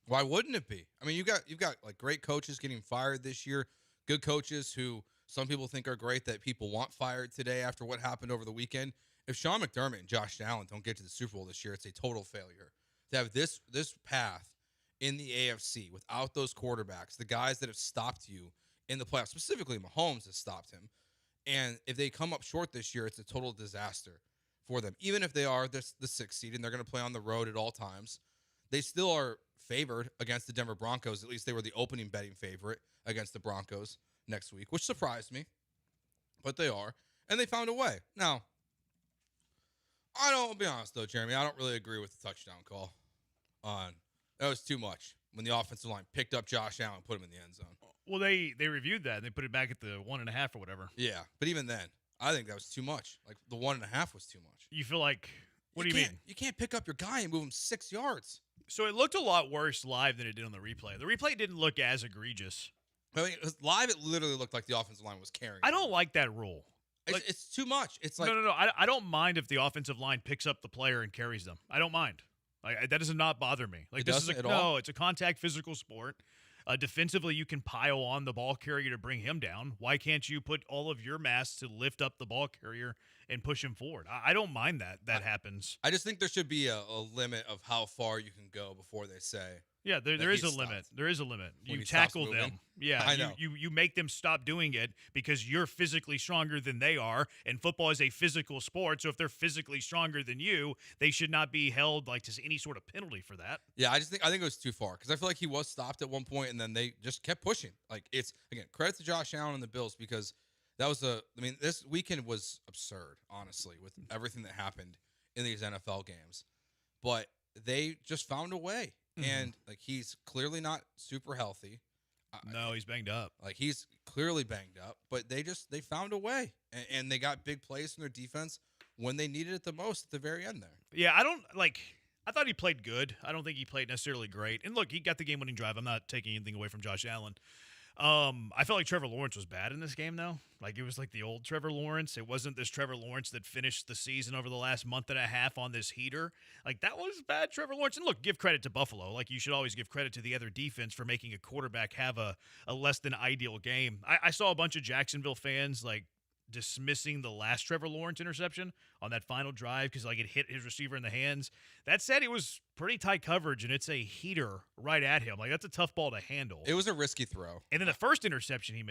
Why wouldn't it be? I mean, you've got like great coaches getting fired this year, good coaches who some people think are great that people want fired today after what happened over the weekend. If Sean McDermott and Josh Allen don't get to the Super Bowl this year, it's a total failure. To have this path in the AFC without those quarterbacks, the guys that have stopped you in the playoffs, specifically Mahomes has stopped him, and if they come up short this year, it's a total disaster for them. Even if they are the 6th seed and they're going to play on the road at all times, they still are favored against the Denver Broncos. At least they were the opening betting favorite against the Broncos next week, which surprised me, but they are, and they found a way. Now, I'll be honest though, Jeremy, I don't really agree with the touchdown call. That was too much when the offensive line picked up Josh Allen and put him in the end zone. Well, they reviewed that and they put it back at the 1.5 or whatever. Yeah, but even then, I think that was too much. Like the 1.5 was too much. You feel like, what do you mean? You can't pick up your guy and move him 6 yards. So it looked a lot worse live than it did on the replay. The replay didn't look as egregious. I mean, live, it literally looked like the offensive line was carrying. I don't like that rule. It's too much. It's like no. I don't mind if the offensive line picks up the player and carries them. I don't mind. That does not bother me. Like, this is it's a contact physical sport. Defensively, you can pile on the ball carrier to bring him down. Why can't you put all of your mass to lift up the ball carrier and push him forward? I don't mind that happens. I just think there should be a limit of how far you can go before they say. Yeah, there is a limit. There is a limit. You tackle them. Yeah, I know. You make them stop doing it because you're physically stronger than they are, and football is a physical sport. So if they're physically stronger than you, they should not be held like to any sort of penalty for that. Yeah, I think it was too far because I feel like he was stopped at one point, and then they just kept pushing. Like it's again credit to Josh Allen and the Bills because that was this weekend was absurd, honestly, with everything that happened in these NFL games, but they just found a way. Mm-hmm. And like he's clearly not super healthy. No, he's banged up. Like he's clearly banged up, but they found a way, and they got big plays from their defense when they needed it the most at the very end there. Yeah, I thought he played good. I don't think he played necessarily great. And look, he got the game-winning drive. I'm not taking anything away from Josh Allen. I felt like Trevor Lawrence was bad in this game, though. Like, it was like the old Trevor Lawrence. It wasn't this Trevor Lawrence that finished the season over the last month and a half on this heater. Like, that was bad Trevor Lawrence. And look, give credit to Buffalo. Like, you should always give credit to the other defense for making a quarterback have a less than ideal game. I saw a bunch of Jacksonville fans, like, dismissing the last Trevor Lawrence interception on that final drive because like it hit his receiver in the hands. That said, it was pretty tight coverage and it's a heater right at him. Like that's a tough ball to handle. It was a risky throw. And then the first interception he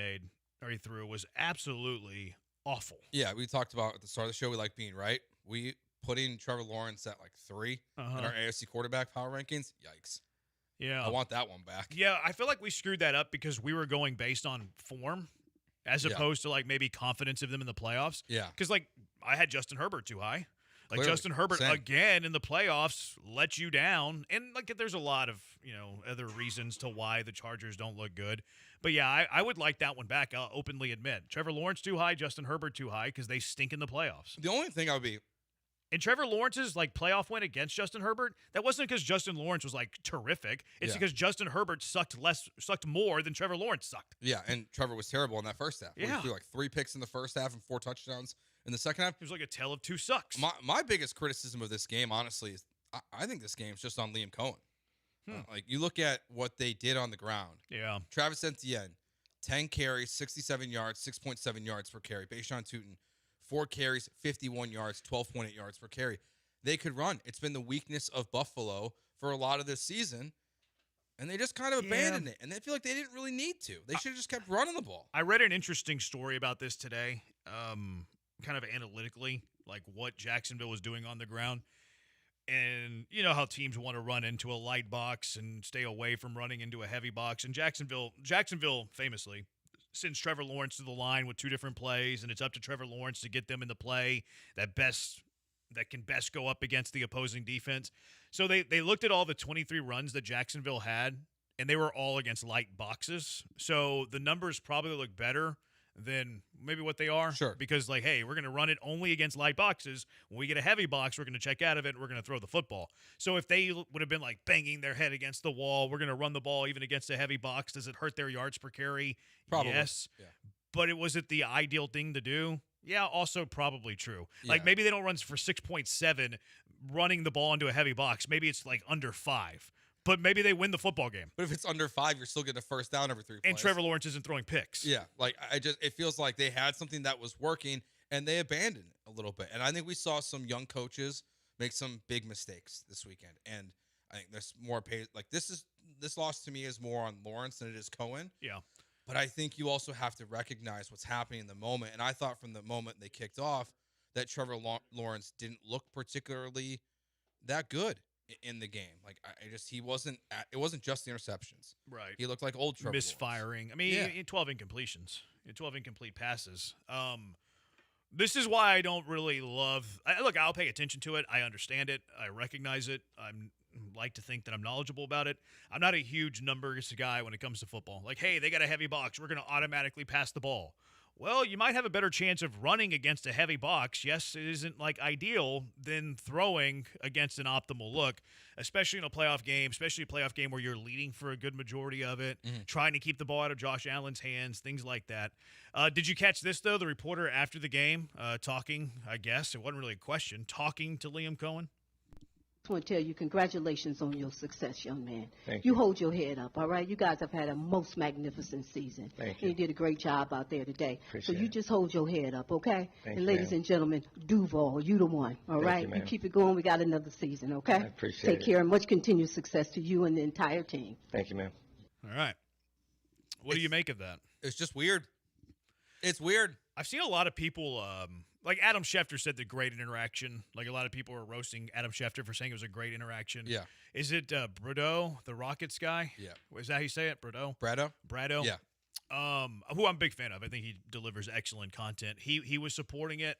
threw was absolutely awful. Yeah, we talked about at the start of the show we like being right. We put in Trevor Lawrence at like 3 in our AFC quarterback power rankings. Yikes. Yeah. I want that one back. Yeah, I feel like we screwed that up because we were going based on form. As opposed to, like, maybe confidence of them in the playoffs. Yeah. Because, like, I had Justin Herbert too high. Like, Clearly. Justin Herbert, Same. again, in the playoffs, let you down. And, like, there's a lot of, other reasons to why the Chargers don't look good. But, yeah, I would like that one back, I'll openly admit. Trevor Lawrence too high, Justin Herbert too high, because they stink in the playoffs. The only thing I would be... And Trevor Lawrence's, like, playoff win against Justin Herbert, that wasn't because Justin Lawrence was, like, terrific. It's because Justin Herbert sucked more than Trevor Lawrence sucked. Yeah, and Trevor was terrible in that first half. Yeah. He threw, like, 3 picks in the first half and 4 touchdowns in the second half. It was like a tale of 2 sucks. My biggest criticism of this game, honestly, is I think this game's just on Liam Cohen. Like, you look at what they did on the ground. Yeah. Travis Etienne, 10 carries, 67 yards, 6.7 yards per carry. Bashawn Tutin, 4 carries, 51 yards, 12.8 yards per carry. They could run. It's been the weakness of Buffalo for a lot of this season, and they just kind of abandoned it. And they feel like they didn't really need to. They should have just kept running the ball. I read an interesting story about this today, kind of analytically, like what Jacksonville was doing on the ground. And you know how teams want to run into a light box and stay away from running into a heavy box. And Jacksonville famously sends Trevor Lawrence to the line with 2 different plays, and it's up to Trevor Lawrence to get them in the play that can best go up against the opposing defense. So they looked at all the 23 runs that Jacksonville had, and they were all against light boxes. So the numbers probably look better than maybe what they are. Sure. Because, like, hey, we're going to run it only against light boxes. When we get a heavy box, we're going to check out of it, and we're going to throw the football. So if they would have been, like, banging their head against the wall, we're going to run the ball even against a heavy box, does it hurt their yards per carry? Probably. Yes. Yeah. But was it the ideal thing to do? Yeah, also probably true. Yeah. Like, maybe they don't run for 6.7 running the ball into a heavy box. Maybe it's, like, under 5. But maybe they win the football game. But if it's under 5, you're still getting a first down every 3 plays. And Trevor Lawrence isn't throwing picks. Yeah, like it feels like they had something that was working and they abandoned it a little bit. And I think we saw some young coaches make some big mistakes this weekend. And I think there's more like this loss to me is more on Lawrence than it is Cohen. Yeah. But I think you also have to recognize what's happening in the moment. And I thought from the moment they kicked off that Trevor Lawrence didn't look particularly that good in the game. Like it wasn't just the interceptions. Right. He looked like old Trevor Misfiring. Lawrence. I mean, 12 incompletions. 12 incomplete passes. This is why I don't really love look, I'll pay attention to it. I understand it. I recognize it. I'm like to think that I'm knowledgeable about it. I'm not a huge numbers guy when it comes to football. Like, hey, they got a heavy box. We're going to automatically pass the ball. Well, you might have a better chance of running against a heavy box. Yes, it isn't like ideal than throwing against an optimal look, especially in a playoff game where you're leading for a good majority of it, trying to keep the ball out of Josh Allen's hands, things like that. Did you catch this, though? The reporter after the game talking, I guess, it wasn't really a question, talking to Liam Cohen? I just want to tell you congratulations on your success, young man. Thank you. Hold your head up, all right? You guys have had a most magnificent season. Thank you. You did a great job out there today. Appreciate so you just hold your head up, okay? Thank and ladies and gentlemen, Duval, you the one, all Thank right? you, ma'am. keep it going. We got another season, okay? I appreciate Take it. care and much continued success to you and the entire team. Thank you, ma'am. All right. What do you make of that? It's just weird. It's weird. I've seen a lot of people, like Adam Schefter said the great interaction. Like a lot of people are roasting Adam Schefter for saying it was a great interaction. Yeah. Is it Brado, the Rockets guy? Yeah. Is that how you say it? Brado? Brado? Yeah. Who I'm a big fan of. I think he delivers excellent content. He was supporting it.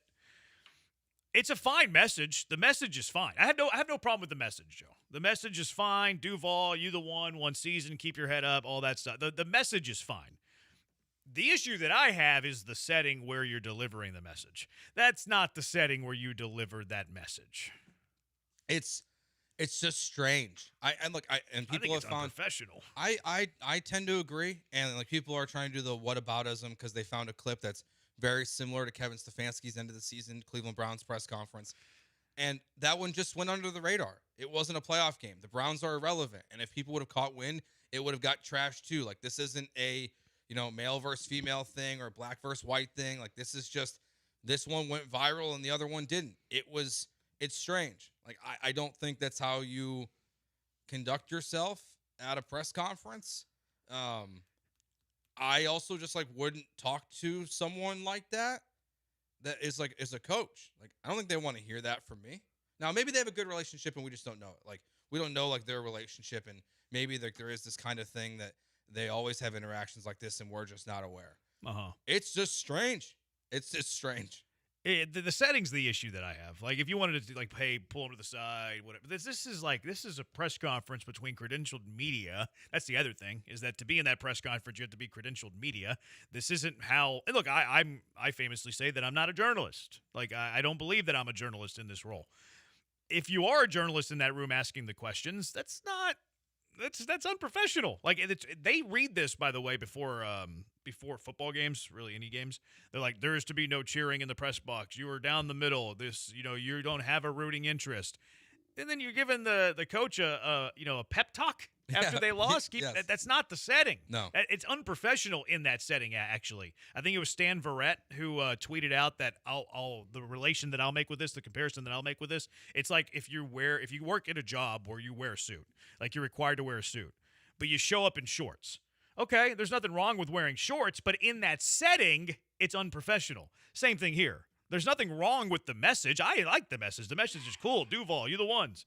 It's a fine message. The message is fine. I have no problem with the message, Joe. The message is fine. Duval, you the one season, keep your head up, all that stuff. The message is fine. The issue that I have is the setting where you're delivering the message. That's not the setting where you deliver that message. It's just strange. People I think have it's found unprofessional. I tend to agree, and like people are trying to do the whataboutism because they found a clip that's very similar to Kevin Stefanski's end of the season Cleveland Browns press conference, and that one just went under the radar. It wasn't a playoff game. The Browns are irrelevant, and if people would have caught wind, it would have got trashed too. Like this isn't a male versus female thing or black versus white thing. Like this is just this one went viral and the other one didn't. It's strange. Like I don't think that's how you conduct yourself at a press conference. I also just wouldn't talk to someone like that is a coach. Like I don't think they want to hear that from me. Now maybe they have a good relationship and we just don't know it. Like we don't know their relationship, and maybe there is this kind of thing that they always have interactions like this and we're just not aware. It's just strange. It's just strange. The setting's the issue that I have. Like, if you wanted to, hey, pull them to the side, whatever. This is a press conference between credentialed media. That's the other thing, is that to be in that press conference, you have to be credentialed media. This isn't how – look, I famously say that I'm not a journalist. Like, I don't believe that I'm a journalist in this role. If you are a journalist in that room asking the questions, that's unprofessional. Like, they read this, by the way, before football games, really any games. They're like, there is to be no cheering in the press box. You are down the middle. You don't have a rooting interest. And then you're giving the coach a pep talk after they lost. Yes. That's not the setting. No. It's unprofessional in that setting, actually. I think it was Stan Verrett who tweeted out that the relation that I'll make with this, the comparison that I'll make with this, it's like if you work at a job where you wear a suit, like you're required to wear a suit, but you show up in shorts. Okay, there's nothing wrong with wearing shorts, but in that setting, it's unprofessional. Same thing here. There's nothing wrong with the message. I like the message. The message is cool. Duval, you the ones.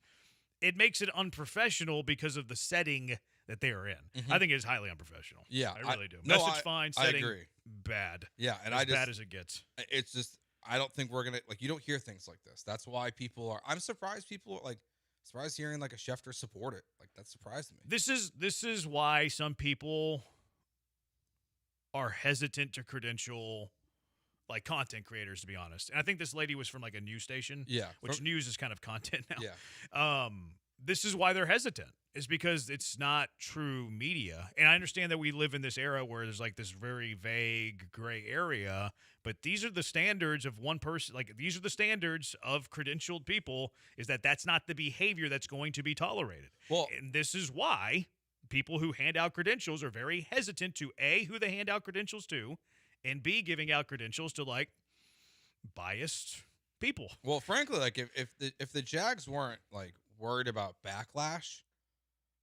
It makes it unprofessional because of the setting that they are in. Mm-hmm. I think it's highly unprofessional. Yeah, I really do. No, Message fine, setting I agree. Bad. Yeah, and bad as it gets. It's just I don't think we're gonna you don't hear things like this. That's why people are. I'm surprised people are surprised hearing a Schefter support it. That surprised me. This is why some people are hesitant to credential like content creators, to be honest. And I think this lady was from like a news station. Yeah. Which news is kind of content now. Yeah. This is why they're hesitant. Is because it's not true media. And I understand that we live in this era where there's like this very vague gray area, but these are the standards of one person. Like these are the standards of credentialed people, is that that's not the behavior that's going to be tolerated. Well, and this is why people who hand out credentials are very hesitant to A, who they hand out credentials to, and B, giving out credentials to like biased people. Well, frankly, like if the Jags weren't like worried about backlash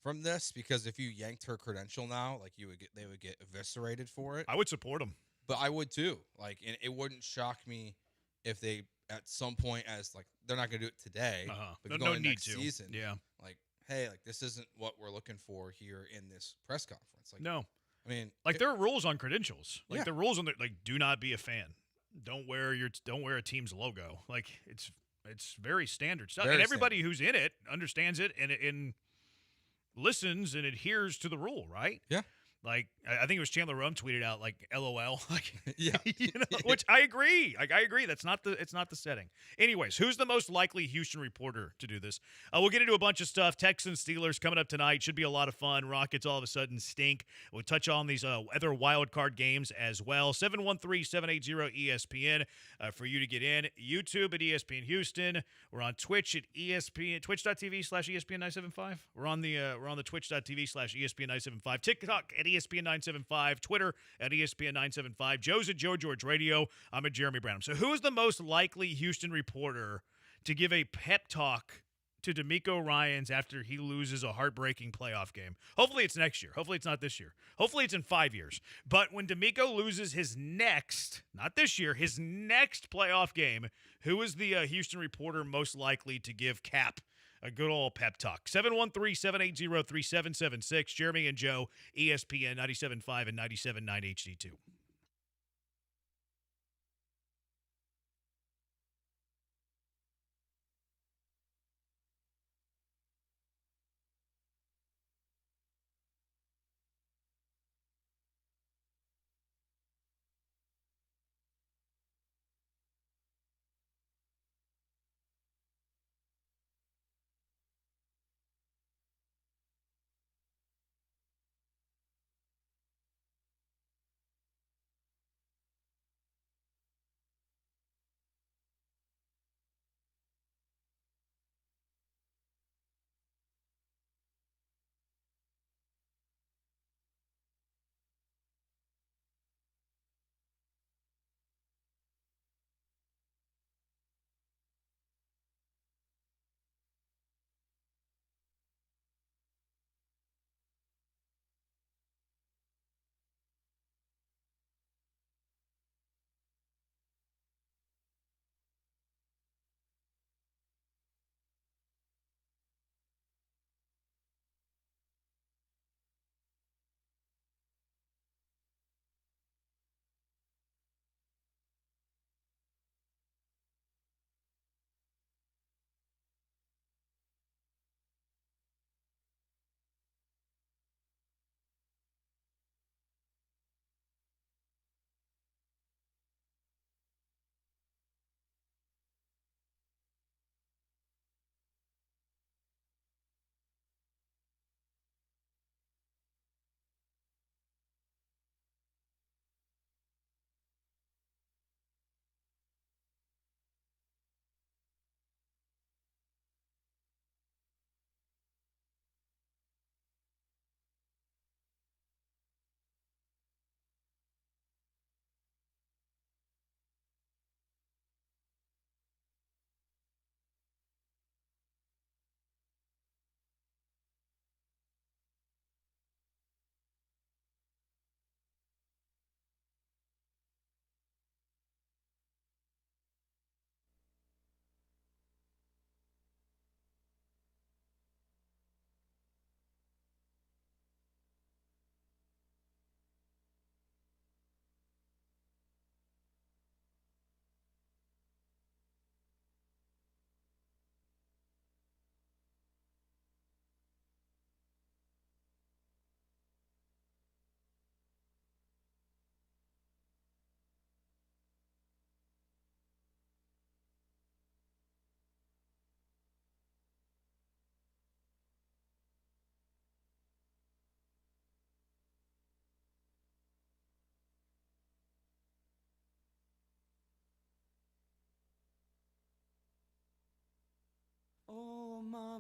from this, because if you yanked her credential now, like they would get eviscerated for it. I would support them, but I would too. Like, and it wouldn't shock me if they at some point, as like they're not going to do it today, but no going need next to. season, Yeah. Like, hey, like this isn't what we're looking for here in this press conference. Like, no, I mean, like there are rules on credentials. Like Yeah. the rules on the, like, do not be a fan. Don't wear a team's logo. Like it's very standard stuff, Very and everybody who's in it understands it and listens and adheres to the rule, right? Yeah. Like I think it was Chandler Rum tweeted out like LOL, like yeah, which I agree. Like I agree. It's not the setting. Anyways, who's the most likely Houston reporter to do this? We'll get into a bunch of stuff. Texans, Steelers coming up tonight. Should be a lot of fun. Rockets all of a sudden stink. We'll touch on these other wild card games as well. 713-780-ESPN for you to get in. YouTube at ESPN Houston. We're on Twitch at ESPN, twitch.tv/ESPN975. We're on the twitch.tv/ESPN975. TikTok at ESPN 975, Twitter at ESPN 975. Joe's at Joe George Radio. I'm at Jeremy Branham. So who is the most likely Houston reporter to give a pep talk to D'Amico Ryans after he loses a heartbreaking playoff game? Hopefully it's next year. Hopefully it's not this year. Hopefully it's in 5 years. But when D'Amico loses his next, not this year, his next playoff game, who is the Houston reporter most likely to give Cap a good old pep talk? 713-780-3776. Jeremy and Joe, ESPN 97.5 and 97.9 HD2.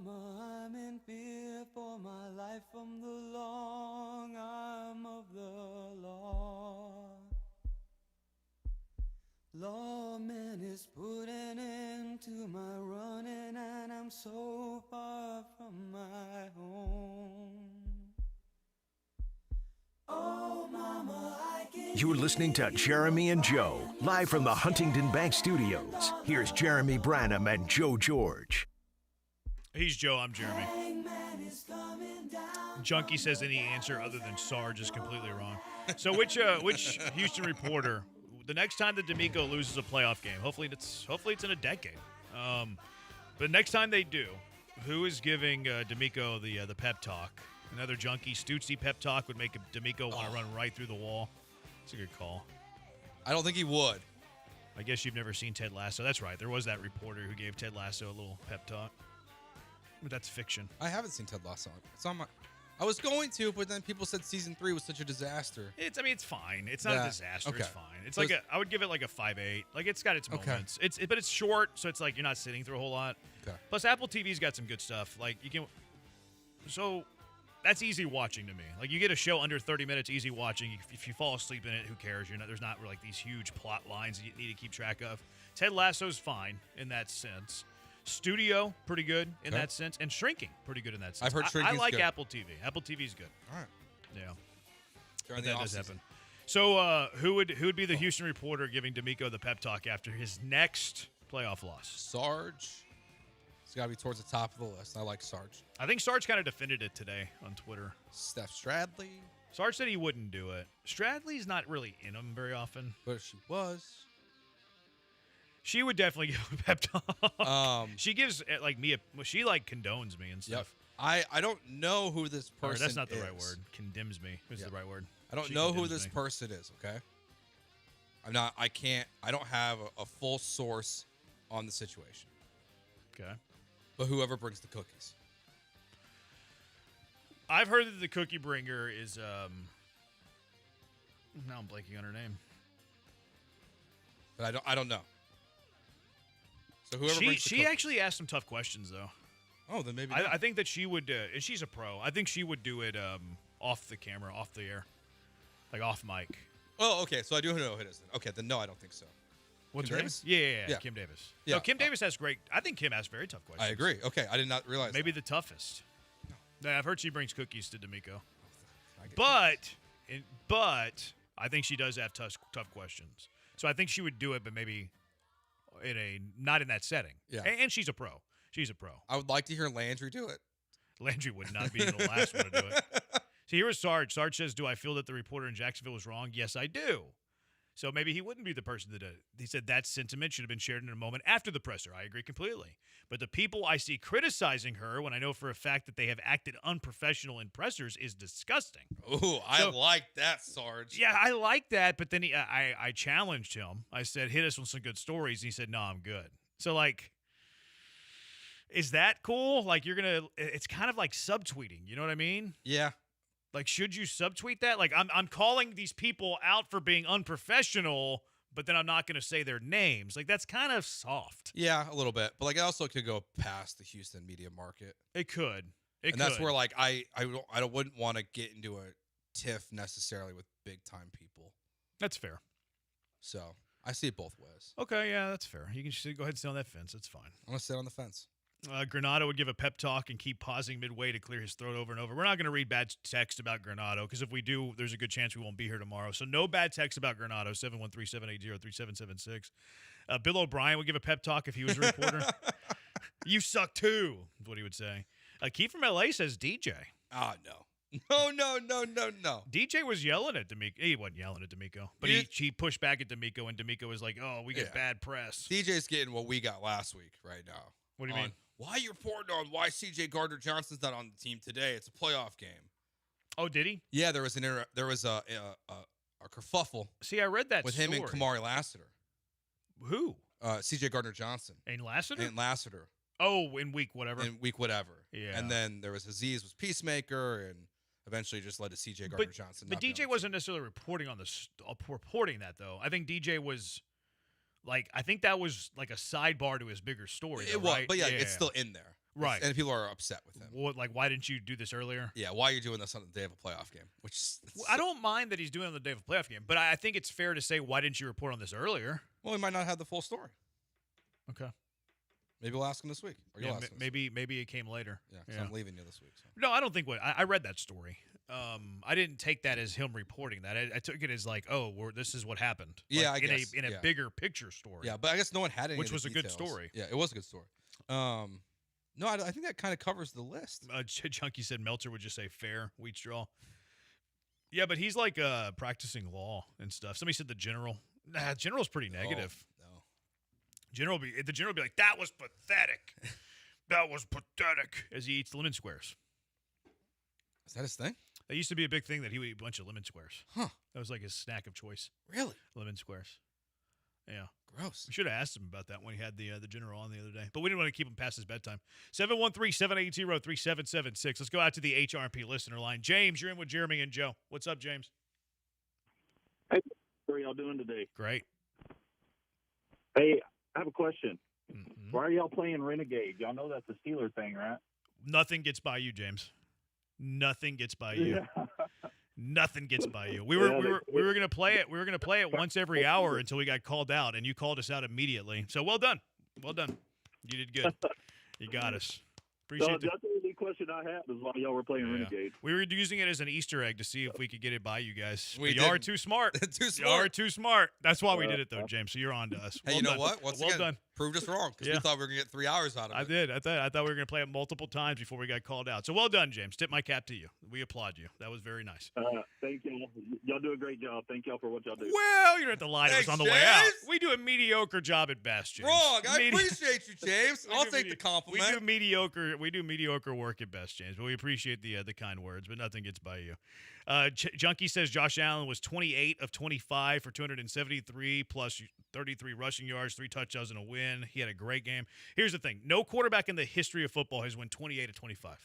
Mama, I'm in fear for my life from the long arm of the law. Lawman is putting an end to my running, and I'm so far from my home. Oh, Mama, I can. You're listening to Jeremy and Joe, live from the Huntington Bank Studios. Here's Jeremy Branham and Joe George. He's Joe, I'm Jeremy. Junkie says any answer other than Sarge is completely wrong. So which Houston reporter, the next time that D'Amico loses a playoff game, hopefully it's in a decade. But next time they do, who is giving D'Amico the pep talk? Another junkie, Stutzy pep talk would make D'Amico want to run right through the wall. It's a good call. I don't think he would. I guess you've never seen Ted Lasso. That's right. There was that reporter who gave Ted Lasso a little pep talk. But that's fiction. I haven't seen Ted Lasso. It's on my. I was going to, but then people said season 3 was such a disaster. It's fine. It's not a disaster. Okay. It's fine. It's so I would give it like a 5.8. Like it's got its moments. But it's short, so it's like you're not sitting through a whole lot. Okay. Plus, Apple TV's got some good stuff. Like you can. So that's easy watching to me. Like you get a show under 30 minutes, easy watching. If you fall asleep in it, who cares? There's not like these huge plot lines that you need to keep track of. Ted Lasso's fine in that sense. Studio, pretty good in that sense. And Shrinking, pretty good in that sense. I've heard Shrinking's I like good. Apple TV. Apple TV's good. All right. Yeah. During But the that does off-season. happen. So who would be the Houston reporter giving D'Amico the pep talk after his next playoff loss? Sarge. It's got to be towards the top of the list. I like Sarge. I think Sarge kind of defended it today on Twitter. Steph Stradley. Sarge said he wouldn't do it. Stradley's not really in him very often. But she was. She would definitely give a pep talk. She gives she condones me and stuff. Yep. I don't know who this person is. That's not the right word. Condemns me is the right word. I don't know who this person is, okay? I don't have a full source on the situation. Okay. But whoever brings the cookies. I've heard that the cookie bringer is now I'm blanking on her name. But I don't know. So whoever brings the she cookies. actually asked some tough questions though. Oh, then maybe I think that she would. And she's a pro. I think she would do it off the camera, off the air, like off mic. Oh, okay. So I do know who it is. Then. Okay, then no, I don't think so. What's Kim her Davis? name? Yeah, Kim Davis. Yeah. No, Kim Davis has great. I think Kim asks very tough questions. I agree. Okay, I did not realize. Maybe the toughest. Yeah, I've heard she brings cookies to D'Amico. But I think she does have tough questions. So I think she would do it, but maybe not in that setting. Yeah. And she's a pro. She's a pro. I would like to hear Landry do it. Landry would not be the last one to do it. See, here is Sarge. Sarge says, "Do I feel that the reporter in Jacksonville was wrong? Yes, I do." So maybe he wouldn't be the person to do it. He said that sentiment should have been shared in a moment after the presser. I agree completely. But the people I see criticizing her when I know for a fact that they have acted unprofessional in pressers is disgusting. Ooh, I like that, Sarge. Yeah, I like that. But then I challenged him. I said, hit us with some good stories. And he said, no, I'm good. So, is that cool? Like, it's kind of like subtweeting. You know what I mean? Yeah. Like, should you subtweet that? Like, I'm calling these people out for being unprofessional, but then I'm not going to say their names. Like, that's kind of soft. Yeah, a little bit. But, it also could go past the Houston media market. It could. That's where, I wouldn't want to get into a tiff necessarily with big-time people. That's fair. So, I see it both ways. Okay, yeah, that's fair. You can just go ahead and sit on that fence. That's fine. I'm going to sit on the fence. Granado would give a pep talk and keep pausing midway to clear his throat over and over. We're not going to read bad text about Granado because if we do, there's a good chance we won't be here tomorrow. So no bad text about Granado, 713-780-3776. Bill O'Brien would give a pep talk if he was a reporter. You suck too, is what he would say. Keith from LA says DJ. Oh, no. No. DJ was yelling at D'Amico. He wasn't yelling at D'Amico, but he pushed back at D'Amico, and D'Amico was like, oh, we get bad press. DJ's getting what we got last week right now. What do you mean? Why are you reporting on why C.J. Gardner-Johnson's not on the team today? It's a playoff game. Oh, did he? Yeah, there was a kerfuffle. See, I read that with story. him and Kamari Lassiter. Who? C.J. Gardner-Johnson. And Lassiter? And Lassiter. Oh, in week whatever. Yeah. And then there was Aziz was Peacemaker, and eventually just led to C.J. Gardner-Johnson. But DJ wasn't necessarily reporting on reporting that though. I think DJ was. I think that was like a sidebar to his bigger story. It was, but it's still in there. Right. And people are upset with him. What, like, why didn't you do this earlier? Yeah, why are you doing this on the day of a playoff game? I don't mind that he's doing it on the day of a playoff game, but I think it's fair to say, why didn't you report on this earlier? Well, he might not have the full story. Okay. Maybe we'll ask him this week. Or you'll ask him maybe it came later. Yeah, because I'm leaving you this week. So. No, I don't think I read that story. I didn't take that as him reporting that. I took it as like, this is what happened. Yeah, like, I guess. In a bigger picture story. Yeah, but I guess no one had any. Which was a good details. story. Yeah, it was a good story. No, I think that kind of covers the list. Junkie said Meltzer would just say fair wheat straw. Yeah, but he's like practicing law and stuff. Somebody said the general. Nah, general's pretty negative. No. The general will be like, that was pathetic. That was pathetic, as he eats lemon squares. Is that his thing? That used to be a big thing that he would eat a bunch of lemon squares. Huh. That was like his snack of choice. Really? Lemon squares. Yeah. Gross. We should have asked him about that when he had the general on the other day. But we didn't want to keep him past his bedtime. 713-780-3776. Let's go out to the HRP listener line. James, you're in with Jeremy and Joe. What's up, James? Hey, how are y'all doing today? Great. Hey, I have a question. Mm-hmm. Why are y'all playing Renegade? Y'all know that's a Steeler thing, right? Nothing gets by you, James. Nothing gets by you. Yeah. Nothing gets by you. We were gonna play it. We were gonna play it once every hour until we got called out, and you called us out immediately. So well done. Well done. You did good. You got us. Appreciate That's the only question I had is why y'all were playing Renegade. We were using it as an Easter egg to see if we could get it by you guys. We are too smart. You are too smart. That's why we did it, though, James. So you're on to us. Hey, you know what? Once again, done. Proved us wrong because we thought we were going to get 3 hours out of it. I did. I thought we were going to play it multiple times before we got called out. So well done, James. Tip my cap to you. We applaud you. That was very nice. Thank y'all. Y'all do a great job. Thank y'all for what y'all do. Well, you're at the line of us on the way out. We do a mediocre job at best, James. Wrong. I appreciate you, James. I'll take the compliment. We do mediocre work at best, James, but we appreciate the kind words, but nothing gets by you. Junkie says Josh Allen was 28 of 25 for 273 plus 33 rushing yards, 3 touchdowns and a win. He had a great game. Here's the thing. No quarterback in the history of football has won 28 of 25.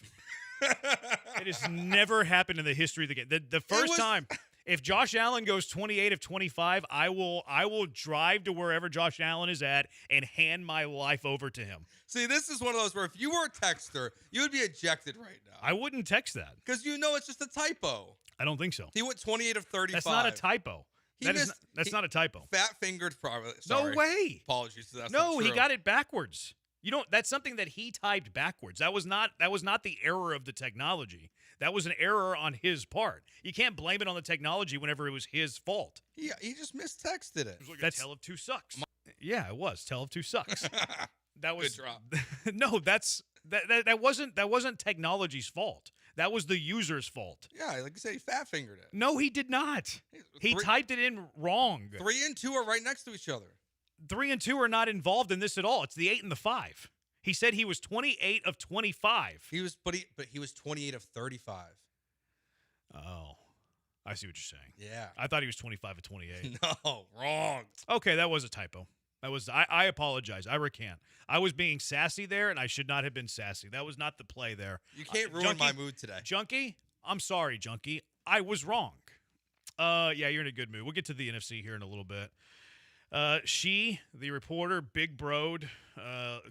It has never happened in the history of the game. The first time, if Josh Allen goes 28 of 25, I will drive to wherever Josh Allen is at and hand my life over to him. See, this is one of those where if you were a texter, you would be ejected right now. I wouldn't text that. Because you know it's just a typo. I don't think so. He went 28 of 35. That's not a typo. That's not a typo. Fat-fingered, probably. Sorry. No way. Apologies. That's no, not true. He got it backwards. That's something that he typed backwards. That was not the error of the technology. That was an error on his part. You can't blame it on the technology whenever it was his fault. Yeah, he just mistexted it. It was like a tale of two sucks. Yeah, it was tale of two sucks. That was good drop. No, that wasn't technology's fault. That was the user's fault. Yeah, like you said, he fat-fingered it. No, he did not. He typed it in wrong. 3 and 2 are right next to each other. 3 and 2 are not involved in this at all. It's the 8 and the 5. He said he was 28 of 25. But he was 28 of 35. Oh, I see what you're saying. Yeah, I thought he was 25 of 28. No, wrong. Okay, that was a typo. I apologize. I recant. I was being sassy there, and I should not have been sassy. That was not the play there. You can't ruin my mood today. Junkie, I'm sorry, Junkie. I was wrong. Yeah, you're in a good mood. We'll get to the NFC here in a little bit. The reporter, Big Broed,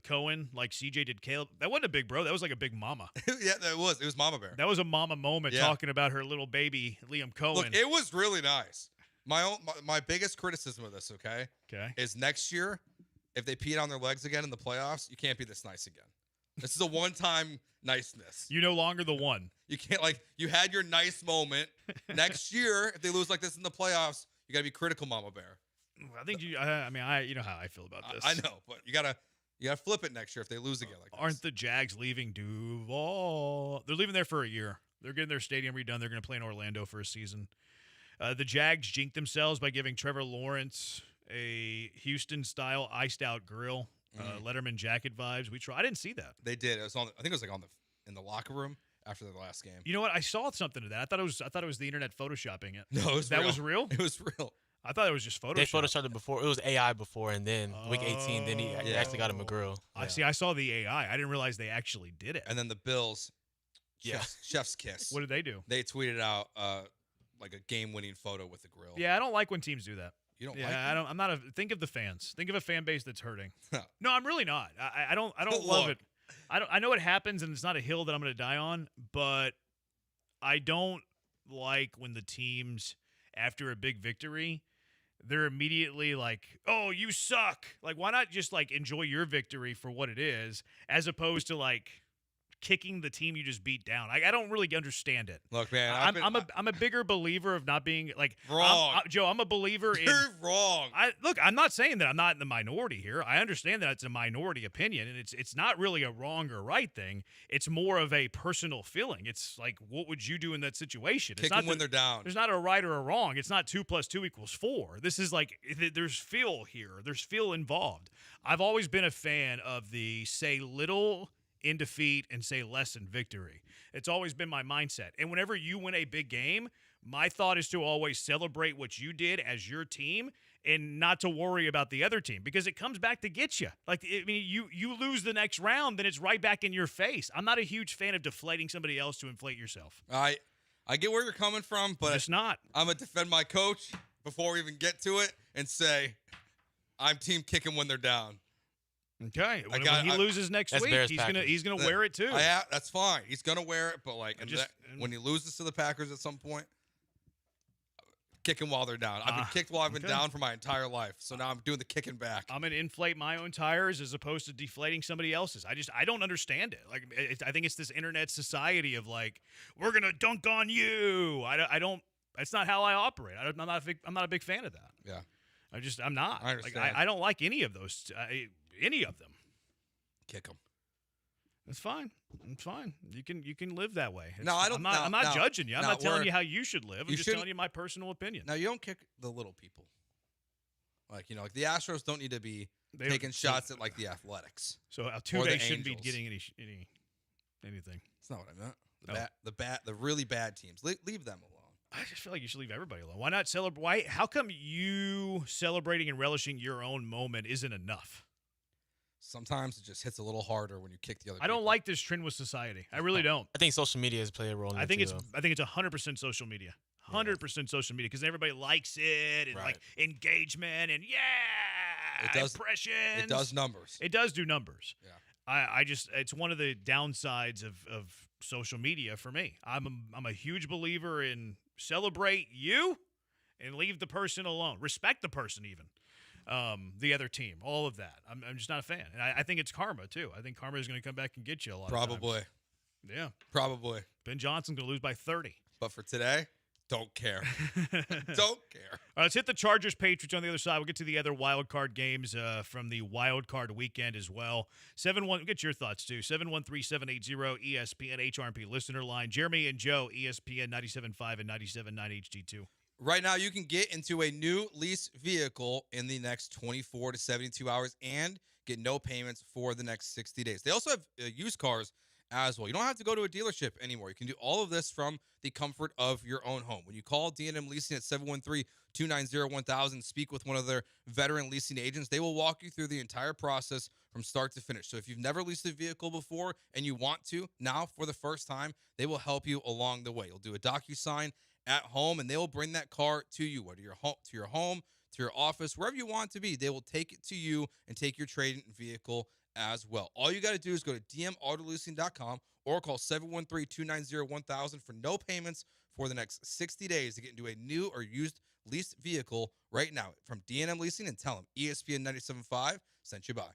Cohen, like CJ did Caleb. That wasn't a big bro. That was like a big mama. Yeah, that was. It was Mama Bear. That was a mama moment talking about her little baby, Liam Cohen. Look, it was really nice. My biggest criticism of this, okay, is next year, if they peed on their legs again in the playoffs, you can't be this nice again. This is a one-time niceness. You're no longer the one. You can't, you had your nice moment. Next year, if they lose like this in the playoffs, you got to be critical, Mama Bear. I think you know how I feel about this. I know, but you gotta flip it next year if they lose again like this. Aren't the Jags leaving Duval? They're leaving there for a year. They're getting their stadium redone. They're going to play in Orlando for a season. The Jags jinked themselves by giving Trevor Lawrence a Houston-style iced-out grill, Letterman jacket vibes. I didn't see that. They did. It was on. I think it was in the locker room after the last game. You know what? I saw something to that. I thought it was the internet photoshopping it. No, it was that real. was real. It was real. I thought it was just Photoshop. They photoshopped it before. It was AI before, and then week 18, then he actually got him a grill. I see. I saw the AI. I didn't realize they actually did it. And then the Bills, chef's kiss. What did they do? They tweeted out like a game-winning photo with the grill. Yeah, I don't like when teams do that. You don't like? Yeah, I don't. I'm not a. Think of the fans. Think of a fan base that's hurting. No, I'm really not. I don't love it. I know it happens, and it's not a hill that I'm going to die on, but I don't like when the teams, after a big victory, they're immediately like, oh, you suck. Like, why not just, like, enjoy your victory for what it is, as opposed to, like, kicking the team you just beat down. I don't really understand it. Look, man, I'm a bigger believer of not being like wrong. Joe, I'm a believer in. You're wrong. Look, I'm not saying that I'm not in the minority here. I understand that it's a minority opinion, and it's not really a wrong or right thing. It's more of a personal feeling. It's like, what would you do in that situation? Kick them when they're down. There's not a right or a wrong. It's not 2 + 2 = 4. This is like, there's feel here. There's feel involved. I've always been a fan of the say little in defeat and say less in victory. It's always been my mindset. And whenever you win a big game, my thought is to always celebrate what you did as your team and not to worry about the other team, because it comes back to get you. Like, I mean, you lose the next round, then it's right back in your face. I'm not a huge fan of deflating somebody else to inflate yourself. I get where you're coming from, but it's not. I'm going to defend my coach before we even get to it and say I'm team kicking when they're down. Okay, when he loses next week, he's gonna wear it too. That's fine. He's gonna wear it, but like when he loses to the Packers at some point, kicking while they're down. I've been kicked while I've been down for my entire life, so now I'm doing the kicking back. I'm gonna inflate my own tires as opposed to deflating somebody else's. I don't understand it. Like, I think it's this internet society of like, we're gonna dunk on you. I don't. That's not how I operate. I'm not a big fan of that. Yeah, I'm not. I understand. Like, I don't like any of those. Any of them. Kick them. It's fine. It's fine. You can live that way. I'm not judging you. I'm not telling you how you should live. I'm just telling you my personal opinion. Now, you don't kick the little people. Like, like the Astros don't need to be taking shots at like the Athletics. So Altuve shouldn't be getting anything. That's not what I meant. The really bad teams. Leave them alone. I just feel like you should leave everybody alone. Why not celebrate? How come you celebrating and relishing your own moment isn't enough? Sometimes it just hits a little harder when you kick the other. I don't like this trend with society. I really don't. I think social media has played a role in it. I think it's 100% social media. 100% social media, because everybody likes it and like engagement and impressions. It does numbers. It does do numbers. Yeah. It's one of the downsides of social media for me. I'm a huge believer in celebrate you and leave the person alone. Respect the person even. The other team, all of that. I'm just not a fan. And I think it's karma, too. I think karma is going to come back and get you a lot of times. Yeah. Probably. Ben Johnson's going to lose by 30. But for today, don't care. Don't care. All right, let's hit the Chargers-Patriots on the other side. We'll get to the other wild card games from the wild card weekend as well. Get your thoughts, too. 713-780-ESPN HRP listener line. Jeremy and Joe, ESPN 97.5 and 97.9 HD2. Right now, you can get into a new lease vehicle in the next 24 to 72 hours and get no payments for the next 60 days. They also have used cars as well. You don't have to go to a dealership anymore. You can do all of this from the comfort of your own home. When you call D&M Leasing at 713-290-1000, speak with one of their veteran leasing agents, they will walk you through the entire process from start to finish. So if you've never leased a vehicle before and you want to, now for the first time, they will help you along the way. You'll do a DocuSign at home, and they will bring that car to you, whether you're to your home, to your office, wherever you want it to be. They will take it to you and take your trade-in vehicle as well. All you got to do is go to dmautoleasing.com or call 713-290-1000 for no payments for the next 60 days to get into a new or used leased vehicle right now from D&M Leasing, and tell them ESPN 97.5 sent you by.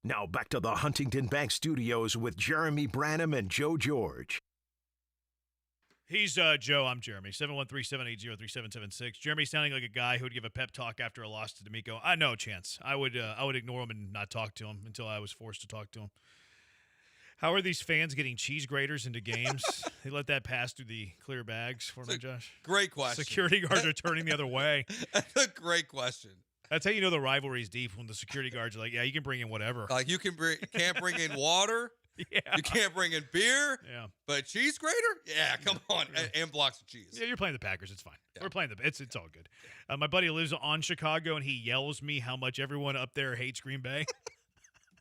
Now back to the Huntington Bank Studios with Jeremy Branham and Joe George. He's Joe. I'm Jeremy. 713-780-3776. Jeremy sounding like a guy who would give a pep talk after a loss to D'Amico. No chance. I would ignore him and not talk to him until I was forced to talk to him. How are these fans getting cheese graters into games? They let that pass through the clear bags for me, Josh. Great question. Security guards are turning the other way. That's a great question. That's how you know the rivalry's deep when the security guards are like, yeah, you can bring in whatever. Like you can't bring in water. Yeah. You can't bring in beer. Yeah. But cheese grater? Yeah, come on. And blocks of cheese. Yeah, you're playing the Packers. It's fine. Yeah. We're playing it's all good. My buddy lives on Chicago, and he yells me how much everyone up there hates Green Bay.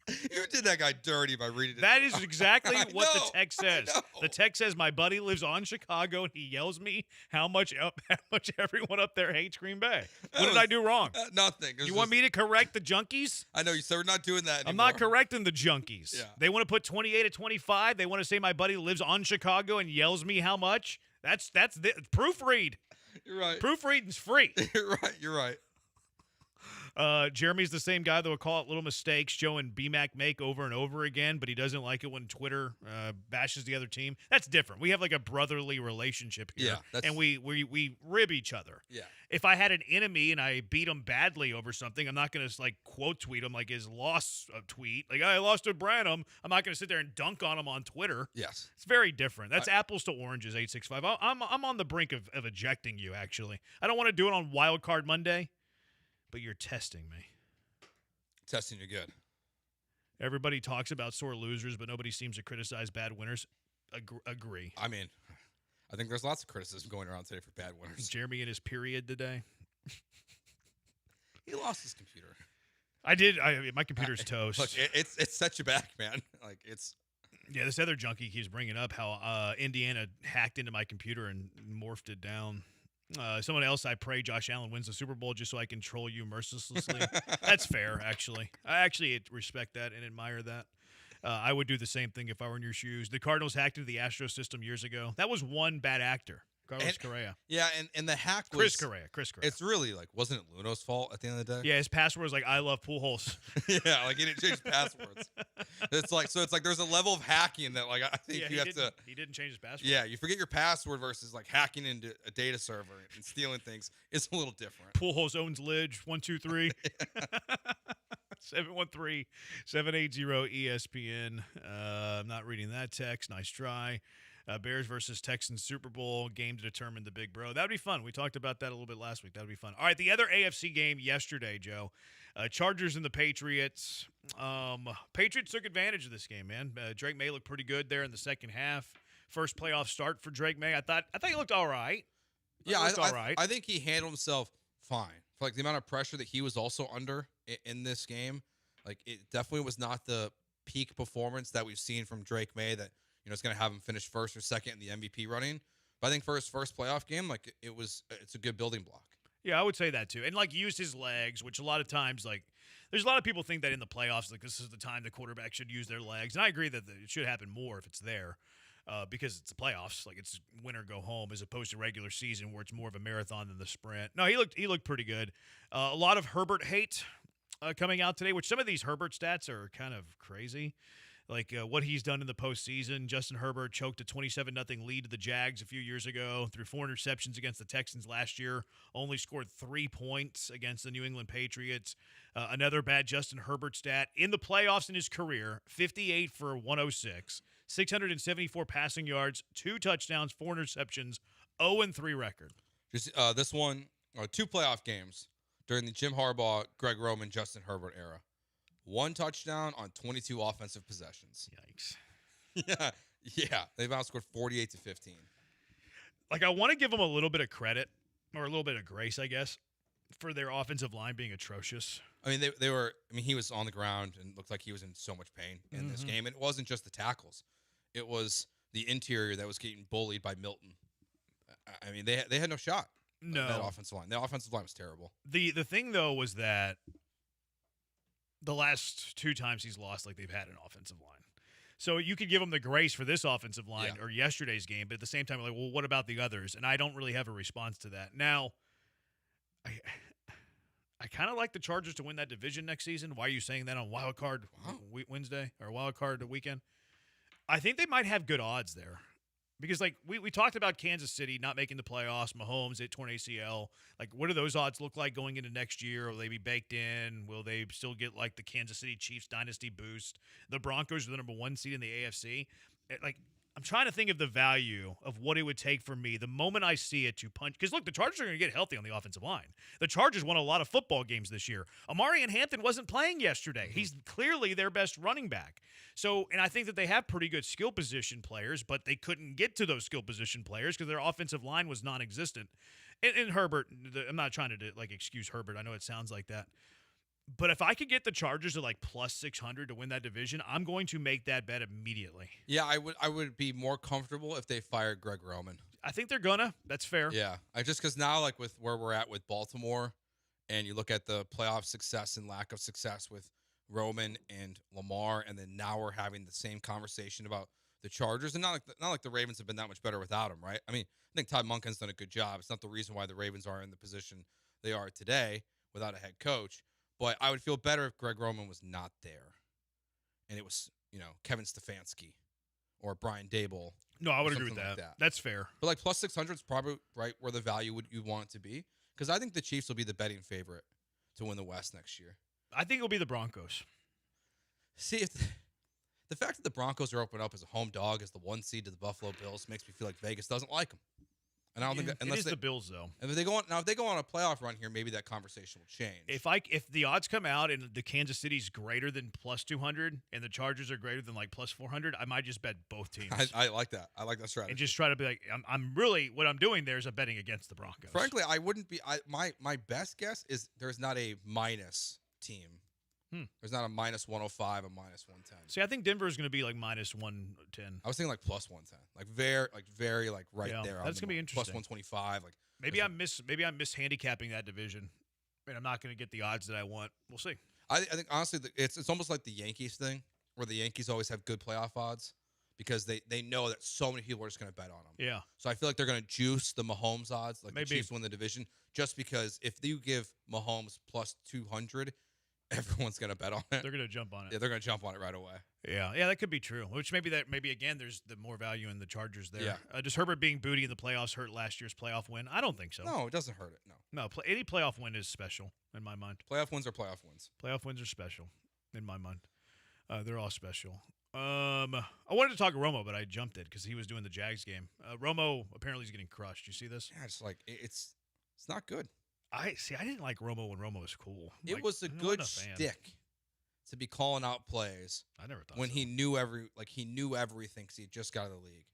You did that guy dirty by reading it. That is exactly what the text says. The text says, my buddy lives on Chicago, and he yells me how much everyone up there hates Green Bay. What did I do wrong? Nothing. You want me to correct the junkies? I know you said we're not doing that anymore. I'm not correcting the junkies. Yeah. They want to put 28 at 25. They want to say my buddy lives on Chicago and yells me how much. That's the proofread. You're right. Proofreading's free. You're right. Jeremy's the same guy that will call it little mistakes Joe and BMAC make over and over again, but he doesn't like it when Twitter bashes the other team. That's different. We have like a brotherly relationship here, and we rib each other. Yeah. If I had an enemy and I beat him badly over something, I'm not going to like quote tweet him like his loss tweet. Like, I lost to Branham. I'm not going to sit there and dunk on him on Twitter. Yes. It's very different. That's apples to oranges, 865. I'm on the brink of ejecting you, actually. I don't want to do it on Wild Card Monday. But you're testing me. Testing you good. Everybody talks about sore losers, but nobody seems to criticize bad winners. Agree. I mean, I think there's lots of criticism going around today for bad winners. Jeremy in his period today. He lost his computer. I did. My computer's toast. Look, it's set you back, man. Like it's. Yeah, this other junkie keeps bringing up how Indiana hacked into my computer and morphed it down. Someone else, I pray Josh Allen wins the Super Bowl just so I can troll you mercilessly. That's fair, actually. I actually respect that and admire that. I would do the same thing if I were in your shoes. The Cardinals hacked into the Astro system years ago. That was one bad actor, Carlos Correa. Yeah, and the hack was... Chris Correa. It's really, like, wasn't it Luno's fault at the end of the day? Yeah, his password was like, I love pool holes. Yeah, like he didn't change passwords. It's like there's a level of hacking that, like, I think you have to... He didn't change his password. Yeah, you forget your password versus, like, hacking into a data server and stealing things. It's a little different. Pool holes owns Lidge, 123. 713-780-ESPN. I'm not reading that text. Nice try. Bears versus Texans Super Bowl game to determine the big bro. That would be fun. We talked about that a little bit last week. That would be fun. All right, the other AFC game yesterday, Joe. Chargers and the Patriots. Patriots took advantage of this game, man. Drake May looked pretty good there in the second half. First playoff start for Drake May. I thought he looked all right. I think he handled himself fine. For like the amount of pressure that he was also under in this game, like it definitely was not the peak performance that we've seen from Drake May that it's going to have him finish first or second in the MVP running. But I think for his first playoff game, like it's a good building block. Yeah, I would say that too. And like used his legs, which a lot of times like there's a lot of people think that in the playoffs, like this is the time the quarterback should use their legs. And I agree that it should happen more if it's there. Because it's the playoffs, like it's win or go home, as opposed to regular season where it's more of a marathon than the sprint. No, he looked pretty good. A lot of Herbert hate coming out today, which some of these Herbert stats are kind of crazy. Like what he's done in the postseason. Justin Herbert choked a 27-0 lead to the Jags a few years ago, threw 4 interceptions against the Texans last year, only scored 3 points against the New England Patriots. Another bad Justin Herbert stat in the playoffs in his career, 58 for 106, 674 passing yards, 2 touchdowns, 4 interceptions, 0-3 record. Just this one, 2 playoff games during the Jim Harbaugh, Greg Roman, Justin Herbert era. 1 touchdown on 22 offensive possessions. Yikes. Yeah. They've outscored 48-15. Like, I want to give them a little bit of credit or a little bit of grace, I guess, for their offensive line being atrocious. I mean, he was on the ground and looked like he was in so much pain in this game. And it wasn't just the tackles. It was the interior that was getting bullied by Milton. I mean, they had no shot. No. That offensive line. The offensive line was terrible. The thing, though, was that the last 2 times he's lost, like, they've had an offensive line. So you could give him the grace for this offensive line or yesterday's game, but at the same time, like, well, what about the others? And I don't really have a response to that. Now, I kind of like the Chargers to win that division next season. Why are you saying that on Wild Card Wednesday or Wild Card weekend? I think they might have good odds there. Because, like, we talked about Kansas City not making the playoffs, Mahomes at torn ACL. Like, what do those odds look like going into next year? Will they be baked in? Will they still get, like, the Kansas City Chiefs dynasty boost? The Broncos are the number 1 seed in the AFC. Like, I'm trying to think of the value of what it would take for me the moment I see it to punch. Because, look, the Chargers are going to get healthy on the offensive line. The Chargers won a lot of football games this year. Amari and Hampton wasn't playing yesterday. He's clearly their best running back. So, and I think that they have pretty good skill position players, but they couldn't get to those skill position players because their offensive line was non-existent. And Herbert, I'm not trying to, like, excuse Herbert. I know it sounds like that. But if I could get the Chargers at like plus 600 to win that division, I'm going to make that bet immediately. Yeah, I would be more comfortable if they fired Greg Roman. I think they're gonna. That's fair. Yeah, because now, like, with where we're at with Baltimore, and you look at the playoff success and lack of success with Roman and Lamar, and then now we're having the same conversation about the Chargers, and not like the Ravens have been that much better without him, right? I mean, I think Todd Monken's done a good job. It's not the reason why the Ravens are in the position they are today without a head coach. But I would feel better if Greg Roman was not there, and it was, Kevin Stefanski or Brian Dable. No, I would agree with that. That's fair. But like plus 600 is probably right where the value you want it to be, because I think the Chiefs will be the betting favorite to win the West next year. I think it'll be the Broncos. See, if the fact that the Broncos are open up as a home dog as the 1 seed to the Buffalo Bills makes me feel like Vegas doesn't like them. And I don't think that, unless it is the Bills, though. If they go on a playoff run here, maybe that conversation will change. If the odds come out and the Kansas City's greater than plus 200 and the Chargers are greater than like plus 400, I might just bet both teams. I like that. I like that strategy. And just try to be like, I'm really what I'm doing there is I'm betting against the Broncos. Frankly, I wouldn't be. My best guess is there's not a minus team. There's not a minus 105, a minus 110. See, I think Denver is going to be like minus 110. I was thinking like plus 110, like very right there. That's going to be interesting. Plus 125, like maybe I'm mishandicapping that division, and I'm not going to get the odds that I want. We'll see. I think honestly, it's almost like the Yankees thing, where the Yankees always have good playoff odds because they know that so many people are just going to bet on them. Yeah. So I feel like they're going to juice the Mahomes odds, like maybe. The Chiefs win the division, just because if you give Mahomes plus 200. Everyone's going to bet on it. They're going to jump on it. Yeah, they're going to jump on it right away. Yeah, that could be true. Which maybe again, there's the more value in the Chargers there. Yeah. Does Herbert being booty in the playoffs hurt last year's playoff win? I don't think so. No, it doesn't hurt it. No, any playoff win is special in my mind. Playoff wins are playoff wins. Playoff wins are special in my mind. They're all special. I wanted to talk Romo, but I jumped it because he was doing the Jags game. Romo apparently is getting crushed. You see this? Yeah, it's like it's not good. I didn't like Romo when Romo was cool. It was a good stick to be calling out plays. I never thought when so. he knew everything because he just got out of the league.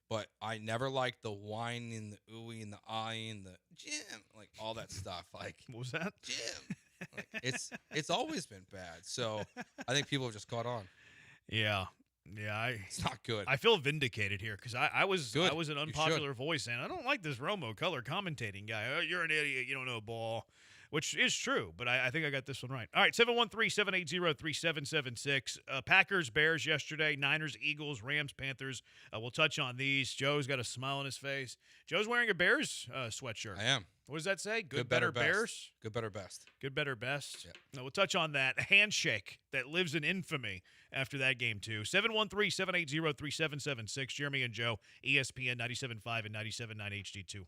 But I never liked the whine and the ooey and the eye and the Jim, like all that stuff. Like what was that? Jim. Like, it's always been bad. So I think people have just caught on. Yeah. It's not good. I feel vindicated here because I was good. I was an unpopular voice and I don't like this Romo color commentating guy. Oh, you're an idiot. You don't know ball, which is true. But I think I got this one right. All right, 713-780-3776. Packers, Bears yesterday. Niners, Eagles, Rams, Panthers. We'll touch on these. Joe's got a smile on his face. Joe's wearing a Bears sweatshirt. I am. What does that say? Good, better, Bears? Good, better, best. Good, better, best. Yeah. No, we'll touch on that handshake that lives in infamy after that game, too. 713-780-3776. Jeremy and Joe, ESPN 97.5 and 97.9 HD2.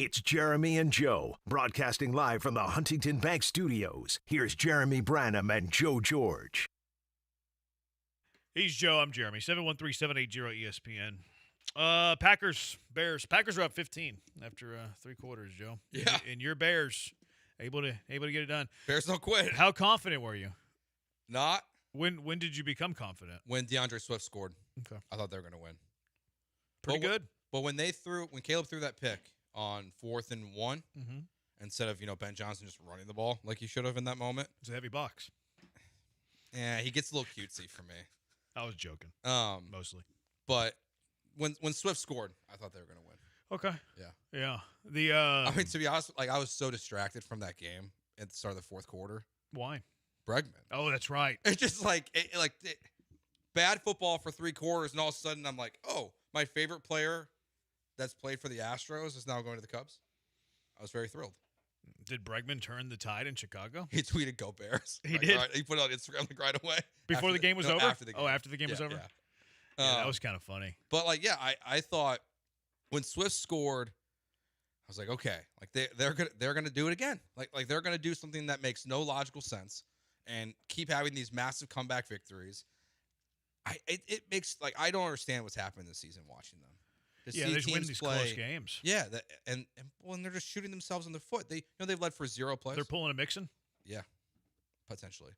It's Jeremy and Joe, broadcasting live from the Huntington Bank Studios. Here's Jeremy Branham and Joe George. He's Joe. I'm Jeremy. 713-780-ESPN. Packers, Bears. Packers are up 15 after 3 quarters, Joe. Yeah. And your Bears able to get it done. Bears don't quit. How confident were you? Not. When did you become confident? When DeAndre Swift scored. Okay. I thought they were going to win. Pretty good. But when Caleb threw that pick on 4th and 1, Mm-hmm. instead of, Ben Johnson just running the ball like he should have in that moment. It's a heavy box. Yeah, he gets a little cutesy for me. I was joking. Mostly. But when Swift scored, I thought they were going to win. Okay. Yeah. Yeah. To be honest, I was so distracted from that game at the start of the 4th quarter. Why? Bregman. Oh, that's right. It's just bad football for 3 quarters, and all of a sudden I'm like, oh, my favorite player that's played for the Astros is now going to the Cubs. I was very thrilled. Did Bregman turn the tide in Chicago? He tweeted "Go Bears." He did. He put it on Instagram right away Before the game was over. After the game. Oh, after the game was over. Yeah. That was kind of funny. But I thought when Swift scored, I was like, okay, they're gonna do it again. Like they're gonna do something that makes no logical sense and keep having these massive comeback victories. It makes I don't understand what's happened this season watching them. They just win these close games. Yeah, and they're just shooting themselves in the foot. They've led for 0 plays. They're pulling a Mixon? Yeah, potentially.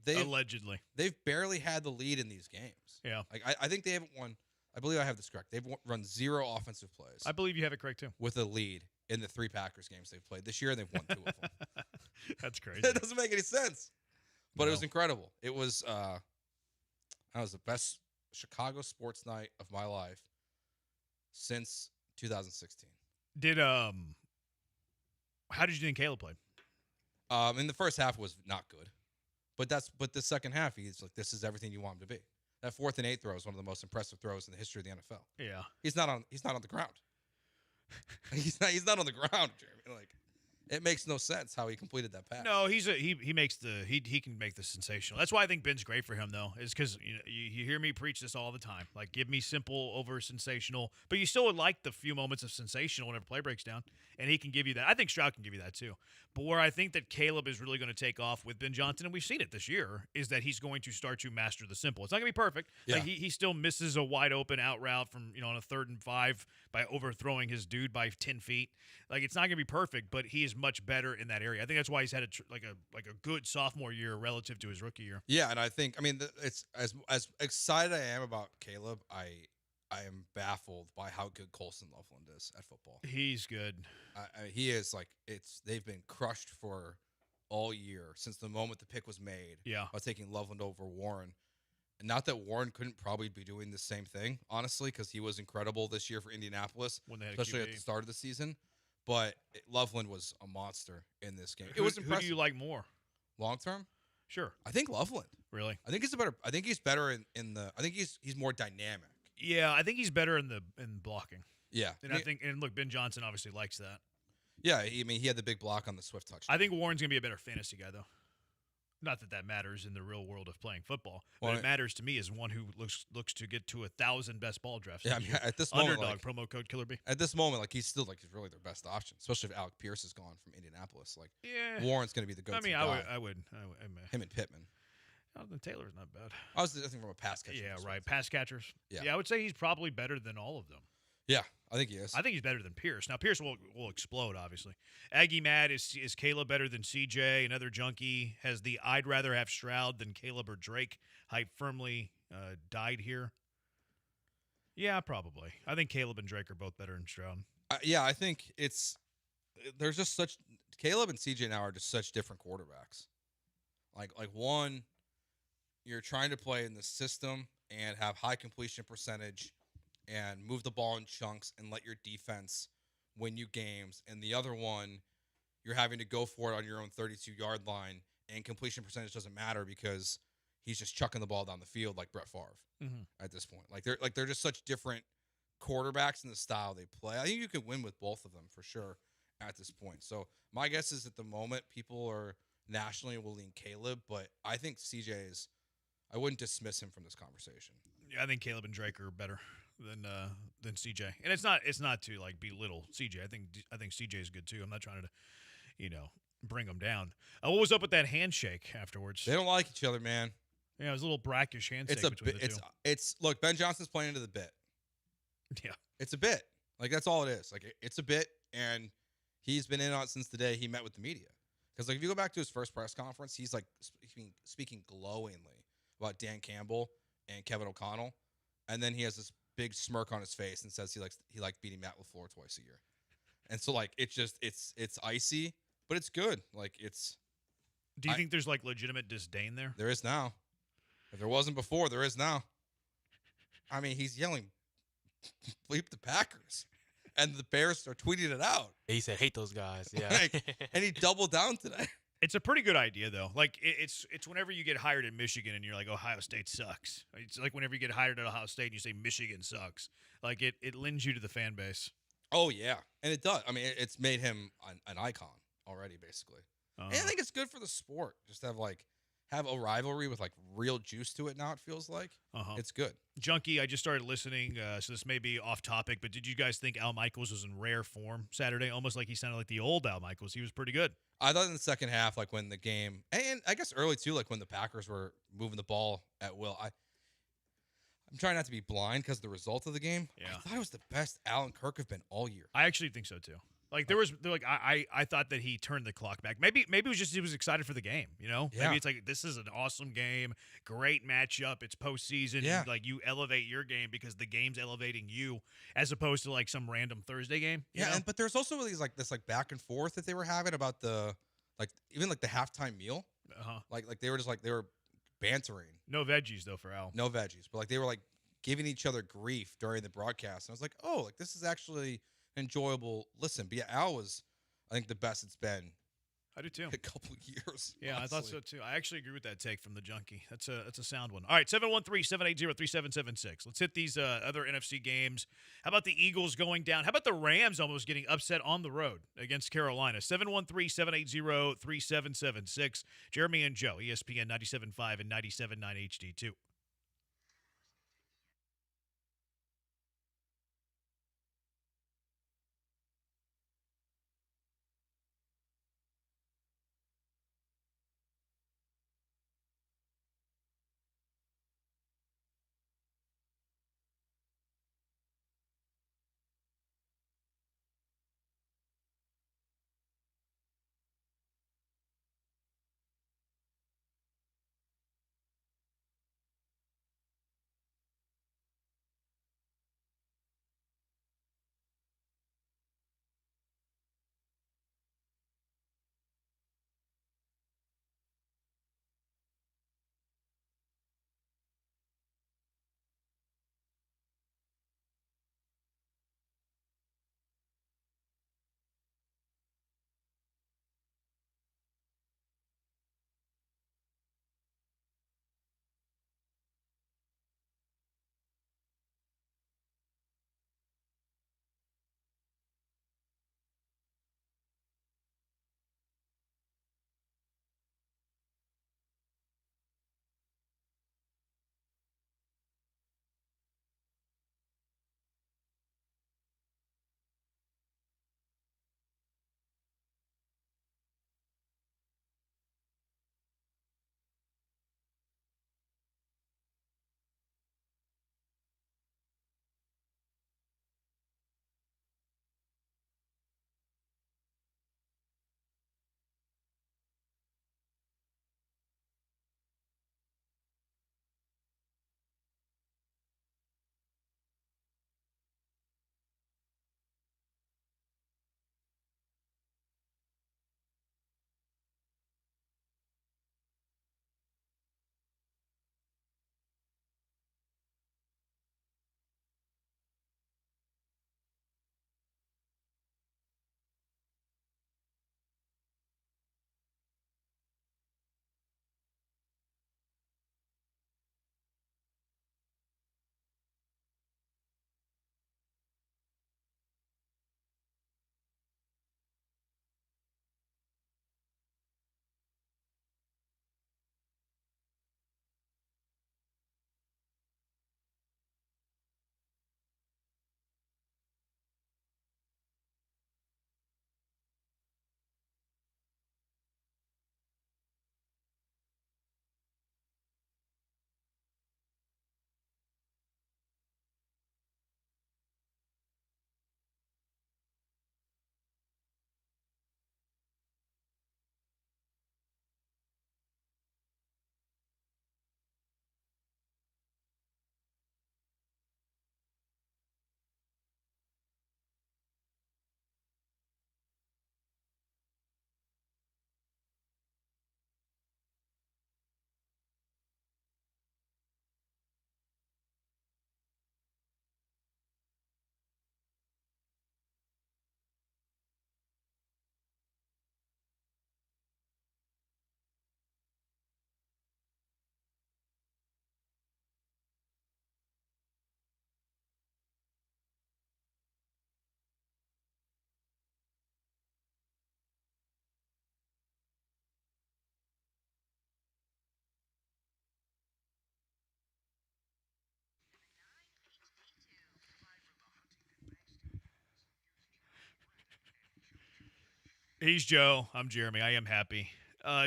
Allegedly. They've barely had the lead in these games. Yeah. I think they haven't won. I believe I have this correct. They've run 0 offensive plays. I believe you have it correct too. With a lead in the 3 Packers games they've played this year, and they've won 2 of them. That's crazy. That doesn't make any sense. But It was incredible. It was that was the best Chicago sports night of my life since 2016. How did you think Caleb played? In the first half was not good, but the second half he's like, this is everything you want him to be. That 4th and 8 throw is one of the most impressive throws in the history of the NFL. Yeah, he's not on the ground. he's not on the ground, Jeremy. It makes no sense how he completed that pass. No, he can make the sensational. That's why I think Ben's great for him though, is because you hear me preach this all the time. Like, give me simple over sensational, but you still would like the few moments of sensational whenever play breaks down, and he can give you that. I think Stroud can give you that too. But where I think that Caleb is really going to take off with Ben Johnson, and we've seen it this year, is that he's going to start to master the simple. It's not going to be perfect. Yeah. Like he still misses a wide open out route from on a 3rd and 5 by overthrowing his dude by 10 feet. Like, it's not going to be perfect, but he is much better in that area. I think that's why he's had a good sophomore year relative to his rookie year. Yeah, and I think it's as excited I am about Caleb, I am baffled by how good Colson Loveland is at football. He's good. He is they've been crushed for all year since the moment the pick was made. Yeah, about taking Loveland over Warren. And not that Warren couldn't probably be doing the same thing, honestly, because he was incredible this year for Indianapolis, when they had especially a at the start of the season. But Loveland was a monster in this game. It was impressive. Who do you like more? Long term? Sure. I think Loveland. Really? I think he's better. I think he's better in the. I think he's more dynamic. Yeah, I think he's better in blocking. Yeah, and look, Ben Johnson obviously likes that. Yeah, he had the big block on the Swift touchdown. I think Warren's gonna be a better fantasy guy though. Not that matters in the real world of playing football, but it matters to me as one who looks to get to 1,000 best ball drafts. Yeah, at this moment, Underdog promo code Killer B. At this moment, he's still he's really their best option, especially if Alec Pierce is gone from Indianapolis. Warren's going to be the go-to guy. I would. Him and Pittman. Jonathan Taylor's not bad. I was thinking from a pass catcher. Yeah, right. Pass catchers. Yeah, I would say he's probably better than all of them. Yeah, I think he is. I think he's better than Pierce. Now, Pierce will explode, obviously. Aggie Mad, is Caleb better than CJ? Another junkie has the I'd rather have Stroud than Caleb or Drake hype firmly died here. Yeah, probably. I think Caleb and Drake are both better than Stroud. Yeah, I think there's just such – Caleb and CJ now are just such different quarterbacks. Like one, you're trying to play in the system and have high completion percentage – and move the ball in chunks and let your defense win you games. And the other one, you're having to go for it on your own 32-yard line, and completion percentage doesn't matter because he's just chucking the ball down the field like Brett Favre at this point. They're just such different quarterbacks in the style they play. I think you could win with both of them for sure at this point. So my guess is at the moment people are nationally will lean Caleb, but I think CJ is I wouldn't dismiss him from this conversation. Yeah, I think Caleb and Drake are better than CJ, and it's not to like belittle CJ. I think CJ is good too. I'm not trying to, bring him down. What was up with that handshake afterwards? They don't like each other, man. Yeah, it was a little brackish handshake between the two. It's look, Ben Johnson's playing into the bit. Yeah, it's a bit. Like that's all it is. Like it's a bit, and he's been in on it since the day he met with the media. Because like if you go back to his first press conference, he's like speaking glowingly about Dan Campbell and Kevin O'Connell, and then he has this big smirk on his face and says he liked beating Matt LaFleur twice a year. And so like it's icy, but it's good. Like it's. Do you think there's like legitimate disdain there? There is now. If there wasn't before, there is now. I mean, he's yelling, "Bleep the Packers," and the Bears are tweeting it out. He said, "Hate those guys." Yeah, and he doubled down today. It's a pretty good idea, though. Like, it's whenever you get hired in Michigan and you're like, Ohio State sucks. It's like whenever you get hired at Ohio State and you say Michigan sucks. Like, it lends you to the fan base. Oh, yeah. And it does. I mean, it's made him an icon already, basically. And I think it's good for the sport just to have a rivalry with, like, real juice to it now, it feels like. It's good. Junkie, I just started listening, so this may be off topic, but did you guys think Al Michaels was in rare form Saturday? Almost like he sounded like the old Al Michaels. He was pretty good. I thought in the second half, like when the game, and I guess early too, like when the Packers were moving the ball at will, I'm trying not to be blind because of the result of the game. Yeah. I thought it was the best Allen Kirk have been all year. I actually think so too. Like I thought that he turned the clock back. Maybe it was just he was excited for the game. Yeah. Maybe it's like this is an awesome game, great matchup. It's postseason. Yeah. Like you elevate your game because the game's elevating you, as opposed to like some random Thursday game. Yeah, but there's also this back and forth that they were having about the even the halftime meal. Like they were bantering. No veggies though for Al. No veggies, but they were giving each other grief during the broadcast. And I was like, oh, this is actually enjoyable listen. But yeah, Al was, I think, the best it's been. I do too. A couple years. Yeah, honestly. I thought so too. I actually agree with that take from the junkie. That's a sound one. All right, 713-780-3776. Let's hit these other NFC games. How about the Eagles going down? How about the Rams almost getting upset on the road against Carolina? 713-780-3776. Jeremy and Joe, ESPN 97.5 and 97.9 HD2. He's Joe. I'm Jeremy. I am happy.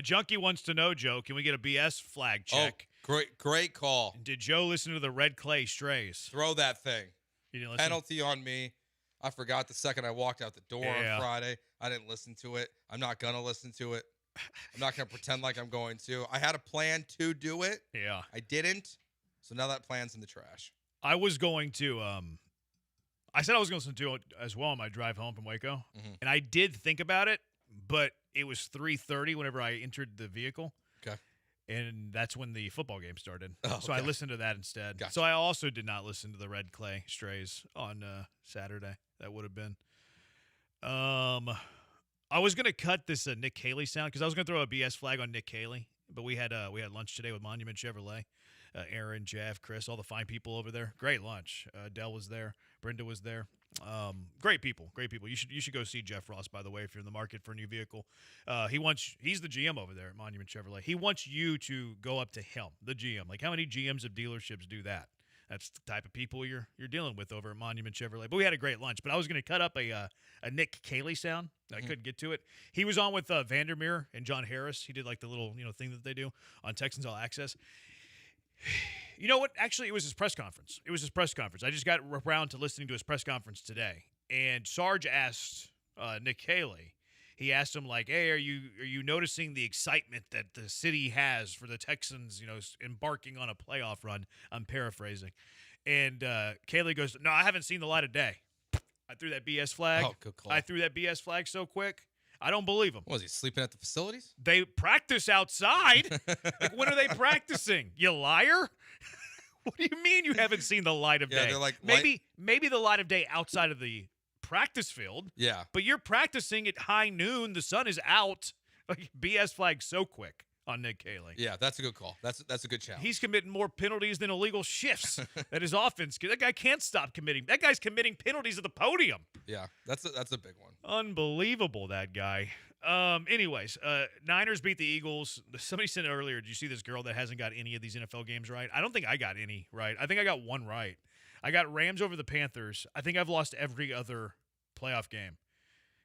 Junkie wants to know, Joe, can we get a BS flag check? Oh, great call. Did Joe listen to the Red Clay Strays? Throw that thing. You didn't listen? Penalty on me. I forgot the second I walked out the door on Friday. I didn't listen to it. I'm not going to listen to it. I'm not going to pretend like I'm going to. I had a plan to do it. Yeah. I didn't. So now that plan's in the trash. I was going to I said I was going to listen to it as well on my drive home from Waco. Mm-hmm. And I did think about it, but it was 3:30 whenever I entered the vehicle. Okay. And that's when the football game started. Oh, so I okay. listened to that instead. Gotcha. So I also did not listen to the Red Clay Strays on Saturday. That would have been. I was going to cut this Nick Cayley sound because I was going to throw a BS flag on Nick Cayley, but we had lunch today with Monument Chevrolet. Aaron, Jeff, Chris, all the fine people over there. Great lunch. Dell was there. Brenda was there. Great people. You should go see Jeff Ross, by the way, if you're in the market for a new vehicle. He's the GM over there at Monument Chevrolet. He wants you to go up to him, the GM. Like, how many GMs of dealerships do that? That's the type of people you're dealing with over at Monument Chevrolet. But we had a great lunch. But I was going to cut up a Nick Cayley sound. I couldn't get to it. He was on with Vandermeer and John Harris. He did like the little thing that they do on Texans All Access. You know what? Actually, it was his press conference. I just got around to listening to his press conference today. And Sarge asked Nick Cayley. He asked him, like, hey, are you noticing the excitement that the city has for the Texans, embarking on a playoff run? I'm paraphrasing. And Cayley goes, no, I haven't seen the light of day. I threw that BS flag. Oh, good call. I threw that BS flag so quick. I don't believe him. Was he sleeping at the facilities? They practice outside. Like, when are they practicing? You liar. What do you mean you haven't seen the light of day? They're like, maybe the light of day outside of the practice field. Yeah. But you're practicing at high noon. The sun is out. Like, BS flag so quick on Nick Cayley. Yeah, that's a good call. That's a good challenge. He's committing more penalties than illegal shifts at his offense. That guy can't stop committing. That guy's committing penalties at the podium. Yeah, that's a big one. Unbelievable, that guy. Anyways, Niners beat the Eagles. Somebody said earlier, did you see this girl that hasn't got any of these NFL games right? I don't think I got any right. I think I got one right. I got Rams over the Panthers. I think I've lost every other playoff game.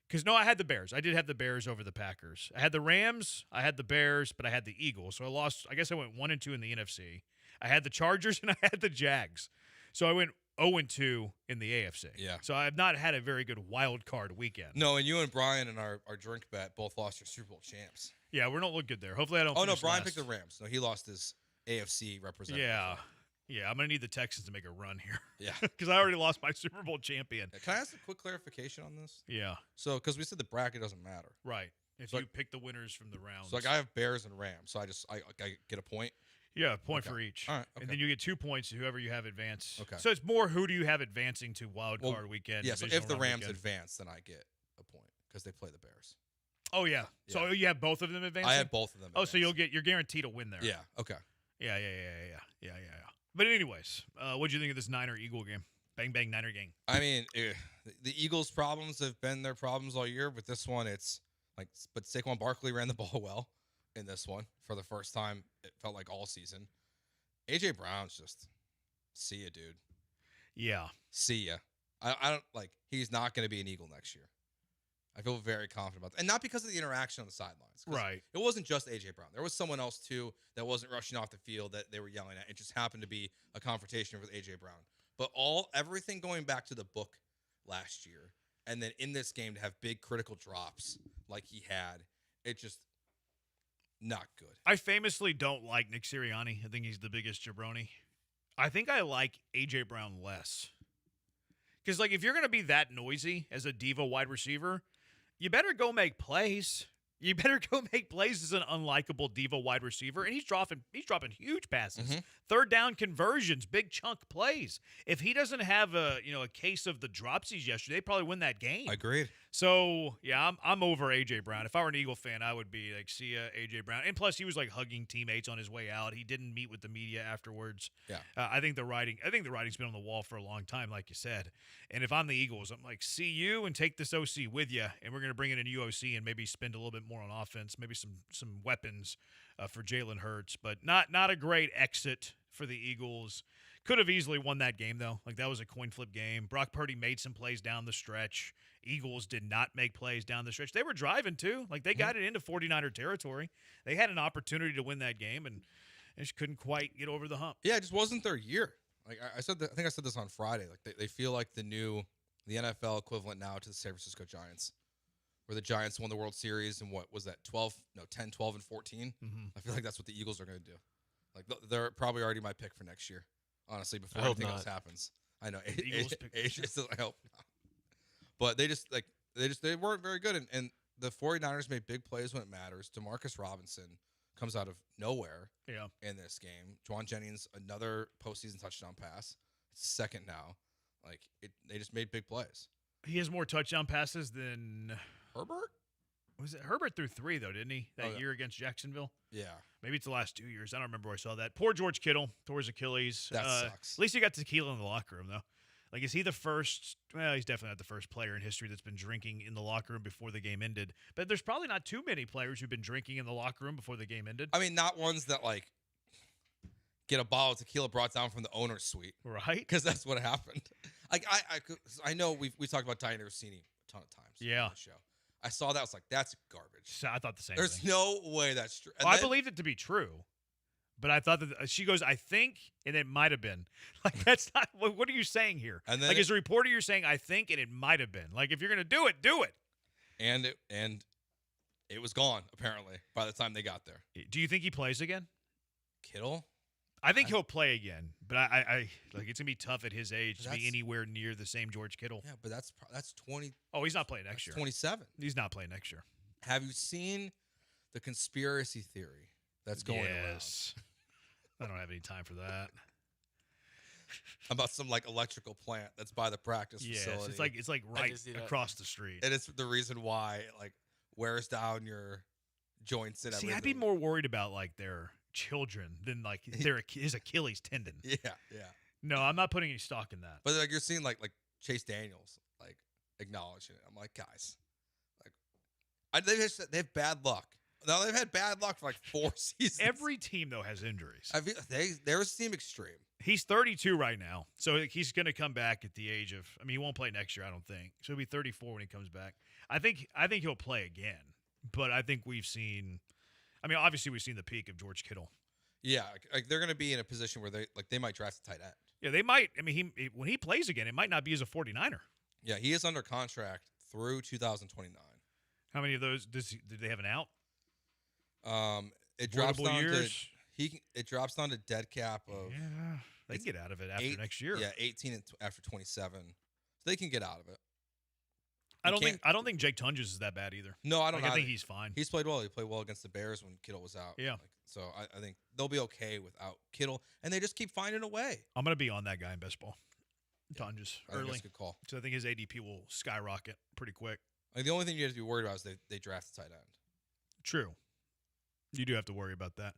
Because, no, I had the Bears. I did have the Bears over the Packers. I had the Rams, I had the Bears, but I had the Eagles. So I lost, I guess I went 1-2 in the NFC. I had the Chargers, and I had the Jags. So I went 0-2 in the AFC. Yeah. So I have not had a very good wild card weekend. No, and you and Brian in our drink bet both lost your Super Bowl champs. Yeah, we're not looking good there. Hopefully I don't Oh, no, Brian last. picked the Rams. No, he lost his AFC representative. Yeah. Yeah, I'm going to need the Texans to make a run here. Yeah. Because I already lost my Super Bowl champion. Can I ask a quick clarification on this? Yeah. So, because we said the bracket doesn't matter. Right. If So you pick the winners from the rounds. So, like, I have Bears and Rams. So, I get a point? Yeah, a point Okay. for each. All right. Okay. And then you get 2 points to whoever you have advance. Okay. So it's more who do you have advancing to wild card weekend. Yeah, so divisional if the round Rams weekend. advance, then I get a point because they play the Bears. Oh, yeah. So you have both of them advancing? I had both of them Oh, so you're guaranteed a win there. Yeah, okay. Yeah. But anyways, what do you think of this Niner-Eagle game? Bang, bang, Niner gang. I mean, the Eagles' problems have been their problems all year. With this one, it's like, but Saquon Barkley ran the ball well in this one for the first time. It felt like all season. A.J. Brown's just, see ya, dude. Yeah. See ya. I don't, like, he's not going to be an Eagle next year. I feel very confident about that. And not because of the interaction on the sidelines. Right. It wasn't just A.J. Brown. There was someone else, too, that wasn't rushing off the field that they were yelling at. It just happened to be a confrontation with A.J. Brown. But everything going back to the book last year, and then in this game to have big critical drops like he had, it just not good. I famously don't like Nick Sirianni. I think he's the biggest jabroni. I think I like A.J. Brown less. Because, like, if you're going to be that noisy as a diva wide receiver, you better go make plays. You better go make plays as an unlikable diva wide receiver, and he's dropping huge passes, Mm-hmm. third down conversions, big chunk plays. If he doesn't have a case of the dropsies yesterday, they probably win that game. Agreed. So yeah, I'm over A.J. Brown. If I were an Eagle fan, I would be like, see ya, A.J. Brown. And plus, he was like hugging teammates on his way out. He didn't meet with the media afterwards. Yeah. I think the writing's been on the wall for a long time, like you said. And if I'm the Eagles, I'm like, see you and take this OC with you, and we're gonna bring in a new OC and maybe spend a little bit more on offense, maybe some weapons for Jalen Hurts, but not a great exit for the Eagles. Could have easily won that game, though. Like, that was a coin flip game. Brock Purdy made some plays down the stretch. Eagles did not make plays down the stretch. They were driving, too. Like, they got it into 49er territory. They had an opportunity to win that game, and they just couldn't quite get over the hump. Yeah, it just wasn't their year. Like I said, I think I said this on Friday. Like they feel like the NFL equivalent now to the San Francisco Giants, where the Giants won the World Series in what was that 10, 12, and 14. I feel like that's what the Eagles are going to do. Like they're probably already my pick for next year. Honestly, before anything else happens, I know AJ says I hope not. But they weren't very good, and the 49ers made big plays when it matters. Demarcus Robinson comes out of nowhere in this game. Juwan Jennings, another postseason touchdown pass. It's second now. Like they just made big plays. He has more touchdown passes than Herbert. Was it Herbert threw 3 though, didn't he? That year against Jacksonville. Yeah. Maybe it's the last 2 years. I don't remember where I saw that. Poor George Kittle tore his Achilles. That sucks. At least he got tequila in the locker room though. Like, is he the first? Well, he's definitely not the first player in history that's been drinking in the locker room before the game ended. But there's probably not too many players who've been drinking in the locker room before the game ended. I mean, not ones that like get a bottle of tequila brought down from the owner's suite, right? Because that's what happened. Like I know we talked about Ty Rossini a ton of times. Yeah. On the show. I saw that. I was like, that's garbage. So I thought the same. There's thing. no way that's true. Well, I believed it to be true. But I thought that she goes, I think, and it might have been. Like, that's not, what are you saying here? And then like, as a reporter, you're saying, I think, and it might have been. Like, if you're going to do it, do it. And it was gone, apparently, by the time they got there. Do you think he plays again? Kittle? I think he'll play again. But I like, it's going to be tough at his age to be anywhere near the same George Kittle. Yeah, but that's 20. Oh, he's not playing next year. 27. He's not playing next year. Have you seen the conspiracy theory that's going around? I don't have any time for that. About some like electrical plant that's by the practice facility. It's like right across the street. And it's the reason why it like wears down your joints and everything. See, I'd be more worried about like their children than like his Achilles tendon. Yeah. No, I'm not putting any stock in that. But like you're seeing like Chase Daniels like acknowledging it. I'm like, guys, like they have bad luck. No, they've had bad luck for like 4 seasons. Every team, though, has injuries. I feel they seem extreme. He's 32 right now, so he's going to come back at the age of. I mean, he won't play next year, I don't think. So he'll be 34 when he comes back. I think he'll play again, but I think we've seen. I mean, obviously we've seen the peak of George Kittle. Yeah, like they're going to be in a position where they might draft a tight end. Yeah, they might. I mean, when he plays again, it might not be as a 49er. Yeah, he is under contract through 2029. How many of those did they have an out? It drops down it drops down to dead cap of they can get out of it after next year. Yeah, 18 after 27, so they can get out of it. I don't think Jake Tunges is that bad either. No, I don't. I think he's fine. He's played well. He played well against the Bears when Kittle was out. Yeah. So I think they'll be okay without Kittle, and they just keep finding a way. I'm gonna be on that guy in best ball. Tunges early. That's a good call. So I think his ADP will skyrocket pretty quick. Like the only thing you have to be worried about is they draft a tight end. True. You do have to worry about that.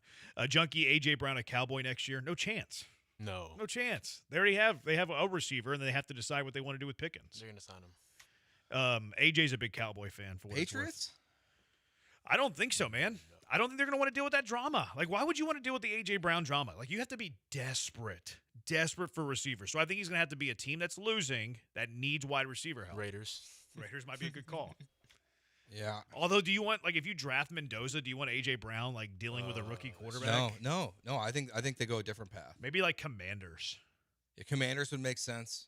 Junkie AJ Brown, a Cowboy next year? No chance. No chance. They have a receiver, and then they have to decide what they want to do with Pickens. They're going to sign him. AJ's a big Cowboy fan. For what Patriots? I don't think so, man. I don't think they're going to want to deal with that drama. Like, why would you want to deal with the AJ Brown drama? Like, you have to be desperate for receivers. So I think he's going to have to be a team that's losing that needs wide receiver help. Raiders might be a good call. Yeah. Although, do you want, like, if you draft Mendoza, do you want AJ Brown like dealing with a rookie quarterback? No. I think they go a different path. Maybe like Commanders. Yeah, Commanders would make sense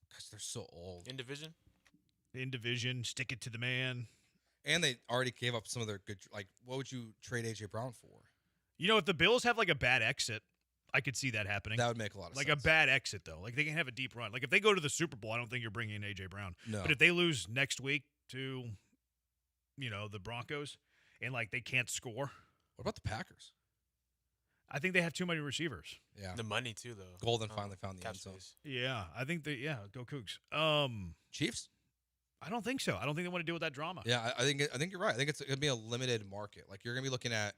because they're so old. In division, stick it to the man. And they already gave up some of their good. Like, what would you trade AJ Brown for? You know, if the Bills have like a bad exit, I could see that happening. That would make a lot of sense. Like a bad exit, though. Like they can have a deep run. Like if they go to the Super Bowl, I don't think you're bringing in AJ Brown. No. But if they lose next week to, the Broncos, and like they can't score. What about the Packers? I think they have too many receivers. Yeah. The money too, though. Golden finally found the end zone. Yeah, I think go Cougs. Chiefs? I don't think so. I don't think they want to deal with that drama. Yeah, I think you're right. I think it's going to be a limited market. Like you're going to be looking at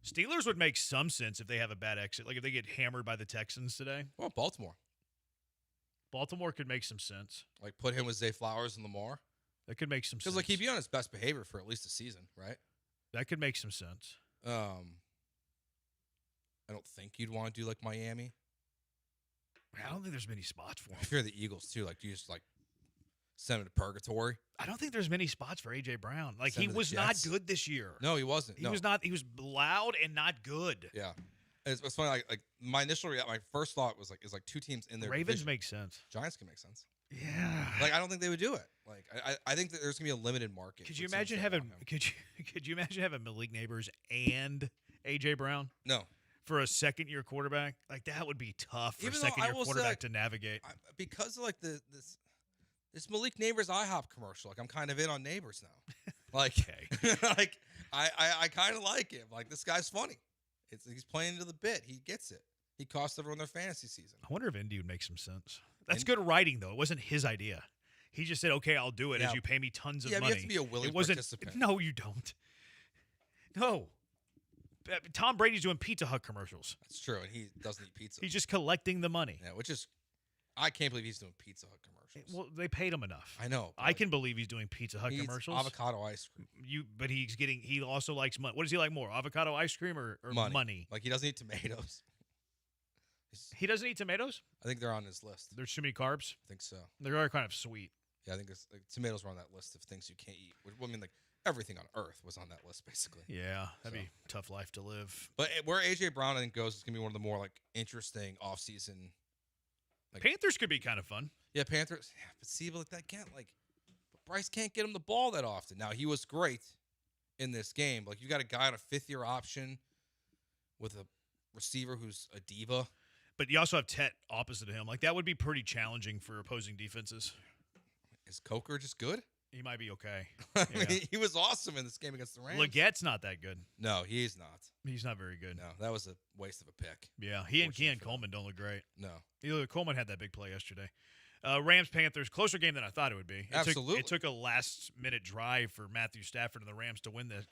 Steelers would make some sense if they have a bad exit. Like if they get hammered by the Texans today. Well, Baltimore. Baltimore could make some sense. Like put him with Zay Flowers and Lamar. That could make some sense. Because like he'd be on his best behavior for at least a season, right? That could make some sense. I don't think you'd want to do like Miami. don't think there's many spots for him. If you're the Eagles too, like, do you just like send him to purgatory? I don't think there's many spots for A.J. Brown. Like, Send he him to the was not Jets? good this year. No, he wasn't. He was not. He was loud and not good. Yeah. It's funny. Like my initial, my first thought was like, is like two teams in there. Ravens makes sense. Giants can make sense. Yeah. Like, I don't think they would do it. Like, I think that there's gonna be a limited market. Could you imagine having? Could you imagine having Malik Neighbors and A.J. Brown? No. For a second-year quarterback, like that would be tough for Even a though I second-year will say, quarterback like, to navigate. Because of like this Malik Neighbors IHOP commercial. Like, I'm kind of in on Neighbors now. Like, like I kind of like him. Like, this guy's funny. He's playing into the bit. He gets it. He cost everyone their fantasy season. I wonder if Indy would make some sense. That's good writing, though. It wasn't his idea. He just said, "Okay, I'll do it as you pay me tons of money." Yeah, you have to be a willing participant. No, you don't. No. Tom Brady's doing Pizza Hut commercials. That's true, and he doesn't eat pizza. He's just collecting the money. Yeah, which is, I can't believe he's doing Pizza Hut commercials. Well, they paid him enough. I know. I can believe he's doing Pizza Hut He eats commercials. avocado ice cream. But he also likes money. What does he like more, avocado ice cream or money? Like, he doesn't eat tomatoes. He doesn't eat tomatoes? I think they're on his list. There's too many carbs? I think so. They are kind of sweet. Yeah, I think like, tomatoes were on that list of things you can't eat. I mean, like, everything on earth was on that list, basically. Yeah, that'd be a tough life to live. But where A.J. Brown, I think, goes is going to be one of the more, like, interesting offseason. Like, Panthers could be kind of fun. Yeah, Panthers. Yeah, but see, but like, that can't, like, Bryce can't get him the ball that often. Now, he was great in this game. Like, you got a guy on a fifth-year option with a receiver who's a diva. But you also have Tet opposite of him. Like, that would be pretty challenging for opposing defenses. Is Coker just good? He might be okay. I mean, he was awesome in this game against the Rams. Legette's not that good. No, he's not. He's not very good. No, that was a waste of a pick. Yeah, he and Keon Coleman don't look great. No. Coleman had that big play yesterday. Rams-Panthers, closer game than I thought it would be. Absolutely. It took a last-minute drive for Matthew Stafford and the Rams to win that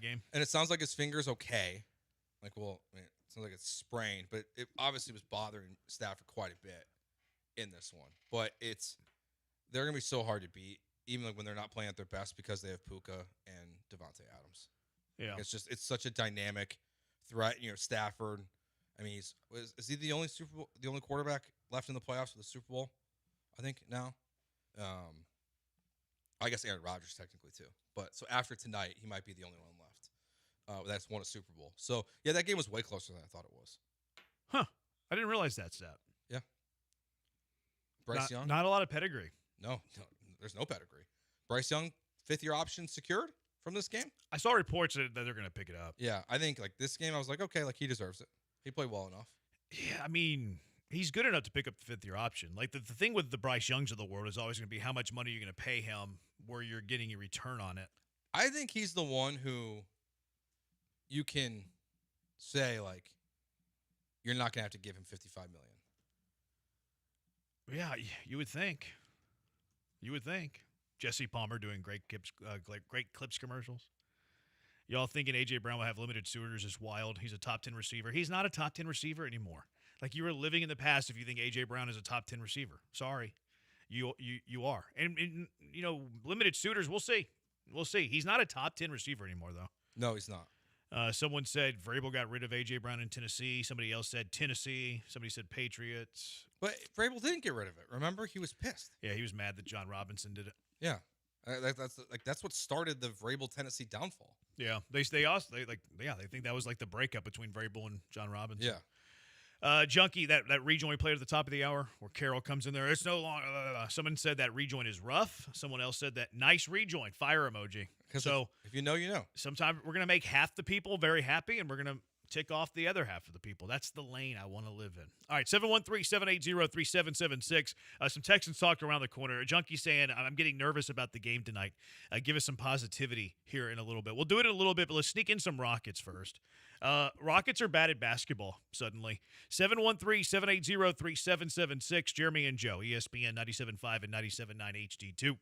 game. And it sounds like his finger's okay. Like, well, I mean, it sounds like it's sprained, but it obviously was bothering Stafford quite a bit in this one. But they're going to be so hard to beat, even like when they're not playing at their best because they have Puka and Devontae Adams. Yeah. It's such a dynamic threat. You know, Stafford, I mean, is he the only quarterback left in the playoffs for the Super Bowl? I think now. I guess Aaron Rodgers technically too. But so after tonight, he might be the only one left. That's won a Super Bowl. So yeah, that game was way closer than I thought it was. Huh. I didn't realize that stat. Yeah. Bryce Young? Not a lot of pedigree. No, there's no pedigree. Bryce Young, fifth-year option secured from this game? I saw reports that they're going to pick it up. Yeah, I think like this game, I was like, okay, like he deserves it. He played well enough. Yeah, I mean, he's good enough to pick up the fifth-year option. Like the thing with the Bryce Youngs of the world is always going to be how much money you're going to pay him where you're getting a return on it. I think he's the one who you can say, like, you're not going to have to give him $55 million. Yeah, you would think. You would think. Jesse Palmer doing great clips commercials. Y'all thinking A.J. Brown will have limited suitors is wild. He's a top 10 receiver. He's not a top 10 receiver anymore. Like, you were living in the past if you think A.J. Brown is a top 10 receiver. Sorry. You are. And, you know, limited suitors, we'll see. We'll see. He's not a top 10 receiver anymore, though. No, he's not. Someone said Vrabel got rid of A.J. Brown in Tennessee. Somebody else said Tennessee. Somebody said Patriots. But Vrabel didn't get rid of it. Remember? He was pissed. Yeah, he was mad that John Robinson did it. Yeah. That's what started the Vrabel Tennessee downfall. Yeah. They think that was like the breakup between Vrabel and John Robinson. Yeah. Junkie, that rejoin we played at the top of the hour where Carol comes in there. It's no longer. Someone said that rejoin is rough. Someone else said that nice rejoin, fire emoji. So if you know, you know. Sometimes we're gonna make half the people very happy, and we're gonna tick off the other half of the people. That's the lane I want to live in. All right, 713-780-3776. Some Texans talked around the corner. A junkie saying, I'm getting nervous about the game tonight. Give us some positivity here in a little bit. We'll do it in a little bit, but let's sneak in some Rockets first. Rockets are bad at basketball, suddenly. 713-780-3776. Jeremy and Joe, ESPN 97.5 and 97.9 HD2.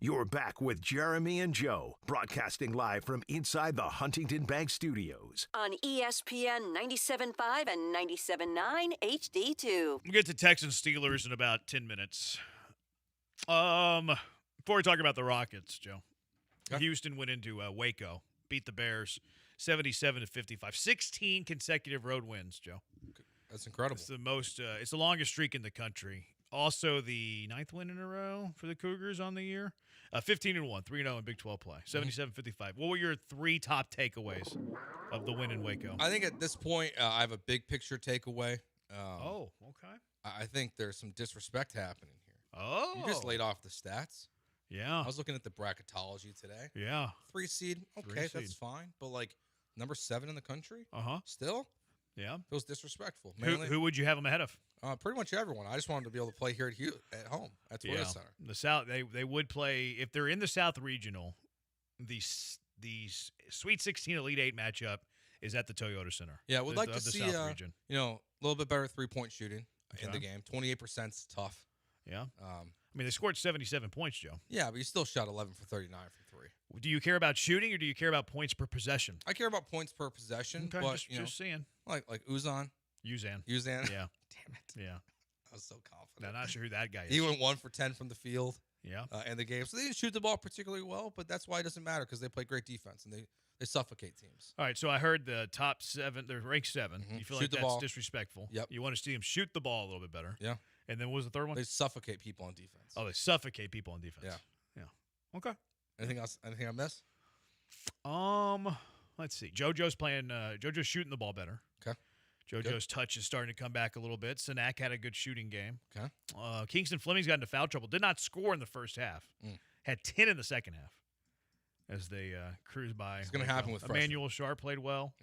You're back with Jeremy and Joe, broadcasting live from inside the Huntington Bank Studios. On ESPN 97.5 and 97.9 HD2. We'll get to Texans Steelers in about 10 minutes. Before we talk about the Rockets, Joe, Houston went into Waco, beat the Bears 77-55. 16 consecutive road wins, Joe. That's incredible. It's the most. It's the longest streak in the country. Also, the 9th win in a row for the Cougars on the year. 15-1, 3-0 in Big 12 play. 77-55. What were your 3 top takeaways of the win in Waco? I think at this point, I have a big picture takeaway. Okay. I think there's some disrespect happening here. Oh. You just laid off the stats. Yeah. I was looking at the bracketology today. Yeah. 3 seed. Okay, that's fine. But, like, number 7 in the country? Still? Yeah. Feels disrespectful. Who would you have them ahead of? Pretty much everyone. I just wanted to be able to play here at home at Toyota Center. The South, they would play, if they're in the South Regional, the Sweet 16 Elite 8 matchup is at the Toyota Center. Yeah, we'd like to see South region. A little bit better 3-point shooting in the game. 28% is tough. Yeah. I mean, they scored 77 points, Joe. Yeah, but you still shot 11 for 39 from 3. Do you care about shooting or do you care about points per possession? I care about points per possession. Okay, but, just seeing. Like Uzan. Uzan. Yeah. Damn it. Yeah. I was so confident. I'm not sure who that guy is. He went 1 for 10 from the field. Yeah. In the game. So they didn't shoot the ball particularly well, but that's why it doesn't matter because they play great defense and they suffocate teams. All right, so I heard the top 7, they're ranked 7. You feel like that's disrespectful. Yep. You want to see them shoot the ball a little bit better. Yeah. And then what was the third one? They suffocate people on defense. Oh, they suffocate people on defense. Yeah. Okay. Anything else? Anything I missed? Let's see. JoJo's shooting the ball better. Okay. JoJo's touch is starting to come back a little bit. Sanak had a good shooting game. Okay. Kingston Fleming's got into foul trouble. Did not score in the first half. Had 10 in the second half as they cruised by. It's going to happen with Emmanuel Sharp played well.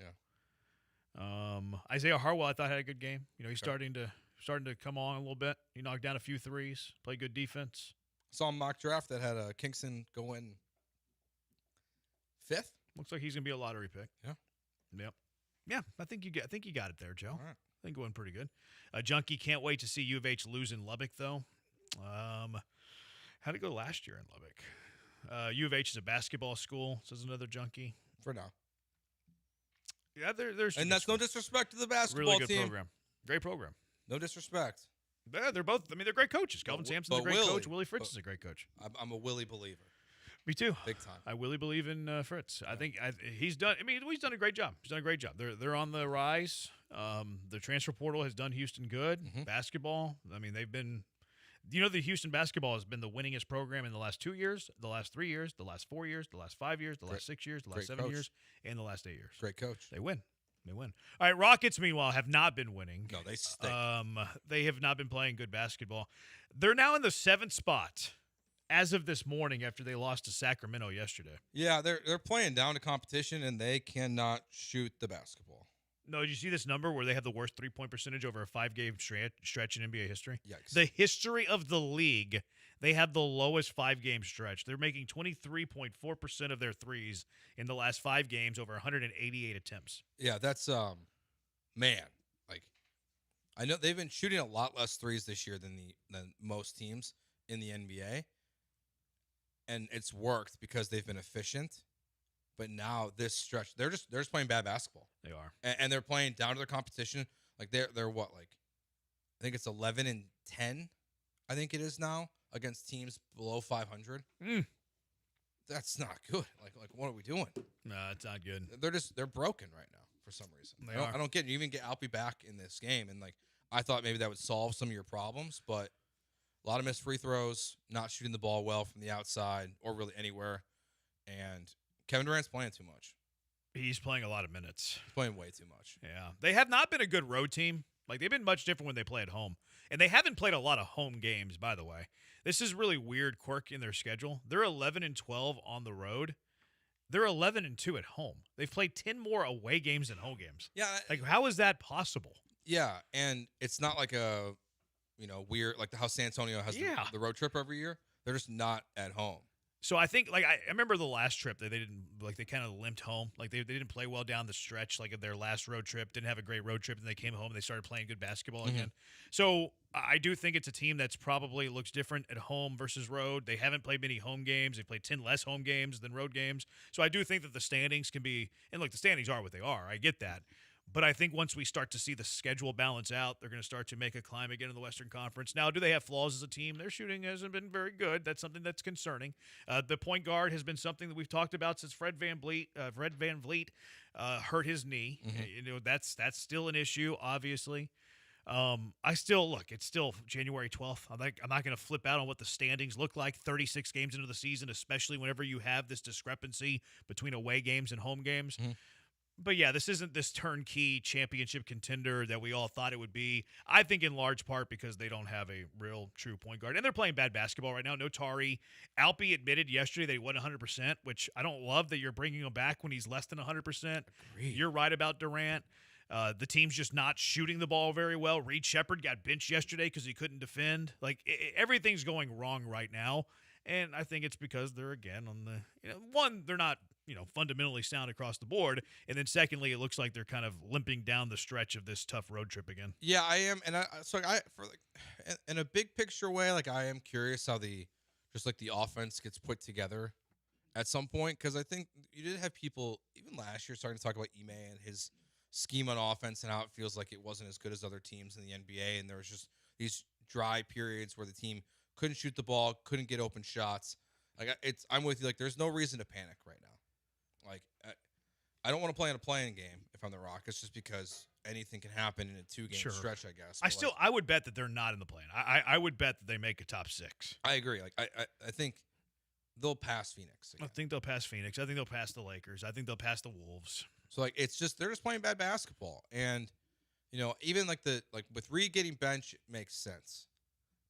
Yeah. Isaiah Harwell, I thought, had a good game. He's starting to come on a little bit. He knocked down a few threes, played good defense. Saw a mock draft that had Kingston go in 5th. Looks like he's going to be a lottery pick. Yeah. Yep. Yeah, I think you got it there, Joe. All right. I think going pretty good. Junkie can't wait to see U of H lose in Lubbock, though. How'd it go last year in Lubbock? U of H is a basketball school, says another junkie. For now. Yeah, there's and that's no disrespect to the basketball really good team. Program. Great program. No disrespect. Yeah, they're both. I mean, they're great coaches. Calvin Sampson's a great coach. Willie Fritz is a great coach. I'm a Willie believer. Me too. Big time. I really believe in Fritz. Yeah. I think he's done. I mean, he's done a great job. He's done a great job. They're on the rise. The transfer portal has done Houston good. Basketball. I mean, they've been. The Houston basketball has been the winningest program in the last 2 years, the last 3 years, the last 4 years, the last 5 years, the last 6 years, the last 7 years, and the last 8 years. Great coach. They win. All right, Rockets, meanwhile, have not been winning. No, they stink. They have not been playing good basketball. They're now in the 7th spot as of this morning after they lost to Sacramento yesterday. Yeah, they're playing down to competition, and they cannot shoot the basketball. No, did you see this number where they have the worst three-point percentage over a 5-game stretch in NBA history? Yikes. The history of the league, they have the lowest 5-game stretch. They're making 23.4% of their threes in the last 5 games over 188 attempts. Yeah, that's man. Like, I know they've been shooting a lot less threes this year than most teams in the NBA, and it's worked because they've been efficient. But now this stretch, they're just playing bad basketball. They are, and they're playing down to their competition. Like they're what, like I think it's 11-10. I think it is now against teams below 500. That's not good. Like what are we doing? No, it's not good. They're broken right now for some reason. I don't get it. You even get Alpi back in this game, and like I thought maybe that would solve some of your problems, but a lot of missed free throws, not shooting the ball well from the outside or really anywhere, and Kevin Durant's playing too much. He's playing a lot of minutes. He's playing way too much. Yeah. They have not been a good road team. Like, they've been much different when they play at home. And they haven't played a lot of home games, by the way. This is really weird quirk in their schedule. They're 11-12 on the road. They're 11-2 at home. They've played 10 more away games than home games. Yeah. Like, how is that possible? Yeah, and it's not like a, weird, like how San Antonio has the road trip every year. They're just not at home. So I think, like, I remember the last trip that they didn't, like, they kind of limped home. Like, they didn't play well down the stretch, like, of their last road trip. Didn't have a great road trip, and they came home and they started playing good basketball again. So I do think it's a team that's probably looks different at home versus road. They haven't played many home games. They've played 10 less home games than road games. So I do think that the standings can be, and look, the standings are what they are. I get that. But I think once we start to see the schedule balance out, they're going to start to make a climb again in the Western Conference. Now, do they have flaws as a team? Their shooting hasn't been very good. That's something that's concerning. The point guard has been something that we've talked about since Fred Van Vliet hurt his knee. That's still an issue, obviously. It's still January 12th. I'm not going to flip out on what the standings look like 36 games into the season, especially whenever you have this discrepancy between away games and home games. But yeah, this isn't this turnkey championship contender that we all thought it would be. I think in large part because they don't have a real true point guard. And they're playing bad basketball right now. No Tari. Alpi admitted yesterday that he wasn't 100%, which I don't love that you're bringing him back when he's less than 100%. Agreed. You're right about Durant. The team's just not shooting the ball very well. Reed Shepherd got benched yesterday because he couldn't defend. Like, everything's going wrong right now. And I think it's because they're, again, on the one, they're not fundamentally sound across the board, and then secondly, it looks like they're kind of limping down the stretch of this tough road trip again. Yeah, I am, and in a big picture way, like I am curious how the offense gets put together at some point, because I think you did have people even last year starting to talk about Ime and his scheme on offense and how it feels like it wasn't as good as other teams in the NBA, and there was just these dry periods where the team couldn't shoot the ball, couldn't get open shots. Like I'm with you. Like there's no reason to panic right now. Like, I don't want to play in a playing game if I'm the Rockets, just because anything can happen in a 2-game stretch, I guess. I would bet that they're not in the play-in. I would bet that they make a top 6. I agree. Like, I think they'll pass Phoenix again. I think they'll pass Phoenix. I think they'll pass the Lakers. I think they'll pass the Wolves. So, like, it's just, they're just playing bad basketball. And, even with Reed getting benched, it makes sense.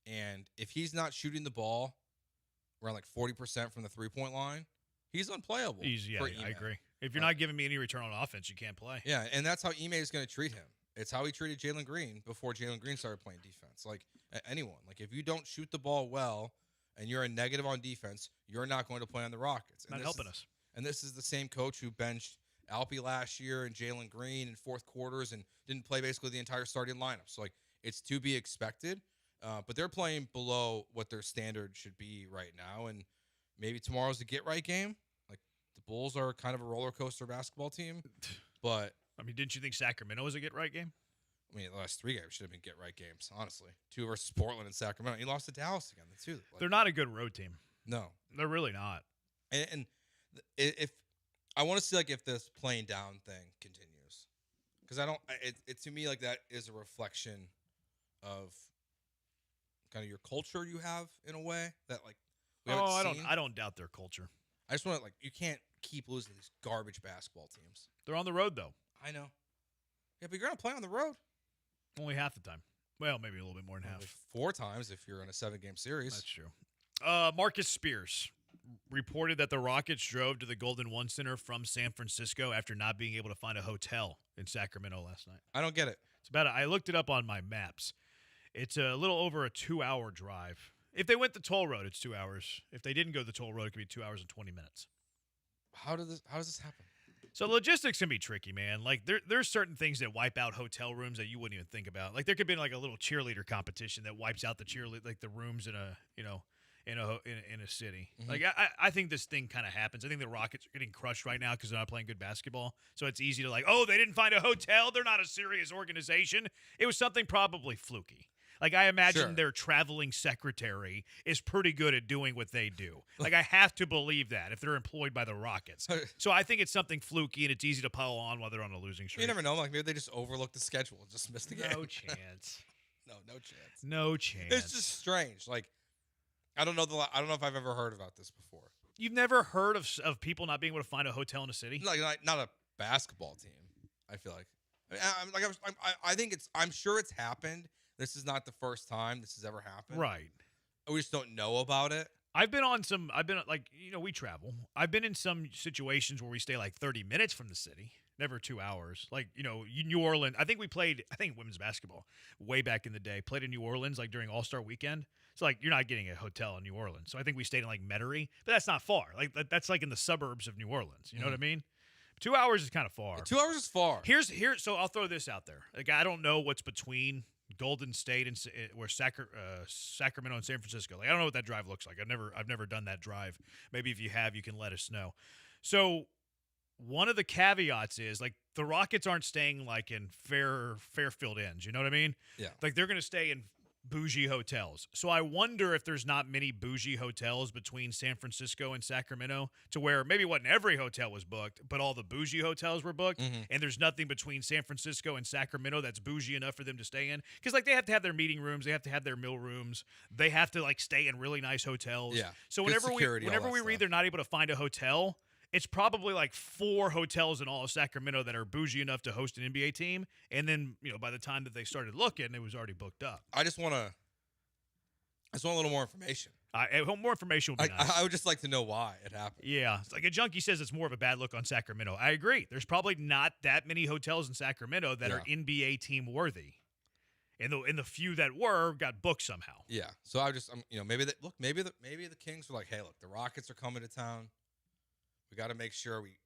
And if he's not shooting the ball around like 40% from the 3-point line, he's unplayable. I agree. If you're not giving me any return on offense, you can't play. Yeah, and that's how Ime is going to treat him. It's how he treated Jalen Green before Jalen Green started playing defense. Like, anyone. Like, if you don't shoot the ball well and you're a negative on defense, you're not going to play on the Rockets. Not helping us. And this is the same coach who benched Alpi last year and Jalen Green in fourth quarters and didn't play basically the entire starting lineup. So, like, it's to be expected. But they're playing below what their standard should be right now. And maybe tomorrow's a get-right game. Like, the Bulls are kind of a roller coaster basketball team. But I mean, didn't you think Sacramento was a get-right game? I mean, the last 3 games should have been get-right games, honestly. 2 versus Portland and Sacramento. He lost to Dallas again, too. Like, they're not a good road team. No. They're really not. And if I want to see, like, if this playing down thing continues. Because to me, like, that is a reflection of kind of your culture you have in a way that, like, we haven't seen. I don't doubt their culture. I just want to, like, you can't keep losing these garbage basketball teams. They're on the road, though. I know. Yeah, but you're going to play on the road. Only half the time. Well, maybe a little bit more than half. 4 times if you're in a 7-game series. That's true. Marcus Spears reported that the Rockets drove to the Golden One Center from San Francisco after not being able to find a hotel in Sacramento last night. I don't get it. I looked it up on my maps. It's a little over a 2-hour drive. If they went the toll road, it's 2 hours. If they didn't go the toll road, it could be 2 hours and 20 minutes. How does this happen? So logistics can be tricky, man. Like there's certain things that wipe out hotel rooms that you wouldn't even think about. Like there could be like a little cheerleader competition that wipes out the rooms in a in a city. Mm-hmm. Like I think this thing kind of happens. I think the Rockets are getting crushed right now because they're not playing good basketball. So it's easy to they didn't find a hotel. They're not a serious organization. It was something probably fluky. Like, I imagine their traveling secretary is pretty good at doing what they do. Like, I have to believe that if they're employed by the Rockets. So I think it's something fluky, and it's easy to pile on while they're on a losing streak. You never know. Like, maybe they just overlooked the schedule and just missed the game. No chance. No chance. No chance. It's just strange. Like, I don't know if I've ever heard about this before. You've never heard of people not being able to find a hotel in a city? Like not a basketball team, I feel like. I'm sure it's happened. This is not the first time this has ever happened. Right. We just don't know about it. We travel. I've been in some situations where we stay like 30 minutes from the city, never 2 hours. Like, New Orleans. I think women's basketball way back in the day. Played in New Orleans like during All-Star weekend. So, like, you're not getting a hotel in New Orleans. So I think we stayed in, like, Metairie. But that's not far. Like, that's, like, in the suburbs of New Orleans. You know what I mean? 2 hours is kind of far. 2 hours is far. So I'll throw this out there. Like, I don't know what's between Golden State and where Sacramento and San Francisco. Like, I don't know what that drive looks like. I've never done that drive. Maybe if you have, you can let us know. So one of the caveats is, like, the Rockets aren't staying, like, in Fairfield Inns. You know what I mean? Yeah. Like, they're going to stay in bougie hotels. So I wonder if there's not many bougie hotels between San Francisco and Sacramento to where maybe wasn't every hotel was booked, but all the bougie hotels were booked, and there's nothing between San Francisco and Sacramento that's bougie enough for them to stay in. Because, like, they have to have their meeting rooms, they have to have their meal rooms, they have to, like, stay in really nice hotels. Yeah. So Good whenever security, all that we read stuff. they're not able to find a hotel, it's probably like 4 hotels in all of Sacramento that are bougie enough to host an NBA team. And then, by the time that they started looking, it was already booked up. I just want a little more information. More information would be nice. I would just like to know why it happened. Yeah. It's like a junkie says it's more of a bad look on Sacramento. I agree. There's probably not that many hotels in Sacramento that are NBA team worthy. And the few that were got booked somehow. Yeah. So maybe the Kings were like, hey, look, the Rockets are coming to town. We got to make sure we,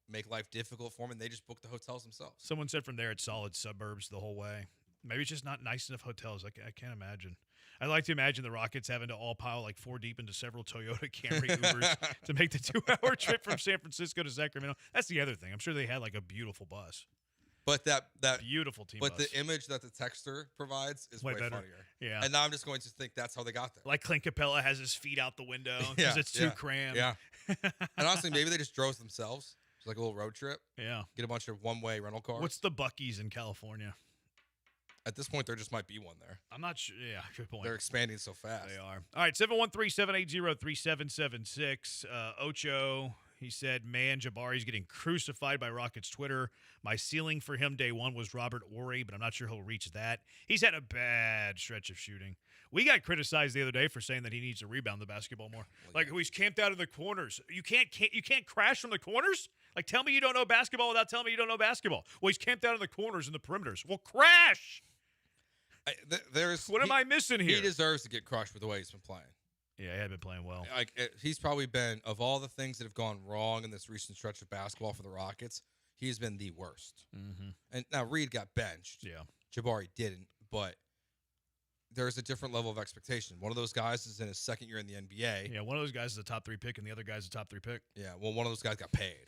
make life difficult for them, and they just book the hotels themselves. Someone said from there it's solid suburbs the whole way. Maybe it's just not nice enough hotels. I can't imagine. I'd like to imagine the Rockets having to all pile like 4 deep into several Toyota Camry Ubers to make the 2-hour trip from San Francisco to Sacramento. That's the other thing. I'm sure they had like a beautiful bus. But that beautiful team But bus. the image that the texter provides is way better. funnier. Yeah. And now I'm just going to think that's how they got there. Like Clint Capella has his feet out the window because it's too crammed. Yeah. And honestly, maybe they just drove themselves. It's like a little road trip. Yeah. Get a bunch of one-way rental cars. What's the Buc-ee's in California? At this point, there just might be one there. I'm not sure. Yeah, good point. They're expanding so fast. They are. All right, 713-780-3776. Ocho, he said, man, Jabari's getting crucified by Rockets Twitter. My ceiling for him day one was Robert Horry, but I'm not sure he'll reach that. He's had a bad stretch of shooting. We got criticized the other day for saying that he needs to rebound the basketball more. He's camped out in the corners. You can't crash from the corners? Like, tell me you don't know basketball without telling me you don't know basketball. Well, he's camped out in the corners and the perimeters. Well, crash! What am I missing here? He deserves to get crushed with the way he's been playing. Yeah, he had been playing well. He's probably been, of all the things that have gone wrong in this recent stretch of basketball for the Rockets, he's been the worst. Mm-hmm. And now Reed got benched. Yeah. Jabari didn't, but there's a different level of expectation. One of those guys is in his second year in the NBA. Yeah, one of those guys is a top 3 pick, and the other guy's a top 3 pick. Yeah, well, one of those guys got paid.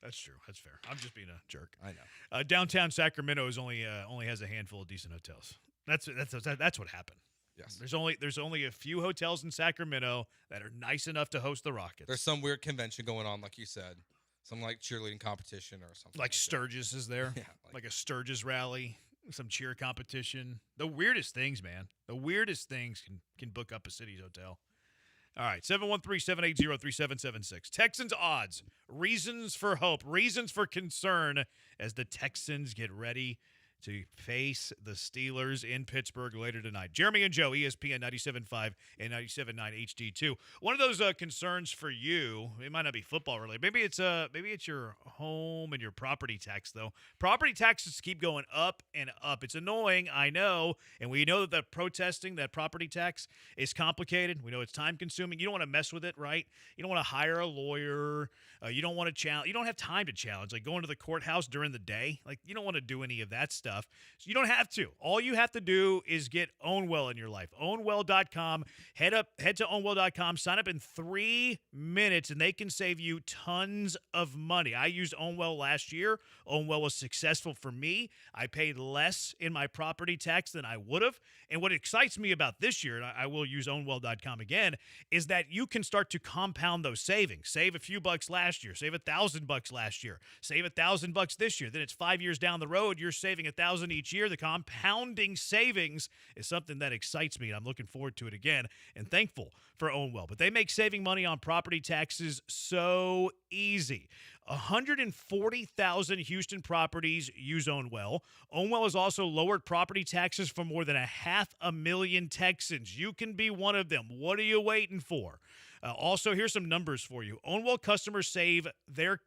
That's true. That's fair. I'm just being a jerk. I know. Downtown Sacramento is only has a handful of decent hotels. That's what happened. Yes. There's only a few hotels in Sacramento that are nice enough to host the Rockets. There's some weird convention going on, like you said, some like cheerleading competition or something. Like Sturgis is there. Yeah, like a Sturgis rally, some cheer competition. The weirdest things, man. The weirdest things can book up a city's hotel. All right, 713-780-3776. Texans odds, reasons for hope, reasons for concern as the Texans get ready to face the Steelers in Pittsburgh later tonight. Jeremy and Joe, ESPN 97.5 and 97.9 HD2. One of those concerns for you, it might not be football related. Maybe it's your home and your property tax, though. Property taxes keep going up and up. It's annoying, I know, and we know that the protesting that property tax is complicated. We know it's time consuming. You don't want to mess with it, right? You don't want to hire a lawyer. You don't want to challenge. You don't have time to challenge, like going to the courthouse during the day. Like, you don't want to do any of that stuff. So you don't have to. All you have to do is get OwnWell in your life. OwnWell.com. Head to OwnWell.com. Sign up in 3 minutes, and they can save you tons of money. I used OwnWell last year. OwnWell was successful for me. I paid less in my property tax than I would have. And what excites me about this year, and I will use OwnWell.com again, is that you can start to compound those savings. Save a few bucks last year. Save $1,000 last year. Save $1,000 this year. Then it's 5 years down the road. You're saving $1,000 each year. The compounding savings is something that excites me, and I'm looking forward to it again and thankful for OwnWell. But they make saving money on property taxes so easy. 140,000 Houston properties use OwnWell. OwnWell has also lowered property taxes for more than 500,000 Texans. You can be one of them. What are you waiting for? Also, here's some numbers for you. OwnWell customers save their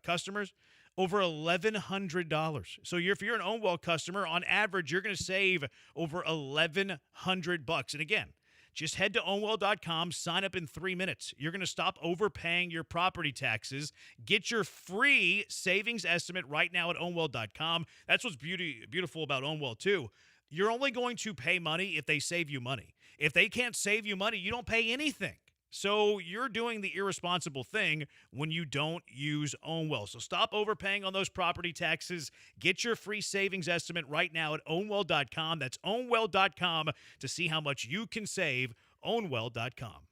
customers over $1,100. So if you're an OwnWell customer, on average, you're going to save over $1,100. And again, Just head to ownwell.com, sign up in 3 minutes. You're going to stop overpaying your property taxes. Get your free savings estimate right now at ownwell.com. That's what's beautiful about Ownwell, too. You're only going to pay money if they save you money. If they can't save you money, you don't pay anything. So you're doing the irresponsible thing when you don't use Ownwell. So stop overpaying on those property taxes. Get your free savings estimate right now at ownwell.com. That's ownwell.com to see how much you can save. Ownwell.com.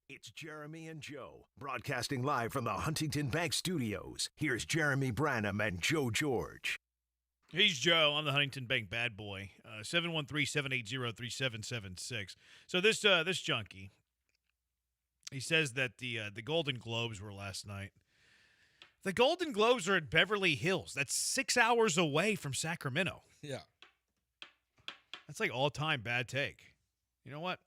It's Jeremy and Joe, broadcasting live from the Huntington Bank Studios. Here's Jeremy Branham and Joe George. He's Joe. I'm the Huntington Bank bad boy. 713-780-3776. So this junkie, he says that the Golden Globes were last night. The Golden Globes are at Beverly Hills. That's 6 hours away from Sacramento. Yeah. That's like all-time bad take. You know what?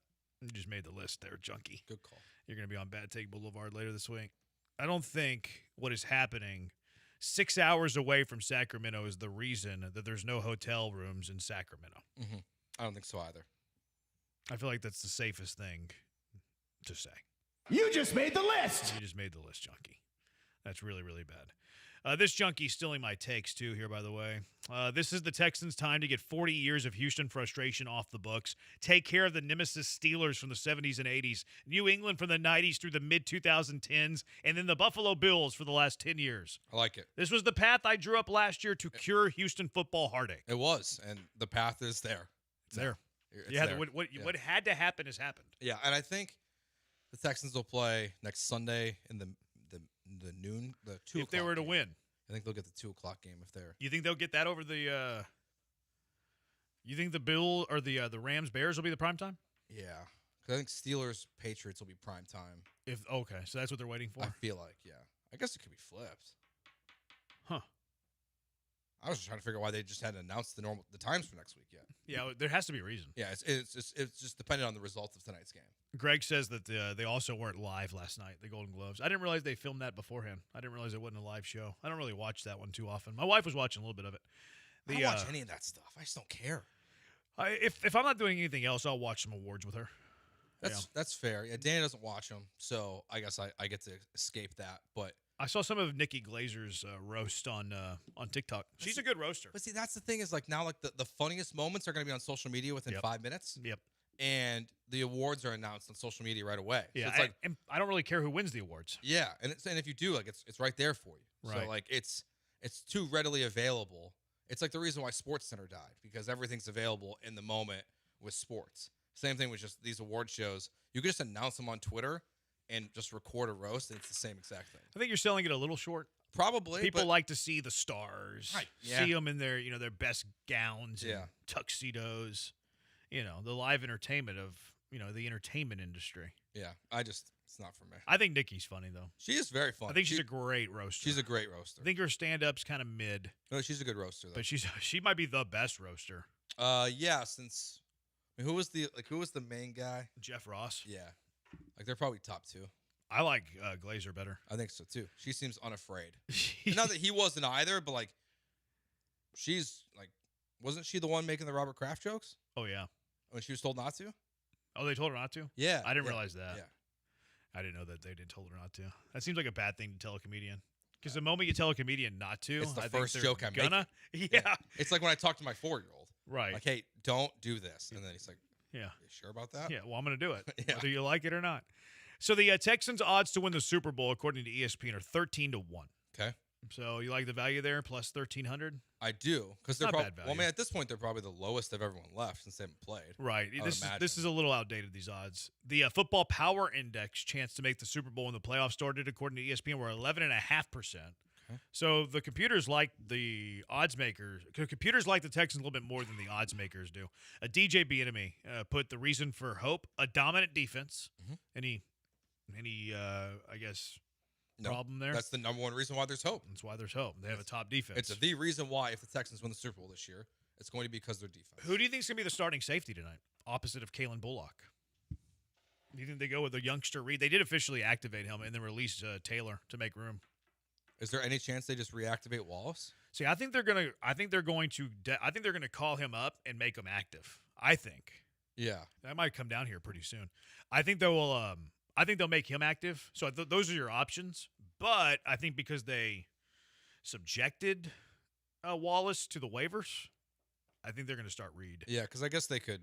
You just made the list there, junkie. Good call. You're going to be on Bad Take Boulevard later this week. I don't think what is happening 6 hours away from Sacramento is the reason that there's no hotel rooms in Sacramento. Mm-hmm. I don't think so either. I feel like that's the safest thing to say. You just made the list! You just made the list, junkie. That's really, really bad. This junkie's stealing my takes, too, here, by the way. This is the Texans' time to get 40 years of Houston frustration off the books. Take care of the nemesis Steelers from the 70s and 80s, New England from the 90s through the mid-2010s, and then the Buffalo Bills for the last 10 years. I like it. This was the path I drew up last year to cure Houston football heartache. It was, and the path is there. It's there. It's yeah, there. What had to happen has happened. Yeah, and I think the Texans will play next Sunday in the noon, the 2 o'clock. If they were to win. I think they'll get the 2 o'clock game if they're. You think they'll get that over the? You think the Bill or the Rams Bears will be the prime time? Yeah, because I think Steelers Patriots will be prime time. Okay, so that's what they're waiting for. I feel like, yeah. I guess it could be flipped. Huh. I was just trying to figure out why they just hadn't announced the times for next week yet. Yeah, there has to be a reason. Yeah, it's just dependent on the results of tonight's game. Greg says that they also weren't live last night, the Golden Globes. I didn't realize they filmed that beforehand. I didn't realize it wasn't a live show. I don't really watch that one too often. My wife was watching a little bit of it. I don't watch any of that stuff. I just don't care. If I'm not doing anything else, I'll watch some awards with her. That's fair. Yeah, Danny doesn't watch them, so I guess I get to escape that. But I saw some of Nikki Glazer's roast on TikTok. She's a good roaster. But see, that's the thing is like now like the funniest moments are going to be on social media within 5 minutes. Yep. And the awards are announced on social media right away. Yeah, so it's like, and I don't really care who wins the awards. Yeah, and if you do, like it's right there for you. Right. So like it's too readily available. It's like the reason why SportsCenter died, because everything's available in the moment with sports. Same thing with just these award shows. You can just announce them on Twitter and just record a roast, and it's the same exact thing. I think you're selling it a little short. Probably. People like to see the stars, Right. see them in their their best gowns, and Yeah. tuxedos. The live entertainment of the entertainment industry. Yeah, it's not for me. I think Nikki's funny though. She is very funny. I think she's a great roaster. She's a great roaster. I think her stand-up's kind of mid. No, she's a good roaster though. But she might be the best roaster. Yeah, since who was the main guy? Jeff Ross. Yeah, like they're probably top two. I like Glazer better. I think so too. She seems unafraid. Not that he wasn't either, but like she's like, wasn't she the one making the Robert Kraft jokes? Oh yeah. When she was told not to? Oh, they told her not to? Yeah. I didn't realize that. Yeah. I didn't know that they did told her not to. That seems like a bad thing to tell a comedian. Because the moment you tell a comedian not to, It's the I first think they're joke I'm gonna. making. Yeah. It's like when I talk to my 4-year-old. Right. Like, hey, don't do this. And then he's like, Yeah. You sure about that? Yeah, well, I'm going to do it, Yeah. whether you like it or not. So the Texans' odds to win the Super Bowl, according to ESPN, are 13-1. Okay. So you like the value there, plus 1,300? I do, because they're Not probably bad well. I value. mean, at this point, they're probably the lowest of everyone left since they haven't played. Right. I would imagine. This is a little outdated, these odds. The Football Power Index chance to make the Super Bowl when the playoffs started, according to ESPN, were 11.5%. Okay. So the computers like the odds makers. Computers like the Texans a little bit more than the odds makers do. DJ Bienemy put the reason for hope: a dominant defense. Mm-hmm. Any I guess No, problem there? That's the number one reason why there's hope. That's why there's hope. They have a top defense. It's the reason why if the Texans win the Super Bowl this year, it's going to be because of their defense. Who do you think is going to be the starting safety tonight, opposite of Kalen Bullock? Do you think they go with the youngster Reed? They did officially activate him and then release Taylor to make room. Is there any chance they just reactivate Wallace? See, I think they're going to call him up and make him active. I think. Yeah. That might come down here pretty soon. I think they'll make him active. So those are your options. But I think because they subjected Wallace to the waivers, I think they're going to start Reed. Yeah, because I guess they could.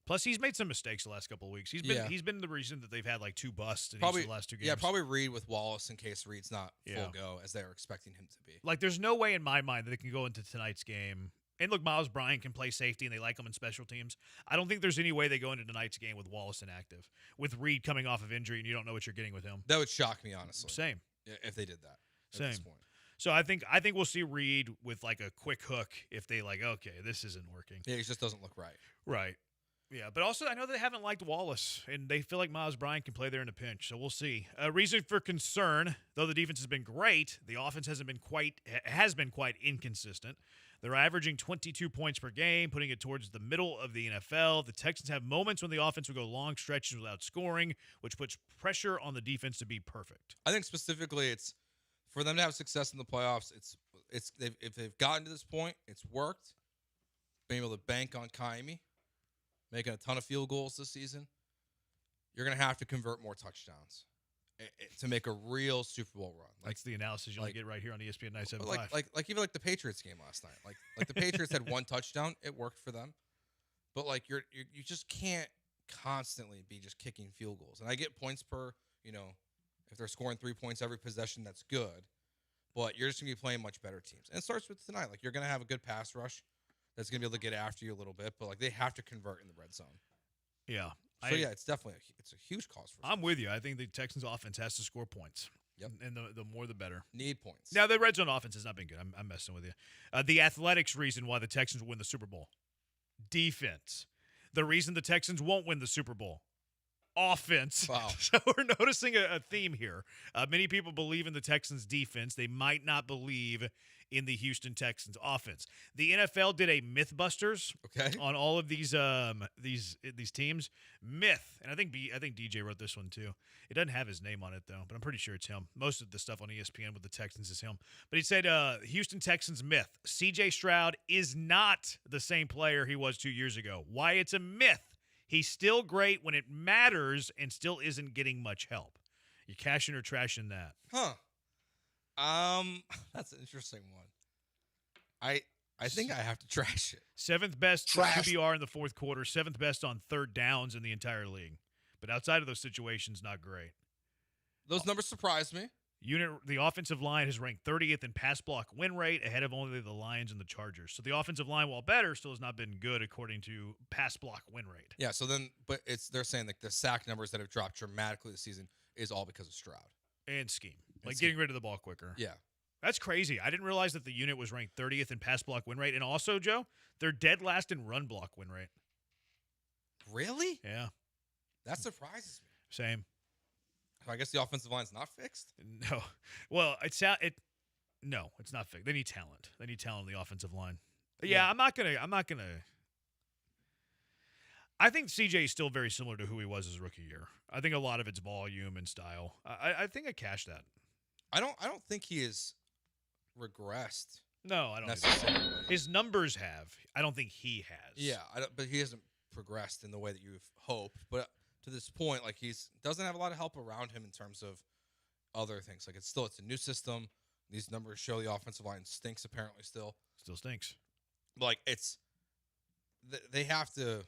Plus, he's made some mistakes the last couple of weeks. He's been the reason that they've had like 2 busts in each of the last 2 games. Yeah, probably Reed with Wallace in case Reed's not full go as they were expecting him to be. Like, there's no way in my mind that they can go into tonight's game. And look, Miles Bryant can play safety, and they like him in special teams. I don't think there's any way they go into tonight's game with Wallace inactive, with Reed coming off of injury, and you don't know what you're getting with him. That would shock me, honestly. Same. If they did that. Same. At this point. So I think we'll see Reed with like a quick hook if they like, okay, this isn't working. Yeah, he just doesn't look right. Right. Yeah, but also I know they haven't liked Wallace, and they feel like Miles Bryant can play there in a pinch, so we'll see. A reason for concern, though the defense has been great, the offense has been quite inconsistent. They're averaging 22 points per game, putting it towards the middle of the NFL. The Texans have moments when the offense will go long stretches without scoring, which puts pressure on the defense to be perfect. I think specifically it's for them to have success in the playoffs. If they've gotten to this point, it's worked. Being able to bank on Kaimi, making a ton of field goals this season, you're going to have to convert more touchdowns to make a real Super Bowl run. That's the analysis you'll get right here on ESPN 975. Like even like the Patriots game last night. Like the Patriots had 1 touchdown, it worked for them. But like you just can't constantly be just kicking field goals. And I get points per, if they're scoring 3 points every possession, that's good. But you're just going to be playing much better teams. And it starts with tonight. Like you're going to have a good pass rush that's going to be able to get after you a little bit, but like they have to convert in the red zone. Yeah. So it's definitely a huge cause for. I'm with you. I think the Texans offense has to score points. Yep. And the more the better. Need points. Now the red zone offense has not been good. I'm messing with you. The Athletics reason why the Texans will win the Super Bowl: defense. The reason the Texans won't win the Super Bowl: offense. Wow. So we're noticing a theme here. Many people believe in the Texans defense. They might not believe in the Houston Texans offense. The NFL did a Mythbusters on all of these teams. Myth, and I think DJ wrote this one too. It doesn't have his name on it though, but I'm pretty sure it's him. Most of the stuff on ESPN with the Texans is him. But he said Houston Texans myth: C.J. Stroud is not the same player he was 2 years ago. Why it's a myth? He's still great when it matters and still isn't getting much help. You cashing or trashing that? Huh. That's an interesting one. I think I have to trash it. 7th best QBR in the fourth quarter, 7th best on third downs in the entire league. But outside of those situations, not great. Those numbers surprised me. The offensive line has ranked 30th in pass block win rate, ahead of only the Lions and the Chargers. So the offensive line, while better, still has not been good according to pass block win rate. Yeah, so then, but they're saying like the sack numbers that have dropped dramatically this season is all because of Stroud. And scheme. Getting rid of the ball quicker. Yeah. That's crazy. I didn't realize that the unit was ranked 30th in pass block win rate. And also, Joe, they're dead last in run block win rate. Really? Yeah. That surprises me. Same. I guess the offensive line's not fixed? No. Well, no, it's not fixed. They need talent. They need talent on the offensive line. Yeah, I'm not gonna I think CJ is still very similar to who he was his rookie year. I think a lot of it's volume and style. I think I cashed that. I don't think he is regressed. No, I don't necessarily. His numbers have. I don't think he has. Yeah, but he hasn't progressed in the way that you've hoped. But to this point, like doesn't have a lot of help around him in terms of other things. Like it's a new system. These numbers show the offensive line stinks apparently still. Still stinks. Like they have to.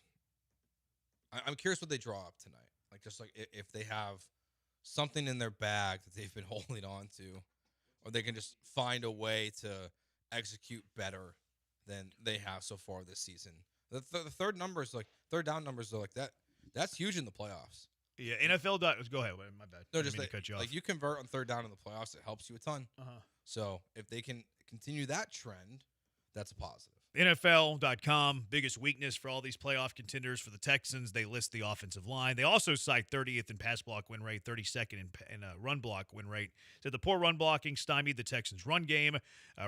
I'm curious what they draw up tonight. Like just like if they have something in their bag that they've been holding on to, or they can just find a way to execute better than they have so far this season. The third numbers, like third down numbers, are like that. That's huge in the playoffs. Yeah, NFL. Go ahead. My bad. No, just to cut you off. Like you convert on third down in the playoffs, it helps you a ton. So if they can continue that trend, that's a positive. NFL.com, biggest weakness for all these playoff contenders for the Texans, they list the offensive line. They also cite 30th in pass block win rate, 32nd in run block win rate. Said the poor run blocking stymied the Texans' run game,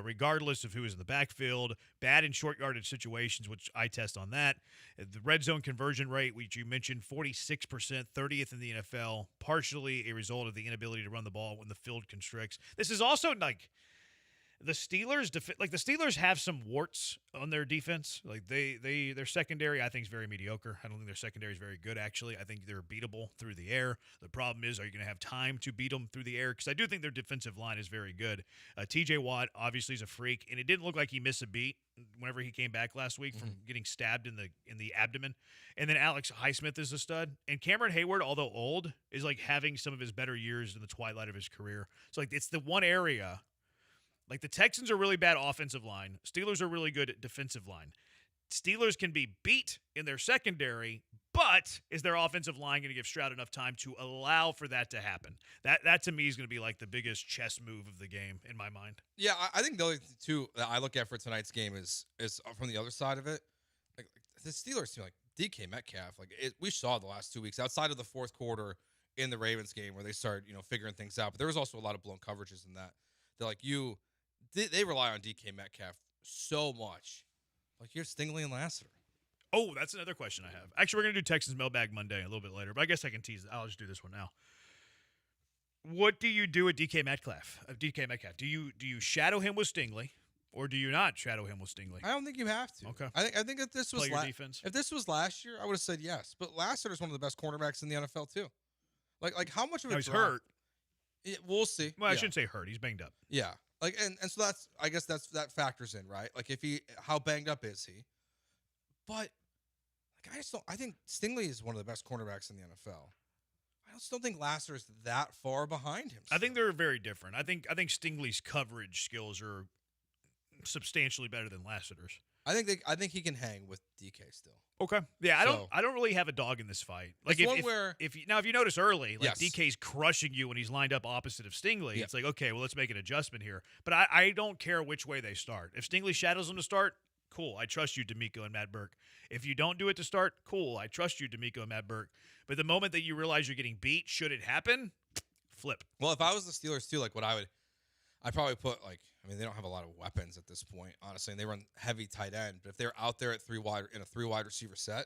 regardless of who is in the backfield. Bad in short yardage situations, which I test on that. The red zone conversion rate, which you mentioned, 46%, 30th in the NFL, partially a result of the inability to run the ball when the field constricts. This is also like the Steelers, the Steelers have some warts on their defense. Like their secondary, I think, is very mediocre. I don't think their secondary is very good. Actually, I think they're beatable through the air. The problem is, are you going to have time to beat them through the air? Because I do think their defensive line is very good. T.J. Watt obviously is a freak, and it didn't look like he missed a beat whenever he came back last week from getting stabbed in the abdomen. And then Alex Highsmith is a stud, and Cameron Hayward, although old, is like having some of his better years in the twilight of his career. So like it's the one area. Like the Texans are really bad offensive line. Steelers are really good at defensive line. Steelers can be beat in their secondary, but is their offensive line going to give Stroud enough time to allow for that to happen? That to me is going to be like the biggest chess move of the game in my mind. Yeah, I think the other two that I look at for tonight's game is from the other side of it. Like the Steelers team, like DK Metcalf, we saw the last 2 weeks outside of the fourth quarter in the Ravens game where they started figuring things out. But there was also a lot of blown coverages in that. They're like They rely on DK Metcalf so much. Like you're Stingley and Lassiter. Oh, that's another question I have. Actually, we're going to do Texans Mailbag Monday a little bit later, but I guess I can tease it. I'll just do this one now. What do you do with DK Metcalf? Do you shadow him with Stingley, or do you not shadow him with Stingley? I don't think you have to. Okay. I think if this was defense. If this was last year, I would have said yes. But Lassiter is one of the best cornerbacks in the NFL too. Like how much of he's hurt. We'll see. Well, I shouldn't say hurt. He's banged up. Yeah. And so I guess that factors in, right? Like how banged up is he? But I think Stingley is one of the best cornerbacks in the NFL. I just don't think Lassiter is that far behind him. I think they're very different. I think Stingley's coverage skills are substantially better than Lassiter's. I think he can hang with DK still. Okay. Yeah, I don't really have a dog in this fight. Like if you notice early, like DK's crushing you when he's lined up opposite of Stingley, it's like, okay, well, let's make an adjustment here. But I don't care which way they start. If Stingley shadows them to start, cool. I trust you, D'Amico and Matt Burke. If you don't do it to start, cool. I trust you, D'Amico and Matt Burke. But the moment that you realize you're getting beat, should it happen, flip. Well, if I was the Steelers too, like I'd probably put they don't have a lot of weapons at this point, honestly, and they run heavy tight end. But if they're out there at three wide receiver set,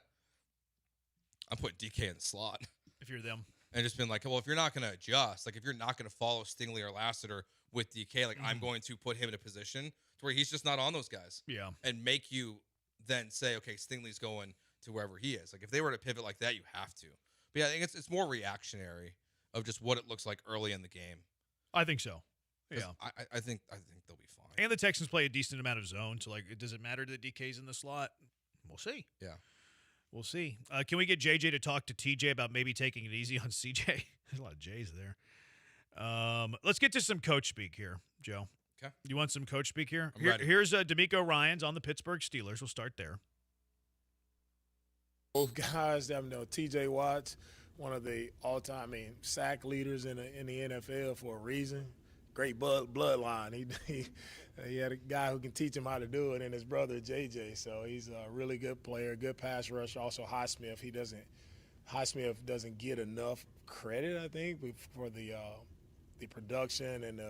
I'm putting DK in the slot. If you're them. And just been like, well, if you're not going to adjust, like if you're not going to follow Stingley or Lassiter with DK, like I'm going to put him in a position to where he's just not on those guys. Yeah. And make you then say, okay, Stingley's going to wherever he is. Like if they were to pivot like that, you have to. But yeah, I think it's more reactionary of just what it looks like early in the game. I think so. Yeah. I think they'll be fine. And the Texans play a decent amount of zone, so does it matter that DK's in the slot? We'll see. Yeah. We'll see. Can we get JJ to talk to TJ about maybe taking it easy on CJ? There's a lot of J's there. Let's get to some coach speak here, Joe. Okay. You want some coach speak here? I'm ready. Here's D'Amico Ryans on the Pittsburgh Steelers. We'll start there. Both guys, TJ Watt's one of the all-time, sack leaders in the NFL for a reason. Great bloodline. He had a guy who can teach him how to do it, and his brother JJ. So he's a really good player, good pass rusher. Also Highsmith. Highsmith doesn't get enough credit, I think, for the production and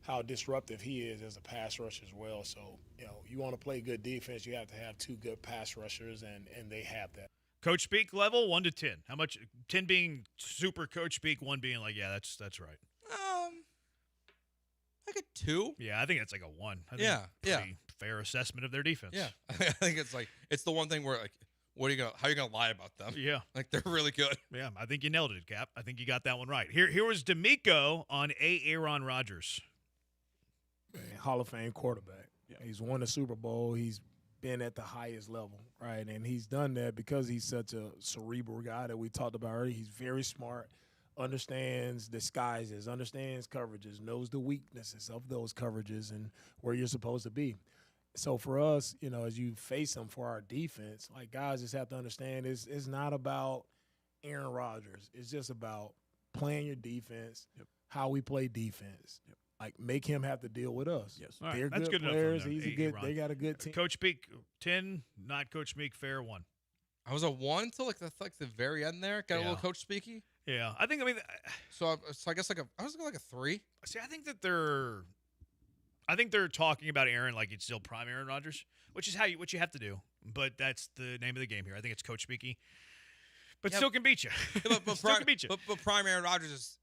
how disruptive he is as a pass rusher as well. So you want to play good defense, you have to have two good pass rushers, and they have that. Coach speak level 1 to 10. How much? 10 being super coach speak, 1 being like, yeah, that's right. Like a 2. Yeah, I think it's like a 1. I think Yeah, pretty fair assessment of their defense. Yeah, I think it's the one thing where how are you gonna lie about them? Yeah, like they're really good. Yeah, I think you nailed it, Cap. I think you got that one right. Here was D'Amico on Aaron Rodgers. Hall of Fame quarterback. Yeah. He's won the Super Bowl. He's been at the highest level, right? And he's done that because he's such a cerebral guy that we talked about earlier. He's very smart. Understands disguises, understands coverages, knows the weaknesses of those coverages and where you're supposed to be. So for us, as you face them for our defense, guys just have to understand it's not about Aaron Rodgers. It's just about playing your defense, how we play defense. Make him have to deal with us. Yes, they're that's good good players. Enough They got a good team. Coach Speak 10, not Coach Speak fair 1. I was a 1 until the very end there. Got a little coach speaky. Yeah, I guess I was like a 3. See, I think they're talking about Aaron like it's still prime Aaron Rodgers, which is what you have to do. But that's the name of the game here. I think it's coach speaky, but still can beat you. But prime Aaron Rodgers is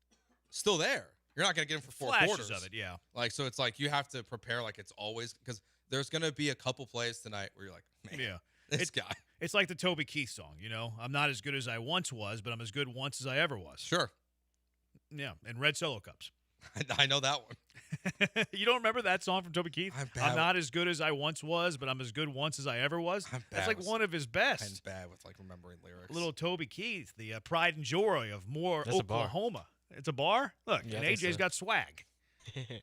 still there. You're not going to get him for 4 Flashes quarters of it, yeah. So it's you have to prepare like it's always, because there's going to be a couple plays tonight where you're like, man, this guy. It's like the Toby Keith song, I'm not as good as I once was, but I'm as good once as I ever was. Sure. Yeah, and red Solo cups. I know that one. You don't remember that song from Toby Keith? I'm not as good as I once was, but I'm as good once as I ever was. That's one of his best. I'm bad with remembering lyrics. Little Toby Keith, the pride and joy of Moore, Oklahoma. It's a bar? Look, and AJ's got swag.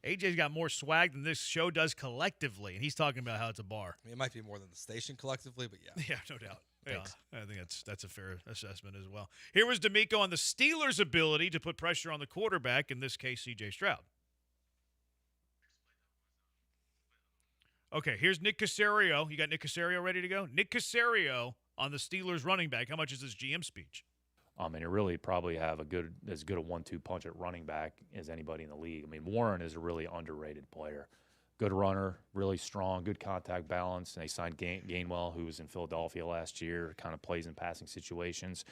AJ's got more swag than this show does collectively, and he's talking about how it's a bar. It might be more than the station collectively, but yeah. Yeah, no doubt. Thanks. Yeah, I think that's a fair assessment as well. Here was D'Amico on the Steelers' ability to put pressure on the quarterback, in this case, C.J. Stroud. Okay, here's Nick Caserio. You got Nick Caserio ready to go? Nick Caserio on the Steelers running back. How much is this GM speech? And really probably have as good a 1-2 punch at running back as anybody in the league. Warren is a really underrated player. Good runner, really strong, good contact balance. And they signed Gainwell, who was in Philadelphia last year, kind of plays in passing situations.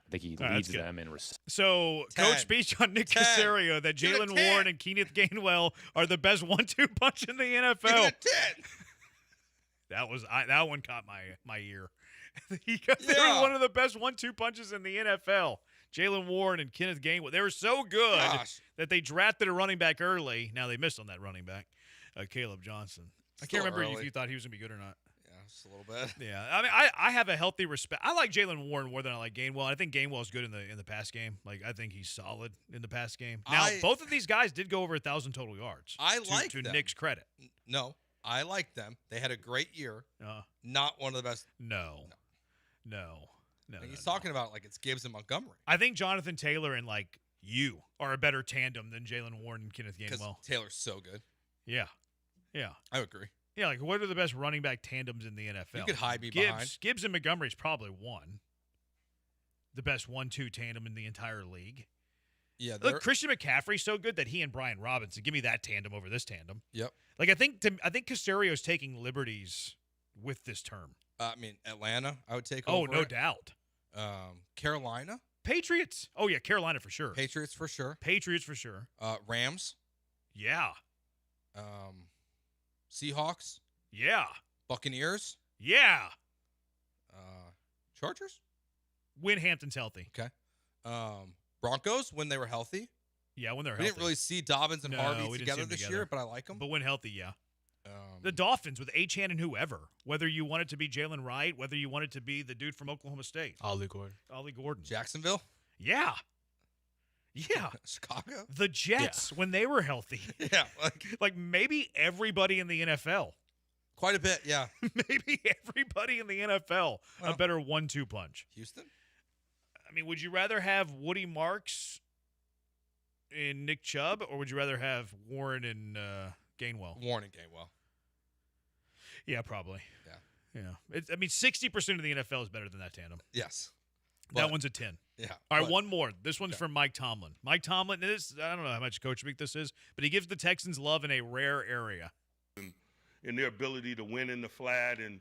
I think he leads them in reception. So, coach speech on Nick Caserio that Jalen Warren and Kenneth Gainwell are the best 1-2 punch in the NFL. That one caught my ear. They were one of the best 1-2 punches in the NFL. Jalen Warren and Kenneth Gainwell. They were so good that they drafted a running back early. Now they missed on that running back, Caleb Johnson. I can't remember if you thought he was going to be good or not. Yeah, just a little bit. Yeah, I have a healthy respect. I like Jalen Warren more than I like Gainwell. I think Gainwell's good in the pass game. I think he's solid in the pass game. Now, both of these guys did go over 1,000 total yards. To them. Nick's credit. No, I like them. They had a great year. Not one of the best. No. He's talking about it's Gibbs and Montgomery. I think Jonathan Taylor and you are a better tandem than Jalen Warren and Kenneth Gainwell. Because Taylor's so good. Yeah. I agree. Yeah, what are the best running back tandems in the NFL? You could hide me behind. Gibbs and Montgomery's probably one. The best 1-2 tandem in the entire league. Yeah. Look, Christian McCaffrey's so good that he and Brian Robinson. Give me that tandem over this tandem. Yep. I think Caserio's taking liberties with this term. Atlanta, I would take over. Oh, no doubt. Carolina? Patriots. Oh, yeah, Carolina for sure. Patriots for sure. Yeah. Rams? Seahawks? Yeah. Buccaneers? Yeah. Chargers? When Hampton's healthy. Okay. Broncos, when they were healthy? Yeah, when they're We healthy. didn't really see Dobbins and No, Harvey we didn't see together them this together. year, but I like them. But when healthy, yeah. The Dolphins with Achane and whoever, whether you want it to be Jalen Wright, whether you want it to be the dude from Oklahoma State. Ollie Gordon. Jacksonville? Yeah. Yeah. Chicago? The Jets, when they were healthy. Yeah. Like maybe everybody in the NFL. Quite a bit, yeah. Maybe everybody in the NFL a better 1-2 punch. Houston? I mean, would you rather have Woody Marks and Nick Chubb, or would you rather have Warren and Gainwell? Warren and Gainwell. Yeah, probably. Yeah. Yeah. I mean, 60% of the NFL is better than that tandem. Yes. That one's a 10. Yeah. All right, one more. This one's from Mike Tomlin. Mike Tomlin, I don't know how much coach speak this is, but he gives the Texans love in a rare area. And their ability to win in the flat and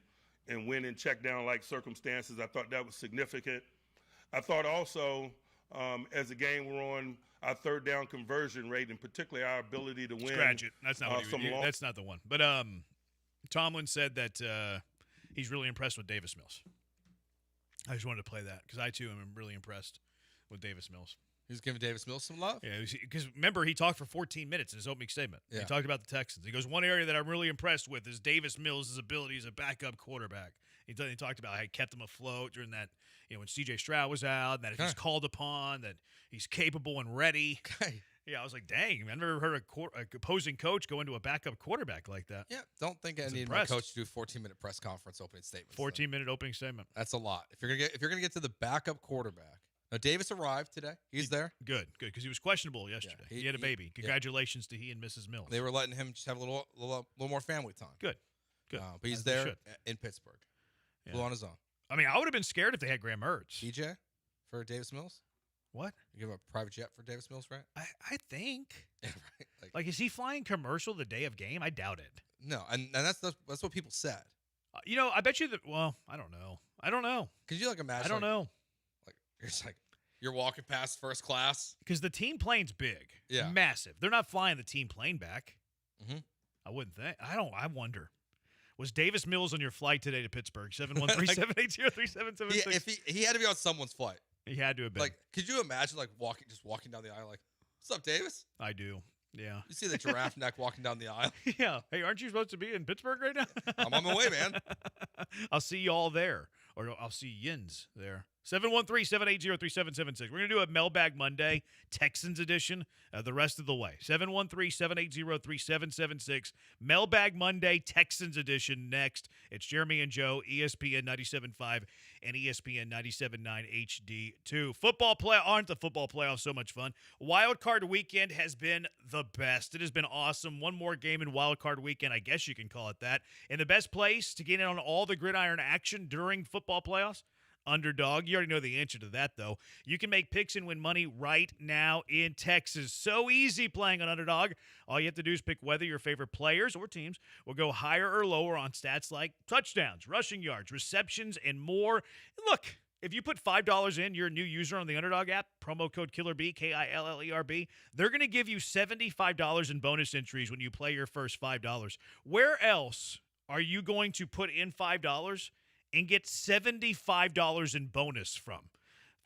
win in check-down-like circumstances, I thought that was significant. I thought also, as the game wore on, our third down conversion rate, and particularly our ability to win. Scratch it. That's not that's not the one. But Tomlin said that he's really impressed with Davis Mills. I just wanted to play that because I, too, am really impressed with Davis Mills. He's giving Davis Mills some love? Yeah, because remember, he talked for 14 minutes in his opening statement. Yeah. He talked about the Texans. He goes, one area that I'm really impressed with is Davis Mills' ability as a backup quarterback. He talked about how he kept him afloat during that, when C.J. Stroud was out, and that if he's called upon, that he's capable and ready. Okay. Yeah, I was like, dang, I've never heard a opposing coach go into a backup quarterback like that. Yeah, don't think I need my coach to do a 14-minute press conference opening statement. 14-minute opening statement. That's a lot. If you're gonna get to the backup quarterback. Now, Davis arrived today. He's there. Good, because he was questionable yesterday. Yeah, he had a baby. Congratulations to he and Mrs. Mills. They were letting him just have a little more family time. Good. But he's there in Pittsburgh. Yeah. Flew on his own. I mean, I would have been scared if they had Graham Mertz. DJ for Davis Mills? What? You give a private jet for Davis Mills, right? I think. Yeah, right. Like, is he flying commercial the day of game? I doubt it. No, and that's what people said. I bet you that. Well, I don't know. Could you imagine? I don't know. Like you're walking past first class because the team plane's big, massive. They're not flying the team plane back. Mm-hmm. I wouldn't think. I wonder. Was Davis Mills on your flight today to Pittsburgh? 713-780-3776. If he had to be on someone's flight. He had to have been. Like, could you imagine walking down the aisle like, "What's up, Davis?" I do. Yeah. You see the giraffe neck walking down the aisle? Yeah. Hey, aren't you supposed to be in Pittsburgh right now? I'm on my way, man. I'll see you all there. Or I'll see Yins there. 713-780-3776. We're going to do a Mailbag Monday, Texans edition, the rest of the way. 713-780-3776. Mailbag Monday, Texans edition next. It's Jeremy and Joe, ESPN 97.5 and ESPN 97.9 HD2. Aren't the football playoffs so much fun? Wild Card Weekend has been the best. It has been awesome. One more game in Wild Card Weekend, I guess you can call it that. And the best place to get in on all the gridiron action during football playoffs? Underdog. You already know the answer to that, though. You can make picks and win money right now in Texas. So easy playing on Underdog. All you have to do is pick whether your favorite players or teams will go higher or lower on stats like touchdowns, rushing yards, receptions, and more. And look, if you put $5 in, you're a new user on the Underdog app, promo code KILLERB, KILLERB, they're going to give you $75 in bonus entries when you play your first $5. Where else are you going to put in $5 and get $75 in bonus from?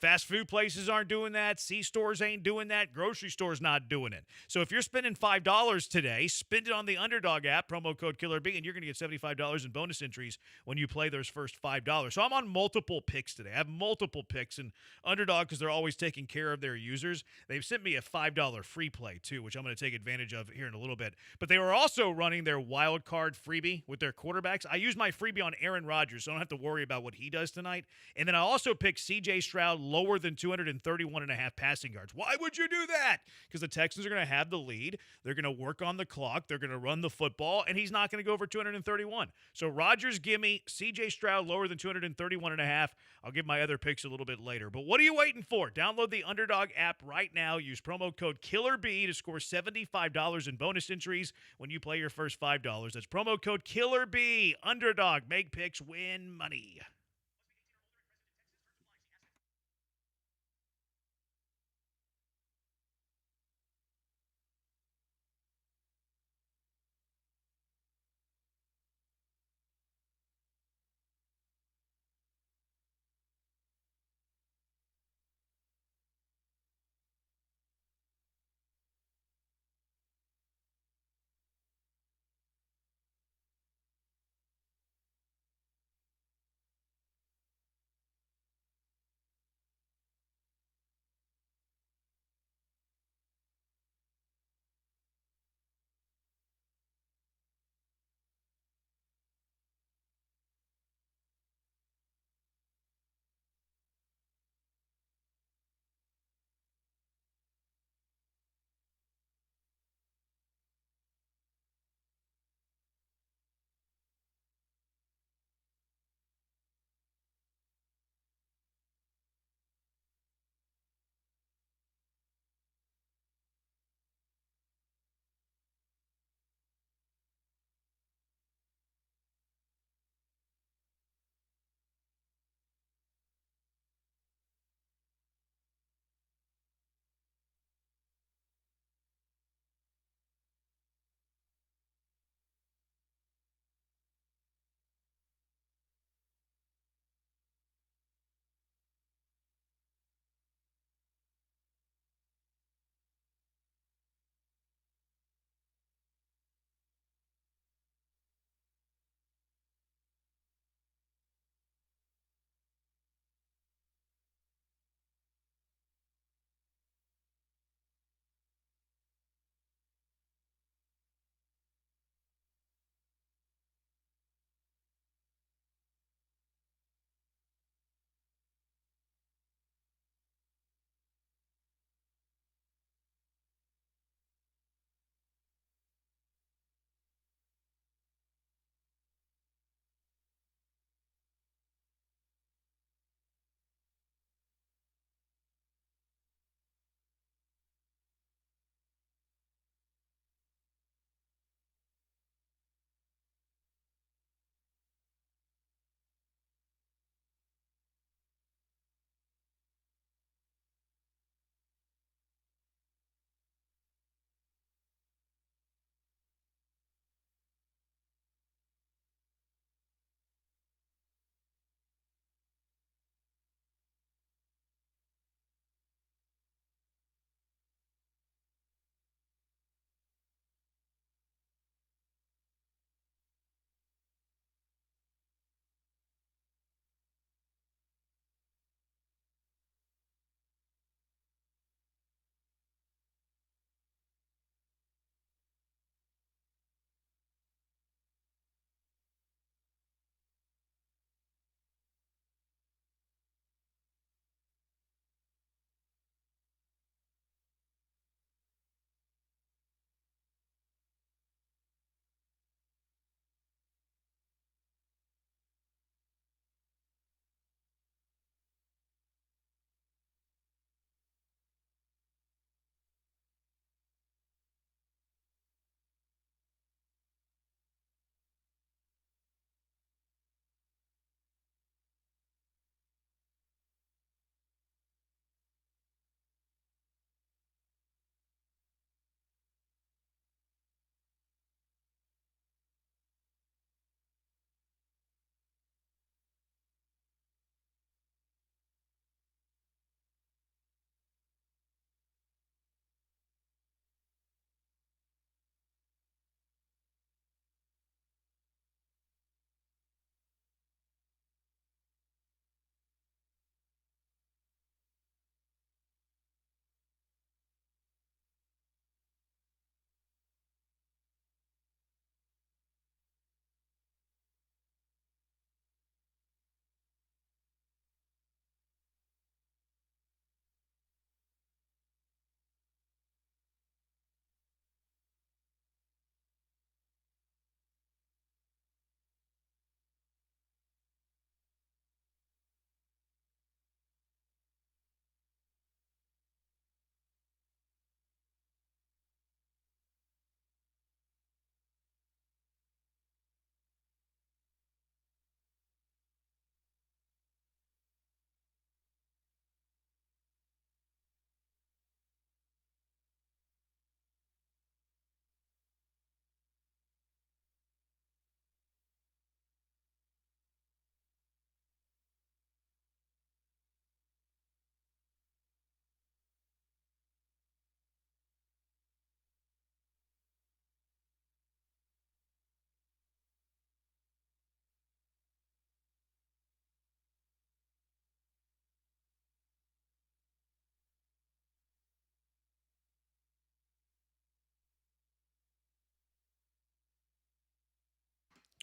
Fast food places aren't doing that. C-stores ain't doing that. Grocery stores not doing it. So if you're spending $5 today, spend it on the Underdog app, promo code KILLERB, and you're going to get $75 in bonus entries when you play those first $5. So I'm on multiple picks today. I have multiple picks, and Underdog, because they're always taking care of their users, they've sent me a $5 free play, too, which I'm going to take advantage of here in a little bit. But they were also running their wild card freebie with their quarterbacks. I used my freebie on Aaron Rodgers, so I don't have to worry about what he does tonight. And then I also picked C.J. Stroud lower than 231.5 passing yards. Why would you do that? Because the Texans are going to have the lead. They're going to work on the clock. They're going to run the football, and he's not going to go over 231. So Rodgers, give me C.J. Stroud lower than 231.5. I'll give my other picks a little bit later. But what are you waiting for? Download the Underdog app right now. Use promo code KILLERB to score $75 in bonus entries when you play your first $5. That's promo code KILLERB. Underdog. Make picks, win money.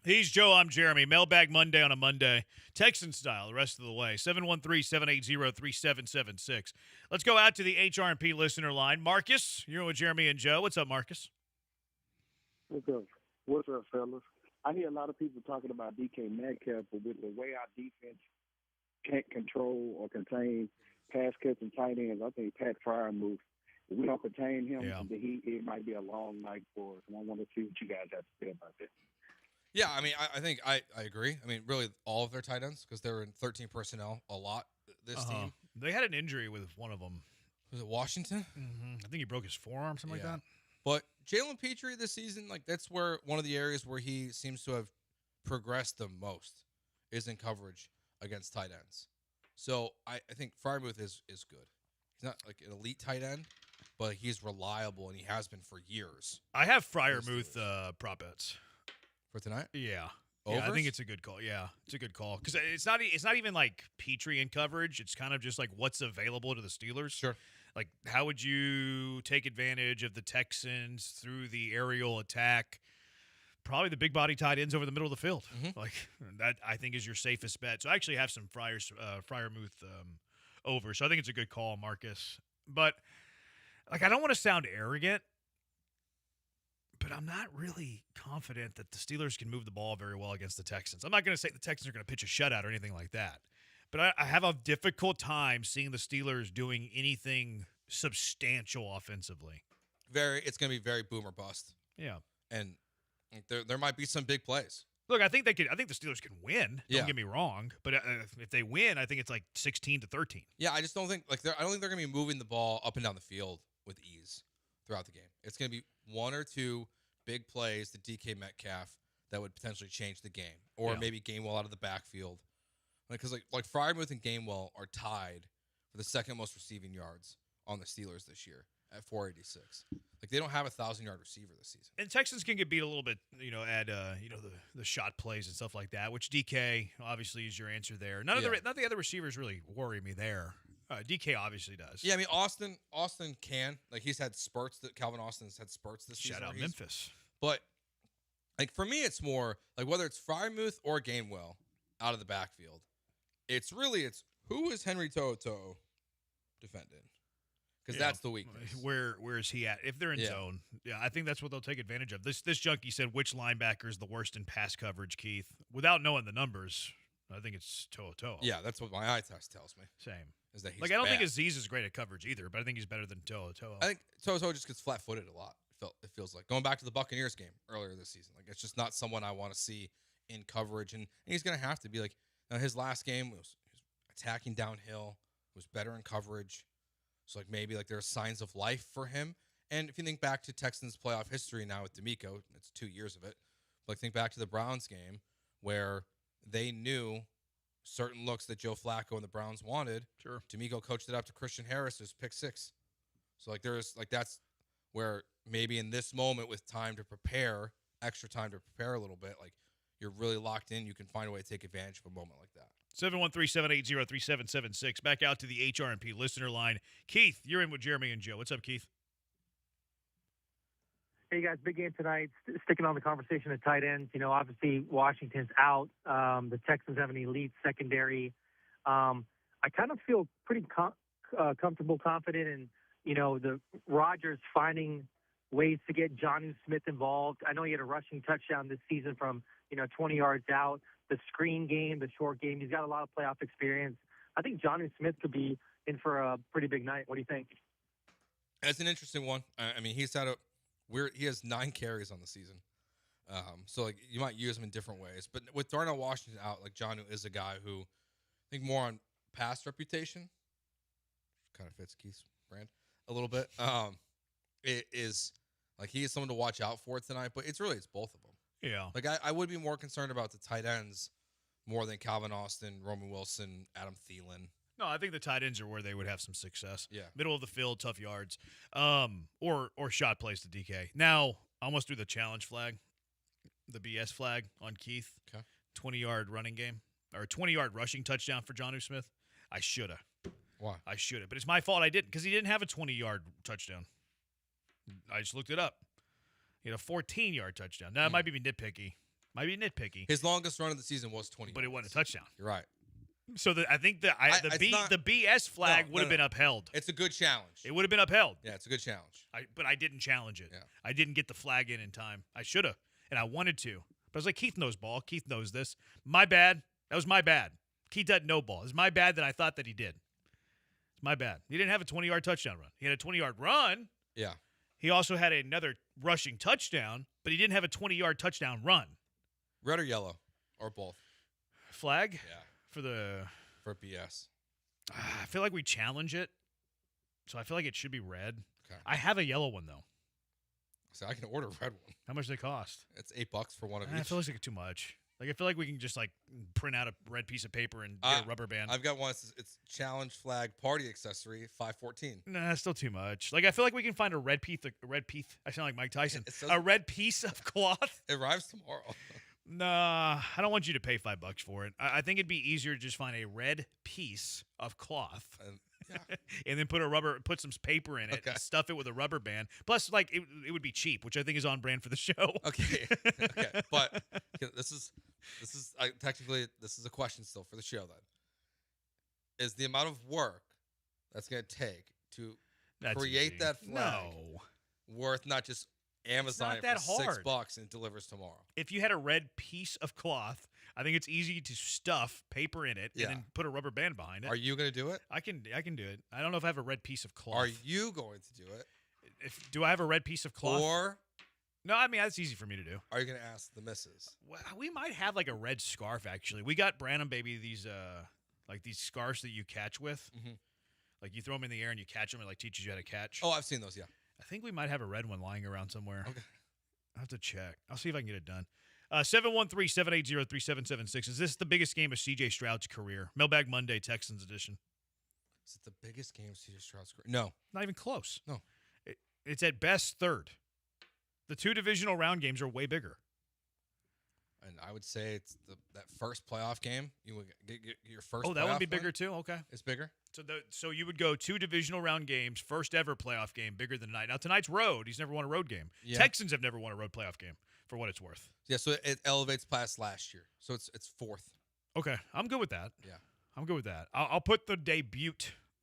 He's Joe. I'm Jeremy. Mailbag Monday on a Monday. Texan style the rest of the way. 713-780-3776. Let's go out to the HRP listener line. Marcus, you're with Jeremy and Joe. What's up, Marcus? What's up? What's up, fellas? I hear a lot of people talking about DK Metcalf, but with the way our defense can't control or contain pass catching tight ends, I think Pat Freiermuth, if we don't contain him, then it might be a long night for us. And I want to see what you guys have to say about that. Yeah, I mean, I think I agree. I mean, really, all of their tight ends, because they're in 13 personnel a lot this team. They had an injury with one of them. Was it Washington? Mm-hmm. I think he broke his forearm, something like that. But Jalen Petrie this season, like that's where one of the areas where he seems to have progressed the most is in coverage against tight ends. So I think Freiermuth is good. He's not like an elite tight end, but he's reliable, and he has been for years. I have Freiermuth prop bets for tonight. Yeah. Overs? Yeah, I think it's a good call. Yeah, it's a good call because it's not even like Petrie in coverage. It's kind of just like what's available to the Steelers. Sure. Like, how would you take advantage of the Texans through the aerial attack? Probably the big body tight ends over the middle of the field. Mm-hmm. Like that, I think is your safest bet. So I actually have some Freiermuth over. So I think it's a good call, Marcus. But like, I don't want to sound arrogant, but I'm not really confident that the Steelers can move the ball very well against the Texans. I'm not going to say the Texans are going to pitch a shutout or anything like that. But I have a difficult time seeing the Steelers doing anything substantial offensively. It's going to be very boom or bust. Yeah. And there might be some big plays. Look, I think the Steelers can win. Don't Yeah. get me wrong, but if they win, I think it's like 16-13. Yeah, I just don't think I don't think they're going to be moving the ball up and down the field with ease throughout the game. It's going to be one or two big plays to DK Metcalf that would potentially change the game, or maybe Gainwell out of the backfield. Because like Freiermuth and Gainwell are tied for the second most receiving yards on the Steelers this year at 486. Like they don't have a 1,000-yard receiver this season. And Texans can get beat a little bit, at the shot plays and stuff like that. Which DK obviously is your answer there. None of the other receivers really worry me there. DK obviously does. Yeah, I mean Austin can, like he's had spurts that Calvin Austin's had spurts this season. Shout out Memphis. But like for me, it's more like whether it's Freiermuth or Gainwell out of the backfield. It's who is Henry To'oTo'o defending? Because that's the weakness. Where is he at? If they're in zone, I think that's what they'll take advantage of. This junkie said which linebacker is the worst in pass coverage, Keith. Without knowing the numbers, I think it's To'oTo'o. Yeah, that's what my eye test tells me. Same. Is that he's I don't bad. think Aziz is great at coverage either, but I think he's better than To'oTo'o. I think To'oTo'o just gets flat-footed a lot. It feels like going back to the Buccaneers game earlier this season. Like it's just not someone I want to see in coverage, and he's going to have to be like his last game was attacking downhill, was better in coverage. So like maybe like there are signs of life for him. And if you think back to Texans playoff history now with D'Amico, it's 2 years of it. But like think back to the Browns game where they knew certain looks that Joe Flacco and the Browns wanted. Sure. D'Amico coached it up to Christian Harris, who's pick 6. So like there's like that's where maybe in this moment with extra time to prepare a little bit, like you're really locked in, you can find a way to take advantage of a moment like that. 713-780-3776. Back out to the HRP listener line. Keith, you're in with Jeremy and Joe. What's up, Keith? Hey, guys, big game tonight. Sticking on the conversation of tight ends, obviously Washington's out. The Texans have an elite secondary. I kind of feel pretty comfortable, confident in, the Rodgers finding ways to get Jonnu Smith involved. I know he had a rushing touchdown this season from, 20 yards out. The screen game, the short game, he's got a lot of playoff experience. I think Jonnu Smith could be in for a pretty big night. What do you think? That's an interesting one. I mean, he has 9 carries on the season. So like you might use him in different ways. But with Darnell Washington out, like Jonnu is a guy who I think more on pass reputation, kind of fits Keith's brand a little bit. It is like he is someone to watch out for tonight, but it's both of them. Yeah. Like I would be more concerned about the tight ends more than Calvin Austin, Roman Wilson, Adam Thielen. No, I think the tight ends are where they would have some success. Yeah. Middle of the field, tough yards, or shot plays to DK. Now, I almost threw the challenge flag, the BS flag on Keith. Okay. 20-yard running game, or 20-yard rushing touchdown for Jonnu Smith. I should have. Why? I should have. But it's my fault I didn't, because he didn't have a 20-yard touchdown. I just looked it up. He had a 14-yard touchdown. Now, it might be nitpicky. Might be nitpicky. His longest run of the season was 20 But it wasn't a touchdown. You're right. So I think the BS flag would have been upheld. It's a good challenge. It would have been upheld. Yeah, it's a good challenge. But I didn't challenge it. Yeah. I didn't get the flag in time. I should have, and I wanted to. But I was like, Keith knows ball. Keith knows this. My bad. That was my bad. Keith doesn't know ball. It's my bad that I thought that he did. It's my bad. He didn't have a 20-yard touchdown run. He had a 20-yard run. Yeah. He also had another rushing touchdown, but he didn't have a 20-yard touchdown run. Red or yellow, or both. Flag? Yeah. For BS. I feel like we challenge it, so I feel like it should be red. Okay. I have a yellow one, though. So I can order a red one. How much do they cost? It's $8 for one of I each. feel like it's too much. Like I feel like we can just like print out a red piece of paper and get a rubber band. I've got one. It's challenge flag party accessory, $5.14. Nah, still too much. Like I feel like we can find a red piece. I sound like Mike Tyson. A red piece of cloth. It arrives tomorrow. Nah, I don't want you to pay $5 for it. I think it'd be easier to just find a red piece of cloth. And then put some paper in it, and stuff it with a rubber band. Plus, like it would be cheap, which I think is on brand for the show. Okay, but this is technically this is a question still for the show. Then is the amount of work that's going to take to create easy. that flag worth not just Amazon not that for hard. $6 and it delivers tomorrow? If you had a red piece of cloth, I think it's easy to stuff paper in it and then put a rubber band behind it. Are you going to do it? I can do it. I don't know if I have a red piece of cloth. Are you going to do it? Do I have a red piece of cloth? Or no, I mean that's easy for me to do. Are you going to ask the missus? Well, we might have like a red scarf actually. We got Branham baby these like these scarves that you catch with. Mm-hmm. Like you throw them in the air and you catch them. It like teaches you how to catch. Oh, I've seen those. Yeah. I think we might have a red one lying around somewhere. Okay. I'll have to check. I'll see if I can get it done. 713-780-3776. Is this the biggest game of C.J. Stroud's career? Mailbag Monday, Texans edition. Is it the biggest game of C.J. Stroud's career? No. Not even close. No. It's at best third. The two divisional round games are way bigger. And I would say it's that first playoff game. You would get your first. Oh, that would be playoff bigger win. too? Okay. It's bigger? So you would go two divisional round games, first ever playoff game, bigger than tonight. Now, tonight's road. He's never won a road game. Yeah. Texans have never won a road playoff game, for what it's worth. Yeah, so it elevates past last year. So it's fourth. Okay, I'm good with that. Yeah. I'm good with that. I'll put the debut.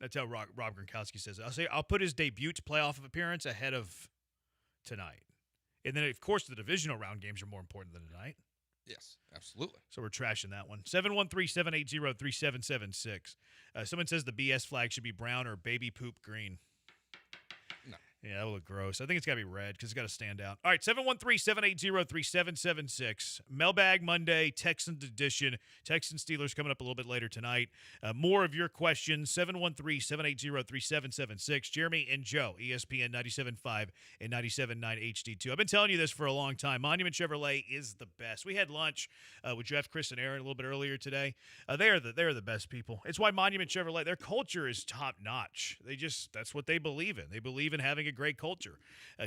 That's how Rob Gronkowski says it. I'll put his debut playoff appearance ahead of tonight. And then, of course, the divisional round games are more important than tonight. Yes, absolutely. So we're trashing that one. 713-780-3776. Someone says the BS flag should be brown or baby poop green. No. Yeah, that would look gross. I think it's got to be red because it's got to stand out. All right, 713-780-3776. Mailbag Monday, Texans edition. Texans Steelers coming up a little bit later tonight. More of your questions, 713-780-3776. Jeremy and Joe, ESPN 97.5 and 97.9 HD2. I've been telling you this for a long time. Monument Chevrolet is the best. We had lunch with Jeff, Chris, and Aaron a little bit earlier today. They are the best people. It's why Monument Chevrolet, their culture is top notch. That's what they believe in. They believe in having a great culture.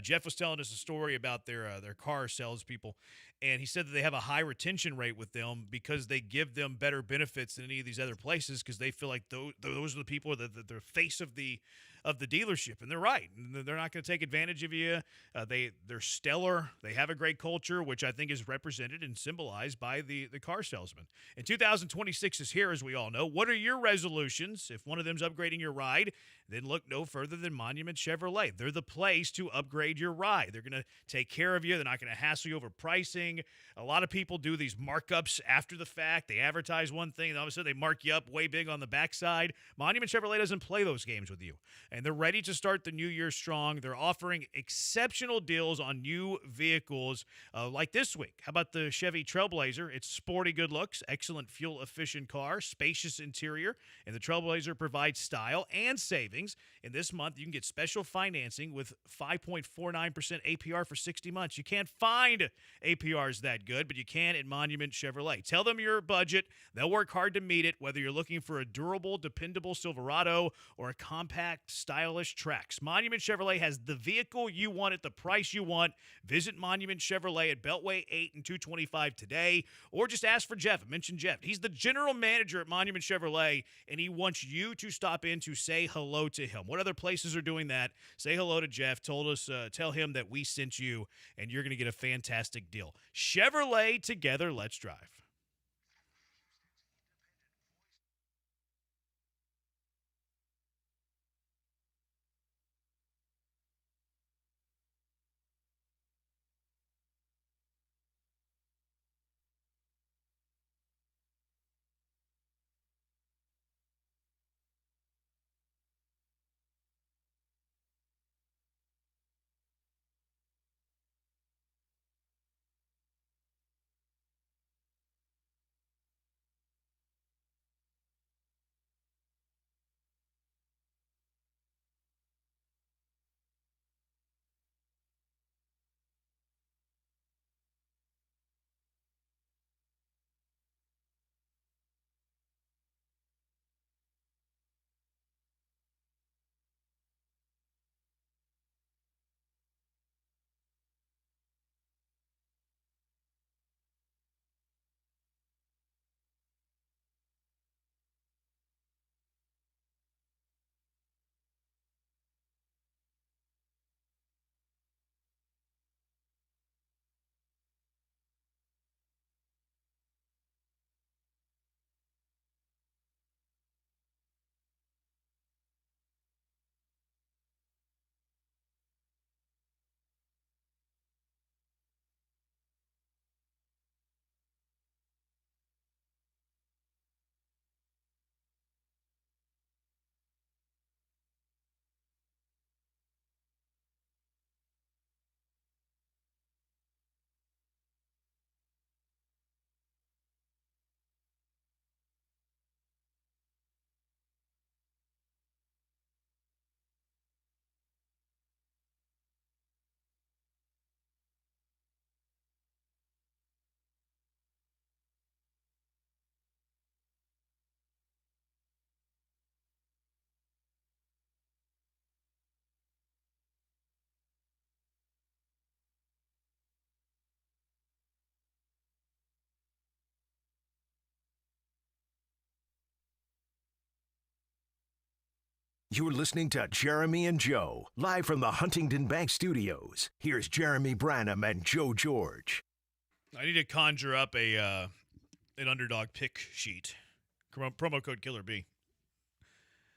Jeff was telling us a story about their car salespeople, and he said that they have a high retention rate with them because they give them better benefits than any of these other places because they feel like those are the people that the face of the dealership, and they're right. They're not going to take advantage of you. They're stellar. They have a great culture, which I think is represented and symbolized by the car salesman. And 2026 is here, as we all know. What are your resolutions? If one of them's upgrading your ride, then look no further than Monument Chevrolet. They're the place to upgrade your ride. They're going to take care of you. They're not going to hassle you over pricing. A lot of people do these markups after the fact. They advertise one thing, and all of a sudden they mark you up way big on the backside. Monument Chevrolet doesn't play those games with you. And they're ready to start the new year strong. They're offering exceptional deals on new vehicles like this week. How about the Chevy Trailblazer? It's sporty good looks, excellent fuel-efficient car, spacious interior, and the Trailblazer provides style and savings. And this month, you can get special financing with 5.49% APR for 60 months. You can't find APRs that good, but you can at Monument Chevrolet. Tell them your budget. They'll work hard to meet it, whether you're looking for a durable, dependable Silverado or a compact, stylish Trax. Monument Chevrolet has the vehicle you want at the price you want. Visit Monument Chevrolet at Beltway 8 and 225 today, or just ask for Jeff. Mention Jeff. He's the general manager at Monument Chevrolet, and he wants you to stop in to say hello to him. What other places are doing that? Say hello to Jeff. Tell him that we sent you, and you're going to get a fantastic deal. Chevrolet, together, let's drive. You're listening to Jeremy and Joe, live from the Huntington Bank Studios. Here's Jeremy Branham and Joe George. I need to conjure up an Underdog pick sheet. Promo code Killer B.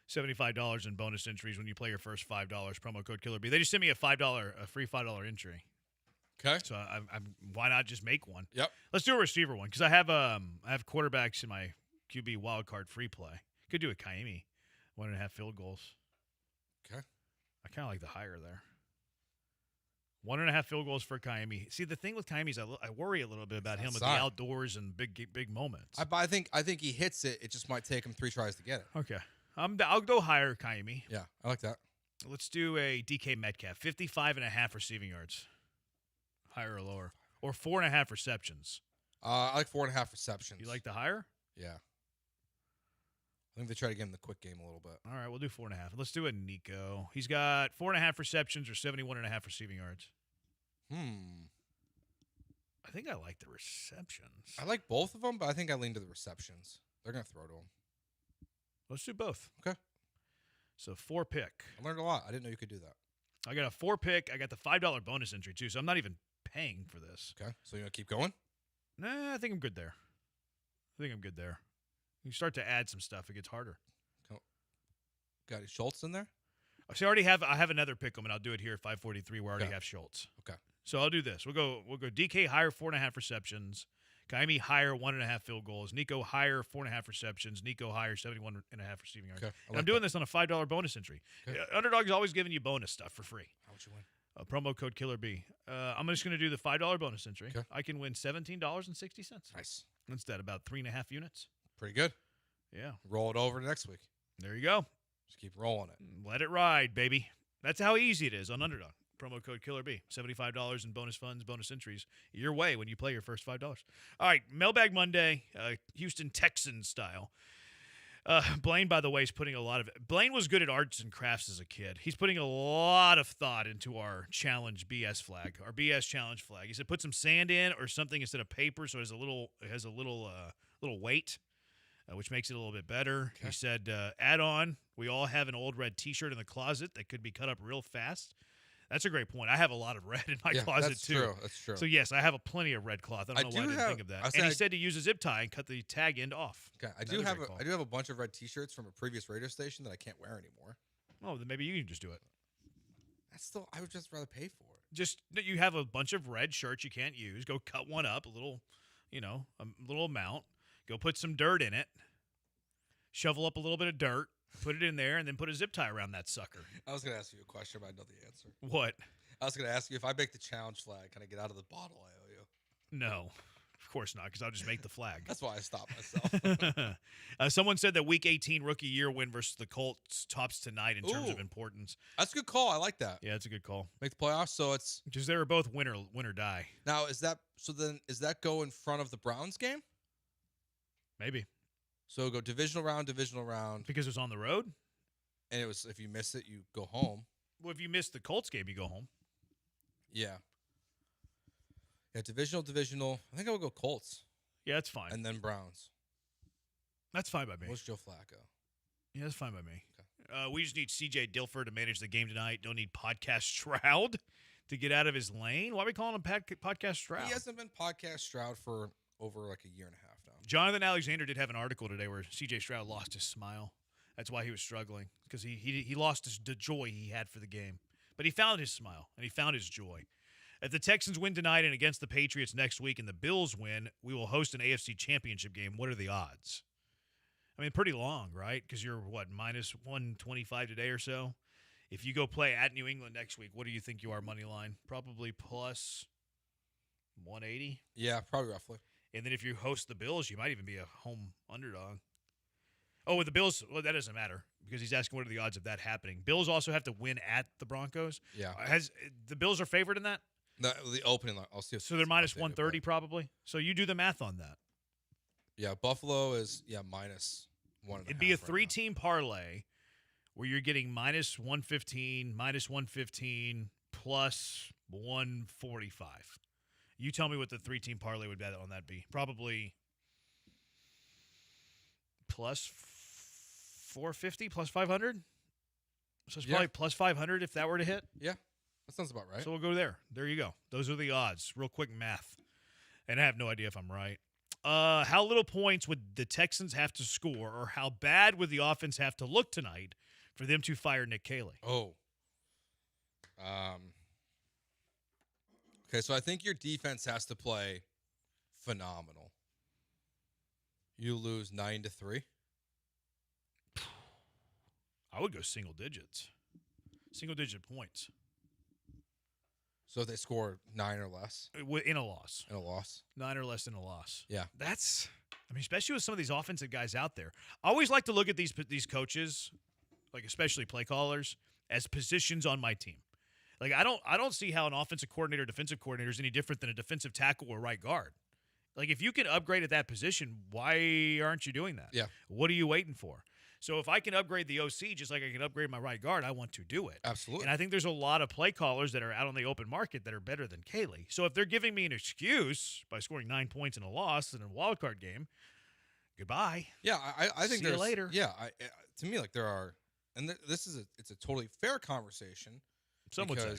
$75 in bonus entries when you play your first $5. Promo code Killer B. They just sent me a free $5 entry. Okay. So I'm why not just make one? Yep. Let's do a receiver one because I have quarterbacks in my QB wildcard free play. Could do a Kaimi. 1.5 field goals. Okay. I kind of like the higher there. 1.5 field goals for Kaimi. See, the thing with Kaimi is I worry a little bit about him with the outdoors and big moments. I think he hits it. It just might take him 3 tries to get it. Okay. I'll go higher, Kaimi. Yeah, I like that. Let's do a DK Metcalf. 55.5 receiving yards. Higher or lower. Or 4.5 receptions. I like 4.5 receptions. You like the higher? Yeah. I think they try to get him the quick game a little bit. All right, we'll do 4.5. Let's do a Nico. He's got 4.5 receptions or 71.5 receiving yards. I think I like the receptions. I like both of them, but I think I lean to the receptions. They're going to throw to him. Let's do both. Okay. So 4 pick. I learned a lot. I didn't know you could do that. I got a 4 pick. I got the $5 bonus entry, too, so I'm not even paying for this. Okay. So you going to keep going? Nah, I think I'm good there. You start to add some stuff, it gets harder. Got any Schultz in there? So I have another pick 'em, and I'll do it here at 543 where I already have Schultz. Okay. So I'll do this. We'll go DK higher 4.5 receptions. Kaimi higher 1.5 field goals. Nico higher 4.5 receptions. Nico higher 71.5 receiving yards. Okay. And I'm doing this on a $5 bonus entry. Okay. Underdog's always giving you bonus stuff for free. How would you win? Promo code Killer B. I'm just going to do the $5 bonus entry. Okay. I can win $17.60. Nice. What's that, about 3.5 units? Pretty good. Yeah. Roll it over to next week. There you go. Just keep rolling it. Let it ride, baby. That's how easy it is on Underdog. Promo code Killer B. $75 in bonus funds, bonus entries your way when you play your first $5. All right, Mailbag Monday, Houston Texans style. Blaine, by the way, is putting a lot of it. Blaine was good at arts and crafts as a kid. He's putting a lot of thought into our challenge BS flag, our BS challenge flag. He said put some sand in or something instead of paper, so it has a little weight, which makes it a little bit better. Okay. He said add on. We all have an old red T-shirt in the closet that could be cut up real fast. That's a great point. I have a lot of red in my closet that's too. True. That's true. So yes, I have a plenty of red cloth. I don't know why I didn't think of that. And he said to use a zip tie and cut the tag end off. Okay, I do have a bunch of red T-shirts from a previous radio station that I can't wear anymore. Oh, then maybe you can just do it. I would just rather pay for it. Just you have a bunch of red shirts you can't use. Go cut one up, a little amount. Go put some dirt in it. Shovel up a little bit of dirt. Put it in there, and then put a zip tie around that sucker. I was going to ask you a question, but I know the answer. What? I was going to ask you, if I make the challenge flag, can I get out of the bottle I owe you? No, of course not, because I'll just make the flag. That's why I stopped myself. Someone said that Week 18 rookie year win versus the Colts tops tonight in terms of importance. That's a good call. I like that. Yeah, it's a good call. Make the playoffs, so it's because they were both win or die. Now, is that go in front of the Browns game? Maybe. So go divisional round. Because it was on the road? And it was, if you miss it, you go home. Well, if you miss the Colts game, you go home. Yeah. Yeah, divisional. I think I would go Colts. Yeah, that's fine. And then Browns. That's fine by me. What's Joe Flacco? Yeah, that's fine by me. Okay. We just need C.J. Dilfer to manage the game tonight. Don't need Podcast Stroud to get out of his lane. Why are we calling him Podcast Stroud? He hasn't been Podcast Stroud for over like a year and a half now. Jonathan Alexander did have an article today where C.J. Stroud lost his smile. That's why he was struggling, because he lost the joy he had for the game. But he found his smile, and he found his joy. If the Texans win tonight and against the Patriots next week and the Bills win, we will host an AFC championship game. What are the odds? I mean, pretty long, right? Because you're, minus 125 today or so? If you go play at New England next week, what do you think you are money line? Probably plus 180? Yeah, probably roughly. And then if you host the Bills, you might even be a home underdog. Oh, with the Bills, well, that doesn't matter because he's asking what are the odds of that happening. Bills also have to win at the Broncos. Yeah. The Bills are favored in that? The opening line. I'll see. So they're minus 130 probably? So you do the math on that. Yeah, Buffalo is, minus 1.5. It'd be a three-team parlay where you're getting minus 115, plus 145. You tell me what the three-team parlay would bet on that be. Probably plus 450, plus 500. So it's probably plus 500 if that were to hit. Yeah, that sounds about right. So we'll go there. There you go. Those are the odds. Real quick math. And I have no idea if I'm right. How little points would the Texans have to score, or how bad would the offense have to look tonight for them to fire Nick Caley? Oh. Okay, so I think your defense has to play phenomenal. You lose 9-3. I would go single digits. Single-digit points. So if they score 9 or less? In a loss. In a loss? 9 or less in a loss. Yeah. That's, especially with some of these offensive guys out there. I always like to look at these coaches, like especially play callers, as positions on my team. Like I don't see how an offensive coordinator, defensive coordinator is any different than a defensive tackle or right guard. Like if you can upgrade at that position, why aren't you doing that? Yeah. What are you waiting for? So if I can upgrade the OC just like I can upgrade my right guard, I want to do it. Absolutely. And I think there's a lot of play callers that are out on the open market that are better than Caley. So if they're giving me an excuse by scoring 9 points in a loss in a wild card game, goodbye. Yeah, I think See you later. Yeah, to me, like there are, and it's a totally fair conversation. Some would say.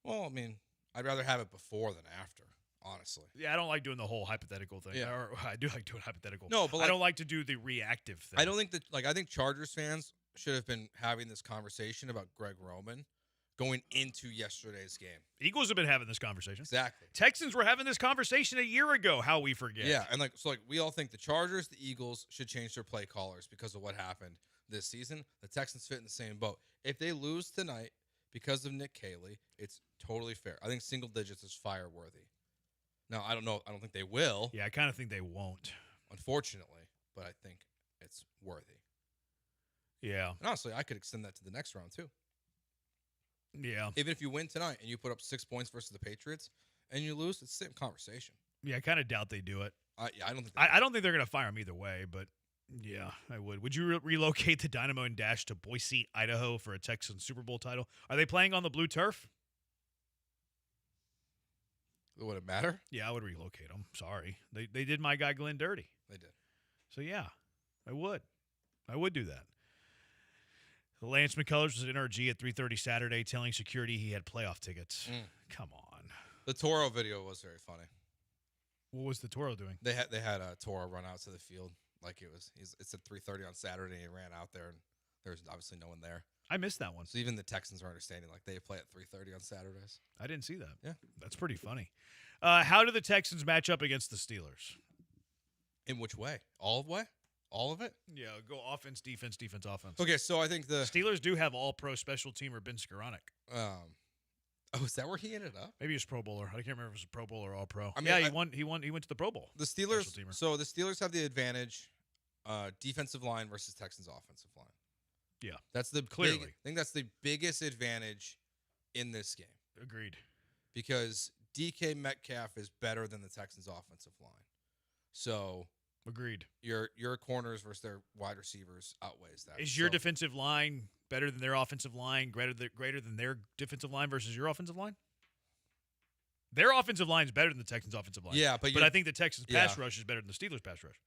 Well, I mean, I'd rather have it before than after. Honestly. Yeah, I don't like doing the whole hypothetical thing. Yeah. Or I do like doing hypothetical. No, but I don't like to do the reactive thing. I don't think that, I think Chargers fans should have been having this conversation about Greg Roman going into yesterday's game. Eagles have been having this conversation. Exactly. Texans were having this conversation a year ago. How we forget. Yeah, and we all think the Chargers, the Eagles should change their play callers because of what happened this season. The Texans fit in the same boat. If they lose tonight because of Nick Caley, it's totally fair. I think single digits is fire-worthy. Now, I don't know. I don't think they will. Yeah, I kind of think they won't. Unfortunately, but I think it's worthy. Yeah. And honestly, I could extend that to the next round, too. Yeah. Even if you win tonight and you put up 6 points versus the Patriots and you lose, it's the same conversation. Yeah, I kind of doubt they do it. I don't think I don't think they're going to fire him either way, but yeah, I would. Would you relocate the Dynamo and Dash to Boise, Idaho for a Texans Super Bowl title? Are they playing on the blue turf? Would it matter? Yeah, I would relocate them. Sorry. They did my guy Glenn dirty. They did. So, yeah, I would. I would do that. Lance McCullers was at NRG at 3:30 Saturday telling security he had playoff tickets. Come on. The Toro video was very funny. What was the Toro doing? They had a Toro run out to the field like it's at 3:30 on Saturday. And he ran out there, and there's obviously no one there. I missed that one. So even the Texans are understanding, like, they play at 3:30 on Saturdays. I didn't see that. Yeah. That's pretty funny. How do the Texans match up against the Steelers? In which way? All way? All of it? Yeah, go offense, defense, defense, offense. Okay, so I think the Steelers do have all-pro special teamer Ben Skoranek. Oh, is that where he ended up? Maybe he was Pro Bowler. I can't remember if it was a Pro Bowler or All-Pro. I mean, He won. He went to the Pro Bowl. The Steelers. Special teamer. So the Steelers have the advantage, defensive line versus Texans offensive line. Yeah, that's the clearly. I think that's the biggest advantage in this game. Agreed. Because DK Metcalf is better than the Texans offensive line. So agreed. Your corners versus their wide receivers outweighs that. Is your defensive line better than their offensive line? Greater than their defensive line versus your offensive line? Their offensive line is better than the Texans' offensive line. Yeah, but I think the Texans' pass rush is better than the Steelers' pass rush.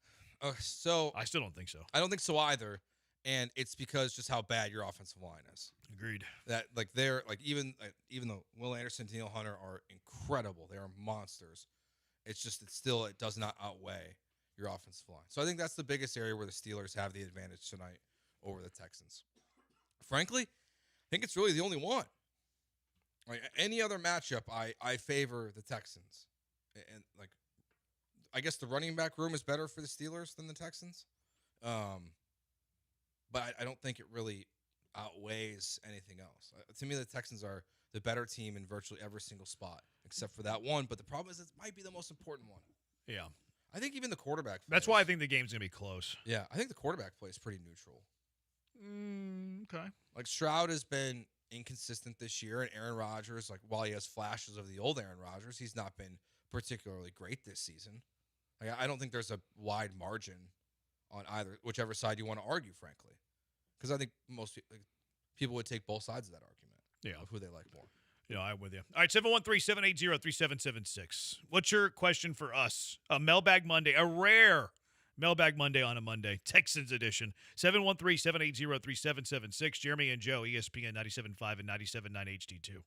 So I still don't think so. I don't think so either, and it's because just how bad your offensive line is. Agreed. That they're even though Will Anderson, Daniel Hunter are incredible, they are monsters. It's just it does not outweigh your offensive line. So I think that's the biggest area where the Steelers have the advantage tonight over the Texans. Frankly, I think it's really the only one. Like any other matchup, I favor the Texans, and like I guess the running back room is better for the Steelers than the Texans, but I don't think it really outweighs anything else. To me, the Texans are the better team in virtually every single spot except for that one. But the problem is it might be the most important one. Yeah, I think even the quarterback. That's why I think the game's gonna be close. Yeah, I think the quarterback play is pretty neutral. Okay. Like Stroud has been inconsistent this year, and Aaron Rodgers, like while he has flashes of the old Aaron Rodgers, he's not been particularly great this season. Like, I don't think there's a wide margin on whichever side you want to argue, frankly, because I think most people would take both sides of that argument. Of who they like more. Yeah, I'm with you. All right, 713-780-3776. What's your question for us? A Mailbag Monday, a rare Mailbag Monday on a Monday, Texans edition. 713-780-3776. Jeremy and Joe, ESPN 97.5 and 97.9 HD2.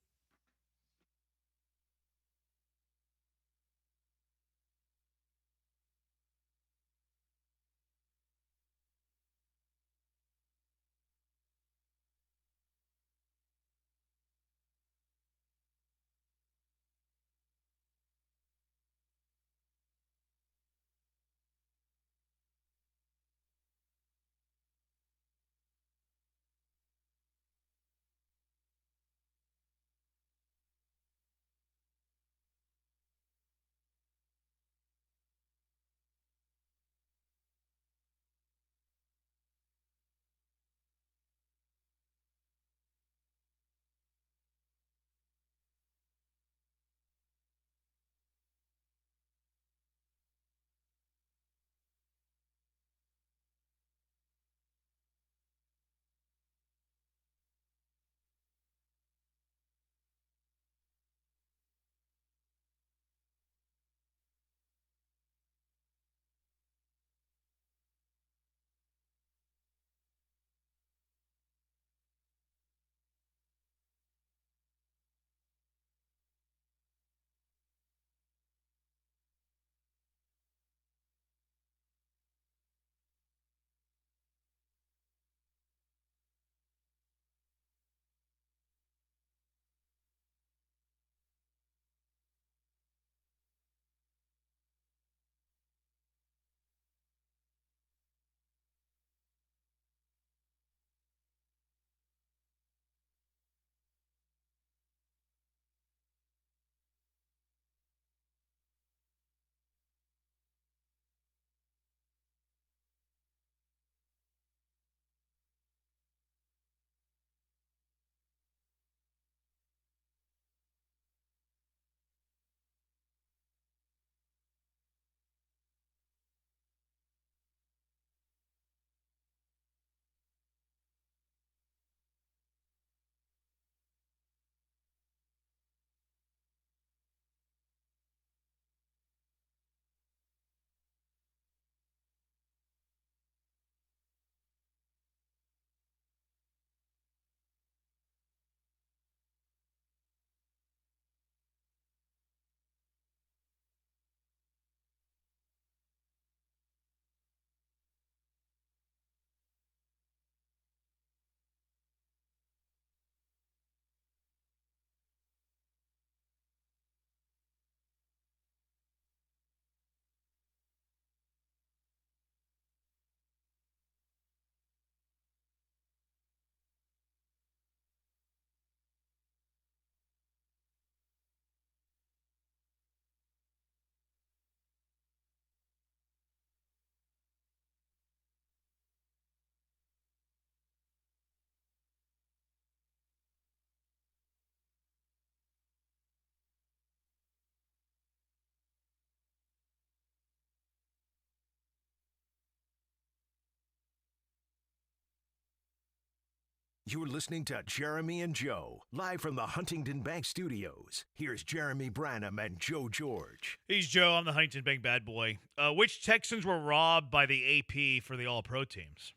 You're listening to Jeremy and Joe, live from the Huntington Bank Studios. Here's Jeremy Branham and Joe George. He's Joe. I'm the Huntington Bank bad boy. Which Texans were robbed by the AP for the All-Pro teams?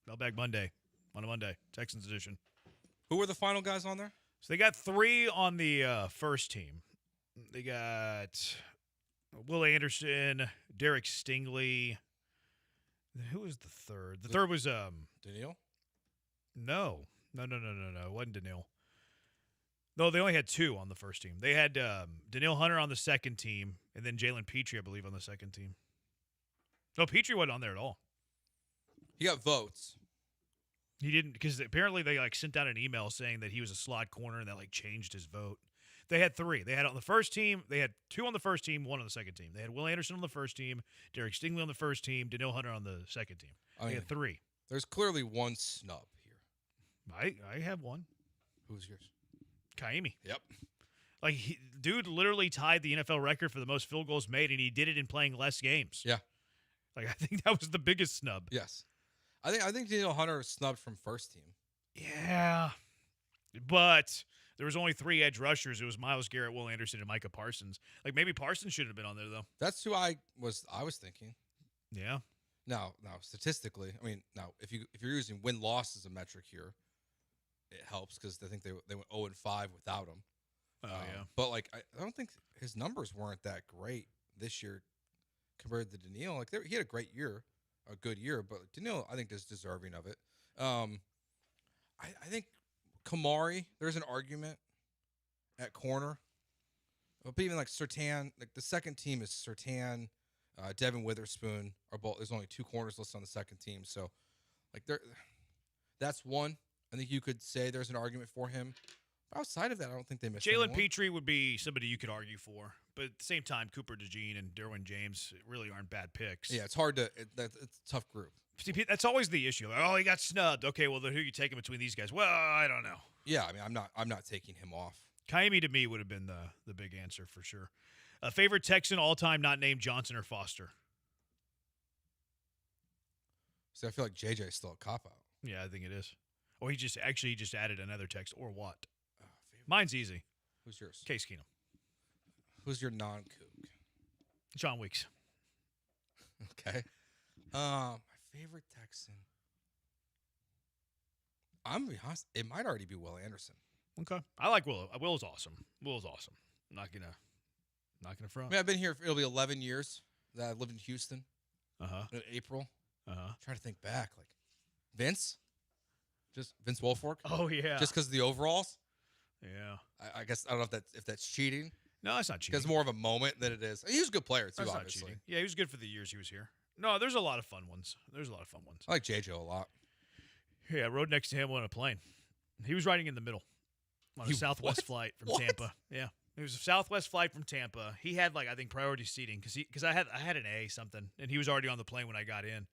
Mailbag Monday, on a Monday, Texans edition. Who were the final guys on there? So they got 3 on the first team. They got Will Anderson, Derek Stingley. Who was the third? The third was Daniil? No. It wasn't Daniil. No, they only had 2 on the first team. They had Daniil Hunter on the second team, and then Jalen Petrie, I believe, on the second team. No, Petrie wasn't on there at all. He got votes. He didn't, because apparently they sent out an email saying that he was a slot corner, and that changed his vote. They had 3. They had on the first team. They had 2 on the first team, 1 on the second team. They had Will Anderson on the first team, Derek Stingley on the first team, Daniil Hunter on the second team. They had 3. There's clearly one snub here. I have one. Who's yours? Kaimi. Yep. Dude literally tied the NFL record for the most field goals made, and he did it in playing less games. Yeah. I think that was the biggest snub. Yes. I think Daniil Hunter is snubbed from first team. Yeah. But there was only 3 edge rushers. It was Myles Garrett, Will Anderson, and Micah Parsons. Maybe Parsons should have been on there, though. That's who I was thinking. Yeah. Now, statistically, if you're using win-loss as a metric here, it helps because I think they went 0-5 without him. Oh, yeah. But, I don't think his numbers weren't that great this year compared to Daniil. He had a great year, a good year, but Daniil, I think, is deserving of it. I think Kamari, there's an argument at corner. But even Surtain, the second team is Surtain, Devin Witherspoon are both. There's only 2 corners listed on the second team, so that's one. I think you could say there's an argument for him. But outside of that, I don't think they missed Jalen anyone. Petrie would be somebody you could argue for, but at the same time, Cooper DeJean and Derwin James really aren't bad picks. Yeah, it's hard to. It's a tough group. See, that's always the issue. He got snubbed. Okay, well, then who you taking between these guys? Well, I don't know. Yeah, I'm not taking him off. Kaimi to me would have been the big answer for sure. Favorite Texan all time not named Johnson or Foster? See, I feel like JJ is still a cop out. Yeah, I think it is. Or he just added another text, or what? Mine's easy. Who's yours? Case Keenum. Who's your non-kook? John Weeks. Okay. My favorite Texan. I'm gonna be honest. It might already be Will Anderson. Okay. I like Will. Will's awesome. Will's awesome. Not gonna front. I've been here. It'll be 11 years that I lived in Houston. In April. Trying to think back, Vince. Just Vince Wilfork. Oh yeah. Just because of the overalls. Yeah. I guess I don't know if that's cheating. No, it's not cheating. Because more of a moment than it is. He was a good player too. That's obviously. not cheating. Yeah, he was good for the years he was here. No, there's a lot of fun ones. I like JJ a lot. Yeah, I rode next to him on a plane. He was riding in the middle on a Southwest flight from Tampa. Yeah, it was a Southwest flight from Tampa. He had I think priority seating because I had an A something, and he was already on the plane when I got in,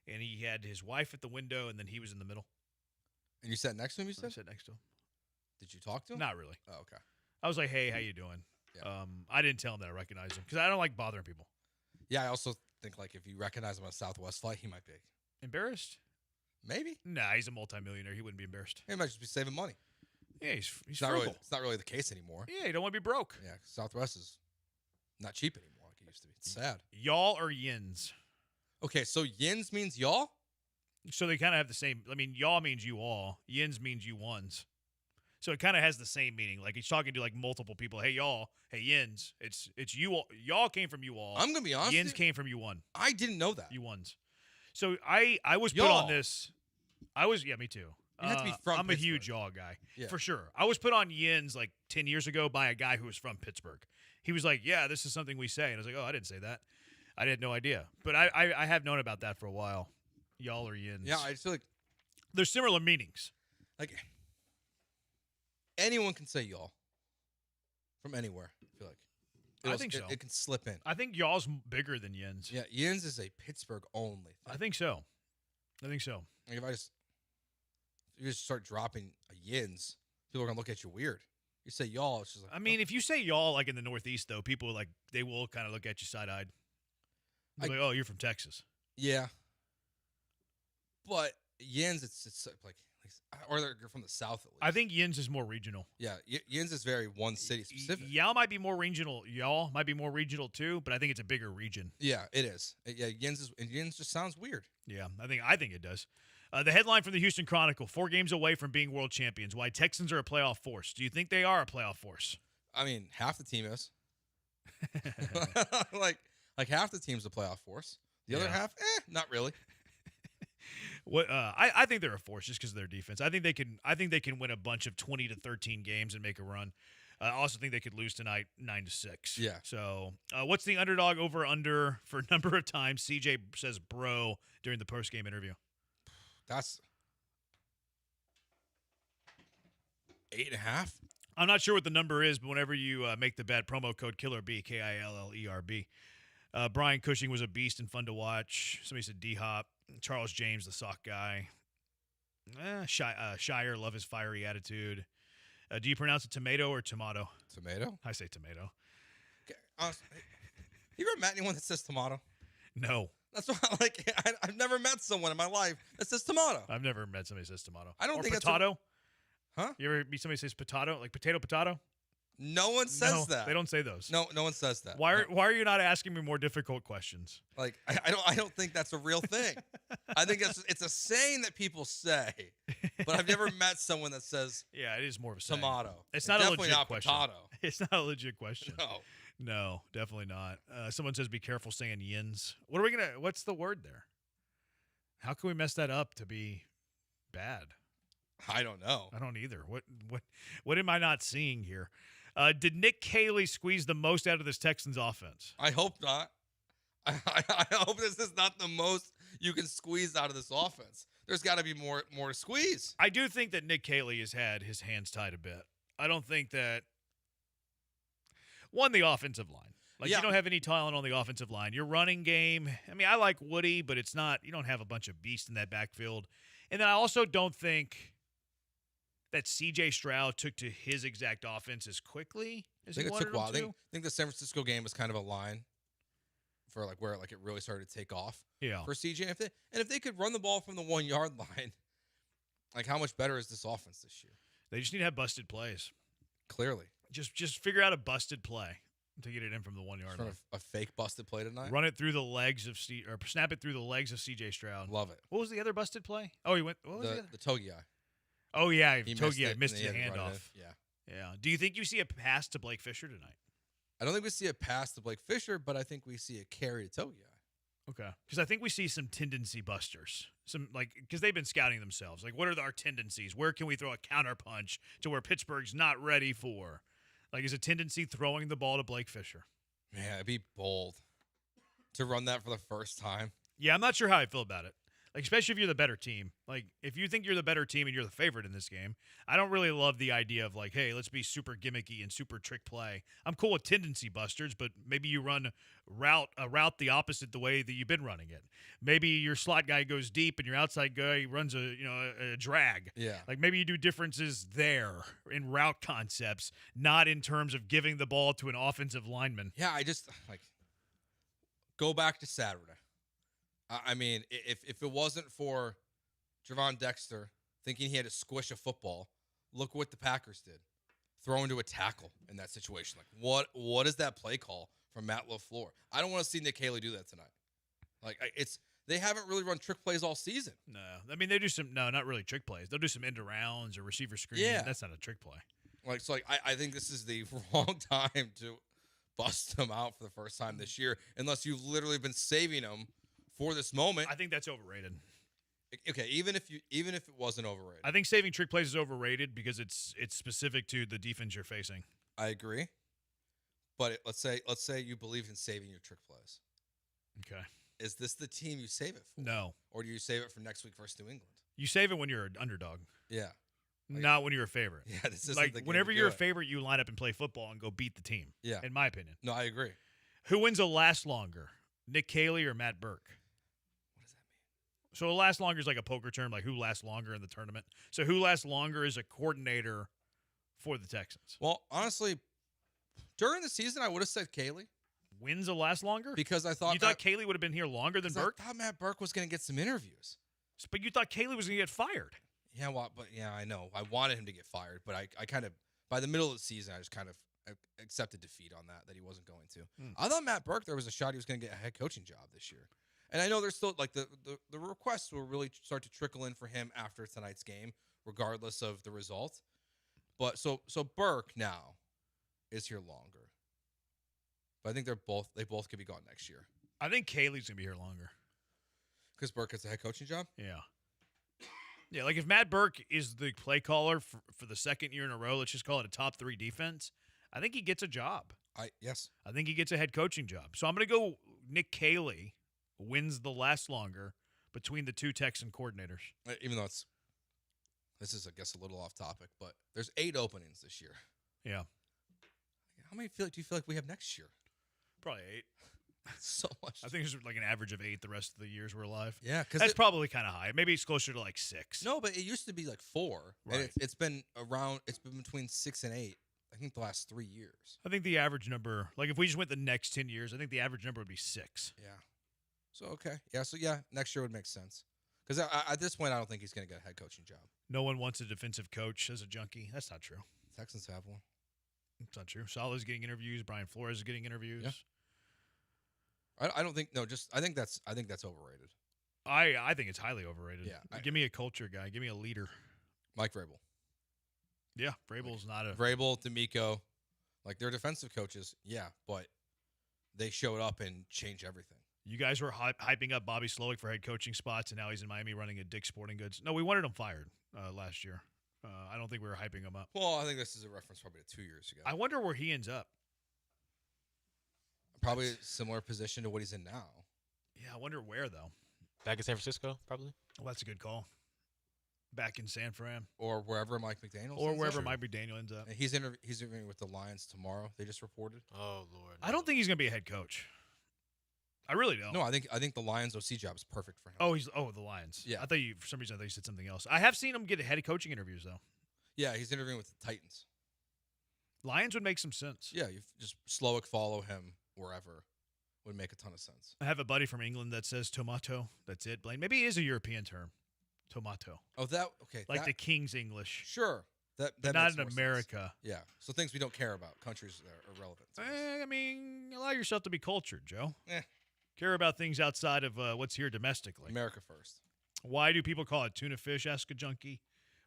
and he had his wife at the window, and then he was in the middle. And you sat next to him. You said I sat next to him. Did you talk to him? Not really. Oh, okay. I was like, "Hey, how you doing?" Yeah. I didn't tell him that I recognized him because I don't like bothering people. Yeah, I also think if you recognize him on a Southwest flight, he might be embarrassed. Maybe. Nah, he's a multimillionaire. He wouldn't be embarrassed. He might just be saving money. Yeah, he's it's frugal. not really the case anymore. Yeah, you don't want to be broke. Yeah, Southwest is not cheap anymore like it used to be. It's sad. Y'all or yins? Okay, so yins means y'all? So they kind of have the same. Y'all means you all. Yins means you ones. So it kind of has the same meaning. He's talking to multiple people. Hey y'all. Hey yins. It's you all. Y'all came from you all. I'm gonna be honest. Yins came from you one. I didn't know that. You ones. So I was put on this. Me too. You have to be from I'm Pittsburgh. a huge y'all guy Yeah. for sure. I was put on yins 10 years ago by a guy who was from Pittsburgh. He was like, "Yeah, this is something we say," and I was like, "Oh, I didn't say that. I had no idea." But I have known about that for a while. Y'all or yins. Yeah, I feel like there's similar meanings. Anyone can say y'all from anywhere. I feel like I think so. It can slip in. I think y'all's bigger than yins. Yeah, yins is a Pittsburgh only thing. I think so. If you just start dropping a yins, people are gonna look at you weird. You say y'all, it's just if you say y'all in the Northeast though, people they will kind of look at you side-eyed. Like, oh, you're from Texas. Yeah. But yins, it's or they're from the South at least. I think Yins is more regional. Yeah, Yins is very one city specific. Y'all might be more regional. Y'all might be more regional too, but I think it's a bigger region. Yeah, it is. Yeah, Yins just sounds weird. Yeah, I think it does. The headline from the Houston Chronicle: 4 games away from being world champions. Why Texans are a playoff force? Do you think they are a playoff force? I mean, half the team is. like half the team's a playoff force. The other half, not really. I think they're a force just because of their defense. I think they can win a bunch of 20 to 13 games and make a run. I also think they could lose tonight 9-6. Yeah. So, what's the Underdog over under for number of times CJ says bro during the post game interview? That's 8.5. I'm not sure what the number is, but whenever you make the bet, promo code KillerB, KILLERB. Brian Cushing was a beast and fun to watch. Somebody said D-Hop. Charles James, the sock guy. Shire, love his fiery attitude. Do you pronounce it tomato or tomato? Tomato? I say tomato. Okay, you ever met anyone that says tomato? No. That's why, I've never met someone in my life that says tomato. I've never met somebody that says tomato. I don't think potato. Huh? You ever meet somebody that says potato, like potato? No one says that. They don't say those. No one says that. Why are you not asking me more difficult questions? Like I don't think that's a real thing. I think it's a saying that people say, but I've never met someone that says it is more of a saying. Tomato. It's not definitely a legit not question. Potato. It's not a legit question. No, definitely not. Someone says be careful saying yins. What's the word there? How can we mess that up to be bad? I don't know. I don't either. What am I not seeing here? Did Nick Caley squeeze the most out of this Texans offense? I hope not. I hope this is not the most you can squeeze out of this offense. There's got to be more to squeeze. I do think that Nick Caley has had his hands tied a bit. I don't think that the offensive line. You don't have any talent on the offensive line. Your running game, I mean, I like Woody, but it's not. You don't have a bunch of beasts in that backfield. And then I also don't think that C.J. Stroud took to his exact offense as quickly as he wanted him to. I think the San Francisco game was kind of a line for where it really started to take off. Yeah. For C.J. If they could run the ball from the 1 yard line, how much better is this offense this year? They just need to have busted plays. Clearly, just figure out a busted play to get it in from the 1 yard line. A fake busted play tonight. Run it through the legs of snap it through the legs of C.J. Stroud. Love it. What was the other busted play? Oh, he went. What was the Togi eye? Oh, yeah. He missed his handoff. Yeah. Do you think you see a pass to Blake Fisher tonight? I don't think we see a pass to Blake Fisher, but I think we see a carry to Togi eye. Okay. Because I think we see some tendency busters. Because they've been scouting themselves. What are our tendencies? Where can we throw a counter punch to where Pittsburgh's not ready for? Is a tendency throwing the ball to Blake Fisher? Yeah, it'd be bold to run that for the first time. Yeah, I'm not sure how I feel about it. Especially if you're the better team. If you think you're the better team and you're the favorite in this game, I don't really love the idea of hey, let's be super gimmicky and super trick play. I'm cool with tendency busters, but maybe you run a route the opposite the way that you've been running it. Maybe your slot guy goes deep and your outside guy runs a drag. Yeah. Maybe you do differences there in route concepts, not in terms of giving the ball to an offensive lineman. Yeah, I just go back to Saturday. I mean, if it wasn't for Javon Dexter thinking he had to squish a football, look what the Packers did. Throw into a tackle in that situation. What is that play call from Matt LaFleur? I don't want to see Nick Haley do that tonight. They haven't really run trick plays all season. No. I mean, they do not really trick plays. They'll do some end arounds or receiver screens. Yeah. That's not a trick play. I think this is the wrong time to bust them out for the first time this year, unless you've literally been saving them for this moment. I think that's overrated. Okay, even if it wasn't overrated. I think saving trick plays is overrated because it's specific to the defense you're facing. I agree. But let's say you believe in saving your trick plays. Okay. Is this the team you save it for? No. Or do you save it for next week versus New England? You save it when you're an underdog. Yeah. Not when you're a favorite. Yeah, this isn't the game whenever to you're do a favorite, you line up and play football and go beat the team. Yeah. In my opinion. No, I agree. Who wins a last longer? Nick Caley or Matt Burke? So last longer is a poker term, who lasts longer in the tournament. So who lasts longer is a coordinator for the Texans. Well, honestly, during the season, I would have said Caley. Wins a last longer? Because I thought you thought Caley would have been here longer than Burke? I thought Matt Burke was going to get some interviews. But you thought Caley was going to get fired. Yeah, well, but yeah, I know. I wanted him to get fired, but I kind of by the middle of the season, I just kind of accepted defeat on that he wasn't going to. I thought Matt Burke, there was a shot he was going to get a head coaching job this year. And I know there's still like the requests will really start to trickle in for him after tonight's game, regardless of the result. But so Burke now is here longer. But I think they both could be gone next year. I think Kaylee's gonna be here longer because Burke gets a head coaching job. Yeah. Yeah, like if Matt Burke is the play caller for the second year in a row, let's just call it a top 3 defense, I think he gets a job. Yes. I think he gets a head coaching job. So I'm going to go Nick Cayley wins the last longer between the 2 Texan coordinators. Even though this is, I guess, a little off topic, but there's 8 openings this year. Yeah. How many do you feel like we have next year? Probably 8. So much. I think there's like an average of 8 the rest of the years we're alive. Yeah, because that's probably kind of high. Maybe it's closer to like 6. No, but it used to be like 4. Right. And it's been around. It's been between 6 and 8. I think the last 3 years. I think the average number, like if we just went the next 10 years, I think the average number would be 6. Yeah. So okay. Yeah. So yeah, next year would make sense. Because at this point, I don't think he's going to get a head coaching job. No one wants a defensive coach as a junkie. That's not true. Texans have one. It's not true. Salah's getting interviews. Brian Flores is getting interviews. Yeah. I don't think I think that's overrated. I think it's highly overrated. Yeah. Give me a culture guy. Give me a leader. Mike Vrabel. Yeah, Vrabel's not a Vrabel, D'Amico, like they're defensive coaches. Yeah, but they showed up and changed everything. You guys were hyping up Bobby Slowick for head coaching spots, and now he's in Miami running a Dick's Sporting Goods. No, we wanted him fired last year. I don't think we were hyping him up. Well, I think this is a reference probably to 2 years ago. I wonder where he ends up. Probably a similar position to what he's in now. Yeah, I wonder where, though. Back in San Francisco, probably. Well, that's a good call. Back in San Fran. Or wherever Mike McDaniel Or wherever Mike McDaniel ends up. And he's interviewing with the Lions tomorrow. They just reported. Oh, Lord. I don't think he's going to be a head coach. I really don't. No, I think the Lions OC job is perfect for him. Oh, the Lions. Yeah. I thought for some reason you said something else. I have seen him get head coaching interviews, though. Yeah, he's interviewing with the Titans. Lions would make some sense. Yeah, you just Slowick follow him wherever. Would make a ton of sense. I have a buddy from England that says tomato. That's it, Blaine. Maybe it is a European term. Tomato. Oh, okay. Like the King's English. Sure. That not in America. Sense. Yeah. So things we don't care about. Countries that are irrelevant. I mean, allow yourself to be cultured, Joe. Eh. Care about things outside of what's here domestically. America first. Why do people call it tuna fish? Ask a junkie.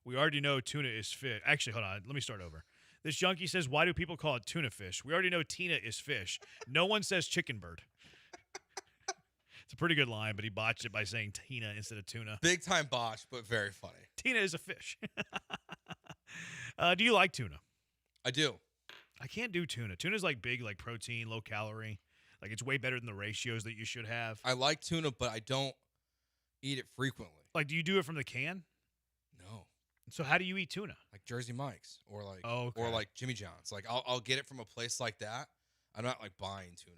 We already know tuna is fish. Actually, hold on. Let me start over. This junkie says, why do people call it tuna fish? We already know Tina is fish. No one says chicken bird. It's a pretty good line, but he botched it by saying Tina instead of tuna. Big time botch, but very funny. Tina is a fish. Do you like tuna? I do. I can't do tuna. Tuna's like big, like protein, low calorie. Like it's way better than the ratios that you should have. I like tuna, but I don't eat it frequently. Like, do you do it from the can? No. So how do you eat tuna? Like Jersey Mike's or like Jimmy John's. Like I'll get it from a place like that. I'm not like buying tuna.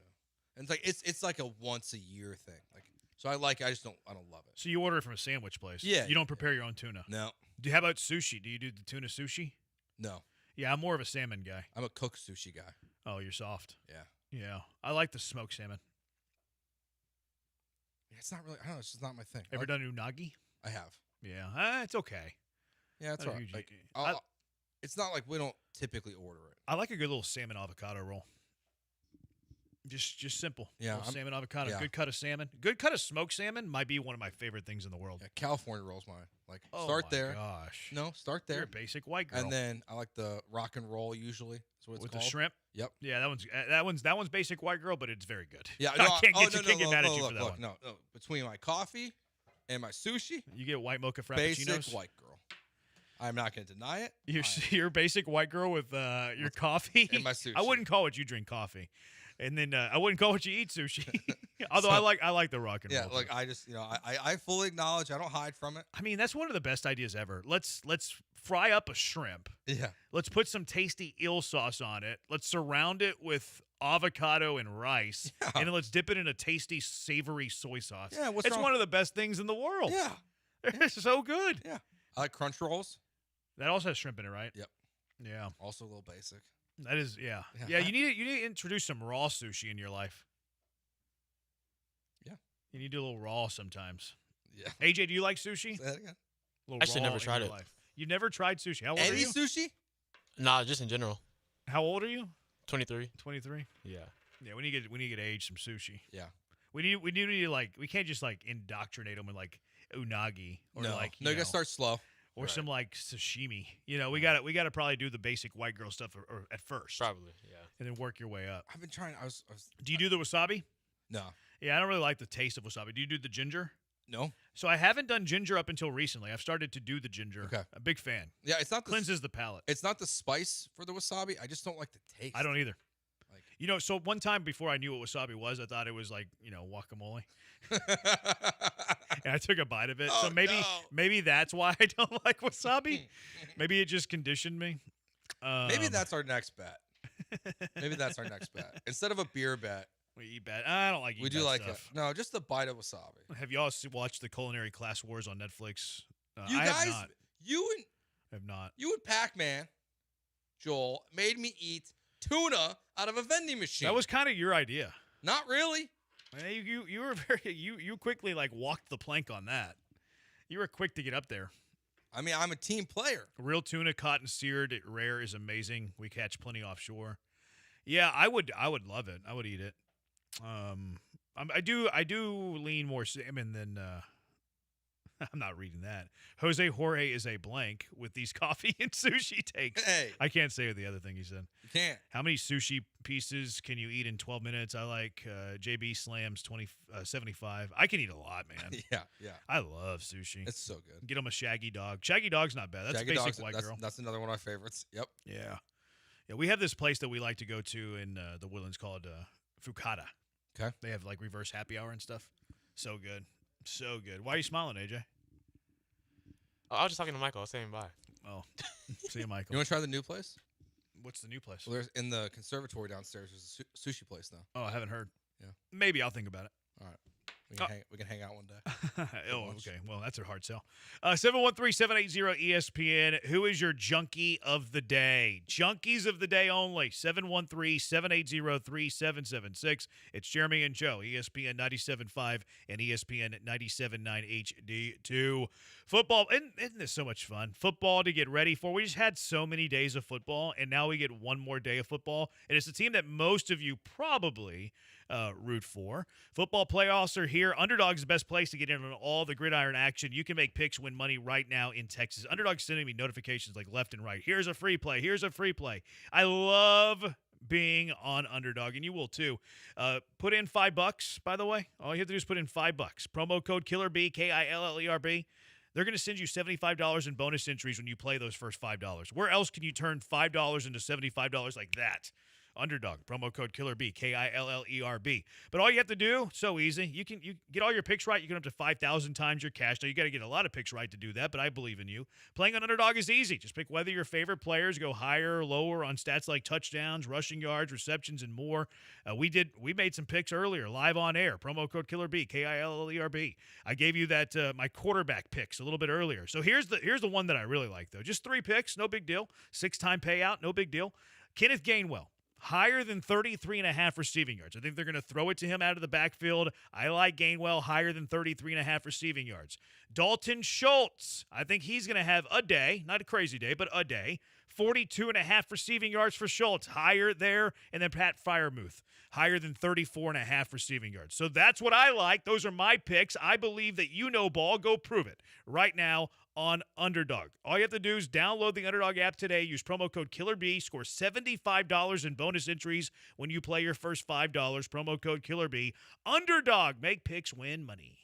And it's like a once a year thing. Like so I don't love it. So you order it from a sandwich place. Yeah. You don't prepare your own tuna. No. How about sushi? Do you do the tuna sushi? No. Yeah, I'm more of a salmon guy. I'm a cooked sushi guy. Oh, you're soft. Yeah. Yeah. I like the smoked salmon. Yeah, it's not really I don't know, it's just not my thing. Ever done unagi? I have. Yeah. It's okay. Yeah, it's all right. Like, it's not like we don't typically order it. I like a good little salmon avocado roll. Just simple. Yeah, salmon avocado. Yeah. Good cut of salmon. Good cut of smoked salmon might be one of my favorite things in the world. Yeah, California rolls mine. Like start there. Gosh. No, start there. You're a basic white girl. And then I like the rock and roll usually. That's what it's with called. The shrimp. Yep. Yeah, that one's basic white girl, but it's very good. Yeah, I can't get mad at you for that one. No. Between my coffee and my sushi, you get white mocha frappuccinos. Basic white girl. I'm not going to deny it. You're a basic white girl with your coffee and my sushi. I wouldn't call what you drink coffee, and then I wouldn't call what you eat sushi. Although I like the rock and roll. Yeah, like I just I fully acknowledge. I don't hide from it. I mean, that's one of the best ideas ever. Let's fry up a shrimp. Yeah. Let's put some tasty eel sauce on it. Let's surround it with avocado and rice, and then let's dip it in a tasty, savory soy sauce. Yeah, it's one of the best things in the world. Yeah, they're so good. Yeah, I like crunch rolls. That also has shrimp in it, right? Yep. Yeah. Also a little basic. That is, yeah. You need to introduce some raw sushi in your life. Yeah. You need to do a little raw sometimes. Yeah. AJ, do you like sushi? Say that again. A little Actually, raw never tried in your it. life. You never tried sushi. How old are Any you? sushi? Nah, just in general. How old are you? 23. 23. Yeah. Yeah, we need to get age some sushi. Yeah. We need to like we can't just like indoctrinate them with like unagi or No. like No, you gotta start slow. or Right. some like sashimi. You know, we got to probably do the basic white girl stuff or at first. Probably, yeah. And then work your way up. I've been trying. I was Do you do the wasabi? No. Yeah, I don't really like the taste of wasabi. Do you do the ginger? No. So I haven't done ginger up until recently. I've started to do the ginger. Okay. A big fan. Yeah, it's not Cleanses the palate. It's not the spice for the wasabi. I just don't like the taste. I don't either. You know, so one time before I knew what wasabi was, I thought it was like, you know, guacamole. And I took a bite of it. So maybe that's why I don't like wasabi. Maybe it just conditioned me. Maybe that's our next bet. Maybe that's our next bet. Instead of a beer bet, we eat bad. I don't like eating we do bad like stuff. it. No, just a bite of wasabi. Have y'all watched the Culinary Class Wars on Netflix? You I guys, have not. you Have not. and Pac-Man, Joel, made me eat tuna out of a vending machine. That was kind of your idea. Not really. You were very you quickly like walked the plank on that. You were quick to get up there. I mean, I'm a team player. Real tuna, caught and seared, rare is amazing. We catch plenty offshore. Yeah, I would love it. I would eat it. I do lean more salmon than. I'm not reading that. Jose Jorge is a blank with these coffee and sushi takes. Hey. I can't say the other thing he said. You can't. How many sushi pieces can you eat in 12 minutes? I like JB Slams 75. I can eat a lot, man. Yeah. I love sushi. It's so good. Get them a Shaggy Dog. Shaggy Dog's not bad. That's Shaggy basic Dog's- white that's, girl. That's another one of my favorites. Yep. Yeah. Yeah, we have this place that we like to go to in the Woodlands called Fukata. Okay. They have like reverse happy hour and stuff. So good. So good. Why are you smiling, AJ? Oh, I was just talking to Michael. I was saying bye. Oh, see you, Michael. You want to try the new place? What's the new place? Well, there's in the conservatory downstairs. There's a sushi place now. Oh, I haven't heard. Yeah. Maybe I'll think about it. All right. We can hang out one day. Oh, okay. Well, that's a hard sell. 713-780-ESPN. Who is your junkie of the day? Junkies of the day only. 713-780-3776. It's Jeremy and Joe, ESPN 97.5 and ESPN 97.9 HD2. Football, isn't this so much fun? Football to get ready for. We just had so many days of football, and now we get one more day of football. And it's a team that most of you probably root for. Football playoffs are here. Underdog's the best place to get in on all the gridiron action. You can make picks, win money right now in Texas. Underdog's sending me notifications like left and right. Here's a free play. Here's a free play. I love being on Underdog, and you will too. Put in $5, by the way. All you have to do is put in $5. Promo code KILLERB, KILLERB. They're going to send you $75 in bonus entries when you play those first $5. Where else can you turn $5 into $75 like that? Underdog, promo code KILLERB, KILLERB. But all you have to do, so easy. You get all your picks right. You get up to 5,000 times your cash. Now, you got to get a lot of picks right to do that, but I believe in you. Playing on Underdog is easy. Just pick whether your favorite players go higher or lower on stats like touchdowns, rushing yards, receptions, and more. We made some picks earlier, live on air. Promo code KILLERB, KILLERB. I gave you that my quarterback picks a little bit earlier. So here's the one that I really like, though. Just 3 picks, no big deal. 6-time payout, no big deal. Kenneth Gainwell. Higher than 33.5 receiving yards. I think they're going to throw it to him out of the backfield. I like Gainwell higher than 33.5 receiving yards. Dalton Schultz. I think he's going to have a day, not a crazy day, but a day. 42.5 receiving yards for Schultz. Higher there. And then Pat Freiermuth. Higher than 34.5 receiving yards. So that's what I like. Those are my picks. I believe that you know ball. Go prove it right now on Underdog. All you have to do is download the Underdog app today. Use promo code KILLERB. Score $75 in bonus entries when you play your first $5. Promo code KILLERB. Underdog. Make picks, win money.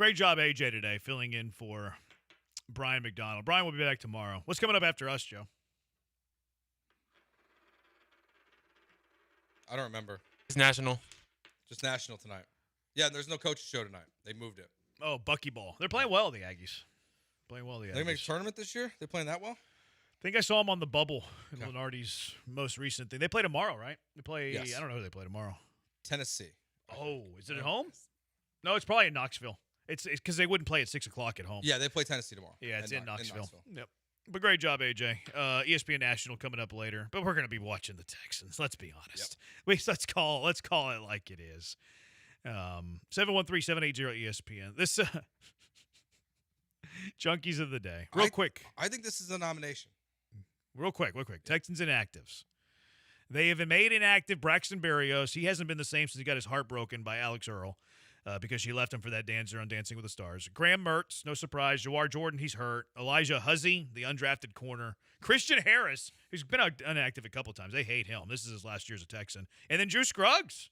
great job, AJ, today, filling in for Brian McDonald. Brian will be back tomorrow. What's coming up after us, Joe? I don't remember. It's national. Just national tonight. Yeah, there's no coach's show tonight. They moved it. Oh, Buckyball. They're playing well, the Aggies. Playing well, the Aggies. They make a tournament this year? They playing that well? I think I saw them on the bubble in Lenardi's most recent thing. They play tomorrow, right? They play, Yes. I don't know who they play tomorrow. Tennessee. Oh, is it at home? No, it's probably in Knoxville. It's because they wouldn't play at 6 o'clock at home. Yeah, they play Tennessee tomorrow. Yeah, it's in Knoxville. In Yep. But great job, AJ. ESPN National coming up later. But we're going to be watching the Texans. Let's be honest. Let's call it like it is. 713-780-ESPN. This Junkies of the day. Real quick. I think this is a nomination. Real quick. Texans inactives. They have made inactive Braxton Berrios. He hasn't been the same since he got his heart broken by Alex Earl because she left him for that dancer on Dancing with the Stars. Graham Mertz, no surprise. Jawar Jordan, he's hurt. Elijah Huzzy, the undrafted corner. Christian Harris, who's been inactive a couple times. They hate him. This is his last year as a Texan. And then Drew Scruggs.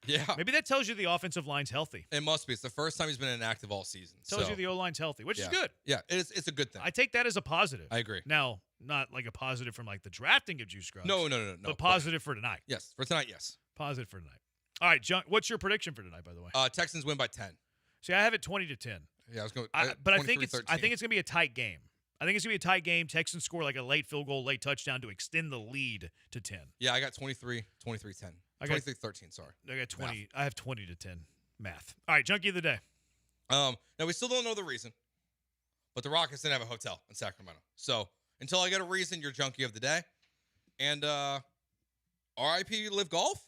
Yeah. Maybe that tells you the offensive line's healthy. It must be. It's the first time he's been inactive all season. Tells you the O-line's healthy, which is good. Yeah, it's a good thing. I take that as a positive. I agree. Now, not like a positive from like the drafting of Drew Scruggs. No. But positive for tonight. Yes, for tonight, yes. Positive for tonight. All right, John, what's your prediction for tonight, by the way? Texans win by 10. See, I have it 20-10. Yeah, I was going. But I think it's going to be a tight game. I think it's going to be a tight game. Texans score like a late field goal, late touchdown to extend the lead to 10. Yeah, I got 23-10. 23-13, sorry. I got 20. Math. I have 20-10 math. All right, Junkie of the day. Now, we still don't know the reason, but the Rockets didn't have a hotel in Sacramento. So until I get a reason, you're Junkie of the day. And RIP Live Golf.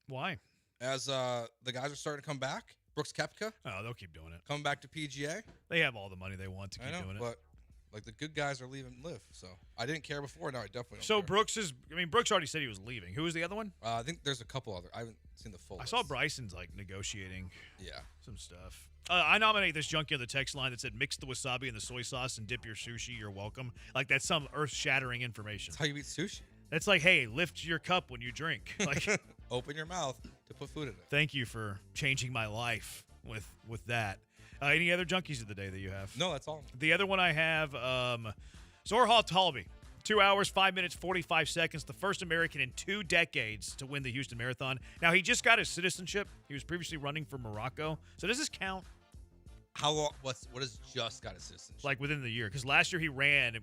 Why? As the guys are starting to come back. Brooks Koepka. Oh, they'll keep doing it. Coming back to PGA. They have all the money they want to keep doing it. But like the good guys are leaving Live. So I didn't care before. Now I definitely don't So care. Brooks already said he was leaving. Who was the other one? I think there's a couple other. I haven't seen the full I list. saw Bryson's like negotiating some stuff. I nominate this junkie on the text line that said mix the wasabi and the soy sauce and dip your sushi. You're welcome. Like that's some earth-shattering information. That's how you eat sushi. That's like, hey, lift your cup when you drink. Like, open your mouth to put food in it. Thank you for changing my life with that. Any other junkies of the day that you have? No, that's all. The other one I have, Zorhal Talby. 2 hours, 5 minutes, 45 seconds. The first American in 2 decades to win the Houston Marathon. Now, he just got his citizenship. He was previously running for Morocco. So does this count? How long? What has just got his citizenship? Like within the year. Because last year he ran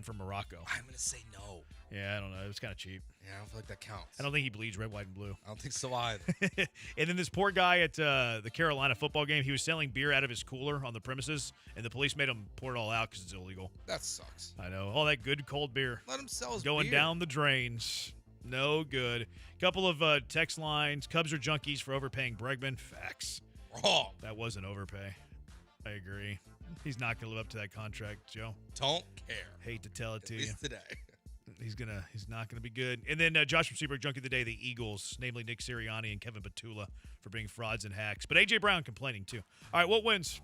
for Morocco. I'm going to say no. Yeah, I don't know. It was kind of cheap. Yeah, I don't feel like that counts. I don't think he bleeds red, white, and blue. I don't think so either. And then this poor guy at the Carolina football game, he was selling beer out of his cooler on the premises, and the police made him pour it all out because it's illegal. That sucks. I know. All that good cold beer. Let him sell his going beer. down the drains. No good. Couple of text lines. Cubs are junkies for overpaying Bregman. Facts. Wrong. That was an overpay. I agree. He's not going to live up to that contract, Joe. Don't care. Hate to tell it to you. At least today. He's not gonna be good. And then Josh from Seabrook, junkie of the day, the Eagles, namely Nick Sirianni and Kevin Petula for being frauds and hacks. But AJ Brown complaining too. All right, what wins?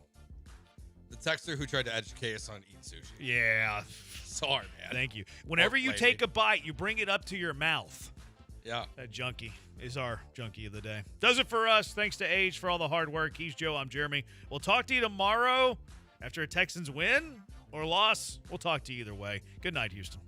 The texter who tried to educate us on eating sushi. Yeah. Sorry, man. Thank you. Whenever you take a bite, you bring it up to your mouth. Yeah. That junkie is our junkie of the day. Does it for us. Thanks to Age for all the hard work. He's Joe. I'm Jeremy. We'll talk to you tomorrow after a Texans win or loss. We'll talk to you either way. Good night, Houston.